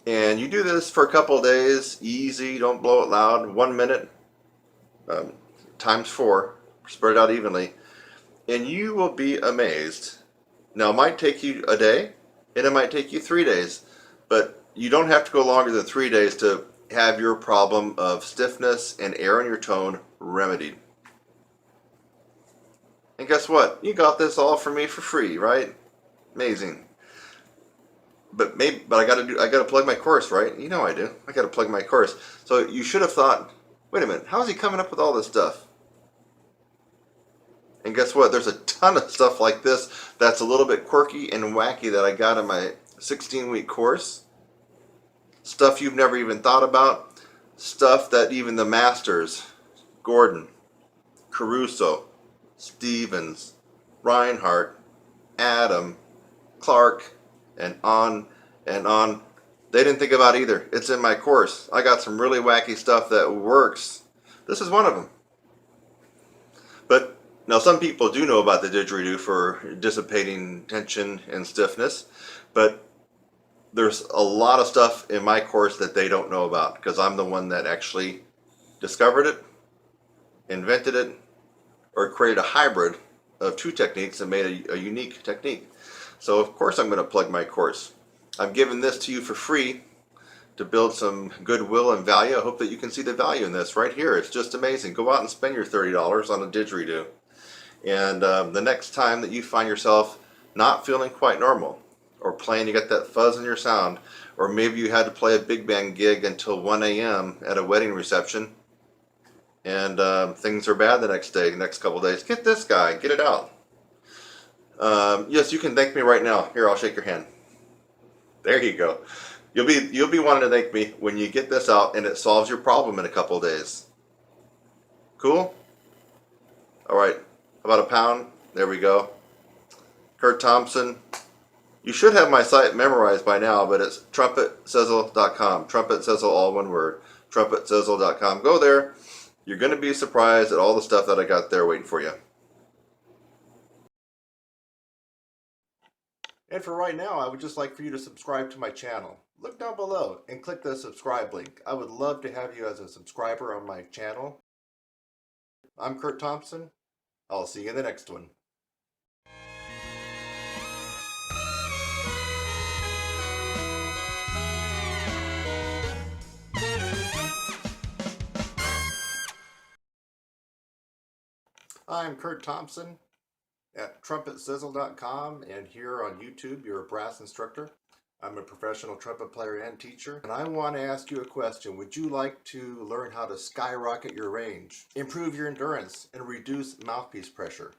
And you do this for a couple of days, easy, don't blow it loud. 1 minute, times 4, spread it out evenly. And you will be amazed. Now, it might take you a day, and it might take you 3 days. But you don't have to go longer than 3 days to have your problem of stiffness and air in your tone remedied. And guess what? You got this all from me for free, right? Amazing. But I gotta plug my course, right? You know I do. I gotta plug my course. So you should have thought, wait a minute, how is he coming up with all this stuff? And guess what? There's a ton of stuff like this that's a little bit quirky and wacky that I got in my 16-week course. Stuff you've never even thought about. Stuff that even the masters, Gordon, Caruso, Stevens, Reinhardt, Adam, Clark, and on, they didn't think about either. It's in my course. I got some really wacky stuff that works. This is one of them. But now some people do know about the didgeridoo for dissipating tension and stiffness, but there's a lot of stuff in my course that they don't know about because I'm the one that actually discovered it, invented it, or created a hybrid of two techniques and made a unique technique. So of course I'm going to plug my course. I'm giving this to you for free to build some goodwill and value. I hope that you can see the value in this right here. It's just amazing. Go out and spend your $30 on a didgeridoo. And the next time that you find yourself not feeling quite normal, or playing, you got that fuzz in your sound, or maybe you had to play a big band gig until 1 a.m. at a wedding reception, and things are bad the next day, the next couple days, get this guy, get it out. Yes, you can thank me right now. Here, I'll shake your hand. There you go. You'll be wanting to thank me when you get this out and it solves your problem in a couple of days. Cool? All right. About a pound. There we go. Kurt Thompson. You should have my site memorized by now, but it's trumpetsizzle.com. Trumpet sizzle, all one word. Trumpetsizzle.com. Go there. You're going to be surprised at all the stuff that I got there waiting for you. And for right now, I would just like for you to subscribe to my channel. Look down below and click the subscribe link. I would love to have you as a subscriber on my channel. I'm Kurt Thompson. I'll see you in the next one. I'm Kurt Thompson at trumpetsizzle.com, and here on YouTube, you're a brass instructor. I'm a professional trumpet player and teacher, and I want to ask you a question. Would you like to learn how to skyrocket your range, improve your endurance, and reduce mouthpiece pressure?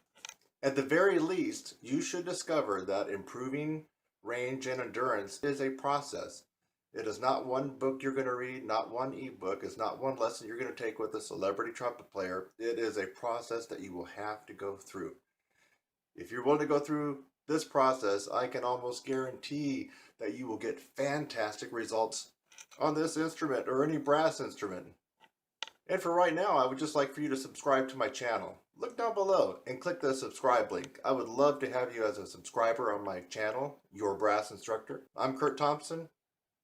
At the very least, you should discover that improving range and endurance is a process. It is not one book you're going to read, not one ebook. It's not one lesson you're going to take with a celebrity trumpet player. It is a process that you will have to go through. If you're willing to go through this process, I can almost guarantee that you will get fantastic results on this instrument or any brass instrument. And for right now, I would just like for you to subscribe to my channel. Look down below and click the subscribe link. I would love to have you as a subscriber on my channel, Your Brass Instructor. I'm Kurt Thompson.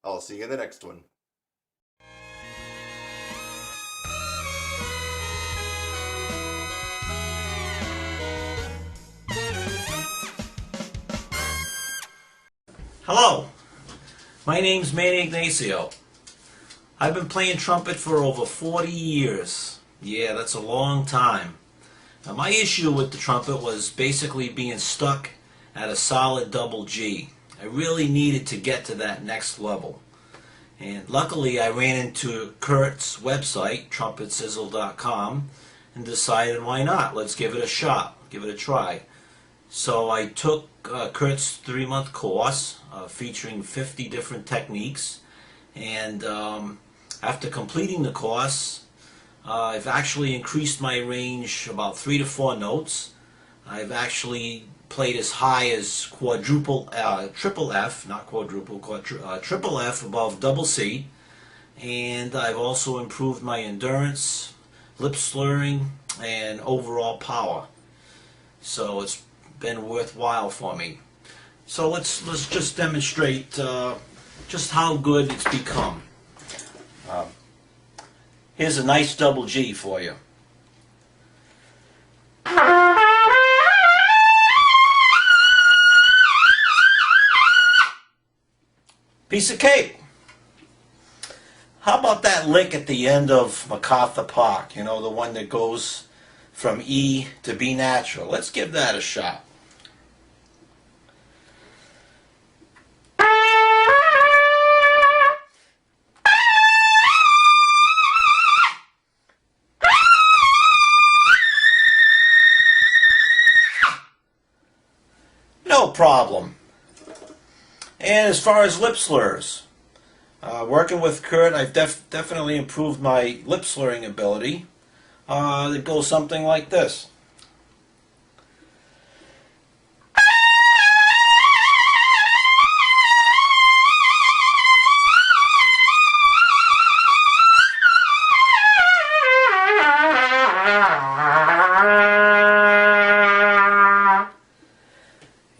I'll see you in the next one. Hello, my name's Manny Ignacio. I've been playing trumpet for over 40 years. Yeah, that's a long time. Now, my issue with the trumpet was basically being stuck at a solid double G. I really needed to get to that next level. And luckily I ran into Kurt's website, trumpetsizzle.com, and decided why not? Let's give it a shot, give it a try. So I took Kurt's 3-month course featuring 50 different techniques, and after completing the course, I've actually increased my range about 3 to 4 notes. I've actually played as high as triple F, not quadruple, triple F above double C, and I've also improved my endurance, lip slurring, and overall power. So it's been worthwhile for me. So let's just demonstrate just how good it's become. Here's a nice double G for you. Piece of cake. How about that lick at the end of MacArthur Park? You know, the one that goes from E to B natural. Let's give that a shot. No problem. And as far as lip slurs, working with Kurt, I've definitely improved my lip slurring ability. It goes something like this.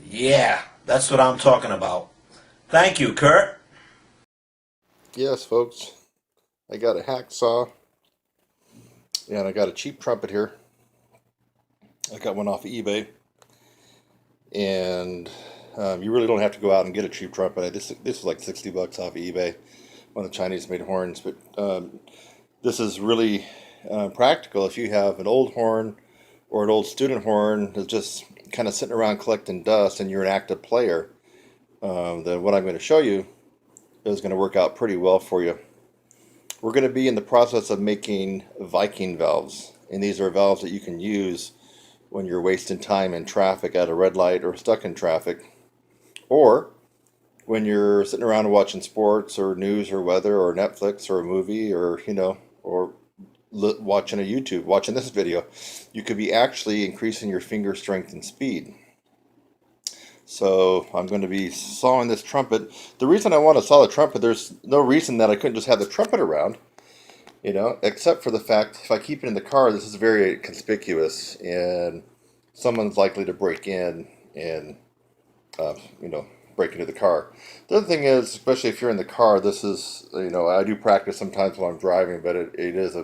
Yeah, that's what I'm talking about. Thank you, Kurt. Yes, folks, I got a hacksaw and I got a cheap trumpet here. I got one off of eBay, and you really don't have to go out and get a cheap trumpet. This is like 60 bucks off of eBay, one of the Chinese made horns, but this is really practical if you have an old horn or an old student horn that's just kind of sitting around collecting dust and you're an active player. Then what I'm going to show you is going to work out pretty well for you. We're going to be in the process of making Viking valves, and these are valves that you can use when you're wasting time in traffic at a red light or stuck in traffic, or when you're sitting around and watching sports or news or weather or Netflix or a movie, or or watching watching this video. You could be actually increasing your finger strength and speed. So I'm going to be sawing this trumpet. The reason I want to saw the trumpet, there's no reason that I couldn't just have the trumpet around, except for the fact if I keep it in the car, this is very conspicuous and someone's likely to break in and, break into the car. The other thing is, especially if you're in the car, this is, I do practice sometimes while I'm driving, but it is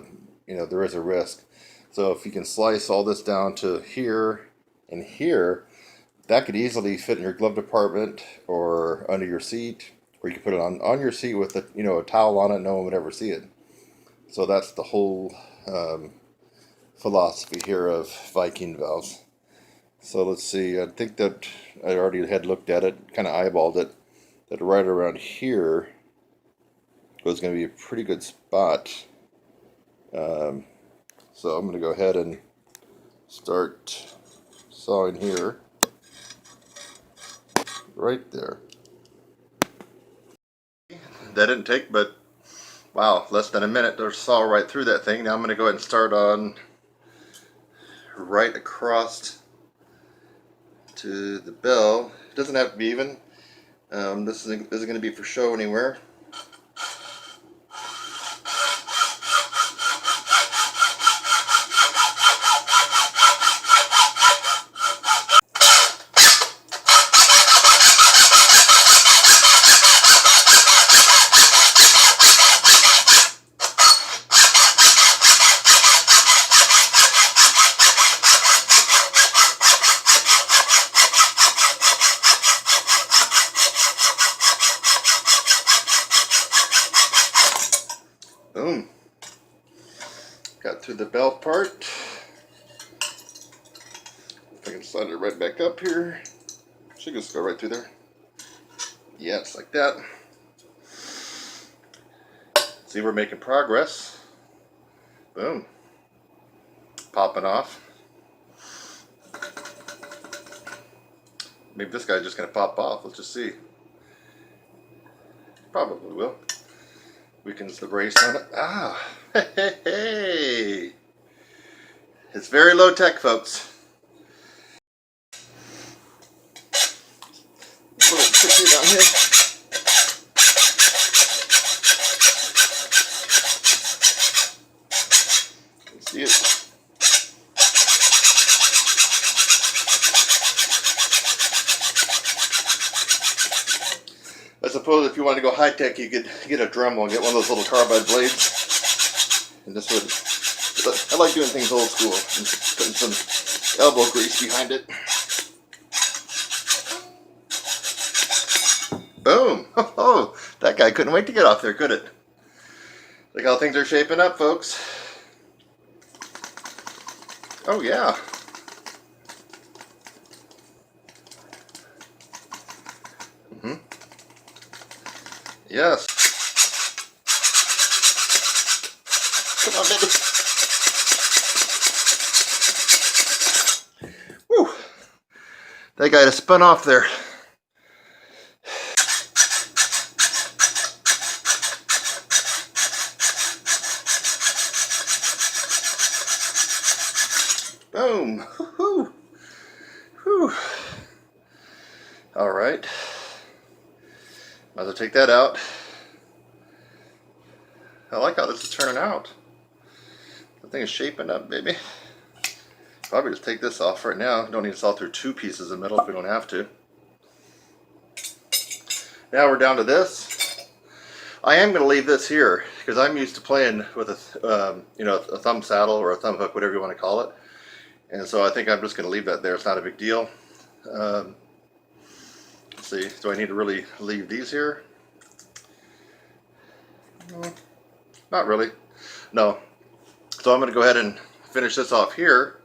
there is a risk. So if you can slice all this down to here and here, that could easily fit in your glove compartment or under your seat, or you can put it on your seat with a towel on it. No one would ever see it. So that's the whole philosophy here of Viking valves. So let's see. I think that I already had looked at it, kind of eyeballed it. That right around here was going to be a pretty good spot. So I'm going to go ahead and start sawing here. Right there. That didn't take but, wow, less than a minute to saw right through that thing. Now I'm going to go ahead and start on right across to the bell. It doesn't have to be even. This isn't going to be for show anywhere. Boom. Got through the bell part. If I can slide it right back up here. Should just go right through there. Yeah, it's like that. See, we're making progress. Boom. Popping off. Maybe this guy's just going to pop off. Let's just see. Probably will. We can just erase on it. Ah, hey. It's very low tech, folks. Put it tricky down here. See it? I suppose if you wanted to go high tech, you could get a Dremel and get one of those little carbide blades. And this would. I like doing things old school and putting some elbow grease behind it. Boom! Oh, that guy couldn't wait to get off there, could it? Look how things are shaping up, folks. Oh yeah. Yes. Come on, baby. Woo. That guy just spun off there. Boom. Woo-hoo. Whew. All right. Might as well take that out. I like how this is turning out. The thing is shaping up, baby. Probably just take this off right now. Don't need to saw through two pieces of metal if we don't have to. Now we're down to this. I am going to leave this here because I'm used to playing with a, a thumb saddle or a thumb hook, whatever you want to call it. And so I think I'm just going to leave that there. It's not a big deal. Let's see. Do I need to really leave these here? Not really. No. So I'm going to go ahead and finish this off here.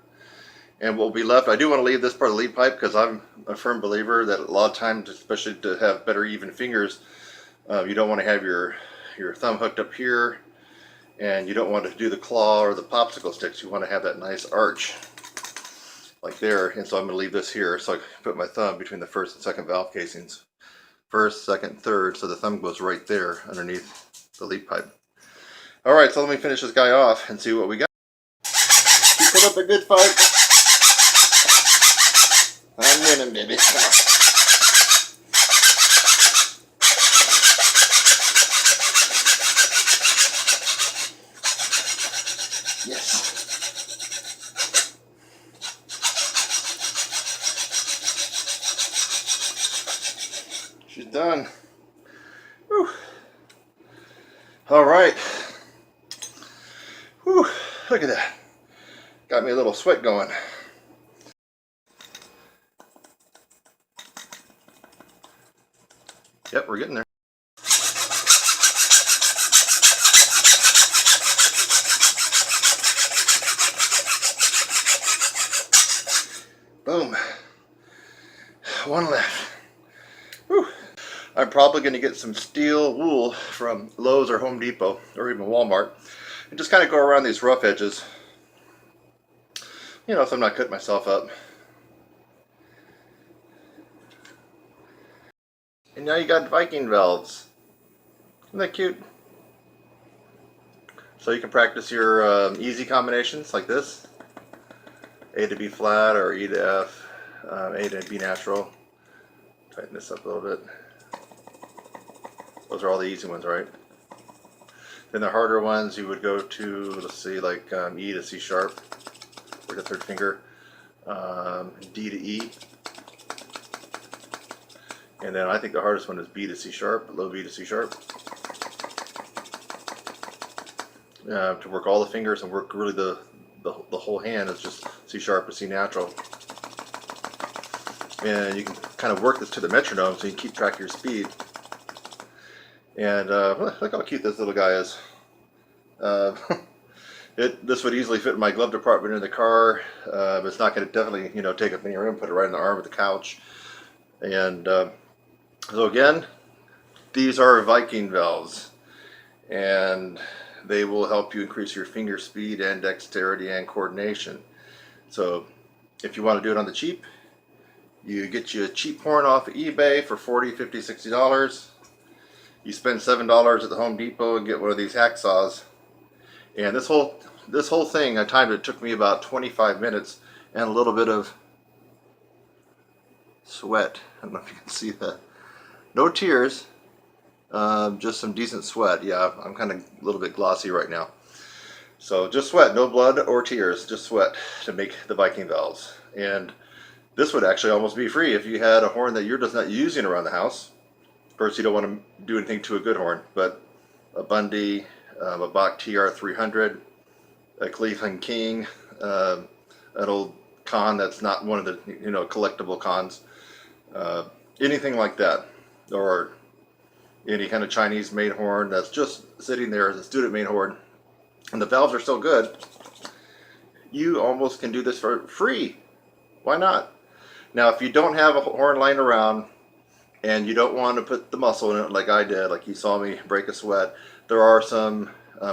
And what will be left, I do want to leave this part of the lead pipe because I'm a firm believer that a lot of times, especially to have better even fingers, you don't want to have your thumb hooked up here, and you don't want to do the claw or the popsicle sticks. You want to have that nice arch like there. And so I'm going to leave this here so I can put my thumb between the first and second valve casings. First, second, third, so the thumb goes right there underneath the lead pipe. All right, so let me finish this guy off and see what we got. Put up a good fight. I'm winning, baby. Come on. Yes. She's done. Whew. All right. Whew. Look at that. Got me a little sweat going. Yep, we're getting there. Boom. One left. Whew. I'm probably going to get some steel wool from Lowe's or Home Depot or even Walmart and just kind of go around these rough edges. You know, so I'm not cutting myself up. And now you got Viking valves. Isn't that cute? So you can practice your easy combinations like this. A to B flat or E to F, A to B natural. Tighten this up a little bit. Those are all the easy ones, right? Then the harder ones you would go to, let's see, like E to C sharp, or the third finger, D to E. And then I think the hardest one is B to C sharp, low B to C sharp. To work all the fingers and work really the whole hand is just C sharp to C natural. And you can kind of work this to the metronome so you can keep track of your speed. And look how cute this little guy is. This would easily fit in my glove department in the car. But it's not going to definitely take up any room. Put it right in the arm of the couch. And so again, these are Viking valves, and they will help you increase your finger speed and dexterity and coordination. So if you want to do it on the cheap, you get you a cheap horn off of eBay for $40, $50, $60. You spend $7 at the Home Depot and get one of these hacksaws. And this whole thing, I timed it, took me about 25 minutes and a little bit of sweat. I don't know if you can see that. No tears, just some decent sweat. Yeah, I'm kind of a little bit glossy right now. So just sweat, no blood or tears, just sweat to make the Viking valves. And this would actually almost be free if you had a horn that you're just not using around the house. Of course, you don't want to do anything to a good horn, but a Bundy, a Bach TR300, a Cleveland King, an old con that's not one of the collectible cons, anything like that, or any kind of Chinese made horn that's just sitting there as a student made horn, and the valves are so good, you almost can do this for free. Why not? Now, if you don't have a horn lying around and you don't want to put the muscle in it like I did, like you saw me break a sweat, there are some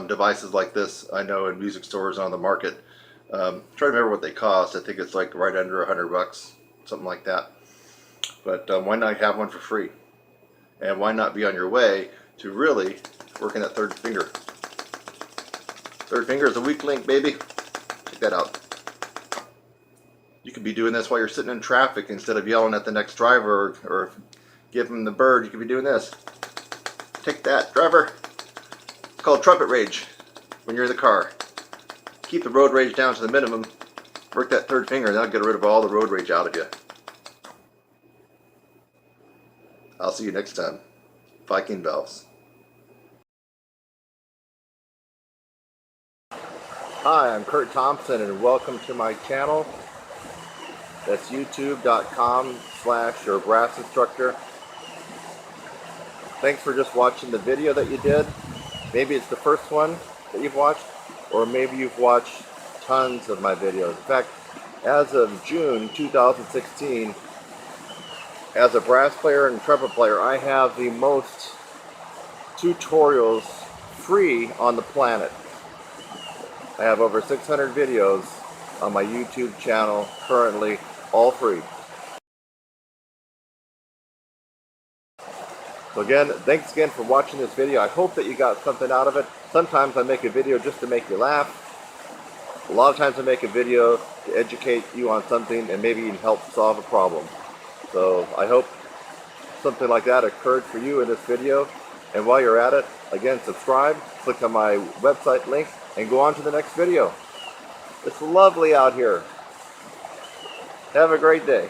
devices like this I know in music stores on the market. Try to remember what they cost. I think it's like right under $100, something like that. But why not have one for free? And why not be on your way to really working that third finger? Third finger is a weak link, baby. Check that out. You could be doing this while you're sitting in traffic instead of yelling at the next driver or give him the bird. You could be doing this. Take that, driver. It's called trumpet rage when you're in the car. Keep the road rage down to the minimum. Work that third finger and that'll get rid of all the road rage out of you. I'll see you next time. Viking Bells. Hi, I'm Kurt Thompson and welcome to my channel. That's youtube.com/your brass instructor. Thanks for just watching the video that you did. Maybe it's the first one that you've watched, or maybe you've watched tons of my videos. In fact, as of June 2016, as a brass player and trumpet player, I have the most tutorials free on the planet. I have over 600 videos on my YouTube channel currently, all free. So again, thanks again for watching this video. I hope that you got something out of it. Sometimes I make a video just to make you laugh. A lot of times I make a video to educate you on something and maybe even help solve a problem. So I hope something like that occurred for you in this video. And while you're at it, again, subscribe, click on my website link, and go on to the next video. It's lovely out here. Have a great day.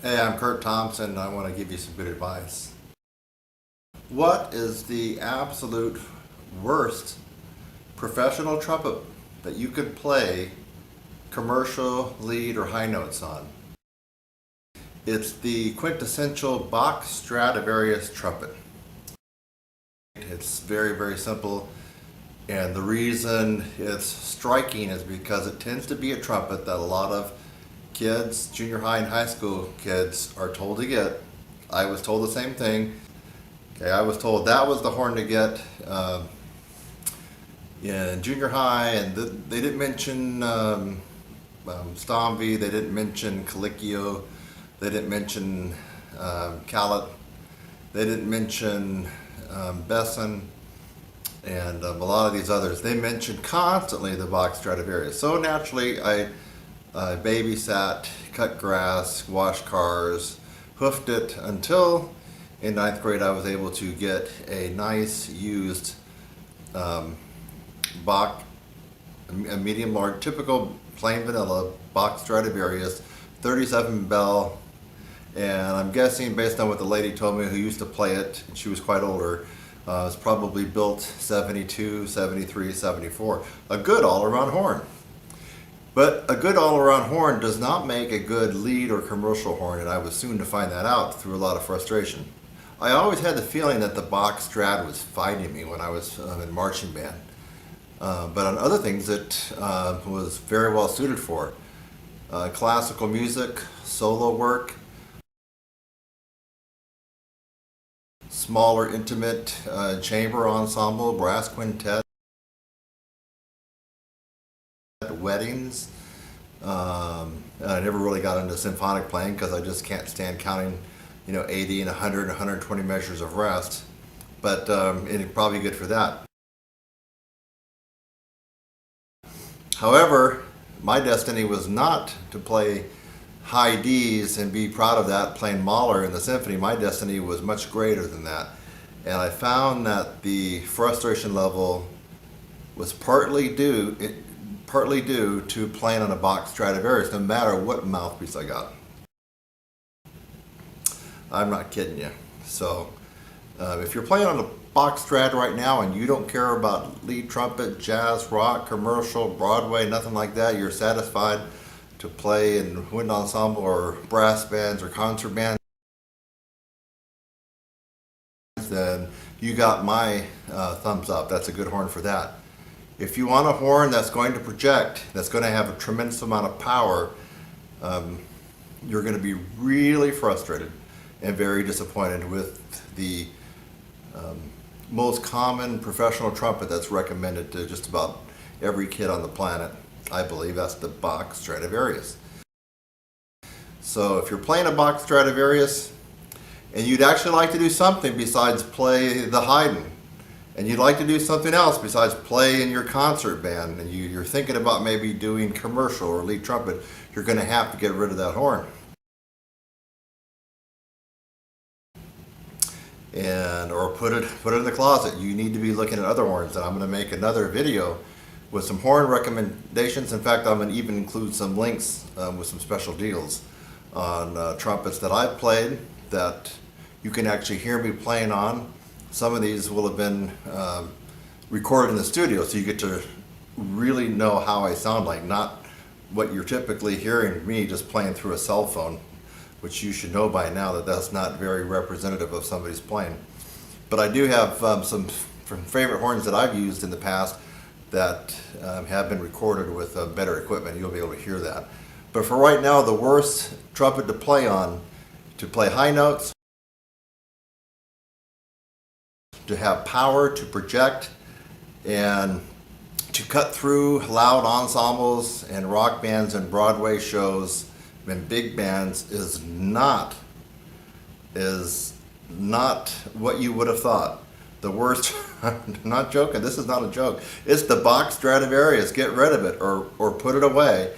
Hey, I'm Kurt Thompson and I want to give you some good advice. What is the absolute worst professional trumpet that you could play commercial, lead, or high notes on? It's the quintessential Bach Stradivarius trumpet. It's very, very simple, and the reason it's striking is because it tends to be a trumpet that a lot of kids, junior high and high school kids, are told to get. I was told the same thing. Okay, I was told that was the horn to get in junior high, and they didn't mention Stomby, they didn't mention Calicchio, they didn't mention Callet. They didn't mention Besson and a lot of these others. They mentioned constantly the Bach Stradivarius. So naturally, I babysat, cut grass, washed cars, hoofed it until in ninth grade I was able to get a nice used Bach, a medium large, typical plain vanilla Bach Stradivarius, 37 bell, and I'm guessing based on what the lady told me who used to play it, and she was quite older, it was probably built 72, 73, 74. A good all-around horn. But a good all-around horn does not make a good lead or commercial horn, and I was soon to find that out through a lot of frustration. I always had the feeling that the Bach Strad was fighting me when I was in marching band. But on other things it was very well suited for. Classical music, solo work, smaller intimate chamber ensemble, brass quintet, weddings. I never really got into symphonic playing because I just can't stand counting 80 and 100 and 120 measures of rest, but it's probably good for that. However, my destiny was not to play high D's and be proud of that playing Mahler in the symphony. My destiny was much greater than that, and I found that the frustration level was partly due to playing on a Bach Stradivarius, no matter what mouthpiece I got. I'm not kidding you. So if you're playing on a Bach Strad right now and you don't care about lead trumpet, jazz, rock, commercial, Broadway, nothing like that, you're satisfied to play in wind ensemble or brass bands or concert bands, then you got my thumbs up. That's a good horn for that. If you want a horn that's going to project, that's going to have a tremendous amount of power, you're going to be really frustrated and very disappointed with the most common professional trumpet that's recommended to just about every kid on the planet. I believe that's the Bach Stradivarius. So if you're playing a Bach Stradivarius and you'd actually like to do something besides play the Haydn, and you'd like to do something else besides play in your concert band, and you're thinking about maybe doing commercial or lead trumpet, you're going to have to get rid of that horn. Or put it in the closet. You need to be looking at other horns, and I'm going to make another video with some horn recommendations. In fact, I'm going to even include some links with some special deals on trumpets that I've played that you can actually hear me playing on. Some of these will have been recorded in the studio, so you get to really know how I sound like, not what you're typically hearing me just playing through a cell phone, which you should know by now that that's not very representative of somebody's playing. But I do have some favorite horns that I've used in the past that have been recorded with better equipment. You'll be able to hear that. But for right now, the worst trumpet to play on, to play high notes, to have power, to project, and to cut through loud ensembles and rock bands and Broadway shows and big bands is not what you would have thought. The worst, I'm not joking, this is not a joke, it's the Bach Stradivarius. Get rid of it or put it away.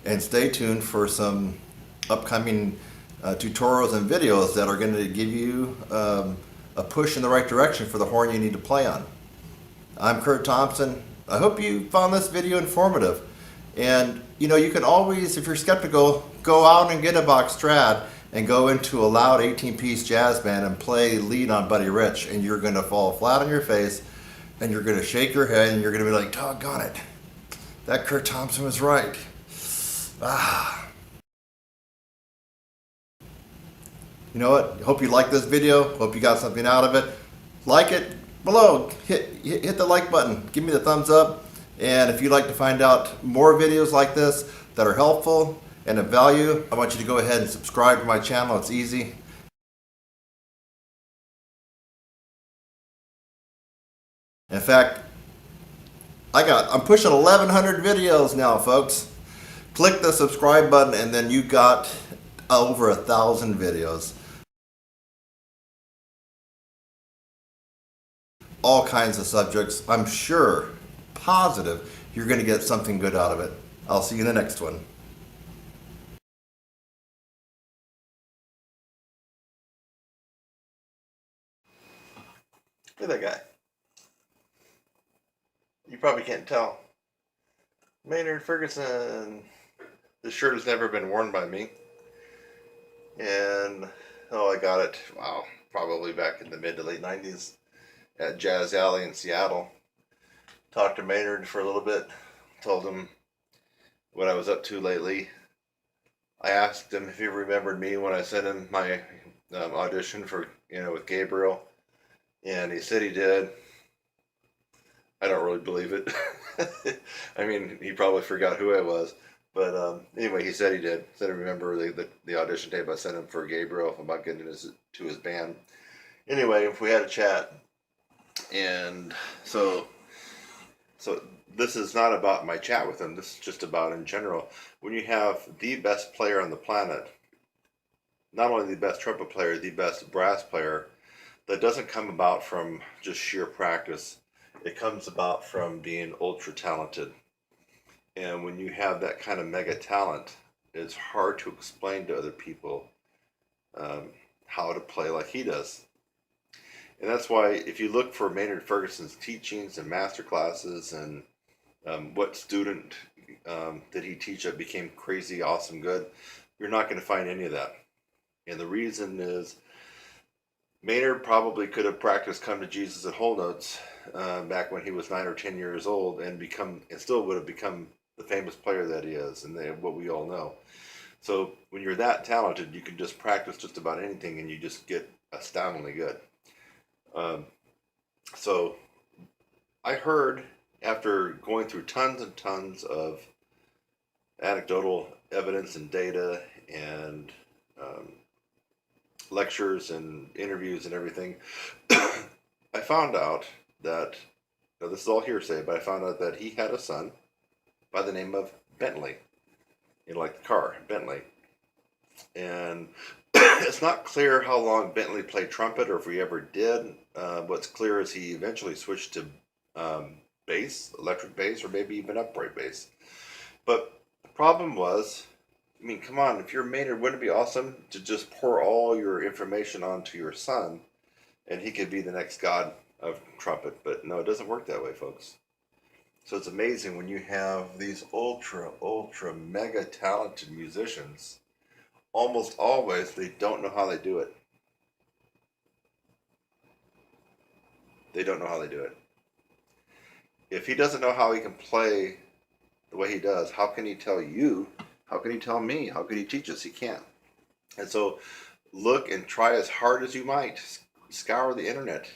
And stay tuned for some upcoming tutorials and videos that are going to give you a push in the right direction for the horn you need to play on. I'm Kurt Thompson. I hope you found this video informative. And you can always, if you're skeptical, go out and get a Bach Strad and go into a loud 18-piece jazz band and play lead on Buddy Rich, and you're going to fall flat on your face and you're going to shake your head and you're going to be like, doggone it, that Kurt Thompson was right. You know what? Hope you liked this video. Hope you got something out of it. Like it below. Hit the like button. Give me the thumbs up. And if you'd like to find out more videos like this that are helpful and of value, I want you to go ahead and subscribe to my channel. It's easy. In fact, I'm pushing 1,100 videos now, folks. Click the subscribe button and then you got over 1,000 videos. All kinds of subjects. I'm sure, positive, you're going to get something good out of it. I'll see you in the next one. Look at that guy. You probably can't tell. Maynard Ferguson. This shirt has never been worn by me. And, oh, I got it, wow, probably back in the mid to late 90s at Jazz Alley in Seattle. Talked to Maynard for a little bit, told him what I was up to lately. I asked him if he remembered me when I sent him my audition for, with Gabriel. And he said he did. I don't really believe it. I mean, he probably forgot who I was. But anyway, he said he did. Said I remember the audition tape I sent him for Gabriel about getting to his band. Anyway, we had a chat. And so this is not about my chat with him. This is just about in general. When you have the best player on the planet, not only the best trumpet player, the best brass player, that doesn't come about from just sheer practice. It comes about from being ultra talented. And when you have that kind of mega talent, it's hard to explain to other people how to play like he does. And that's why if you look for Maynard Ferguson's teachings and master classes and what student did he teach that became crazy, awesome, good, you're not going to find any of that. And the reason is Maynard probably could have practiced Come to Jesus at whole notes back when he was 9 or 10 years old and still would have become the famous player that he is and what we all know. So when you're that talented, you can just practice just about anything and you just get astoundingly good. So I heard, after going through tons and tons of anecdotal evidence and data and lectures and interviews and everything, I found out that, now this is all hearsay, but I found out that he had a son by the name of Bentley. Like the car, Bentley. And it's not clear how long Bentley played trumpet or if he ever did. What's clear is he eventually switched to bass, electric bass, or maybe even upright bass. But the problem was, I mean, come on, if you're Maynard, wouldn't it be awesome to just pour all your information onto your son and he could be the next god of trumpet? But no, it doesn't work that way, folks. So it's amazing when you have these ultra, mega talented musicians, almost always they don't know how they do it. They don't know how they do it. If he doesn't know how he can play the way he does, how can he tell you? How can he tell me? How can he teach us? He can't. And so look and try as hard as you might. Scour the internet.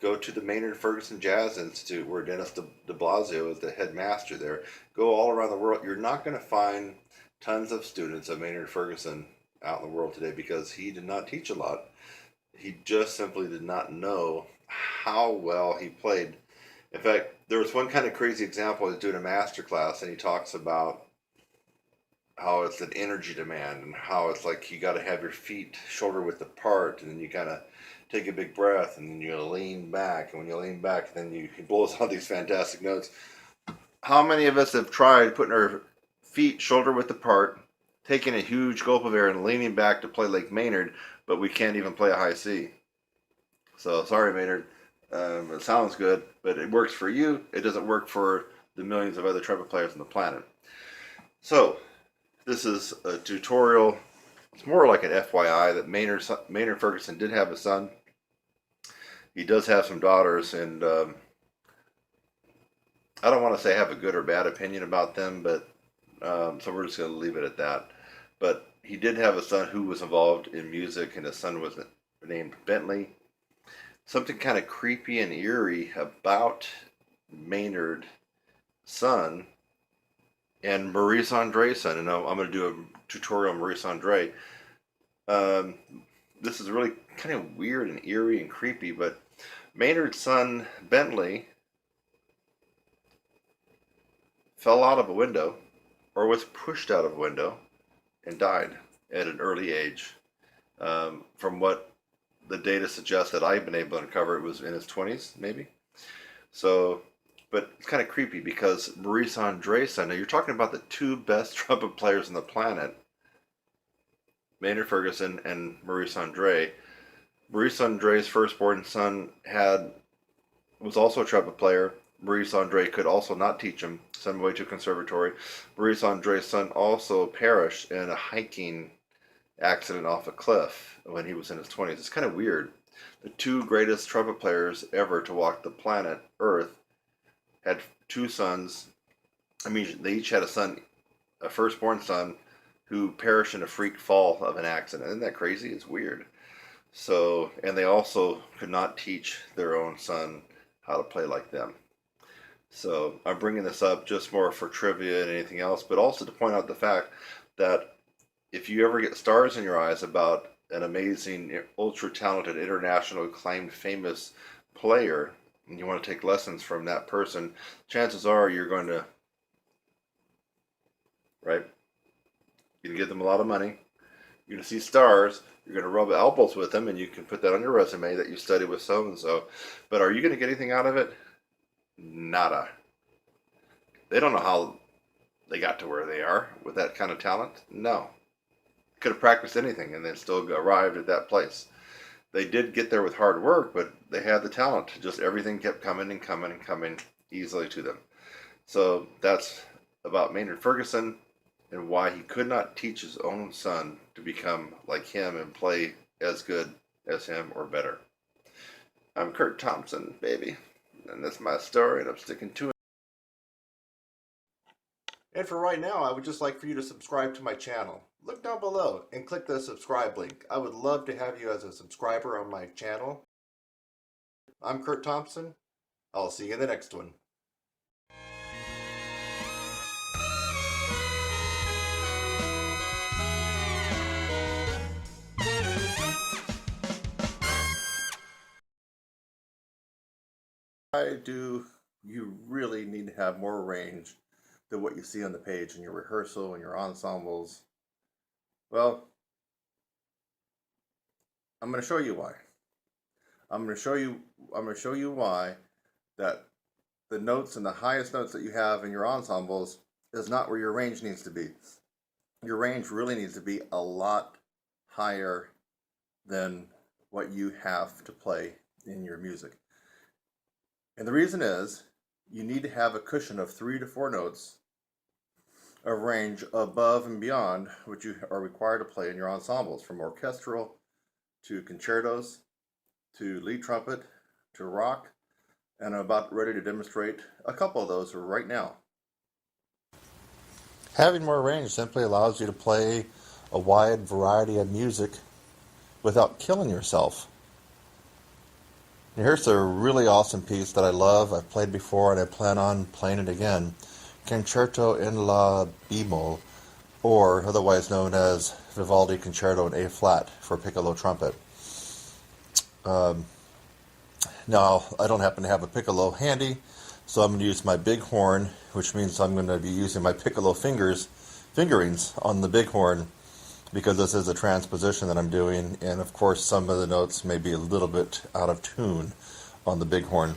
Go to the Maynard Ferguson Jazz Institute where Dennis de Blasio is the headmaster there. Go all around the world. You're not going to find tons of students of Maynard Ferguson out in the world today because he did not teach a lot. He just simply did not know how well he played. In fact, there was one kind of crazy example. He was doing a master class and he talks about how it's an energy demand and how it's like you got to have your feet shoulder width apart and then you kind of take a big breath and then you lean back, and when you lean back then he blows out these fantastic notes. How many of us have tried putting our feet shoulder width apart, taking a huge gulp of air and leaning back to play like Maynard, but we can't even play a high C? So sorry, Maynard. It sounds good, but it works for you. It doesn't work for the millions of other trumpet players on the planet. So this is a tutorial. It's more like an FYI that Maynard Ferguson did have a son. He does have some daughters, and I don't want to say I have a good or bad opinion about them, but so we're just going to leave it at that. But he did have a son who was involved in music, and his son was named Bentley. Something kind of creepy and eerie about Maynard's son and Maurice Andre's son, and I'm going to do a tutorial on Maurice Andre. This is really kind of weird and eerie and creepy, but Maynard's son Bentley fell out of a window or was pushed out of a window and died at an early age. From what the data suggests that I've been able to uncover, it was in his 20s, maybe. So, but it's kind of creepy because Maurice Andreessen, now you're talking about the two best trumpet players on the planet, Maynard Ferguson and Maurice Andre. Maurice Andre's firstborn son was also a trumpet player. Maurice Andre could also not teach him, sent him away to a conservatory. Maurice Andre's son also perished in a hiking accident off a cliff when he was in his 20s. It's kind of weird. The two greatest trumpet players ever to walk the planet Earth had two sons. I mean, they each had a firstborn son, who perished in a freak fall of an accident. Isn't that crazy? It's weird. So, and they also could not teach their own son how to play like them. So I'm bringing this up just more for trivia and anything else, but also to point out the fact that if you ever get stars in your eyes about an amazing, ultra talented, internationally acclaimed, famous player, and you want to take lessons from that person, chances are you're going to, right? You're going to give them a lot of money. You're going to see stars. You're going to rub elbows with them, and you can put that on your resume that you studied with so-and-so. But are you going to get anything out of it? Nada. They don't know how they got to where they are with that kind of talent. No. Could have practiced anything and then still arrived at that place. They did get there with hard work, but they had the talent. Just everything kept coming and coming and coming easily to them. So that's about Maynard Ferguson and why he could not teach his own son to become like him and play as good as him or better. I'm Kurt Thompson, baby. And that's my story, and I'm sticking to it. And for right now, I would just like for you to subscribe to my channel. Look down below and click the subscribe link. I would love to have you as a subscriber on my channel. I'm Kurt Thompson. I'll see you in the next one. Why do you really need to have more range than what you see on the page in your rehearsal and your ensembles? Well, I'm going to show you why. I'm going to show you why that the notes and the highest notes that you have in your ensembles is not where your range needs to be. Your range really needs to be a lot higher than what you have to play in your music. And the reason is you need to have a cushion of 3 to 4 notes of range above and beyond what you are required to play in your ensembles, from orchestral to concertos to lead trumpet to rock, and I'm about ready to demonstrate a couple of those right now. Having more range simply allows you to play a wide variety of music without killing yourself. And here's a really awesome piece that I love. I've played before and I plan on playing it again. Concerto in La Bemol, or otherwise known as Vivaldi Concerto in A flat for piccolo trumpet. Now, I don't happen to have a piccolo handy, so I'm going to use my big horn, which means I'm going to be using my piccolo fingerings on the big horn, because this is a transposition that I'm doing, and of course some of the notes may be a little bit out of tune on the big horn.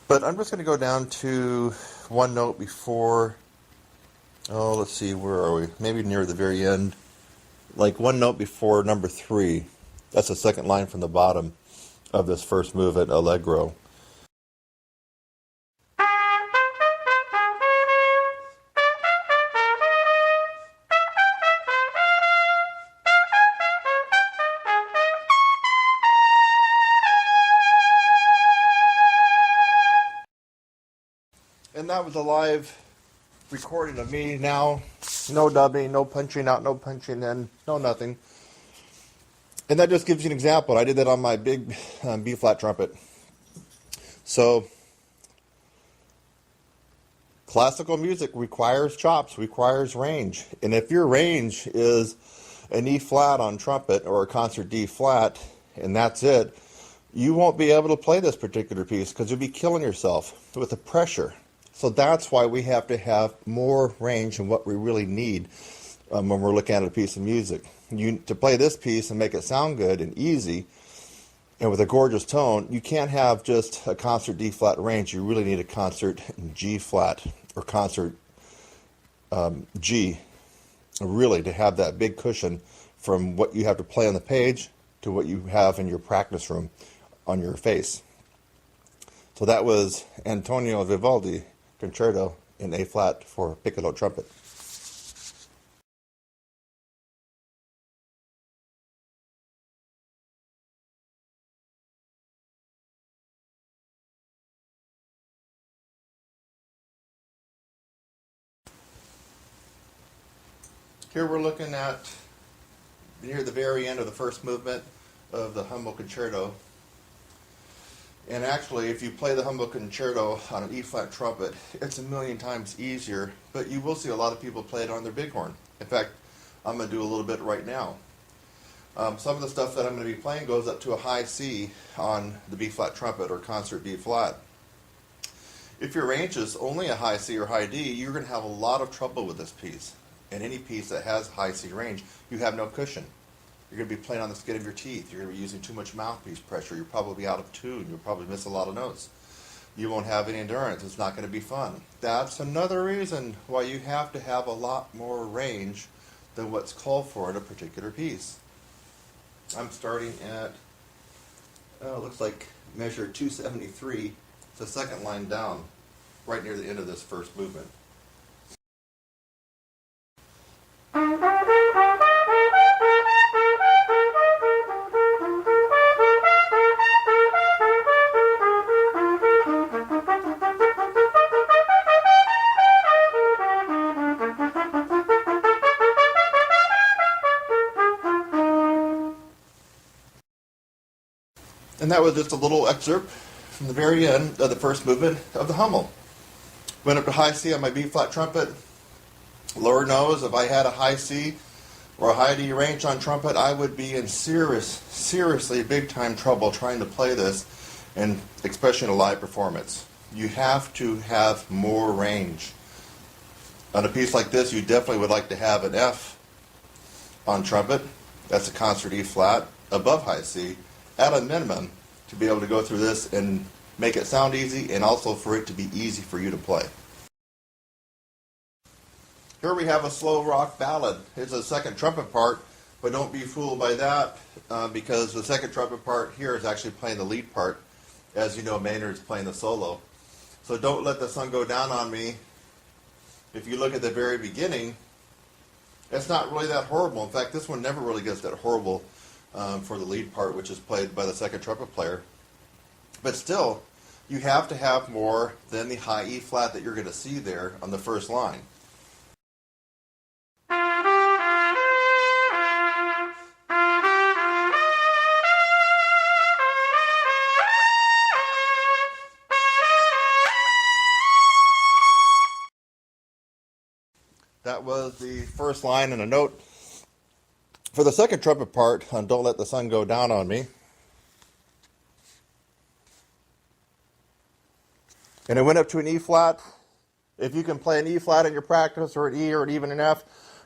But I'm just going to go down to one note before, let's see, where are we? Maybe near the very end. Like one note before number 3. That's the second line from the bottom of this first movement, Allegro. And that was a live recording of me now. No dubbing, no punching out, no punching in, no nothing. And that just gives you an example. I did that on my big B-flat trumpet. So, classical music requires chops, requires range. And if your range is an E-flat on trumpet or a concert D-flat, and that's it, you won't be able to play this particular piece because you'll be killing yourself with the pressure. So that's why we have to have more range than what we really need when we're looking at a piece of music. To play this piece and make it sound good and easy and with a gorgeous tone, you can't have just a concert D flat range. You really need a concert G flat or concert G, really, to have that big cushion from what you have to play on the page to what you have in your practice room on your face. So that was Antonio Vivaldi Concerto in A flat for piccolo trumpet. Here we're looking at near the very end of the first movement of the Humble Concerto. And actually, if you play the Humble Concerto on an E-flat trumpet, it's a million times easier, but you will see a lot of people play it on their bighorn. In fact, I'm going to do a little bit right now. Some of the stuff that I'm going to be playing goes up to a high C on the B-flat trumpet or concert B-flat. If your range is only a high C or high D, you're going to have a lot of trouble with this piece. And any piece that has high C range, you have no cushion. You're going to be playing on the skin of your teeth. You're going to be using too much mouthpiece pressure. You're probably out of tune. You'll probably miss a lot of notes. You won't have any endurance. It's not going to be fun. That's another reason why you have to have a lot more range than what's called for in a particular piece. I'm starting at, it looks like measure 273. It's the second line down, right near the end of this first movement. And that was just a little excerpt from the very end of the first movement of the Hummel. Went up to high C on my B-flat trumpet. Lord knows if I had a high C or a high D range on trumpet, I would be in seriously big-time trouble trying to play this, and especially in a live performance. You have to have more range. On a piece like this, you definitely would like to have an F on trumpet. That's a concert E-flat above high C, at a minimum, to be able to go through this and make it sound easy, and also for it to be easy for you to play. Here we have a slow rock ballad. It's a second trumpet part, but don't be fooled by that because the second trumpet part here is actually playing the lead part. As you know, Maynard's playing the solo. So Don't Let the Sun Go Down on Me, if you look at the very beginning, it's not really that horrible. In fact, this one never really gets that horrible for the lead part, which is played by the second trumpet player. But still, you have to have more than the high E flat that you're going to see there on the first line. That was the first line and a note. For the second trumpet part on Don't Let the Sun Go Down on Me, and it went up to an E flat. If you can play an E flat in your practice, or an E, or even an F,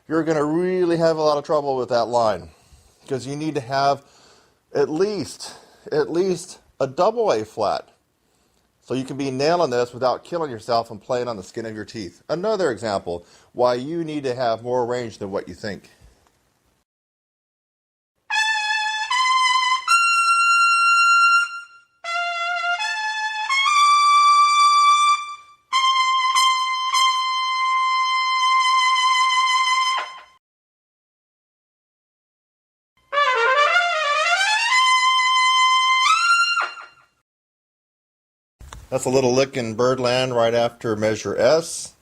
you're going to really have a lot of trouble with that line, because you need to have at least a double A flat, so you can be nailing this without killing yourself and playing on the skin of your teeth. Another example why you need to have more range than what you think. That's a little lick in Birdland right after measure S.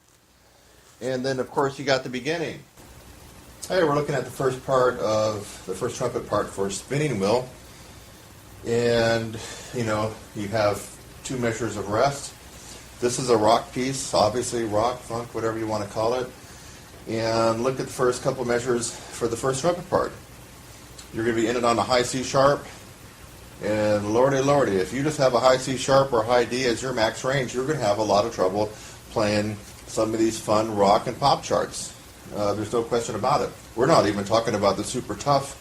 And then, of course, you got the beginning. Hey, we're looking at the first part of the first trumpet part for Spinning Wheel. And, you know, you have two measures of rest. This is a rock piece, obviously rock, funk, whatever you want to call it. And look at the first couple measures for the first trumpet part. You're going to be in it on a high C sharp. And lordy, if you just have a high C sharp or high D as your max range, you're going to have a lot of trouble playing some of these fun rock and pop charts. There's no question about it. We're not even talking about the super tough,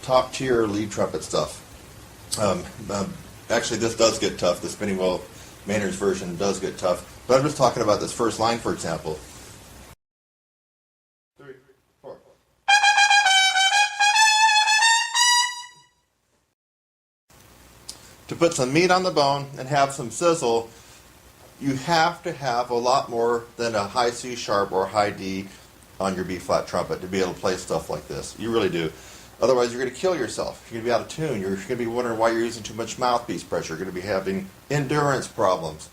top tier lead trumpet stuff. Actually, this does get tough. The spinning wheel Maynard's version does get tough. But I'm just talking about this first line, for example. 3, 4. To put some meat on the bone and have some sizzle, you have to have a lot more than a high C sharp or high D on your B flat trumpet to be able to play stuff like this. You really do. Otherwise, you're going to kill yourself. You're going to be out of tune. You're going to be wondering why you're using too much mouthpiece pressure. You're going to be having endurance problems.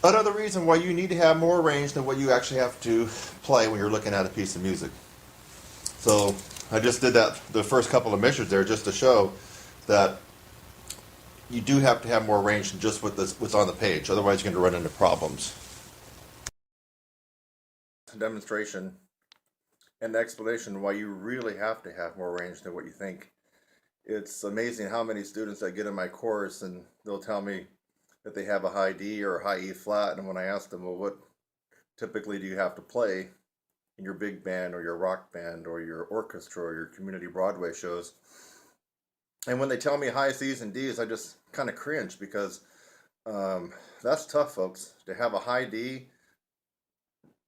Another reason why you need to have more range than what you actually have to play when you're looking at a piece of music. So I just did that, the first couple of measures there, just to show that you do have to have more range than just what's on the page. Otherwise, you're going to run into problems. Demonstration and explanation why you really have to have more range than what you think. It's amazing how many students that get in my course and they'll tell me that they have a high D or a high E flat, and when I ask them, well, what typically do you have to play in your big band or your rock band or your orchestra or your community Broadway shows? And when they tell me high C's and D's, I just kind of cringe, because that's tough, folks. To have a high D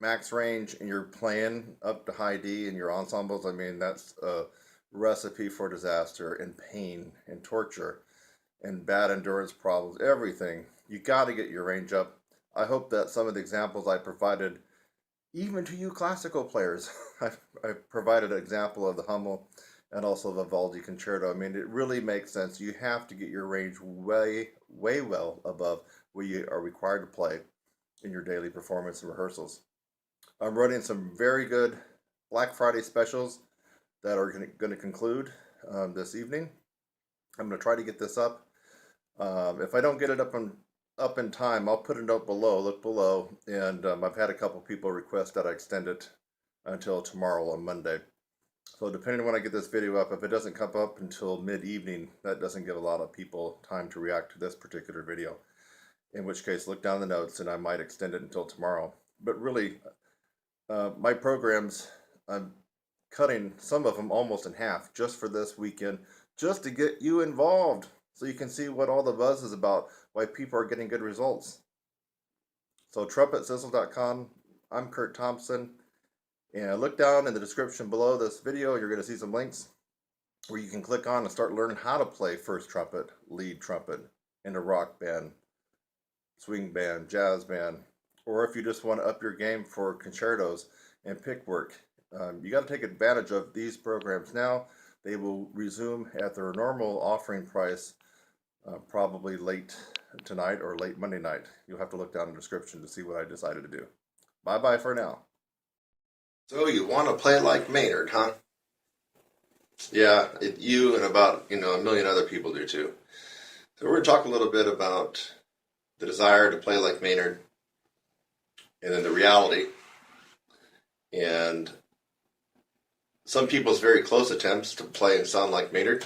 max range and you're playing up to high D in your ensembles, I mean, that's a recipe for disaster and pain and torture and bad endurance problems, everything. You got to get your range up. I hope that some of the examples I provided, even to you classical players, I provided an example of the Hummel and also the Vivaldi concerto. I mean, it really makes sense. You have to get your range way, way well above what you are required to play in your daily performance and rehearsals. I'm running some very good Black Friday specials that are going to conclude this evening. I'm going to try to get this up. If I don't get it up in time, I'll put a note below. Look below, and I've had a couple people request that I extend it until tomorrow on Monday. So depending on when I get this video up, if it doesn't come up until mid-evening, that doesn't give a lot of people time to react to this particular video. In which case, look down the notes, and I might extend it until tomorrow. But really, my programs, I'm cutting some of them almost in half just for this weekend, just to get you involved so you can see what all the buzz is about, why people are getting good results. So TrumpetSizzle.com, I'm Kurt Thompson, and look down in the description below this video. You're going to see some links where you can click on and start learning how to play first trumpet, lead trumpet in a rock band, swing band, jazz band, or if you just want to up your game for concertos and pick work. You got to take advantage of these programs now. They will resume at their normal offering price probably late tonight or late Monday night. You'll have to look down in the description to see what I decided to do. Bye-bye for now. So you want to play like Maynard, huh? Yeah, you and about a million other people do too. So we're going to talk a little bit about the desire to play like Maynard, and then the reality, and some people's very close attempts to play and sound like Maynard,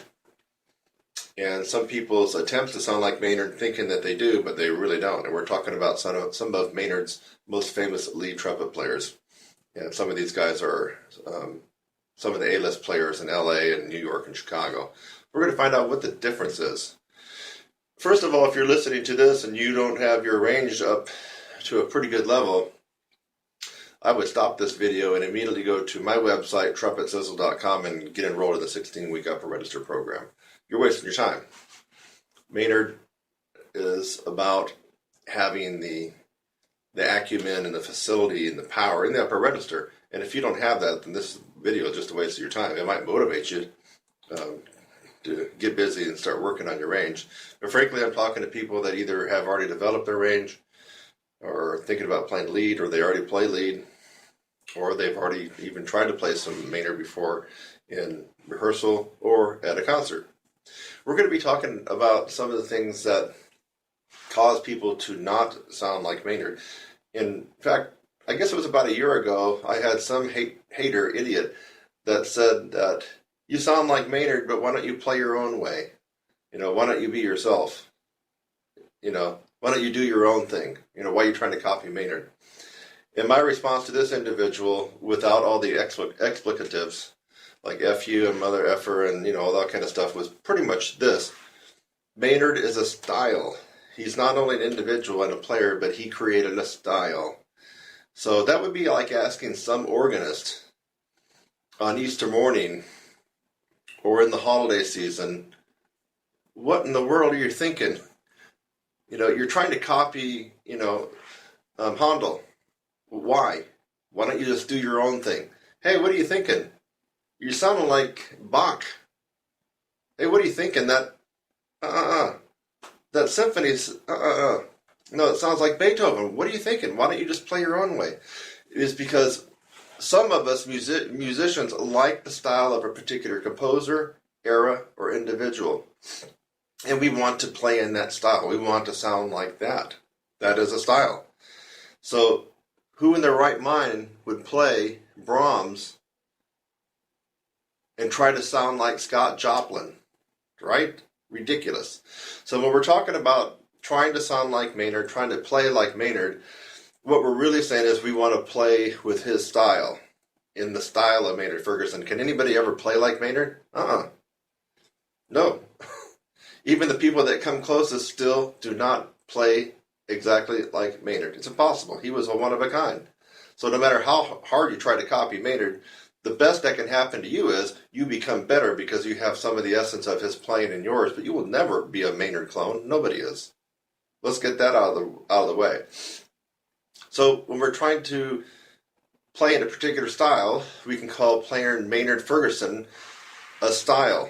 and some people's attempts to sound like Maynard thinking that they do, but they really don't. And we're talking about some of Maynard's most famous lead trumpet players. And some of these guys are some of the A-list players in LA and New York and Chicago. We're going to find out what the difference is. First of all, if you're listening to this and you don't have your range up to a pretty good level, I would stop this video and immediately go to my website, TrumpetSizzle.com, and get enrolled in the 16-week upper register program. You're wasting your time. Maynard is about having the acumen and the facility and the power in the upper register. And if you don't have that, then this video is just a waste of your time. It might motivate you to get busy and start working on your range. But frankly, I'm talking to people that either have already developed their range, or thinking about playing lead, or they already play lead, or they've already even tried to play some Maynard before in rehearsal or at a concert. We're going to be talking about some of the things that cause people to not sound like Maynard. In fact, I guess it was about a year ago, I had some hater idiot that said that you sound like Maynard, but why don't you play your own way? Why don't you be yourself? Why don't you do your own thing? You know, why are you trying to copy Maynard? And my response to this individual, without all the explicatives, like F you and mother effer and, you know, all that kind of stuff, was pretty much this. Maynard is a style. He's not only an individual and a player, but he created a style. So that would be like asking some organist on Easter morning or in the holiday season, what in the world are you thinking? You know, you're trying to copy, you know, Handel. Why? Why don't you just do your own thing? Hey, what are you thinking? You're sounding like Bach. Hey, what are you thinking? That symphony's No, it sounds like Beethoven. What are you thinking? Why don't you just play your own way? It is because some of us musicians like the style of a particular composer, era, or individual. And we want to play in that style. We want to sound like that. That is a style. So who in their right mind would play Brahms and try to sound like Scott Joplin? Right? Ridiculous. So when we're talking about trying to sound like Maynard, trying to play like Maynard, what we're really saying is we want to play with his style, in the style of Maynard Ferguson. Can anybody ever play like Maynard? No. Even the people that come closest still do not play exactly like Maynard. It's impossible. He was a one of a kind. So no matter how hard you try to copy Maynard, the best that can happen to you is you become better because you have some of the essence of his playing in yours, but you will never be a Maynard clone. Nobody is. Let's get that out of the way. So when we're trying to play in a particular style, we can call player Maynard Ferguson a style.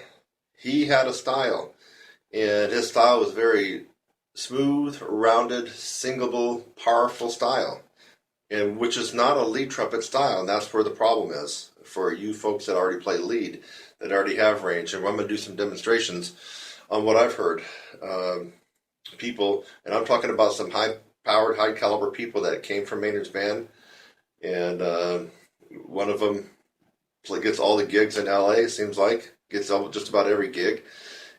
He had a style, and his style was very smooth, rounded, singable, powerful style, and which is not a lead trumpet style, and that's where the problem is for you folks that already play lead, that already have range. And I'm going to do some demonstrations on what I've heard. People, and I'm talking about some high-powered, high-caliber people that came from Maynard's band, and one of them gets all the gigs in LA, seems like, gets just about every gig,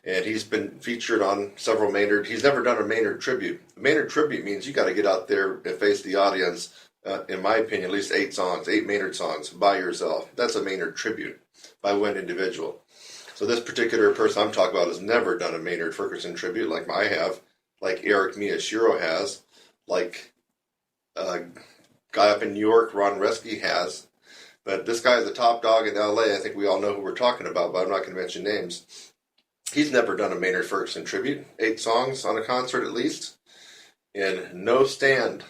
and he's been featured on several Maynard. He's never done a Maynard tribute. A Maynard tribute means you got to get out there and face the audience, in my opinion, at least 8 Maynard songs by yourself. That's a Maynard tribute by one individual. So this particular person I'm talking about has never done a Maynard Ferguson tribute like I have, like Eric Miyashiro has, like a guy up in New York, Ron Reski, has. But this guy is a top dog in LA. I think we all know who we're talking about, but I'm not going to mention names. He's never done a Maynard Ferguson tribute. 8 songs on a concert at least. And no stand.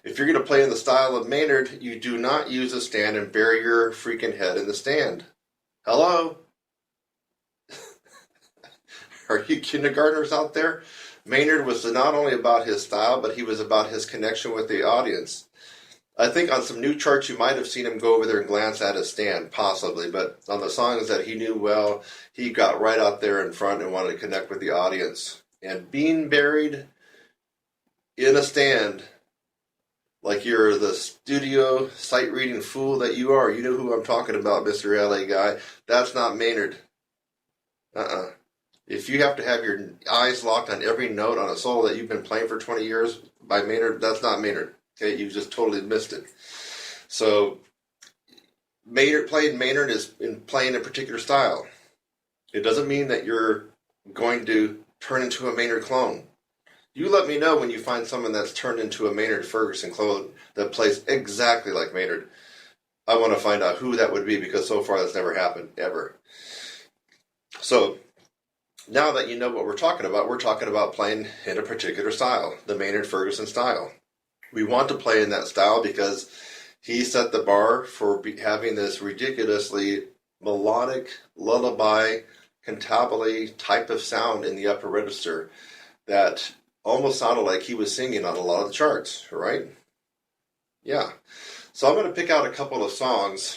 If you're going to play in the style of Maynard, you do not use a stand and bury your freaking head in the stand. Hello? Are you kindergartners out there? Maynard was not only about his style, but he was about his connection with the audience. I think on some new charts you might have seen him go over there and glance at his stand, possibly, but on the songs that he knew well, he got right out there in front and wanted to connect with the audience. And being buried in a stand, like you're the studio sight-reading fool that you are, you know who I'm talking about, Mr. LA guy, that's not Maynard. If you have to have your eyes locked on every note on a solo that you've been playing for 20 years by Maynard, that's not Maynard. Okay, you just totally missed it. So, playing Maynard is in playing a particular style. It doesn't mean that you're going to turn into a Maynard clone. You let me know when you find someone that's turned into a Maynard Ferguson clone that plays exactly like Maynard. I want to find out who that would be, because so far that's never happened, ever. So, now that you know what we're talking about playing in a particular style, the Maynard Ferguson style. We want to play in that style because he set the bar for having this ridiculously melodic, lullaby, cantabile type of sound in the upper register that almost sounded like he was singing on a lot of the charts, right? Yeah. So I'm going to pick out a couple of songs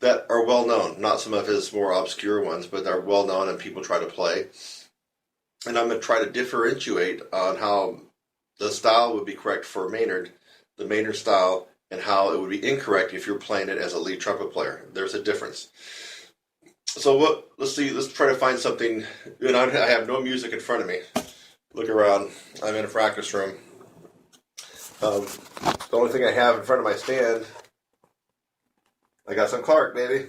that are well known, not some of his more obscure ones, but they're well known and people try to play. And I'm going to try to differentiate on how the style would be correct for Maynard, the Maynard style, and how it would be incorrect if you're playing it as a lead trumpet player. There's a difference. So what? Let's see. Let's try to find something. And I have no music in front of me. Look around. I'm in a practice room. The only thing I have in front of my stand, I got some Clark, baby.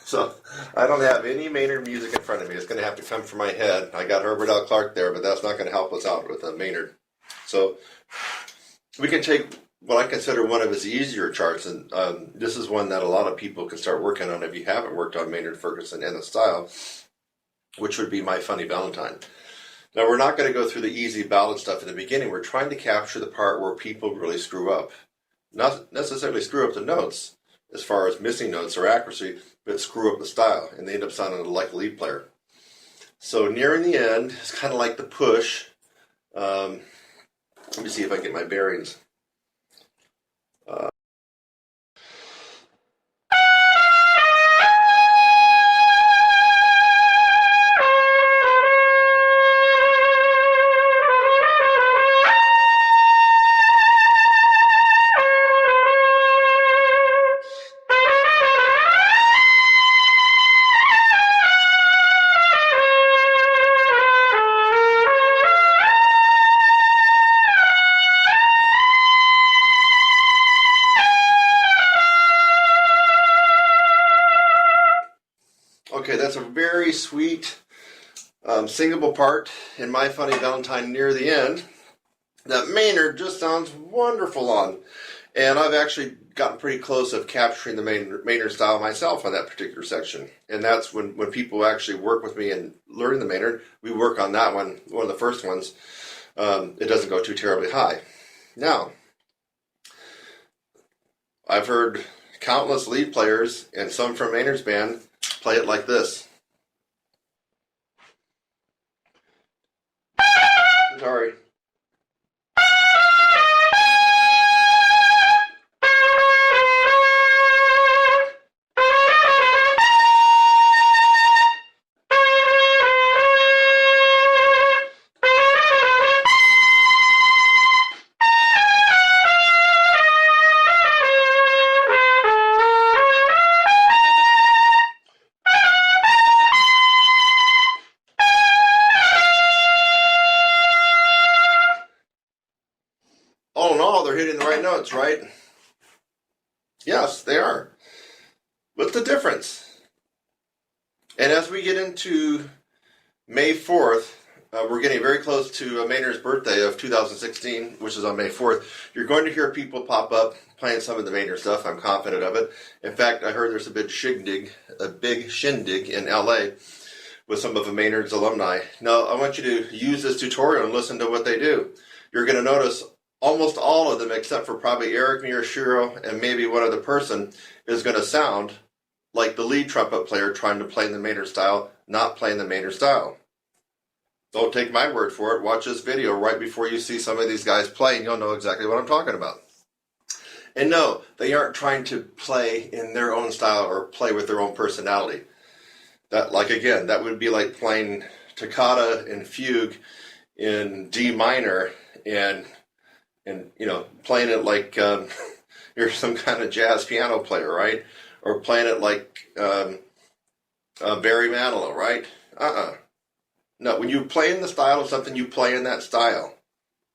So I don't have any Maynard music in front of me. It's going to have to come from my head. I got Herbert L. Clark there, but that's not going to help us out with a Maynard. So we can take what I consider one of his easier charts, and this is one that a lot of people can start working on if you haven't worked on Maynard Ferguson and the style, which would be My Funny Valentine. Now, we're not going to go through the easy ballad stuff in the beginning. We're trying to capture the part where people really screw up. Not necessarily screw up the notes as far as missing notes or accuracy, but screw up the style, and they end up sounding like a lead player. So nearing the end, it's kind of like the push. Let me see if I can get my bearings. Okay, that's a very sweet singable part in My Funny Valentine near the end that Maynard just sounds wonderful on. And I've actually gotten pretty close of capturing the Maynard style myself on that particular section. And that's when people actually work with me and learn the Maynard, we work on that one of the first ones. It doesn't go too terribly high. Now, I've heard countless lead players and some from Maynard's band play it like this. Sorry. All in all, they're hitting the right notes, right? Yes, they are. What's the difference? And as we get into May 4th, we're getting very close to Maynard's birthday of 2016, which is on May 4th. You're going to hear people pop up playing some of the Maynard stuff. I'm confident of it. In fact, I heard there's a big shindig in LA with some of Maynard's alumni. Now, I want you to use this tutorial and listen to what they do. You're going to notice almost all of them, except for probably Eric Miyashiro and maybe one other person, is going to sound like the lead trumpet player trying to play in the Maynard style, not playing the Maynard style. Don't take my word for it. Watch this video right before you see some of these guys play, and you'll know exactly what I'm talking about. And no, they aren't trying to play in their own style or play with their own personality. That, like, again, that would be like playing toccata and fugue in D minor and you know, playing it like you're some kind of jazz piano player, right? Or playing it like Barry Manilow, right? No, when you play in the style of something, you play in that style.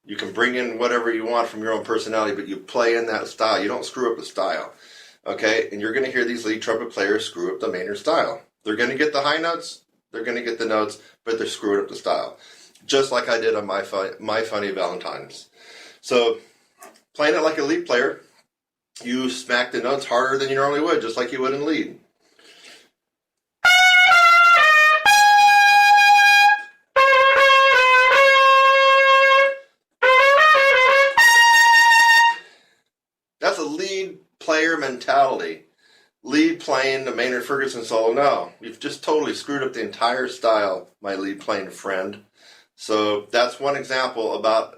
You can bring in whatever you want from your own personality, but you play in that style. You don't screw up the style, okay? And you're going to hear these lead trumpet players screw up the Maynard style. They're going to get the high notes, they're going to get the notes, but they're screwing up the style. Just like I did on My Funny Valentines. So, playing it like a lead player, you smack the notes harder than you normally would, just like you would in lead. That's a lead player mentality. Lead playing the Maynard Ferguson solo. No, you've just totally screwed up the entire style, my lead playing friend. So that's one example about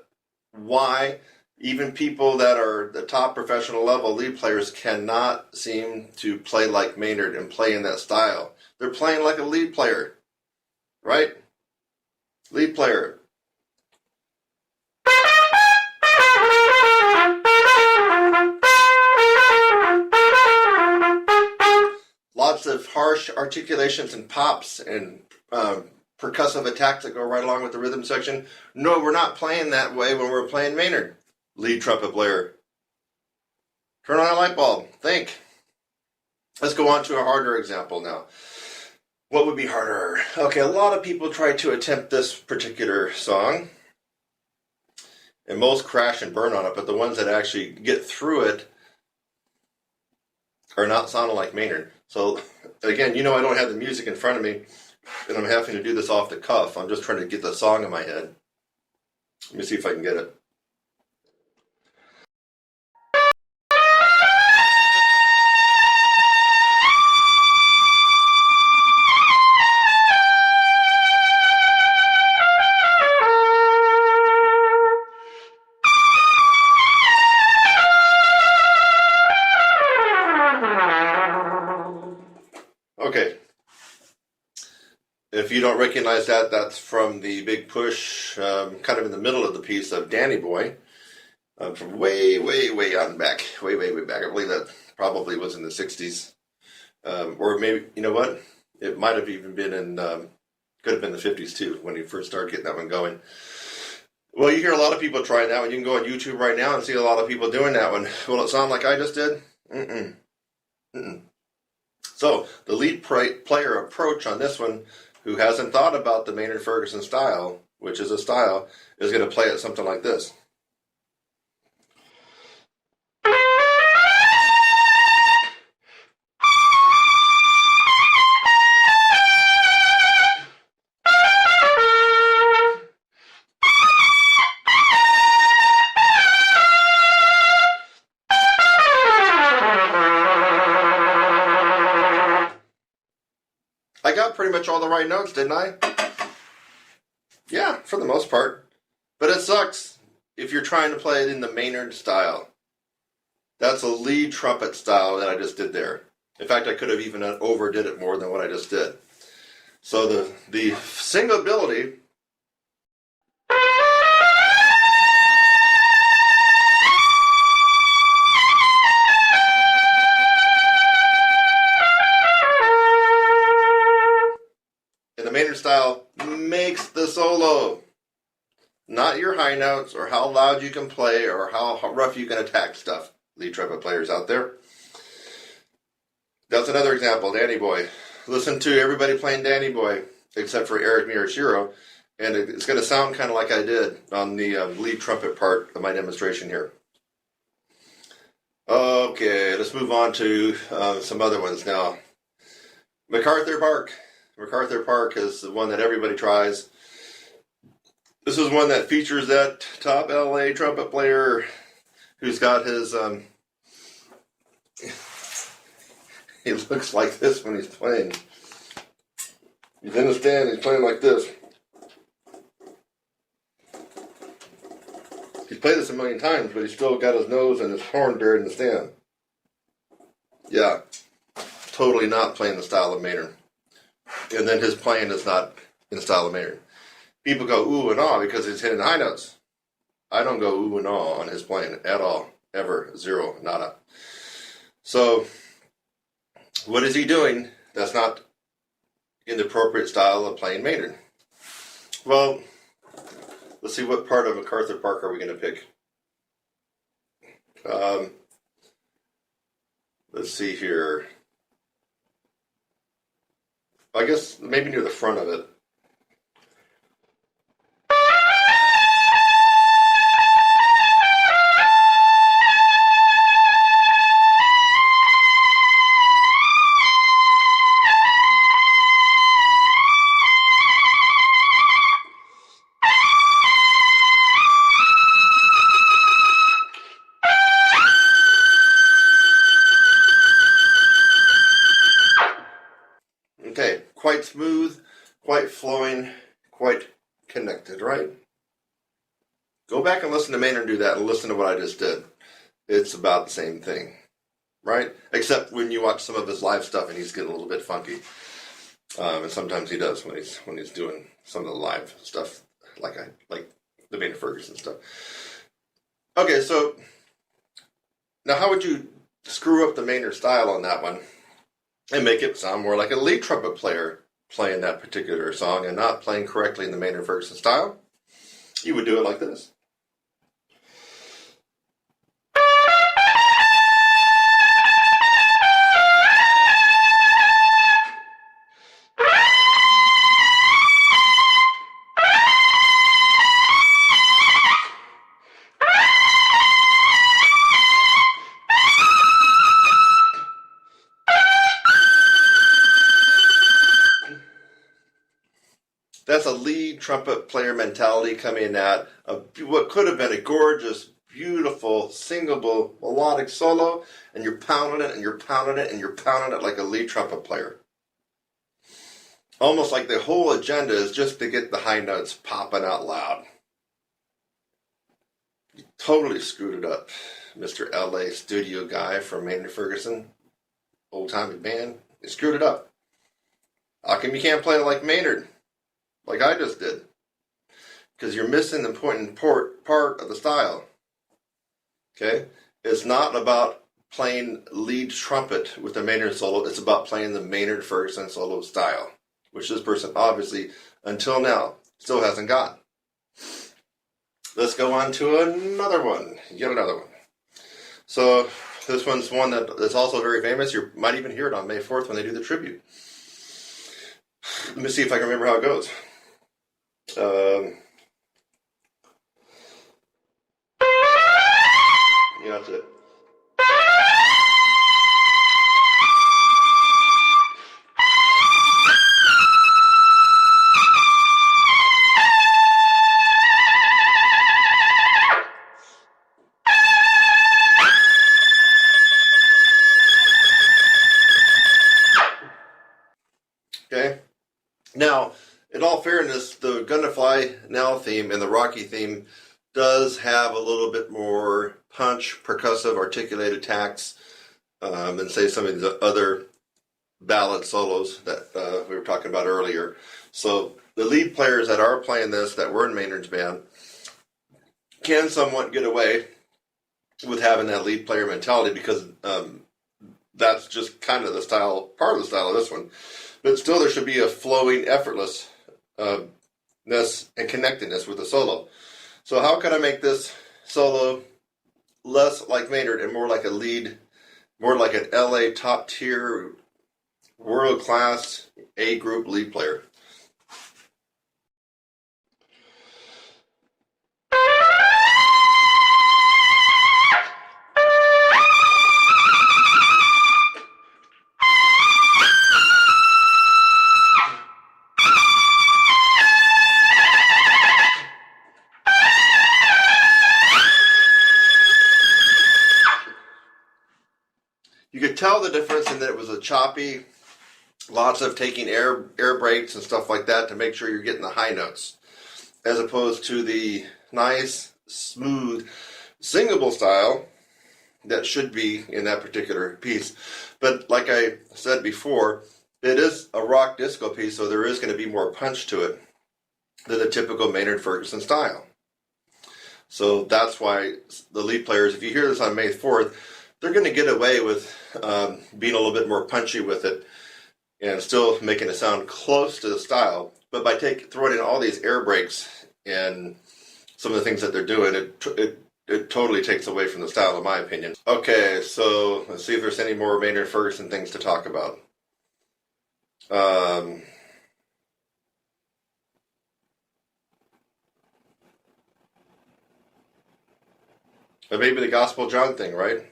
why even people that are the top professional level lead players cannot seem to play like Maynard and play in that style. They're playing like a lead player, right? Lead player. lots of harsh articulations and pops and percussive attacks that go right along with the rhythm section. No, we're not playing that way when we're playing Maynard. Lead trumpet player. Turn on a light bulb. Think. Let's go on to a harder example now. What would be harder? Okay, a lot of people try to attempt this particular song, and most crash and burn on it, but the ones that actually get through it are not sounding like Maynard. So, again, you know I don't have the music in front of me, and I'm having to do this off the cuff. I'm just trying to get the song in my head. Let me see if I can get it. Okay. If you don't recognize that, that's from the big push, kind of in the middle of the piece of Danny Boy, from way, way, way on back, way, way, way back. I believe that probably was in the 60s. Or maybe, you know what? It might have even been in, could have been the 50s too, when he first started getting that one going. Well, you hear a lot of people trying that one. You can go on YouTube right now and see a lot of people doing that one. Will it sound like I just did? Mm-mm. Mm-mm. So, the lead player approach on this one, who hasn't thought about the Maynard Ferguson style, which is a style, is going to play it something like this. I got pretty much all the right notes, didn't I? Yeah, for the most part. But it sucks if you're trying to play it in the Maynard style. That's a lead trumpet style that I just did there. In fact, I could have even overdid it more than what I just did. So the singability in the Maynard style makes the solo. Not your high notes or how loud you can play or how rough you can attack stuff, lead trumpet players out there. That's another example, Danny Boy. Listen to everybody playing Danny Boy, except for Eric Miyashiro, and it's going to sound kind of like I did on the lead trumpet part of my demonstration here. Okay, let's move on to some other ones now. MacArthur Park. MacArthur Park is the one that everybody tries. This is one that features that top LA trumpet player who's got his, he looks like this when he's playing. He's in the stand, he's playing like this. He's played this a million times, but he's still got his nose and his horn buried in the stand. Yeah, totally not playing the style of Maynard. And then his playing is not in the style of Maynard. People go ooh and ah because he's hitting high notes. I don't go ooh and ah on his playing at all. Ever. Zero. Nada. So, what is he doing that's not in the appropriate style of playing Maynard? Well, let's see, what part of MacArthur Park are we going to pick? Let's see here. I guess maybe near the front of it. Okay, quite smooth, quite flowing, quite connected, right? Go back and listen to Maynard do that and listen to what I just did. It's about the same thing, right? Except when you watch some of his live stuff and he's getting a little bit funky. And sometimes he does when he's doing some of the live stuff, like the Maynard Ferguson stuff. Okay, so now how would you screw up the Maynard style on that one? and make it sound more like a lead trumpet player playing that particular song and not playing correctly in the Maynard Ferguson style, you would do it like this. That's a lead trumpet player mentality coming at what could have been a gorgeous, beautiful, singable, melodic solo, and you're pounding it and you're pounding it and you're pounding it like a lead trumpet player. Almost like the whole agenda is just to get the high notes popping out loud. You totally screwed it up, Mr. LA studio guy from Maynard Ferguson, old-timey band. You screwed it up. How come you can't play it like Maynard? Like I just did, because you're missing the important part of the style. Okay, it's not about playing lead trumpet with the Maynard solo. It's about playing the Maynard Ferguson solo style, which this person obviously, until now, still hasn't got. Let's go on to another one. Yet another one. So this one's one that's also very famous. You might even hear it on May 4th when they do the tribute. Let me see if I can remember how it goes. Yeah, that's it. Okay. Now, in all fairness, the Gonna Fly Now theme and the Rocky theme does have a little bit more punch, percussive, articulated attacks than, say, some of the other ballad solos that we were talking about earlier. So the lead players that are playing this, that were in Maynard's band, can somewhat get away with having that lead player mentality because that's just kind of the style, part of the style of this one. But still, there should be a flowing, effortlessness and connectedness with the solo. So how can I make this solo less like Maynard and more like a lead, more like an LA top tier, world class A group lead player? You could tell the difference in that it was a choppy, lots of taking air breaks and stuff like that to make sure you're getting the high notes, as opposed to the nice, smooth, singable style that should be in that particular piece. But like I said before, it is a rock disco piece, so there is going to be more punch to it than the typical Maynard Ferguson style. So that's why the lead players, if you hear this on May 4th, they're going to get away with being a little bit more punchy with it and still making it sound close to the style. But by throwing in all these air breaks and some of the things that they're doing, it totally takes away from the style, in my opinion. Okay, so let's see if there's any more Maynard Ferguson things to talk about. But maybe the Gospel John thing, right?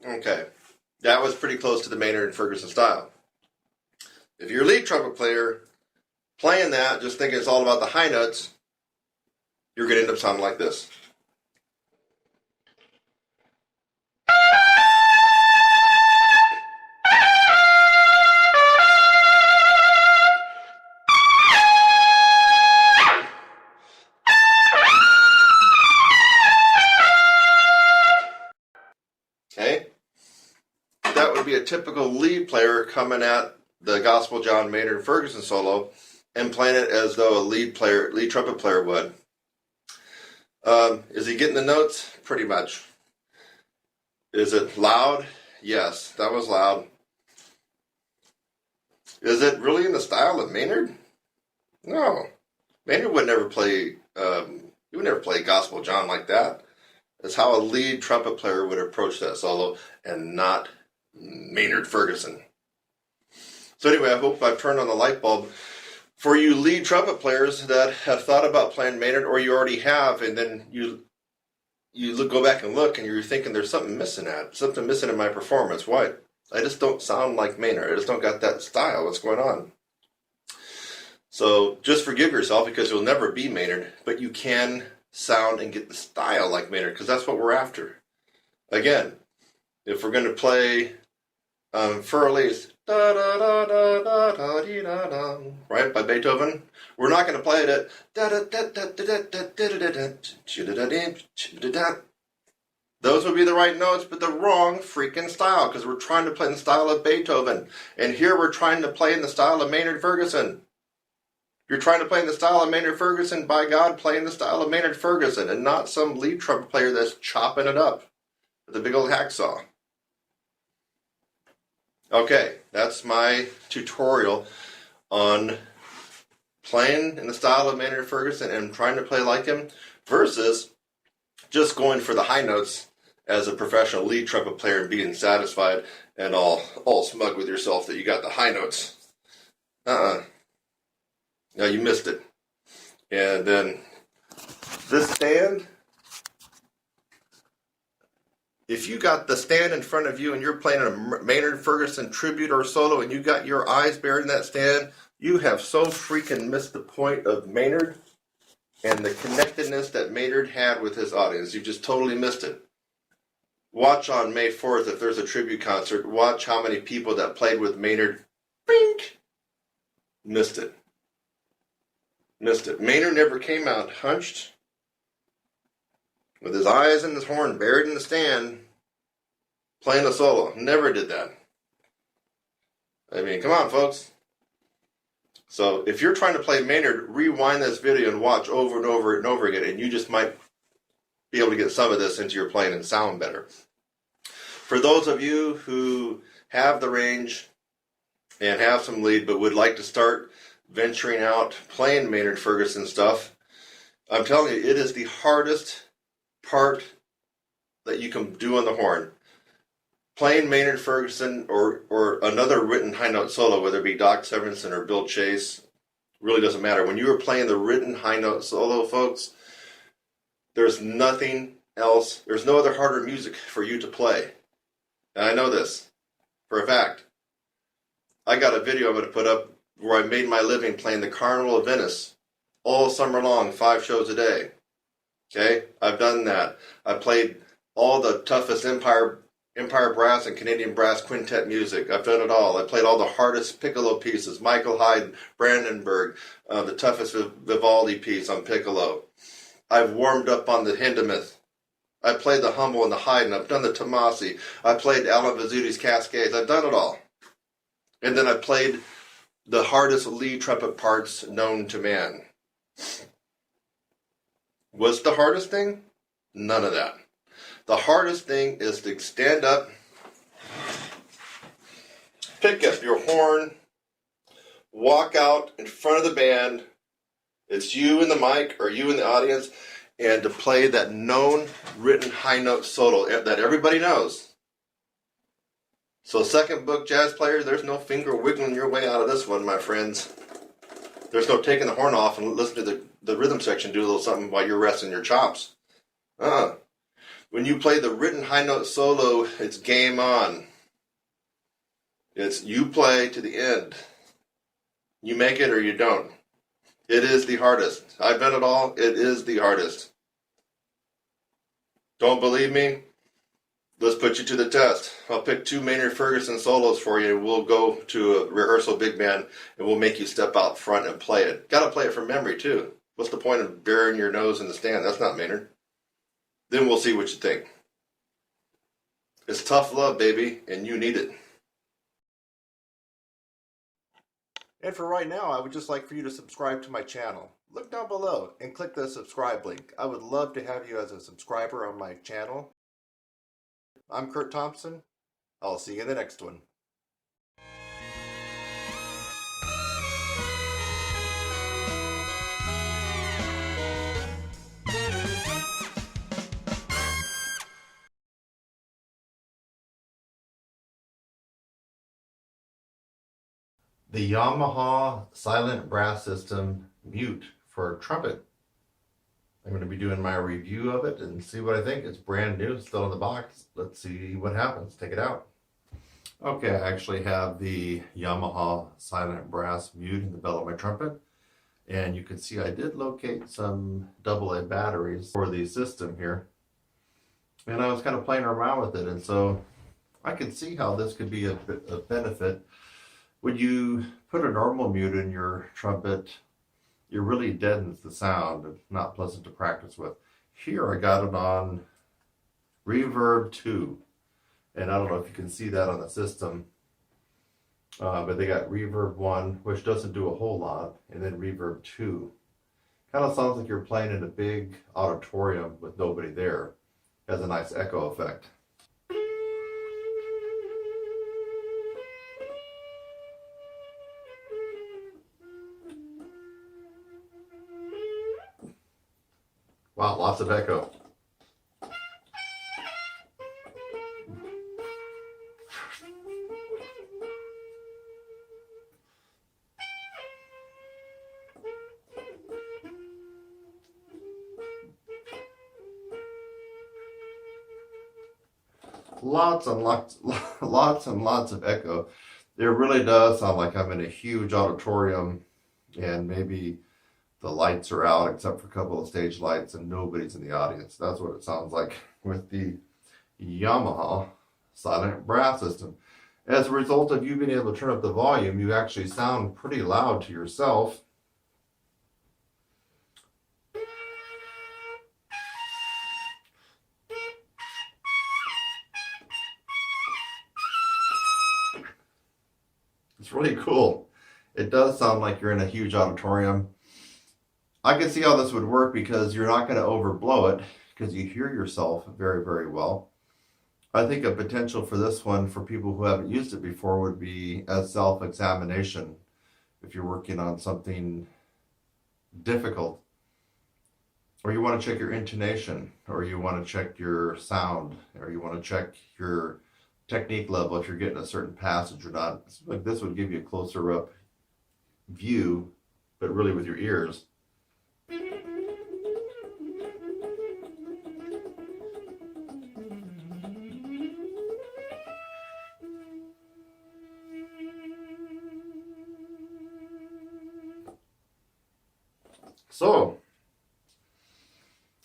Okay, that was pretty close to the Maynard and Ferguson style. If you're a lead trumpet player playing that, just thinking it's all about the high notes, you're going to end up sounding like this. typical lead player coming at the Gospel John Maynard Ferguson solo and playing it as though a lead trumpet player would. Is he getting the notes? Pretty much. Is it loud? Yes, that was loud. Is it really in the style of Maynard? No. Maynard would never play. He would never play Gospel John like that. It's how a lead trumpet player would approach that solo, and not Maynard Ferguson. So anyway, I hope I've turned on the light bulb for you lead trumpet players that have thought about playing Maynard, or you already have, and then you go back and look, and you're thinking there's something missing in my performance. Why? I just don't sound like Maynard. I just don't got that style. What's going on? So just forgive yourself, because you'll never be Maynard, but you can sound and get the style like Maynard, because that's what we're after. Again, if we're going to play Fur-Elise, right, by Beethoven, we're not going to play it at those would be the right notes, but the wrong freaking style, because we're trying to play in the style of Beethoven. And here we're trying to play in the style of Maynard Ferguson. You're trying to play in the style of Maynard Ferguson, by God, play in the style of Maynard Ferguson, and not some lead trumpet player that's chopping it up with a big old hacksaw. Okay, that's my tutorial on playing in the style of Maynard Ferguson and trying to play like him, versus just going for the high notes as a professional lead trumpet player and being satisfied and all smug with yourself that you got the high notes. No, you missed it. And then this stand, if you got the stand in front of you and you're playing a Maynard Ferguson tribute or solo and you got your eyes buried in that stand, you have so freaking missed the point of Maynard and the connectedness that Maynard had with his audience. You just totally missed it. Watch on May 4th, if there's a tribute concert, watch how many people that played with Maynard, bink, missed it. Missed it. Maynard never came out hunched, with his eyes and his horn buried in the stand, playing a solo. Never did that. I mean, come on, folks. So if you're trying to play Maynard, rewind this video and watch over and over and over again, and you just might be able to get some of this into your playing and sound better. For those of you who have the range and have some lead but would like to start venturing out playing Maynard Ferguson stuff, I'm telling you, it is the hardest part that you can do on the horn. Playing Maynard Ferguson or another written high note solo, whether it be Doc Severinsen or Bill Chase, really doesn't matter. When you are playing the written high note solo, folks, there's nothing else. There's no other harder music for you to play. And I know this for a fact. I got a video I'm going to put up where I made my living playing the Carnival of Venice all summer long, 5 shows a day. Okay? I've done that. I played all the toughest Empire Brass and Canadian Brass Quintet music. I've done it all. I played all the hardest piccolo pieces. Michael Haydn, Brandenburg, the toughest Vivaldi piece on piccolo. I've warmed up on the Hindemith. I played the Hummel and the Haydn. I've done the Tomasi. I played Alan Vizuti's Cascades. I've done it all. And then I played the hardest lead trumpet parts known to man. What's the hardest thing? None of that. The hardest thing is to stand up, pick up your horn, walk out in front of the band. It's you in the mic or you in the audience, and to play that known written high note solo that everybody knows. So second book jazz players, there's no finger wiggling your way out of this one, my friends. There's no taking the horn off and listen to the rhythm section do a little something while you're resting your chops. When you play the written high note solo, it's game on. It's you play to the end. You make it or you don't. It is the hardest. I've done it all. It is the hardest. Don't believe me? Let's put you to the test. I'll pick 2 Maynard Ferguson solos for you. We'll go to a rehearsal big band and we'll make you step out front and play it. Got to play it from memory too. What's the point of burying your nose in the stand? That's not Maynard. Then we'll see what you think. It's tough love, baby, and you need it. And for right now, I would just like for you to subscribe to my channel. Look down below and click the subscribe link. I would love to have you as a subscriber on my channel. I'm Kurt Thompson. I'll see you in the next one. The Yamaha Silent Brass System Mute for trumpet. I'm going to be doing my review of it and see what I think. It's brand new, still in the box. Let's see what happens. Take it out. Okay, I actually have the Yamaha Silent Brass Mute in the bell of my trumpet. And you can see I did locate some AA batteries for the system here. And I was kind of playing around with it. And so I could see how this could be a benefit. When you put a normal mute in your trumpet, it really deadens the sound. It's not pleasant to practice with. Here I got it on Reverb 2. And I don't know if you can see that on the system. But they got Reverb 1, which doesn't do a whole lot, and then Reverb 2. Kind of sounds like you're playing in a big auditorium with nobody there. Has a nice echo effect. Wow, lots of echo. Lots and lots of echo. It really does sound like I'm in a huge auditorium and maybe the lights are out except for a couple of stage lights and nobody's in the audience. That's what it sounds like with the Yamaha Silent Brass System. As a result of you being able to turn up the volume, you actually sound pretty loud to yourself. It's really cool. It does sound like you're in a huge auditorium. I can see how this would work because you're not going to overblow it because you hear yourself very, very well. I think a potential for this one for people who haven't used it before would be as self-examination. If you're working on something difficult, or you want to check your intonation, or you want to check your sound, or you want to check your technique level if you're getting a certain passage or not. Like this would give you a closer up view, but really with your ears. So,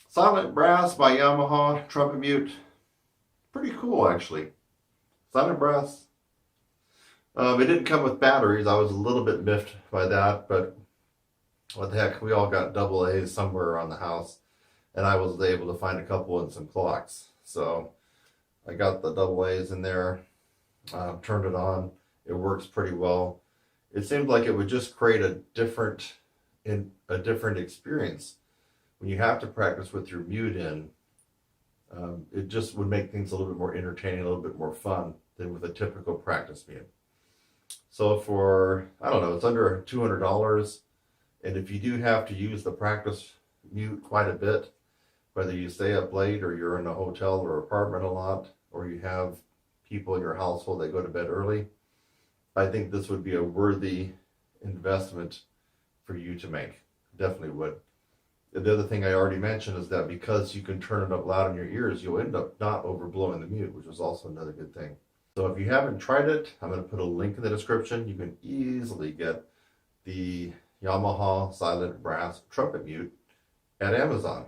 Silent Brass by Yamaha Trumpet Mute. Pretty cool, actually. Silent Brass. It didn't come with batteries. I was a little bit miffed by that, but what the heck, we all got AA's somewhere around the house, and I was able to find a couple and some clocks. So I got the AA's in there, turned it on. It works pretty well. It seemed like it would just create a different experience when you have to practice with your mute in. It just would make things a little bit more entertaining, a little bit more fun than with a typical practice mute. So for, I don't know, it's under $200. And if you do have to use the practice mute quite a bit, whether you stay up late or you're in a hotel or apartment a lot, or you have people in your household that go to bed early, I think this would be a worthy investment for you to make. Definitely would. The other thing I already mentioned is that because you can turn it up loud in your ears, you'll end up not overblowing the mute, which is also another good thing. So if you haven't tried it, I'm going to put a link in the description. You can easily get the Yamaha Silent Brass Trumpet Mute at Amazon.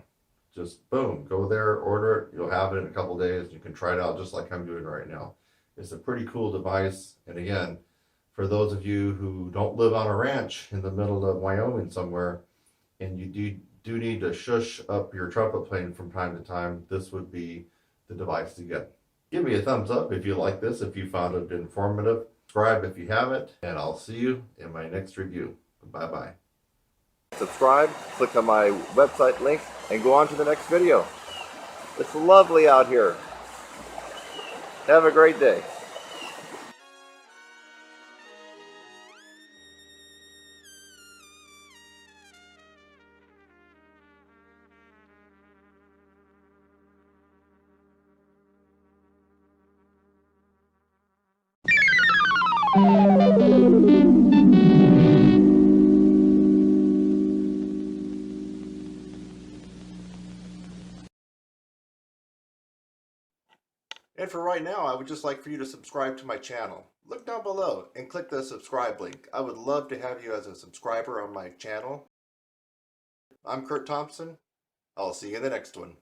Just boom, go there, order it. You'll have it in a couple days. You can try it out just like I'm doing right now. It's a pretty cool device. And again, for those of you who don't live on a ranch in the middle of Wyoming somewhere, and you do need to shush up your trumpet playing from time to time, this would be the device to get. Give me a thumbs up if you like this, if you found it informative. Subscribe if you haven't, and I'll see you in my next review. Bye-bye. Subscribe, click on my website link, and go on to the next video. It's lovely out here. Have a great day. And for right now, I would just like for you to subscribe to my channel. Look down below and click the subscribe link. I would love to have you as a subscriber on my channel. I'm Kurt Thompson. I'll see you in the next one.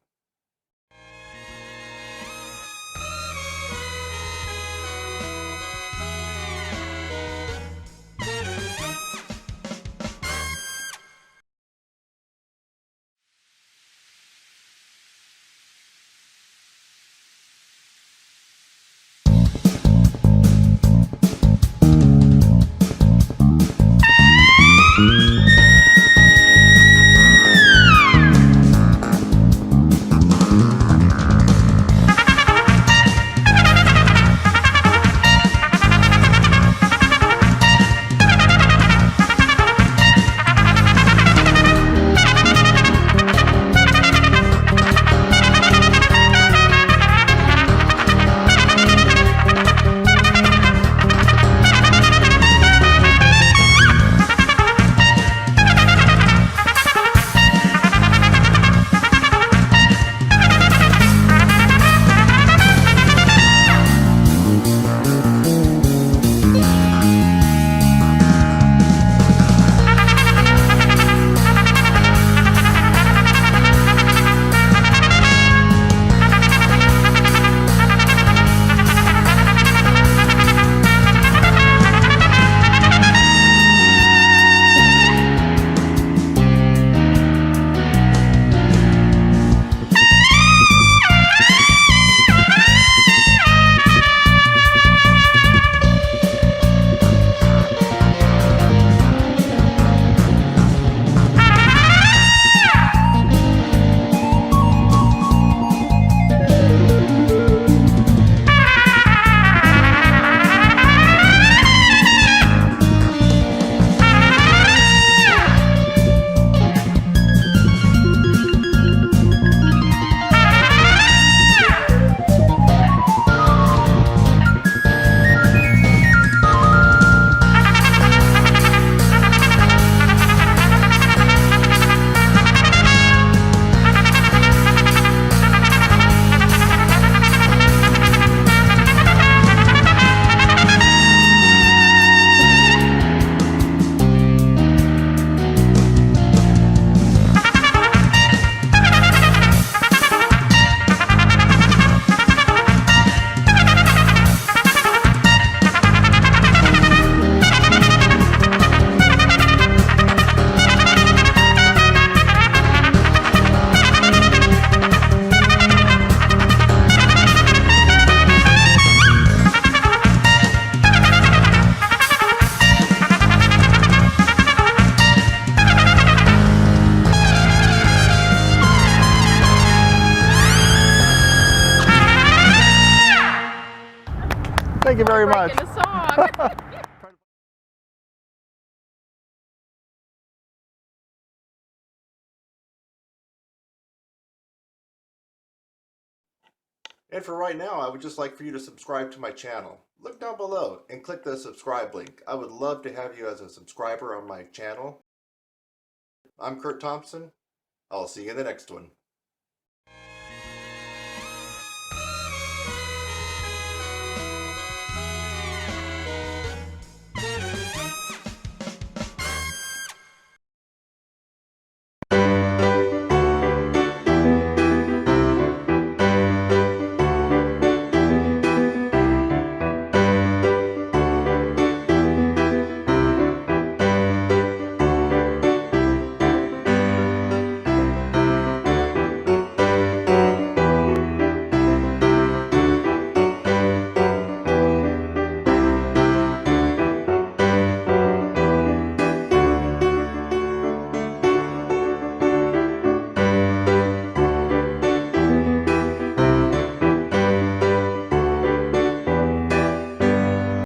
Thank you very much. And for right now, I would just like for you to subscribe to my channel. Look down below and click the subscribe link. I would love to have you as a subscriber on my channel. I'm Kurt Thompson. I'll see you in the next one.